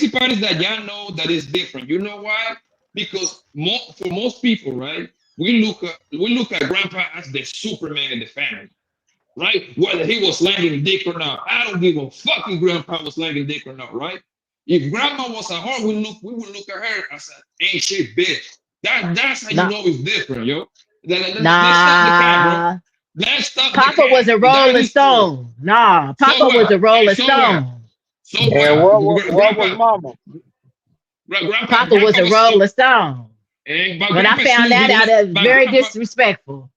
part is that y'all know that it's different. You know why? Because for most people, right, we look at grandpa as the Superman in the family, right? Whether he was slanging dick or not, I don't give a fuck if grandpa was slanging dick or not, right? If grandma was at home, we would look at her as an ain't shit bitch. That's how you know it's different, yo. Let's stop the cap, bro.
Nah.
Let's stop the
Papa
cap.
was a Rolling Stone. Nah, Papa was a Rolling Stone.
And what was mama?
Papa was a Rolling Stone. When I found that out, it was very disrespectful.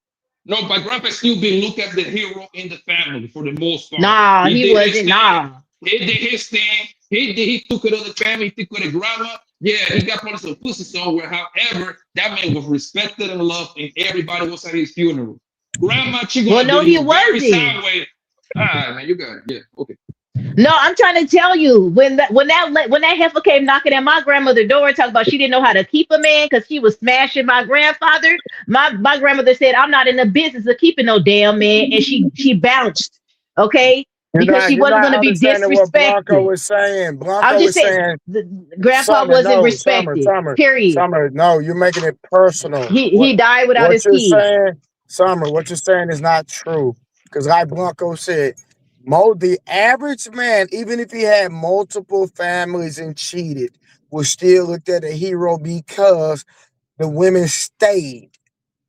No, but grandpa still been looked at the hero in the family for the most part.
Nah, he
did his
wasn't.
thing.
Nah.
He did his thing. He took it to the family. He took it to grandma. Yeah, he got probably some pussy somewhere. However, that man was respected and loved, and everybody was at his funeral. Grandma, she gonna
no,
do
he
you very
wasn't.
sideways. All right, man, you got it. Yeah, okay.
No, I'm trying to tell you, when that heifer came knocking at my grandmother's door and talking about she didn't know how to keep a man because she was smashing my grandfather. My grandmother said, "I'm not in the business of keeping no damn man," and she bounced. Okay. Because she wasn't going to be disrespected.
What Blanco was saying.
I'm just saying, Grandpa wasn't respected. Period.
Summer, no, you're making it personal.
He died without his kids.
What you're saying is not true. Because like Blanco said, the average man, even if he had multiple families and cheated, was still looked at a hero because the women stayed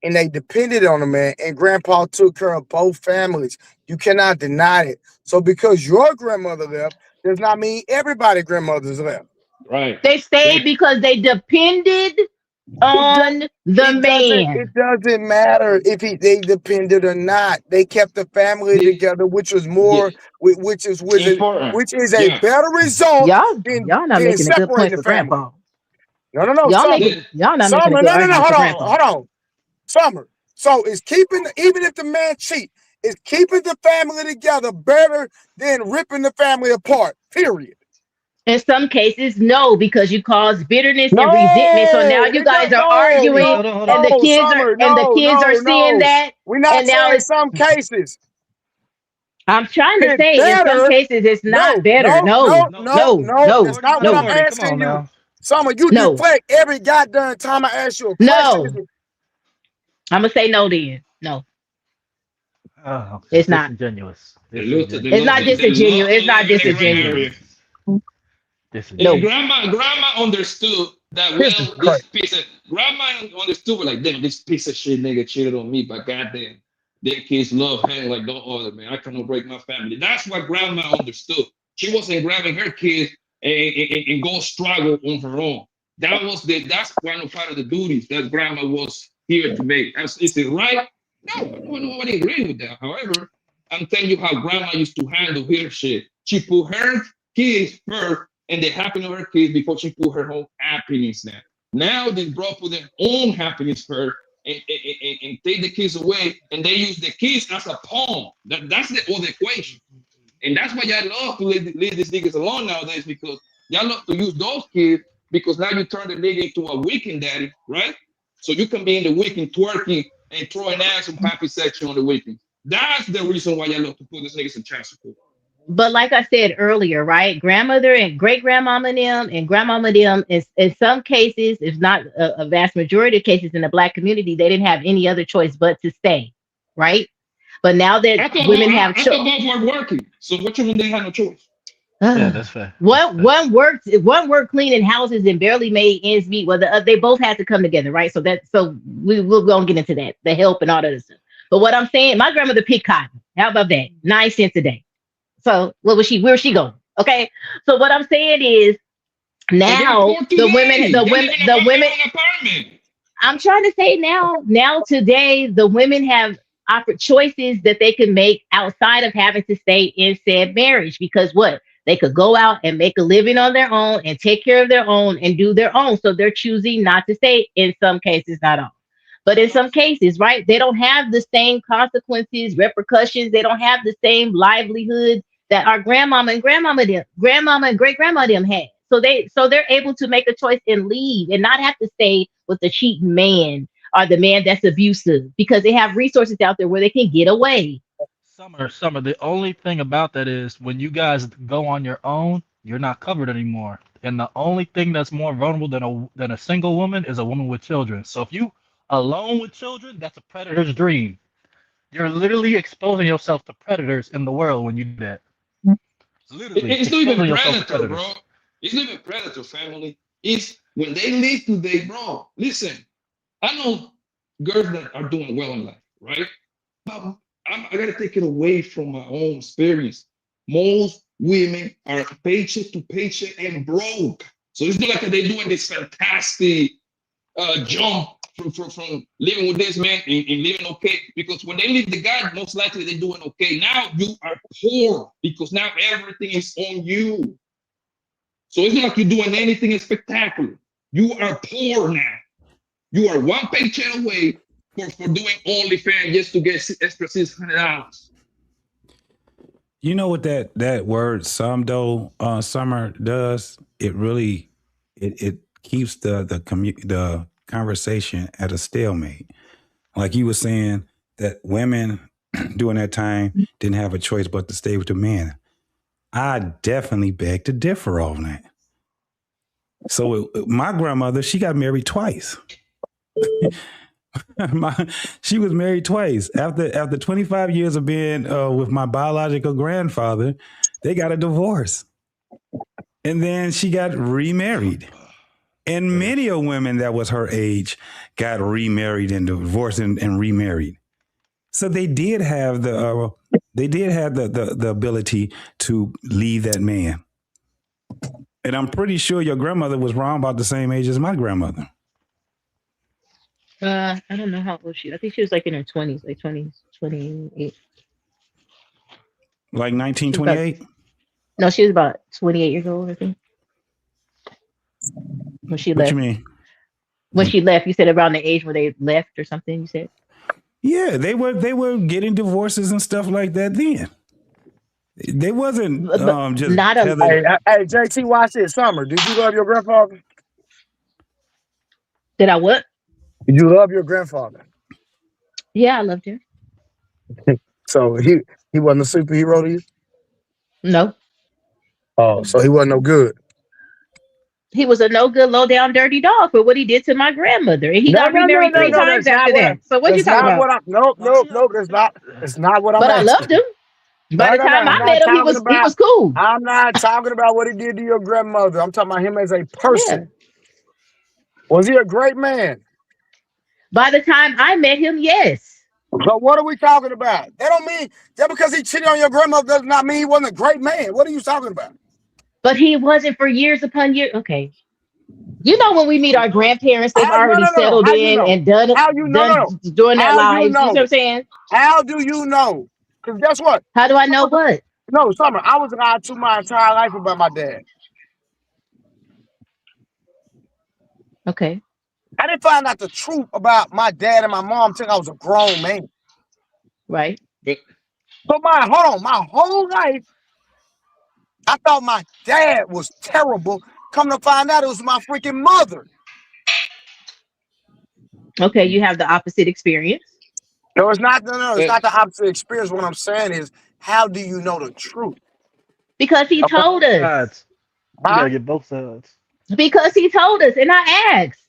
and they depended on the man, and grandpa took care of both families. You cannot deny it. So because your grandmother left does not mean everybody's grandmothers left.
Right.
They stayed because they depended on the man.
It doesn't matter if they depended or not. They kept the family together, which was more, which is a better result
y'all not
than
making a good point
separating
for
the family.
grandpa.
No.
Y'all not making a good argument for grandpa.
Hold on. Summer. So it's keeping, even if the man cheat, it's keeping the family together better than ripping the family apart. Period.
In some cases, no, because you cause bitterness and resentment. So now you guys are arguing, and the kids are seeing that.
We're not saying some cases.
I'm trying to say in some cases it's not better. No.
That's not what I'm asking you. Summer, you deflect every goddamn time I ask you a question.
No. I'm gonna say no then. No.
Oh,
it's not
disingenuous.
It's not disingenuous. It's not disingenuous.
No. Grandma understood that grandma understood like, damn, this piece of shit nigga cheated on me, but goddamn, their kids love him like no other, man. I cannot break my family. That's what grandma understood. She wasn't grabbing her kids and go struggle on her own. That's one part of the duties that grandma was here to make. Is it right? No, nobody agree with that. However, I'm telling you how grandma used to handle her shit. She put her kids first and the happiness of her kids before she put her own happiness now. Now they brought for their own happiness first and take the kids away, and they use the kids as a pawn. That's the other equation. And that's why y'all love to leave these niggas alone nowadays, because y'all love to use those kids because now you turn the nigga into a weekend daddy, right? So you can be in the weekend twerking and throwing ass and poppy section on the weekend. That's the reason why y'all love to put these niggas in child support.
But like I said earlier, right? Grandmother and great grandmama them and grandmama them is in some cases, if not a vast majority of cases in the Black community, they didn't have any other choice but to stay, right? But now that women have
choice, both were working. So what you mean they had no choice?
Yeah, that's fair.
One worked cleaning houses and barely made ends meet. Well, they both had to come together, right? So we'll go and get into that, the help and all that other stuff. But what I'm saying, my grandmother picked cotton. How about that? 9 cents a day. So where was she going? Okay. So what I'm saying is now the women. I'm trying to say now today the women have choices that they can make outside of having to stay in said marriage, because what? They could go out and make a living on their own and take care of their own and do their own. So they're choosing not to stay in some cases, not all. But in some cases, right, they don't have the same consequences, repercussions. They don't have the same livelihood that our grandmama and great grandma them had. So they're able to make a choice and leave and not have to stay with the cheating man or the man that's abusive, because they have resources out there where they can get away.
Summer. The only thing about that is when you guys go on your own, you're not covered anymore. And the only thing that's more vulnerable than a single woman is a woman with children. So if you alone with children, that's a predator's dream. You're literally exposing yourself to predators in the world when you do that. Literally,
It's not even
exposing yourself to
predator,
predators.
bro. It's not even predator, family. It's when they leave today, bro. Listen, I know girls that are doing well in life, right? But I gotta take it away from my own experience. Most women are paycheck to paycheck and broke. So it's not like they're doing this fantastic jump from living with this man and living okay. Because when they leave the guy, most likely they're doing okay. Now you are poor because now everything is on you. So it's not like you're doing anything spectacular. You are poor now. You are one paycheck away for doing OnlyFans just to get extra $600.
You know what that word Summer does? It really it keeps the conversation at a stalemate. Like you were saying that women during that time didn't have a choice but to stay with the man. I definitely beg to differ on that. So my grandmother, she got married twice. She was married twice. After 25 years of being with my biological grandfather, they got a divorce. And then she got remarried. And many of women that was her age got remarried and divorced and remarried. So they did have the ability to leave that man. And I'm pretty sure your grandmother was around about the same age as my grandmother.
I don't know how old she. I think she was like in her 20s, like 20s, 28.
Like 1928?
No, she was about 28 years old, I think. When she
What
left.
you mean?
When she left, you said around the age where they left or something, you said?
Yeah, they were getting divorces and stuff like that then. They wasn't just
not a
tethered-
Hey, JT, watch this. Summer, did you love your grandfather?
Did I what?
Did you love your grandfather?
Yeah, I loved him.
So he wasn't a superhero to you?
No.
Oh, so he wasn't no good.
He was a no good, low down, dirty dog for what he did to my grandmother. And he got remarried three times
that's
after
not
that. So what you
that's
talking
not
about?
Nope, that's not what I'm
But I
asking.
loved him. By the time
I'm
I
not
met him, he
talking
was
about-
cool.
I'm not talking about what he did to your grandmother. I'm talking about him as a person. Was he a great man?
By the time I met him, yes.
So what are we talking about? That don't mean that because he cheated on your grandmother does not mean he wasn't a great man. What are you talking about?
But he wasn't for years upon years. Okay. You know, when we meet our grandparents, they've already settled
How you
in
know?
and done
How you know?
doing their
How
lives.
you
You know what
know?
I'm saying?
How do you know? Because guess what?
How do I know what?
No, Summer, I was lied to my entire life about my dad.
Okay.
I didn't find out the truth about my dad and my mom until I was a grown man.
Right.
So my whole life, I thought my dad was terrible. Come to find out, it was my freaking mother.
Okay, you have the opposite experience.
No, it's not. No, it's not the opposite experience. What I'm saying is, how do you know the truth?
Because he told us.
Sides. You gotta get both sides.
Because he told us, and I asked.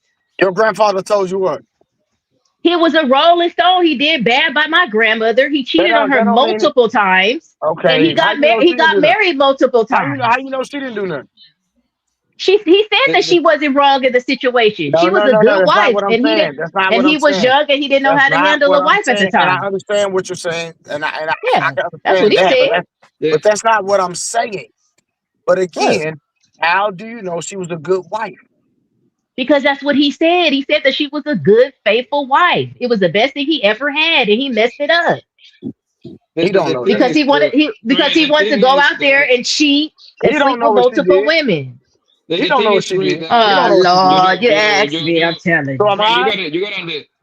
Your grandfather told you what?
He was a Rolling Stone. He did bad by my grandmother. He cheated on her multiple times.
Okay.
And he got married. He got married multiple times.
How you know she didn't do nothing?
He said that she wasn't wrong in the situation. She was a good wife, and he was young and he didn't know how to handle a wife at the
And I
time.
understand what you're saying, and I
Yeah,
can
that's what he
understand
said.
but that's not what I'm saying. But again, how do you know she was a good wife?
Because that's what he said. He said that she was a good, faithful wife. It was the best thing he ever had, and he messed it up.
He don't know
because
that.
he wanted to go out there and cheat and
He don't
sleep
know
with
what she
multiple
did.
women.
You don't know what she did.
Oh Lord, you asked me. I'm telling
So am I?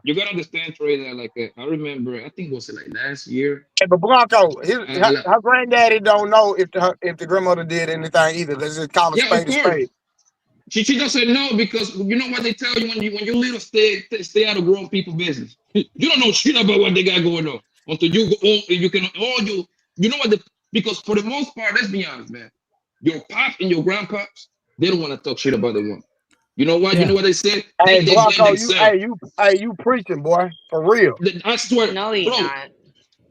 You gotta understand, Trey, that like I remember, I think it was like last year.
Hey, but Blanco, her granddaddy don't know if the grandmother did anything either. Let's just call a spade a spade.
She doesn't know because you know what they tell you when you little stay out of grown people business. You don't know shit about what they got going on. until you go on, you can all you know what because for the most part, let's be honest, man. Your pop and your grandpops, they don't want to talk shit about the woman. You know what? You know what they say?
Hey,
They blame
Blanco,
themselves.
you preaching, boy, for real.
I swear,
No, he's
bro.
not.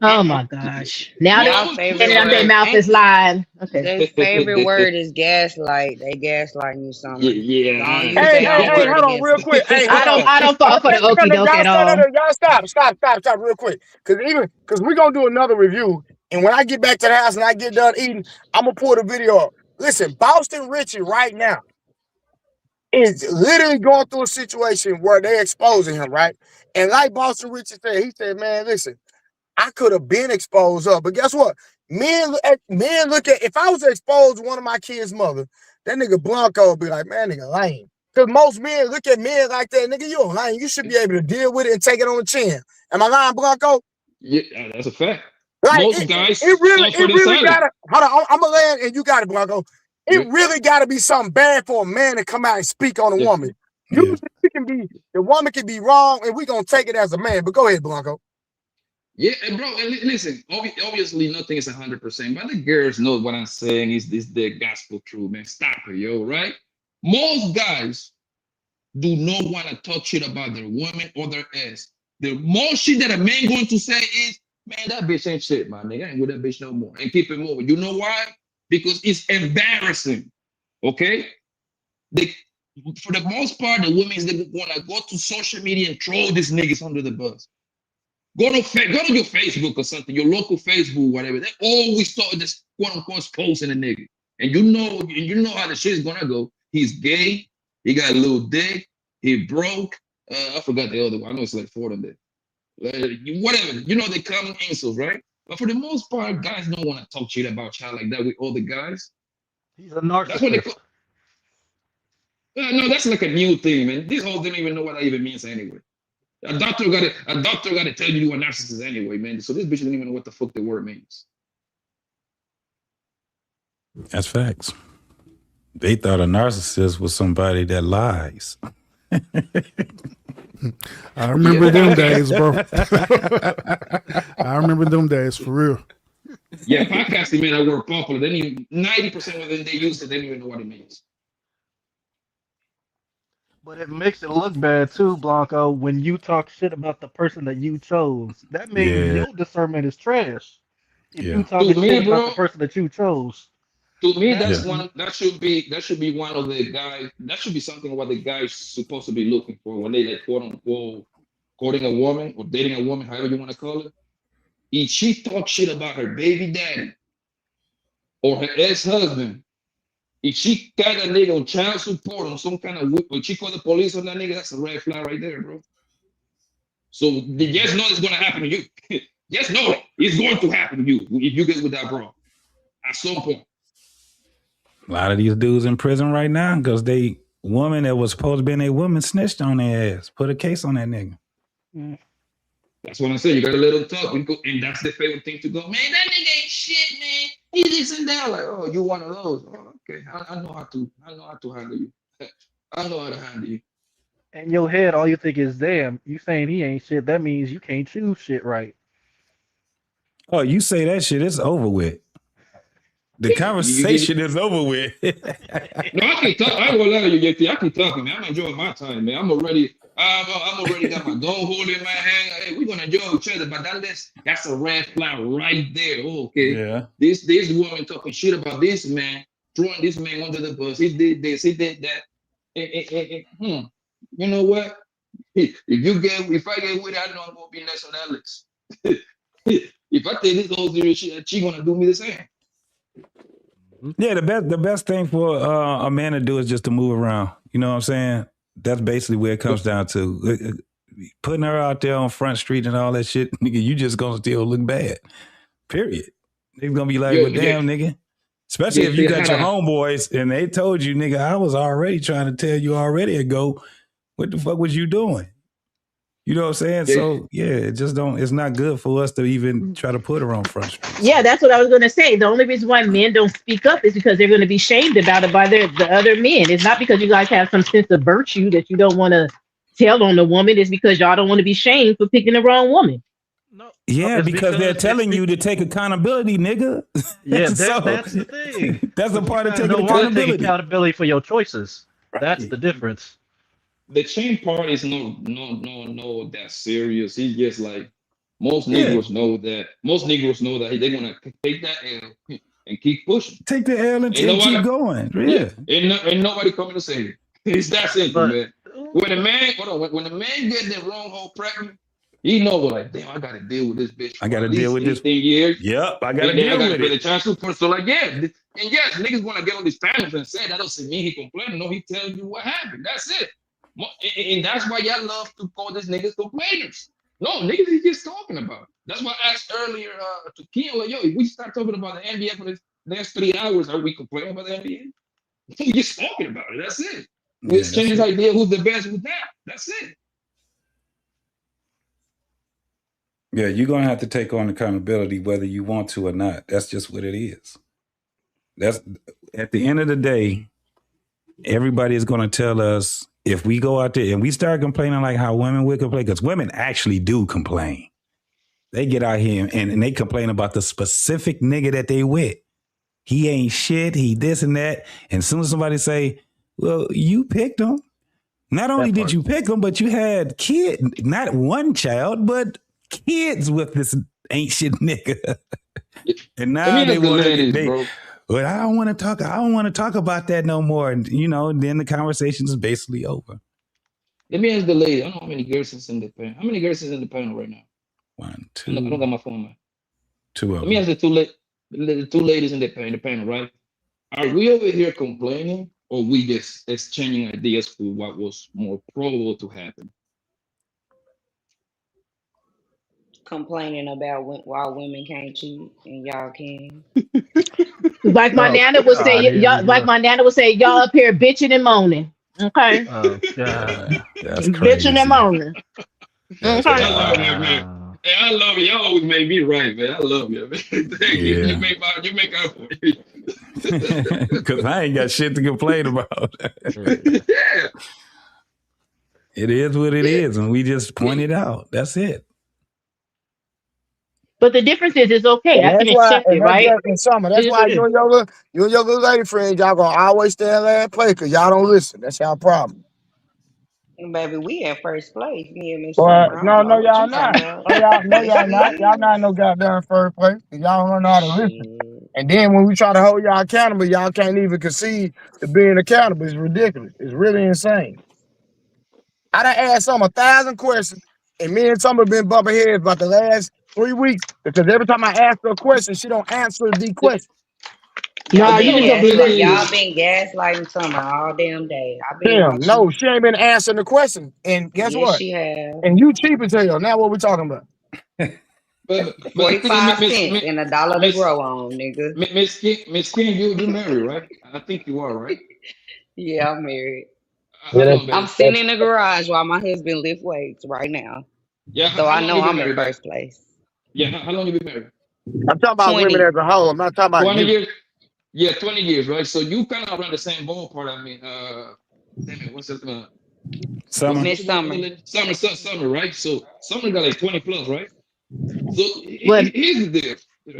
Oh my gosh. Now
Y'all
they
favorite
their
word.
mouth is lying. Okay.
Their favorite word is gaslight. They gaslighting you, Summer.
Yeah.
Don't use
Hey,
that
hold
word
on,
against
real
them.
quick. Hey, hold on.
I don't fall for the
Y'all
okie doke at all.
stop, real quick. Because we're going to do another review. And when I get back to the house and I get done eating, I'm going to pull the video up. Listen, Boston Richie right now is literally going through a situation where they're exposing him, right? And like Boston Richie said, he said, man, listen, I could have been exposed up. But guess what? Men look at, if I was to expose one of my kids' mother, that nigga Blanco would be like, man, nigga lame. Because most men look at men like that, nigga, you a lame. You should be able to deal with it and take it on the chin. Am I lying, Blanco?
Yeah, that's a fact.
Like,
Most guys
it really
silent.
gotta, hold on, I'm gonna land and you got it, Blanco. It really gotta be something bad for a man to come out and speak on a woman. Usually the woman can be wrong and we gonna take it as a man, but go ahead, Blanco.
Yeah, and bro, and listen, obviously nothing is 100%, but the girls know what I'm saying is the gospel truth, man. Stop it, yo, right? Most guys do not want to talk shit about their woman or their ass. The most shit that a man going to say is, man, that bitch ain't shit, my nigga. I ain't with that bitch no more. And keep it moving. You know why? Because it's embarrassing, okay? For the most part, the women, they're going to go to social media and throw these niggas under the bus. Go to your Facebook or something, your local Facebook, whatever. They always start this quote unquote posting a nigga. And you know how the shit's gonna go. He's gay, he got a little dick, he broke. I forgot the other one. I know it's like 4 of them there. Whatever, you know they common insults, right? But for the most part, guys don't want to talk shit about child like that with all the guys.
He's a narcissist.
That's what they call. No, that's like a new thing, man. These hoes didn't even know what that even means anyway. A doctor got to tell you a narcissist anyway, man. So this bitch didn't even know what the fuck the word means.
That's facts. They thought a narcissist was somebody that lies.
I remember them days, bro. I remember them days for real.
Yeah, podcasting made that word popular. They didn't even 90% of them they use it, they didn't even know what it means.
But it makes it look bad too, Blanco, when you talk shit about the person that you chose. That means your discernment is trash. If you talk shit about the person that you chose.
To me, that's one. That should be one of the guys. That should be something what the guy's supposed to be looking for when they like quote unquote courting a woman or dating a woman, however you want to call it. If she talks shit about her baby daddy or her ex-husband, if she got a nigga on child support on some kind of, or she call the police on that nigga, that's a red flag right there, bro. So just know it's gonna happen to you. Just know it. It's going to happen to you if you get with that bro. At some point.
A lot of these dudes in prison right now because they woman that was supposed to be a woman snitched on their ass, put a case on that nigga.
That's what I'm saying. You gotta let them talk, and that's the favorite thing to go. Man, that nigga ain't shit, man. He's this and that. Like, oh, you one of those? Oh, okay, I know how to handle you. I know how to handle you.
In your head, all you think is, damn, you saying he ain't shit. That means you can't choose shit right.
Oh, you say that shit, it's over with. The conversation is over with.
No, I can talk. I ain't gonna lie to you, JT. I can talk, man. I'm enjoying my time, man. I'm already got my gun hold in my hand. Hey, we're gonna enjoy each other, but that's a red flag right there. Okay. Yeah. This woman talking shit about this man, throwing this man under the bus. He did this, he did that. You know what? If I get with it, I know I'm gonna be next on that list. If I take this whole serious shit, she gonna do me the same.
Yeah, the best thing for a man to do is just to move around. You know what I'm saying? That's basically where it comes down to. Putting her out there on Front Street and all that shit, nigga, you just gonna still look bad. Period. They're gonna be like, well, damn, nigga. Especially if you got your homeboys and they told you, nigga, I was already trying to tell you already ago, what the fuck was you doing? You know what I'm saying? Yeah. So it's not good for us to even try to put her on Front Street.
Yeah, that's what I was going to say. The only reason why men don't speak up is because they're going to be shamed about it by the other men. It's not because you guys have some sense of virtue that you don't want to tell on the woman. It's because y'all don't want to be shamed for picking the wrong woman.
Yeah,
It's
because they're
because
telling you to take accountability, nigga.
yeah,
So,
that's the thing.
that's a
But you
part of
gotta
taking
know when to take
accountability.
accountability for your choices. That's the difference.
The chain part is no that serious. He just like most
Yeah.
Negroes know that. Most Negroes know that they're gonna take that L and keep pushing.
Take the L and keep going. Yeah.
Ain't nobody coming to save you. It's that simple,
But
man. When a man, when a man get the wrong hole pregnant, he know like, damn, I gotta deal with this bitch.
I gotta
for at
deal
least
with this.
18 years.
Yep, I gotta
And then I
deal
gotta
with
pay the
it.
child support. So like, yeah, and yes, niggas wanna get on these panels and say that doesn't mean he complaining. No, he telling you what happened. That's it. And that's why y'all love to call these niggas complainers. No, niggas is just talking about it. That's why I asked earlier to Keon, like, yo, if we start talking about the NBA for the next 3 hours, are we complaining about the NBA? We just talking about it. That's it. We
Yeah,
exchange
that's
idea who's the best with that. That's it.
Yeah, you're gonna have to take on accountability whether you want to or not. That's just what it is. That's at the end of the day, everybody is gonna tell us if we go out there and we start complaining like how women would complain, because women actually do complain. They get out here and they complain about the specific nigga that they with. He ain't shit, he this and that. And as soon as somebody say, well, you picked him. Not only did you pick him, but you had not one child, but kids with this ain't shit nigga. And now they want to, well, I don't want to talk about that no more. And then the conversation is basically over.
Let me ask the lady. I don't know how many girls is in the panel. How many girls is in the panel right now?
1,
I
2.
don't got my phone, man.
2 of
Let me
them.
ask the two ladies in the panel, right? Are we over here complaining, or we just exchanging ideas for what was more probable to happen?
Complaining about why women can't cheat and y'all can.
Like my nana would say, y'all. Like my nana would say, y'all up here bitching and moaning. Okay.
Oh God,
that's
bitching and moaning.
I love you, man. Hey, I love you. You always make me right, man. I love you, man.
Yeah.
You make up for me.
Because I ain't got shit to complain about.
Yeah.
It is what it is, and we just point it out. That's it.
But the difference is, it's okay. I can accept it, right?
In summer, that's
It is
why
what it
you and your little lady friends, y'all gonna always stand there and play because y'all don't listen. That's y'all problem.
Baby, we in first place. Me and Miss
But
Summer. I
no,
don't know what
y'all
you talking
not.
about.
No,
Yes,
y'all
we
not. Y'all
is.
not in no goddamn first place. Y'all don't know how to listen. And then when we try to hold y'all accountable, y'all can't even concede to being accountable. It's ridiculous. It's really insane. I done asked Summer 1,000 questions, and me and Summer been bumping heads about the last 3 weeks because every time I ask her a question, she don't answer the question.
No, you just gonna be listening.
Y'all been gaslighting Summer all damn day. I've been
Damn,
watching.
no, she ain't been answering the question. And guess
Yes,
what?
she has.
And you cheap as hell. Now what we talking about?
But
45 cents and $1 to grow on, nigga.
Miss King, you married, right? I think you are, right?
Yeah, I'm married.
How long, baby?
I'm sitting in the garage while my husband lift weights right now.
Yeah,
So
how
I
long
know
you been
I'm in
married,
first place.
Yeah, how long you been married?
I'm talking about
20.
women as a whole. I'm not talking about
20
you.
years? Yeah, 20 years, right? So you kind of around the same ballpark. I mean, damn it, what's that?
Summer.
Miss Summer.
Summer, right? So Summer got like 20 plus, right? So
What?
here's the deal.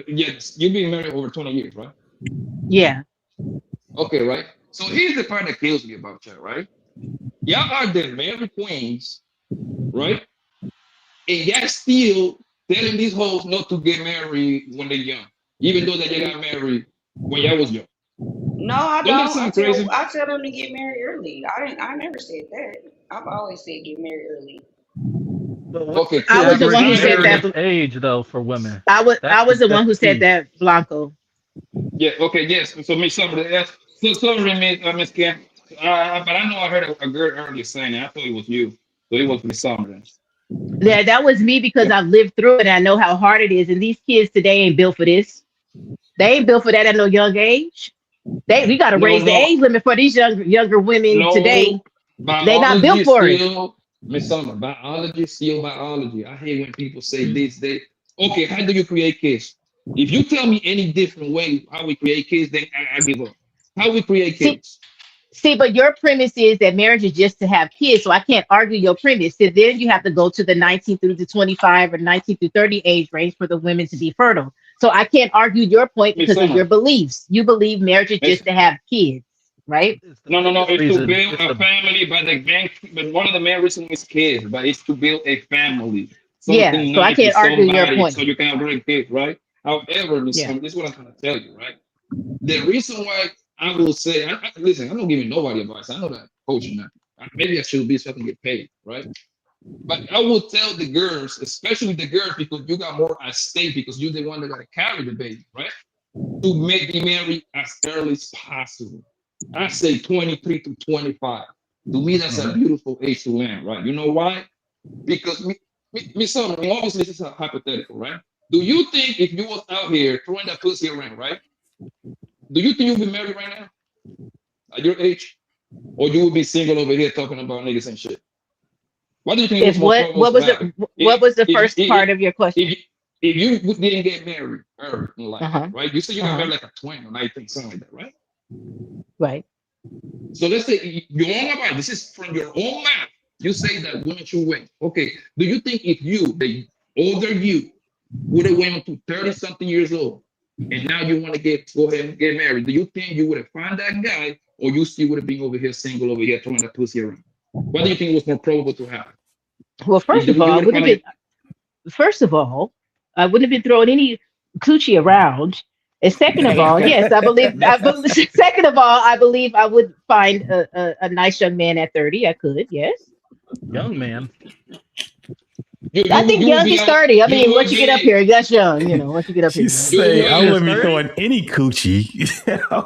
Yes, you've been married over 20 years, right?
Yeah.
Okay, right? So here's the part that kills me about you, right? Y'all are the married queens, right? And y'all still telling these hoes not to get married when they're young, even though that you got married when y'all was young.
No, I
Don't that
don't.
sound crazy?
I tell them to get married early. I never said that. I've always said get married early.
Okay,
I was the one who said that.
Age though for women.
I was the one who said that, Blanco.
Yeah. Okay. Yes. So Miss Summer, sorry, Miss Kim. But I know I heard a girl earlier saying it. I thought it was you. So it was Miss Summer then.
Yeah, that was me because I've lived through it and I know how hard it is. And these kids today ain't built for this. They ain't built for that at no young age. We got to raise the age limit for these younger women today. They not built for it.
Miss Summer, biology, still biology. I hate when people say this. Okay, how do you create kids? If you tell me any different way how we create kids, then I give up. How we create kids?
See, but your premise is that marriage is just to have kids, so I can't argue your premise. So then you have to go to the 19 through the 25 or 19 through 30 age range for the women to be fertile. So I can't argue your point
Miss
because of
Summer.
your beliefs. You believe marriage is just to have kids, right?
No. It's to
Reason.
build
It's
a
the
family, but one of the main reasons is kids, but it's to build a family.
Yeah,
Something
so I
nice with
can't argue your
somebody
point.
so you can have great kids, right? However, Miss
Yeah.
Summer, this is what I'm trying to tell you, right? The reason why I will say, listen, I'm not giving nobody advice. I know that coaching now. Maybe I should be so I can get paid, right? But I will tell the girls, especially the girls, because you got more at stake because you're the one that got to carry the baby, right? To make me marry as early as possible. I say 23 to 25. To me, that's a beautiful age to land, right? You know why? Because Miss Summer, obviously this is a hypothetical, right? Do you think if you was out here throwing that pussy around, right? Do you think you'll be married right now at your age? Or you will be single over here talking about niggas and shit? What do you think
If
was more
what
probable
was
to
it?
happen?
What was the
If-
first
if-
part of your question?
if you didn't get married early in life,
Uh-huh.
right? You said you got
Uh-huh.
married like a 20 or 19, something like that, right?
Right.
So let's say your own advice, this is from your own mouth. You say that women should wait. Okay, do you think if you, the older you, would have went to 30 something years old, and now you want to go ahead and get married, do you think you would have found that guy, or you still would have been over here single over here throwing that pussy around? What do you think was more probable to happen?
Well, first of all, I wouldn't have been. First of all, I wouldn't have been throwing any coochie around. And second of all, yes, I believe. Second of all, I believe I would find a nice young man at 30. I could, yes.
Young man.
I think young is 30. I mean, once you get up here, that's young. You know, once you get up here.
She say, I wouldn't be throwing any coochie.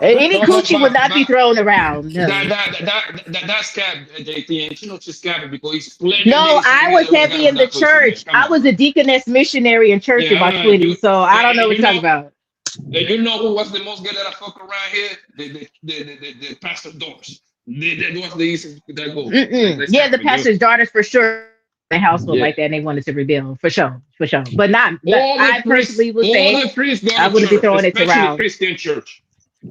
Any coochie would not be thrown around. No.
That's cap, JT, and you know she's capping because he's plenty.
No, I was heavy in the church. I was a deaconess missionary in church in my 20s, so I don't know what you're talking about.
And you know who was the most good that I fuck around here? The pastor daughters. That was the easiest that go.
Yeah, the pastor's daughters for sure. The household like that, and they wanted to rebuild for sure. But not. I personally would say I wouldn't be throwing it around.
Christian church,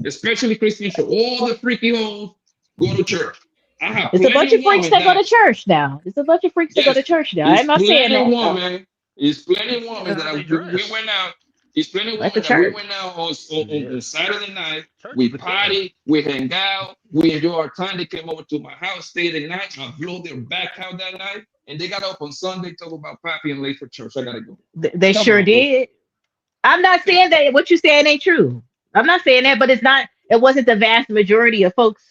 especially Christian church. All the freaky hoes go to church. I have
It's a bunch of freaks that go to church now. It's a bunch of freaks that go to church now. I'm not saying that.
Woman, it's plenty of women that we went out. It's plenty of women that we went out on Saturday night. We party, we hang out, we enjoy our time. They came over to my house, stayed the night. I blew their back out that night. And they got up on Sunday, talk about Pappy and late for church. I gotta go.
They sure did. I'm not saying that what you're saying ain't true. I'm not saying that, but it's not. It wasn't the vast majority of folks.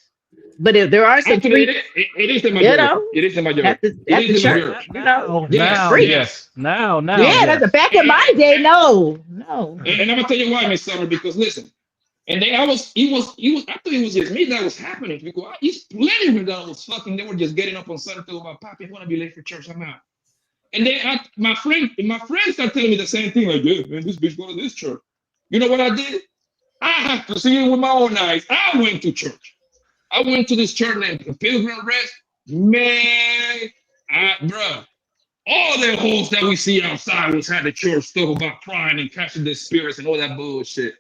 But if there are some freaks,
it is the majority.
You know,
it is the majority.
At the church, you know,
Yes.
Now.
Yeah, that's back in my day. No.
And I'm gonna tell you why, Miss Summer, because listen. And then I thought it was just me that was happening because it's plenty of them that was fucking. They were just getting up on Sunday talking about Poppy. I want to be late for church. I'm out. And then my friends started telling me the same thing. Like, yeah, man, this bitch go to this church. You know what I did? I have to see it with my own eyes. I went to church. I went to this church named Pilgrim Rest. Man, bruh, all the hoes that we see outside was had the church talk about crying and catching their spirits and all that bullshit.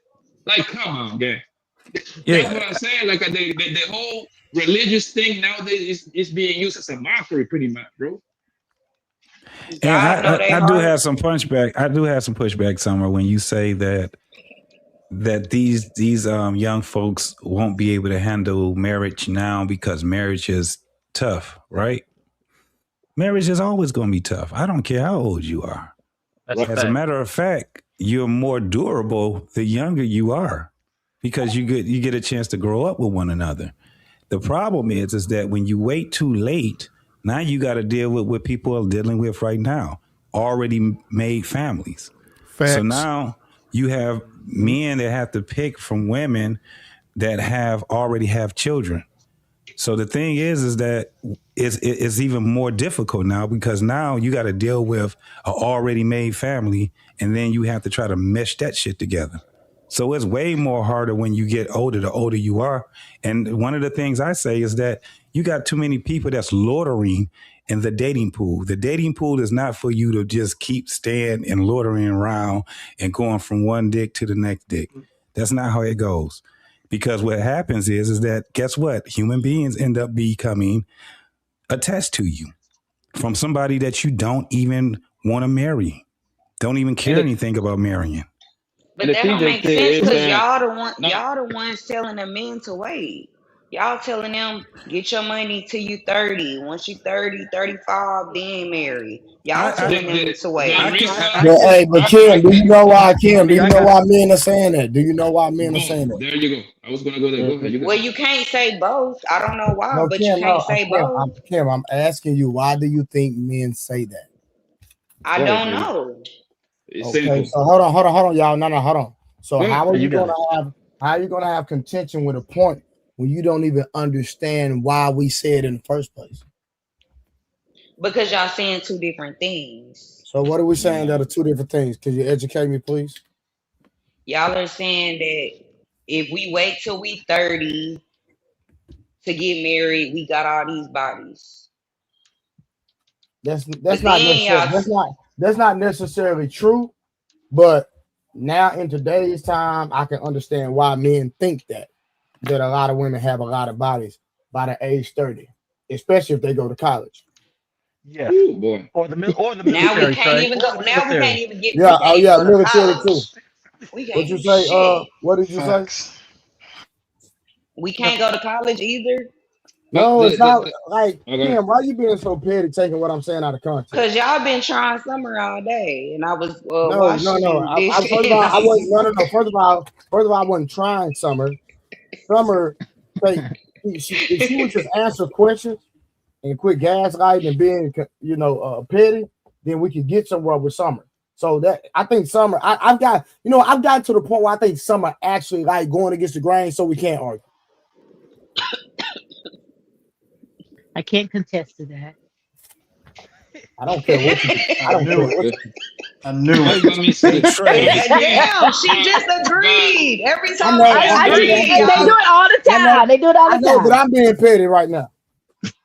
Like, come on, gang.
Yeah.
That's what I'm saying. Like, the whole religious thing nowadays is being used as a mockery, pretty much, bro.
And I do have some punchback. I do have some pushback somewhere when you say that these young folks won't be able to handle marriage now because marriage is tough, right? Marriage is always going to be tough. I don't care how old you are. As a matter of fact, you're more durable the younger you are because you get a chance to grow up with one another. The problem is that when you wait too late, now you got to deal with what people are dealing with right now, already made families.
Facts.
So now you have men that have to pick from women that already have children. So the thing is that it's even more difficult now because now you got to deal with an already made family and then you have to try to mesh that shit together. So it's way more harder when you get older, the older you are. And one of the things I say is that you got too many people that's loitering in the dating pool. The dating pool is not for you to just keep staying and loitering around and going from one dick to the next dick. That's not how it goes. because what happens is that guess what? Human beings end up becoming attached to you from somebody that you don't even want to marry, don't even care anything about marrying.
But
the
that
thing
don't
that
make
they
sense
is
because
that
y'all the ones telling the men to wait. Y'all telling them get your money till you 30. Once you 30, 35, then marry. Y'all telling them to wait.
But hey, but Kim, do you know why Kim? Do you know why men are saying that? Do you know why men are saying that?
There you go. I was gonna go there. Go ahead. You
Well, you can't say both. I don't know why,
No,
but
Kim,
you can't
no,
say both.
Kim, I'm asking you, why do you think men say that?
I don't know.
Okay, so hold on, y'all. No, hold on. So
Go
how
ahead.
are you
You got
gonna have contention with a point when you don't even understand why we say it in the first place?
Because y'all saying two different things.
So what are we saying that are two different things? Can you educate me, please?
Y'all are saying that if we wait till we 30 to get married, we got all these bodies.
That's
But
not
then
necessarily that's not necessarily true, but now in today's time, I can understand why men think that a lot of women have a lot of bodies by the age 30, especially if they go to college.
Yes.
Ooh, boy.
Or the military.
Now we can't
Trey.
even
Or
go.
the
Now we
military.
can't even get.
Yeah,
We can't even go to
military too.
college. We
What
can't
you
do
say?
shit.
What did you say?
We can't go to college either.
No, it's not like
Okay.
Kim. Why you being so petty, taking what I'm saying out of context?
Cause y'all been trying summer all day, and I was
No.
watching this
First
shit.
of all, I wasn't. No. First of all, I wasn't trying Summer. Summer, like, if she would just answer questions and quit gaslighting and being, petty, then we could get somewhere with Summer. So that I think Summer, I've got to the point where I think Summer actually like going against the grain, so we can't argue.
I can't contest to that.
I don't care what you do. I don't care what you do.
I knew
it.
Damn, she just agreed. Every time
I do. They do it all the time. They do it all the
I know,
time.
but I'm being petty right now.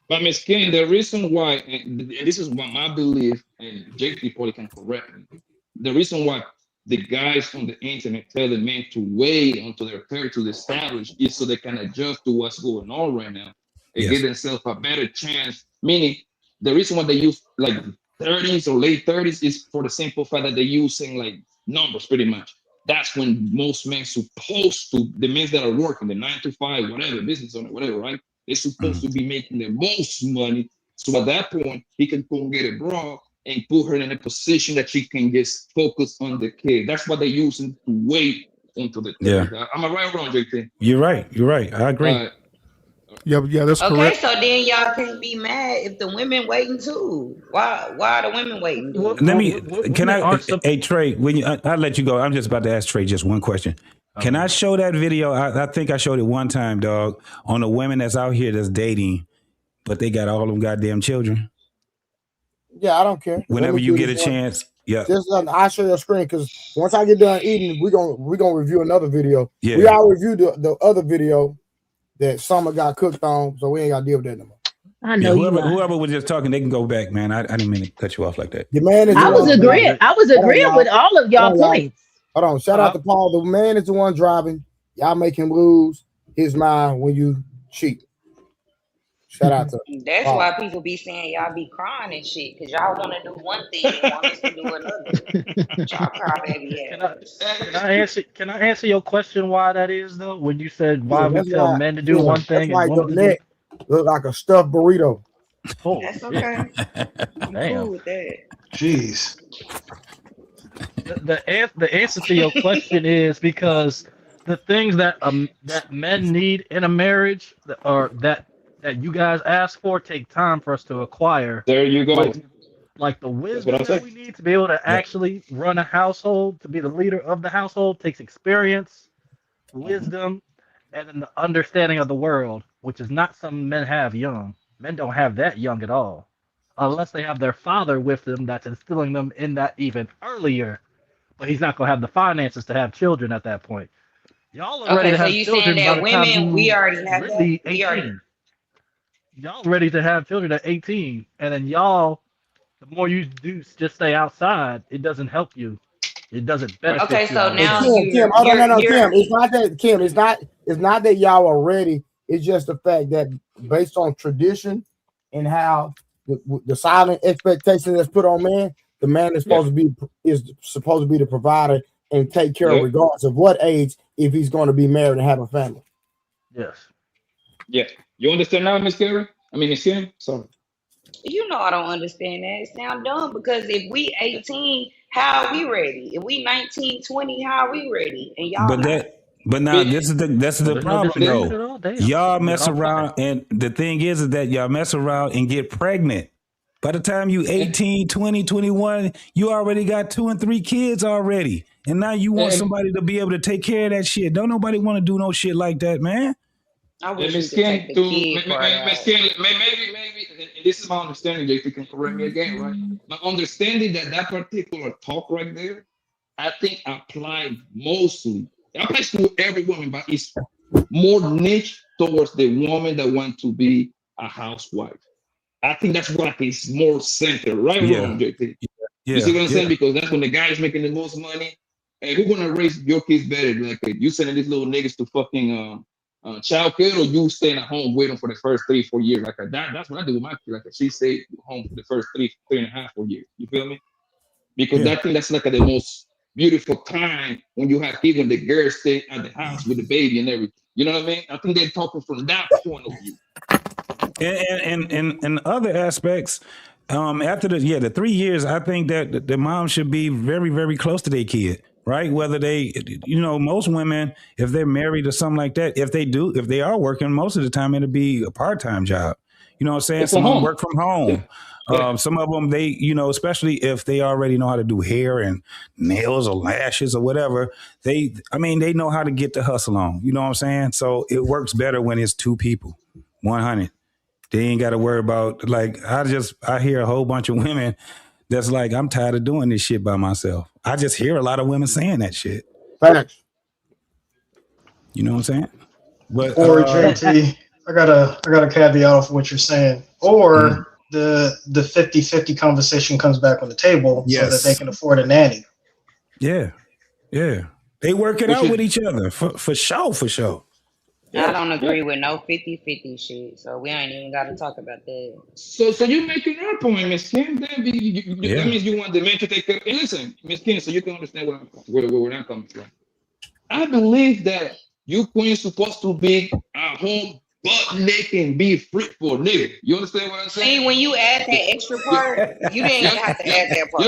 But Miss King, the reason why, and this is what my belief, and JP probably can correct me. The reason why the guys on the internet tell the men to wait until they're 30 to establish is so they can adjust to what's going on right now and give themselves a better chance. Meaning, the reason why they use like 30s or late 30s is for the simple fact that they're using like numbers pretty much. That's when most men supposed to, the men that are working, the 9 to 5, whatever, business owner, whatever, right? They're supposed to be making the most money. So at that point, he can go and get a bra and put her in a position that she can just focus on the kid. That's what they're using to wait until the 30.
Yeah.
Am I right or wrong, JT?
You're right. I agree.
Yeah, that's
Okay,
correct.
so then y'all can't be mad if the women waiting too. Why are the women waiting?
Let me. Can I? Hey Trey, when you, I'll let you go. I'm just about to ask Trey just one question. Can I show that video? I think I showed it one time, dog, on the women that's out here that's dating, but they got all them goddamn children.
Yeah, I don't care.
Whenever you get a chance, yeah.
Just I'll show your screen because once I get done eating, we're gonna review another video.
Yeah.
We all reviewed the other video that Summer got cooked on, so we ain't gotta deal with that no more.
I know
whoever was just talking, they can go back, man. I didn't mean to cut you off like that.
The man is
I was agreeing with all of y'all points.
Hold on, shout out to Paul. The man is the one driving. Y'all make him lose his mind when you cheat. Shout out to
That's
Paul.
why people be saying y'all be crying and shit, because y'all want to do one thing and want us to do another. Y'all cry baby ass.
Can I answer your question why that is though? When you said why we
That's
tell
why-
men to do one thing
That's why
and
your
women to do
neck look like a stuffed burrito.
Oh,
That's okay. I'm
Damn.
cool with that.
Jeez.
The answer to your question is because the things that men need in a marriage or that you guys ask for take time for us to acquire.
There you go.
Like the wisdom
I'm
that
saying.
we need to be able to actually run a household, to be the leader of the household, takes experience, wisdom, and then the understanding of the world, which is not something men have young. Men don't have that young at all, unless they have their father with them that's instilling them in that even earlier. But he's not going to have the finances to have children at that point. Y'all are ready
Okay,
to
so
have
you
children
saying
by
that
the time
women, we
you
already have
really
that? We already
18. Y'all ready to have children at 18, and then y'all, the more you do just stay outside, it doesn't help you. It doesn't benefit
Okay,
you.
so
out
now
there.
Kim, hold on, no, Kim. It's not that, Kim. It's It's not that y'all are ready. It's just the fact that based on tradition and how the silent expectation that's put on man, the man is supposed to be the provider and take care of regardless of what age, if he's going to be married and have a family.
Yes.
Yeah. You understand now, Miss Carey? I mean, Miss Kim? Sorry.
You know I don't understand that. It sound dumb because if we 18, how are we ready? If we 19, 20, how are we ready? And y'all not.
But now this is the problem though. Y'all mess
I'm
around, and the thing is that y'all mess around and get pregnant. By the time you 18, 20, 21, you already got 2 and 3 kids already. And now you want somebody to be able to take care of that shit. Don't nobody want to do no shit like that, man.
I wish
Miss
we could take
Kim,
the kid part
Miss
out.
Kim, maybe, and this is my understanding, Jake, you can correct me again, right? My understanding that particular talk right there, I think applies to every woman, but it's more niche towards the woman that wants to be a housewife. I think that's what is more centered, right?
Yeah.
Wrong, JT?
Yeah.
You see what I'm saying? Because that's when the guy is making the most money. And who's gonna raise your kids better? Like you sending these little niggas to fucking child care, or you staying at home waiting for the first 3-4 years? Like that's what I do with my kid. Like she stayed home for the first 3.5, 4 years. You feel me? Because I think that's like the most beautiful time when you have kids, when the girls stay at the house with the baby and everything. You know what I mean? I think they're talking from that point of view.
And other aspects, after the 3 years, I think that the mom should be very, very close to their kid, right? Whether they, most women, if they're married or something like that, if they are working, most of the time it'll be a part-time job. You know what I'm saying? Some of them work from home. Some of them, they, especially if they already know how to do hair and nails or lashes or whatever, they know how to get the hustle on. You know what I'm saying? So it works better when it's 2 people, 100. They ain't got to worry about, like, I hear a whole bunch of women that's like, I'm tired of doing this shit by myself. I just hear a lot of women saying that shit.
Facts.
You know what I'm saying? But
Or JT, I got a caveat off what you're saying. Or the 50-50 conversation comes back on the table so that they can afford a nanny.
Yeah. They work it out with each other for sure.
I don't agree with no 50-50 shit, so we ain't even got to talk about that.
So you making your point, Miss Kim. That means you want the man to take care. And listen, Miss Kim, so you can understand where I'm coming from. I believe that you queens supposed to be at home, butt naked, and be fruitful, nigga. You understand what I'm saying?
See, when you add that extra part, you didn't even have to add that part.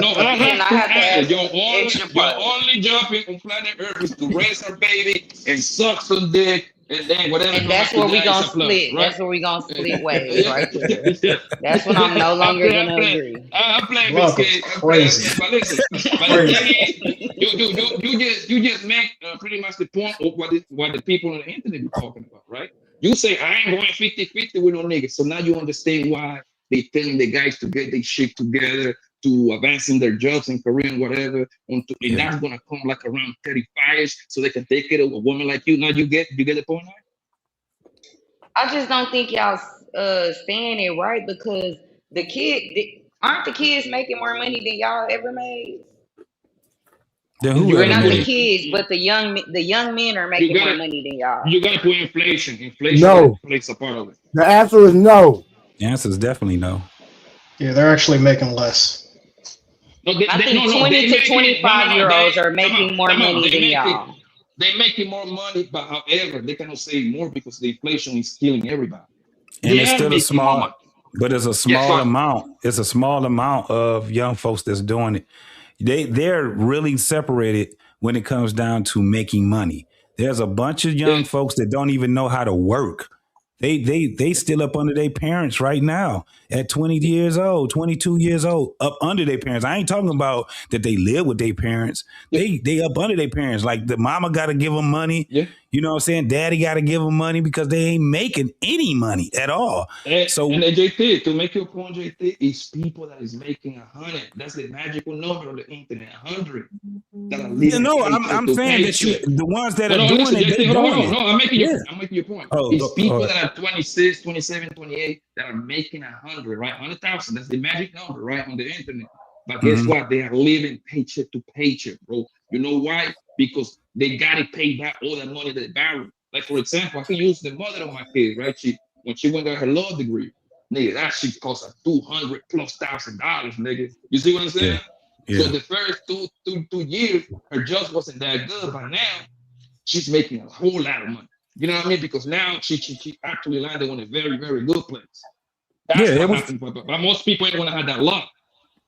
No, I have to add it.
Extra part.
Your only job on planet Earth is to raise her baby and suck some dick, and then whatever.
And that's where we gonna split. Right? That's where we gonna split ways, right there. That's when I'm no longer gonna agree.
I'm playing this kid.
Crazy.
But listen, the thing is, you just make pretty much the point of what the people on the internet are talking about, right? You say I ain't going 50-50 with no niggas, so now you understand why they telling the guys to get their shit together, to advance in their jobs and career and whatever, and that's gonna come like around 35ish, so they can take care of a woman like you. Now you get the point now?
I just don't think y'all saying it right because aren't the kids making more money than y'all ever made?
You're
not the kids, but the young men are making more money than y'all.
You gotta put inflation.
No.
Plays a part of it.
The answer is no.
The answer is definitely no.
Yeah, they're actually making less.
No,
I think 20 to 25-year-olds are making more money than y'all.
They're making more money, but however, they cannot save more because the inflation is killing everybody.
And it's still a small, but it's a small amount. It's a small amount of young folks that's doing it. They're really separated when it comes down to making money. There's a bunch of young folks that don't even know how to work. They still up under their parents right now at 20 years old, 22 years old, up under their parents. I ain't talking about that they live with their parents. They up under their parents. Like the mama got to give them money.
Yeah.
You know what I'm saying? Daddy got to give them money because they ain't making any money at all.
And JT, to make your point, JT, is people that is making 100. That's the magical number on the internet, 100. That are living
I'm saying that the ones that are doing it, they're doing it.
No, I'm making your point. It's people that are 26, 27, 28 that are making 100, right? 100,000. That's the magic number, right, on the internet. But guess what? They are living paycheck to paycheck, bro. You know why? Because they gotta pay back all that money that they borrowed. Like for example, I can use the mother of my kids, right? When she went got her law degree, nigga, that shit cost her $200,000+, nigga. You see what I'm saying?
Yeah.
So the first two years, her jobs wasn't that good, but now she's making a whole lot of money. You know what I mean? Because now she actually landed on a very, very good place. That's
Yeah,
what
it was.
happened. But most people ain't gonna have that luck.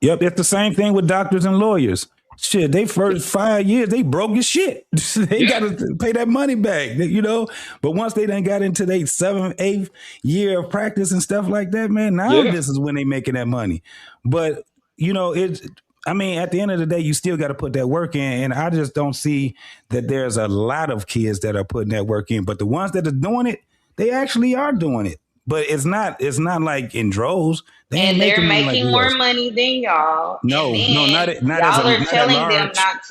Yep, it's the same thing with doctors and lawyers. Shit, they first 5 years, they broke as shit. They got to pay that money back, you know? But once they done got into their 7th, 8th year of practice and stuff like that, man, now this is when they making that money. But, you know, at the end of the day, you still got to put that work in. And I just don't see that there's a lot of kids that are putting that work in. But the ones that are doing it, they actually are doing it. But it's not like in droves. They ain't
And they're
making
making more money than y'all.
No, not
y'all
at
are telling them
large.
not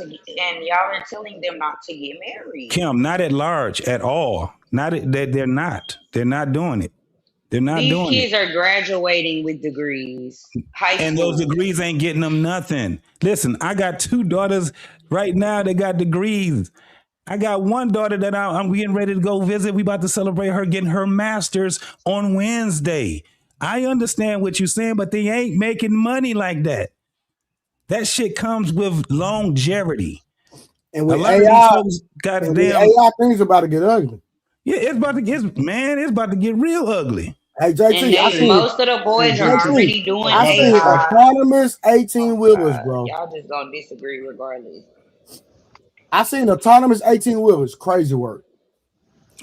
to get married.
Kim, not at large at all. They're not doing it. They're not
These
doing
kids
it.
are graduating with degrees. High
And
school.
those degrees ain't getting them nothing. Listen, I got 2 daughters right now that got degrees. I got one daughter that I'm getting ready to go visit. We about to celebrate her getting her master's on Wednesday. I understand what you're saying, but they ain't making money like that. That shit comes with longevity.
And with
a lot of
AI,
these folks got
and
damn.
with AI, things about to get ugly.
Yeah, it's about to get real ugly.
Hey, JT, I seen
most of the boys are already doing
I seen
AI.
autonomous 18-wheelers, bro.
Y'all just gonna disagree regardless.
I seen autonomous 18-wheelers. Crazy work.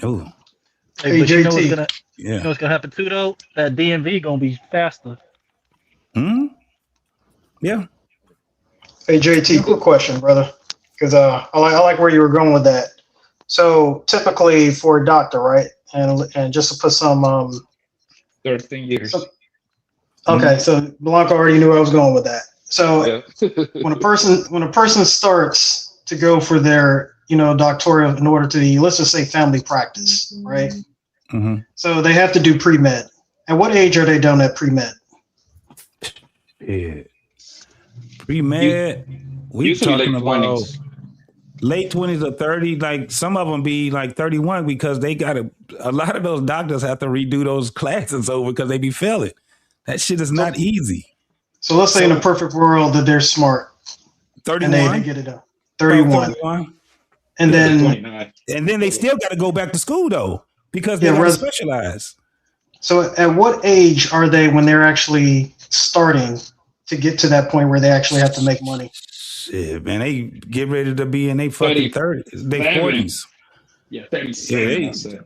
Oh.
Hey, but you know what's
JT.
gonna,
Yeah.
you know what's gonna happen too though? That DMV gonna be faster.
Yeah.
Hey JT, quick question, brother, because I like where you were going with that. So typically for a doctor, right, and just to put some
13 years.
Okay, so Blanco already knew I was going with that. So when a person starts to go for their doctoral in order to, let's just say, family practice, right?
Mm-hmm.
So they have to do pre-med. At what age are they done at pre-med?
Yeah. Pre-med, we
usually
talking
late
about
20s.
late 20s or 30. Like some of them be like 31 because they got a lot of those doctors have to redo those classes over because they be failing. That shit is not easy.
So let's say in a perfect world that they're smart.
31.
And they get it done. 31.
31.
And then
they still got to go back to school though because they got to specialize.
So at what age are they when they're actually starting to get to that point where they actually have to make money?
Shit, man, they get ready to be in their fucking 30s, their 40s.
Yeah, 37.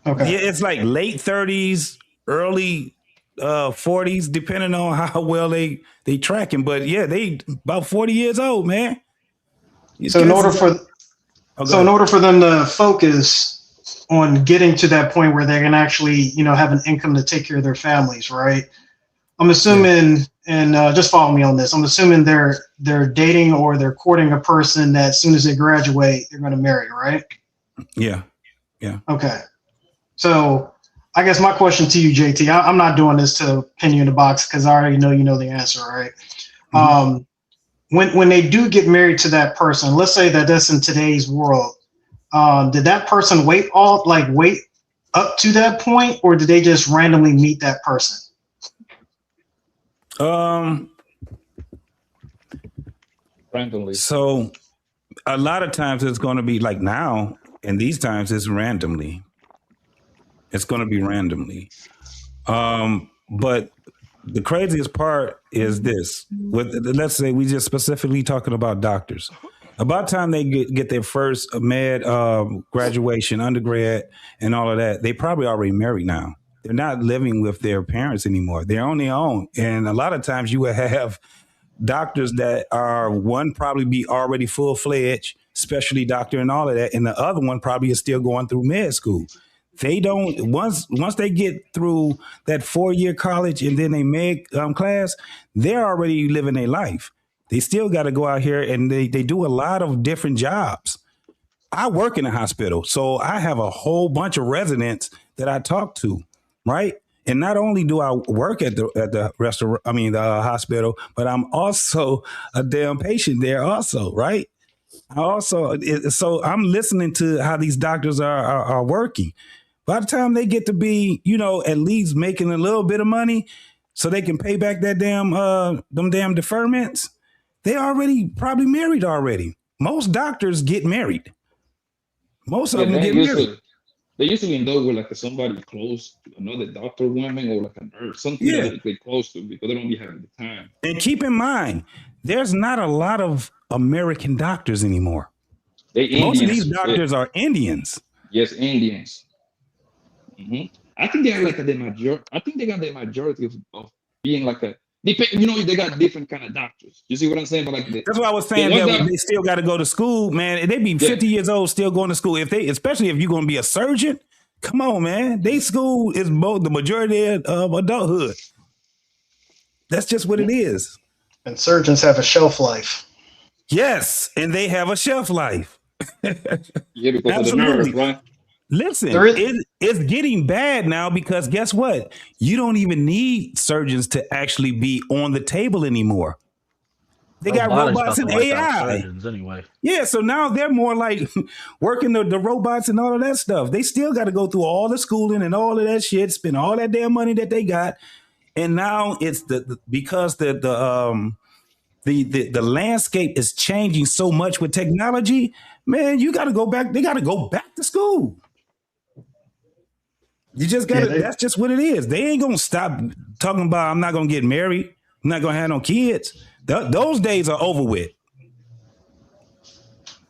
Okay.
Yeah, it's like late 30s, early 40s, depending on how well they tracking. But yeah, they about 40 years old, man.
So in order for them to focus on getting to that point where they can actually, have an income to take care of their families, right? I'm assuming, and just follow me on this. I'm assuming they're dating or they're courting a person that as soon as they graduate, they're going to marry, right?
Yeah.
Okay. So I guess my question to you, JT, I'm not doing this to pin you in the box because I already know you know the answer, right? Mm-hmm. When they do get married to that person, let's say that's in today's world, did that person wait up to that point, or did they just randomly meet that person?
Randomly.
So a lot of times it's going to be like now, and these times it's randomly. It's going to be randomly. But the craziest part is this. Let's say we just specifically talking about doctors. About time they get their first med graduation, undergrad, and all of that, they probably already married now. They're not living with their parents anymore. They're on their own. And a lot of times you will have doctors that are, one probably be already full-fledged, specialty doctor and all of that, and the other one probably is still going through med school. They don't, once they get through that 4-year college and then they med class, they're already living their life. They still got to go out here and they do a lot of different jobs. I work in a hospital, so I have a whole bunch of residents that I talk to, right? And not only do I work at the restaurant, the hospital, but I'm also a damn patient there also, right? So I'm listening to how these doctors are working. By the time they get to be, at least making a little bit of money so they can pay back that damn deferments, they already probably married already. Most doctors get married. Most of them get married.
They usually end up with like somebody close to another doctor, woman, or like a nurse, something that they're close to because they don't be having the time.
And keep in mind, there's not a lot of American doctors anymore. Most of these doctors are Indians.
Yes, Indians. I think they are like the majority. I think they got the majority of being like they got different kind of doctors. You see what I'm saying? But
that's what I was saying. They still got to go to school, man. They be 50 years old still going to school. Especially if you're going to be a surgeon, come on, man. They school is both the majority of adulthood. That's just what it is.
And surgeons have a shelf life.
Yes, and they have a shelf life.
Because of the nerves, right?
Listen, it's getting bad now because guess what? You don't even need surgeons to actually be on the table anymore. They got robots and AI.
Anyway.
Yeah, so now they're more like working the robots and all of that stuff. They still got to go through all the schooling and all of that shit, spend all that damn money that they got, and now it's because the landscape is changing so much with technology. Man, you got to go back. They got to go back to school. You just got to, that's just what it is. They ain't going to stop talking about, I'm not going to get married. I'm not going to have no kids. Those days are over with.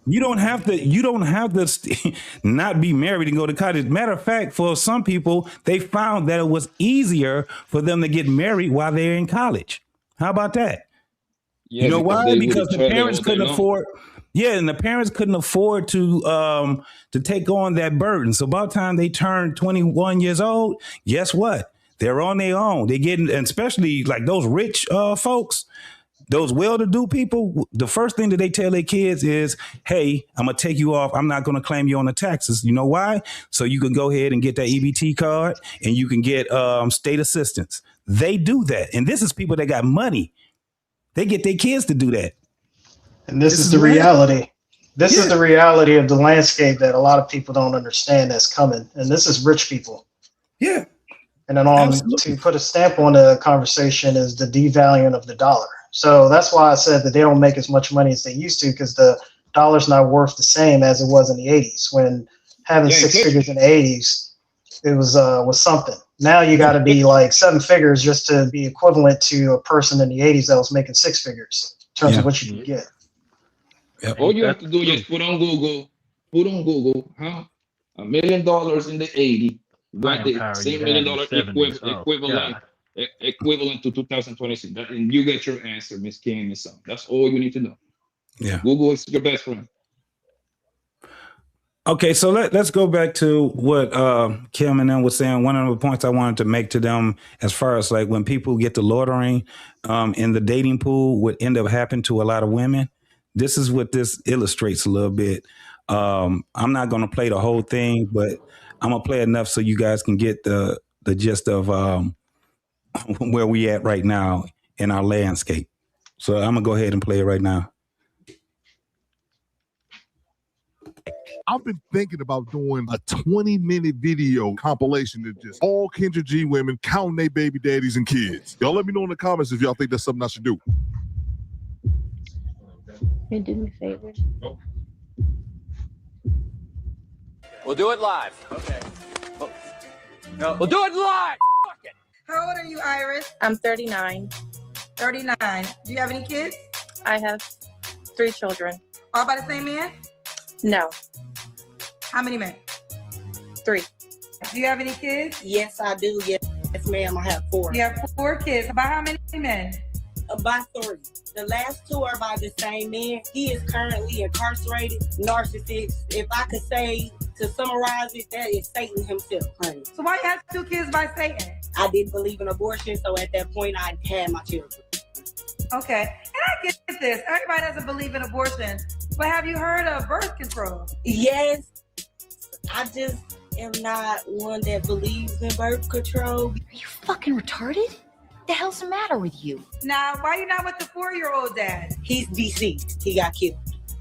You don't have to not be married and go to college. Matter of fact, for some people, they found that it was easier for them to get married while they're in college. How about that?
Yeah,
you know why? Because the parents couldn't afford. Yeah, and the parents couldn't afford to take on that burden. So by the time they turn 21 years old, guess what? They're on their own. They getting, and especially like those rich folks, those well-to-do people. The first thing that they tell their kids is, "Hey, I'm gonna take you off. I'm not gonna claim you on the taxes." You know why? So you can go ahead and get that EBT card, and you can get state assistance. They do that, and this is people that got money. They get their kids to do that.
And this is the reality. This is the reality of the landscape that a lot of people don't understand that's coming. And this is rich people.
Yeah.
And then to put a stamp on the conversation is the devaluing of the dollar. So that's why I said that they don't make as much money as they used to, because the dollar's not worth the same as it was in the 80s. When having six figures in the 80s, it was something. Now you got to be like seven figures just to be equivalent to a person in the 80s that was making six figures in terms of what you can get.
Yep. All you have to do is put on Google, $1 million in the 80s, got the same $1 million equivalent to 2026. And you get your answer, Miss King and Son. That's all you need to know.
Yeah.
Google is your best friend.
Okay, so let's go back to what Kim and them was saying. One of the points I wanted to make to them, as far as like when people get to loitering in the dating pool, what end up happening to a lot of women. This is what this illustrates a little bit. I'm not going to play the whole thing, but I'm going to play enough so you guys can get the gist of where we at right now in our landscape. So I'm going to go ahead and play it right now.
I've been thinking about doing a 20-minute video compilation of just all Kendra G women counting their baby daddies and kids. Y'all let me know in the comments if y'all think that's something I should do.
Can you do me a favor?
We'll do it live. Okay. No. We'll do it live. Fuck it.
How old are you, Iris?
I'm 39.
39. Do you have any kids?
I have 3 children.
All by the same man?
No.
How many men?
3.
Do you have any kids?
Yes, I do. Yes, ma'am. I have 4.
You have 4 kids. By how many men?
By 3. The last 2 are by the same man. He is currently incarcerated, narcissist. If I could say, to summarize it, that is Satan himself, honey.
So why you have 2 kids by Satan?
I didn't believe in abortion, so at that point, I had my children.
Okay. And I get this. Everybody doesn't believe in abortion. But have you heard of birth control?
Yes. I just am not one that believes in birth control.
Are you fucking retarded? The hell's the matter with you?
Now, why are you not with the 4-year-old dad?
He's deceased. He got killed.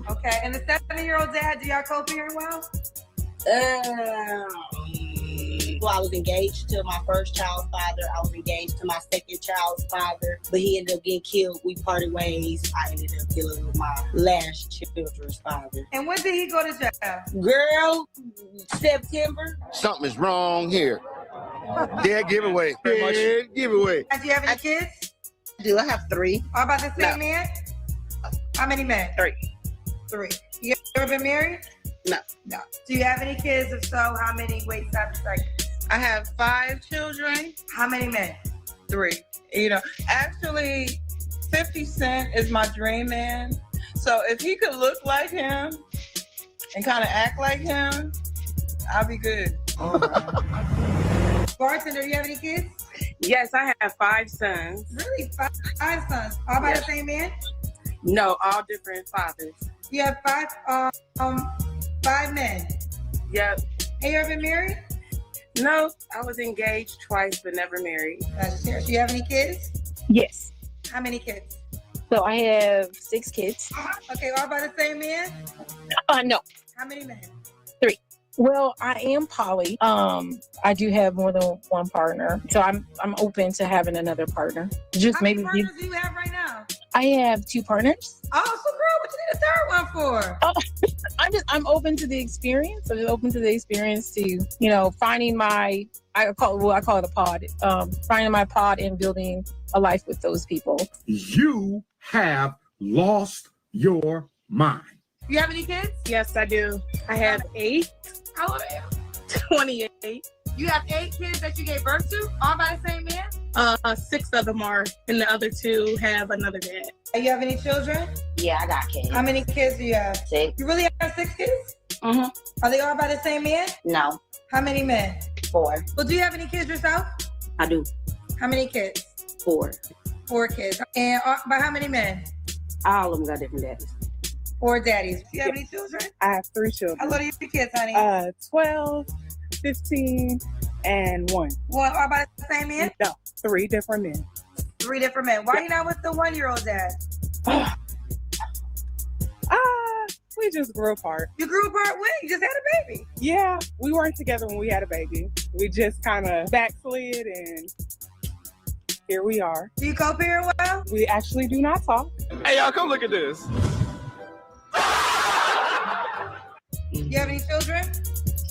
Okay, and the 7-year-old dad, do y'all co-parent well?
Well, I was engaged to my first child's father. I was engaged to my second child's father, but he ended up getting killed. We parted ways. I ended up dealing with my last children's father.
And when did he go to jail?
Girl, September.
Something is wrong here. Dead giveaway. Dead giveaway.
And do you have any kids?
Do I have 3?
All about the same man? How many men?
3.
3. You ever been married?
No.
No. Do you have any kids? If so, how many? Wait, stop a second.
I have 5 children.
How many men?
3. You know, actually, 50 Cent is my dream man. So if he could look like him and kind of act like him, I'll be good.
Bartender, do you have any kids?
Yes, I have 5 sons.
Really? 5 sons. All by the same man?
No, all different fathers.
You have 5 men.
Yep.
Have you ever been married?
No, I was engaged twice but never married.
Do you have any kids?
Yes.
How many kids?
So I have 6 kids.
Okay, all by the same man?
No.
How many men?
3. Well, I am poly. I do have more than one partner, so I'm open to having another partner. Just
How many
maybe
partners do you have right now?
I have 2 partners.
Oh, so girl, what you need a third one for?
Oh, I'm open to the experience. I'm open to the experience to, finding my, I call it a pod. Finding my pod and building a life with those people.
You have lost your mind.
You have any kids?
Yes, I do. I have 8.
How old are you?
28.
You have 8 kids that you gave birth to, all by the same man?
6 of them are, and the other 2 have another dad.
Do you have any children?
Yeah, I got kids.
How many kids do you have?
6.
You really have 6 kids?
Mm-hmm.
Are they all by the same man?
No.
How many men?
4.
Well, do you have any kids yourself?
I do.
How many kids?
4.
4 kids. And by how many men?
All of them got different daddies.
4 daddies. Do you have any children?
I have 3 children.
How old are your kids, honey?
12, 15, and 1.
One all by the same man?
No, 3 different men.
3 different men. Why you not with the 1-year-old dad?
We just grew apart.
You grew apart when? You just had a baby.
Yeah, we weren't together when we had a baby. We just kind of backslid, and here we are.
Do you co-parent well?
We actually do not talk.
Hey, y'all, come look at this.
You have any children?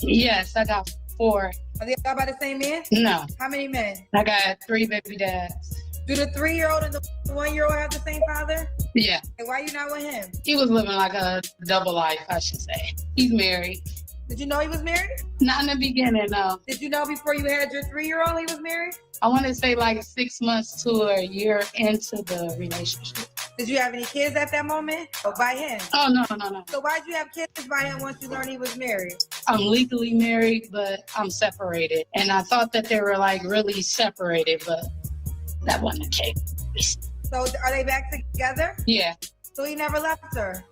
Yes, I got 4.
Are they all by the same man?
No.
How many men?
I got 3 baby dads.
Do the 3-year-old and the 1-year-old have the same father?
Yeah.
Hey, why you not with him?
He was living like a double life, I should say. He's married.
Did you know he was married?
Not in the beginning, no.
Did you know before you had your 3-year-old he was married?
I want to say like 6 months to a year into the relationship.
Did you have any kids at that moment? Or by him?
Oh, no.
So why'd you have kids by him once you learned he was married?
I'm legally married, but I'm separated. And I thought that they were like really separated, but that wasn't the case.
So are they back together?
Yeah.
So he never left her?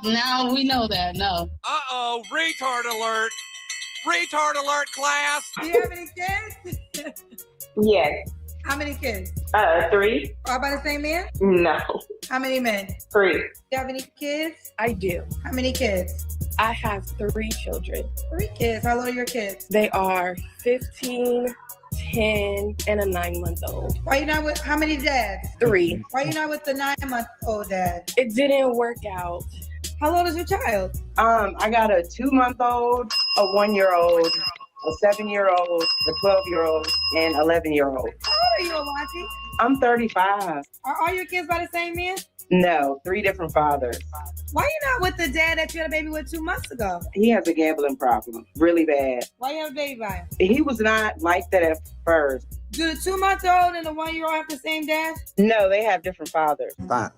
Now we know that, no.
Uh-oh, retard alert. Retard alert, class.
Do you have any kids?
Yes.
How many kids?
3.
All by the same man?
No.
How many men?
3.
Do you have any kids?
I do.
How many kids?
I have 3 children.
3 kids. How old are your kids?
They are 15, 10, and a 9-month-old.
Why you not with, how many dads?
3.
Why you not with the 9-month-old dad?
It didn't work out.
How old is your child?
I got a 2-month-old, a 1-year-old, a 7-year-old, a 12-year-old, and 11-year-old.
How old are you, Alante?
I'm 35.
Are all your kids by the same man?
No, 3 different fathers.
Why you not with the dad that you had a baby with 2 months ago?
He has a gambling problem, really bad.
Why you have a baby by him?
He was not like that at first.
Do the 2-month-old and the 1-year-old have the same dad?
No, they have different fathers.
That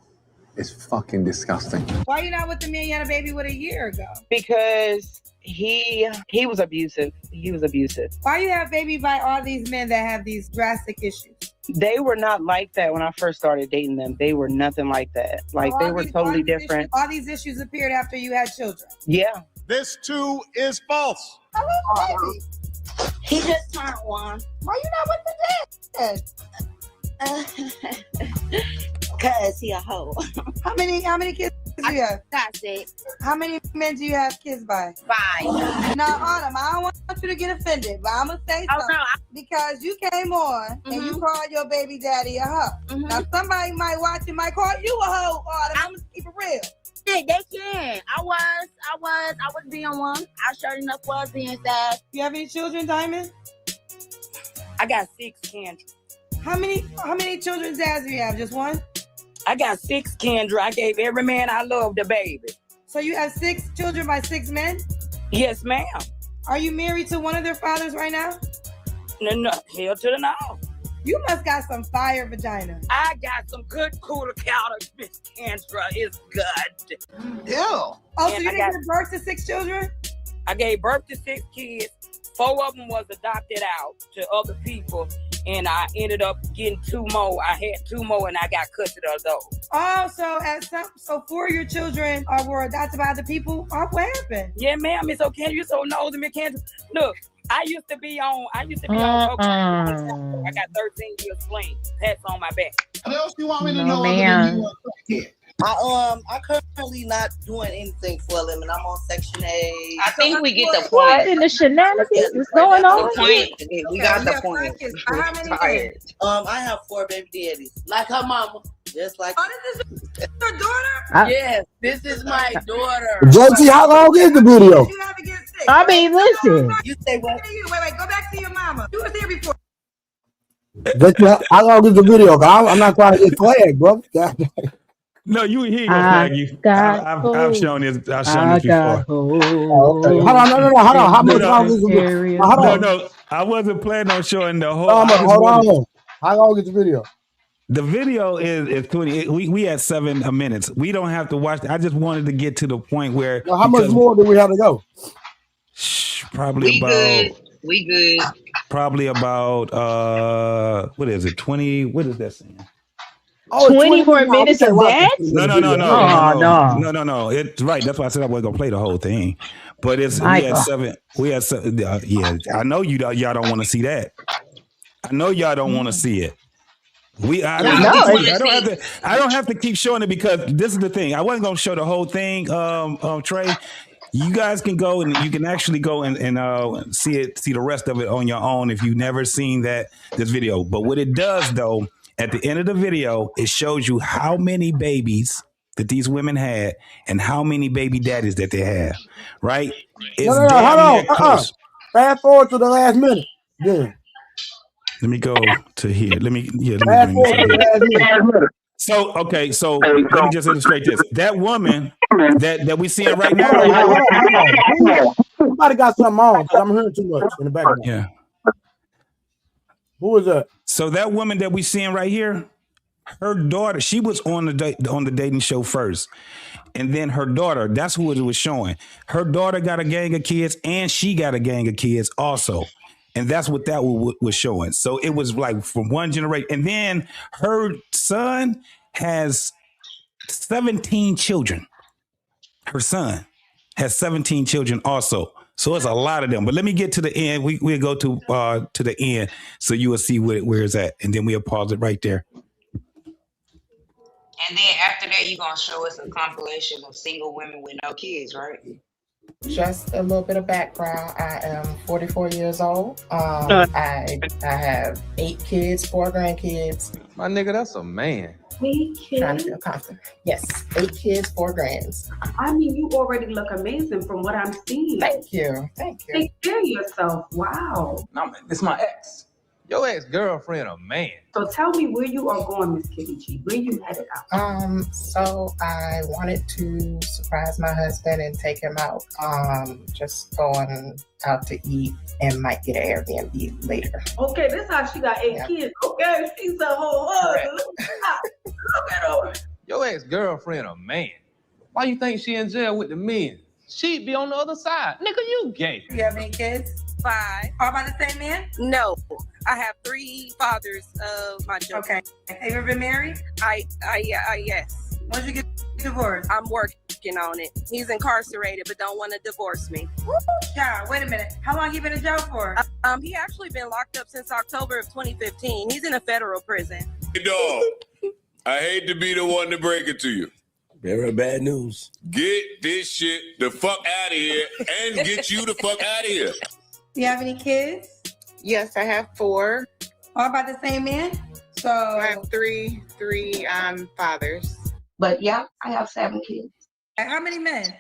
is fucking disgusting.
Why you not with the man you had a baby with a year ago?
Because he was abusive. He was abusive.
Why you have baby by all these men that have these drastic issues?
They were not like that when I first started dating them. They were nothing like that. Like, they were totally different.
All these issues appeared after you had children.
Yeah.
This too is false.
Hello, baby.
He just turned 1.
Why you not with the dad?
Cause he a hoe.
How many kids do you have?
Got 6.
How many men do you have kids by?
5.
Now, Autumn, I don't want you to get offended, but I'm gonna say something because you came on and you called your baby daddy a hoe. Now, somebody might watch and might call you a hoe, Autumn. I'm gonna keep it real.
They can. I was being one. I sure enough was being sad.
You have any children, Diamond?
I got 6, Kendra.
How many children's dads do you have? Just one?
I got 6, Kendra. I gave every man I loved a baby.
So you have 6 children by 6 men?
Yes, ma'am.
Are you married to one of their fathers right now?
No, hell to the no.
You must got some fire vagina.
I got some good cooler counter, Miss Kendra. It's good.
Ew. Oh, so you didn't give birth to 6 children?
I gave birth to 6 kids. 4 of them was adopted out to other people, and I ended up getting 2 more. I had 2 more, and I got custody of those.
Oh, so 4 of your children were adopted by other people. Oh, what happened?
Yeah, ma'am. It's okay. You're so nosy, Miss Kendra. Look, I used to be on. I got 13 years clean. That's on my back.
What else you want me to
No,
know?
man.
I currently not doing anything for a living. I'm on Section 8.
I think we get the point.
What in the shenanigans is going on?
We got the point.
How many kids?
I have 4 baby daddies, like her mama, just like.
Oh, this is your daughter?
Yes, this is my daughter.
JT, how long is the video?
You have to get 6.
I mean, listen.
You say what?
Wait, go back to your mama. You was here before.
JT, how long is the video? I'm not trying to get flagged, bro.
No, he ain't gonna flag you. I've shown this. I've shown this before.
Hold on, no. Hold on. How much long is the video? Hold on.
No, I wasn't planning on showing the whole.
Hold on. How long is the video?
The video is 20. We had 7 minutes. We don't have to watch. I just wanted to get to the point where.
Well, how much more do we have to go?
Probably
We good.
Probably about what is it? 20. What is that saying?
20 more minutes of that?
No.
Oh,
No. It's right. That's why I said I wasn't gonna play the whole thing. But it's we had 7. Yeah, I know y'all don't want to see that. I know y'all don't want to see it. I don't have to keep showing it because this is the thing. I wasn't gonna show the whole thing, Trey. You guys can go and you can actually go and see the rest of it on your own if you've never seen this video. But what it does though, at the end of the video, it shows you how many babies that these women had and how many baby daddies that they have. Right? It's
No, hold on. Fast forward to the last minute. Yeah.
Let me go to here. Let me
Fast forward to the last minute.
So let me just illustrate this. That woman that we seeing right now.
Hold on. Somebody got something on because I'm hearing too much in the background.
Yeah.
Who is that?
So that woman that we seeing right here, her daughter, she was on the dating show first. And then her daughter, that's who it was showing. Her daughter got a gang of kids and she got a gang of kids also. And that's what that was showing. So it was like from one generation. And then her son has 17 children. Her son has 17 children also. So it's a lot of them. But let me get to the end. We'll go to the end so you will see where it's at. And then we'll pause it right there.
And then after that, you're going to show us a compilation of single women with no kids, right?
Just a little bit of background. I am 44 years old. I have 8 kids, 4 grandkids.
My nigga, that's a man.
8 kids. Trying to feel confident. Yes, 8 kids, 4 grands.
I mean, you already look amazing from what I'm seeing.
Thank you. Thank you.
Take care of yourself. Wow.
No, man, this my ex. Your ex-girlfriend a man.
So tell me where you are going, Miss Kitty G. Where you headed out?
So I wanted to surprise my husband and take him out. Just going out to eat and might get an Airbnb later.
Okay, this how she got 8 kids. Okay, she's a whole husband. Look at her.
Your ex-girlfriend a man. Why you think she in jail with the men? She'd be on the other side. Nigga, you gay.
You have any kids?
5.
All by the same man?
No, I have 3 fathers of my children.
Okay. Have you ever been married?
Yes.
When did you get divorced?
I'm working on it. He's incarcerated, but don't want to divorce me.
Woo, child, wait a minute. How long you been in jail for?
He actually been locked up since October of 2015. He's in a federal prison.
Dog.
I hate to be the one to break it to you.
Very bad news.
Get this shit the fuck out of here and get you the fuck out of here.
Do you have any kids?
Yes, I have 4.
All by the same man? So
I have three fathers.
But yeah, I have 7 kids.
how many men?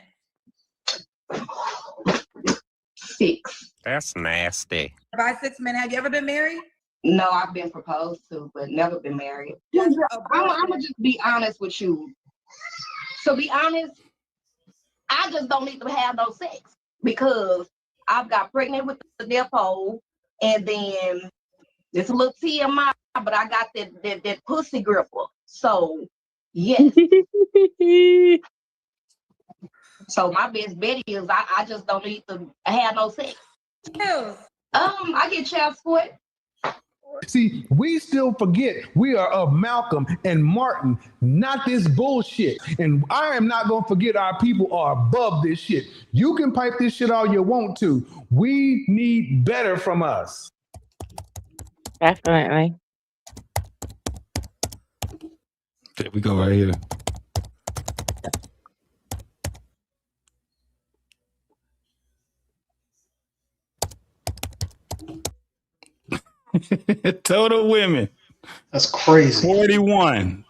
6.
That's nasty.
By 6 men. Have you ever been married?
No, I've been proposed to, but never been married. I'm gonna just be honest with you. So be honest, I just don't need to have no sex because I've got pregnant with the depot, and then it's a little TMI, but I got that pussy gripper. So yes. So my best bet is I just don't need to have no sex. I get child support.
See, we still forget we are of Malcolm and Martin, not this bullshit. And I am not going to forget our people are above this shit. You can pipe this shit all you want to. We need better from us.
Definitely.
There we go right here. Total women.
That's crazy.
41.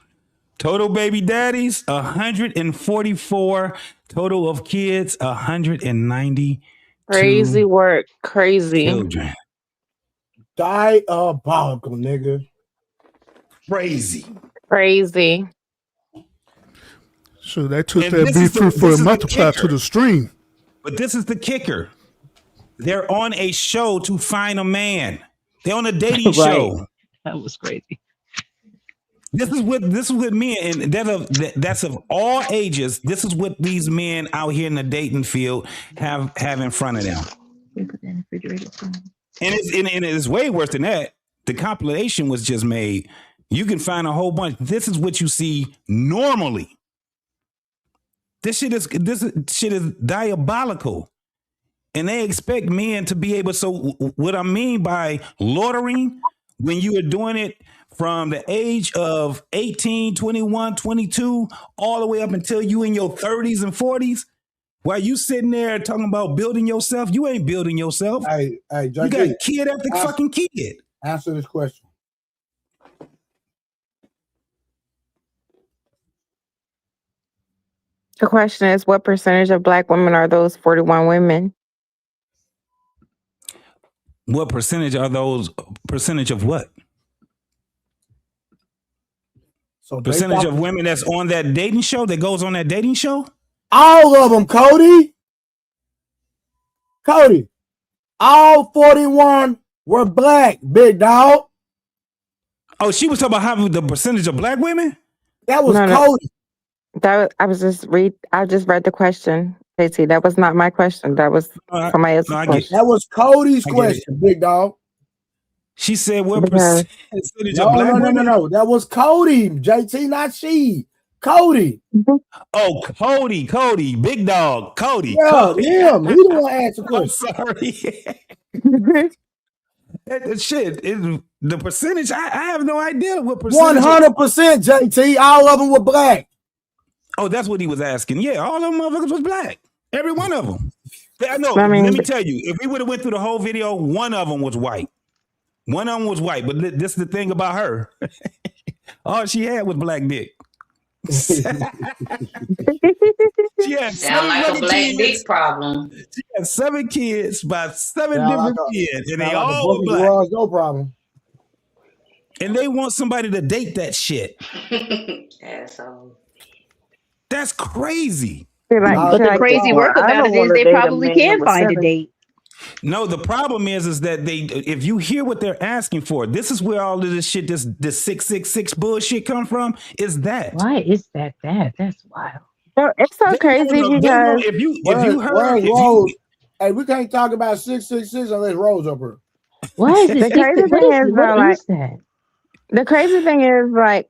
Total baby daddies, 144. Total of kids, 190.
Crazy work. Crazy.
Children.
Diabolical, nigga.
Crazy.
Crazy.
So they took
And
that
this is
beef
the-
for
this
a
is the
multiply
kicker.
to the stream.
But this is the kicker. They're on a show to find a man. They're on a dating
Right.
show.
That was crazy.
This is what men, and that's of all ages. This is what these men out here in the dating field have in front of them. And it's way worse than that. The compilation was just made. You can find a whole bunch. This is what you see normally. This shit is diabolical. And they expect men to be able. So what I mean by loitering, when you are doing it from the age of 18, 21, 22, all the way up until you in your 30s and 40s, while you sitting there talking about building yourself, you ain't building yourself.
Hey,
You got kid after fucking kid.
Answer this question.
The question is, what percentage of Black women are those 41 women?
What percentage are those? Percentage of what?
So
Percentage of women that's on that dating show, that goes on that dating show?
All of them, Cody. Cody. All 41 were Black, big dog.
Oh, she was talking about how the percentage of Black women?
That was
No.
Cody.
I just read the question. JT, that was not my question. That was somebody else's question.
That was Cody's
I get
question, big dog.
She said what
Because-
percentage
No,
of Black women?
no. That was Cody, JT, not she. Cody.
Oh, Cody, big dog, Cody.
Yeah,
Cody.
him. He the one asked the
I'm
question.
sorry. Shit, the percentage, I have no idea what percentage.
100%, JT. All of them were Black.
Oh, that's what he was asking. Yeah, all them motherfuckers was Black. Every one of them. I know.
I mean-
Let me tell you, if we would have went through the whole video, one of them was white. One of them was white, but this is the thing about her. All she had was Black dick. She had
Sound
seven
like a
fucking
black
kids.
dick problem.
She had 7 kids by 7
Sound
different
like a-
kids, and they
Sound like a
all were
Boogie
Black.
Garage, no problem.
And they want somebody to date that shit.
Asshole.
That's crazy.
But the crazy work about it is they probably can find a date.
No, the problem is that if you hear what they're asking for, this is where all of this shit, this 666 bullshit come from, is that.
Why is that bad? That's wild.
So it's so crazy because
if you
Where's
heard,
Rose? Hey, we can't talk about 666 unless Rose up here.
Why is it?
the crazy thing is, though, like,
that?
the crazy thing is, like,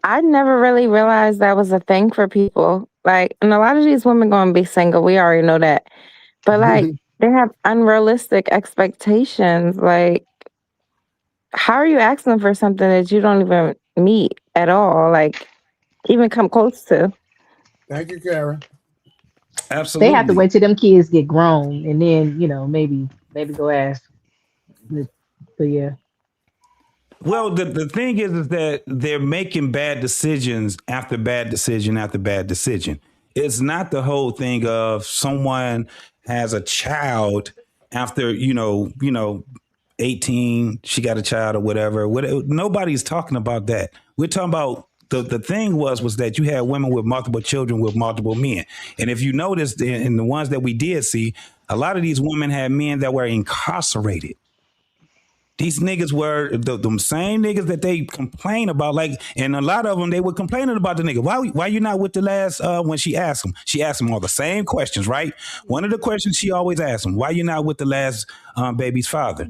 I never really realized that was a thing for people. Like, and a lot of these women going to be single. We already know that. But, like, they have unrealistic expectations. Like, how are you asking for something that you don't even meet at all, like even come close to.
Thank you, Karen.
Absolutely.
They have to wait till them kids get grown, and then maybe go ask. But yeah.
Well, the thing is that they're making bad decisions after bad decision after bad decision. It's not the whole thing of someone has a child after 18, she got a child or whatever. Nobody's talking about that. We're talking about the thing was that you had women with multiple children with multiple men. And if you noticed in the ones that we did see, a lot of these women had men that were incarcerated. These niggas were the same niggas that they complain about, and a lot of them, they were complaining about the nigga. Why you not with the last, when she asked him all the same questions, right? One of the questions she always asked him, why you not with the last baby's father?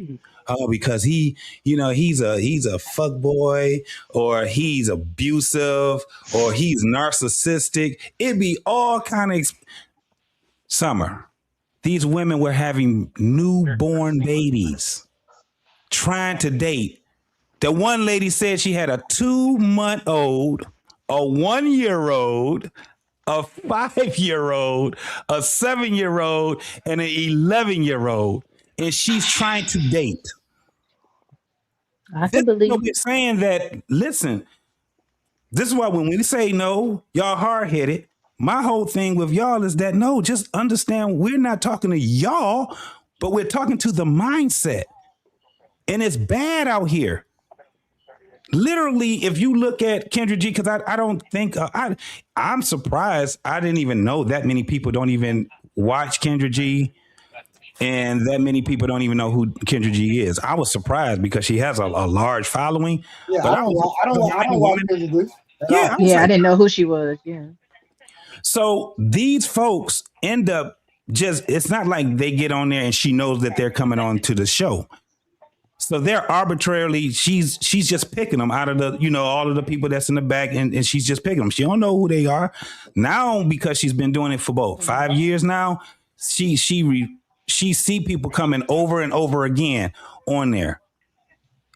Because he's a fuck boy, or he's abusive, or he's narcissistic. It'd be all kind of Summer. These women were having newborn babies, trying to date. The one lady said she had a 2-month-old, a 1-year-old, a 5-year-old, a 7-year-old, and an 11-year-old, and she's trying to date.
I can believe.
We're saying that. Listen, this is why when we say no, y'all hard-headed. My whole thing with y'all is that no, just understand we're not talking to y'all, but we're talking to the mindset. And it's bad out here. Literally, if you look at Kendra G, because I don't think, I'm surprised I didn't even know that many people don't even watch Kendra G, and that many people don't even know who Kendra G is. I was surprised because she has a large following.
Yeah,
but
I don't watch Kendra G.
Yeah, I didn't know who she was. Yeah.
So these folks end up it's not like they get on there and she knows that they're coming on to the show. So they're arbitrarily, she's just picking them out of the, all of the people that's in the back, and she's just picking them. She don't know who they are. Now, because she's been doing it for 5 years now, she see people coming over and over again on there.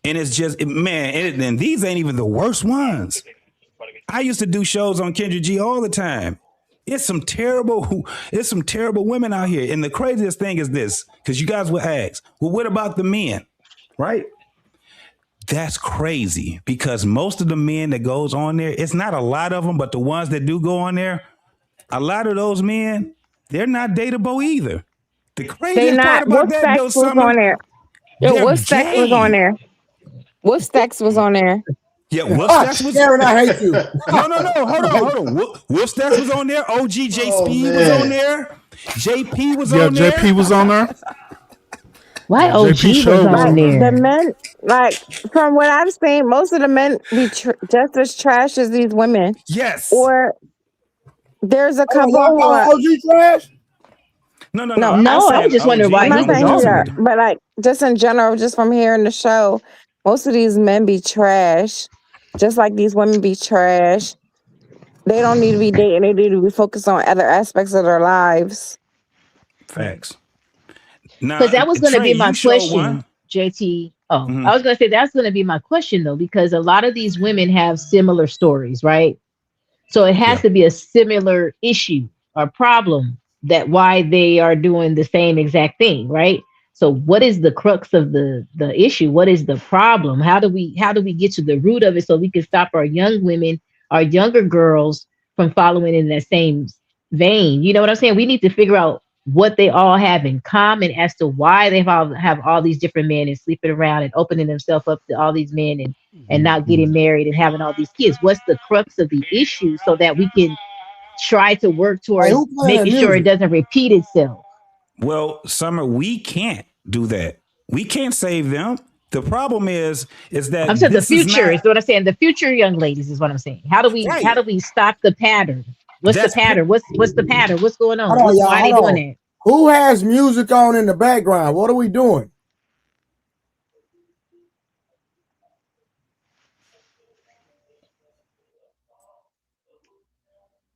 And it's just, and these ain't even the worst ones. I used to do shows on Kendra G all the time. It's some terrible women out here. And the craziest thing is this, because you guys will ask, well, what about the men? Right? That's crazy, because most of the men that goes on there, it's not a lot of them, but the ones that do go on there, a lot of those men, they're not dateable either. The craziest part about that, though, Summer,
on there? Yo, what Stacks was on there? What Stacks was on there?
Yeah, Wolf Stacks was.
Karen, I hate you.
No. Hold on. Wolf Stacks was on there. OG J Speed was on there. JP was on there.
Yeah, JP was on there.
Why OG was on there?
The men, from what I've seen, most of the men be just as trash as these women.
Yes.
Or there's a couple who are
OG trash.
No,
I was just wondering why he was on there.
But just in general, just from hearing the show, most of these men be trash, just like these women be trash. They don't need to be dating. They need to be focused on other aspects of their lives.
Facts.
Because that was going to be my question, JT. I was going to say that's going to be my question, though, because a lot of these women have similar stories, right? So it has to be a similar issue or problem that why they are doing the same exact thing, right? So what is the crux of the issue? What is the problem? How do we get to the root of it so we can stop our young women, our younger girls from following in that same vein? You know what I'm saying? We need to figure out what they all have in common as to why they have all these different men and sleeping around and opening themselves up to all these men and not getting married and having all these kids. What's the crux of the issue so that we can try to work towards making sure it doesn't repeat itself?
Well, Summer, we can't do that. We can't save them. The problem is that
I'm saying the future is what I'm saying. The future young ladies is what I'm saying. How do we stop the pattern? What's the pattern? What's the pattern? What's going on? Why are they doing that?
Who has music on in the background? What are we doing?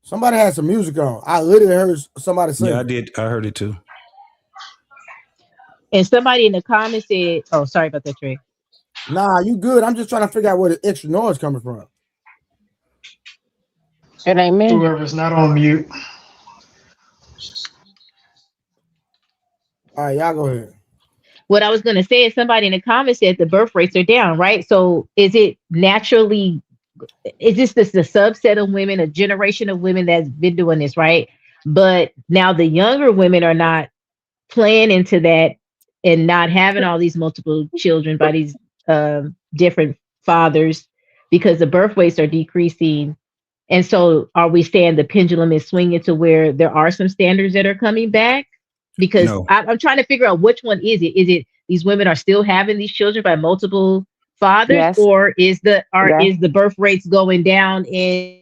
Somebody has some music on. I literally heard somebody say.
Yeah, I did. I heard it too.
And somebody in the comments said, "Oh, sorry about that, Trey."
Nah, you good. I'm just trying to figure out where the extra noise coming from.
It ain't me.
Whoever's not on mute.
All right, y'all go ahead.
What I was going to say is somebody in the comments said the birth rates are down, right? So is it naturally, is this the subset of women, a generation of women that's been doing this, right? But now the younger women are not playing into that and not having all these multiple children by these different fathers because the birth rates are decreasing. And so are we saying the pendulum is swinging to where there are some standards that are coming back? Because
No.
I'm trying to figure out which one is it. Is it these women are still having these children by multiple fathers,
Yes.
or is the
Yes.
is the birth rates going down and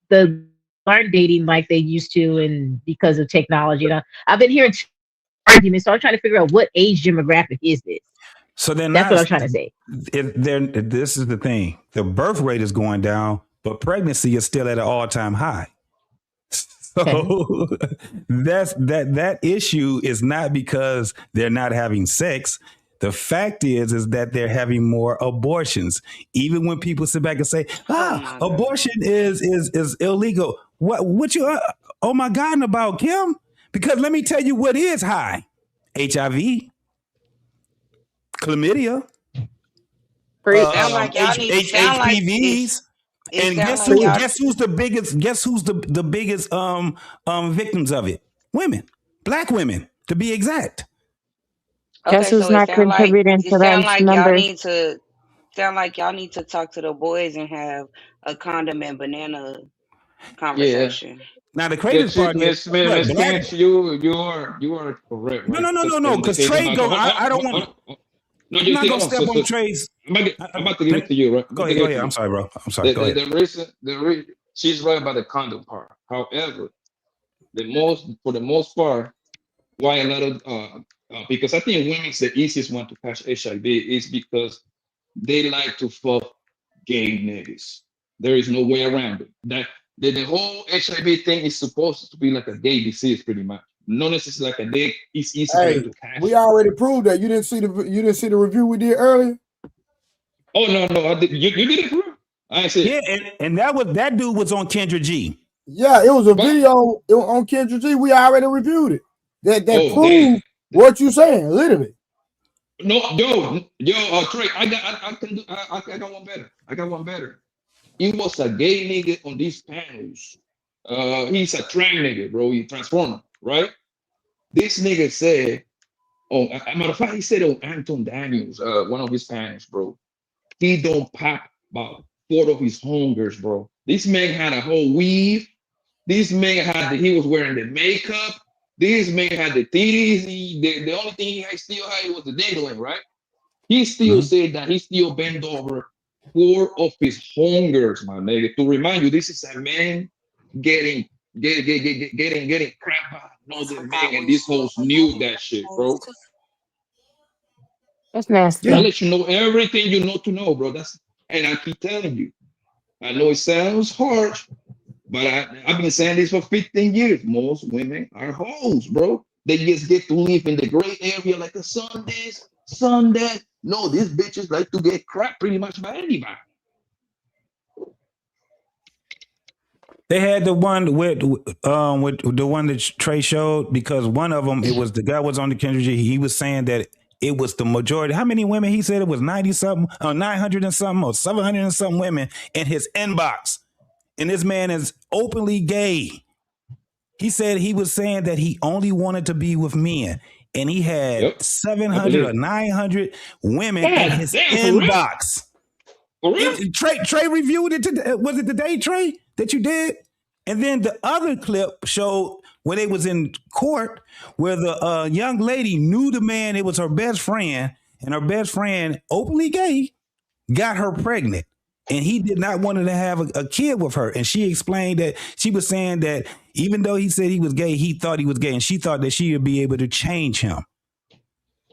the aren't dating like they used to, and because of technology? You know, I've been hearing arguments, so I'm trying to figure out what age demographic is this.
So then
That's what I'm trying to say.
This is the thing. The birth rate is going down, but pregnancy is still at an all-time high. So that issue is not because they're not having sex. The fact is that they're having more abortions. Even when people sit back and say, abortion is illegal. What you oh my God about, Kim? Because let me tell you what is high. HIV, chlamydia,
Sound like y'all need sound like
HPVs. And guess who's the biggest? Guess who's the biggest victims of it? Women, Black women, to be exact.
Guess who's not contributing to
sound
those
like
numbers?
y'all need to talk to the boys and have a condom and banana conversation.
Now the craziest part is,
Miss
look,
Can't, you are correct. Right?
No, because Trey go. I don't want. I'm not gonna step on Trey's.
I'm about to give it to you, right?
Go ahead. I'm sorry, bro. I'm sorry. Go ahead.
The reason she's right about the condom part. However, for the most part, why a lot of because I think women's the easiest one to catch HIV is because they like to fuck gay niggas. There is no way around it. That the whole HIV thing is supposed to be like a gay disease, pretty much. Not necessarily like a dick. It's easy for
Hey,
you to catch.
we already proved that. You didn't see the review we did earlier?
Oh no, I did. You did it, bro? I ain't see it.
Yeah, and that dude was on Kendra G.
Yeah, it was a video on Kendra G. We already reviewed it. That proved what you saying, literally.
No, Trey, I got one better. I got one better. He was a gay nigga on these panels. He's a trans nigga, bro. He transformer, right? This nigga said, a matter of fact, he said on Anton Daniels, one of his panels, bro. He don't pop about 4 of his hungers, bro. This man had a whole weave. This man he was wearing the makeup. This man had the titties. The only thing he still had was the dangling, right? He still said that he still bent over 4 of his hungers, my nigga. To remind you, this is a man getting crap out of another man, and this host knew that shit, bro.
That's nasty.
I'll let you know everything you know to know, bro. And I keep telling you. I know it sounds harsh, but I've been saying this for 15 years. Most women are hoes, bro. They just get to live in the gray area like a sun this, sun that. No, these bitches like to get crap pretty much by anybody.
They had the one with the one that Trey showed, because one of them, it was the guy was on the Kendra G. He was saying that it was the majority. How many women? He said it was 90 something, or 900 and something, or 700 and something women in his inbox. And this man is openly gay. He said he was saying that he only wanted to be with men, and he had 700 or 900 women in his inbox. Trey reviewed it today. Was it today, Trey, that you did? And then the other clip showed when they was in court, where the young lady knew the man. It was her best friend, and her best friend, openly gay, got her pregnant. And he did not want to have a kid with her. And she explained that she was saying that even though he said he was gay, he thought he was gay. And she thought that she would be able to change him.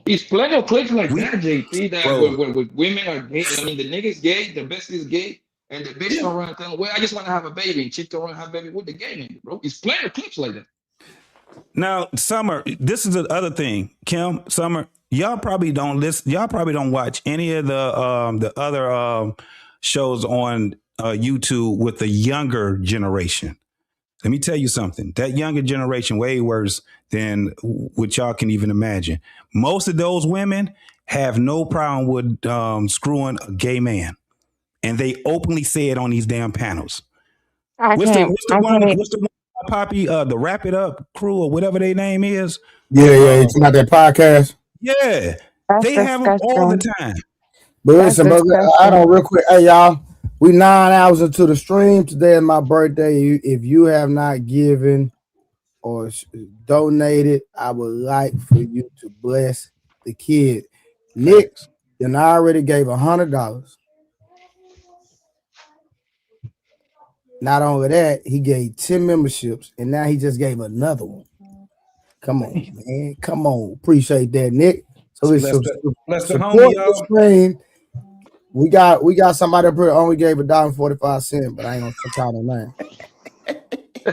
There's plenty of clips like that, JP, that where women are gay. I mean, the nigga's gay, the best is gay, and the bitch don't run telling, well, I just want to have a baby. And chick don't run have a baby with the gay nigga, bro. There's plenty of clips like that.
Now, Summer, this is the other thing. Kim, Summer, y'all probably don't listen. Y'all probably don't watch any of the other shows on YouTube with the younger generation. Let me tell you something. That younger generation way worse than what y'all can even imagine. Most of those women have no problem with screwing a gay man, and they openly say it on these damn panels. What's the one, Poppy? The Wrap It Up crew or whatever their name is.
Yeah, it's not that podcast.
Yeah,
That's
they have them all the
disgusting.
time.
But
That's
listen, brother, I don't
disgusting.
real quick. Hey, y'all, we 9 hours into the stream. Today is my birthday. If you have not given or donated, I would like for you to bless the kid. Nick, then I already gave $100. Not only that, he gave 10 memberships, and now he just gave another one. Come on, man. Come on. Appreciate that, Nick. So let's
Bless the
support
homie,
the
y'all.
stream. We got somebody up here only gave $1.45, but I ain't gonna call their name.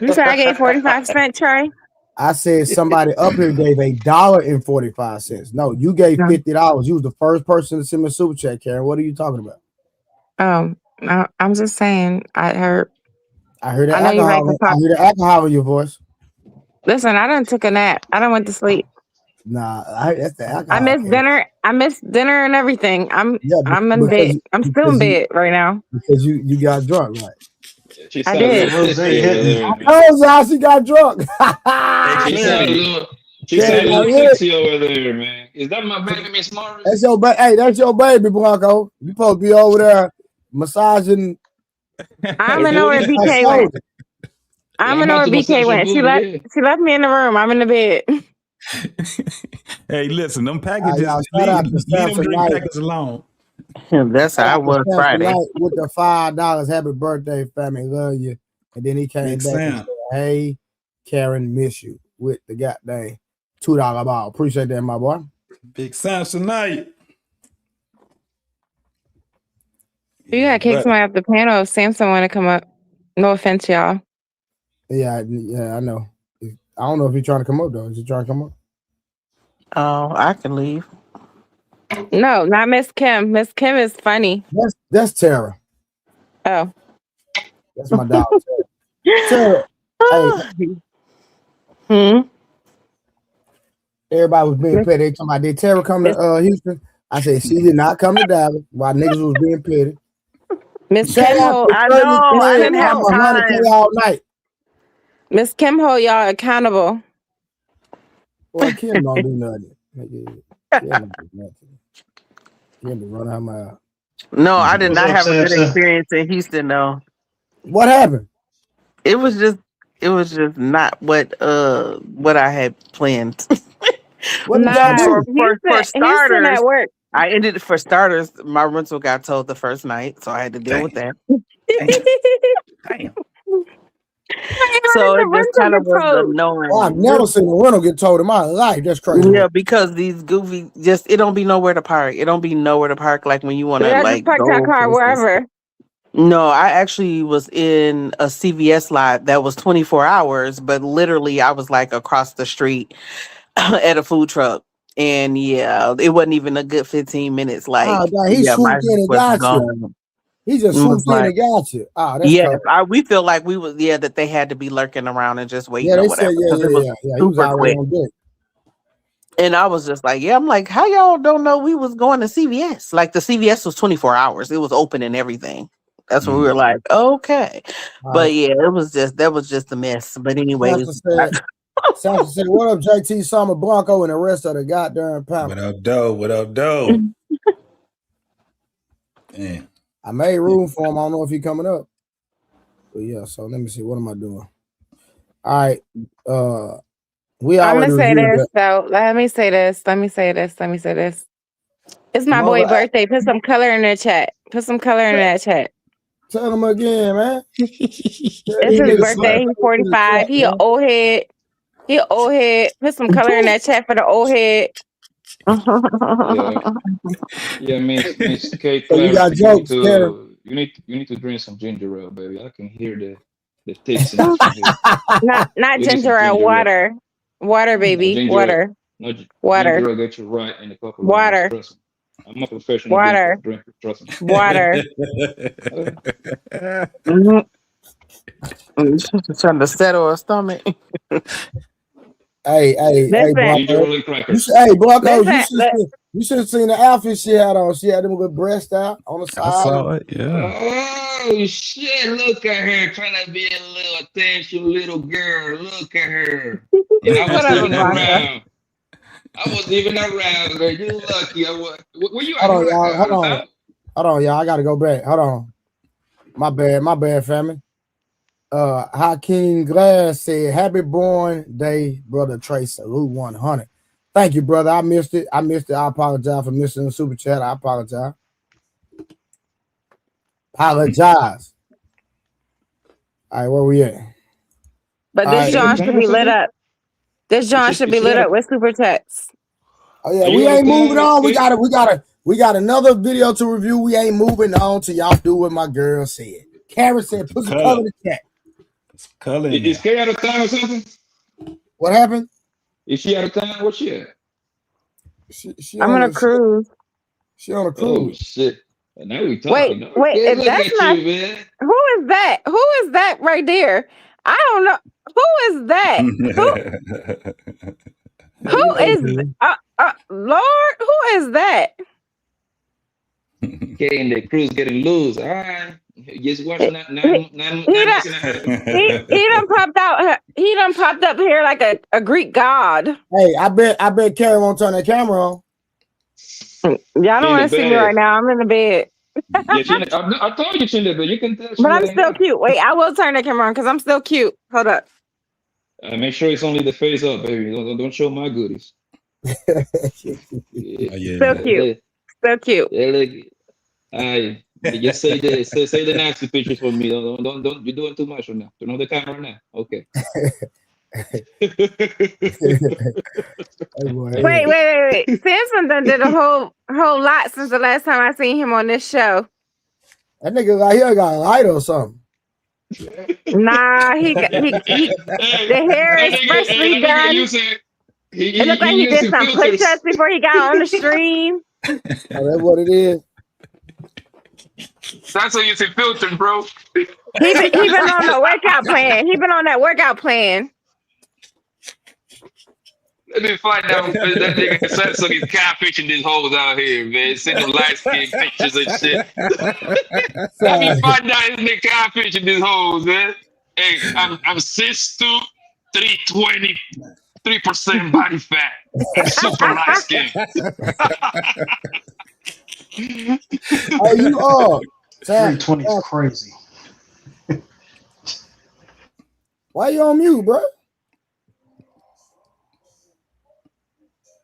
You said I gave 45 cents, Trey?
I said somebody up here gave $1.45. No, you gave $50. You was the first person to send me a super chat, Karen. What are you talking about?
No, I'm just saying. I heard
the
I know you
alcohol.
like to
I
talk.
hear the alcohol in your voice.
Listen, I done took a nap. I done went to sleep.
Nah, that's the alcohol.
I missed dinner. I missed dinner and everything. I'm in
because
bed. I'm still in bed right now.
Because you got drunk, right?
She
I
sound a
did.
little tipsy over there,
I
man.
told y'all she got drunk.
She sound a little tipsy over there, man. Is that my baby, Miss Morris?
That's your baby. Hey, that's your baby, Blanco. You supposed to be over there massaging.
I don't even know where BK went. I don't even know where BK went. She left me in the room. I'm in the bed.
Hey, listen, them packages,
y'all, shout out to
leave them
Samson
drink
Knight.
packets alone.
That's how I
Shout out to
was
Samson
Friday.
Knight with the $5. Happy birthday, family. Love you. And then he came
Big
back and
Sam.
said, hey, Karen, miss you with the goddamn $2 ball. Appreciate that, my boy.
Big Samson Knight.
You gotta kick
But-
somebody off the panel if Samson want to come up. No offense, y'all.
Yeah, I know. I don't know if he's trying to come up, though. Is he trying to come up?
Oh, I can leave.
No, not Miss Kim. Miss Kim is funny.
That's Tara.
Oh.
That's my dog, Tara. Tara, hey. Everybody was being petty. They talking about, did Tara come to Houston? I said, she did not come to Dallas while niggas was being petty.
Miss
Shout
Kim
out
hold.
to
I
Shirley
know. I
Clinton
didn't have
and 100K
time.
all night.
Miss Kim hold y'all accountable.
Boy, Kim don't do nothing. Nigga, Kim don't do nothing. Kim be running her mouth.
No, I did
What's
not
up,
have a good
Samson?
experience in Houston though.
What happened?
It was just not what I had planned.
What did y'all do?
For starters,
at work.
I ended for starters, my rental got towed the first night, so I had to deal with that.
Damn.
So it just kind of was annoying.
Oh, I've never seen a rental get told in my life. That's crazy.
Yeah, because these goofy it don't be nowhere to park. It don't be nowhere to park like when you want to
Yeah,
like
just park that
go
car
places.
wherever.
No, I actually was in a CVS lot that was 24 hours, but literally I was like across the street at a food truck. And yeah, it wasn't even a good 15 minutes. Like,
Oh, God, he
yeah, my
swooped in and
was
got you.
gone.
He just
It was
swooped in
like,
and got you. Oh, that's
yeah,
cold.
we feel like we was that they had to be lurking around and just waiting
Yeah,
or
they
whatever.
said, yeah.
'Cause it was
He was
super
already
quick.
on deck.
And I was just like, yeah, I'm like, how y'all don't know we was going to CVS? Like the CVS was 24 hours. It was open and everything. That's when we were like, okay. But yeah, that was just a mess. But anyways,
Samson said, what up, JT Summer Blanco and the rest of the goddamn panel?
What up, Doe? What up, Doe? Man.
I made room for him. I don't know if he coming up. But yeah, so let me see. What am I doing? All right. We
I'm
already
gonna say
reviewed
this though. Let me say this. It's my
Mother,
boy birthday. Put some color in the chat. Put some color in that chat.
Tell him again, man.
It's his birthday. He's 45. He an old head. Put some color in that chat for the old head.
Yeah, Miss K.
So you got jokes, Karen.
you need to drink some ginger ale, baby. I can hear the tipsiness.
Not
You need some
ginger ale,
ginger ale.
water. Water, baby.
Ginger ale.
Water.
No,
Water.
drug get you right in a couple of
Water.
minutes. Trust me. I'm a professional
Water.
drinker. Trust me.
Water.
Trying to settle her stomach.
Hey,
Listen.
Blanco.
Usually crackers.
Hey, Blanco,
Listen,
you should have seen the outfit she had on. She had them little breasts out on the side.
I saw it. Yeah.
Oh shit! Look at her trying to be a little attention, little girl. Look at her. And I wasn't even around. I wasn't even around, girl. You lucky. I was. Where you at?
Hold on, y'all. Hold on, y'all. I gotta go back. Hold on. My bad, family. Hakeem Glass said, "Happy born day, brother Trey. Salute 100." Thank you, brother. I missed it. I apologize for missing the super chat. I apologize. All right, where we at?
but this John should be lit up. This John should be lit up with super chats.
Oh yeah, we ain't moving on. We got another video to review. We ain't moving on till y'all do what my girl said. Karen said, "Put some color in the chat."
Color.
Is Kay out of town or something?
What happened?
Is she out of town? What's she at?
I'm on a cruise.
She on a cruise.
Oh shit! And now we talking.
Wait,
Okay,
if
look
that's
at
not
you, man.
who is that? Who is that right there? I don't know. Who is that? Who is Lord? Who is that?
Kay and the crew's getting loose. All right. Just watch
He done popped out. He done popped up here like a Greek god.
Hey, I bet Karen won't turn that camera on.
Y'all don't want to see me right now. I'm in the bed.
I told you, Chinda, but you can tell.
But I'm still cute. Wait, I will turn the camera on because I'm still cute. Hold up.
Make sure it's only the face up, baby. Don't show my goodies.
Still cute. Still cute.
Yeah, look. Just say the nasty pictures for me. Don't you're doing too much right now. Turn on the camera now. Okay.
Wait. Samson done did a whole lot since the last time I seen him on this show.
That nigga like he got a light or something.
Nah, he the hair is freshly done. It looked like he did some push-ups before he got on the stream.
Oh, that's what it is.
That's what you see filtered, bro.
He been on the workout plan. He been on that workout plan.
Let me find out that nigga Samsung is catfishing these hoes out here, man. Sending light skin pictures and shit. Let me find out this nigga catfishing these hoes, man. Hey, I'm 6'2", 320, 3% body fat. I'm super light skin.
Oh, you are.
320 is crazy.
Why you on mute, bro?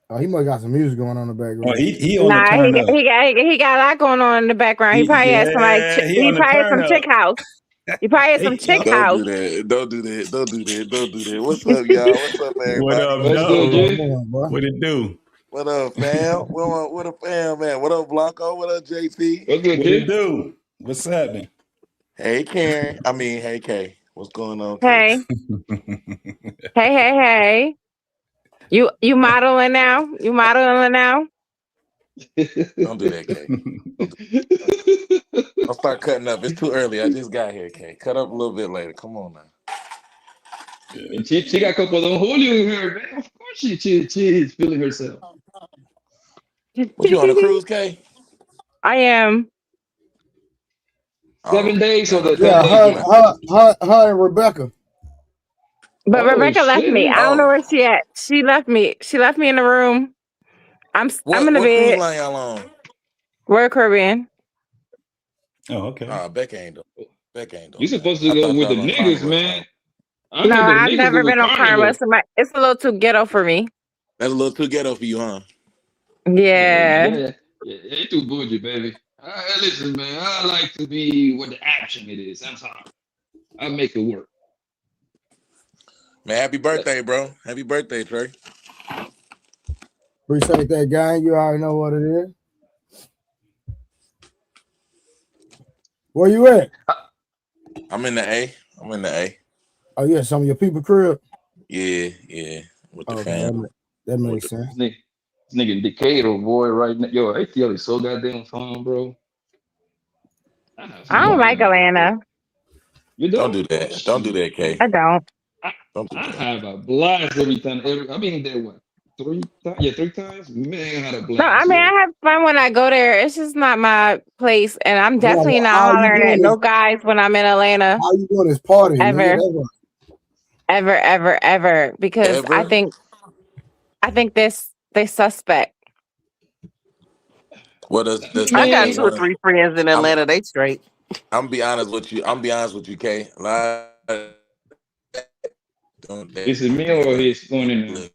Oh, he must got some music going on in the background.
Oh, he on
Nah,
the turn up.
he got a lot going on in the background. He probably had somebody. He probably had some chick house. He probably had some chick house.
Don't do that. What's up, y'all? What's up, everybody?
What up, Joe? What it do?
What up, fam? What up, fam, man? What up, Blanco? What up, JP?
What's good,
What it do? What's happening?
Hey, Karen. Hey, Kay. What's going on?
Hey. Hey. You modeling now? You modeling now?
Don't do that, Kay. I'll start cutting up. It's too early. I just got here, Kay. Cut up a little bit later. Come on now.
And she got a couple of them Julio in her, man. Of course she is feeling herself.
What, you on a cruise, Kay?
I am.
7 days or the
her and Rebecca.
But Rebecca left me. I don't know where she at. She left me. She left me in the room. I'm in the bed.
Cruise line y'all on?
Royal Caribbean.
Oh, okay.
Becca ain't doing.
You supposed to go with the niggas, man.
No, I've never been on Carnival. It's a little too ghetto for me.
That's a little too ghetto for you, huh?
Yeah.
It's too bougie, baby. Listen, man. I like to be what the action it is. That's how I make it work.
Man, happy birthday, bro. Happy birthday, Trey.
Appreciate that, gang. You already know what it is. Where you at?
I'm in the A.
Oh, yeah, some of your people crib.
Yeah, with the fam.
That makes sense.
This nigga Decatur, boy, right now. Yo, ATL is so goddamn fun, bro.
I don't like Atlanta.
You
Don't do that. Don't do that, Kay.
I don't.
Don't do
I
that.
have a blast every time. I mean, there what? 3 times? Yeah, 3 times. Man, I had a blast.
No, I mean I have fun when I go there. It's just not my place, and I'm definitely not
all you
hollering
doing
at no
is-
guys when I'm in Atlanta.
All you doing is partying,
Ever.
nigga. That's
Ever, because I
Ever?
think they suspect.
Well, does
I got
Kay
2 or 3 friends in Atlanta. They straight.
I'm gonna be honest with you. Kay.
Is it me or he's going in?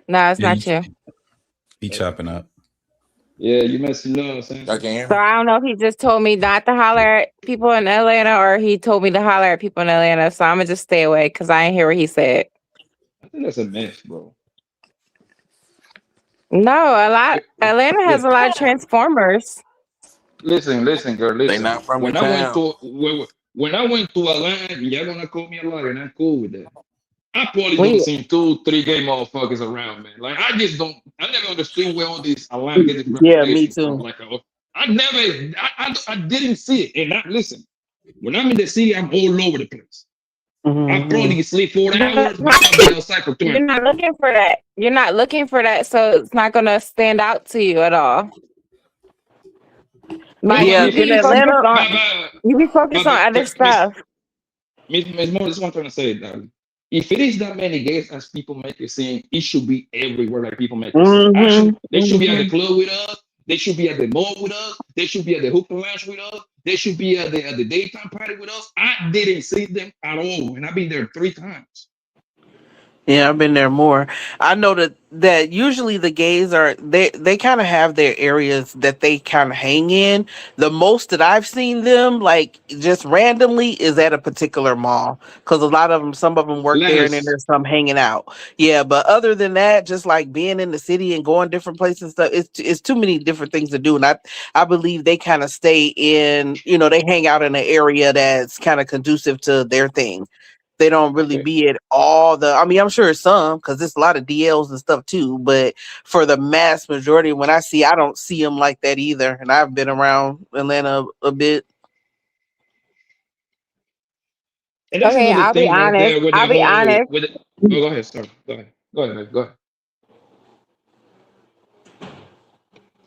No, it's not you.
He chopping up.
Yeah, you messing up.
I can.
So I don't know if he just told me not to holler at people in Atlanta, or he told me to holler at people in Atlanta. So I'm gonna just stay away because I ain't hear what he said.
I think that's a mess, bro.
No, Atlanta has a lot of transformers.
Listen, girl. Listen.
They not from
when
the
I went
town.
to when I went to Atlanta, y'all gonna call me a liar, and I'm cool with that. I probably
Wait.
don't see 2, 3 gay motherfuckers around, man. Like I just don't. I never understood where all these Atlanta get this
Yeah, me
reputation from.
too.
Like I didn't see it. And listen, when I'm in the city, I'm all over the place. I probably sleep 4 hours, but I'll be outside for 20.
You're not looking for that. You're not looking for that, so it's not gonna stand out to you at all. Like
Yeah,
you
in
be focused
Atlanta,
on, you be focused on other stuff.
Miss Moore, this is what I'm trying to say, dog. If it is that many gays as people make it seem, it should be everywhere like people make it seem. Actually, they should be at the club with us. They should be at the mall with us. They should be at the hookah lounge with us. They should be at the daytime party with us. I didn't see them at all, and I've been there 3 times.
Yeah, I've been there more. I know that usually the gays are they kind of have their areas that they kind of hang in. The most that I've seen them like just randomly is at a particular mall because a lot of them, some of them work there, and then there's some hanging out. Yeah, but other than that, just like being in the city and going different places and stuff, it's too many different things to do. And I believe they kind of stay in, they hang out in an area that's kind of conducive to their thing. They don't really be at all I'm sure it's some because there's a lot of DLs and stuff too, but for the mass majority, I don't see them like that either. And I've been around Atlanta a bit.
And that's
Okay,
another
I'll be
thing right there
honest.
with
I'll
the
be
whole.
honest.
With it. Oh, go ahead, sorry. Go ahead, babe. Go ahead.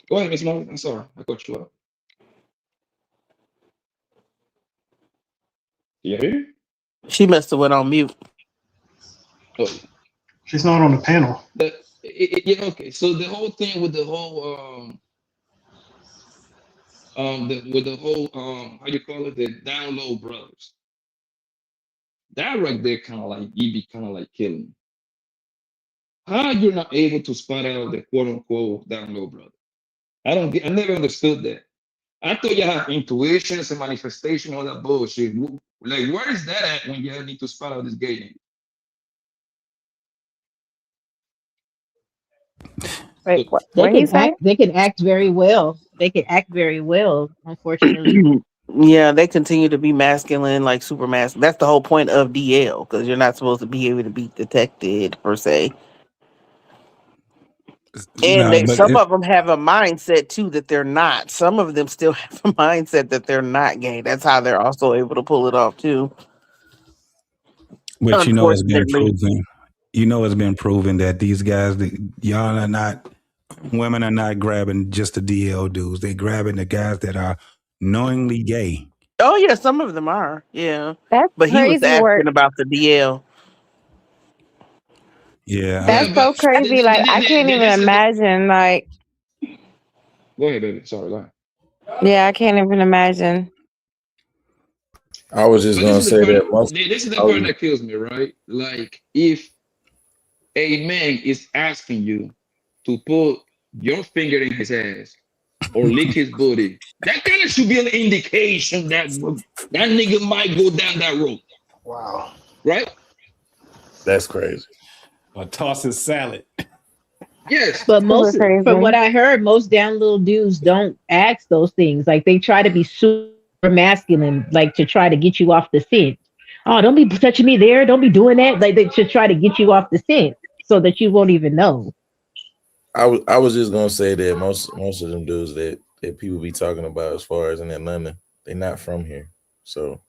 Go ahead, Miss Mo. I'm sorry, I cut you up. You hear?
She must have went on mute.
Oh.
She's not on the panel.
Yeah, okay. So the whole thing with the whole how you call it, the down low brothers. That right there kind of like you be kind of like killing me. How you're not able to spot out the quote unquote down low brother? I never understood that. I thought you have intuitions and manifestation, all that bullshit. Like, where is that at when you need to spot out this gay nigga?
Wait, what he say?
They can act very well. Unfortunately.
Yeah, they continue to be masculine, like super masculine. That's the whole point of DL because you're not supposed to be able to be detected per se. And some of them have a mindset too that they're not. Some of them still have a mindset that they're not gay. That's how they're also able to pull it off too.
Which it's been proven. It's been proven that these guys, y'all are not, women are not grabbing just the DL dudes. They grabbing the guys that are knowingly gay.
Oh yeah, some of them are. Yeah,
that's
but he was
crazy
asking
work.
about the DL.
Yeah,
That's so crazy. Like I can't even imagine. Like,
go ahead, baby. Sorry, go ahead.
Yeah, I can't even imagine.
I was just gonna say that.
This is the part that kills me, right? Like if a man is asking you to put your finger in his ass or lick his booty, that kind of should be an indication that that nigga might go down that road.
Wow.
Right?
That's crazy.
Or toss his salad.
Yes.
But from what I heard, most down little dudes don't ask those things. Like they try to be super masculine, like to try to get you off the scent. Oh, don't be touching me there. Don't be doing that. Like they should try to get you off the scent so that you won't even know.
I was just gonna say that most of them dudes that people be talking about as far as in Atlanta, they're not from here. So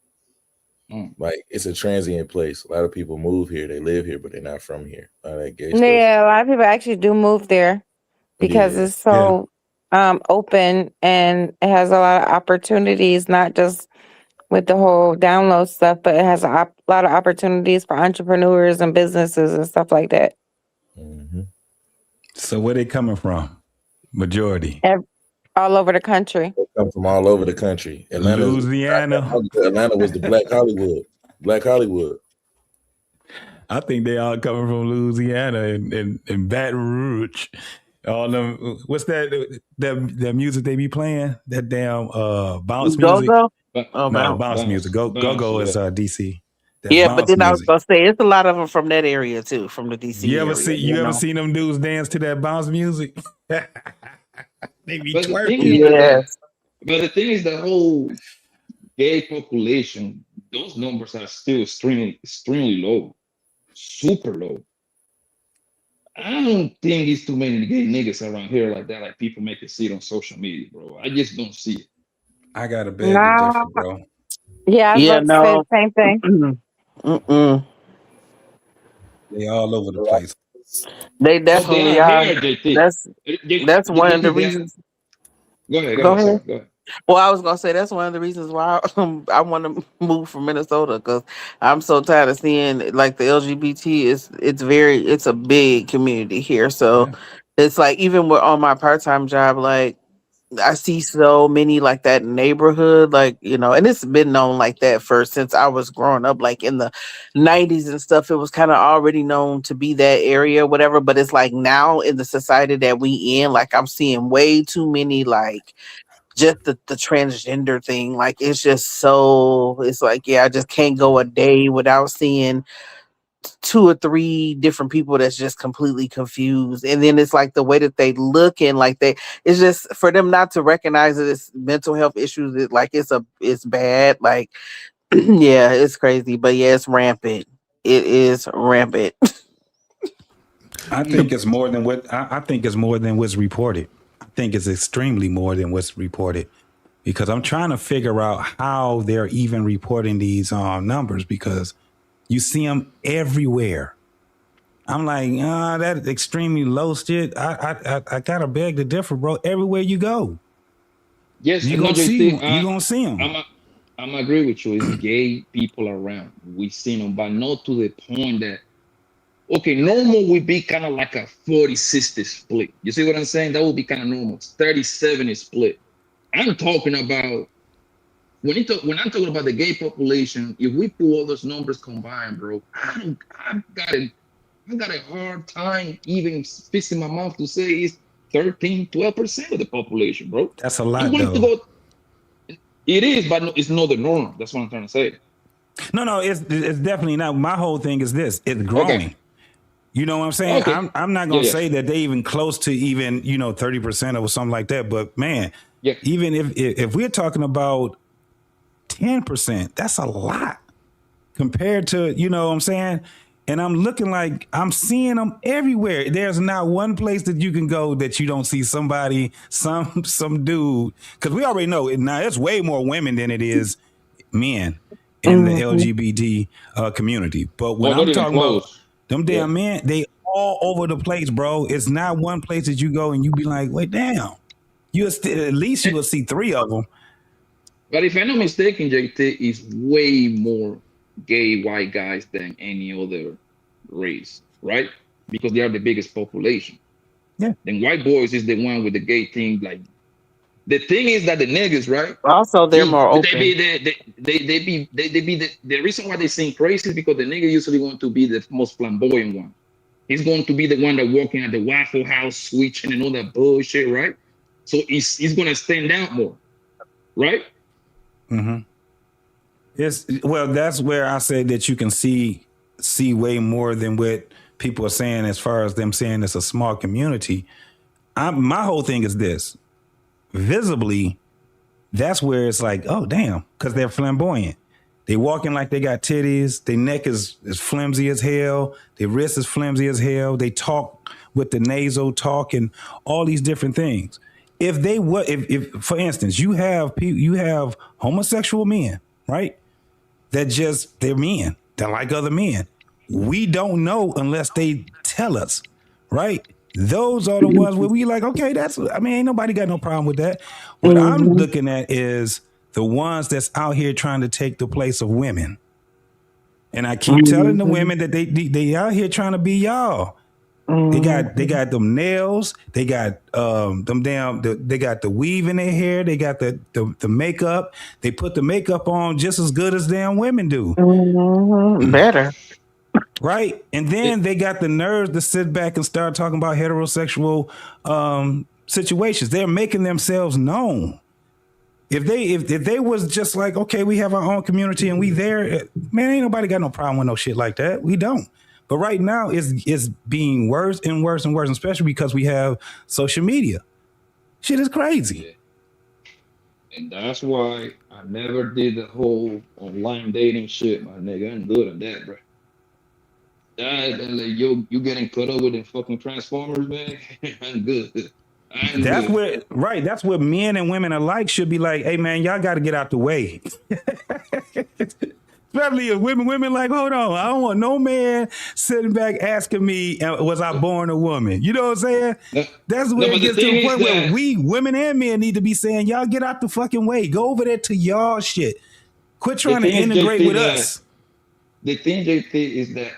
like it's a transient place. A lot of people move here, they live here, but they're not from here. A lot of that gay stuff.
Yeah, a lot of people actually do move there because it's so open and it has a lot of opportunities, not just with the whole download stuff, but it has a lot of opportunities for entrepreneurs and businesses and stuff like that.
So where they coming from? Majority.
All over the country.
They come from all over the country.
Louisiana.
Atlanta was the Black Hollywood. Black Hollywood.
I think they all coming from Louisiana and Baton Rouge. All them. What's that music they be playing? That damn bounce music.
Go-go?
Bounce music. Go is DC. That
Yeah, but
bounce
then I was
music.
gonna say it's a lot of them from that area too, from the DC.
You ever
area,
see? You ever seen them dudes dance to that bounce music? They be
But the
twerking.
thing is, but the thing is, the whole gay population, those numbers are still extremely low, super low. I don't think it's too many gay niggas around here like that, like people make it see it on social media, bro. I just don't see it.
I got a beg to
Nah.
differ, bro.
Yeah, I was
Yeah,
about to say the same thing.
They all over the place.
They definitely
are
are.
here, JT.
That's one of the
JT,
reasons.
Go ahead.
Go ahead.
Go ahead.
Well, I was gonna say that's one of the reasons why I want to move from Minnesota because I'm so tired of seeing like the LGBT. It's a big community here, so it's like even on my part-time job, like I see so many like that neighborhood, like and it's been known like that since I was growing up, like in the 90s and stuff. It was kind of already known to be that area, whatever. But it's like now in the society that we in, like I'm seeing way too many like. Just the transgender thing, like it's just so it's like I just can't go a day without seeing 2 or 3 different people that's just completely confused. And then it's like the way that they look and like it's just for them not to recognize that it's mental health issues. It's bad. Like yeah, it's crazy, but yeah, it's rampant. It is rampant.
I think it's more than what I think it's more than what's reported. I think it's extremely more than what's reported because I'm trying to figure out how they're even reporting these numbers because you see them everywhere. I'm like, that's extremely low shit. I gotta beg to differ, bro. Everywhere you go,
Yes,
you gonna see them.
I'm agree with you. It's gay people around. We seen them, but not to the point that. Okay, normal would be kind of like a 40-60 split. You see what I'm saying? That would be kind of normal. 30-70 split. I'm talking about when I'm talking about the gay population. If we pull all those numbers combined, bro, I've got a hard time even fixing my mouth to say it's 13-12% of the population, bro.
That's a lot,
I'm willing to
though.
go. It is, but it's not the norm. That's what I'm trying to say.
No, it's definitely not. My whole thing is this: it's growing.
Okay.
You know what I'm saying?
Okay.
I'm not gonna
Yeah.
say that they even close to even 30% or something like that. But man, even if we're talking about 10%, that's a lot compared to what I'm saying. And I'm looking like I'm seeing them everywhere. There's not one place that you can go that you don't see somebody, some dude. Because we already know now it's way more women than it is men in the LGBT community. But when I'm talking about them damn men, they all over the place, bro. It's not one place that you go and you be like, wait, damn. At least you will see 3 of them.
But if I'm not mistaken, JT is way more gay white guys than any other race, right? Because they are the biggest population.
Yeah.
Then white boys is the one with the gay thing. Like the thing is that the niggas, right?
Also, they're more open.
They be the reason why they seem crazy is because the nigga usually want to be the most flamboyant one. He's going to be the one that walking at the Waffle House switching and all that bullshit, right? So he's gonna stand out more, right?
Mm-hmm. That's where I say that you can see way more than what people are saying as far as them saying it's a small community. My whole thing is this. Visibly, that's where it's like, oh, damn, because they're flamboyant. They walking like they got titties. Their neck is flimsy as hell. Their wrist is flimsy as hell. They talk with the nasal talk and all these different things. If they would, if for instance, you have homosexual men, right? That they're men. They're like other men. We don't know unless they tell us, right? Those are the ones where we like, okay, ain't nobody got no problem with that. What I'm looking at is the ones that's out here trying to take the place of women. And I keep telling the women that they out here trying to be y'all. They got them nails, they got they got the weave in their hair, they got the makeup. They put the makeup on just as good as damn women do.
Better.
Right? And then they got the nerves to sit back and start talking about heterosexual situations. They're making themselves known. If they was just like, okay, we have our own community and we there, man, ain't nobody got no problem with no shit like that. We don't. But right now it's being worse and worse and worse, especially because we have social media. Shit is crazy.
And that's why I never did the whole online dating shit, my nigga. I'm good at that, bro. You getting caught up with them fucking Transformers, man. I'm good.
That's where men and women alike should be like, hey man, y'all got to get out the way. Especially if women like, hold on, I don't want no man sitting back asking me, was I born a woman? You know what I'm saying? That's where it gets to the point where we, women and men, need to be saying, y'all get out the fucking way. Go over there to y'all shit. Quit trying to integrate with us.
The thing, JT, is that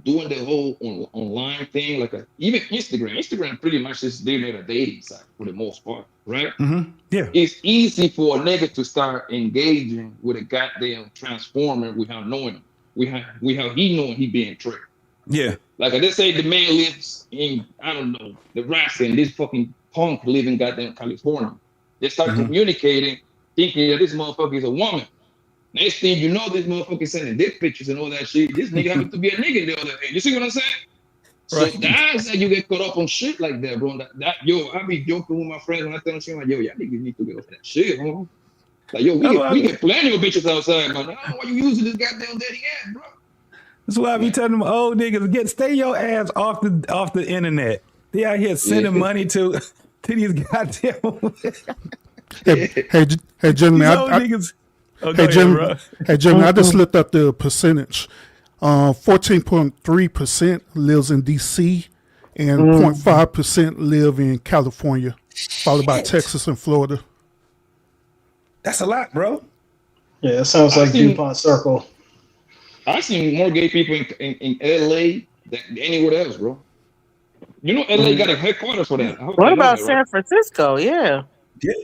doing the whole online thing, like even Instagram pretty much is a dating site for the most part, right?
Mm-hmm. Yeah.
It's easy for a nigga to start engaging with a goddamn transformer without knowing him. Without he knowing he being tricked.
Yeah.
Like I just say the man lives in, I don't know, Nebraska, and this fucking punk live in goddamn California. They start communicating, thinking that this motherfucker is a woman. Next thing you know, this motherfucker sending dick pictures and all that shit. This nigga happens to be a nigga the other end. You see what I'm saying? Right. So that's how you get caught up on shit like that, bro. I be joking with my friends when I tell them shit like, yo, y'all niggas need to get off that shit, bro. Like, yo, we get plenty of bitches outside, man. I don't know why you using this goddamn dirty ass, bro.
That's why I be telling them old niggas, stay your ass off the internet. They out here sending money to these goddamn.
Hey, gentlemen. Hey, Jimmy, I just looked up the percentage. 14.3% lives in DC and 0.5% live in California, followed by Texas and Florida.
That's a lot, bro.
Yeah, it sounds like DuPont Circle.
I've seen more gay people in LA than anywhere else, bro. You know, LA got a headquarters for that.
What about San Francisco? Yeah.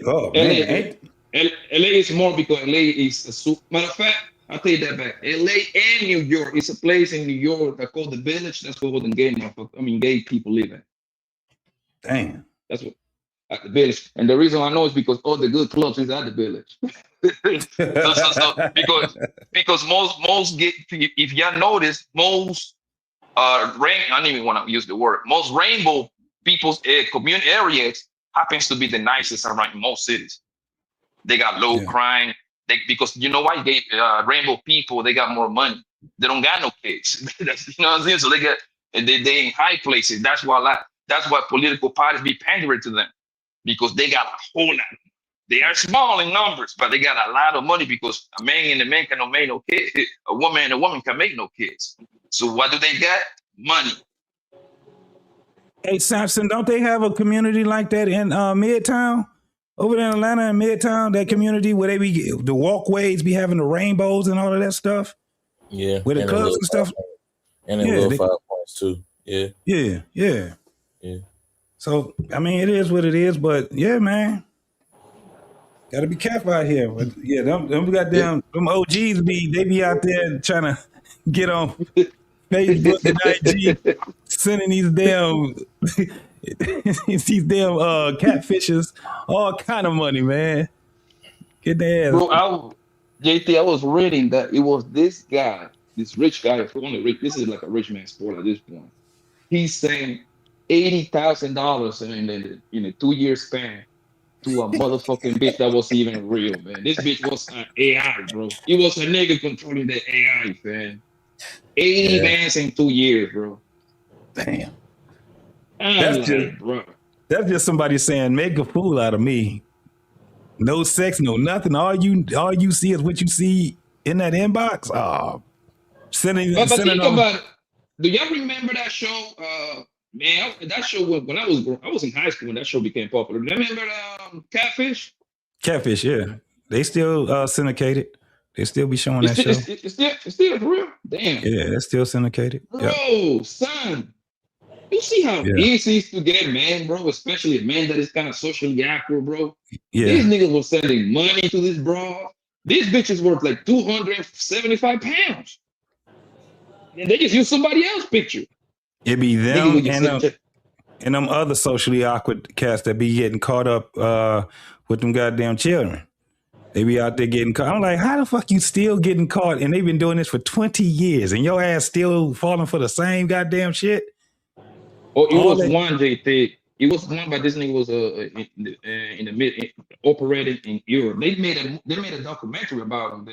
Oh,
LA is more because LA is a super. Matter of fact, I'll tell you that back. LA and New York is a place in New York that called the Village. That's where all the gay people live in.
Damn.
That's what at the Village. And the reason I know is because all the good clubs is at the Village. because most gay, if y'all notice, most I don't even want to use the word. Most rainbow people's community areas happens to be the nicest around most cities. They got low crime. Because you know why? Rainbow people, they got more money. They don't got no kids. You know what I'm saying? So they in high places. That's why political parties be pandering to them, because they got a whole lot. They are small in numbers, but they got a lot of money, because a man and a man cannot make no kids. A woman and a woman can make no kids. So what do they got? Money.
Hey, Samson, don't they have a community like that in Midtown? Over there in Atlanta and Midtown, that community where they be the walkways be having the rainbows and all of that stuff.
Yeah.
With the clubs and stuff.
And then little 5 points too. Yeah.
Yeah. So I mean, it is what it is, but yeah, man. Gotta be careful out here. But yeah, them goddamn them OGs they be out there trying to get on Facebook and IG, sending these damn catfishes all kind of money, man. Get their ass.
Bro, JT, I was reading that it was this guy, this rich guy. This is like a rich man's sport at this point. He's saying $80,000 in a 2-year span to a motherfucking bitch that was even real, man. This bitch was an AI, bro. It was a nigga controlling the AI, man. 80
Yeah.
bands in 2 years, bro.
Damn.
I'm
That's
like,
just
bro.
that's just somebody saying, make a fool out of me. No sex, no nothing. All you see is what you see in that inbox. Oh, sending
But think
on.
about it. Do y'all remember that show? Man, that show when I was in high school when that show became popular. Do you remember Catfish?
Catfish, yeah. They still syndicated. They still be showing that show.
It's still for real. Damn.
Yeah, it's still syndicated.
Bro,
Yep.
son. You see how
Yeah.
easy it is to get a man, bro? Especially a man that is kind of socially awkward, bro.
Yeah.
These niggas were sending money to this bro. These bitches worth like 275 pounds. And they just use somebody else's picture.
It be
Nigga
them
would just
and them other socially awkward cats that be getting caught up with them goddamn children. They be out there getting caught. I'm like, how the fuck you still getting caught? And they've been doing this for 20 years and your ass still falling for the same goddamn shit?
Oh, it was one JT. It was one, but this nigga was in the mid operating in Europe. They made a documentary about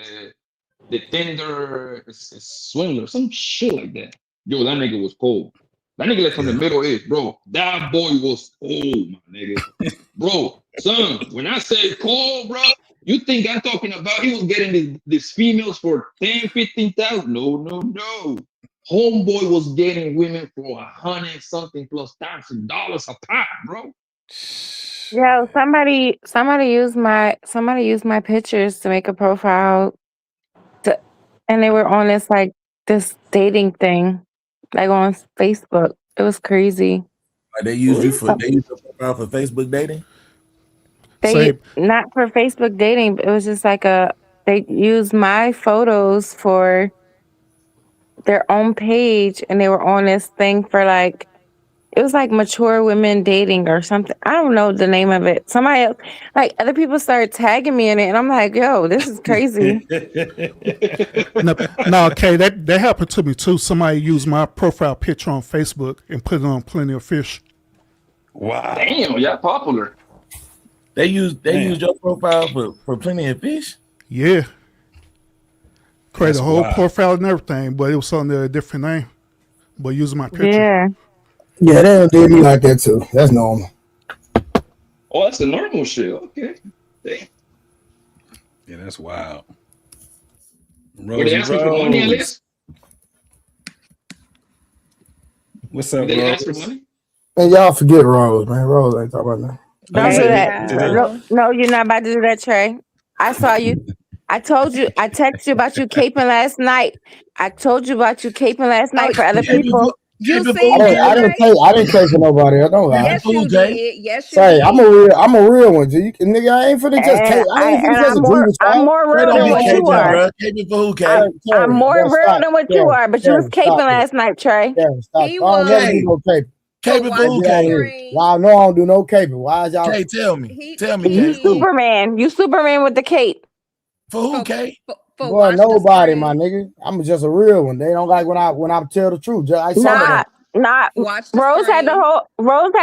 the Tinder swindler, some shit like that. Yo, that nigga was cold. That nigga like from the Middle East, bro. That boy was cold, my nigga. Bro, son, when I say cold, bro, you think I'm talking about he was getting these females for 10, 15,000? No. Homeboy was getting women for 100 something plus $1,000 a pop, bro.
Yo, somebody used my pictures to make a profile, and they were on this dating thing, like on Facebook. It was crazy.
They used your profile for Facebook dating?
Not for Facebook dating, but it was just like they used my photos for their own page, and they were on this thing for it was like mature women dating or something. I don't know the name of it. Somebody else, other people started tagging me in it, and I'm like, yo, this is crazy.
No, okay, that happened to me too. Somebody used my profile picture on Facebook and put it on Plenty of Fish.
Wow.
Damn, y'all popular.
They used your profile for Plenty of Fish?
Yeah. Created
That's
a whole
wild.
profile and everything, but it was under a different name. But using my picture.
Yeah.
Yeah, they don't do me like that too. That's normal.
Oh, that's the normal shit. Okay. Damn.
Yeah, that's wild.
Were they asking for money at least?
What's up,
Did they
Rose?
ask for money?
And y'all forget Rose, man. Rose ain't talking about that.
Don't do that. No, you're not about to do that, Trey. I saw you. I told you. I texted you about you caping last night. I told you about you caping last night for other people.
You
I
see,
didn't pay for nobody. I don't lie.
Yes, you did. Yes, you
Say,
did.
I'm a real one. G. Nigga, I ain't finna just cape. I ain't finna just agree with
I'm more real than what you are.
Caping for who, Kay?
I'm more real than what you are, but you was caping last night, Trey.
Stop.
He
I don't never
was.
do no caping.
Caping for who, Kay?
Y'all know I don't do no caping. Why is y'all?
Kay, tell me. Tell me,
You
Kay.
Superman. You Superman with the cape.
For who, Kay?
Boy, nobody, my nigga. I'm just a real one. They don't like when I tell the truth. I saw
Nah. Rose had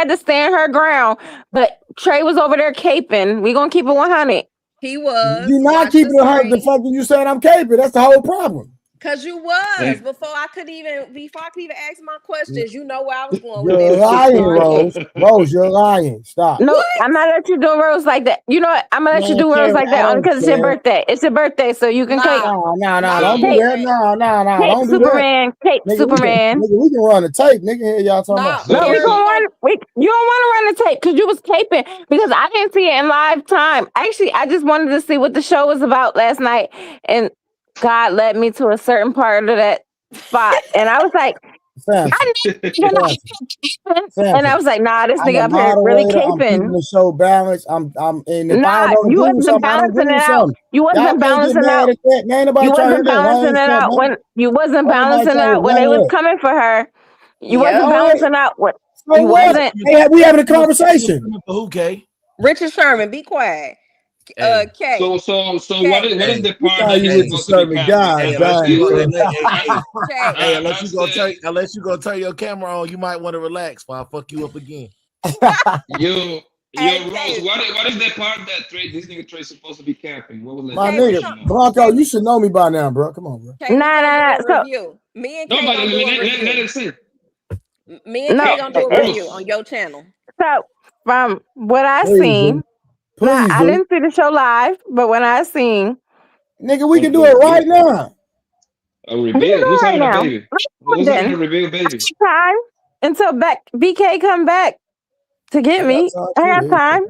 to stand her ground, but Trey was over there caping. We gonna keep it 100.
He was.
You not keeping it 100. The fuck you saying I'm caping? That's the whole problem.
Cause you was
Yeah.
before I could even ask my questions. You know where I was going with
You're
this.
lying, Rose. Rose, you're lying. Stop.
No, I'm not let you do Rose like that. You know what? I'm gonna let you do Rose like that only because it's your birthday. It's your birthday, so you can cape.
No, don't do that. No,
Cape
don't do
Superman.
that.
Cape
Nigga,
Superman.
We can run the tape, nigga. Here y'all talking about.
No, you don't want to run the tape because you was caping because I didn't see it in live time. Actually, I just wanted to see what the show was about last night, and God led me to a certain part of that spot, and I was like, and I was like, nah, this nigga up here really
I'm keeping
caping.
the show balanced. I'm and if I
Nah,
don't
you
agree with
wasn't
something, I don't agree
balancing
with
it out.
something.
You
Y'all
wasn't
can't get
balancing
mad
out.
at that. Man, ain't nobody
You
trying to
wasn't
hear that.
balancing it out when you wasn't
Ain't nobody
balancing
trying to
out when
hear
they was
that.
coming for her. You
Yeah.
wasn't balancing out what
So
you
what?
wasn't.
We having a conversation.
For who, Kay?
Richard Sherman, be quiet. Kay.
So what is the part
How
that
you
is
with the
supposed to be
sermon
capped?
God,
Hey,
God.
unless you gonna turn your camera on, you might want to relax while I fuck you up again.
You Yo, Rose, what is that part that this nigga Trey supposed to be capping? What was that?
My nigga, Blanco, you should know me by now, bro. Come on, bro.
Nah. So
Review. Me and Kay
Nobody,
gonna do a
let
review.
it sit.
Me and Kay gonna do a review on your channel.
So from what I
Please,
seen,
Please,
I
do.
didn't see the show live, but when I seen,
Nigga, we can do it right now.
A reveal. Who's having a baby? Who's having a
Then
reveal baby?
time until BK come back to get me. I got time.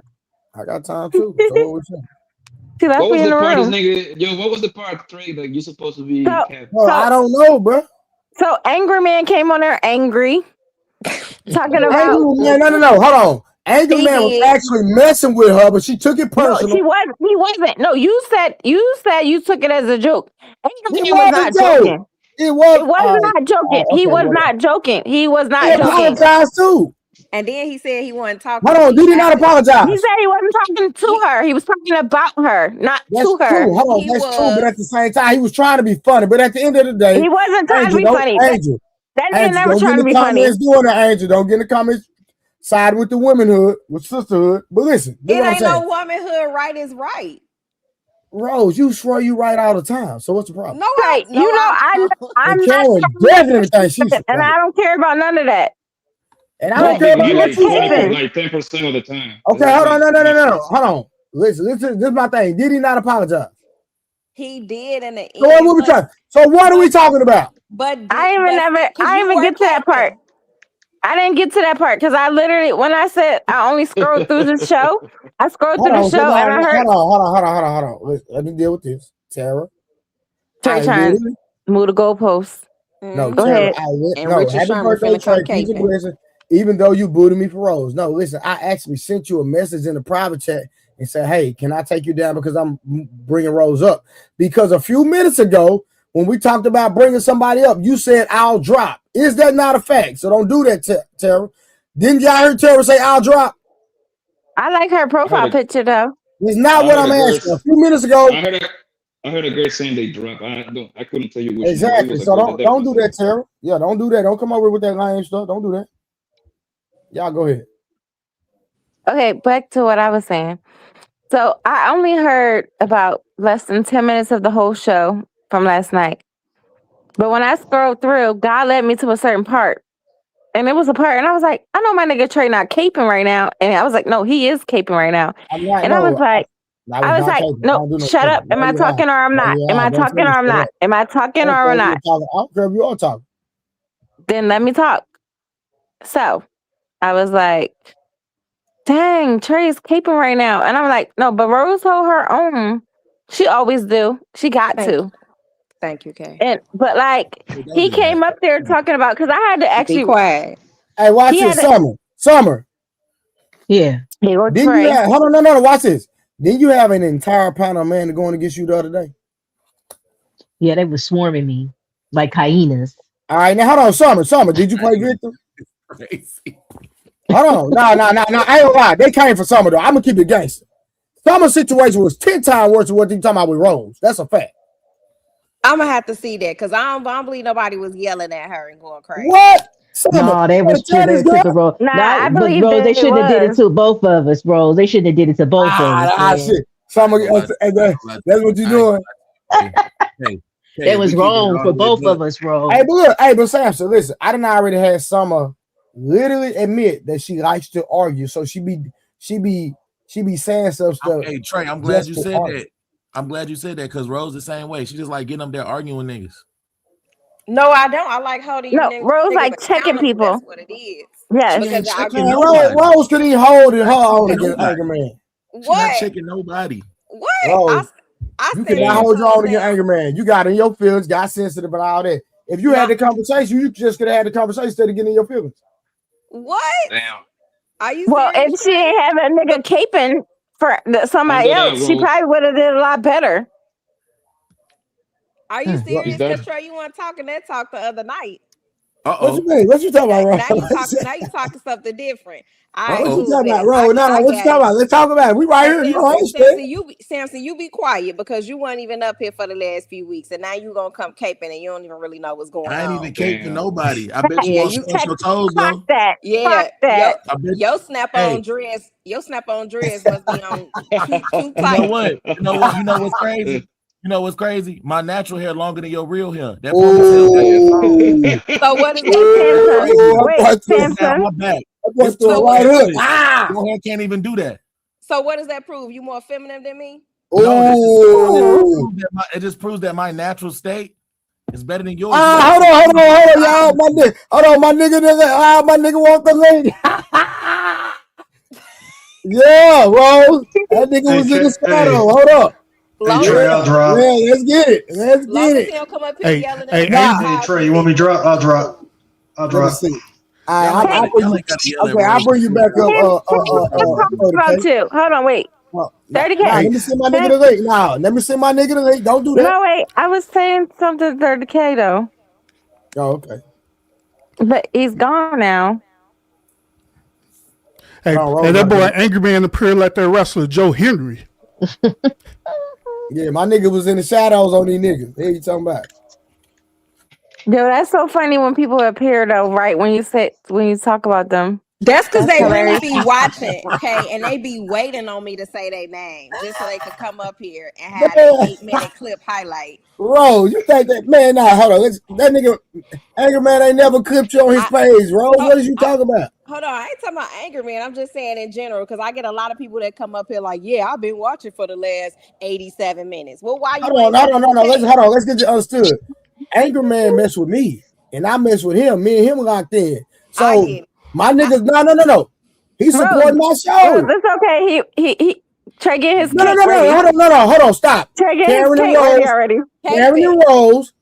I got time too. So what we saying?
She left
What
me
was
in
the
the
part this
room.
nigga? Yo, what was the part Trey that you supposed to be capping?
Bro, I don't know, bro.
So Angry Man came on there angry, talking about
Angry Man, no. Hold on. Angry Man was actually messing with her, but she took it personal.
No, he wasn't. No, you said you took it as a joke. Angry
It
Man was
was a
not
joke.
joking.
It was
not joking. He was not joking. He was not
He
joking.
apologized too.
And then he said he wasn't talking.
Hold on, did he not apologize?
He said he wasn't talking to her. He was talking about her, not
That's
to her.
true. Hold on, that's true. But at the same time, he was trying to be funny. But at the end of the day,
He wasn't trying to be funny.
Angel,
That nigga never
don't get
tried
in
to
the
be funny.
comments doing it, Angel. Don't get in the comments. Side with the womanhood, with sisterhood. But listen,
It
this what I'm
ain't
saying.
no womanhood. Right is right.
Rose, you swear you right all the time. So what's the problem?
No,
Right.
no,
You know, I'm
And
not
Karen definitely thinks she's
and I don't care about none of that.
And I don't care about what you say.
Like 10% of the time.
Okay, hold on, no. Hold on. Listen, this is my thing. Did he not apologize?
He did in the end.
So what we talking? So what are we talking about?
But
I didn't even get to that part. I didn't get to that part because I literally, when I said I only scrolled through the show, I scrolled through the show and I heard.
Hold on. Let me deal with this, Tara.
Trey trying to move the goalposts.
No,
go
Tara,
ahead.
Happy birthday, Trey. Keep it blessing. Even though you booted me for Rose. No, listen, I actually sent you a message in the private chat and said, hey, can I take you down because I'm bringing Rose up? Because a few minutes ago, when we talked about bringing somebody up, you said I'll drop. Is that not a fact? So don't do that, Tara. Didn't y'all hear Tara say I'll drop?
I like her profile picture though.
It's not what I'm asking. A few minutes ago.
I heard a girl saying they drop. I couldn't tell you which
exactly. So don't do that, Tara. Yeah, don't do that. Don't come over with that lame stuff. Don't do that. Y'all go ahead.
Okay, back to what I was saying. So I only heard about less than 10 minutes of the whole show from last night. But when I scrolled through, God led me to a certain part. And it was a part, and I was like, I know my nigga Trey not caping right now. And I was like, no, he is caping right now. I was like, no, shut up. Am I talking or I'm not? Am I talking or I'm not? Am I talking or I'm not?
I don't care if you all talking.
Then let me talk. So I was like, dang, Trey is caping right now. And I'm like, no, but Rose hold her own. She always do. She got to.
Thank you, Kay.
But like he came up there talking about because I had to actually
be quiet.
Hey, watch this, Summer.
Yeah.
Hold on, no, watch this. Didn't you have an entire panel of men going against you the other day?
Yeah, they were swarming me like hyenas.
All right, now hold on, Summer. Did you play Victor?
Crazy.
Hold on, no. I ain't gonna lie. They came for Summer though. I'm gonna keep it gangster. Summer's situation was 10 times worse than what you talking about with Rose. That's a fact.
I'm gonna have to see that because I don't believe nobody was yelling at her and going crazy.
What?
No, they was to the Rose.
I believe
Rose, they shouldn't have did it
was.
to both of us, Rose. They shouldn't have did it to both of us.
Shit. Summer, that's what you doing.
It was wrong for both of us, Rose.
Hey, but Samson, listen, I done already had Summer literally admit that she likes to argue, so she be saying some stuff.
Hey Trey, I'm glad you said that. I'm glad you said that because Rose the same way. She just like getting up there arguing with niggas.
No, I don't. I like holding you.
No, Rose like checking people.
That's what it is.
Yes.
She ain't checking
Rose could even hold it her own against Angry Man.
She not checking nobody.
What?
Rose,
I
you cannot hold your own against Angry Man. You got in your feelings, got sensitive and all that. If you had the conversation, you just could have had the conversation instead of getting in your feelings.
What?
Damn.
Are you
well,
serious?
if she ain't have a nigga caping for somebody else, she probably would have did a lot better.
Are you serious? Because Trey, you weren't talking that talk the other night.
What you mean? What you talking about, Ro?
Now you talking something different. All right,
What you
cool,
talking about,
bet.
Ro? No,
I
what you
got
talking
it.
about? Let's talk about it. We right here. You know, I
Samson, you be quiet because you weren't even up here for the last few weeks, and now you gonna come caping and you don't even really know what's going on.
I ain't even caping nobody. I bet you
Yeah,
want
you
to touch your toes
Fuck
though.
that.
Yeah,
Fuck that.
your snap
Hey.
on dress, must be on too
You
tight.
know what? You know what? You know what's crazy? You know what's crazy? My natural hair longer than your real hair. That ponytail.
So what is
Wait,
Down
Samson.
my back.
What's
It's
the
too
right hook?
early.
Ah!
Your hair can't even do that.
So what does that prove? You more feminine than me?
Ooh.
It just proves that my natural state is better than yours.
Hold on, y'all. My nigga, my nigga want the link. Yeah, Rose. That nigga was in the shadow. Hold up.
Hey, Trey, I'll drop.
Yeah, let's get it. Let's get it.
He don't come up here yelling at
Hey, Trey, you want me to drop? I'll drop.
Let me see. I'll bring you back up.
About too. Hold on, wait. 30K.
Let me see my nigga the link. Now, let me see my nigga the link. Don't do that.
No, wait. I was saying something 30K though.
Oh, okay.
But he's gone now.
Hey, that boy Angry Man appeared like that wrestler Joe Henry.
Yeah, my nigga was in the shadows on these niggas. What you talking about?
Yo, that's so funny when people appear though, right? When you talk about them.
That's because they
hilarious.
really be watching, okay, and they be waiting on me to say their name just so they could come up here and have an 8-minute clip highlight.
Bro, you think that man? Nah, hold on. That nigga, Angry Man ain't never clipped you on his page, bro. What is you talking about?
Hold on, I ain't talking about Angry Man. I'm just saying in general because I get a lot of people that come up here like, yeah, I've been watching for the last 87 minutes. Well, why you?
Hold on. Let's get you understood. Angry Man mess with me, and I mess with him. Me and him locked in. So my niggas, no. He supporting my show.
That's okay. He Trey get his
No. Hold on. Stop.
Trey get
Karen
his
and
cake ready
Rose,
already.
Karen and Rose,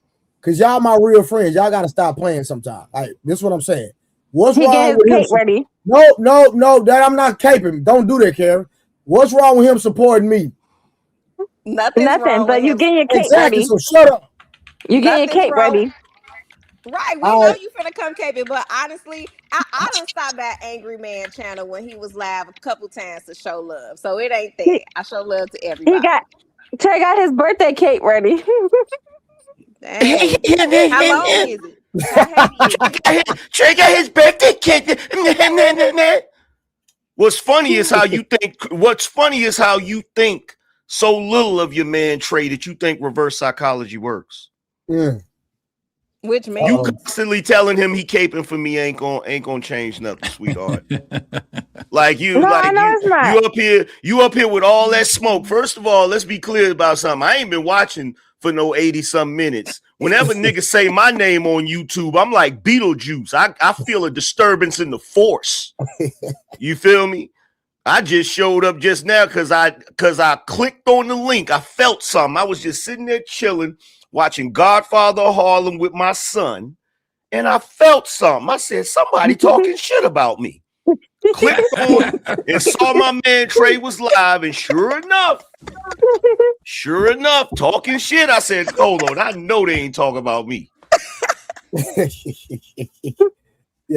because y'all my real friends. Y'all gotta stop playing sometime. This is what I'm saying. What's
He
wrong
get his
with him?
cake ready.
No. That I'm not caping. Don't do that, Karen. What's wrong with him supporting me?
Nothing.
But you getting your cake
exactly.
ready.
So shut up.
You getting your cake ready.
Right, we know you finna come caping, but honestly, I done stopped at Angry Man channel when he was live a couple times to show love. So it ain't that. I show love to everybody.
Trey got his birthday cake ready.
Dang. How long is it? How heavy is it?
Trey got his birthday cake. What's funny is how you think so little of your man Trey that you think reverse psychology works.
Yeah.
Which man?
You constantly telling him he caping for me ain't gonna change nothing, sweetheart. Like you up here with all that smoke. First of all, let's be clear about something. I ain't been watching for no 80-some minutes. Whenever niggas say my name on YouTube, I'm like Beetlejuice. I feel a disturbance in the force. You feel me? I just showed up just now because I clicked on the link. I felt something. I was just sitting there chilling, watching Godfather of Harlem with my son, and I felt something. I said, somebody talking shit about me. Clicked on and saw my man Trey was live, and sure enough, talking shit. I said, hold on, I know they ain't talking about me.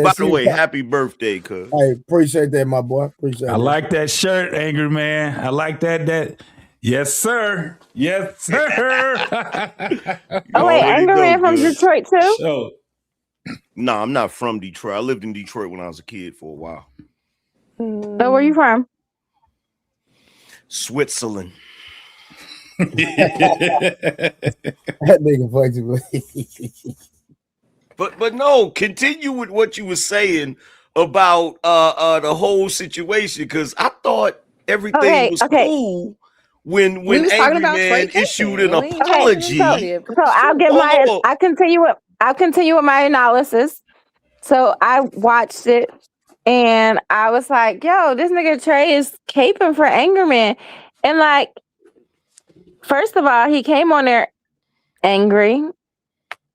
By the way, happy birthday, cuz.
I appreciate that, my boy. Appreciate it.
I like that shirt, Angry Man. I like that. Yes, sir. Yes, sir.
Oh, wait, Angry Man from Detroit, too?
So,
no, I'm not from Detroit. I lived in Detroit when I was a kid for a while.
So where you from?
Switzerland.
That nigga fucking.
But no, continue with what you were saying about the whole situation, because I thought everything was cool when Angry Man issued an apology.
So I'll continue with my analysis. So I watched it and I was like, yo, this nigga Trey is caping for Angry Man. And like, first of all, he came on there angry.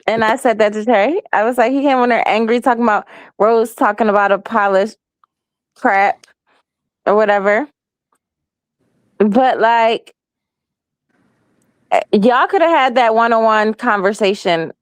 And I said that to Trey. I was like, he came on there angry, talking about Rose talking about a polished crap or whatever. But like, y'all could have had that one-on-one conversation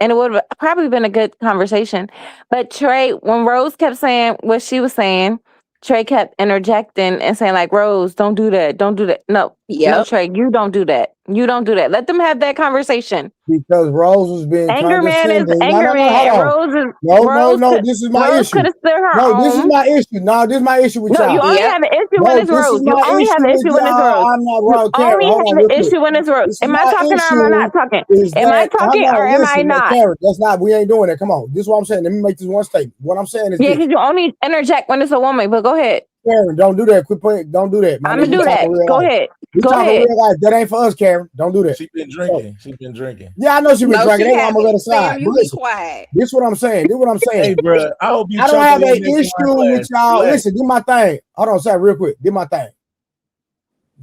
and it would have probably been a good conversation. But Trey, when Rose kept saying what she was saying, Trey kept interjecting and saying like, "Rose, don't do that. Don't do that. No, no, Trey, you don't do that. You don't do that. Let them have that conversation."
Because Rose was being
Anger man is
condescending.
anger man, and
hold on.
Rose is
No. This is my
Rose
issue.
could have stood her
No,
own.
this is my issue. No, this is my issue with
No,
y'all.
you only have an issue when it's
this
Rose.
is
You
my
only have an
with
issue when it's
y'all.
Rose.
I'm not
You
wrong, Karen.
only
Hold
have
on,
an
real quick.
issue when it's Rose.
This is
Am I
my
talking or am I not
issue
talking?
is
Am I
that-
talking
hold on,
or am I
listen,
not?
Karen, that's not. We ain't doing that. Come on. This is what I'm saying. Let me make this one statement. What I'm saying is
Yeah,
this.
because you only interject when it's a woman. But go ahead.
Karen, don't do that. Quit playing. Don't do that.
I'm gonna do that. Go ahead.
We
Go
talking
ahead.
real life. That ain't for us, Karen. Don't do that.
She been drinking. She been drinking.
Yeah, I know she been
No,
drinking.
she
That's why I'm gonna let her
haven't.
slide.
Sam, you
But
be
listen,
quiet.
this is what I'm saying. This is what I'm saying.
Hey, bro, I hope you
I don't have
choking
an
in this
issue
wine
with
glass.
y'all.
Relax.
Listen, do my thing. Hold on, Sam, real quick. Do my thing.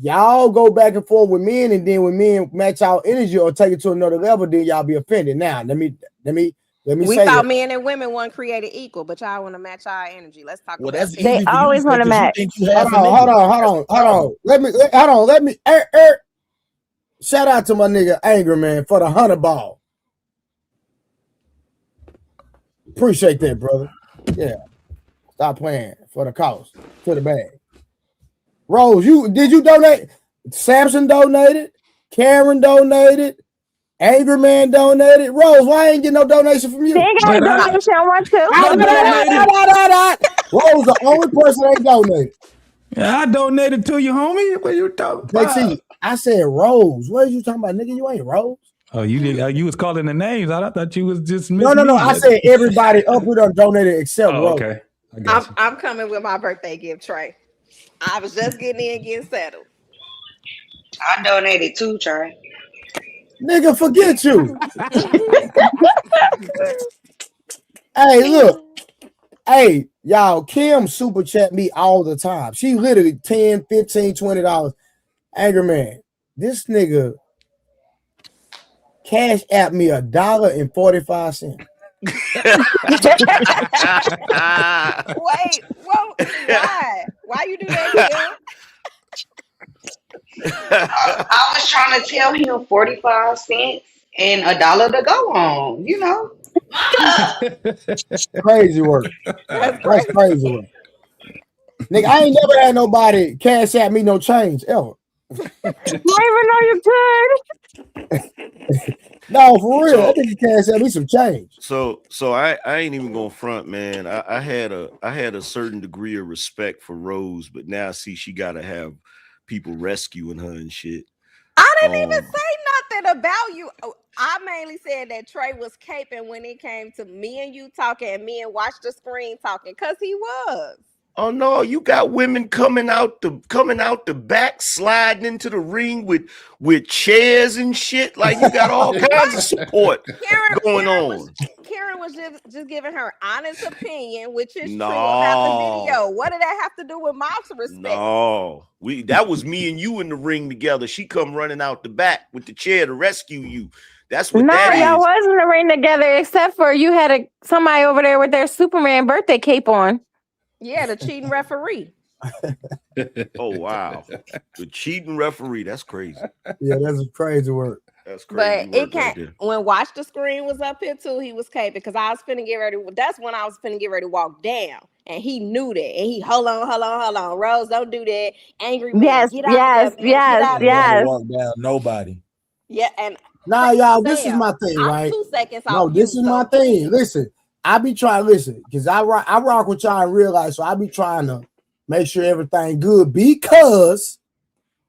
Y'all go back and forth with men, and then when men match y'all energy or take it to another level, then y'all be offended. Now, let me
We
say
thought
that.
men and women weren't created equal, but y'all want to match our energy. Let's talk
Well,
about
that's
it.
easy for you to say because you think you half
Hold
a
on,
nigga.
hold on. Let me. Shout out to my nigga Angry Man for the 100 ball. Appreciate that, brother. Yeah. Stop playing for the cause. To the bag. Rose, did you donate? Samson donated. Karen donated. Angry Man donated. Rose, why I ain't get no donation from you?
They got a donation on one too.
Rose, the only person that ain't donated.
Yeah, I donated to you, homie. What you talking about?
JT, I said Rose. What are you talking about, nigga? You ain't Rose.
Oh, you did. You was calling the names. I thought you was just
No. I said everybody up here done donated except
Oh,
Rose.
okay. I got you.
I'm coming with my birthday gift, Trey. I was just getting in, getting settled.
I donated too, Trey.
Nigga, forget you. Hey, look. Hey, y'all, Kim super chat me all the time. She literally $10, $15, $20. Angry Man, this nigga cash at me $1.45.
Wait, whoa, why? Why you do that, Kim?
I was trying to tell him 45 cents and $1 to go on, you know.
Crazy work. That's crazy work. Nigga, I ain't never had nobody cash at me no change ever.
I didn't even know you could.
No, for real. I think you cash at me some change.
So I ain't even gonna front, man. I had a certain degree of respect for Rose, but now I see she gotta have people rescuing her and shit.
I didn't even say nothing about you. Oh, I mainly said that Trey was caping when it came to me and you talking and me and Watch the Screen talking, because he was.
Oh no, you got women coming out the back, sliding into the ring with chairs and shit. Like you got all kinds of support going on.
Karen was just giving her honest opinion, which is true
No.
about the video. What did that have to do with Mob's respect?
No, that was me and you in the ring together. She come running out the back with the chair to rescue you. That's what
No,
that
y'all
is.
was in the ring together, except for you had somebody over there with their Superman birthday cape on.
Yeah, the cheating referee.
Oh wow, the cheating referee. That's crazy.
Yeah, that's crazy work.
That's crazy.
But it can't. When Watch the Screen was up here too, he was caping because I was finna get ready. That's when I was finna get ready to walk down, and he knew that. And he hold on, Rose, don't do that. Angry Man, get out of there, man. Get out of there.
Walk down nobody.
Yeah, and
Nah, y'all, this is my thing,
I'm
right?
2 seconds off.
No, this is my thing. Listen, I be trying to listen because I rock with y'all in real life, so I be trying to make sure everything good because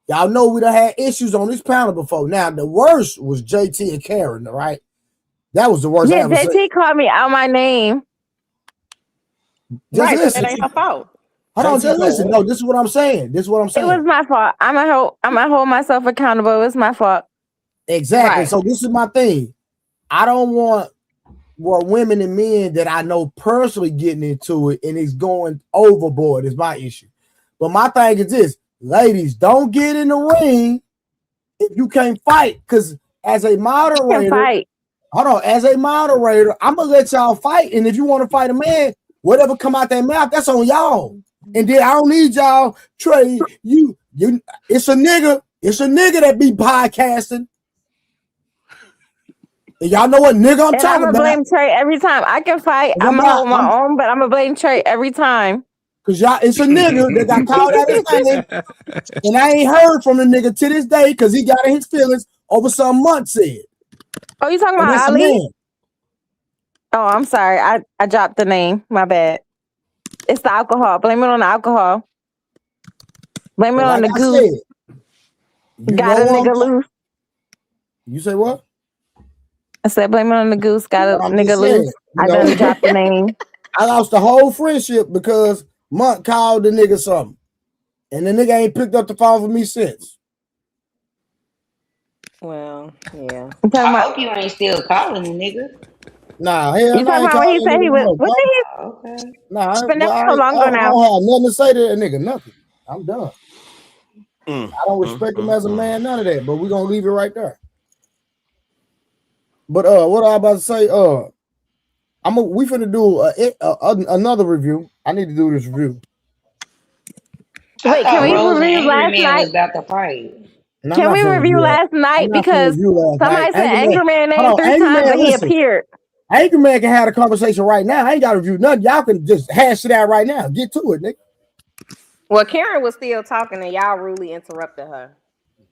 y'all know we done had issues on this panel before. Now, the worst was JT and Karen, right? That was the worst.
Yeah, JT called me out my name.
Just listen.
That ain't her fault.
Hold on, just listen. No, this is what I'm saying. This is what I'm saying.
It was my fault. I'm gonna hold myself accountable. It was my fault.
Exactly.
Right.
So this is my thing. I don't want women and men that I know personally getting into it and it's going overboard is my issue. But my thing is this, ladies, don't get in the ring if you can't fight. Because as a moderator, hold on, as a moderator, I'm gonna let y'all fight. And if you want to fight a man, whatever come out their mouth, that's on y'all. And then I don't need y'all, Trey. You it's a nigga that be podcasting. And y'all know what nigga I'm
And I'm
talking
gonna
about.
blame Trey every time. I can fight. I'm gonna hold my own, but I'm gonna blame Trey every time.
Cause y'all, it's a nigga that got called out his name, and I ain't heard from the nigga to this day because he got in his feelings over some month said.
Oh, you talking
And
about
that's a
Ali?
man.
Oh, I'm sorry. I dropped the name. My bad. It's the alcohol. Blame it on the alcohol. Blame it
But
on
like
the
I
goose.
said,
Got a nigga loose.
You say what?
I said blame it on the goose. Got a
I'm
nigga
just saying,
loose.
you
I
know.
done dropped the name.
I lost the whole friendship because Monk called the nigga something. And the nigga ain't picked up the phone for me since.
Well, yeah.
I hope you ain't still calling the nigga.
Nah, hell
You
no, I
talking
ain't
about when he
calling that
said
nigga
he
no
was?
more,
What
bro.
did he?
Okay.
Nah,
But that was so
I
long ago
don't
now.
have nothing to say to that nigga, nothing. I'm done. I don't respect him as a man, none of that, but we're gonna leave it right there. But what I about to say, we finna do another review. I need to do this review.
Wait, can we
Rose and
review
Angry
last
Man
night?
was about to fight.
And I'm
Can
not
we
finna
review
review that.
last
I'm
night?
not finna
Because
review last night.
somebody said
Angry Man,
Anchorman
hold
name
on,
3
Angry
times
Man,
and he
listen.
appeared.
Angry Man can have a conversation right now. I ain't got to review nothing. Y'all can just hash it out right now. Get to it, nigga.
Well, Karen was still talking and y'all rudely interrupted her.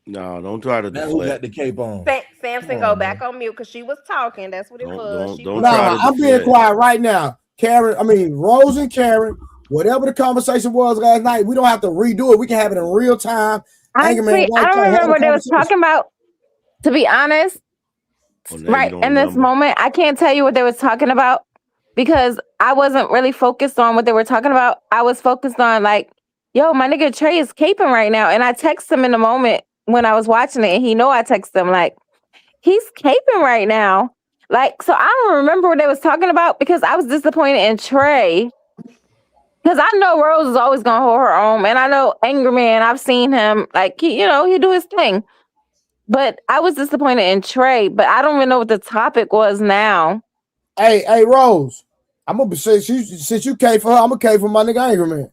No, don't try to
Now who got
deflect.
the cape on?
Samson, go back on mute because she was talking. That's what it was.
Don't try to
I'm being
deflect.
quiet right now. Rose and Karen, whatever the conversation was last night, we don't have to redo it. We can have it in real time. Angry Man,
Honestly, I
right
don't
there, have
remember
a
what they was
conversation.
talking about. To be honest,
Now you
right
don't
in this
remember.
moment, I can't tell you what they was talking about because I wasn't really focused on what they were talking about. I was focused on like, yo, my nigga Trey is caping right now, and I text him in the moment when I was watching it, and he know I text him like, he's caping right now. Like, so I don't remember what they was talking about because I was disappointed in Trey. Because I know Rose is always gonna hold her own, and I know Angry Man. I've seen him like he do his thing. But I was disappointed in Trey. But I don't even know what the topic was now.
Hey, Rose, I'm gonna say since you came for her, I'm gonna came for my nigga Angry Man.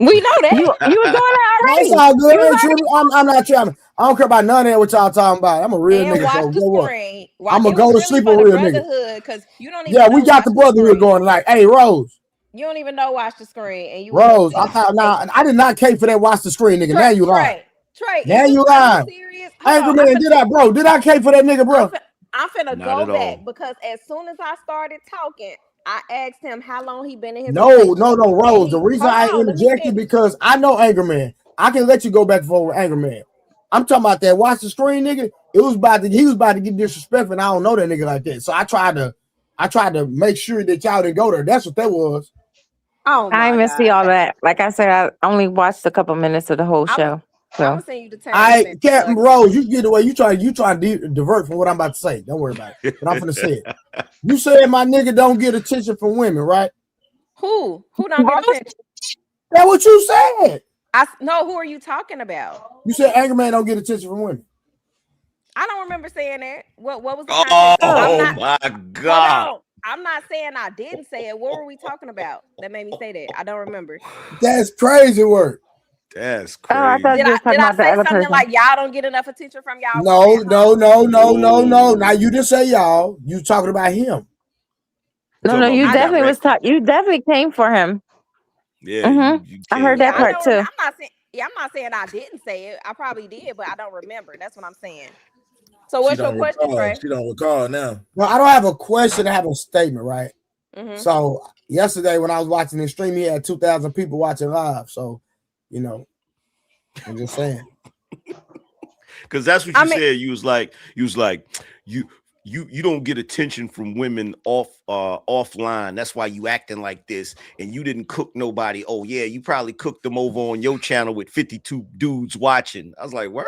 We know that you was doing that
No,
already.
it's all good.
You
I
was
ain't tripping. I'm not trying. I don't care about none of that what y'all talking about. I'm a real
And
nigga.
watch
So
the
get what?
screen.
I'm gonna
It
go
was
to
really
sleep
for
a
the
real nigga.
brotherhood because you don't even
Yeah,
know.
we got the brotherhood going tonight. Hey, Rose.
You don't even know watch the screen, and you
Rose, I did not cape for that watch the screen nigga. Now you lying.
Trey,
Now
is
you
this, are you
lying.
serious?
Angry Man, did I cape for that nigga, bro?
I'm finna
Not at
go back
all.
because as soon as I started talking, I asked him how long he been in his
No,
relationship.
Rose. The reason I interjected because I know Angry Man. I can let you go back and forth with Angry Man. I'm talking about that watch the screen nigga. He was about to get disrespectful, and I don't know that nigga like that. So I tried to make sure that y'all didn't go there. That's what that was.
Oh
I ain't even see all that. Like I said, I only watched a couple minutes of the whole show.
I'm
So
gonna send you the terms.
I Captain Rose, you get away. You trying to divert from what I'm about to say. Don't worry about it. But I'm finna say it. You said my nigga don't get attention from women, right?
Who don't get attention?
That's what you said.
No, who are you talking about?
You said Angry Man don't get attention from women.
I don't remember saying that. What was the
Oh
context?
my God.
Hold on. I'm not saying I didn't say it. What were we talking about that made me say that? I don't remember.
That's crazy work.
That's
Oh, I
crazy.
thought you was talking
Did I
about the
say
other
something
person.
like y'all don't get enough attention from y'all?
No. Now you didn't say y'all. You talking about him.
No, you definitely was talking. You definitely came for him.
Yeah,
I heard that part too.
I'm not saying I didn't say it. I probably did, but I don't remember. That's what I'm saying. So what's your question, Trey?
She don't recall now.
Well, I don't have a question. I have a statement, right?
Mhm.
So yesterday when I was watching the stream, he had 2,000 people watching live. So, I'm just saying.
Because that's what you said. You was like, you don't get attention from women offline. That's why you acting like this. And you didn't cook nobody. Oh yeah, you probably cooked them over on your channel with 52 dudes watching. I was like, word?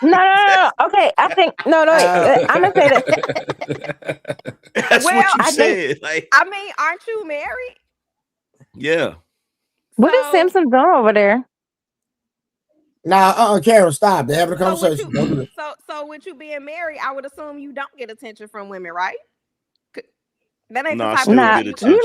No. Okay, I think no. Wait. I'm gonna say that.
That's what you said. Like,
I mean, aren't you married?
yeah.
What is Samson doing over there?
Nah, Karen, stop. They're having a conversation. Don't do that.
So with you being married, I would assume you don't get attention from women, right? That ain't
No, I
the
still
type
get
of
attention.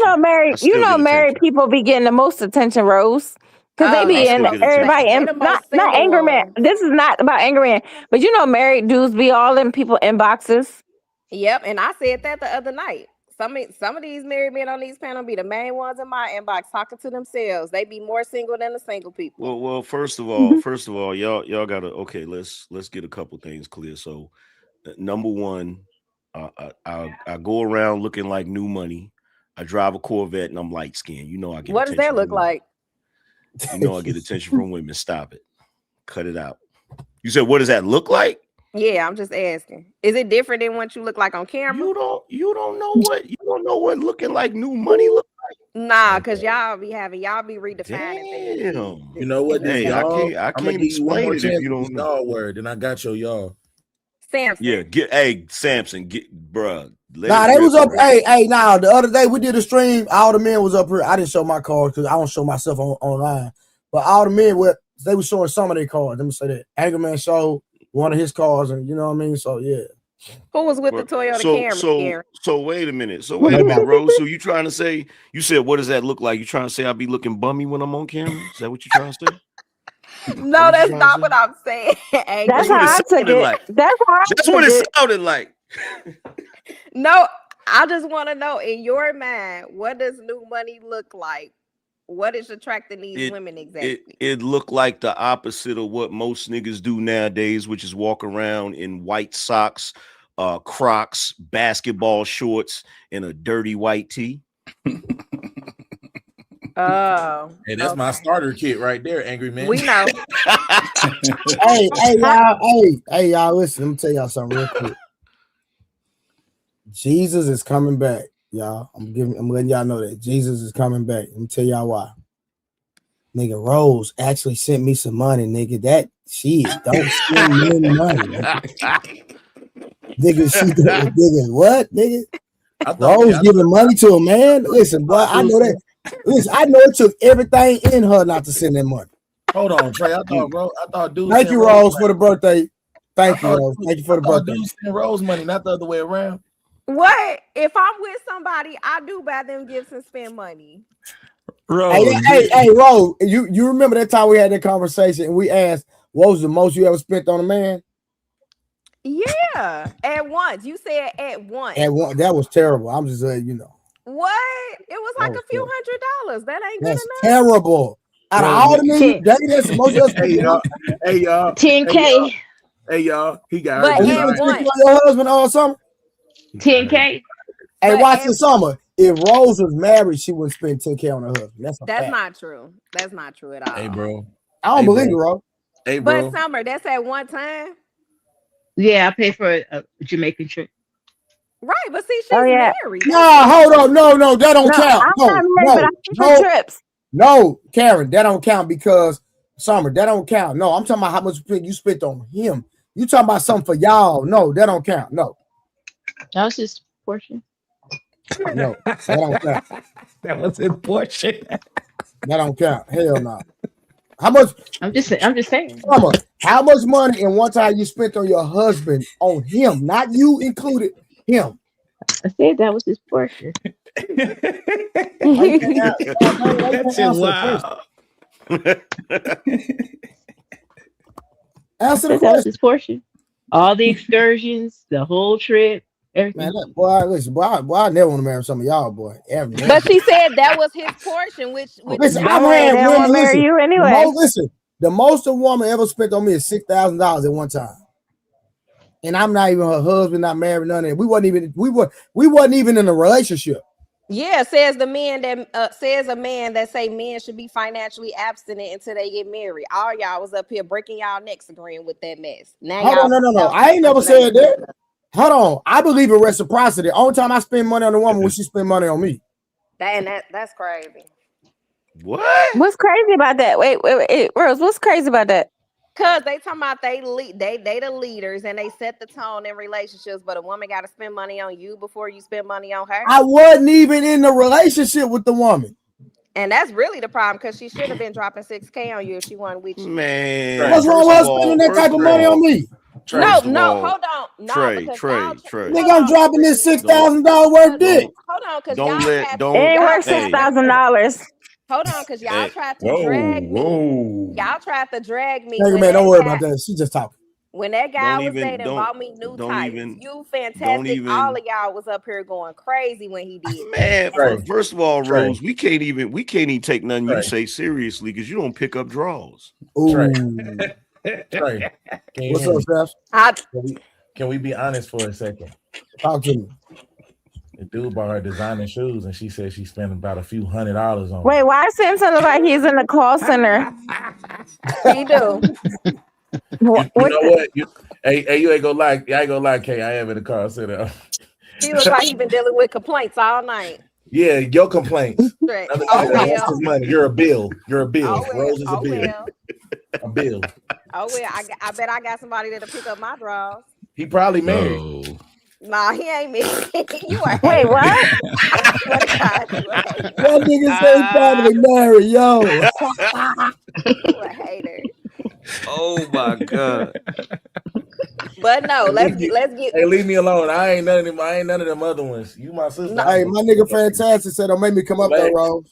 You know, married people be getting the most attention, Rose. Because they be in everybody in not Angry Man. This is not about Angry Man, but you know, married dudes be all in people inboxes.
Yep, and I said that the other night. Some of these married men on these panels be the main ones in my inbox talking to themselves. They be more single than the single people.
Well, first of all, y'all gotta let's get a couple things clear. So, number one, I go around looking like new money. I drive a Corvette and I'm light skinned. You know I get.
What does that look like?
You know I get attention from women. Stop it. Cut it out. You said, what does that look like?
Yeah, I'm just asking. Is it different than what you look like on camera?
You don't know what looking like new money look like.
Nah, cause y'all be redefining things.
Damn.
You know what?
Hey, I can't explain it if you don't know.
Y'all word, and I got your.
Samson.
Yeah, Samson, bruh.
Nah, they was up. Hey, now the other day we did a stream. All the men was up here. I didn't show my cards because I don't show myself online. But all the men they were showing some of their cards. Let me say that. Angerman showed one of his cars, and you know what I mean. So yeah.
Who was with the Toyota Camry?
So wait a minute, Rose. So you trying to say? You said, what does that look like? You trying to say I be looking bummy when I'm on camera? Is that what you trying to say?
No, that's not what I'm saying.
That's how I took it.
Like.
That's
what it sounded like.
No, I just want to know, in your mind, what does new money look like? What is attracting these women exactly?
It looked like the opposite of what most niggas do nowadays, which is walk around in white socks, Crocs, basketball shorts, and a dirty white tee.
Oh,
hey, that's my starter kit right there, Angry Man.
We know.
hey, y'all, listen. Let me tell y'all something real quick. Jesus is coming back, y'all. I'm letting y'all know that Jesus is coming back. Let me tell y'all why. Nigga, Rose actually sent me some money, nigga. That shit don't send me money. Nigga, what, nigga? Rose giving money to a man? Listen, boy, I know that. Listen, I know it took everything in her not to send that money.
Hold on, Trey. I thought dude.
Thank you, Rose, for the birthday. Thank you, Rose. Thank you for the birthday.
Dude send Rose money, not the other way around.
What? If I'm with somebody, I do buy them gifts and spend money.
Rose.
Hey, Rose, you remember that time we had that conversation and we asked, what was the most you ever spent on a man?
Yeah, at once. You said at once.
At one, that was terrible. I'm just saying, you know.
What? It was like a few $100s. That ain't good enough.
Terrible. Out of all the men, that's the most else.
Hey y'all.
10K.
Hey y'all. He got
but
you
at once.
Your husband all summer?
10K.
Hey, watch this summer. If Rose was married, she wouldn't spend 10K on her husband. That's
not true. That's not true at all.
Hey, bro.
I don't believe it, bro.
Hey, bro.
But Summer, that's at one time.
Yeah, I pay for a Jamaican trip.
Right, but see, she's married.
Nah, hold on. No, that don't count.
I'm not married, but I pay for trips.
No, Karen, that don't count because Summer, that don't count. No, I'm talking about how much you spent on him. You talking about something for y'all. No, that don't count. No.
That was his portion.
No, that don't count.
That was his portion.
That don't count. Hell no. How much?
I'm just saying.
Summer, how much money in one time you spent on your husband on him? Not you included, him.
I said that was his portion.
That's wow.
Answer the
That was
question.
his portion. All the excursions, the whole trip, everything.
Man, boy, listen, boy, I never want to marry some of y'all, boy. Ever.
But she said that was his portion, which
Listen,
I won't marry you anyway.
The most a woman ever spent on me is $6,000 at one time, and I'm not even her husband, not married, none of that. We wasn't even in a relationship.
Yeah, says the man that says a man that say men should be financially abstinent until they get married. All y'all was up here breaking y'all necks agreeing with that mess. Now
Hold on, no. I ain't never said that. Hold on. I believe in reciprocity. Only time I spend money on a woman when she spend money on me.
That's crazy.
What?
What's crazy about that? Wait, Rose, what's crazy about that?
Cause they talking about they the leaders and they set the tone in relationships, but a woman got to spend money on you before you spend money on her.
I wasn't even in the relationship with the woman.
And that's really the problem, because she should have been dropping $6K on you if she wasn't with you.
Man,
what's wrong with her spending that type of money on me?
Hold on. No,
Trey.
Nigga, I'm dropping this $6,000 worth of dick.
Hold on, because
It ain't worth $6,000.
Hold on, because y'all tried to drag me. Y'all tried to drag me.
Nigga, man, don't worry about that. She just talking.
When that guy
Don't
was
even-
dating,
don't-
bought me new
don't
tires.
even-
You
don't
fantastic.
even-
All of y'all was up here going crazy when he did.
Man,
Trey.
first of all,
Trey.
Rose, we can't even take nothing you
Trey.
say seriously because you don't pick up draws.
Ooh.
Trey. Trey, can you
What's
hear
up,
me?
Steph?
Can we be honest for a second?
Talk to me.
The dude bought her designer shoes, and she said she spent about a few $100s on.
Wait, why Samson look like he's in the call center?
He do.
You know what? You ain't gonna lie. I ain't gonna lie, Kay. I am in the car center.
He looks like he been dealing with complaints all night.
Yeah, your complaints.
Right.
Nothing
Oh,
else. That's
well.
his money. You're a bill. You're a bill.
Oh, well.
Rose is a
Oh,
bill.
well.
A bill.
Oh, well. I bet I got somebody that'll pick up my drawers.
He probably married.
Nah, he ain't me. You are
Wait, what?
That nigga say probably married, yo.
You a hater.
Oh my god.
But no, let's get
Hey, leave me alone. I ain't none of them. I ain't none of them other ones. You my sister.
Hey, my nigga Fantastic said don't make me come up there, Rose.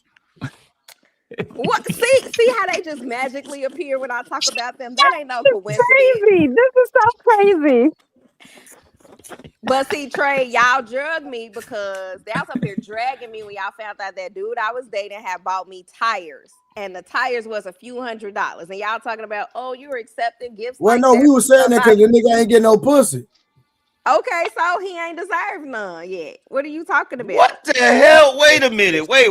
what see how they just magically appear when I talk about them. That ain't no coincidence.
Crazy. This is so crazy.
But see, Trey, y'all drugged me because they was up here dragging me when y'all found out that dude I was dating had bought me tires. And the tires was a few $100s. And y'all talking about, oh, you were accepting gifts.
Well,
like
no,
that
we were saying
from
that because
somebody.
the nigga ain't getting no pussy.
Okay, so he ain't deserved none yet. What are you talking about?
What the hell? Wait a minute. Wait.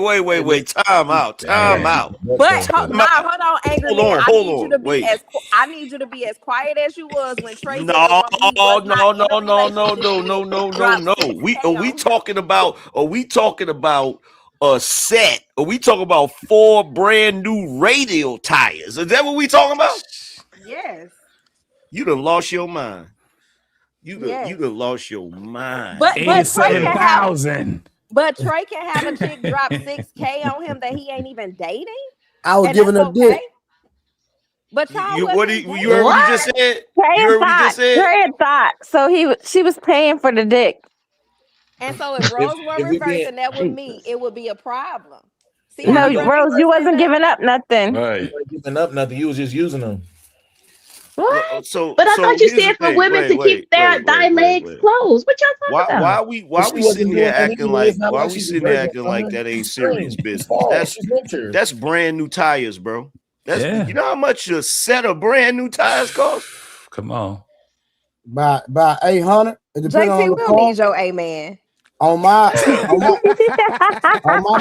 Time out.
But hold on, angry man.
Hold
I need you
on.
to be
Wait.
I need you to be as quiet as you was when Trey said
No. Are we talking about a set? Are we talking about 4 brand new radial tires? Is that what we talking about?
Yes.
You done lost your mind. You
Yes.
done lost your mind.
But Trey can have
87,000.
but Trey can have a chick drop $6K on him that he ain't even dating.
I was
And
giving
that's
her dick.
But y'all
You
wasn't
heard what he just said?
Trey
You heard what he just said?
Trey thought. So she was paying for the dick.
And so if Rose were
if we
reversing that with me, it would be a problem. See
No,
how
Rose, you wasn't giving up nothing.
You weren't giving up nothing. You was just using them.
What?
So,
But I thought you
here's the
said for
thing.
women to keep their legs closed. What y'all talking about?
Why we sitting here acting like that ain't serious business? That's brand new tires, bro. You know how much a set of brand new tires cost?
Come on.
By 800. It depends on
JT
the
will
car.
need your amen.
On my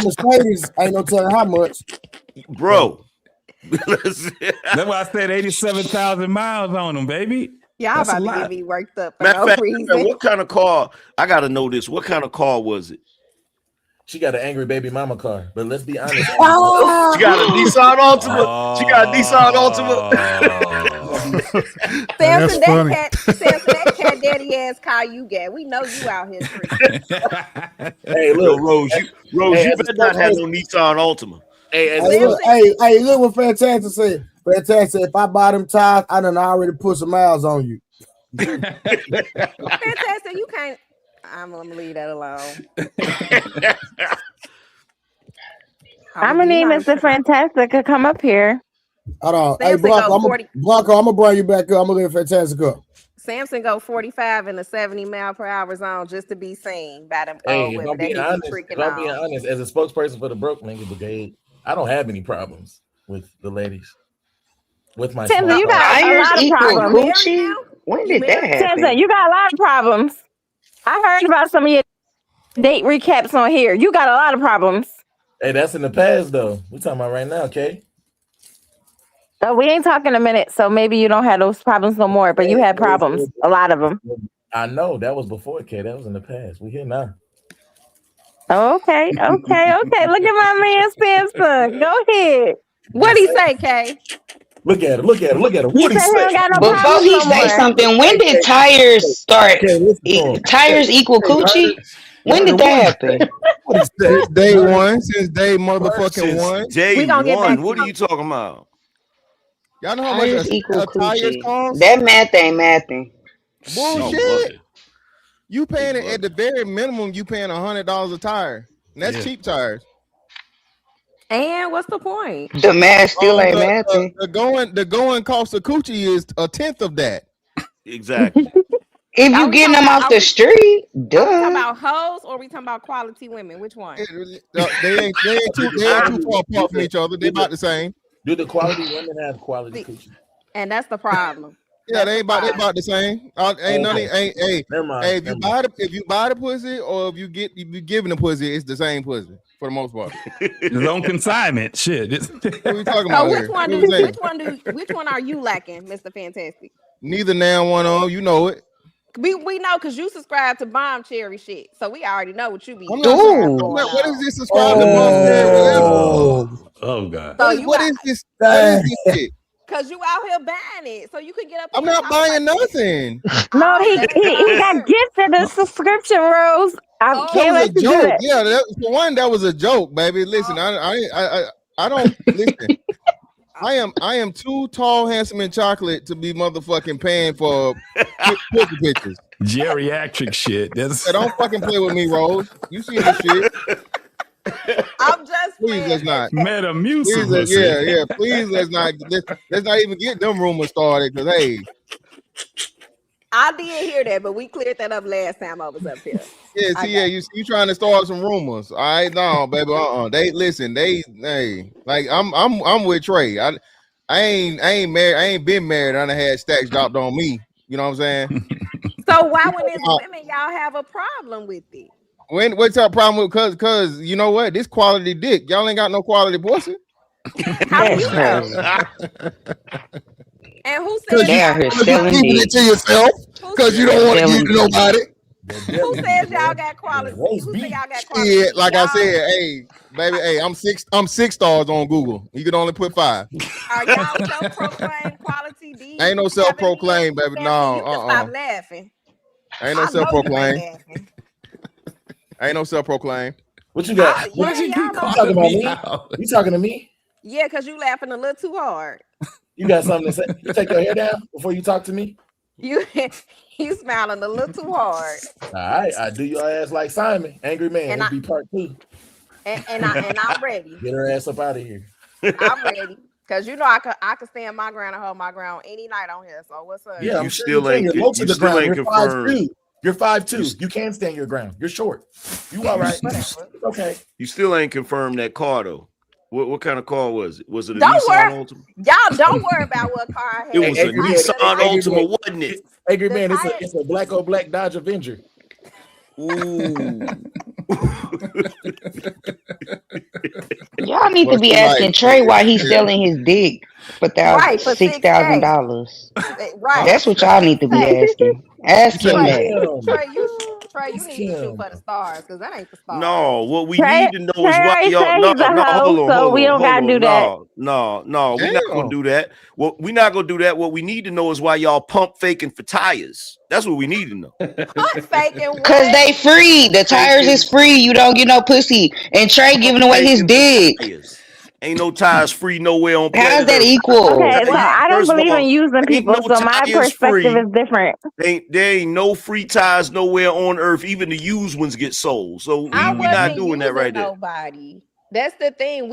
Mercedes, ain't no telling how much.
Bro.
That's why I said 87,000 miles on them, baby.
Y'all
That's a
about to
lot.
get me worked up for
Matter of
no
fact,
reason.
what kind of car? I gotta know this. What kind of car was it?
She got an angry baby mama car. But let's be honest.
She got a Nissan Altima. She got a Nissan Altima.
Samson, that cat daddy ass car you got. We know you out here.
Hey, look,
Rose, you better not have no Nissan Altima.
Hey,
Look what Fantastic said. Fantastic said, if I buy them tires, I done already put some miles on you.
Fantastic, you can't. I'm gonna leave that alone.
I'm gonna need Mr. Fantastic to come up here.
Hold on. Hey,
Samson
Blanco,
go 40.
Blanco, I'm gonna bring you back up. I'm gonna get Fantastic up.
Samson go 45 in the 70-mile-per-hour zone just to be seen by them
Hey,
old
if
women
I'm
that he
being
be
honest,
freaking on.
as a spokesperson for the Broke Nigga Brigade, I don't have any problems with the ladies. With my
Samson, you got a lot of problems.
When did that happen?
Samson, you got a lot of problems. I heard about some of your date recaps on here. You got a lot of problems.
Hey, that's in the past though. We're talking about right now, okay?
We ain't talking a minute, so maybe you don't have those problems no more, but you had problems, a lot of them.
I know that was before, Kay. That was in the past. We here now.
Okay. Look at my man Samson. Go ahead.
What'd he say, Kay?
Look at him. What
He
he
said he
say?
don't got no
Before
problems
he
no
say
more.
something, when did tires start? Tires equal coochie? When did that happen?
Since day one, since day motherfucking one.
Day
We gonna get back
one.
to
What are you talking about?
Y'all know how much
Tires
a
equal
tires
coochie.
cost?
That math ain't mathing.
Bullshit. You paying it at the very minimum. You paying $100 a tire. And that's cheap tires.
And what's the point?
The math still ain't mathing.
The going cost of coochie is a tenth of that.
Exactly.
If you getting them off the street,
Are we talking
duh.
about hoes or are we talking about quality women? Which one?
They ain't too far apart from each other. They about the same.
Do the quality women have quality coochie?
And that's the problem.
Yeah, they about the same. Ain't none. Hey,
Never mind.
if you buy the pussy or if you giving the pussy, it's the same pussy for the most part.
It's on consignment. Shit.
What are we talking
So
about here?
which one are you lacking, Mr. Fantastic?
Neither now one on. You know it.
We know because you subscribe to Bomb Cherry shit, so we already know what you be.
What is this subscribe to
Oh God.
So
What is this shit?
Because you out here buying it, so you can get up.
I'm not buying nothing.
No, he got gifted a subscription, Rose. I
That
can't
was
let
a
you do
joke.
that.
Yeah, for one, that was a joke, baby. Listen, I don't listen. I am too tall, handsome, and chocolate to be motherfucking paying for pussy pictures.
Geriatric shit. That's
Hey, don't fucking play with me, Rose. You see this shit?
I'm just
Please let's not.
Metamucil.
Please, yeah. Please let's not even get them rumors started. Cause hey,
I did hear that, but we cleared that up last time I was up here.
you trying to start some rumors. All right, no, baby. They listen. Hey, like I'm with Trey. I ain't married. I ain't been married. I done had stacks dropped on me. You know what I'm saying?
So why when it's women y'all have a problem with it?
What's our problem with? Cause you know what? This quality dick. Y'all ain't got no quality pussy.
How do you know? And who said
They out here selling
keeping it to yourself because you don't want to give it to nobody.
Who says y'all got quality? Who said y'all got quality?
Yeah, like I said, hey, baby, hey, I'm 6 stars on Google. You can only put 5.
Are y'all self-proclaimed quality D?
Ain't no self-proclaimed, baby. No,
You can stop laughing.
Ain't no self-proclaimed. Ain't no self-proclaimed.
What you got?
What you
talking about me? You talking to me?
Yeah, because you laughing a little too hard.
You got something to say? You take your hair down before you talk to me?
You smiling a little too hard.
All right, I do your ass like Simon, Angry Man.
And
It'll be part 2.
And I'm ready.
Get her ass up out of here.
I'm ready. Cause you know I could stand my ground and hold my ground any night on here. So what's up?
Yeah,
You still ain't
You're low to
you
the
still
ground.
ain't
You're
confirmed.
5'2". You're 5'2". You can stand your ground. You're short. You all right? Okay.
You still ain't confirmed that car though. What kind of car was it? Was it a
Don't
Nissan
worry.
Altima?
Y'all don't worry about what car I had.
It was a Nissan Altima, wasn't it?
Angry Man, it's a black on black Dodge Avenger.
Ooh.
Y'all need to be asking Trey why he's selling his dick for
Right, for
$6,000.
Right.
That's what y'all need to be asking. Ask him that.
Trey, you need to shoot for the stars because that ain't the stars.
No, what we
Trey-
need to know is
Trey
why
already
y'all.
said
No,
he's a
no,
hoe,
hold on,
so
hold
we
on,
don't gotta
hold
do
on.
that.
No, we're not gonna do that. Well, we're not gonna do that. What we need to know is why y'all pump faking for tires. That's what we need to know.
Pump faking.
Cause they free. The tires is free. You don't get no pussy. And Trey giving away his dick.
Ain't no tires free nowhere on
How's
planet
that
Earth.
equal?
Okay, so I don't
First of
believe
all,
in using
ain't
people,
no
so my
tires
perspective
free.
is different.
There ain't no free tires nowhere on Earth. Even the used ones get sold. So we not doing that right there.
Nobody. That's the thing.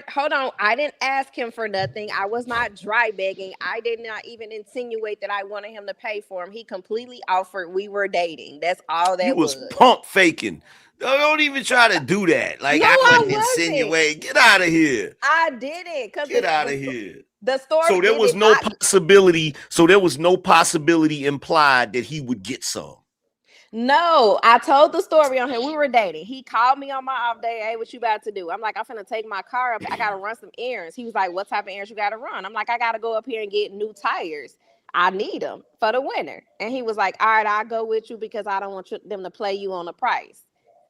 Hold on. I didn't ask him for nothing. I was not dry begging. I did not even insinuate that I wanted him to pay for him. He completely offered. We were dating. That's all that
You was pump faking. Don't even try to do that. Like
No,
I
I
wouldn't insinuate. Get out of here.
I did it.
Get out of here.
The story.
So there was no possibility. So there was no possibility implied that he would get some.
No, I told the story on him. We were dating. He called me on my off day. Hey, what you about to do? I'm like, I'm finna take my car up. I gotta run some errands. He was like, what type of errands you gotta run? I'm like, I gotta go up here and get new tires. I need them for the winter. And he was like, all right, I'll go with you because I don't want them to play you on the price.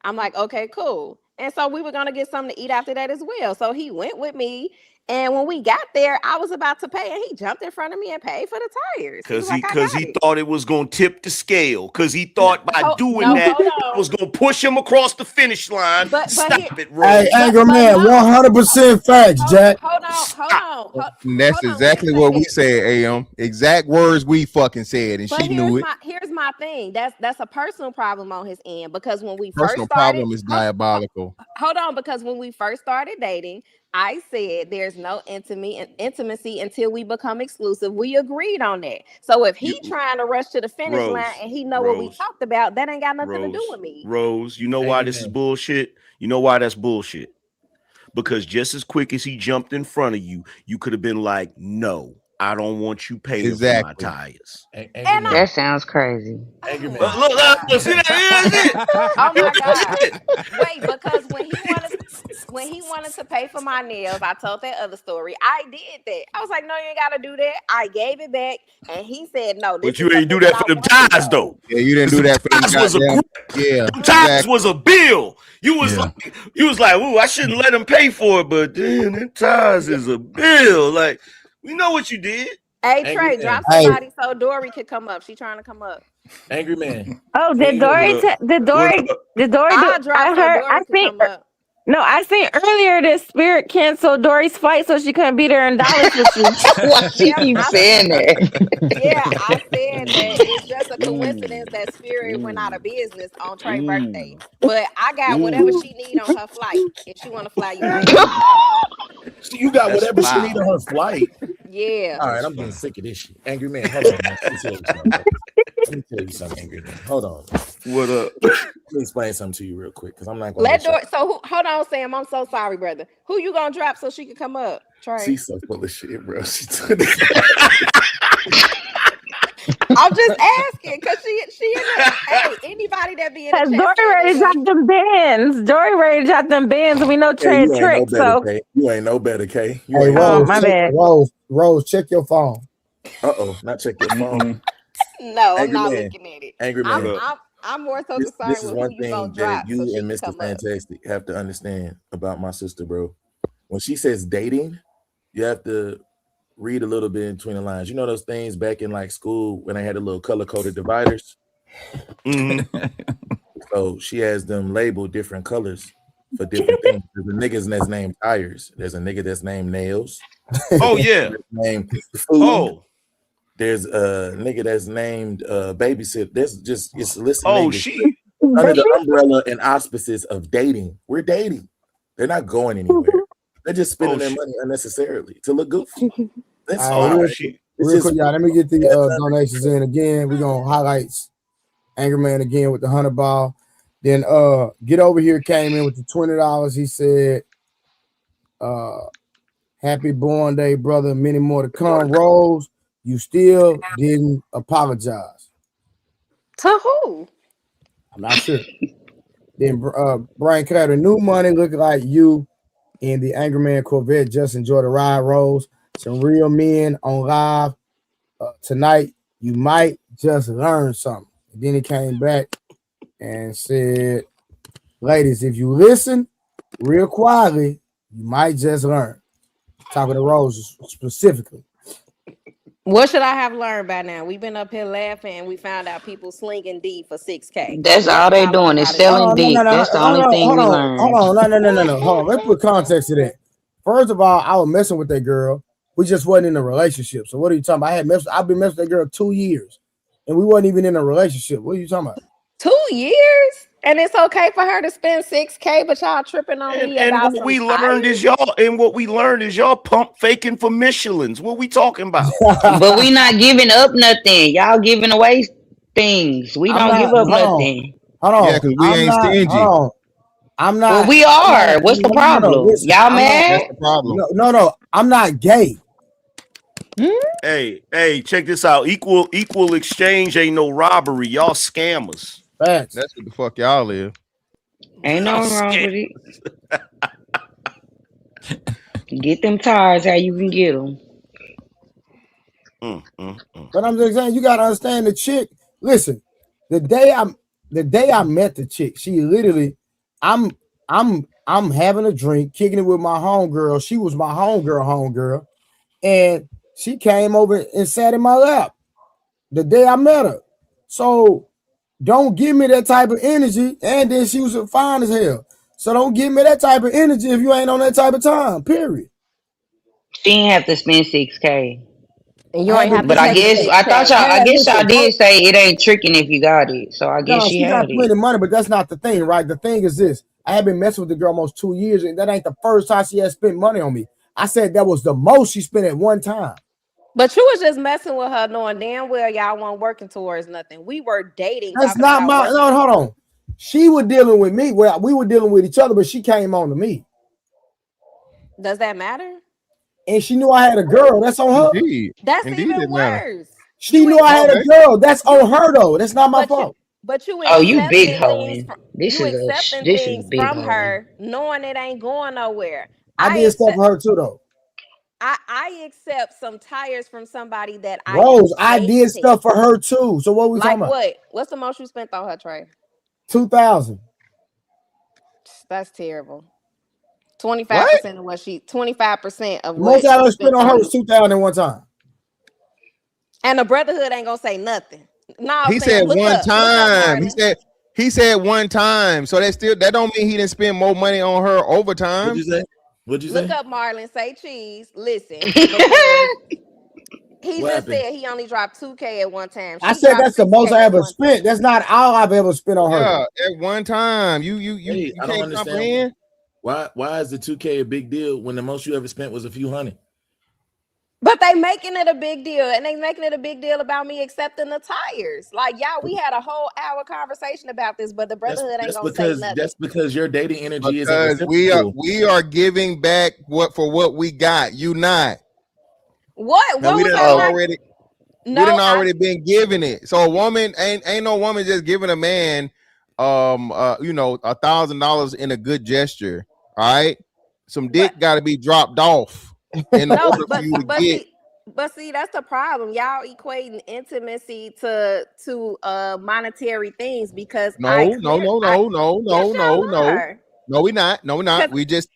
I'm like, okay, cool. And so we were gonna get something to eat after that as well. So he went with me. And when we got there, I was about to pay, and he jumped in front of me and paid for the tires.
Because
he
he thought it was gonna tip the scale. Because he thought by doing
no,
that
hold
it was gonna push him across the finish line. Stop it, Rose.
Hey, Angry Man, 100% facts, Jack.
Hold on.
And that's exactly what we said, AM. Exact words we fucking said, and
But
she knew it.
Here's my thing. That's a personal problem on his end because when we
Personal
first started,
problem is diabolical.
hold on, because when we first started dating, I said there's no intimacy until we become exclusive. We agreed on that. So if he trying to rush to the finish line
Rose,
and he know what we
Rose,
talked about, that ain't got nothing to do
Rose,
with me.
Rose. You know why this is bullshit? You know why that's bullshit? Because just as quick as he jumped in front of you, you could have been like, "No, I don't want you paying for my tires."
That sounds crazy.
Look, see that?
Oh my God. Wait, because when he wanted to pay for my nails, I told that other story. I did that. I was like, no, you ain't gotta do that. I gave it back, and he said no.
But you ain't do that for them ties, though.
Yeah, you didn't do that for them
ties was a
goddamn.
grip.
Yeah,
Them ties was a bill. You was like, ooh, I shouldn't let him pay for it, but damn, them ties is a bill. Like, we know what you did.
Hey, Trey, drop somebody so Dory could come up. She trying to come up.
Angry man.
Oh, did Dory? Did Dory? I think. No, I seen earlier that Spirit canceled Dory's flight so she couldn't be there in Dallas with you.
Why she keep saying that?
Yeah, I said that it's just a coincidence that Spirit went out of business on Trey's birthday. But I got whatever she need on her flight if she want to fly you in.
So you got whatever she need on her flight.
Yeah.
All right, I'm getting sick of this shit. Angry man, hold on, man. Let me tell you something, Angry man. Hold on.
What up?
Let me explain something to you real quick because I'm not going
Let Dory. So hold on, Sam. I'm so sorry, brother. Who you gonna drop so she can come up? Trey.
She's so full of shit, bro.
I'm just asking because she in there. Hey, anybody that be in the
Dory ready to drop them bands. Dory ready to drop them bands. We know Trey
you
trick.
ain't no
So
better, you ain't no better, Kay. You
Hey,
ain't
Rose,
my bad.
Rose, check your phone.
Not check your phone.
No, I'm
Angry
not
man.
looking at it.
Angry man.
I'm more so
This
concerned
is
with
one
who you
thing
gonna
that
drop.
you
so she
and
can
Mr.
come up.
Fantastic have to understand about my sister, bro. When she says dating, you have to read a little bit in between the lines. You know those things back in like school when they had the little color-coded dividers? So she has them labeled different colors for different things. There's a nigga that's named tires. There's a nigga that's named nails.
Oh yeah.
Named food.
Oh.
There's a nigga that's named babysit. There's just it's a list of
Oh,
niggas
she
under the umbrella and auspices of dating. We're dating. They're not going anywhere. They're just spending their money unnecessarily to look goofy. That's
All right,
all.
real quick, y'all. Let me get the donations in again. We're gonna highlight Angry Man again with the $100. Then Get Over Here came in with the $20. He said, happy born day, brother. Many more to come. Rose, you still didn't apologize.
To who?
I'm not sure. Then Brian Carter, new money look like you in the Angry Man Corvette. Just enjoy the ride, Rose. Some real men on live tonight. You might just learn something. And then he came back and said, ladies, if you listen real quietly, you might just learn. Talking to Rose specifically.
What should I have learned by now? We've been up here laughing and we found out people slinging D for $6K.
That's all they doing is selling dick. That's the only thing we learned.
Hold on. No. Hold on. Let's put context to that. First of all, I was messing with that girl. We just wasn't in a relationship. So what are you talking about? I've been messing with that girl 2 years. And we wasn't even in a relationship. What are you talking about?
2 years? And it's okay for her to spend $6K, but y'all tripping on me
and
about
what we learned is y'all pump faking for Michelins. What we talking about?
But we not giving up nothing. Y'all giving away things. We don't give up nothing.
Hold on.
Yeah, because we ain't stingy.
I'm not.
Well, we are. What's the problem?
Listen,
Y'all
I'm
mad?
That's the problem. No. I'm not gay.
Hey, check this out. Equal exchange ain't no robbery. Y'all scammers.
Facts.
That's what the fuck y'all live.
Ain't no wrong with it. Get them tires how you can get them.
But I'm just saying, you gotta understand the chick. Listen, the day I met the chick, she literally, I'm having a drink, kicking it with my homegirl. She was my homegirl, and she came over and sat in my lap the day I met her. So don't give me that type of energy. And then she was fine as hell. So don't give me that type of energy if you ain't on that type of time. Period.
She ain't have to spend $6K.
And you ain't have to.
But I guess y'all did say it ain't tricking if you got it. So I guess she
got
had
plenty
it.
of money, but that's not the thing, right? The thing is this: I had been messing with the girl almost 2 years, and that ain't the first time she had spent money on me. I said that was the most she spent at one time.
But you was just messing with her, knowing damn well y'all weren't working towards nothing. We were dating.
That's not my. No, hold on. She was dealing with me. Well, we were dealing with each other, but she came on to me.
Does that matter?
And she knew I had a girl. That's on her.
Indeed.
That's
Indeed
even
it matter.
worse.
She knew I had a girl. That's on her though. That's not my fault.
But you
Oh, you big
accepting
hoeing.
things from,
This
you
is a
accepting
this is
things
big
from
hoeing.
her, knowing it ain't going nowhere.
I did stuff for her too though.
I accept some tires from somebody that
Rose, I did
dating.
stuff for her too. So what we
Like
talking about?
what? What's the most you spent on her, Trey?
2,000.
That's terrible. 25% of what she 25% of what
Most I ever
she
spent on her was 2,000 one time.
And the brotherhood ain't gonna say nothing. No,
He said one time. He said one time. So that don't mean he didn't spend more money on her over time.
What'd you say? What'd you
Look
say?
up Marlon, say cheese. Listen. Because he
What
just
happened?
said he only dropped 2K at one time.
I
She
said
dropped
that's the
6K
most I
at
ever
one
spent. That's not all I've ever spent on her.
Yeah, at one time. You
Hey, I don't
can't
understand.
comprehend.
Why is the 2K a big deal when the most you ever spent was a few hundred?
But they making it a big deal, and they making it a big deal about me accepting the tires. Like, y'all, we had a whole hour conversation about this, but the brotherhood ain't gonna say nothing.
That's because your dating energy is
Because we are giving back what we got. You not.
What?
Now,
What
we
was
done
I
already.
No,
we done already been giving it. So a woman ain't no woman just giving a man $1,000 in a good gesture. All right. Some dick got to be dropped off in order for you to get.
See, that's the problem. Y'all equating intimacy to monetary things because
No, we not. No, we're not. We're just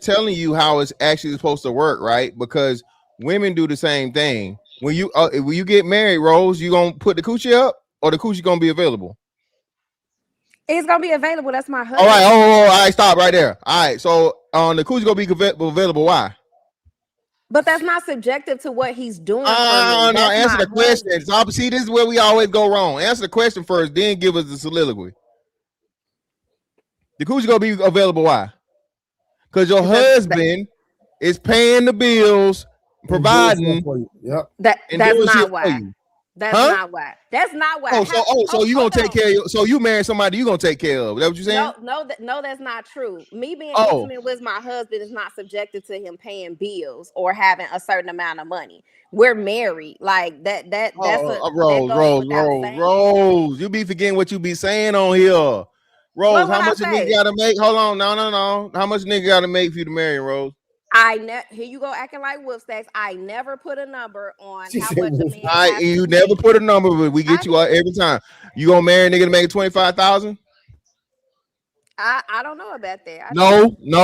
telling you how it's actually supposed to work, right? Because women do the same thing. When you get married, Rose, you gonna put the coochie up, or the coochie gonna be available?
It's gonna be available. That's my husband.
All right. All right. Stop right there. All right. So the coochie gonna be available. Why?
But that's not subjective to what he's doing.
No,
for me.
answer the question. So, see, this is where we always go wrong. Answer the question first, then give us the soliloquy. The coochie gonna be available. Why? Because your husband is paying the bills, providing.
Yep.
That's not why. That's not why. That's not why.
So you gonna take care of? So you marry somebody you gonna take care of? Is that what you saying?
No, that's not true. Me being intimate with my husband is not subjected to him paying bills or having a certain amount of money. We're married, like that. That's
Rose. You be forgetting what you be saying on here, Rose. How much a nigga gotta make? Hold on, no. How much nigga gotta make for you to marry, Rose?
Here you go acting like Wolf Stacks. I never put a number on how much a man.
You never put a number, but we get you out every time. You gonna marry a nigga to make 25,000?
I don't know about that.
No. You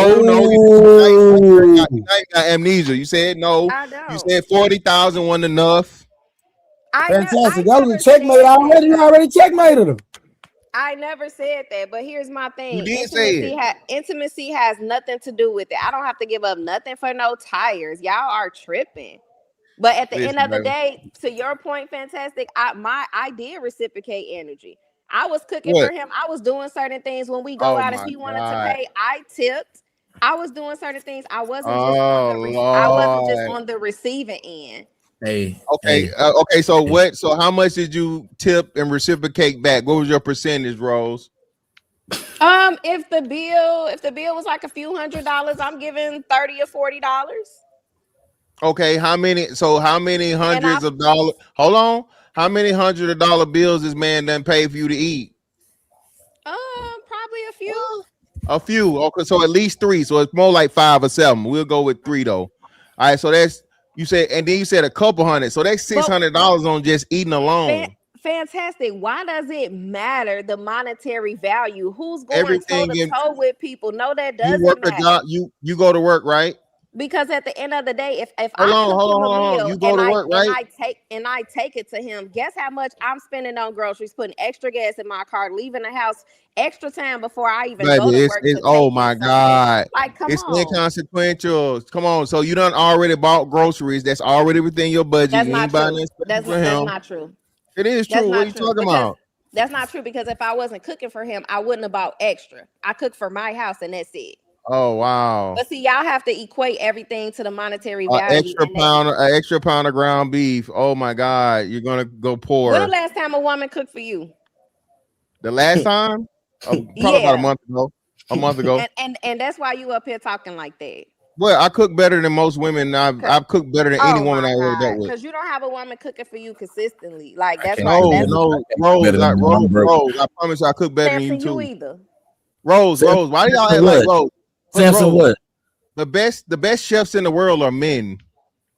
got amnesia. You said no.
I don't.
You said 40,000 wasn't enough.
Fantastic. That was a checkmate already. You already checkmated him.
I never said that, but here's my thing.
You did say it.
Intimacy has nothing to do with it. I don't have to give up nothing for no tires. Y'all are tripping. But at the end of the day, to your point, Fantastic, I did reciprocate energy. I was cooking for him. I was doing certain things when we go out. If he wanted to pay, I tipped. I was doing certain things. I wasn't just on the receiving end.
Okay. So what? So how much did you tip and reciprocate back? What was your percentage, Rose?
If the bill was like a few $100s, I'm giving $30 or $40.
Okay, how many hundreds of dollars? Hold on. How many $100 bills this man done pay for you to eat?
Probably a few.
A few. Okay, so at least 3. So it's more like 5 or 7. We'll go with 3 though. All right, so that's you said, and then you said a couple hundred. So that's $600 on just eating alone.
Fantastic. Why does it matter the monetary value? Who's going toe to toe with people? No, that doesn't matter.
You go to work, right?
Because at the end of the day, if
hold on, you go to work, right?
And I take it to him. Guess how much I'm spending on groceries, putting extra gas in my car, leaving the house extra time before I even go to work.
Oh my God!
Like, come
it's
on,
inconsequential. Come on, so you done already bought groceries. That's already within your budget.
That's not true. That's not true.
It is true. What are you talking about?
That's not true because if I wasn't cooking for him, I wouldn't have bought extra. I cook for my house and that's it.
Oh wow.
But see, y'all have to equate everything to the monetary value.
An extra pound of ground beef. Oh my God, you're gonna go poor.
When the last time a woman cooked for you?
The last time? Probably about a month ago. A month ago.
And that's why you up here talking like that.
Well, I cook better than most women. I've cooked better than any woman I ever dealt with.
Because you don't have a woman cooking for you consistently. Like that's
Rose, I promise you I cook better than you too.
Either.
Rose, why do y'all act like Rose?
Samson, what?
The best chefs in the world are men.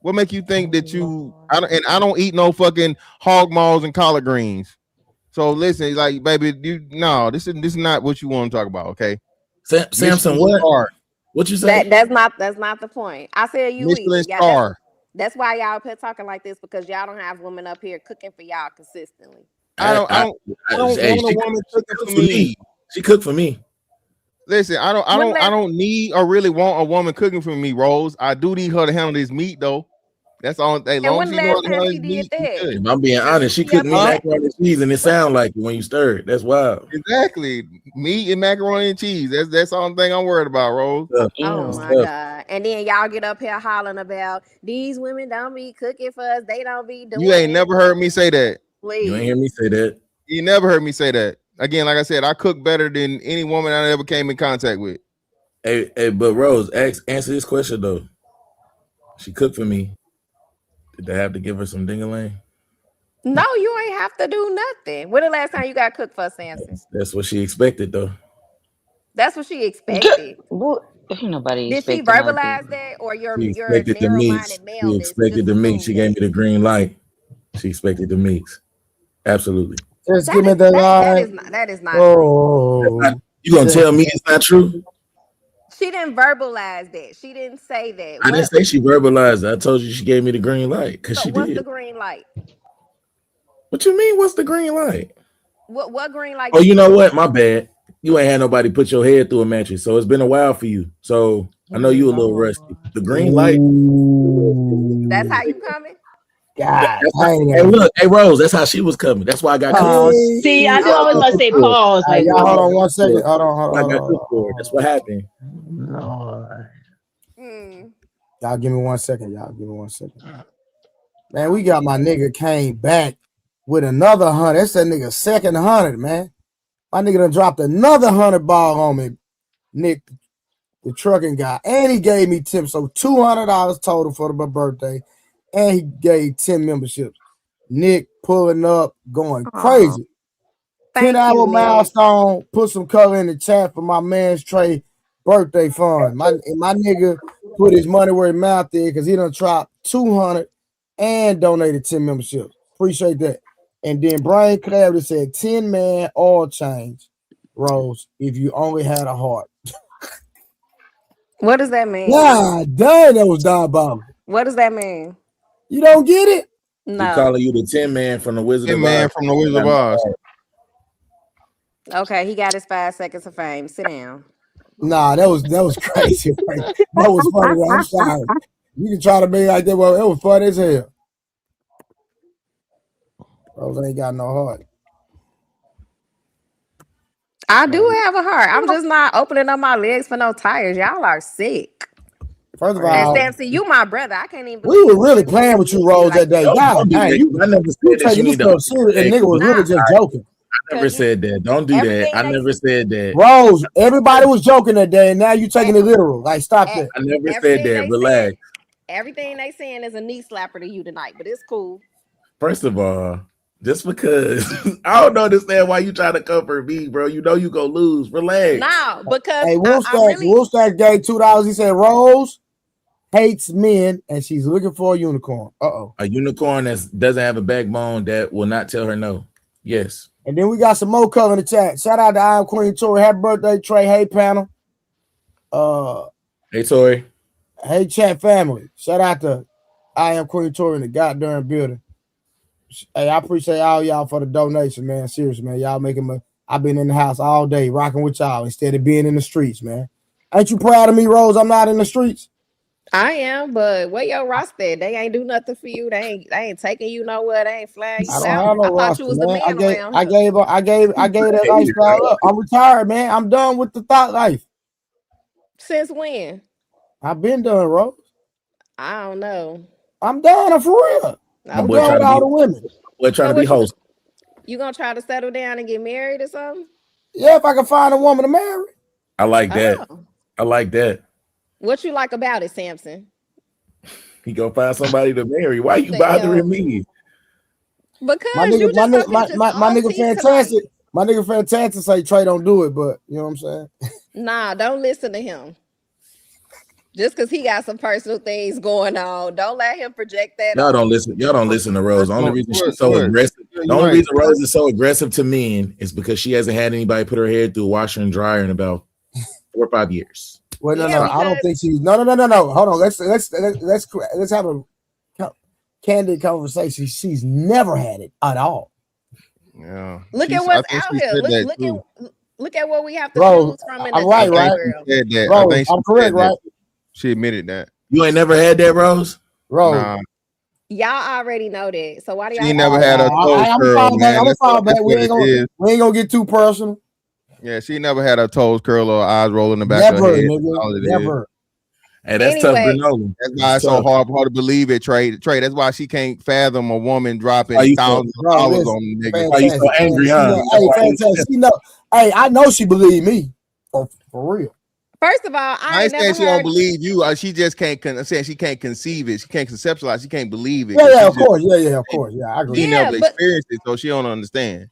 What make you think that you? I don't eat no fucking hog maws and collard greens. So listen, like baby, this is not what you want to talk about, okay?
Samson, what? What you say?
That's not the point. I said you
Michelin
eat.
star.
That's why y'all up here talking like this because y'all don't have women up here cooking for y'all consistently.
I don't want a woman cooking for me.
She cooked for me.
Listen, I don't need or really want a woman cooking for me, Rose. I do need her to handle this meat though. That's all. As long as she knows how to handle this meat,
If I'm being honest, she cooked me macaroni and cheese, and it sound like it when you stir it. That's wild.
Exactly, meat and macaroni and cheese. That's the only thing I'm worried about, Rose.
Oh my God! And then y'all get up here hollering about these women don't be cooking for us. They don't be doing.
You ain't never heard me say that.
Please.
You ain't hear me say that.
You never heard me say that. Again, like I said, I cook better than any woman I ever came in contact with.
Hey, but Rose, answer this question though. She cooked for me. Did they have to give her some ding-a-ling?
No, you ain't have to do nothing. When the last time you got cooked for, Samson?
That's what she expected though.
That's what she expected.
Nobody
did she verbalize that, or your narrow-minded male?
She expected the meat. She gave me the green light. She expected the meats. Absolutely.
Just give me the line.
That is not true.
You gonna tell me it's not true?
She didn't verbalize that. She didn't say that.
I didn't say she verbalized it. I told you she gave me the green light because she
what's
did.
The green light?
What you mean? What's the green light?
What green light?
Oh, you know what? My bad. You ain't had nobody put your head through a mattress, so it's been a while for you. So I know you a little rusty. The green light.
That's how you coming?
God,
hey, look, hey Rose, that's how she was coming. That's why I got cooked.
See, I knew I was gonna say pause.
Like, y'all, hold on 1 second. Hold
on. That's what happened.
Y'all give me 1 second. Y'all give me 1 second. Man, we got my nigga came back with another 100. That's that nigga second 100, man. My nigga done dropped another 100 ball on me, Nick, the trucking guy, and he gave me tips, so $200 total for my birthday. And he gave 10 memberships. Nick pulling up, going crazy. 10-hour milestone. Put some color in the chat for my man's Trey birthday fund. My nigga put his money where his mouth is because he done dropped 200 and donated 10 memberships. Appreciate that. And then Brian Clarity said 10 man oil change, Rose, if you only had a heart.
What does that mean?
God damn, that was diabolical.
What does that mean?
You don't get it?
No.
He calling you the 10 man from the Wizard of Oz.
10 man from the Wizard of Oz.
Okay, he got his 5 seconds of fame. Sit down.
Nah, that was crazy. That was funny. I'm sorry. You can try to be like that. Well, it was funny as hell. Rose ain't got no heart.
I do have a heart. I'm just not opening up my legs for no tires. Y'all are sick.
First of
And
all,
Stancy, you my brother. I can't even.
we were really playing with you, Rose, that day. God damn, you taking this stuff serious. And nigga was really just joking.
I never said that. Don't do that. I never said that.
Rose, everybody was joking that day, and now you taking it literal. Like, stop that.
I never said that. Relax.
Everything they saying is a knee slapper to you tonight, but it's cool.
First of all, just because I don't understand why you trying to cover me, bro. You know you gonna lose. Relax.
No, because
hey, Woolstack gave $2. He said Rose hates men and she's looking for a unicorn.
A unicorn that doesn't have a backbone that will not tell her no. Yes.
And then we got some more color in the chat. Shout out to I Am Queen Tori. Happy birthday, Trey. Hey, panel.
Hey, Tori.
Hey, chat family. Shout out to I Am Queen Tori in the goddamn building. Hey, I appreciate all y'all for the donation, man. Seriously, man. Y'all making me. I've been in the house all day rocking with y'all instead of being in the streets, man. Ain't you proud of me, Rose? I'm not in the streets.
I am, but where your roster at? They ain't do nothing for you. They ain't taking you nowhere. They ain't flying you
I don't
out.
have no
I thought
roster,
you was the
man.
man around
I gave that lifestyle up. I'm retired, man. I'm done with the thought life.
Since when?
I've been done, Rose.
I don't know.
I'm done. I'm for real. I'm
boy
done
trying
with
to
all
be-
the women.
We're trying to be host.
You gonna try to settle down and get married or something?
Yeah, if I can find a woman to marry.
I like that.
Oh.
I like that.
What you like about it, Samson?
He gonna find somebody to marry. Why you
The
bothering
hell?
me?
Because
My
you
nigga,
just
my,
up
nigga,
here
my,
just
my
all
nigga
teeth
fantastic.
tonight.
My nigga fantastic say Trey don't do it, but you know what I'm saying?
Nah, don't listen to him. Just because he got some personal things going on, don't let him project that.
Y'all
on
don't
you.
listen. Y'all don't listen to Rose. The only reason she's so
What?
aggressive.
Yeah,
The
you
only
right.
reason Rose is so aggressive to men is because she hasn't had anybody put her hair through a washer and dryer in about 4 or 5 years.
Well, no,
Yeah,
no, I don't think she's. No. Hold on. Let's have a candid conversation. She's never had it at all.
Yeah.
Look
She's-
at what's
I think
out
she
here.
said that
Look
too.
at what we have to
Bro,
choose from in
I'm
the
right,
dating
right?
world.
Said that.
Bro,
I think she
I'm correct,
said that.
right?
She admitted that.
You ain't never had that, Rose?
Bro,
Nah,
Y'all already know that. So why do y'all?
she never had her toes
I'm
curled, man.
gonna
That's
fall
what,
back.
that's
We
what
ain't
it is.
gonna get too personal.
Yeah, she never had her toes curled or eyes rolling in the back of her
Never,
head.
nigga.
That's all it is.
Never.
Hey, that's tough,
Anyway.
granola.
That's why it's so hard for her to believe it, Trey. That's why she can't fathom a woman dropping
Why you so-
thousands of
Bro,
dollars
listen,
on niggas.
Why you so angry,
She
huh?
know-
That's
Hey,
why you-
fantastic. She know. Hey, I know she believe me. For real.
First of all,
I
I
ain't
ain't
saying
never
she don't
heard.
believe you. She just can't. Saying she can't conceive it. She can't conceptualize. She can't believe it.
Yeah,
'cause
yeah,
she
of
just-
course. Yeah, of course. Yeah, I agree.
She
Yeah,
never
but
experienced it, so she don't understand.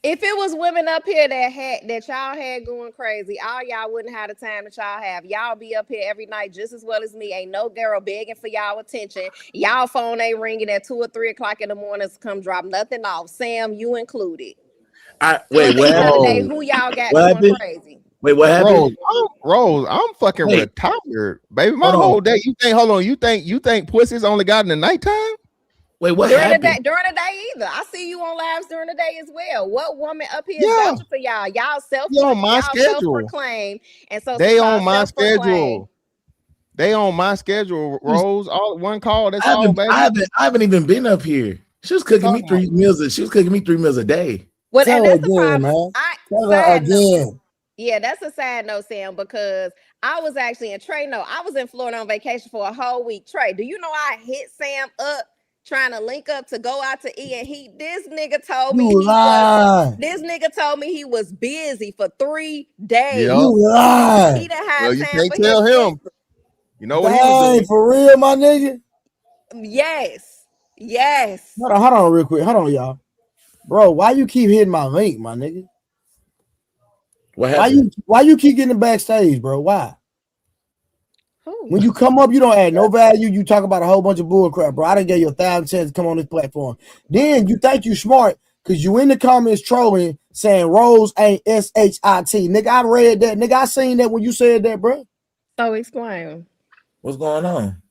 if it was women up here that y'all had going crazy, all y'all wouldn't have the time that y'all have. Y'all be up here every night just as well as me. Ain't no girl begging for y'all attention. Y'all phone ain't ringing at 2 or 3 o'clock in the morning to come drop nothing off. Sam, you included.
Wait,
At the
what
end of the
happened?
day, who y'all got
What
going
happened?
crazy?
Wait, what happened?
Rose, I'm fucking
Wait.
retired, baby. My
Hold on.
whole day. You think? Hold on. You think pussies only got in the nighttime?
Wait, what
During
happened?
during the day either. I see you on lives during the day as well. What woman up here is
Yeah.
vouching for y'all? Y'all
They on my schedule.
self-proclaimed, and so
They
since y'all
on my
self-proclaimed,
schedule. They on my schedule, Rose. All one call. That's
I
all,
haven't,
baby.
I haven't even been up here. She was cooking me 3 meals. She was cooking me 3 meals a day.
well,
Tell
and
her
that's the
again,
problem.
man. Tell her
Side note.
again.
Yeah, that's a side note, Sam, because I was actually in Trey. No, I was in Florida on vacation for a whole week. Trey, do you know I hit Sam up trying to link up to go out to eat, and this nigga told me
You lie.
this nigga told me he was busy for 3 days.
Yep.
You lie.
He didn't have
Well, you
time
can't
for
tell
his
him. You know what he was
Dang,
doing?
for real, my nigga.
Yes.
Hold on, real quick. Hold on, y'all. Bro, why you keep hitting my link, my nigga?
What happened?
Why you keep getting backstage, bro? Why? When you come up, you don't add no value. You talk about a whole bunch of bull crap, bro. I done gave you 1,000 chances to come on this platform. Then you think you smart because you in the comments trolling saying Rose ain't SHIT. Nigga, I read that. Nigga, I seen that when you said that, bro.
So explain.
What's going on?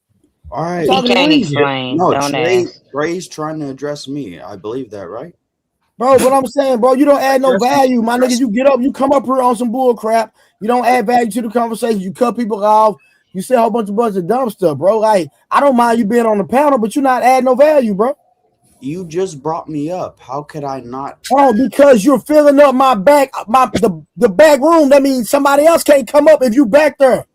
All right.
He can't explain.
No,
Don't ask.
Trey's trying to address me. I believe that, right?
Bro, but I'm saying, bro, you don't add no value, my nigga. You get up, you come up here on some bull crap. You don't add value to the conversation. You cut people off. You say a whole bunch of dumb stuff, bro. Like, I don't mind you being on the panel, but you're not adding no value, bro.
You just brought me up. How could I not?
Oh, because you're filling up my back, the back room. That means somebody else can't come up if you back there.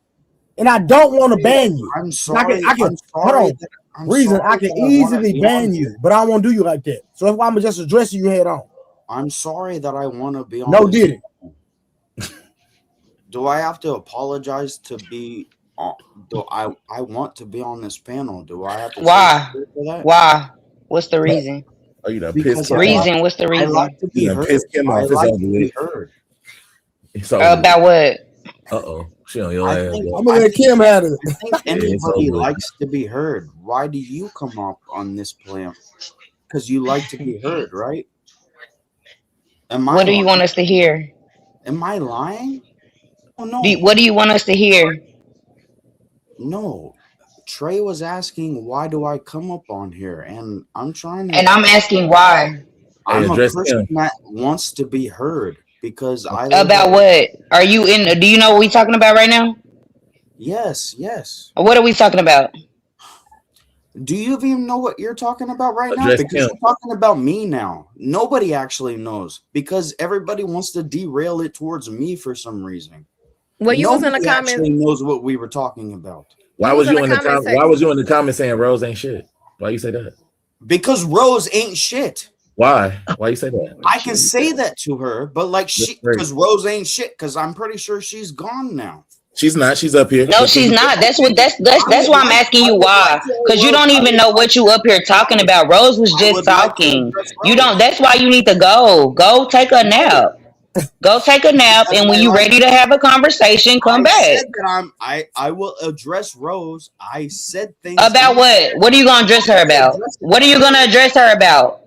And I don't want to ban you.
I'm sorry.
I can
I'm
hold
sorry
on.
that- I'm
Reason
sorry
I can
that I wanna
easily
be
ban
on
you, but I won't do you like that. So that's why I'm just addressing you head on.
I'm sorry that I want to be on.
No
this
did it.
panel. Do I have to apologize to be on? Do I want to be on this panel? Do I have to?
Why?
say for that?
Why? What's the reason?
Oh, you done
Because
pissed
I
Kim
Reason?
off.
What's the
I
reason?
like to be
You done
heard.
pissed Kim
I
off. It's
like
over
to be
with.
heard.
It's over with.
About what?
Uh-oh. She on your
I
ass.
think,
bro.
I'm gonna let Kim have it.
I think
Yeah, it's
anybody
over with.
likes to be heard. Why do you come up on this plan? Because you like to be heard, right? Am I
What do you want
lying?
us to hear?
Am I lying? Oh no,
What do you want us to hear?
no. Trey was asking, why do I come up on here? And I'm trying to.
And I'm asking why.
I'm a
address
person
him.
that wants to be heard because I live
About
a-
what? Are you in? Do you know what we talking about right now?
Yes, yes.
What are we talking about?
Do you even know what you're talking about right now?
Address
Because
him.
you're talking about me now. Nobody actually knows because everybody wants to derail it towards me for some reason.
Well, you was in the
Nobody
comments.
actually knows what we were talking about.
Why
You
was
was in
you in
the
the
comment
Why was you in the comments saying Rose ain't shit? Why you say that?
Because Rose ain't shit.
Why? Why you say that?
I can say that to her, but like she,
great.
because Rose ain't shit. Because I'm pretty sure she's gone now.
She's not. She's up here.
No, she's not. That's why I'm asking you why. Because you don't even know what you up here talking about. Rose was just talking. You don't. That's why you need to go. Go take a nap. Go take a nap, and when you're ready to have a conversation, come
I
back.
said that I will address Rose. I said things
About what? What are you gonna address her about? What are you gonna address her about?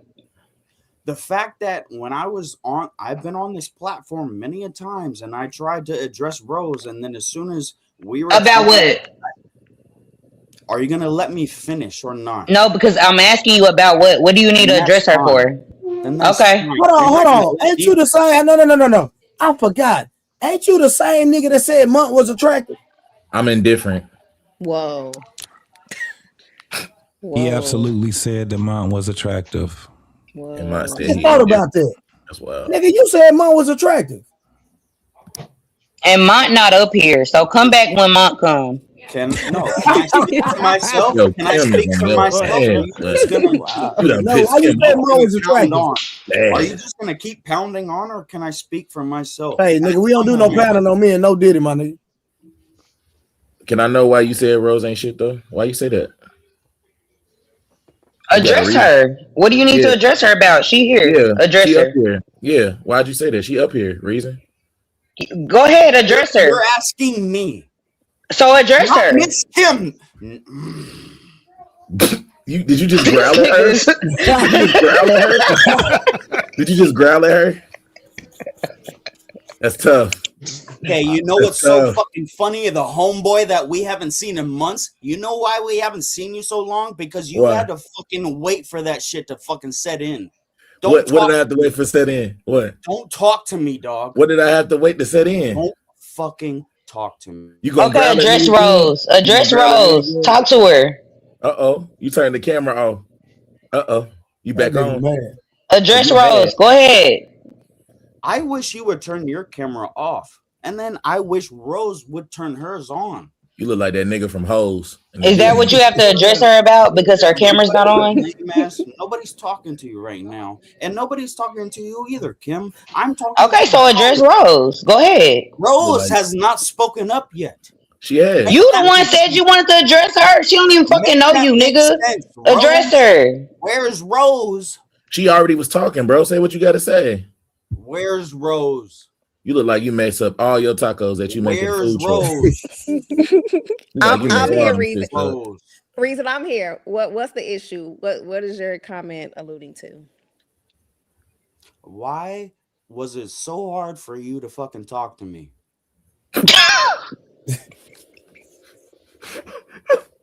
The fact that when I've been on this platform many a times, and I tried to address Rose, and then as soon as we were
About what?
Are you gonna let me finish or not?
No, because I'm asking you about what. What do you need to address her for? Okay.
Hold on. Ain't you the same? No. I forgot. Ain't you the same nigga that said Monk was attractive?
I'm indifferent.
Whoa.
He absolutely said the mom was attractive.
And Mont said
Just thought about that.
That's wild.
Nigga, you said Monk was attractive.
And Mont not up here, so come back when Mont come.
Can I speak for myself?
Yo,
Can I
Kim
speak
is
for
on
myself?
your
Are you
ass,
just gonna,
You done
No,
pissed
why you
Kim
said
off.
Monk was
pound
attractive?
on? Are
Man.
you just gonna keep pounding on, or can I speak for myself?
Hey, nigga, we don't do no pounding on me and no Diddy, my nigga.
Can I know why you said Rose ain't shit though? Why you say that?
Address her. What do you need to address her about? She here.
Yeah,
Address
she
her.
up here. Yeah. Why'd you say that? She up here. Reason?
Go ahead, address her.
You're asking me.
So address
Not
her.
Miss Kim.
Did you just growl at her? Did you just growl at her? Did you just growl at her? That's tough.
Okay, you know
That's
what's so
tough.
fucking funny? The homeboy that we haven't seen in months. You know why we haven't seen you so long? Because you
Why?
had to fucking wait for that shit to fucking set in.
What did I have to wait for set in? What?
Don't talk to me, dog.
What did I have to wait to set in?
Don't fucking talk to me.
You gonna
Okay,
growl at
address
me
Rose.
again?
Address
You gonna growl at me
Rose.
again?
Talk to her.
Uh-oh. You turned the camera off. Uh-oh. You back
That nigga
on?
mad.
Address
You mad.
Rose. Go ahead.
I wish you would turn your camera off. And then I wish Rose would turn hers on.
You look like that nigga from Hoes.
Is that what you have to address her about because her camera's not on?
Nobody's talking to you right now. And nobody's talking to you either, Kim. I'm talking
Okay,
to
so address Rose. Go ahead.
Rose has not spoken up yet.
She has.
You the one said you wanted to address her. She don't even fucking know you, nigga. Address her.
Where's Rose?
She already was talking, bro. Say what you gotta say.
Where's Rose?
You look like you mess up all your tacos that you make in
Where's
food truck.
Rose?
You like you mess
I'm
all
here,
them
Reason.
shit up.
Reason, I'm here. What's the issue? What is your comment alluding to?
Why was it so hard for you to fucking talk to me?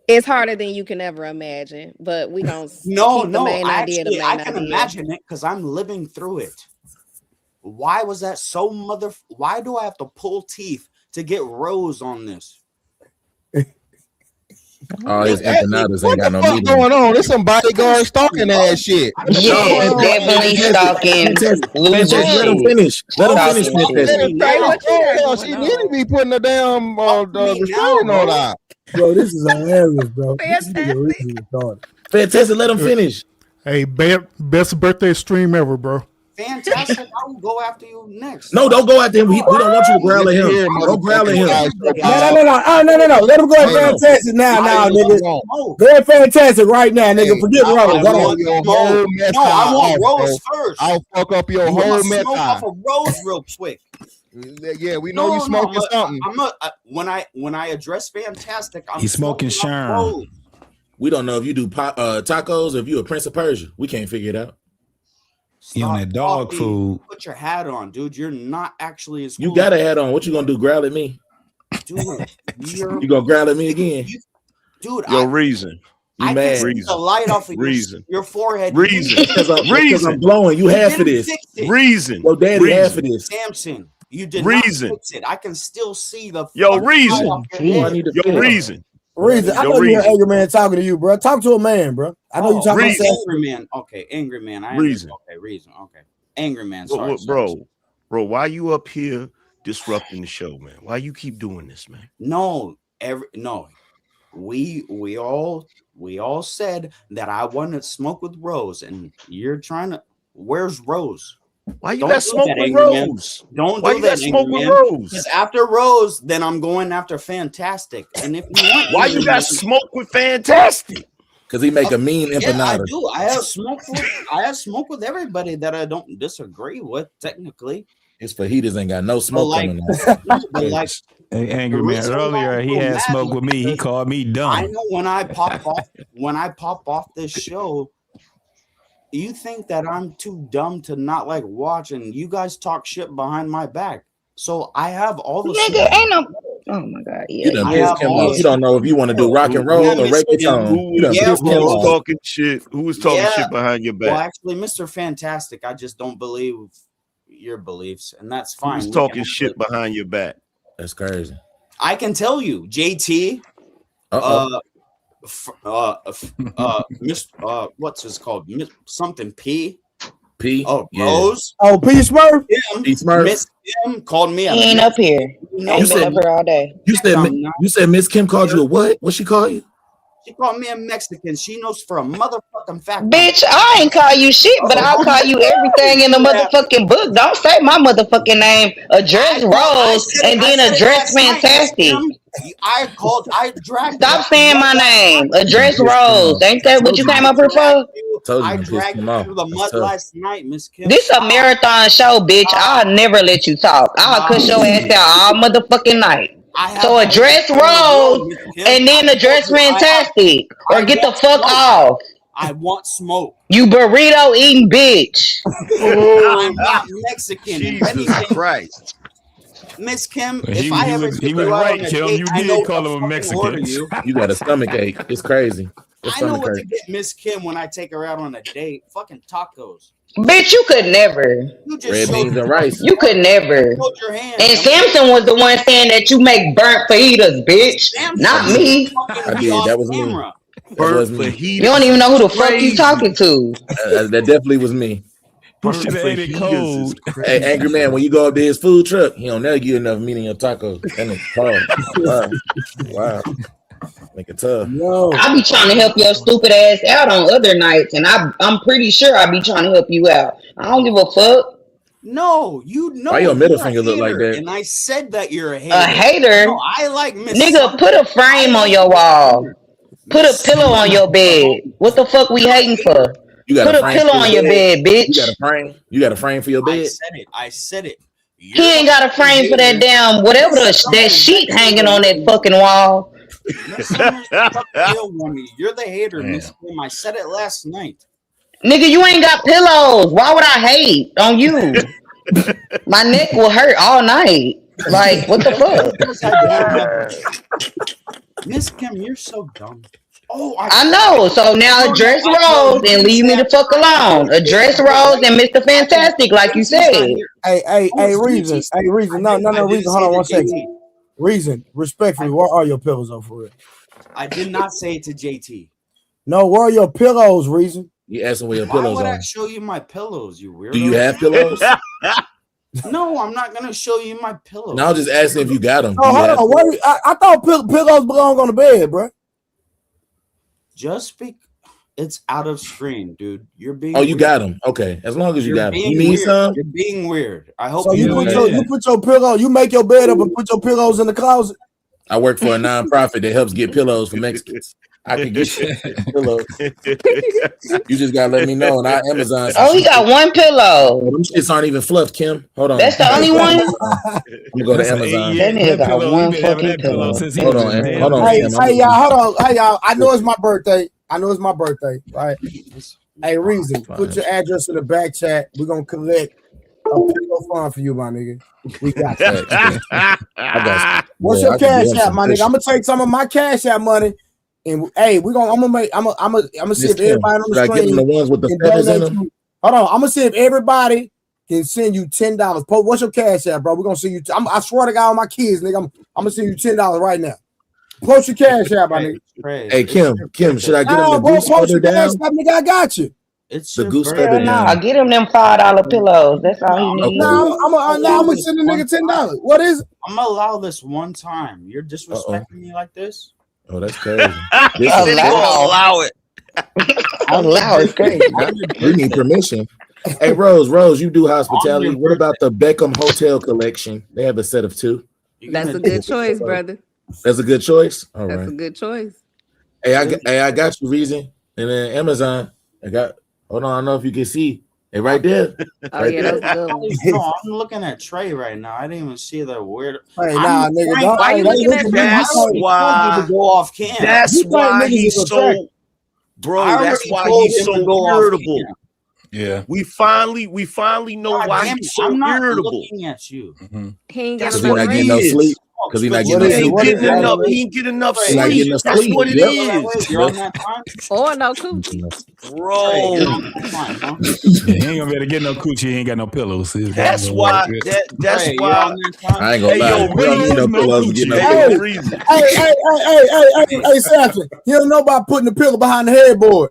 It's harder than you can ever imagine, but we don't
No,
keep the
no.
main idea. The
Actually,
main
I can
idea.
imagine it because I'm living through it. Why was that so Why do I have to pull teeth to get Rose on this?
All his empanadas
What
ain't got
the
no
fuck
meat.
going on? This some bodyguard stalking ass shit.
Yeah, definitely stalking.
Fantastic, let him finish. Let him finish,
Stalking.
Fantastic.
She need to be putting the damn restraining order out.
Bro, this is hilarious, bro. This nigga is retarded.
Fantastic, let him finish.
Hey, best birthday stream ever, bro.
Fantastic. I will go after you next.
No, don't go after him. We don't want you to growl at him. Don't growl at him.
No. Let him go at Fantastic now, nigga. Go at Fantastic right now, nigga. Forget Rose. Go on.
No, I want Rose first.
I'll fuck up your
I'm
whole
gonna smoke
meth
off of Rose real quick.
Yeah, we know you smoking something.
When I address Fantastic, I'm
He's smoking
smoking off
Sherm.
Rose.
We don't know if you do tacos or if you a Prince of Persia. We can't figure it out.
You on that dog
Talking.
food.
Put your hat on, dude. You're not actually as cool.
You got a hat on. What you gonna do? Growl at me?
Dude,
You gonna growl at me again?
dude,
Yo, Reason.
You
I
mad?
can see the light off of
Reason.
your forehead.
Reason.
Because I'm
Reason.
blowing. You half of this.
Reason.
Your daddy
Reason.
half of this.
Samson, You did
Reason.
not fix it. I can still see the
Yo,
fucking
Reason.
eye off your head.
Yo, Reason.
Reason. I
Yo,
know you're an
Reason.
angry man talking to you, bro. Talk to a man, bro. I know you talking about
Reason.
sex.
Angry man. Okay, angry man. I
Reason.
Okay, Reason. Okay, angry man.
What-
Sorry,
what- bro, why you up here disrupting the show, man? Why you keep doing this, man?
No, we all said that I want to smoke with Rose, and you're trying to. Where's Rose?
Why you
Don't
got
do
smoke
that,
with
angry man.
Rose?
Don't
Why
do
you
that,
got smoke
angry
with
man.
Rose?
Because after Rose, then I'm going after Fantastic. And if you want,
Why you got smoke with Fantastic?
Because he make a mean
Yeah, I
empanada.
do. I have smoke with everybody that I don't disagree with. Technically,
His fajitas ain't got no smoke
like-
coming out.
no, but like
Hey, angry
The
man.
reason why
Earlier,
I'm
he
so
had
mad
smoke
is
with me. He
because
called me
I
dumb.
know when I pop off this show, you think that I'm too dumb to not like watch, and you guys talk shit behind my back. So I have all the
Nigga, ain't no. Oh my god, yeah.
You done
I
pissed
have
Kim
all
off. You don't know if you want to do rock and roll
Yeah,
or
Miss Kim.
reggaeton. You done
Yeah,
pissed Kim
Who was
off.
talking shit? Who was talking
Yeah.
shit behind your
Well,
back?
actually, Mr. Fantastic, I just don't believe your beliefs, and that's
Who
fine.
was
We
talking
can
shit behind your back?
That's crazy.
I can tell you, JT,
Uh-oh.
Miss, what's his called? Miss something P.
P.
Oh,
Yeah.
Rose.
Oh, P Smurf.
P Smurf.
Miss Kim called me.
He
a
ain't up here.
No,
Ain't been up here all day.
You said Miss Kim called you a what? What she call you?
She called me a Mexican. She knows for a motherfucking fact.
Bitch, I ain't call you shit, but I'll call you everything in the motherfucking book. Don't say my motherfucking name. Address Rose and then address Fantastic.
I dragged.
Stop saying my name. Address Rose. Ain't that what you came up here for?
Told you
I
to piss
dragged
him
you
off.
through the
That's
mud
tough.
last night, Miss Kim.
This a marathon show, bitch. I'll never let you talk. I'll cuss your ass out all motherfucking night. So address Rose and then address Fantastic. Or get the fuck off.
I want smoke.
You burrito eating bitch.
I'm not Mexican. If
Jesus
anything,
Christ.
Miss Kim,
He
if I ever
was
take you
right,
out on a
Kim.
date,
You
I know
did call
what
him a
to fucking order
Mexican.
you.
You got a stomach ache. It's crazy. Your
I know
stomach
what to
hurt.
get Miss Kim when I take her out on a date. Fucking tacos.
Bitch, you could never.
You just
Red
showed
beans and rice.
You could never.
your hand.
And Samson was the one saying that you make burnt fajitas, bitch. Not me.
I did. That was me.
Camera.
That was me.
You don't even know who the fuck you talking to.
That definitely was me.
You should have ate it cold.
Hey, angry man, when you go up to his food truck, he don't never give you enough meat in your tacos. That nigga cold. Wow. Make it tough.
I be trying to help your stupid ass out on other nights, and I'm pretty sure I be trying to help you out. I don't give a fuck.
No, you know.
Why your middle
you're a
finger look like
hater,
that?
And I said that you're a hater.
A hater?
No, I like Miss.
Nigga, put a frame on your wall. Put a pillow on your bed. What the fuck we hating for?
You got
Put a
frame
pillow
for
on your bed, bitch.
You got a frame. You got a frame for your bed.
I said it.
He ain't got a frame for that damn whatever that sheet hanging on that fucking wall.
You're the hater, Miss Kim. I said it last night.
Nigga, you ain't got pillows. Why would I hate on you? My neck will hurt all night. Like, what the fuck?
Miss Kim, you're so dumb. Oh,
I know. So now address Rose and leave me the fuck alone. Address Rose and Mr. Fantastic, like you said.
Hey, Reason. Hey, Reason. No, Reason. Hold on one second. Reason, respectfully, where are your pillows on for real?
I did not say it to JT.
No, where are your pillows, Reason?
You asking where your
Why
pillows
would I
are?
show you my pillows, you weirdo?
Do you have pillows?
No, I'm not gonna show you my pillows.
No, I was just asking if you got them.
Oh, hold on. What, I thought pillows belong on the bed, bro.
Just speak. It's out of screen, dude. You're being.
Oh, you
weird.
got them. Okay, as long as you
You're
got them.
being
You need
weird.
some?
You're being weird. I hope
So you put your pillow. You make your bed up and put your pillows in the closet.
I work for a nonprofit that helps get pillows for Mexicans. I can get you pillows. You just gotta let me know, and I Amazon.
Oh, he got one pillow.
Them shits aren't even fluffed, Kim. Hold on.
That's the only one?
You go to Amazon.
That nigga got one fucking pillow.
Hold on.
Hey,
Kim.
hey, y'all, hold on. Hey, y'all. I know it's my birthday. Right? Hey, Reason, put your address in the back chat. We're gonna collect a pillow fund for you, my nigga. We got that.
I got you.
What's
Yeah,
your
I can
cash
do
app, my nigga?
some
I'm gonna take some of my cash app money, and hey, I'm gonna see
Miss
if everybody on
Kim, should I
the
give them
screen
the ones with the
can
feathers in
donate
them?
to- Hold on, I'm gonna see if everybody can send you $10. Pope, what's your cash app, bro? We're gonna send you. I swear to God, on my kids, nigga, I'm gonna send you $10 right now. Post your cash app, my nigga.
Hey, Kim, should I get him the
bro,
goose
post your
feather
cash
down?
app, nigga. I got you.
It's
The goose
Hell
feather
nah,
down.
get him them $5 pillows. That's all he needs.
Now I'm gonna send the nigga $10. What is it?
I'm gonna allow this one time. You're disrespecting me like this.
Oh, that's crazy.
Allow it. Allow it. Crazy.
We need permission. Hey, Rose, you do hospitality. What about the Beckham Hotel Collection? They have a set of 2.
That's a good choice, brother.
That's a good choice. All
That's
right.
a good choice.
Hey, I got you, Reason. And then Amazon. Hold on, I don't know if you can see. Hey, right there.
Oh,
Right
yeah,
there.
that's good.
No, I'm looking at Trey right now. I didn't even see the weird.
Hey, nah, nigga, don't-
Why you looking at
That's
I
why.
to go off cam.
That's
You think
why
niggas
he's
is
so,
attracted.
bro.
I
That's
already
why
told
he's
him to
so
go off
irritable.
cam.
Yeah.
We finally know
God
why
damn
he's
it,
so
I'm not
irritable.
looking at you.
He ain't
That's
getting
Because
what
he's
enough
not getting no
it is.
sleep. Because he's not
What
getting
He
no
is it?
sleep.
ain't
What is
getting
that?
enough. He ain't getting enough
Trey,
He's not getting no
sleep. That's
sleep.
what it
Yep.
is,
You're on that time?
or no coochie.
Trey,
bro.
you're on that time, huh?
Yeah, he ain't gonna be able to get no coochie. He ain't got no pillows.
That's why. That's
Trey, you're
why.
on that time?
I ain't gonna
Hey,
lie.
yo,
You don't need no
Reason.
pillows to get no
Hey,
pillows.
yo, Reason.
Hey, Samson, you don't know about putting the pillow behind the headboard.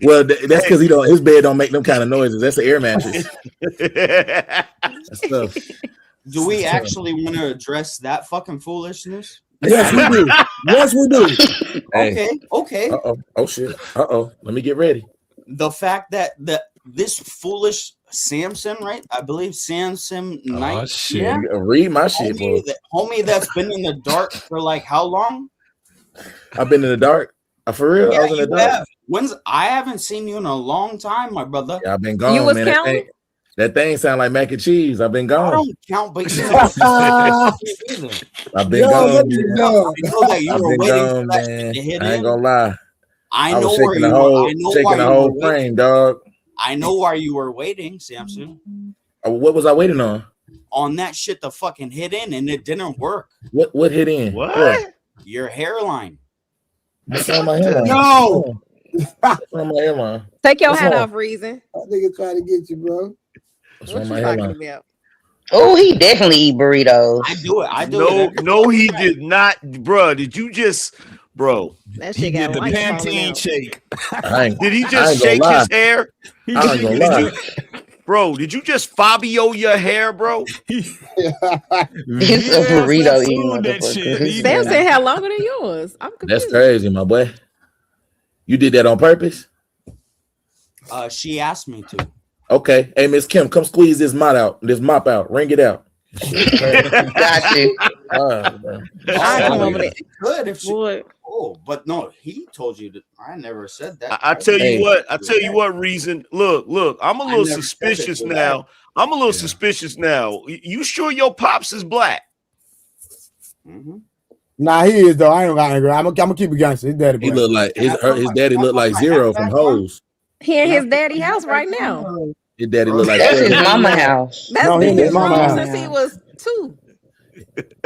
Well, that's because his bed don't make them kind of noises. That's an air mattress. That's tough.
Do we actually want to address that fucking foolishness?
Yes, we do. Yes, we do.
Hey.
Okay.
Uh-oh. Oh, shit. Uh-oh. Let me get ready.
The fact that this foolish Samson, right? I believe Samson Knight.
Oh, shit.
Yeah.
Read my shit, bro.
Homie that's been in the dark for like how long?
I've been in the dark. For real? I was in the
you
dark.
have. I haven't seen you in a long time, my brother.
Yeah, I've been gone,
You was
man.
counting?
That thing sound like mac and cheese. I've been
I
gone.
don't count, but you
I've been
Yo,
gone.
let me
Man.
go.
I know that you
I've
were
been
waiting
gone,
for that
man.
shit to hit
I ain't
in.
gonna lie.
I
I
know
was
where
shaking
you
the
were.
whole,
I know
shaking
why
the
you
whole
were
frame,
waiting.
dog.
I know why you were waiting, Samson.
What was I waiting on?
On that shit to fucking hit in, and it didn't work.
What hit in?
What?
Your hairline.
What's on my hairline?
No.
What's on my hairline?
Take your
What's
hat
wrong?
off, Reason.
That nigga trying to get you, bro.
What's
What
on
you
my
talking
hairline?
about?
Oh, he definitely eat burritos.
I do it. I do
No,
it.
no, he did not, bro. Did you just, bro?
That
He
shit got
did the
light falling
Pantene
out.
shake.
Did he
I
just
ain't gonna
shake
lie.
his hair?
I ain't gonna lie.
Bro, did you just Fabio your hair, bro?
He's a burrito eating motherfucker.
Samson had longer than yours. I'm confused.
That's crazy, my boy. You did that on purpose?
She asked me to.
Okay. Hey, Miss Kim, come squeeze this mop out. Wring it out.
Got you.
I come over there.
Good if she.
Boy.
Oh, but no, he told you that. I never said that.
I tell you what. I tell you what. Reason. Look. I'm a little
never said
suspicious
that.
now. I'm a little suspicious now. You sure your pops is black?
Mm-hmm.
Nah, he is though. I ain't gonna agree. I'm gonna keep it gangster. His daddy.
He
black.
looked like his daddy looked like Zero from Hose.
He in his daddy house right now.
His daddy looked like
That's his
Zero.
mama house.
That's
No, he
been
in
his
his mama
room
house.
since he was 2.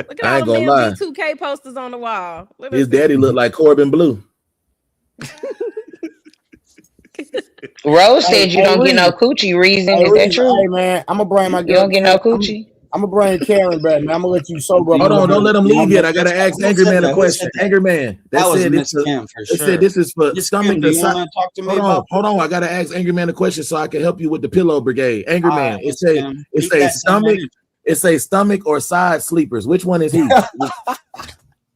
Look at
I
all
ain't
the
gonna lie.
MB2K posters on the wall. Let me
His
see.
daddy looked like Corbin Blue.
Rose said you don't get no coochie. Reason is that true?
Hey man, I'm gonna bring my
You
girl.
don't get no coochie.
I'm gonna bring Karen back, man. I'm gonna let you sober up.
Hold on, don't let him leave yet. I gotta ask Angry Man a
Who
question.
said that?
Angry Man,
That was
said
Miss
this.
Kim for
They
sure.
said this is for
Miss
stomach.
Kim, do you want to talk to me about?
Hold on. I gotta ask Angry Man a question so I can help you with the pillow brigade. Angry
All
Man,
right,
it
Miss
say
Kim,
it
keep
say
that same
stomach.
energy.
It say stomach or side sleepers. Which one is he?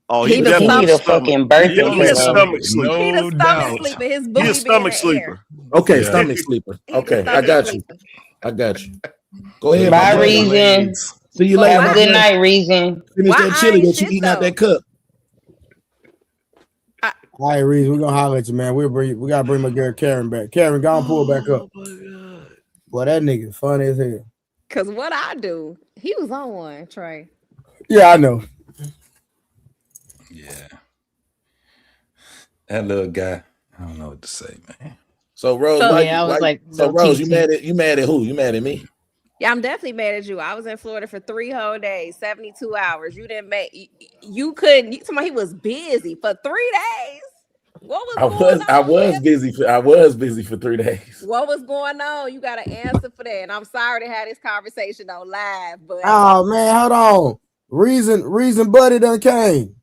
Oh,
He
he
the
definitely
He the
stomach.
fucking birthday
He a
pillow.
stomach sleeper.
He the
No
stomach
doubt.
sleeper. His
He
booty
a
be in
stomach
the
sleeper.
air.
Okay,
Yeah.
stomach sleeper.
He the
Okay, I
stomach
got you.
sleeper.
I got you. Go ahead,
Bye,
my boy.
Reason.
See you
But
later,
Have
my
a good
boy.
night, Reason.
Finish
Why
that
I
chili
ain't
that you
shit,
eating out
though?
that cup.
All right, Reese, we're gonna holler at you, man. We gotta bring my girl Karen back. Karen, go and pull back up.
Oh my god.
Boy, that nigga funny as hell.
Cause what I do, he was on one, Trey.
Yeah, I know.
Yeah. That little guy. I don't know what to say, man.
So Rose,
So,
why,
yeah, I was
why-
like,
so
no
Rose, you
TT.
mad at who? You mad at me?
Yeah, I'm definitely mad at you. I was in Florida for 3 whole days, 72 hours. You didn't make you couldn't. You, somebody he was busy for 3 days. What was going on?
I was busy for 3 days.
What was going on? You got to answer for that. And I'm sorry to have this conversation on live, but
Oh man, hold on. Reason buddy done came.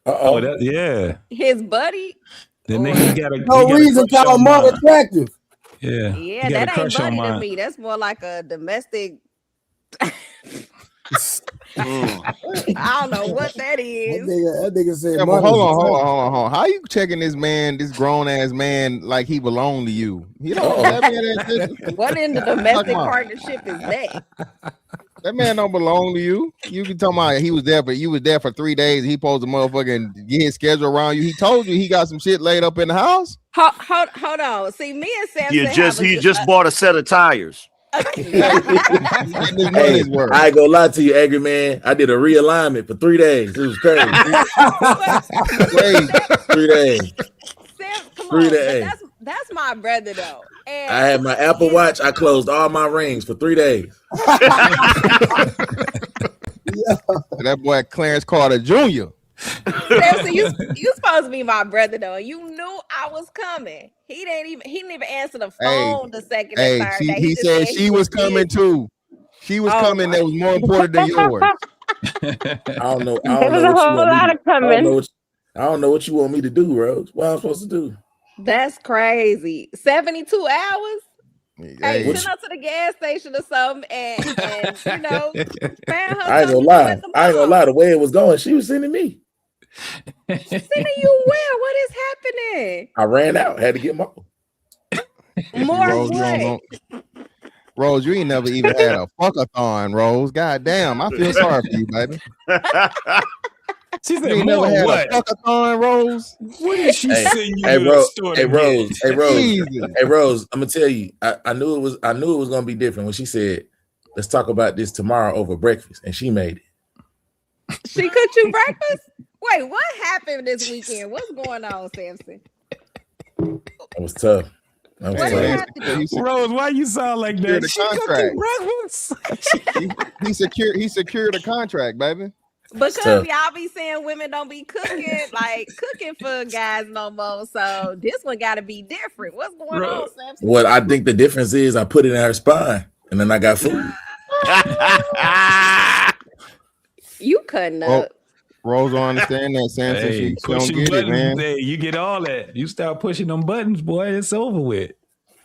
Oh, yeah.
his buddy.
The nigga he got a
No reason called more attractive.
Yeah.
Yeah, that ain't buddy to me. That's more like a domestic. I don't know what that is.
That nigga said,
Yeah, but hold on. How you checking this grown ass man, like he belong to you? You don't.
What in the domestic partnership is that?
That man don't belong to you. You can tell me you was there for 3 days. He supposed to motherfucking get his schedule around you. He told you he got some shit laid up in the house.
Hold on. See, me and Sam.
He just bought a set of tires.
Hey, I ain't gonna lie to you, angry man. I did a realignment for 3 days. It was crazy. 3 days.
Sam, come
3
on,
days.
That's my brother though. And
I had my Apple Watch. I closed all my rings for 3 days.
That boy Clarence Carter Jr.
Sam, so you supposed to be my brother though. You knew I was coming. He didn't even answer the phone the second and third day.
He said she was coming too. She was coming. That was more important than yours.
I don't know.
There was a whole lot of coming.
I don't know what you want me to do, Rose. What I'm supposed to do?
That's crazy. 72 hours? Hey,
Hey,
send her to the gas station or something and you know, find her
I ain't gonna lie. The way it was going, she was sending me.
Sending you where? What is happening?
I ran out. Had to get more.
More
Rose,
what?
Rose, you ain't never even had a fuck-a-thon, Rose. God damn, I feel sorry for you, baby.
She said,
You ain't
more
never had
what?
a fuck-a-thon, Rose.
What did she send you
Hey,
to the
Rose.
store
Hey,
to
Rose.
get?
Hey, Rose.
Jesus.
Hey, Rose. I'm gonna tell you. I knew it was gonna be different when she said, "Let's talk about this tomorrow over breakfast," and she made it.
She cooked you breakfast? Wait, what happened this weekend? What's going on, Samson?
It was tough. That was
What
tough.
happened?
Rose, why you sound like that?
The
She cooked
contract.
you breakfast.
He secured a contract, baby.
Because
tough.
y'all be saying women don't be cooking for guys no more. So this one got to be different. What's going on, Samson?
What I think the difference is, I put it in her spine, and then I got food.
You cutting up.
Rose don't understand that, Samson.
Hey,
She don't
pushing
get it,
buttons,
man.
hey, you get all that. You start pushing them buttons, boy, it's over with.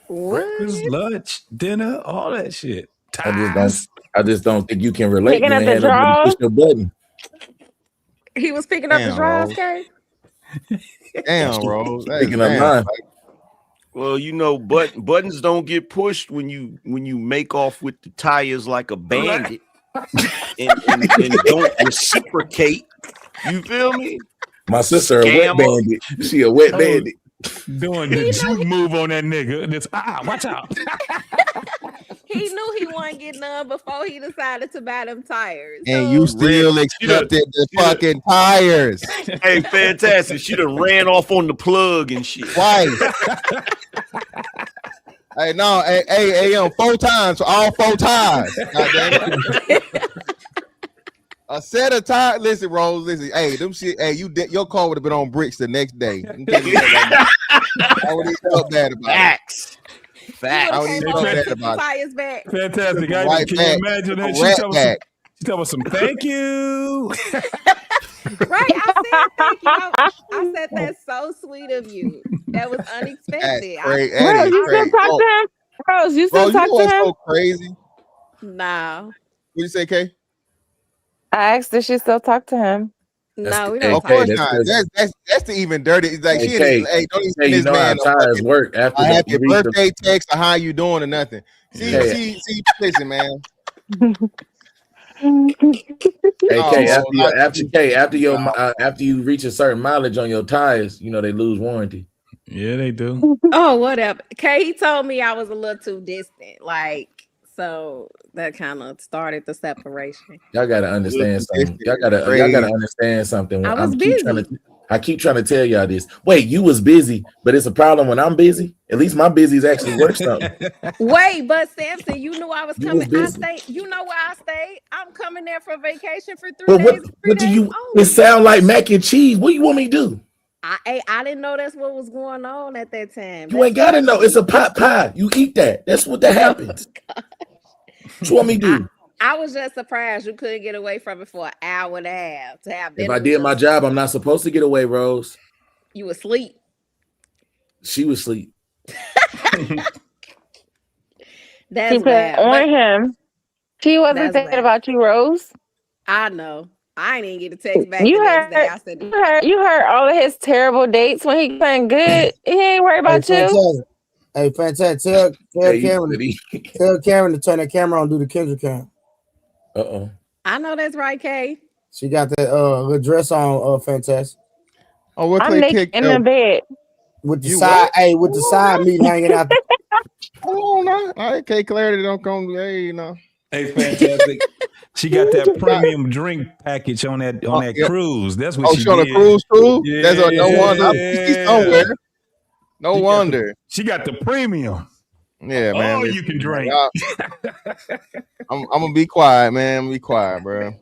Breakfast, lunch, dinner, all that shit.
I just don't think you can relate.
Picking
You
up
ain't
the
had nobody
drawers?
push your button.
He was picking up the
Damn,
drawers,
Rose.
Kay?
Damn, Rose. That is
Picking up
damn.
mine.
Well, you know, buttons don't get pushed when you make off with the tires like a bandit and don't reciprocate. You feel me?
My sister a wet
Scammer.
bandit. She a wet bandit.
Doing the juke move on that nigga. And it's watch out.
He knew he wasn't getting none before he decided to buy them tires.
And you still accepted the fucking tires.
Hey, fantastic. She done ran off on the plug and shit.
Why? Hey, no, hey, 4 times for all 4 tires. A set of tires. Listen, Rose. Listen. Hey, them shit. Hey, your car would have been on bricks the next day. I would have felt bad about
Facts.
You
Facts.
would've
I
came
would
home
have
with
felt
the
bad about it.
tires back.
Fantastic.
Right
Can
back.
you imagine that?
Right
She tell us some thank you.
Right. I said thank you. I said that's so sweet of you. That was unexpected.
Great.
Rose, you still talk to him? Rose, you still
Bro,
talk
you know
to
what's
him?
so crazy?
No.
What you say, Kay?
I asked if she still talk to him.
No, we
Hey,
don't
Of
talk.
course
that's
not.
good.
That's the even dirty. It's like
Hey,
she
Kay,
ain't, hey, don't even
Hey,
send
you
this
know how
man no
tires
fucking
work after
a
the
happy
read the-
birthday text or how you doing or nothing. See,
Hey.
listen, man.
Hey,
Oh,
Kay,
well,
after you reach a certain mileage on your tires, you know they lose warranty.
Yeah, they do.
Oh, whatever. Kay, he told me I was a little too distant. So that kind of started the separation.
Y'all gotta understand something. Y'all gotta understand something.
I was
I keep trying to tell y'all this. Wait, you was busy, but it's a problem when I'm busy. At least my busy's actually worth something.
Wait, but Samson, you knew I was
You
coming.
was
I
busy.
stayed. You know where I stayed? I'm coming there for vacation for 3
But
days.
what do you? It sound like mac and cheese. What do you want me to do?
I didn't know that's what was going on at that time.
You ain't gotta know. It's a pot pie. You eat that. That's what that happens. What you want me to do?
I was just surprised you couldn't get away from it for an hour and a half to have dinner.
If I did my job, I'm not supposed to get away, Rose.
You asleep.
She was asleep.
That's
She put
bad.
on him. She wasn't
That's
thinking
bad.
about you, Rose.
I know. I ain't even get a text back
You
the next day. I
heard,
said,
you heard all of his terrible dates when he playing good. He ain't worried about you.
Fantastic. Hey, fantastic. Tell Cameron to turn that camera on, do the Kendra cam.
I know that's right, Kay.
She got that little dress on, fantastic.
Oh, what
I'm naked in the bed.
With the
You
side,
what?
hey, with the side meat hanging out.
Oh no, okay, clarity don't come. Hey, you know.
Hey, fantastic. She got that premium drink package on that
Yeah.
cruise. That's what she
she on a
did.
cruise too.
Yeah.
That's what no wonder. She's somewhere. No wonder.
She got the premium.
Yeah, man.
Oh, you can drink.
I'm gonna be quiet, man. I'm gonna be quiet, bro.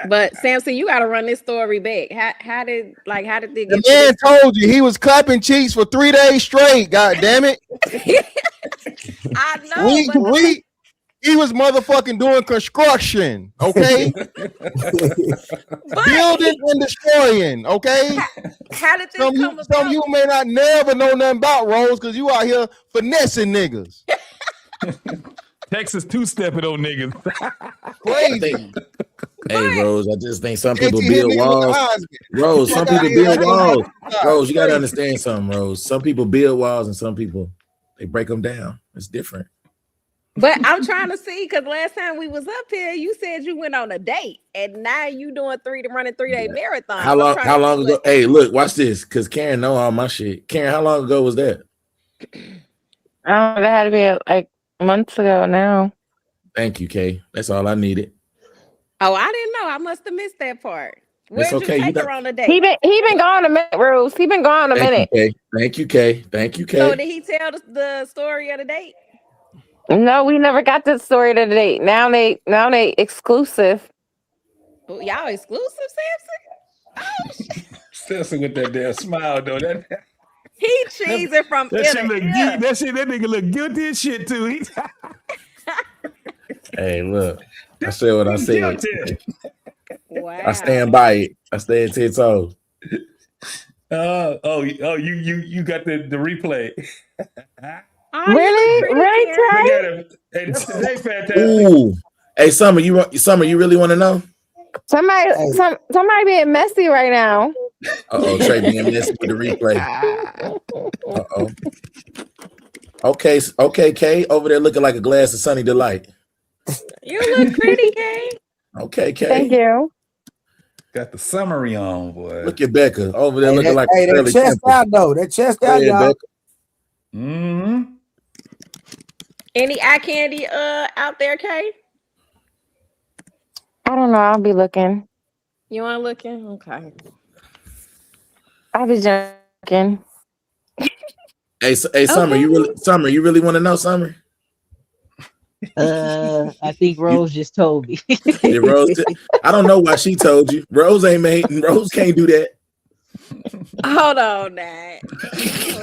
But Samson, you gotta run this story back. How did they get
The
to
man
this?
told you he was clapping cheeks for 3 days straight. God damn it.
I know.
He was motherfucking doing construction, okay? Building and destroying, okay?
How did this
Some of you may not never know nothing about Rose because you out here finessing niggas.
Texas two-stepping on niggas.
Crazy.
Hey, Rose, I just think some people
JT hit
build
niggas with the
walls.
Heisman.
Rose, some
Fuck
people
out here.
build walls. Rose, you got to
Crazy.
understand something, Rose. Some people build walls and some people, they break them down. It's different.
But I'm trying to see because last time we was up here, you said you went on a date, and now you doing running 3-day marathon.
How long ago? Hey, look, watch this, because Karen know all my shit. Karen, how long ago was that?
That had to be like months ago now.
Thank you, Kay. That's all I needed.
Oh, I didn't know. I must have missed that part. Where'd
It's okay.
you
You
take her
got-
on a date?
He been gone a minute, Rose. He been gone a minute.
Thank you, Kay. Thank you, Kay.
So did he tell the story of the date?
No, we never got the story to the date. Now they exclusive.
Oh, y'all exclusive, Samson?
Samson with that damn smile, though.
He cheesing from
That
ear
shit
to
look
ear.
that nigga look guilty as shit too. He
Hey, look, I said what I said.
guilty.
Wow.
I stand by it. I stand 10 toes.
You got the replay.
Really,
Look at him. Hey, this is fantastic.
Ooh. Hey, Summer, you really want to know?
Somebody being messy right now.
Uh-oh, Trey being messy with the replay. Uh-oh. Okay, Kay, over there looking like a glass of Sunny Delight.
You look pretty, Kay.
Okay, Kay.
Thank you.
Got the summary on, boy.
Look at Becca over there looking like
Hey, that
Shirley
chest
Temple.
out though. That chest
Go
out,
ahead,
y'all.
Becca.
Mm-hmm.
Any eye candy out there, Kay?
I don't know. I'll be looking.
You want looking? Okay.
I'll be joking.
Hey, Summer, you really want to know, Summer?
I think Rose just told me.
Did Rose I don't know why she told you. Rose can't do that.
Hold on, Dad.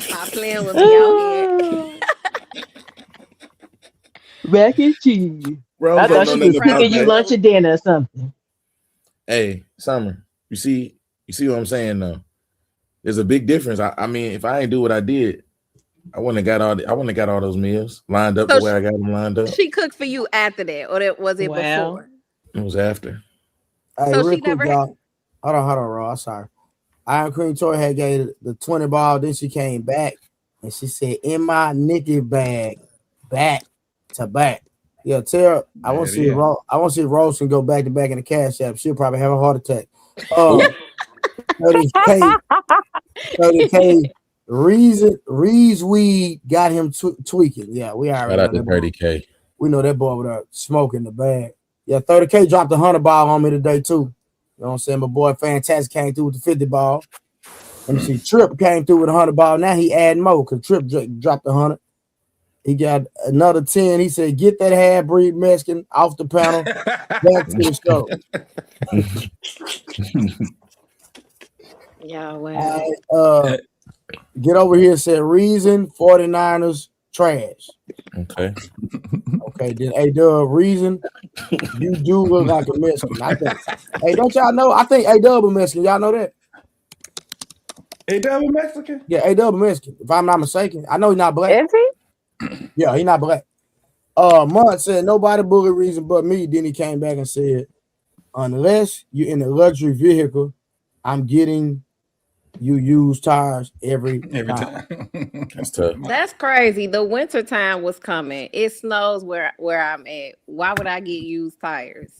Stop playing with me out here.
Mac and cheese.
Rose
I
don't
thought
know
she was
nothing about
picking you
that.
lunch or dinner or something.
Hey, Summer, you see what I'm saying though? There's a big difference. I mean, if I ain't do what I did, I wouldn't have got all those meals lined up
So
the way I got them lined up.
She cooked for you after that, or was it before?
It was after.
Hey,
So
real
she
quick,
never
y'all. Hold on, Raw. Sorry. Iron Queen Toy had gave the 20 ball, then she came back and she said, in my Nikki bag, back to back. Yeah, tell I want to see Rose can go back to back in the cash app. She'll probably have a heart attack. 30K. Reeves weed got him tweaking. Yeah, we already
Shout out
know
to
that boy.
30K.
We know that boy with a smoking the bag. Yeah, 30K dropped a 100 ball on me today too. You know what I'm saying? My boy Fantastic came through with the 50 ball. Let me see. Trip came through with a 100 ball. Now he adding more because Trip dropped 100. He got another 10. He said, get that half-breed Mexican off the panel. Back to the show.
Yeah,
All
well.
right, get over here. Said reason 49ers trash.
Okay.
Okay, then A-Dub, reason you do look like a Mexican. I think. Hey, don't y'all know? I think A-Dub a Mexican. Y'all know that?
A-Dub a Mexican?
Yeah, A-Dub a Mexican. If I'm not mistaken, I know he's not black.
Is he?
Yeah, he's not black. Munt said nobody bully reason but me. Then he came back and said, unless you're in a luxury vehicle, I'm getting you used tires every time.
That's tough.
That's crazy. The winter time was coming. It snows where I'm at. Why would I get used tires?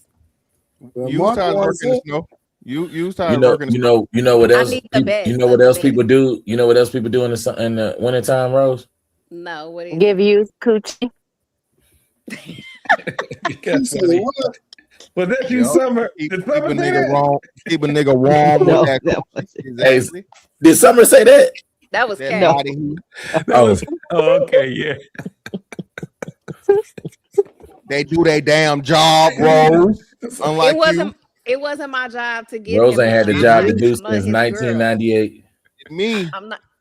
Used tires work in the snow. Used tires
You know,
work in the
you know what
I
else?
need the best
You know
of
what
the
else
best.
people do? You know what else people do in the wintertime, Rose?
No, what is
Give you coochie.
Was that you, Summer?
Keep
Did
a
Summer say
nigga
that?
warm. Keep a nigga warm
No,
with that.
that was-
Exactly.
Did Summer say that?
that was
That
cat.
body heat.
Oh, okay, yeah.
They do their damn job, Rose. Unlike
It wasn't my job to give
Rose
him
ain't had the
one.
job to
I'm
do
not
since
his girl.
1998.
Me,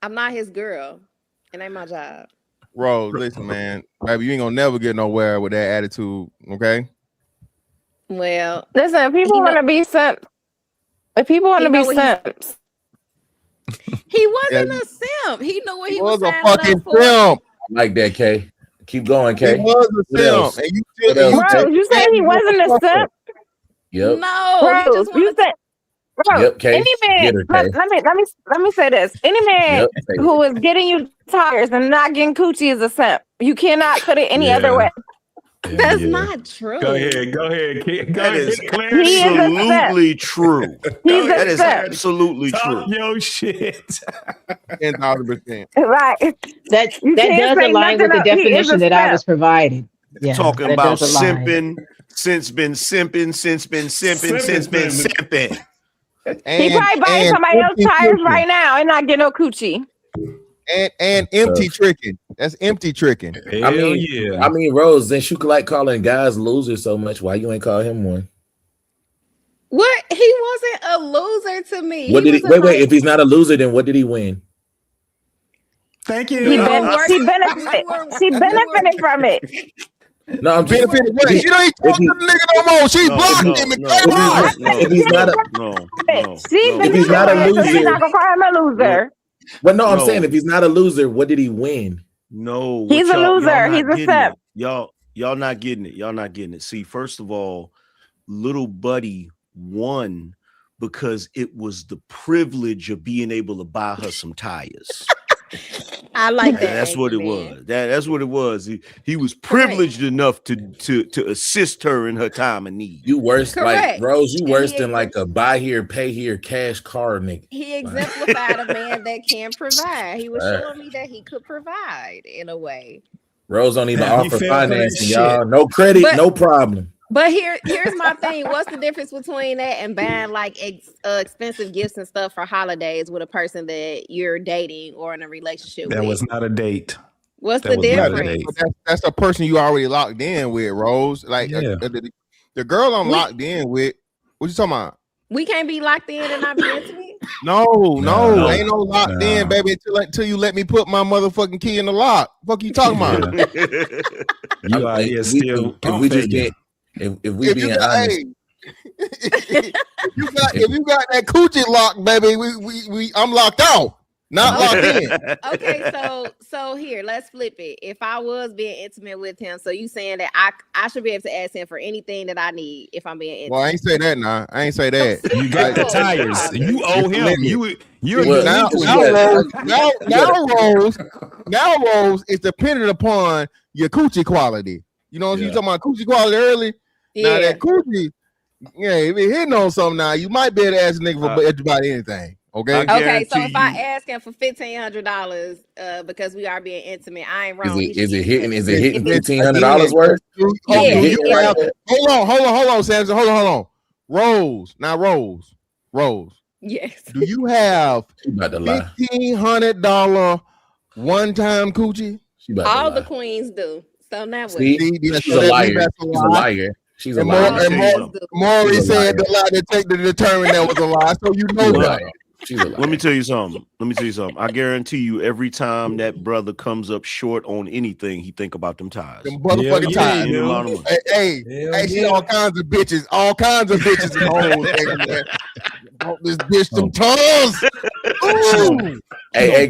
I'm not his girl. It ain't my job.
Rose. Listen, man, baby, you ain't gonna never get nowhere with that attitude. Okay.
Well,
Listen, if people want to be simps, if people want to be simps,
he wasn't a simp. He knew what he was
was a
signing
fucking
up for.
simp.
I like that, K. Keep going,
He
K.
was a
What else?
simp, and you
What
still
else?
Rose, you said he wasn't a simp.
Yep.
No, he
Rose,
just
you
wanted
said. Bro,
Yep, Kay.
any man,
Get her, Kay.
let me say this. Any man
Yep, say
who is getting you tires and not getting coochie is a simp. You cannot put it any other way.
That's not true.
Go ahead, Kid. Go
That
ahead,
is
Clarence.
He is a simp.
absolutely true.
He's a
That is
simp.
absolutely
Talk
true.
your shit.
10,000%.
Right.
That
You
that
can't
does
say
align with
nothing
the
else. He is a
definition that I
simp.
was provided. Yeah,
Talking
that
about
does align.
simping, since been simping, since been simping, since been simping.
He probably buying somebody else's tires right now and not getting no coochie.
And empty tricking. That's empty tricking.
I mean, Rose, since you like calling guys losers so much, why you ain't call him one?
What? He wasn't a loser to me.
What did he?
was a
Wait. If he's not a loser, then what did he win?
Thank you.
She benefited from it.
No, I'm just
benefited. What? She don't even talk to the nigga no more. She's blocked him.
If he's not a, if he's not a
so she's
loser,
not gonna call him a loser.
well, no, I'm
No.
saying if he's not a loser, what did he win?
No,
He's
what
a
y'all
loser.
not
He's a
getting
simp.
it. Y'all not getting it. Y'all not getting it. See, first of all, little buddy won because it was the privilege of being able to buy her some tires.
I like that.
That's what it was. That's what it was. He was privileged enough to assist her in her time of need.
You worse,
Correct.
like Rose. You
And
worse
he
than like a buy here, pay here, cash car nigga.
He exemplified a man that can provide. He was
Right.
showing me that he could provide in a way.
Rose don't even
Damn, he
offer
fell for that
financing,
shit.
y'all. No credit,
But-
no problem.
But here's my thing. What's the difference between that and buying like expensive gifts and stuff for holidays with a person that you're dating or in a relationship
That
with?
was not a date.
What's
That
the
was not a
difference?
date.
But that's a person you already locked in with, Rose. Like
Yeah.
the girl I'm
We-
locked in with. What you talking about?
We can't be locked in and not be intimate.
No, ain't no locked
No.
in, baby. Until you let me put my motherfucking key in the lock. Fuck you talking about?
You are here still.
If we just get, if we
If
being
you got,
honest,
hey, if you got that coochie locked, baby, I'm locked out, not locked in.
Okay, so here, let's flip it. If I was being intimate with him, so you saying that I should be able to ask him for anything that I need if I'm being intimate.
Well, I ain't say that now. I ain't say that.
You got the tires. You owe him. You're
Well,
now, Rose is dependent upon your coochie quality. You know, you talking about coochie quality early. Now
Yeah.
that coochie, yeah, if it hitting on something now, you might be able to ask a nigga for about anything. Okay.
Okay, so if I ask him for $1,500 because we are being intimate, I ain't wrong.
is it hitting
If
$1,500 worth?
Yeah.
Hold on, Samson. Hold on. Rose.
Yes.
Do you have
She about to lie.
$1,500 one-time coochie?
She about
All
to
the
lie.
queens do. So now what?
See, she's a liar. She's a liar. She's a
And
liar.
Maury
She's a
said
liar.
the lie to take to determine that was a lie. So you know
She's a
that.
liar. She's a liar.
Let me tell you something. I guarantee you, every time that brother comes up short on anything, he think about them ties.
Them motherfucking ties. Hey, she all kinds of bitches. All kinds of bitches and hoes. Man. This bitch some tongues. Ooh.
Hey,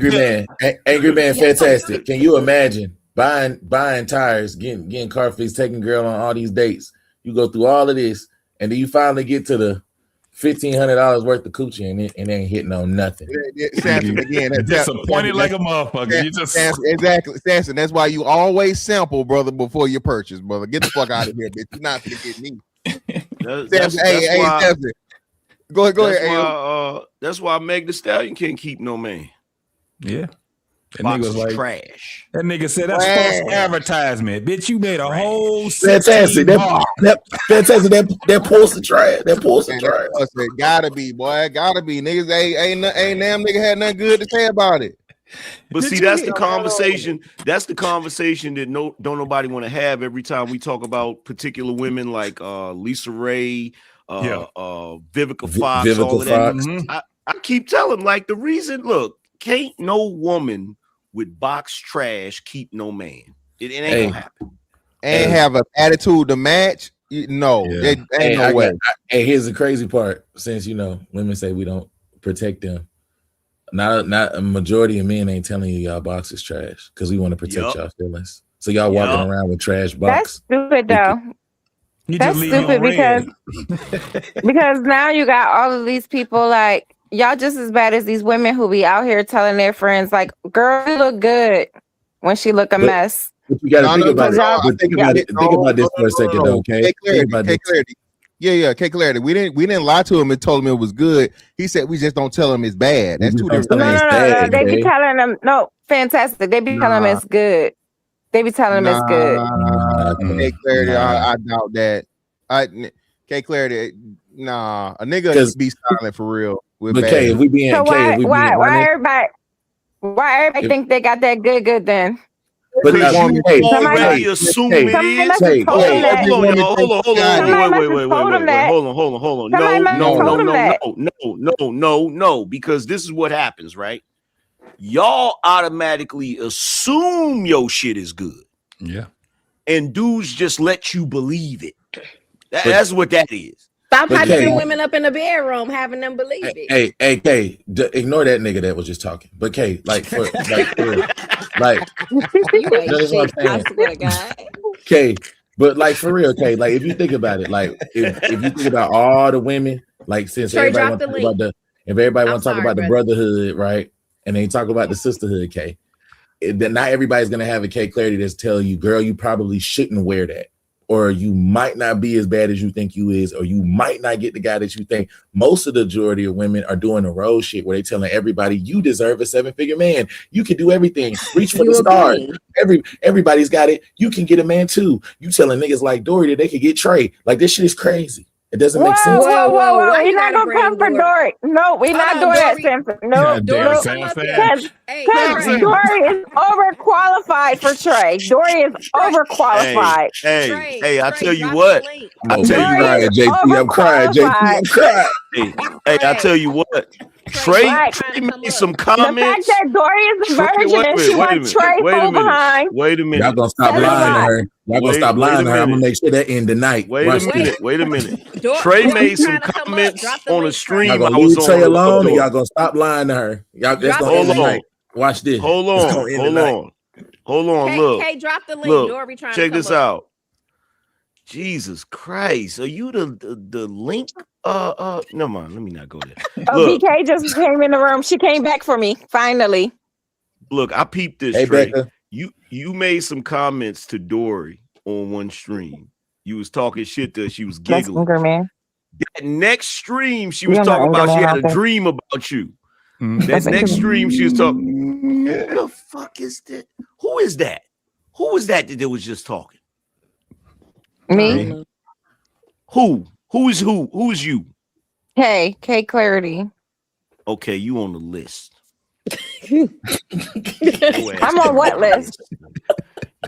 angry man, fantastic. Can you imagine buying tires, getting car fixed, taking girl on all these dates? You go through all of this, and then you finally get to the $1,500 worth of coochie, and it ain't hitting on nothing.
Samson again.
Disappointed like a motherfucker. You just
exactly, Samson. That's why you always sample, brother, before you purchase, brother. Get the fuck out of here, bitch. You're not gonna get me. Samson, hey, Samson. Go ahead.
That's why Meg Thee Stallion can't keep no man.
Yeah. That
Box
nigga's
is
like
trash.
That nigga said that's false advertisement. Bitch, you made a whole
fantastic. Fantastic. That poster trash. That poster trash.
Gotta be, boy. Gotta be. Niggas ain't damn nigga had nothing good to say about it.
But see, that's the conversation. That's the conversation that don't nobody want to have every time we talk about particular women like Lisa Ray, Vivica Fox, all of that. Mm-hmm. I keep telling like the reason. Look, can't no woman with box trash keep no man. It ain't gonna happen.
And have an attitude to match. No, ain't no way.
Hey, here's the crazy part. Since women say we don't protect them. Not a majority of men ain't telling you y'all box is trash because we want to protect y'all feelings. So y'all walking around with trash box.
That's stupid though. That's stupid because now you got all of these people like y'all just as bad as these women who be out here telling their friends like, "Girl, you look good," when she look a mess.
But you got to think about it. Think about this for a second, though. Okay.
Clarity. Yeah, K Clarity. We didn't lie to him and told him it was good. He said we just don't tell him it's bad. That's two different things.
No. They be telling them fantastic. They be telling him it's good. They be telling him it's good.
K Clarity, I doubt that. K Clarity, a nigga just be silent for real.
But K, if we being
so why everybody think they got that good then?
But already assume it is. Hold on. No, because this is what happens, right? Y'all automatically assume your shit is good.
Yeah.
And dudes just let you believe it. That's what that is.
Stop hyping women up in the bedroom, having them believe it.
Hey, K, ignore that nigga that was just talking. But K, that's what I'm saying. K, but like for real, K, like if you think about it, like if you think about all the women, like since everybody want to talk about everybody want to talk about the brotherhood, right? And they talk about the sisterhood, K. Then not everybody's gonna have a K Clarity that's telling you, girl, you probably shouldn't wear that. Or you might not be as bad as you think you is, or you might not get the guy that you think. Most of the majority of women are doing the road shit where they telling everybody you deserve a 7-figure man. You can do everything. Reach for the stars. Everybody's got it. You can get a man too. You telling niggas like Dory that they could get Trey. Like this shit is crazy. It doesn't make sense.
Whoa. We're not gonna come for Dory. No, we're not doing that, Samson. No, because Dory is overqualified for Trey. Dory is overqualified.
Hey, I tell you what.
I'm crying, JP.
Hey, I tell you what. Trey made some comments.
The fact that Dory is a virgin and she wants Trey so behind.
Wait a minute.
Y'all gonna stop lying to her. Y'all gonna stop lying to her. I'm gonna make sure that end tonight.
Wait a minute. Trey made some comments on a stream.
Y'all gonna leave Trey alone and y'all gonna stop lying to her. Y'all just gonna end tonight. Watch this.
Hold on. Look.
Hey, drop the link. Dory trying to
check this out. Jesus Christ. Are you the link? Never mind. Let me not go there.
BK just came in the room. She came back for me, finally.
Look, I peeped this.
Hey,
Trey.
Becca.
You made some comments to Dory on one stream. You was talking shit to her. She was giggling.
Man.
That next stream, she was talking about she had a dream about you. That next stream, she was talking. Who the fuck is that? Who is that? Who was that was just talking?
Me.
Who? Who is who? Who is you?
K Clarity.
Okay, you on the list.
I'm on what list?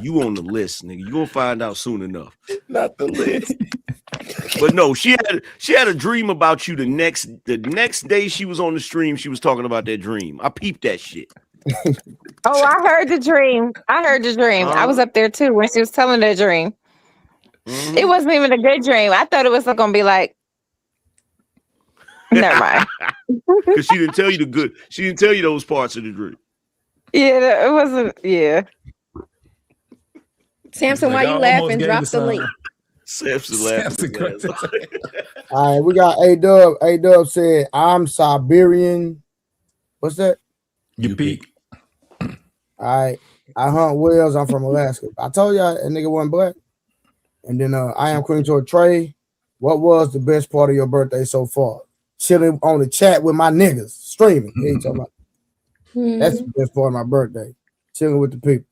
You on the list, nigga. You gonna find out soon enough.
Not the list.
But no, she had a dream about you the next day she was on the stream. She was talking about that dream. I peeped that shit.
Oh, I heard the dream. I was up there too when she was telling the dream.
Mm-hmm.
It wasn't even a good dream. I thought it was gonna be like, never mind.
Because she didn't tell you the good. She didn't tell you those parts of the dream.
Yeah, it wasn't. Yeah.
Samson, why you laughing? Drop the link.
Samson laughing.
All right, we got A-Dub. A-Dub said, I'm Siberian. What's that?
You peak.
All right. I hunt whales. I'm from Alaska. I told y'all that nigga wasn't black. And then I am Queen Tour Trey. What was the best part of your birthday so far? Chilling on the chat with my niggas, streaming. Yeah, you talking about. That's the best part of my birthday. Chilling with the people.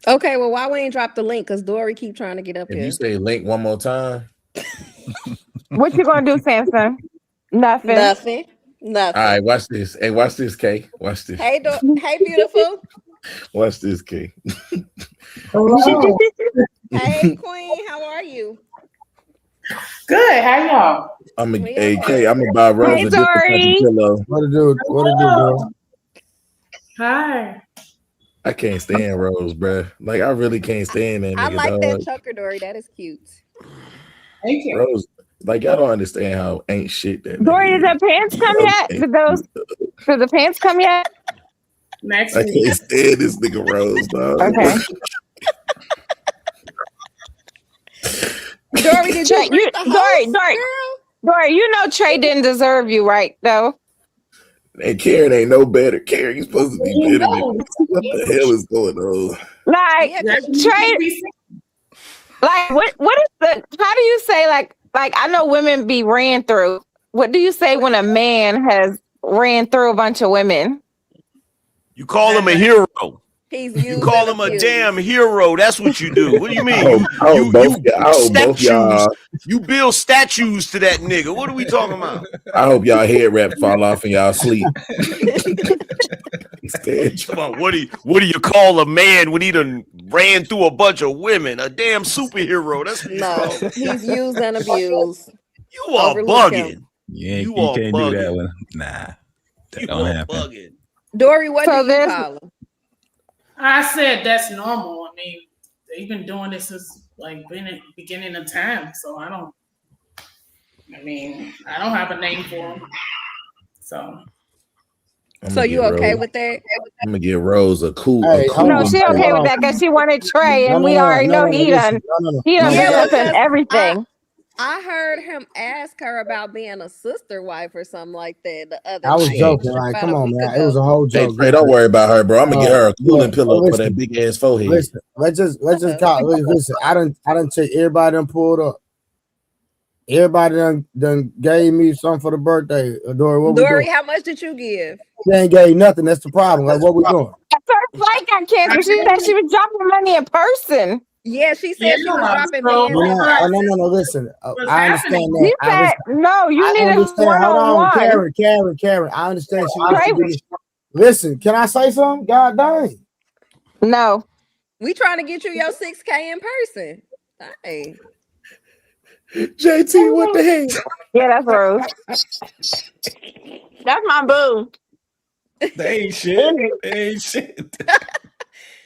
Okay, well, why we ain't drop the link? Because Dory keep trying to get up
If
here.
you say link one more time.
What you gonna do, Samson? Nothing.
Nothing.
All right, watch this. Hey, watch this, Kay. Watch this.
Hey, hey, beautiful.
Watch this, Kay.
Hey, Queen, how are you?
Good. How y'all?
I'm gonna buy Rose
Hey,
a different type
Dory.
of pillow.
What it do, bro?
Hi.
I can't stand Rose, bro. Like I really can't stand that.
I
nigga,
like
dog.
that choker, Dory. That is cute.
Thank you.
Rose, like y'all don't understand how ain't shit that.
Dory, did the pants come yet? Did the pants come yet?
Next
I
week.
can't stand this nigga Rose, dog.
Okay.
Dory, did
Trey,
you read the host, girl?
Dory, you know Trey didn't deserve you, right? Though.
And Karen ain't no better. Karen, you supposed to be better than what the hell is going on?
Like Trey, like what is the? How do you say like I know women be ran through. What do you say when a man has ran through a bunch of women?
You call him a hero.
He's
You call him a damn hero. That's what you do. What do you mean?
Both y'all.
You build statues to that nigga. What are we talking about?
I hope y'all head wrap fall off and y'all sleep.
Come on, what do you call a man when he done ran through a bunch of women? A damn superhero. That's what
No, he's used and abused.
You are
Overlook
bugging.
him.
Yeah,
You
you
are
can't do that
bugging.
one. Nah, that
You
don't
are
happen.
bugging.
Dory, what
So
do you
there's-
call him?
I said that's normal. I mean, they've been doing this since like beginning of time. So I don't have a name for him. So
So you okay with that?
I'm gonna get Rose a cool.
Hey, hold
No,
on,
she
hold
okay
on.
with that because she wanted Trey, and
No,
we
no,
already
no,
know
no,
he
listen.
done.
No.
He done
Yeah,
messed up
because
in everything.
I heard him ask her about being a sister wife or something like that the other
I was
night.
joking. Like,
About
come
a
on,
week
man. It
ago.
was a whole
Hey,
joke.
Trey, don't worry about her, bro. I'm gonna get her a cooling
Yeah,
pillow for
listen.
that big ass forehead.
Listen, let's just call. Listen, I done check everybody done pulled up. Everybody done gave me something for the birthday. Dory, what we
Dory,
doing?
how much did you give?
She ain't gave nothing. That's the problem. Like, what we doing?
Her flight got canceled. She said she was dropping money in person.
Yeah, she said she was dropping bands.
No. Listen, I understand that.
You said no. You
I
needed
understand. Hold on,
one-on-one.
Karen. I understand. She
Trey-
wants to be. Listen, can I say something? God dang.
No.
We trying to get you your 6K in person. Hey.
JT, what the hell?
Yeah, that's Rose. That's my boo.
They ain't shit. They ain't shit.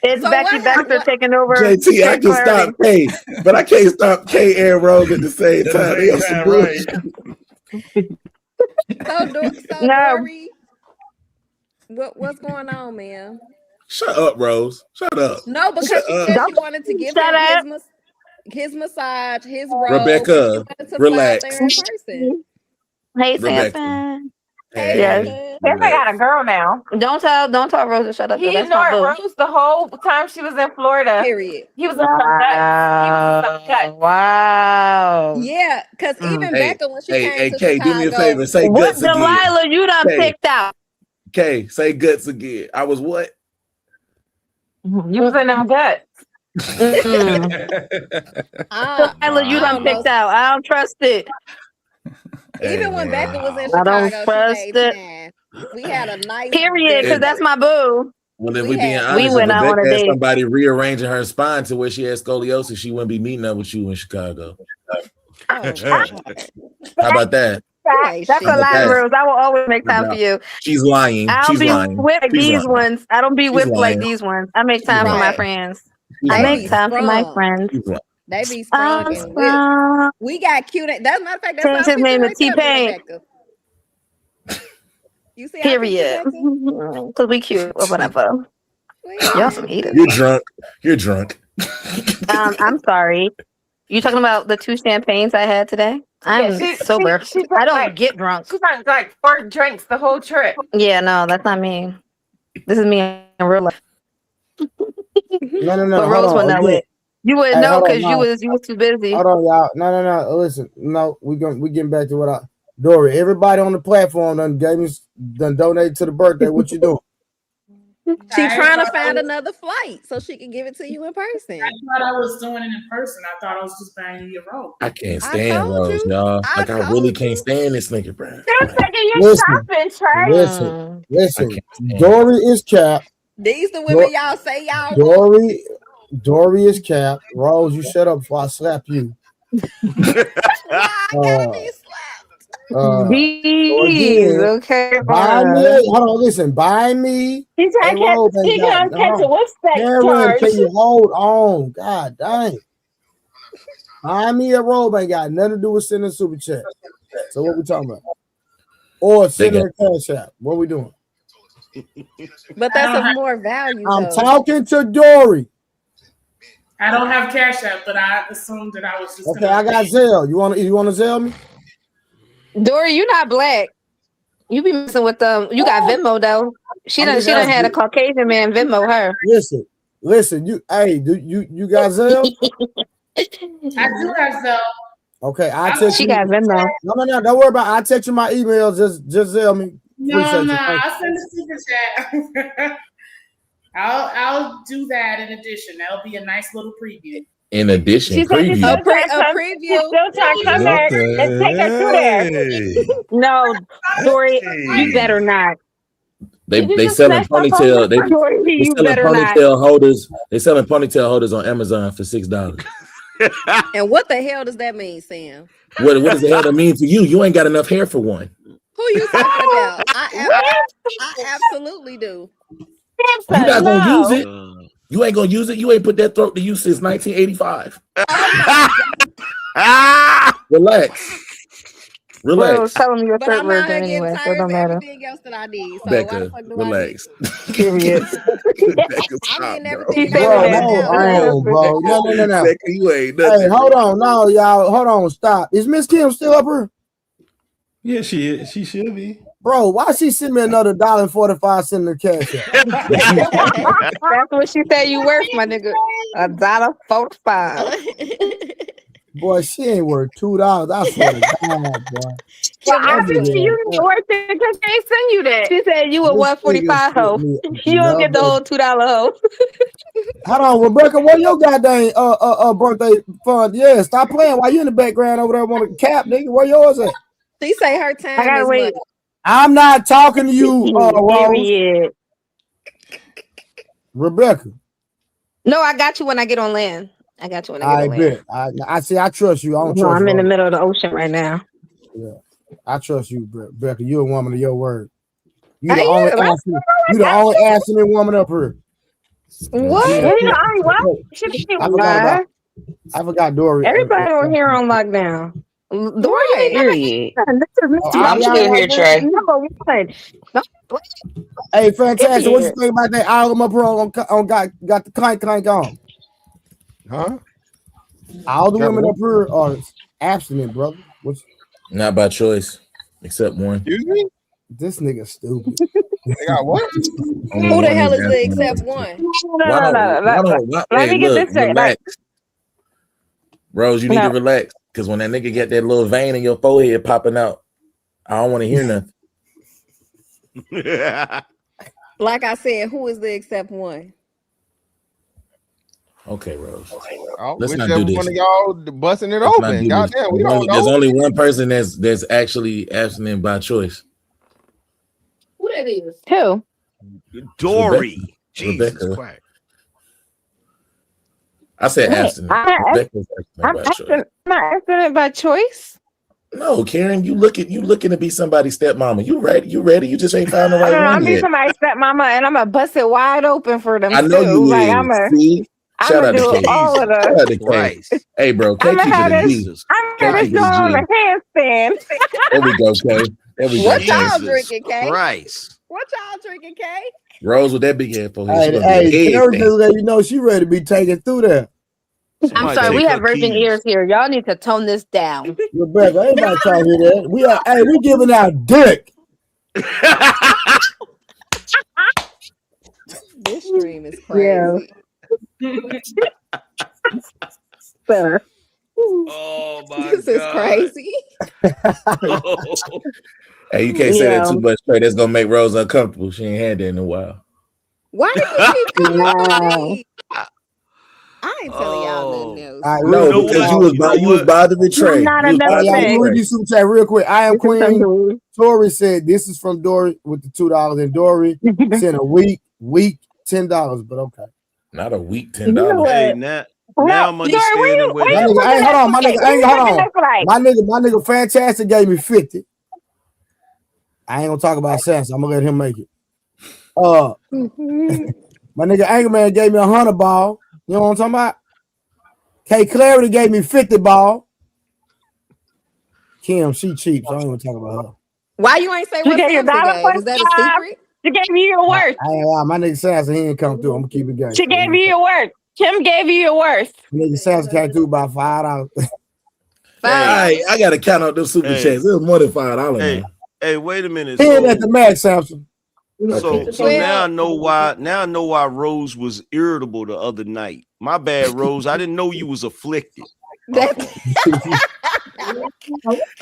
It's
So
Becky
what
Baxter taking over.
JT, I can stop K, but I can't stop K and Rose at the same
At
time.
the
They
same
on some
time,
bullshit.
So Dory, what's going on, man?
Shut up, Rose. Shut up.
No, because
Shut
she
up.
said she wanted to give him his massage, his robe.
Rebecca,
She wanted to
relax.
fly out there in person.
Hey,
Rebecca.
Samson.
Hey,
Yes. Samson got a girl now.
Don't tell Rose to shut up.
He
That's my
ignored
boo.
Rose the whole time she was in Florida.
Period.
He was on some guts.
Wow.
Yeah, because even
Hey,
Becca, when she
hey,
came to
Kay,
Chicago,
do me a favor. Say
What
guts again.
Delilah you done
Kay.
picked out?
Kay, say guts again. I was what?
You was in them guts.
Delilah you done picked out. I don't trust it.
even when Becca was in
I don't
Chicago,
trust
she made
it.
time. We had a nice
Period, because
date.
that's my boo.
Well, if
We
we being
had-
honest,
we went
if
out on a
Rebecca had
date.
somebody rearranging her spine to where she had scoliosis, she wouldn't be meeting up with you in Chicago. How about that?
That's a lie, Rose. I will always make time for you.
She's lying.
I don't
She's
be
lying.
whipped like
She's
these
lying.
ones. I don't be
She's
whipped like
lying.
these ones. I make time for my friends.
She's
I
lying.
make time for my
Sprung.
friends.
She's lying.
They be sprung and whipped.
Sprung.
We got cute. That's matter of fact. That's
Change
our
his
picture
name to
right there,
T-Pain.
Rebecca. You see our
Period.
picture, Rebecca?
Because we cute or whatever. Y'all some haters.
You're drunk. You're drunk.
I'm sorry. You talking about the 2 champagnes I had today? I'm sober. I don't get drunk.
She drank like 4 drinks the whole trip.
Yeah, no, that's not me. This is me in real life.
No.
But Rose wouldn't know it. You wouldn't know because you was too busy.
Hold on, y'all. No. Listen, no, we getting back to what Dory. Everybody on the platform done donated to the birthday. What you doing?
She trying to find another flight so she can give it to you in person.
I thought I was doing it in person. I thought I was just buying you your robe.
I can't stand Rose, y'all. Like I really can't stand this nigga, bro.
They're taking your shopping, Trey.
Listen. Dory is capped.
These the women y'all say y'all.
Dory is capped. Rose, you shut up before I slap you.
Jeez, okay.
Buy me. Hold on, listen. Buy me.
He's
a robe.
gonna catch a what's that
Karen,
charge?
can you hold on? God dang. Buy me a robe ain't got nothing to do with sending a super chat. So what we talking about? Or sending a cash app. What we doing?
But that's of more value.
I'm
though.
talking to Dory.
I don't have Cash App, but I assumed that I was just
Okay, I got Zelle. You want to Zelle me?
Dory, you not black. You be messing with them. You got Venmo though. She done had a Caucasian man Venmo her.
Listen. You you got Zelle?
I do have Zelle.
Okay, I'll text you.
She got Venmo.
No, don't worry about it. I'll text you my email. Just Zelle me.
No,
Appreciate you.
I'll send a super chat. I'll do that in addition. That'll be a nice little preview.
In addition, preview.
A preview.
Still trying to come back and take her through there.
No, Dory, you better not.
They selling ponytail. They selling ponytail holders. They selling ponytail holders on Amazon for $6.
And what the hell does that mean, Sam?
What does the hell that mean to you? You ain't got enough hair for one.
Who you talking about? I absolutely do.
You not gonna use it. You ain't gonna use it. You ain't put that throat to use since 1985. Relax.
Well, tell them your
But
third
I'm
version
not getting
anyway, so it
tired
don't
of
matter.
everything else that I need. So
Becca,
why the fuck do
relax.
Period.
I need everything
Bro, bro. No.
Becca, you ain't
Hey,
nothing.
hold on. No, y'all. Hold on. Stop. Is Miss Kim still up here?
Yeah, she is. She should be.
Bro, why she send me another $1.45 in the cash app?
That's what she said you worth, my nigga. $1.45.
Boy, she ain't worth $2. I swear to God, boy.
Well, obviously you ain't worth it because they send you that.
She said you a
This
145 hoe. You don't get the whole $2 hoe.
Hold on, Rebecca. Where your goddamn birthday fund? Yeah, stop playing while you in the background over there on the cap, nigga. Where yours at?
She say her time
I gotta
is
wait.
money.
I'm not talking to you, Rose.
Period.
Rebecca.
No, I got you when I get on land. I got you when I
I
get on land.
bet. I see. I trust you. I don't
No,
trust
I'm in the
Rose.
middle of the ocean right now.
Yeah, I trust you, Rebecca. You're a woman of your word. You
I
the only
am.
asking. You the only asking woman up here.
What?
I forgot Dory.
Everybody on here on lockdown. Dory,
Right.
period. This is Mr.
I'm still here, Trey.
Number one.
Hey, fantastic. What you
Idiot.
think about that album up here on got the clank on? Huh? All the women up here are abstinent, brother. What's
Not by choice, except one.
Excuse me?
this nigga stupid?
They got what?
Only
Who the
one
hell is
is
the
abstinent.
except one?
Let me get this straight.
Relax. Rose, you need to
No.
relax. Because when that nigga get that little vein in your forehead popping out, I don't want to hear nothing.
Like I said, who is the except one?
Okay, Rose.
Oh,
Let's not
whichever
do this.
one of y'all busting it
Let's not
open.
do
Goddamn,
this.
we don't
There's
know.
only one person that's actually abstinent by choice.
Who that is? Who?
Dory. Jesus
Rebecca.
Christ.
I said abstinent.
I'm not
Becca's abstinent by choice.
I'm not abstinent by choice.
No, Karen, you looking to be somebody's stepmama. You ready? You just ain't found the right
I'm
one
be
yet.
somebody's stepmama, and I'm gonna bust it wide open for them
I know
too.
you
Like
is. See? Shout out
do
to Kay.
all of
Shout out to
the.
Kay. Hey, bro, Kay
I'm
keep
gonna
it a
have
G.
this. I'm
Kay
gonna
keep it
show on
a
a
G.
handstand.
There we go, Kay. There we
What
go.
y'all
Kay.
drinking, Kay?
Christ.
What y'all drinking, Kay?
Rose with that big head for his.
Hey, Karen just let you know she ready to be taken through there.
I'm sorry, we have virgin ears here. Y'all need to tone this down.
Rebecca, ain't nobody trying to hear that. We giving out dick.
This stream is crazy.
Sir.
Oh my
This is crazy.
Hey, you can't say that too much straight. That's gonna make Rose uncomfortable. She ain't had that in a while.
Why do you keep coming for me? I ain't telling y'all nothing else.
No, because you was bothering Trey.
Not
You was
another
bothering
thing.
Trey.
Read these super chat real quick. I am Queen. Dory said this is from Dory with the $2, and Dory sent a week $10, but okay.
Not a week
You know
$10.
what?
Hey, now I'm
Dory, where
understanding where
you
My
that.
nigga,
looking
hey, hold
at
on, my
like?
nigga,
Where
hey,
you
hold
looking
on.
at like?
My nigga Fantastic gave me 50. I ain't gonna talk about Samson. I'm gonna let him make it. My nigga Angerman gave me 100 ball. You know what I'm talking about? K Clarity gave me 50 ball. Kim, she cheap, so I ain't gonna talk about her.
Why you ain't say
You
what
gave your
Samson
dollar
gave? Is that a
25.
secret?
She gave you your worth.
I ain't lie. My nigga Samson, he ain't come through. I'm gonna keep it going.
She gave you your worth. Kim gave you your worth.
Nigga Samson came through about $5.
Hey, I gotta count out those super
Hey.
chats. It was more than $5
Hey,
now.
hey, wait a minute.
Hit at the max, Samson.
So now I know why. Now I know why Rose was irritable the other night. My bad, Rose. I didn't know you was afflicted. I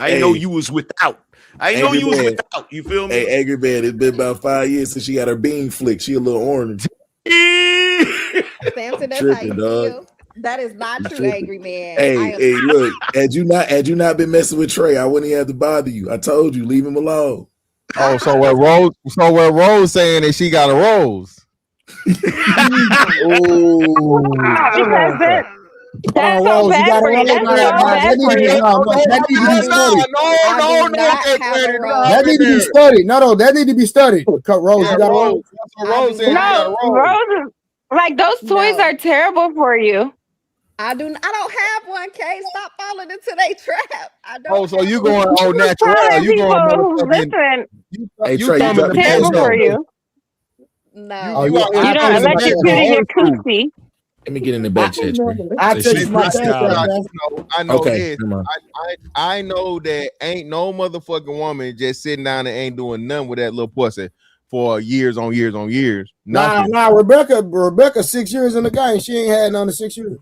didn't know you was without. I didn't know
Angry
you was
Man.
without. You feel me?
Hey, Angry Man, it's been about 5 years since she got her bean flicked. She a little orange.
Samson, that's
Tripping,
how you
dog.
feel. That is not true,
Tripping.
angry man.
Hey, look, had you not been messing with Trey, I wouldn't even have to bother you. I told you, leave him alone.
Oh, so where Rose saying that she got a rose.
Because that's so
Rose, you
bad
gotta
for you.
run
That's
that
so
back.
bad for you.
That need to be studied.
No,
That need to be studied. No, that need to be studied. Cut Rose, you got a rose.
Rose said she got a
No,
rose.
roses. Like those toys are terrible for you.
I don't have one, Kay. Stop falling into their trap. I don't.
Oh, so you going all natural?
Telling
You going
people,
motherfucking?
listen,
Hey,
You
Trey, you
thumbing
dropped
the
the
terrible
cash
for
down.
you.
No.
You
out here
You don't
thumbing the cash
electrocute
down.
your coochie.
Let me get in the back chat, Trey.
I
Say
text
she
you my cash
freestyle.
app.
I know
Okay,
this.
come on.
I know that ain't no motherfucking woman just sitting down and ain't doing nothing with that little pussy for years on years on years. Nothing.
Nah, Rebecca 6 years in the game. She ain't had none of 6 years.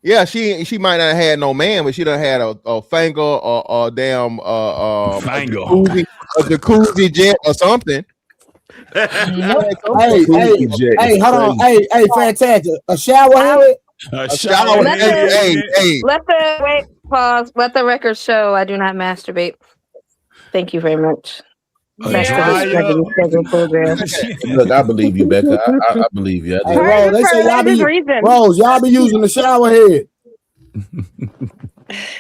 Yeah, she might not have had no man, but she done had a finger or a damn a jacuzzi jet or something.
Hey, hold on. Hey, fantastic. A shower head?
A shower
Let
head. Hey.
Pause. Let the record show I do not masturbate. Thank you very much. Back to this regularly scheduled program.
Look, I believe you, Becca. I believe you. I
Hey,
do.
Rose, they say y'all be using the shower head.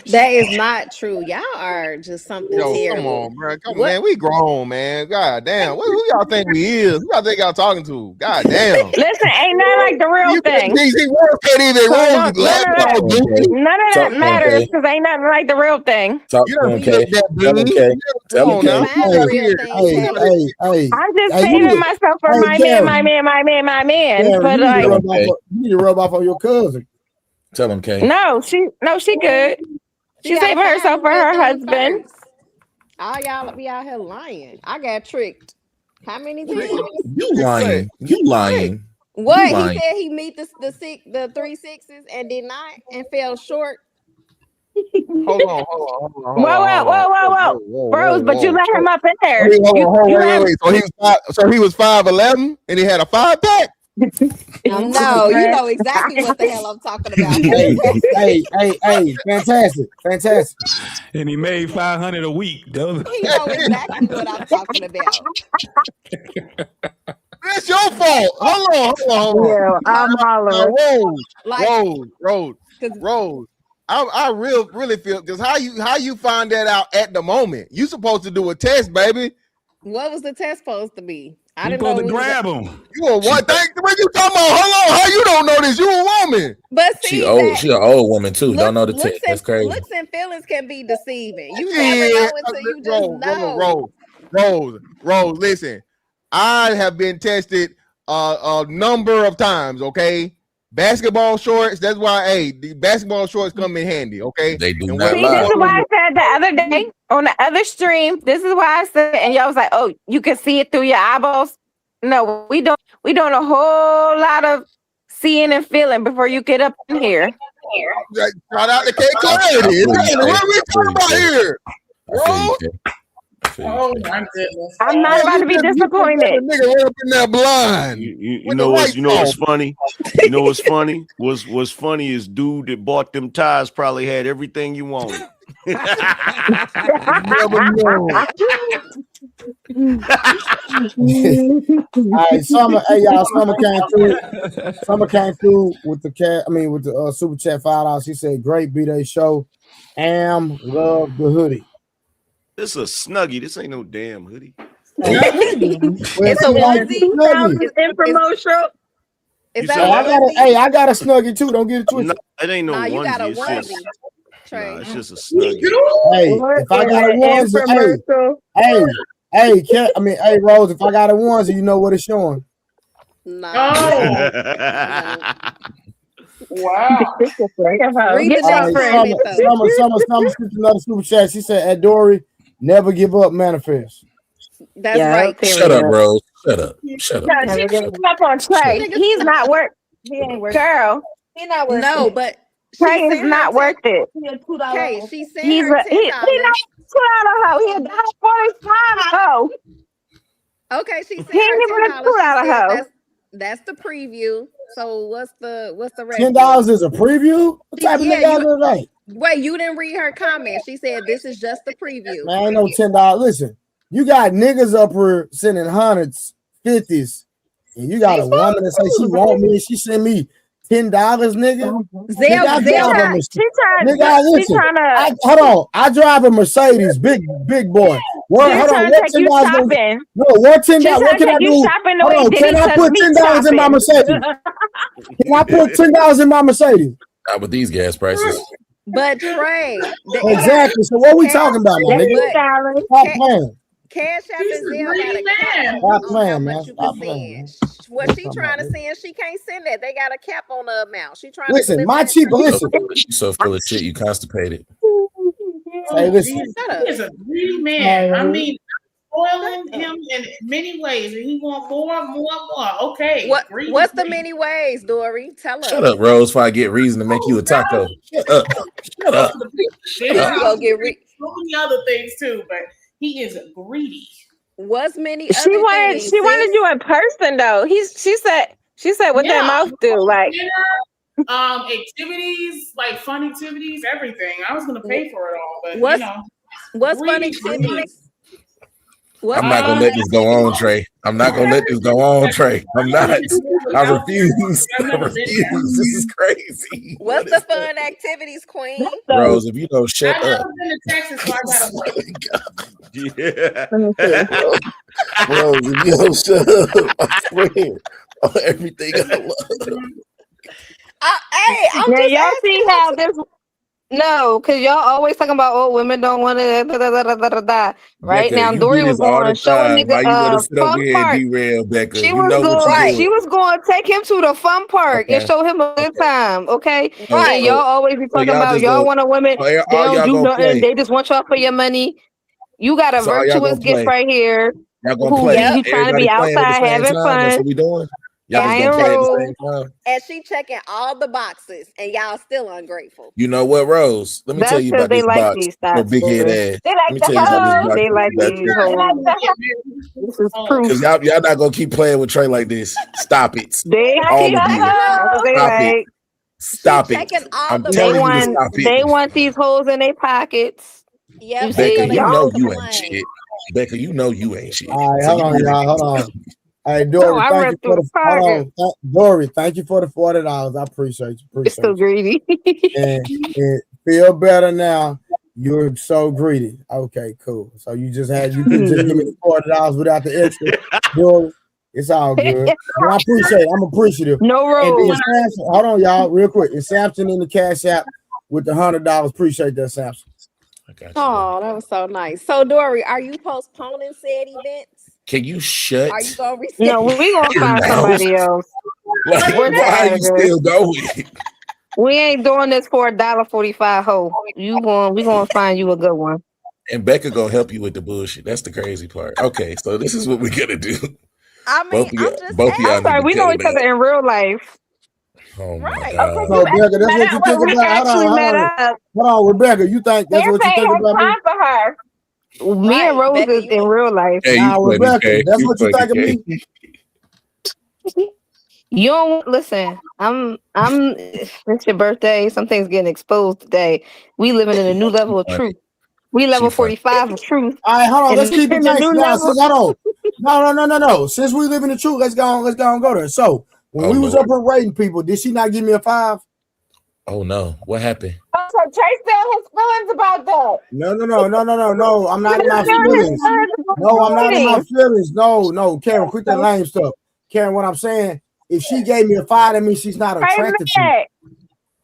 That is not true. Y'all are just something
Yo,
terrible.
come on, bro. Come
What?
man, we grown, man. God damn. Who y'all think we is? Who y'all think y'all talking to? God damn.
Listen, ain't nothing like the real thing.
None
None of that matters because ain't nothing like the real thing.
Talk to him, Kay. Tell him, Kay. Tell him, Kay.
I'm just
Hey,
saving myself for my man. But like,
you need to rub off on your cousin.
Tell him, Kay.
no, she good. She's saving herself for her husband.
All y'all be out here lying. I got tricked. How many times?
You lying. You lying.
What?
You lying.
He said he meet the 3 6s and did not and fell short.
Hold on.
Whoa. Rose, but you let him up in there.
Wait.
You
So he was 5'11" and he had a 5-pack?
No, you know exactly what the hell I'm talking about.
Hey, fantastic.
And he made 500 a week.
He know exactly what I'm talking about.
That's your fault. Hold on.
Yeah, I'm hollering.
Rose. I really feel because how you find that out at the moment? You supposed to do a test, baby.
What was the test supposed to be? I
You
didn't know.
supposed to
we was-
grab him.
You a what? What you talking about? Hold on. How you don't know this? You a woman.
But see,
She old. She an old woman too. Don't know the
looks
tech. That's crazy.
Looks and feelings can be deceiving. You never know until you just know.
Rose, listen. I have been tested a number of times, okay? Basketball shorts, that's why, the basketball shorts come in handy, okay?
They do
And
not
See,
lie.
this is why I said the other day on the other stream. This is why I said, and y'all was like, "Oh, you can see it through your eyeballs." No, we don't. We doing a whole lot of seeing and feeling before you get up in here.
Shout out to K Clarity. What are we talking about here? Rose?
Oh my goodness!
I'm not about to be disappointed.
Nigga right up in that blind.
You know what's funny? You know what's funny? What's funny is dude that bought them ties probably had everything you wanted.
All right, Summer. Hey, y'all. Summer came through with the cat. I mean, with the super chat $5. She said, "Great B-Day show. Love the hoodie."
This is a snuggie. This ain't no damn hoodie.
It's a onesie.
It's infomercial.
Is
said
that
what?
I got a snuggie too. Don't get it twisted.
It ain't no
Nah, you got a
onesie. It's
onesie.
just,
Trey.
it's just a snuggie.
Hey, if I got a onesie, hey, Rose, if I got a onesie, you know what it's showing.
Wow.
Read the
All
next
right, Summer sent another super chat. She said, "At Dory, never give up, manifest."
That's right.
Shut up, Rose. Shut up. Shut up.
No, she up on Trey. He's not worth.
He ain't worth
Girl,
He not worth
No,
it.
but
Trey is not worth it.
Okay, she sent
He's
her
he not
$10.
$2 hoe. He a $1.45 hoe.
Okay, she sent
He ain't
her
even a $2 hoe.
That's the preview. So what's the rest?
$10 is a preview. What type of
Yeah,
nigga is that?
Wait, you didn't read her comment. She said this is just the preview.
Man, ain't no $10. Listen, you got niggas up here sending hundreds, 50s, and you got a woman that say she want me and she send me $10, nigga. Hold on. I drive a Mercedes, big boy. What $10? No, what $10? What can I do? Hold on, can I put $10 in my Mercedes? Can I put $10 in my Mercedes?
Not with these gas prices.
But Trey,
Exactly. So what we talking about, my nigga? Stop playing.
Cash App and Zelle got a cap
Stop
on
playing,
how
man.
much you
Stop
can
playing.
send. What she trying to send, she can't send that. They got a cap on the amount. She trying
Listen,
to
my cheap. Listen.
You so full of shit. You constipated.
Hey, listen.
He is a greedy man. I mean, spoiling him in many ways, and he want more. Okay.
What's the many ways, Dory? Tell us.
Shut up, Rose. Before I get reason to make you a taco. Shut up. Shut up.
Then
Shut
you
up.
go get so many other things too, but he is greedy.
What's many?
She wanted you in person though. She said what that mouth do, like
Dinner, activities, like fun activities, everything. I was gonna pay for it all, but
what's fun
greedy.
activities?
I'm not gonna let this go on, Trey. I'm not gonna let this go on, Trey. I'm not. I refuse. I refuse. This is crazy.
What's the fun activities, Queen?
Rose, if you don't shut
I've
up.
never been to Texas, so I gotta work.
Yeah.
Rose, if you don't shut up, I swear. On everything I love.
Hey, I'm
now
just
y'all
asking
see how this. No, because y'all always talking about women don't want to right
Becca,
now.
you
Dory
do
was
this all
going
the
to show a
time.
nigga
Why you gonna sit over
fun
here
park.
and derail, Becca?
She
You
was
know what
going.
you're
She was going to take him to the fun park and
Okay.
show him a good time. Okay,
Right.
and y'all always be
So
talking
y'all
about
just
y'all
gonna-
want a woman.
so
They
all y'all
don't do
gonna
nothing.
play.
They just want y'all for your money. You got a
So all y'all
virtuous
gonna
gift
play.
right here.
Y'all gonna
Who
play.
you trying to be
Everybody playing at the
outside
same
having
time. That's
fun?
what we doing. Y'all just
Iron
gonna play at the
Rose.
same time.
and she checking all the boxes, and y'all still ungrateful.
You know what, Rose? Let me tell
That's
you
because
about
they
this
like
box.
these
Your
thoughts.
big head
Dory.
ass.
They
Let
like
me
the
tell you about this
hoes.
box.
They like
That's
these hoes. This is proof.
Because y'all not gonna keep playing with Trey like this. Stop it.
They
All of you.
That's what they
Stop it.
like.
Stop it.
Checking all
I'm
the
They
telling you to
want
stop it.
they want these holes in their pockets.
Yep,
You
they
Becca,
see,
gonna
you
y'all.
know
keep
you ain't
playing.
shit. Becca, you know you ain't shit.
All right,
So
hold
you
on,
really
y'all.
need
Hold
to
on.
stop.
Hey, Dory,
No, I
thank
read
you
through
for
the
the
fire.
Dory, thank you for the $40. I appreciate you.
It's so greedy.
and feel better now. You're so greedy. Okay, cool. So you could just give me the $40 without the extra. Dory, it's all good. But I appreciate it. I'm appreciative.
No
And
road.
Samson, hold on, y'all, real quick. Is Samson in the Cash App with the $100? Appreciate that, Samson.
Oh, that was so nice. So, Dory, are you postponing said events?
Can you shut?
Are you gonna reschedule?
No, we gonna
your
find
mouth?
somebody else.
Like,
We're
why are
tired
you
of this.
still going?
We ain't doing this for $1.45 hoe. We gonna find you a good one.
And Becca gonna help you with the bullshit. That's the crazy part. Okay, so this is what we're gonna do.
I mean,
Both of y'all,
I'm
both of y'all
I'm sorry,
need
we
to
know
cut
each
it out.
other in real life.
Oh my
Okay,
god.
So, Rebecca, that's what you think
we
about.
actually met up.
Hold on, Rebecca. You think that's what you
Everybody
think
has
about me?
time for her. Me and Rose
Becca,
is in real life.
Hey,
Nah,
you funny,
Rebecca,
Kay.
that's
You
what you
funny,
think of
Kay.
me?
You don't listen. It's your birthday. Something's getting exposed today. We living in a new level of
funny.
truth. We level
She funny.
45 of truth.
All right, hold on.
And
Let's keep it
in the
nice.
new
Now,
level.
hold on. No. Since we live in the truth, let's go and go there. So when
Oh,
we was
Lord.
up here rating people, did she not give me a 5?
Oh no, what happened?
Oh, so Trey still his feelings about that.
No. I'm not in my feelings. No, I'm not in my feelings. No, Karen, quit that lame stuff. Karen, what I'm saying, if she gave me a 5, that means she's not attracted to me.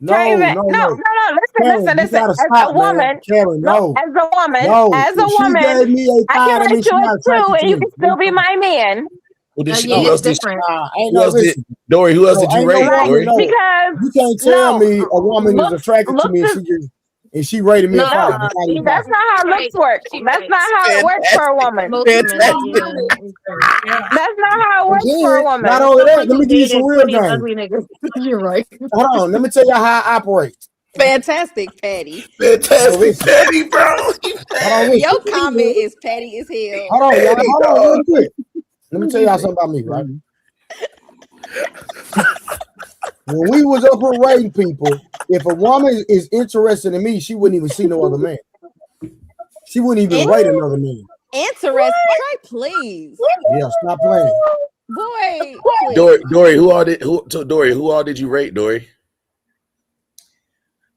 No. Karen,
Listen.
you gotta
As
stop,
a woman,
man. Karen, no.
as a woman,
If she gave me a 5,
I can
that
let
means
you
she's not
a 2
attracted
and
to
you
me.
can still be my man.
Who did she,
yeah,
who
it's
else did she,
different.
Ain't
who
no
else did
listen.
Dory? Who else did you
Ain't no
rate?
woman,
Dory?
no.
Because
You can't tell me a woman is attracted to me and she rated me a 5. That's not even
that's
possible.
not how looks work. That's not how it works for a woman.
Most women, yeah.
That's not how it works
And
for a
then,
woman.
not only that, let me give you some real
Plenty of
game.
ugly niggas. You're right.
Hold on, let me tell you how I operate.
Fantastic, Patty.
Fantastic, Patty, bro.
Your comment is petty as hell.
Hold on, y'all. Hold on, real quick. Let me tell y'all something about me, right? When we was up here rating people, if a woman is interested in me, she wouldn't even see no other man. She wouldn't even rate another man.
Interesting. Trey, please.
Yeah, stop playing.
Boy,
Dory, who all did you rate, Dory?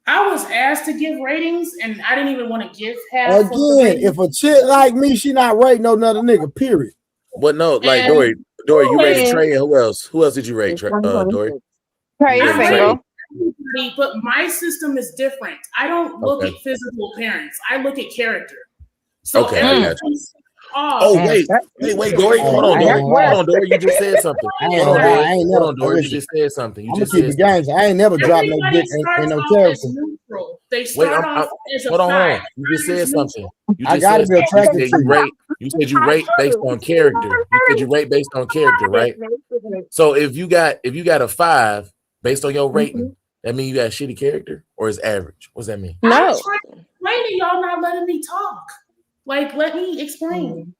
I was asked to give ratings, and I didn't even want to give half. Of the
Again,
ratings.
if a chick like me, she not rating no another nigga, period.
What no, like
And-
Dory, you rated
Man.
Trey and who else? Who else did you rate, Dory?
Trey
You
is
rated
single.
Trey, but my system is different. I don't look
Okay.
at physical appearance. I look at character. So
Okay, I got you.
Oh,
wait, Dory, hold on, Dory, you just said something. Hold on, Dory, you just said something.
I'm gonna keep it games. I ain't never dropped no
Everybody
dick in no
starts off
character.
as neutral. They
Wait,
start off as a
hold on.
5.
You just said something. You
I
just
gotta
said
be attracted
you
to you.
said you rate based on character. You said you rate based on character, right? So if you got a 5 based on your rating, that means you got a shitty character or is average? What does that mean?
I'm trying to explain to y'all, not letting me talk. Like, let me explain.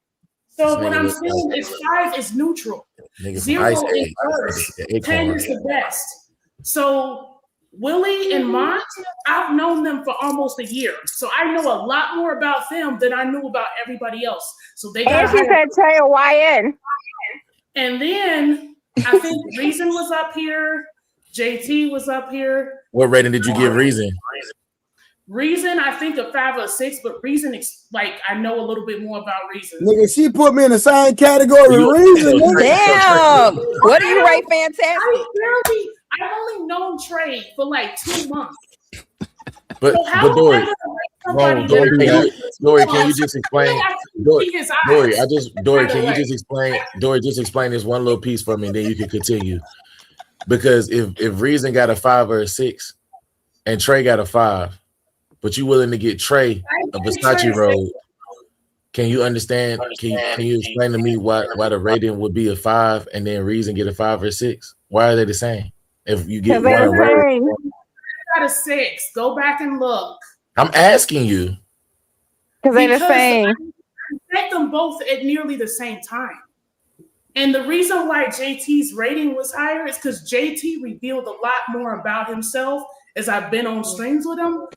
So
This
what
nigga
I'm
look
saying
like-
is 5 is neutral.
Nigga from
0
Ice
is
Age.
worst.
The
10
acorn.
is the best. So Willie and Mont, I've known them for almost a year. So I know a lot more about them than I knew about everybody else. So they got
And she said Trey a YN.
And then I think Reason was up here. JT was up here.
What rating did you give Reason?
Reason, I think a 5 or 6, but Reason, like, I know a little bit more about Reason.
Nigga, she put me in the same category with Reason. Nigga.
Damn. What do you rate fantastic?
I've only known Trey for like 2 months.
But
So how am I
Dory,
gonna rate somebody
Dory, can you just explain? Dory,
his eyes?
Dory, can you just explain? Dory, just explain this one little piece for me, and then you can continue. Because if Reason got a 5 or a 6, and Trey got a 5, but you willing to get Trey a Versace robe, can you understand? Can you explain to me why the rating would be a 5 and then Reason get a 5 or 6? Why are they the same? If you get one robe,
I got a 6. Go back and look.
I'm asking you.
Because they're the same.
I set them both at nearly the same time. And the reason why JT's rating was higher is because JT revealed a lot more about himself as I've been on streams with him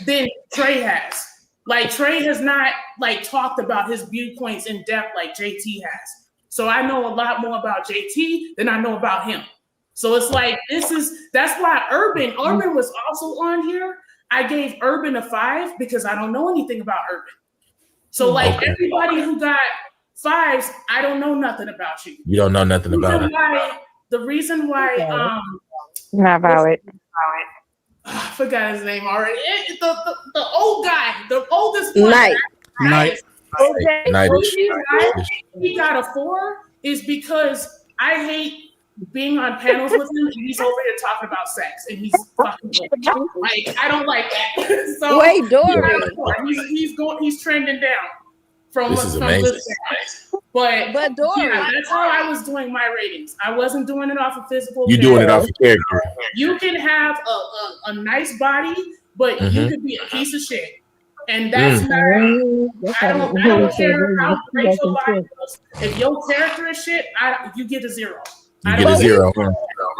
than Trey has. Like, Trey has not like talked about his viewpoints in depth like JT has. So I know a lot more about JT than I know about him. So it's like, that's why Urban was also on here. I gave Urban a 5 because I don't know anything about Urban. So like everybody who got 5s, I don't know nothing about you.
You don't know nothing about it.
The reason why
Not valid.
I forgot his name already. The old guy, the oldest one.
Night.
He got a 4 is because I hate being on panels with him and he's over here talking about sex and he's fucking like I don't like that. So
wait, Dory.
He's trending down from
this is amazing.
But Dory, that's how I was doing my ratings. I wasn't doing it off of physical.
You doing it off of character.
You can have a nice body, but you could be a piece of shit. And that's not. I don't care how great your body is. If your character is shit, you get a 0.
You get a 0.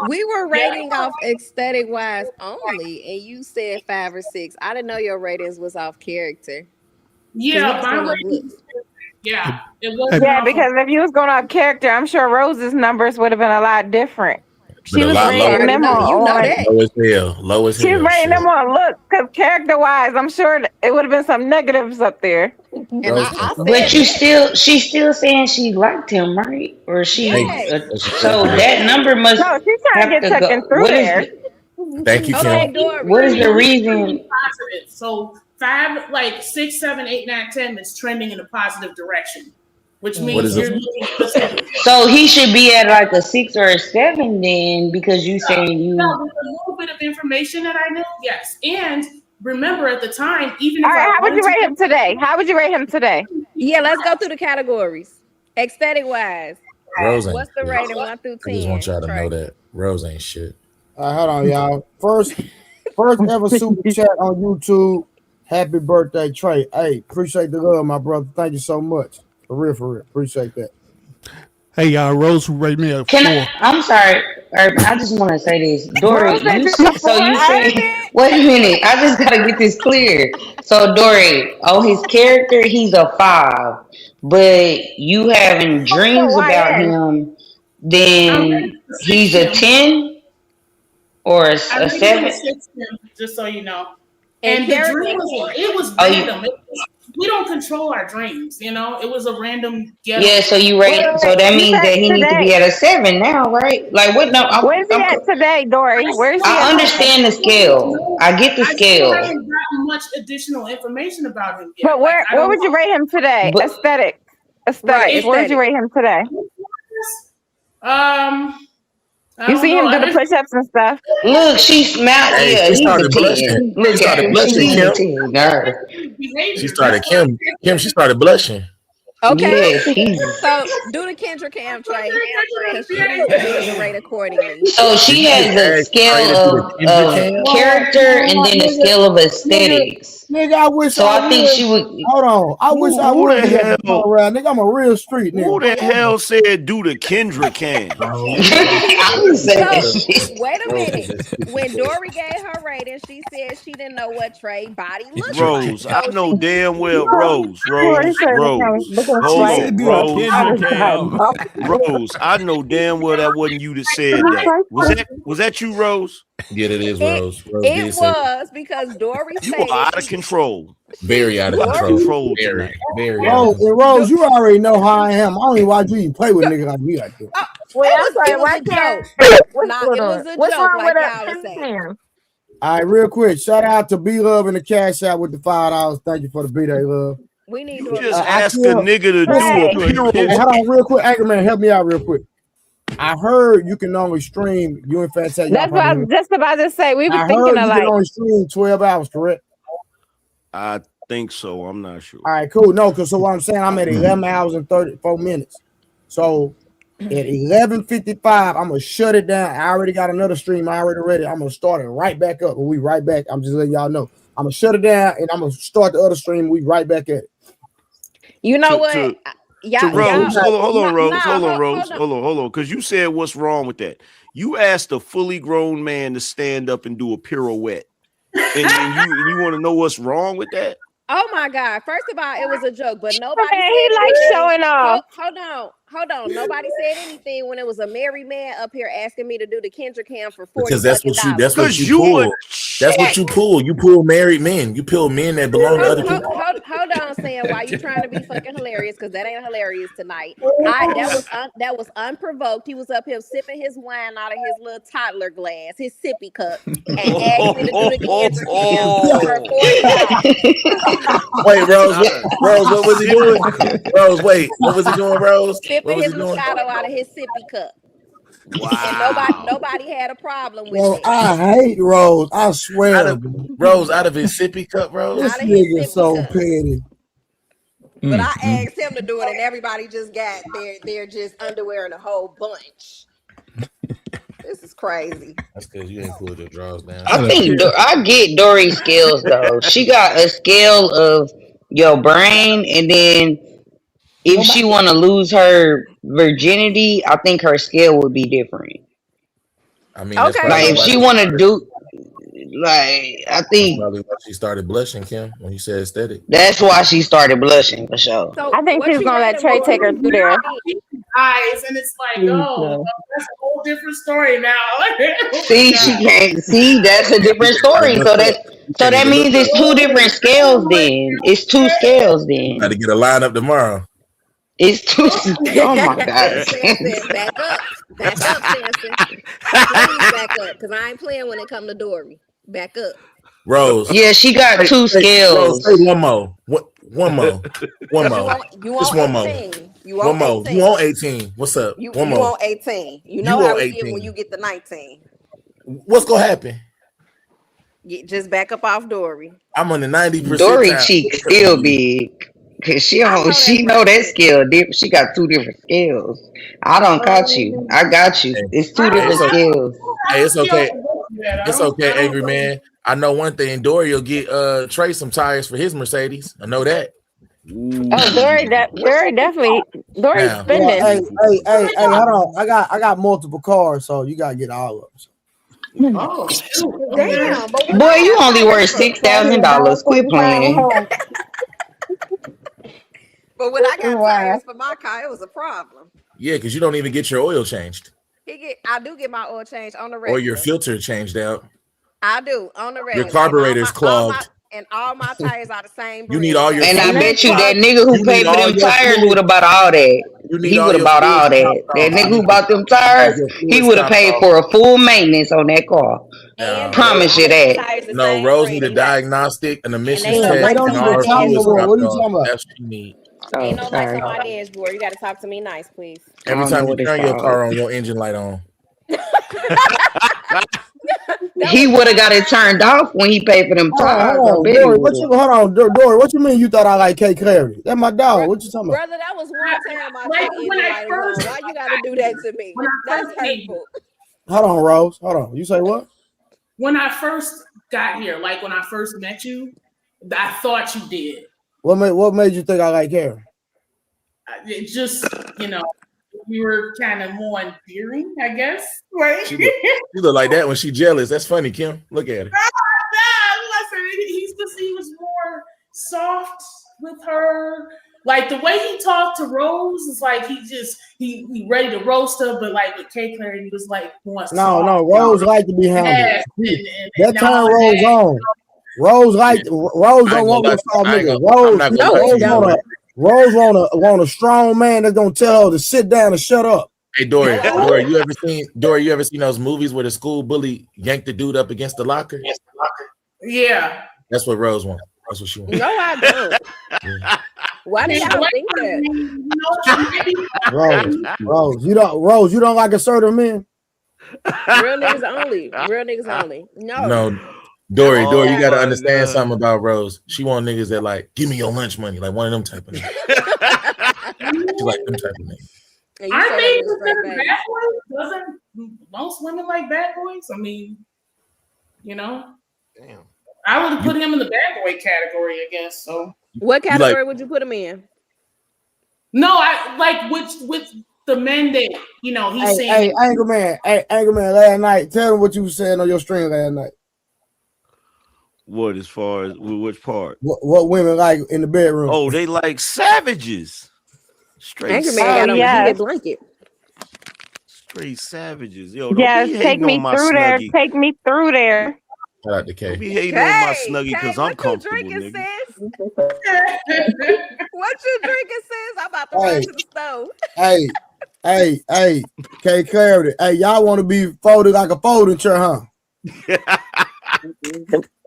We were rating off aesthetic wise only, and you said 5 or 6. I didn't know your ratings was off character.
Yeah, my ratings. Yeah, it was.
Yeah, because if you was going off character, I'm sure Rose's numbers would have been a lot different. She was rating them on
low as hell.
She was rating them on look, because character wise, I'm sure it would have been some negatives up there.
But she's still saying she liked him, right? Or she? So that number must.
No, she's trying to get taken through there.
Thank you, Kim.
What is the reason?
So 5, like 6, 7, 8, 9, 10 is trending in a positive direction, which means you're looking for something.
So he should be at like a 6 or a 7 then, because you saying you.
No, with a little bit of information that I knew, yes. And remember at the time, even.
All right, how would you rate him today? How would you rate him today?
Yeah, let's go through the categories. Aesthetic wise,
Rose ain't
what's the rating 1 through 10?
I just want y'all to know that Rose ain't shit.
All right, hold on, y'all. First ever super chat on YouTube. Happy birthday, Trey. Hey, appreciate the love, my brother. Thank you so much. For real. Appreciate that.
Hey, y'all, Rose rate me a 4.
I'm sorry, I just want to say this. Dory, you say, wait a minute, I just got to get this clear. So, Dory, on his character, he's a 5, but you having dreams about him, then he's a 10 or a 7?
Just so you know. And the dream was random. We don't control our dreams, you know. It was a random.
Yeah, so you rate. So that means that he needs to be at a 7 now, right? Like what? No,
where's he at today, Dory? Where's he?
I understand the scale. I get the scale.
I haven't gotten much additional information about him yet.
But where would you rate him today? Aesthetic. Where would you rate him today? You see him do the push-ups and stuff.
Look, she smiled. Yeah,
she started blushing.
Look
She started blushing. Kim, she started blushing.
Okay,
Yeah,
so do the Kendra Cam Trey, because she needs to rate accordingly.
So she has a scale of character and then a scale of aesthetics.
Nigga, I wish
So I think she would.
Hold on. I wish I
Who
would
the
have
hell?
around. Nigga, I'm a real street nigga.
Who the hell said do the Kendra Cam?
So, wait a minute. When Dory gave her rating, she said she didn't know what Trey body looked
Rose,
like.
I know damn well. Rose. Hold on, Rose, I know damn well that wasn't you that said that. Was that you, Rose?
Yeah, it is Rose. Rose
It
did say that.
was because Dory
You
said
are out of control.
Very out of control. Very.
Rose, you already know how I am. I don't even watch you even play with niggas like me like that.
It was a joke. Nah, it was a
What's
joke,
wrong
like
with
y'all was saying.
All right, real quick. Shout out to B Love in the cash out with the $5. Thank you for the B-Day love.
We need
You
to
just ask a nigga to do a
Hey,
hero.
hold on, real quick. Anchor man, help me out real quick. I heard you can only stream you and Fantastic.
That's what I was just about to say. We were
I
thinking
heard
of
you
like.
can only stream 12 hours, correct?
I think so. I'm not sure.
All right, cool. No, because so what I'm saying, I'm at 11 hours and 34 minutes. So at 11:55, I'm gonna shut it down. I already got another stream. I already ready. I'm gonna start it right back up. We right back. I'm just letting y'all know. I'm gonna shut it down and I'm gonna start the other stream. We right back at it.
You know
To-
what?
to-
Y'all,
To Rose,
y'all-
hold on, Rose,
Nah,
hold on, Rose,
hold on.
hold on, because you said what's wrong with that. You asked a fully grown man to stand up and do a pirouette, and you want to know what's wrong with that?
Oh my God! First of all, it was a joke, but nobody
He
said
likes
anything.
showing off.
Hold on. Nobody said anything when it was a married man up here asking me to do the Kendrick Cam for $40
Because that's what you pull. That's what you
check.
pull. You pull married men. You pull men that belong to other people.
Hold on, Sam. Why you trying to be fucking hilarious? Because that ain't hilarious tonight. That was unprovoked. He was up here sipping his wine out of his little toddler glass, his sippy cup, and asked me to do the Kendrick Cam for $40.
Wait, Rose, what was he doing? Rose, wait, what was he doing, Rose?
Sipping his Moscato out of his sippy cup.
Wow.
And nobody had a problem with
Well,
it.
I hate Rose. I swear.
Rose out of his sippy cup, Rose.
This nigga so petty.
But I asked him to do it, and everybody just got their just underwear in a whole bunch. This is crazy.
That's because you ain't pulled your drawers down.
I think I get Dory's skills though. She got a scale of your brain, and then if she want to lose her virginity, I think her scale would be different.
I mean, that's
Okay.
probably
Like if
why
she want to do, like I think
probably why she started blushing, Kim, when you said aesthetic.
that's why she started blushing for sure.
So
I think
what
she's
you
gonna let Trey
rating
take her through there.
Eyes, and it's like, oh, that's a whole different story now.
See, she can't see. That's a different story. So that means it's two different scales. Then it's two scales. Then
Got to get a lineup tomorrow.
it's two. Oh my God!
Samson, back up, Samson. Please back up, because I ain't playing when it come to Dory. Back up.
Rose.
Yeah, she got two scales.
Rose, say one more. One more.
You
Just
want
one more.
18. You
One
want
more.
18.
You want 18. What's up?
You
One more.
want 18. You know
You
how
want
we get
18.
when you get the 19.
What's gonna happen?
Just back up off Dory.
I'm on the 90%.
Dory
time.
cheek still big. Cause she know that scale different. She got two different scales. I don't got you. I got you. It's two different scales.
Hey, it's okay. It's okay, angry man. I know one thing. Dory will get Trey some tires for his Mercedes. I know that.
Oh, Dory definitely. Dory's
Now.
spending.
Hey, hold on. I got multiple cars, so you gotta get all of them.
Oh, shoot.
Damn. But
Boy, you only worth $6,000. Quit playing.
But when I got tires for my car, it was a problem.
Yeah, because you don't even get your oil changed
I do get my oil changed on the regular.
or your filter changed out.
I do on the regular.
Your carburetor's clogged.
And all my tires are the same.
You need all your.
And I
fluid.
bet you that nigga who
You
paid
need
for
all
them
your
tires
fluid.
would have bought all that.
You need
He
all
would have
your
bought
fluid
all that.
stopped
That
off.
nigga who bought them tires,
Your fluid
he would have
stopped
paid
off.
for a full maintenance on that car. Promise you that.
No, Rose need a diagnostic, an emissions
ain't no
test,
lights
and
on
all
my
her
dashboard.
fluids
What are you
dropped
talking
off.
about?
That's what you need.
Ain't no lights on my dashboard. You got to talk to me nice, please.
Every time you turn your car on, your engine light on.
He would have got it turned off when he paid for them tires.
Hold
I
on,
bet he
Dory.
would've.
Dory, what you mean you thought I like K Clary? That's my dog. What you talking about?
Brother, that was one time I
Like,
took
when I
light was
first-
on. Why you got to do that to me?
When I
That's
first came-
hurtful.
Hold on, Rose. Hold on. You say what?
When I first got here, like when I first met you, I thought you did.
What made you think I like Karen?
It just, you were kind of more endearing, I guess. Right?
She look like that when she jealous. That's funny, Kim. Look at her.
Listen, he was more soft with her. Like the way he talked to Rose is like he ready to roast her, but like with K Clary, he was like wants
No, Rose like to be handled.
Yes,
That turn Rose on. Rose don't want no soft nigga. Rose want a strong man that's gonna tell her to sit down and shut up.
Hey Dory, you ever seen those movies where the school bully yanked the dude up against the locker?
Yeah.
That's what Rose wants. That's what she wants.
No, I don't. Why do y'all think that?
Rose, you don't like assertive men?
Real niggas only. Real niggas only.
No, Dory, you gotta understand something about Rose. She want niggas that like, give me your lunch money, like one of them type of niggas. She like them type of niggas.
Aren't they considered bad boys? Doesn't most women like bad boys? I mean, Damn. I would have put him in the bad boy category, I guess. So
what category would you put him in?
No, I like with the men that he's saying.
Hey, Anger Man, last night, tell him what you were saying on your stream last night.
What as far as which part?
What women like in the bedroom?
Oh, they like savages. Straight
Angry man got on a
yes.
heated blanket.
Straight savages. Yo, don't
Yes,
be
take
hating
me
on my
through there.
snuggie.
Take me through there.
Shout out to
Don't
K.
be hating on my
Hey,
snuggie because
Kay,
I'm
what you
comfortable,
drinking,
nigga.
sis? What you drinking, sis? I'm about to run
Hey.
to the stove.
Hey, K Clarity. Hey, y'all want to be folded like a folding chair, huh?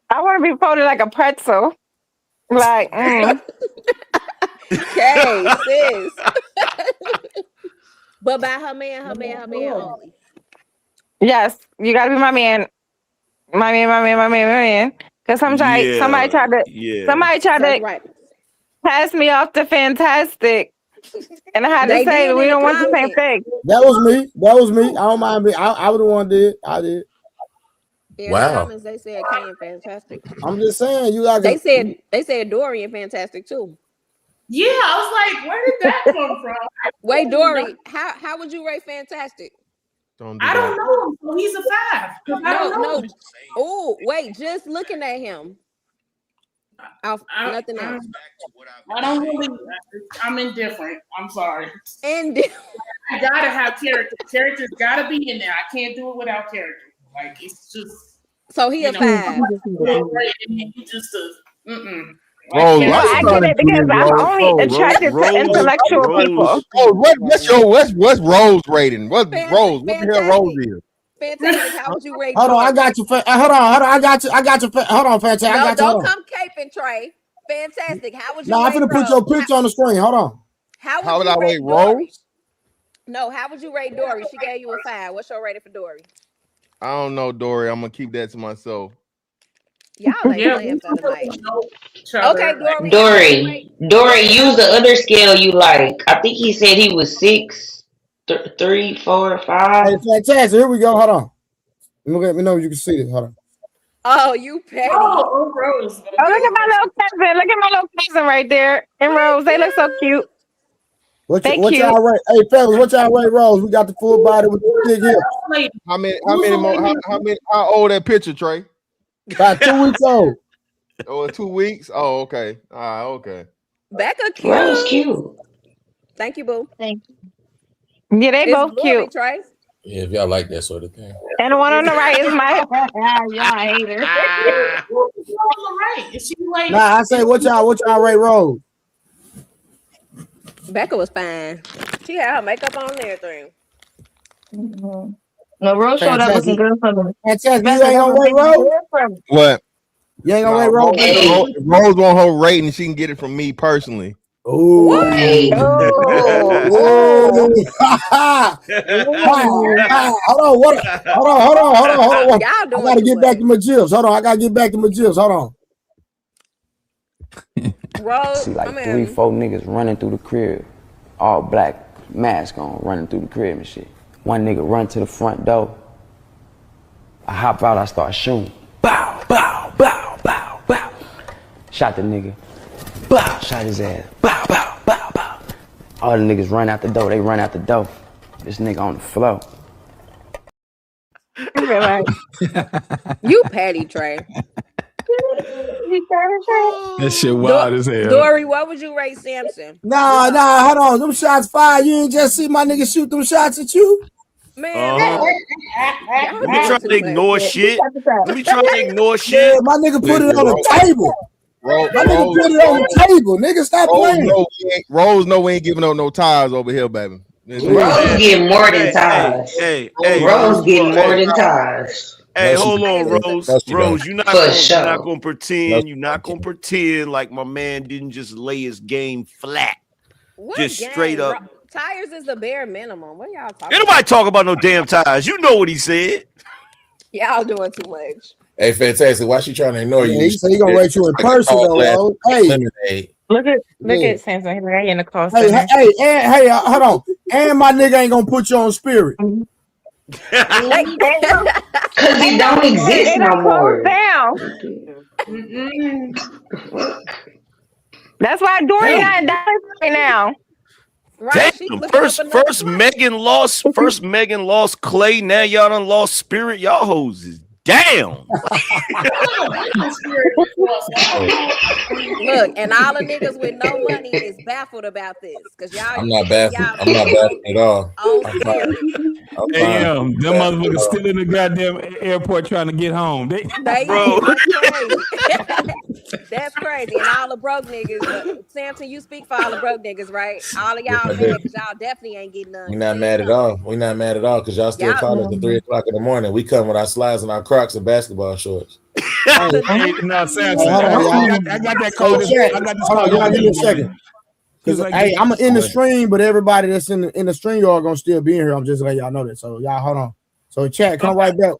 I want to be folded like a pretzel. Like,
Okay, sis. But by her man only.
yes, you gotta be my man. My man. Because somebody tried to
Right.
pass me off to Fantastic. And I had to
They
say
did
we
in
don't
the
want the same
comments.
thing.
That was me. I don't mind me. I was the one did. I did.
In the
Wow.
comments, they said Kay and Fantastic.
I'm just saying, you got.
They said Dory and Fantastic too.
Yeah, I was like, where did that come from?
Wait, Dory, how would you rate Fantastic?
Don't do
I don't
that.
know him, so he's a 5. 'Cause I don't know
No.
him.
Oh, wait, just looking at him. Nothing else.
I don't really. I'm indifferent. I'm sorry.
And
I gotta have character. Characters gotta be in there. I can't do it without character. Like it's just.
so he a 5.
You just mm-mm.
Rose,
Like,
I get it because I'm only attracted to intellectual people.
Oh, what's Rose rating? What's Rose? What the hell Rose is?
Fantastic, how would you rate
Hold on, I
Dory?
got you. Hold on, I got you. Hold on, Fantastic. I
No,
got you.
don't
Hold on.
come caping, Trey. Fantastic. How would you
No, I'm
rate
finna put
Rose?
your picture on the screen. Hold on.
How would
I
you
rate
rate Dory?
Rose?
No, how would you rate Dory? She gave you a 5. What's your rating for Dory?
I don't know, Dory. I'm gonna keep that to myself.
Y'all ain't playing for the night. Okay, Dory.
Dory, use the other scale you like. I think he said he was 6, 3, 4, 5.
Hey, Fantastic. Here we go. Hold on. Let me know if you can see this. Hold on.
Oh, you petty.
Oh, Rose.
Oh, look at my little cousin. Look at my little cousin right there. And Rose, they look so cute.
What
Thank
y'all
you.
rate? Hey, fellas, what y'all rate Rose? We got the full body with the big hips.
How old that picture, Trey?
About 2 weeks old.
Oh, 2 weeks? Oh, okay. Okay.
Becca cute.
Rose cute.
Thank you, boo.
Thank you. Yeah, they
It's
both
Glory,
cute.
Trey.
Yeah, if y'all like that sort of thing.
And the one on the right is my
Y'all haters. Right. Is she like?
Nah, I say what y'all rate Rose?
Becca was fine. She had her makeup on and everything.
No, Rose showed up looking
Fantastic.
good for them.
Fantastic. You ain't gonna rate Rose?
What?
You ain't gonna rate Rose?
If Rose want her rating, she can get it from me personally.
Ooh.
What?
Hold on.
Y'all
I
doing
gotta
too
get back to my gifs. Hold on. I gotta get back to my gifs. Hold on.
Rose,
See like 3, 4 niggas running through the crib, all black, mask on, running through the crib and shit. One nigga run to the front door. I hop out, I start shooting. Bow, bow, bow, bow, bow. Shot the nigga. Bow, shot his ass. Bow, bow, bow, bow. All the niggas run out the door. They run out the door. This nigga on the floor.
you petty, Trey.
That shit wild as hell.
Dory, what would you rate Samson?
Nah, hold on. Them shots fired. You ain't just see my nigga shoot them shots at you?
Man,
Let me try to ignore shit. Let me try to ignore shit.
Yeah, my nigga put it on the table. My nigga put it on the table. Nigga, stop playing.
Rose, no, we ain't giving up no ties over here, baby.
Rose getting more than ties.
Hey,
Rose getting more than ties.
Hey, hold on, Rose. Rose, you're not gonna pretend. You're not gonna pretend like my man didn't just lay his game flat.
What
just
game?
straight up.
Tires is the bare minimum. What y'all talking
Ain't nobody talk about no damn tires. You know what he said.
Y'all doing too much.
Hey, Fantastic. Why she trying to ignore you?
He said he gonna rate you in person though. Hey,
Look at Samson. He's right in the car.
Hey, hold on. And my nigga ain't gonna put you on spirit.
Because it don't exist no more.
Down. That's why Dory got died right now.
Damn, first Megan lost Clay. Now y'all done lost spirit. Y'all hoes is Damn.
Look, and all the niggas with no money is baffled about this because y'all.
I'm not baffled. I'm not baffled at all. I'm fine. I'm
Damn,
fine.
them motherfuckers still in the goddamn airport trying to get home.
Bro.
That's crazy. And all the broke niggas, Samson, you speak for all the broke niggas, right? All of y'all
Yes, I do.
mad because y'all definitely ain't getting none.
We're not mad at all. We're not mad at all because y'all still
Y'all-
call us at 3 o'clock in the morning. We come with our slides and our Crocs and basketball shorts.
Hey, no, Samson,
Hold on, y'all.
I got that call.
Hey, Jack,
I got this
hold on,
call.
y'all give me a second.
He's
'Cause,
like,
hey, I'm in the stream, but everybody that's in the stream, y'all gonna still be in here. I'm just letting y'all know that. So y'all hold on. So chat, come right back.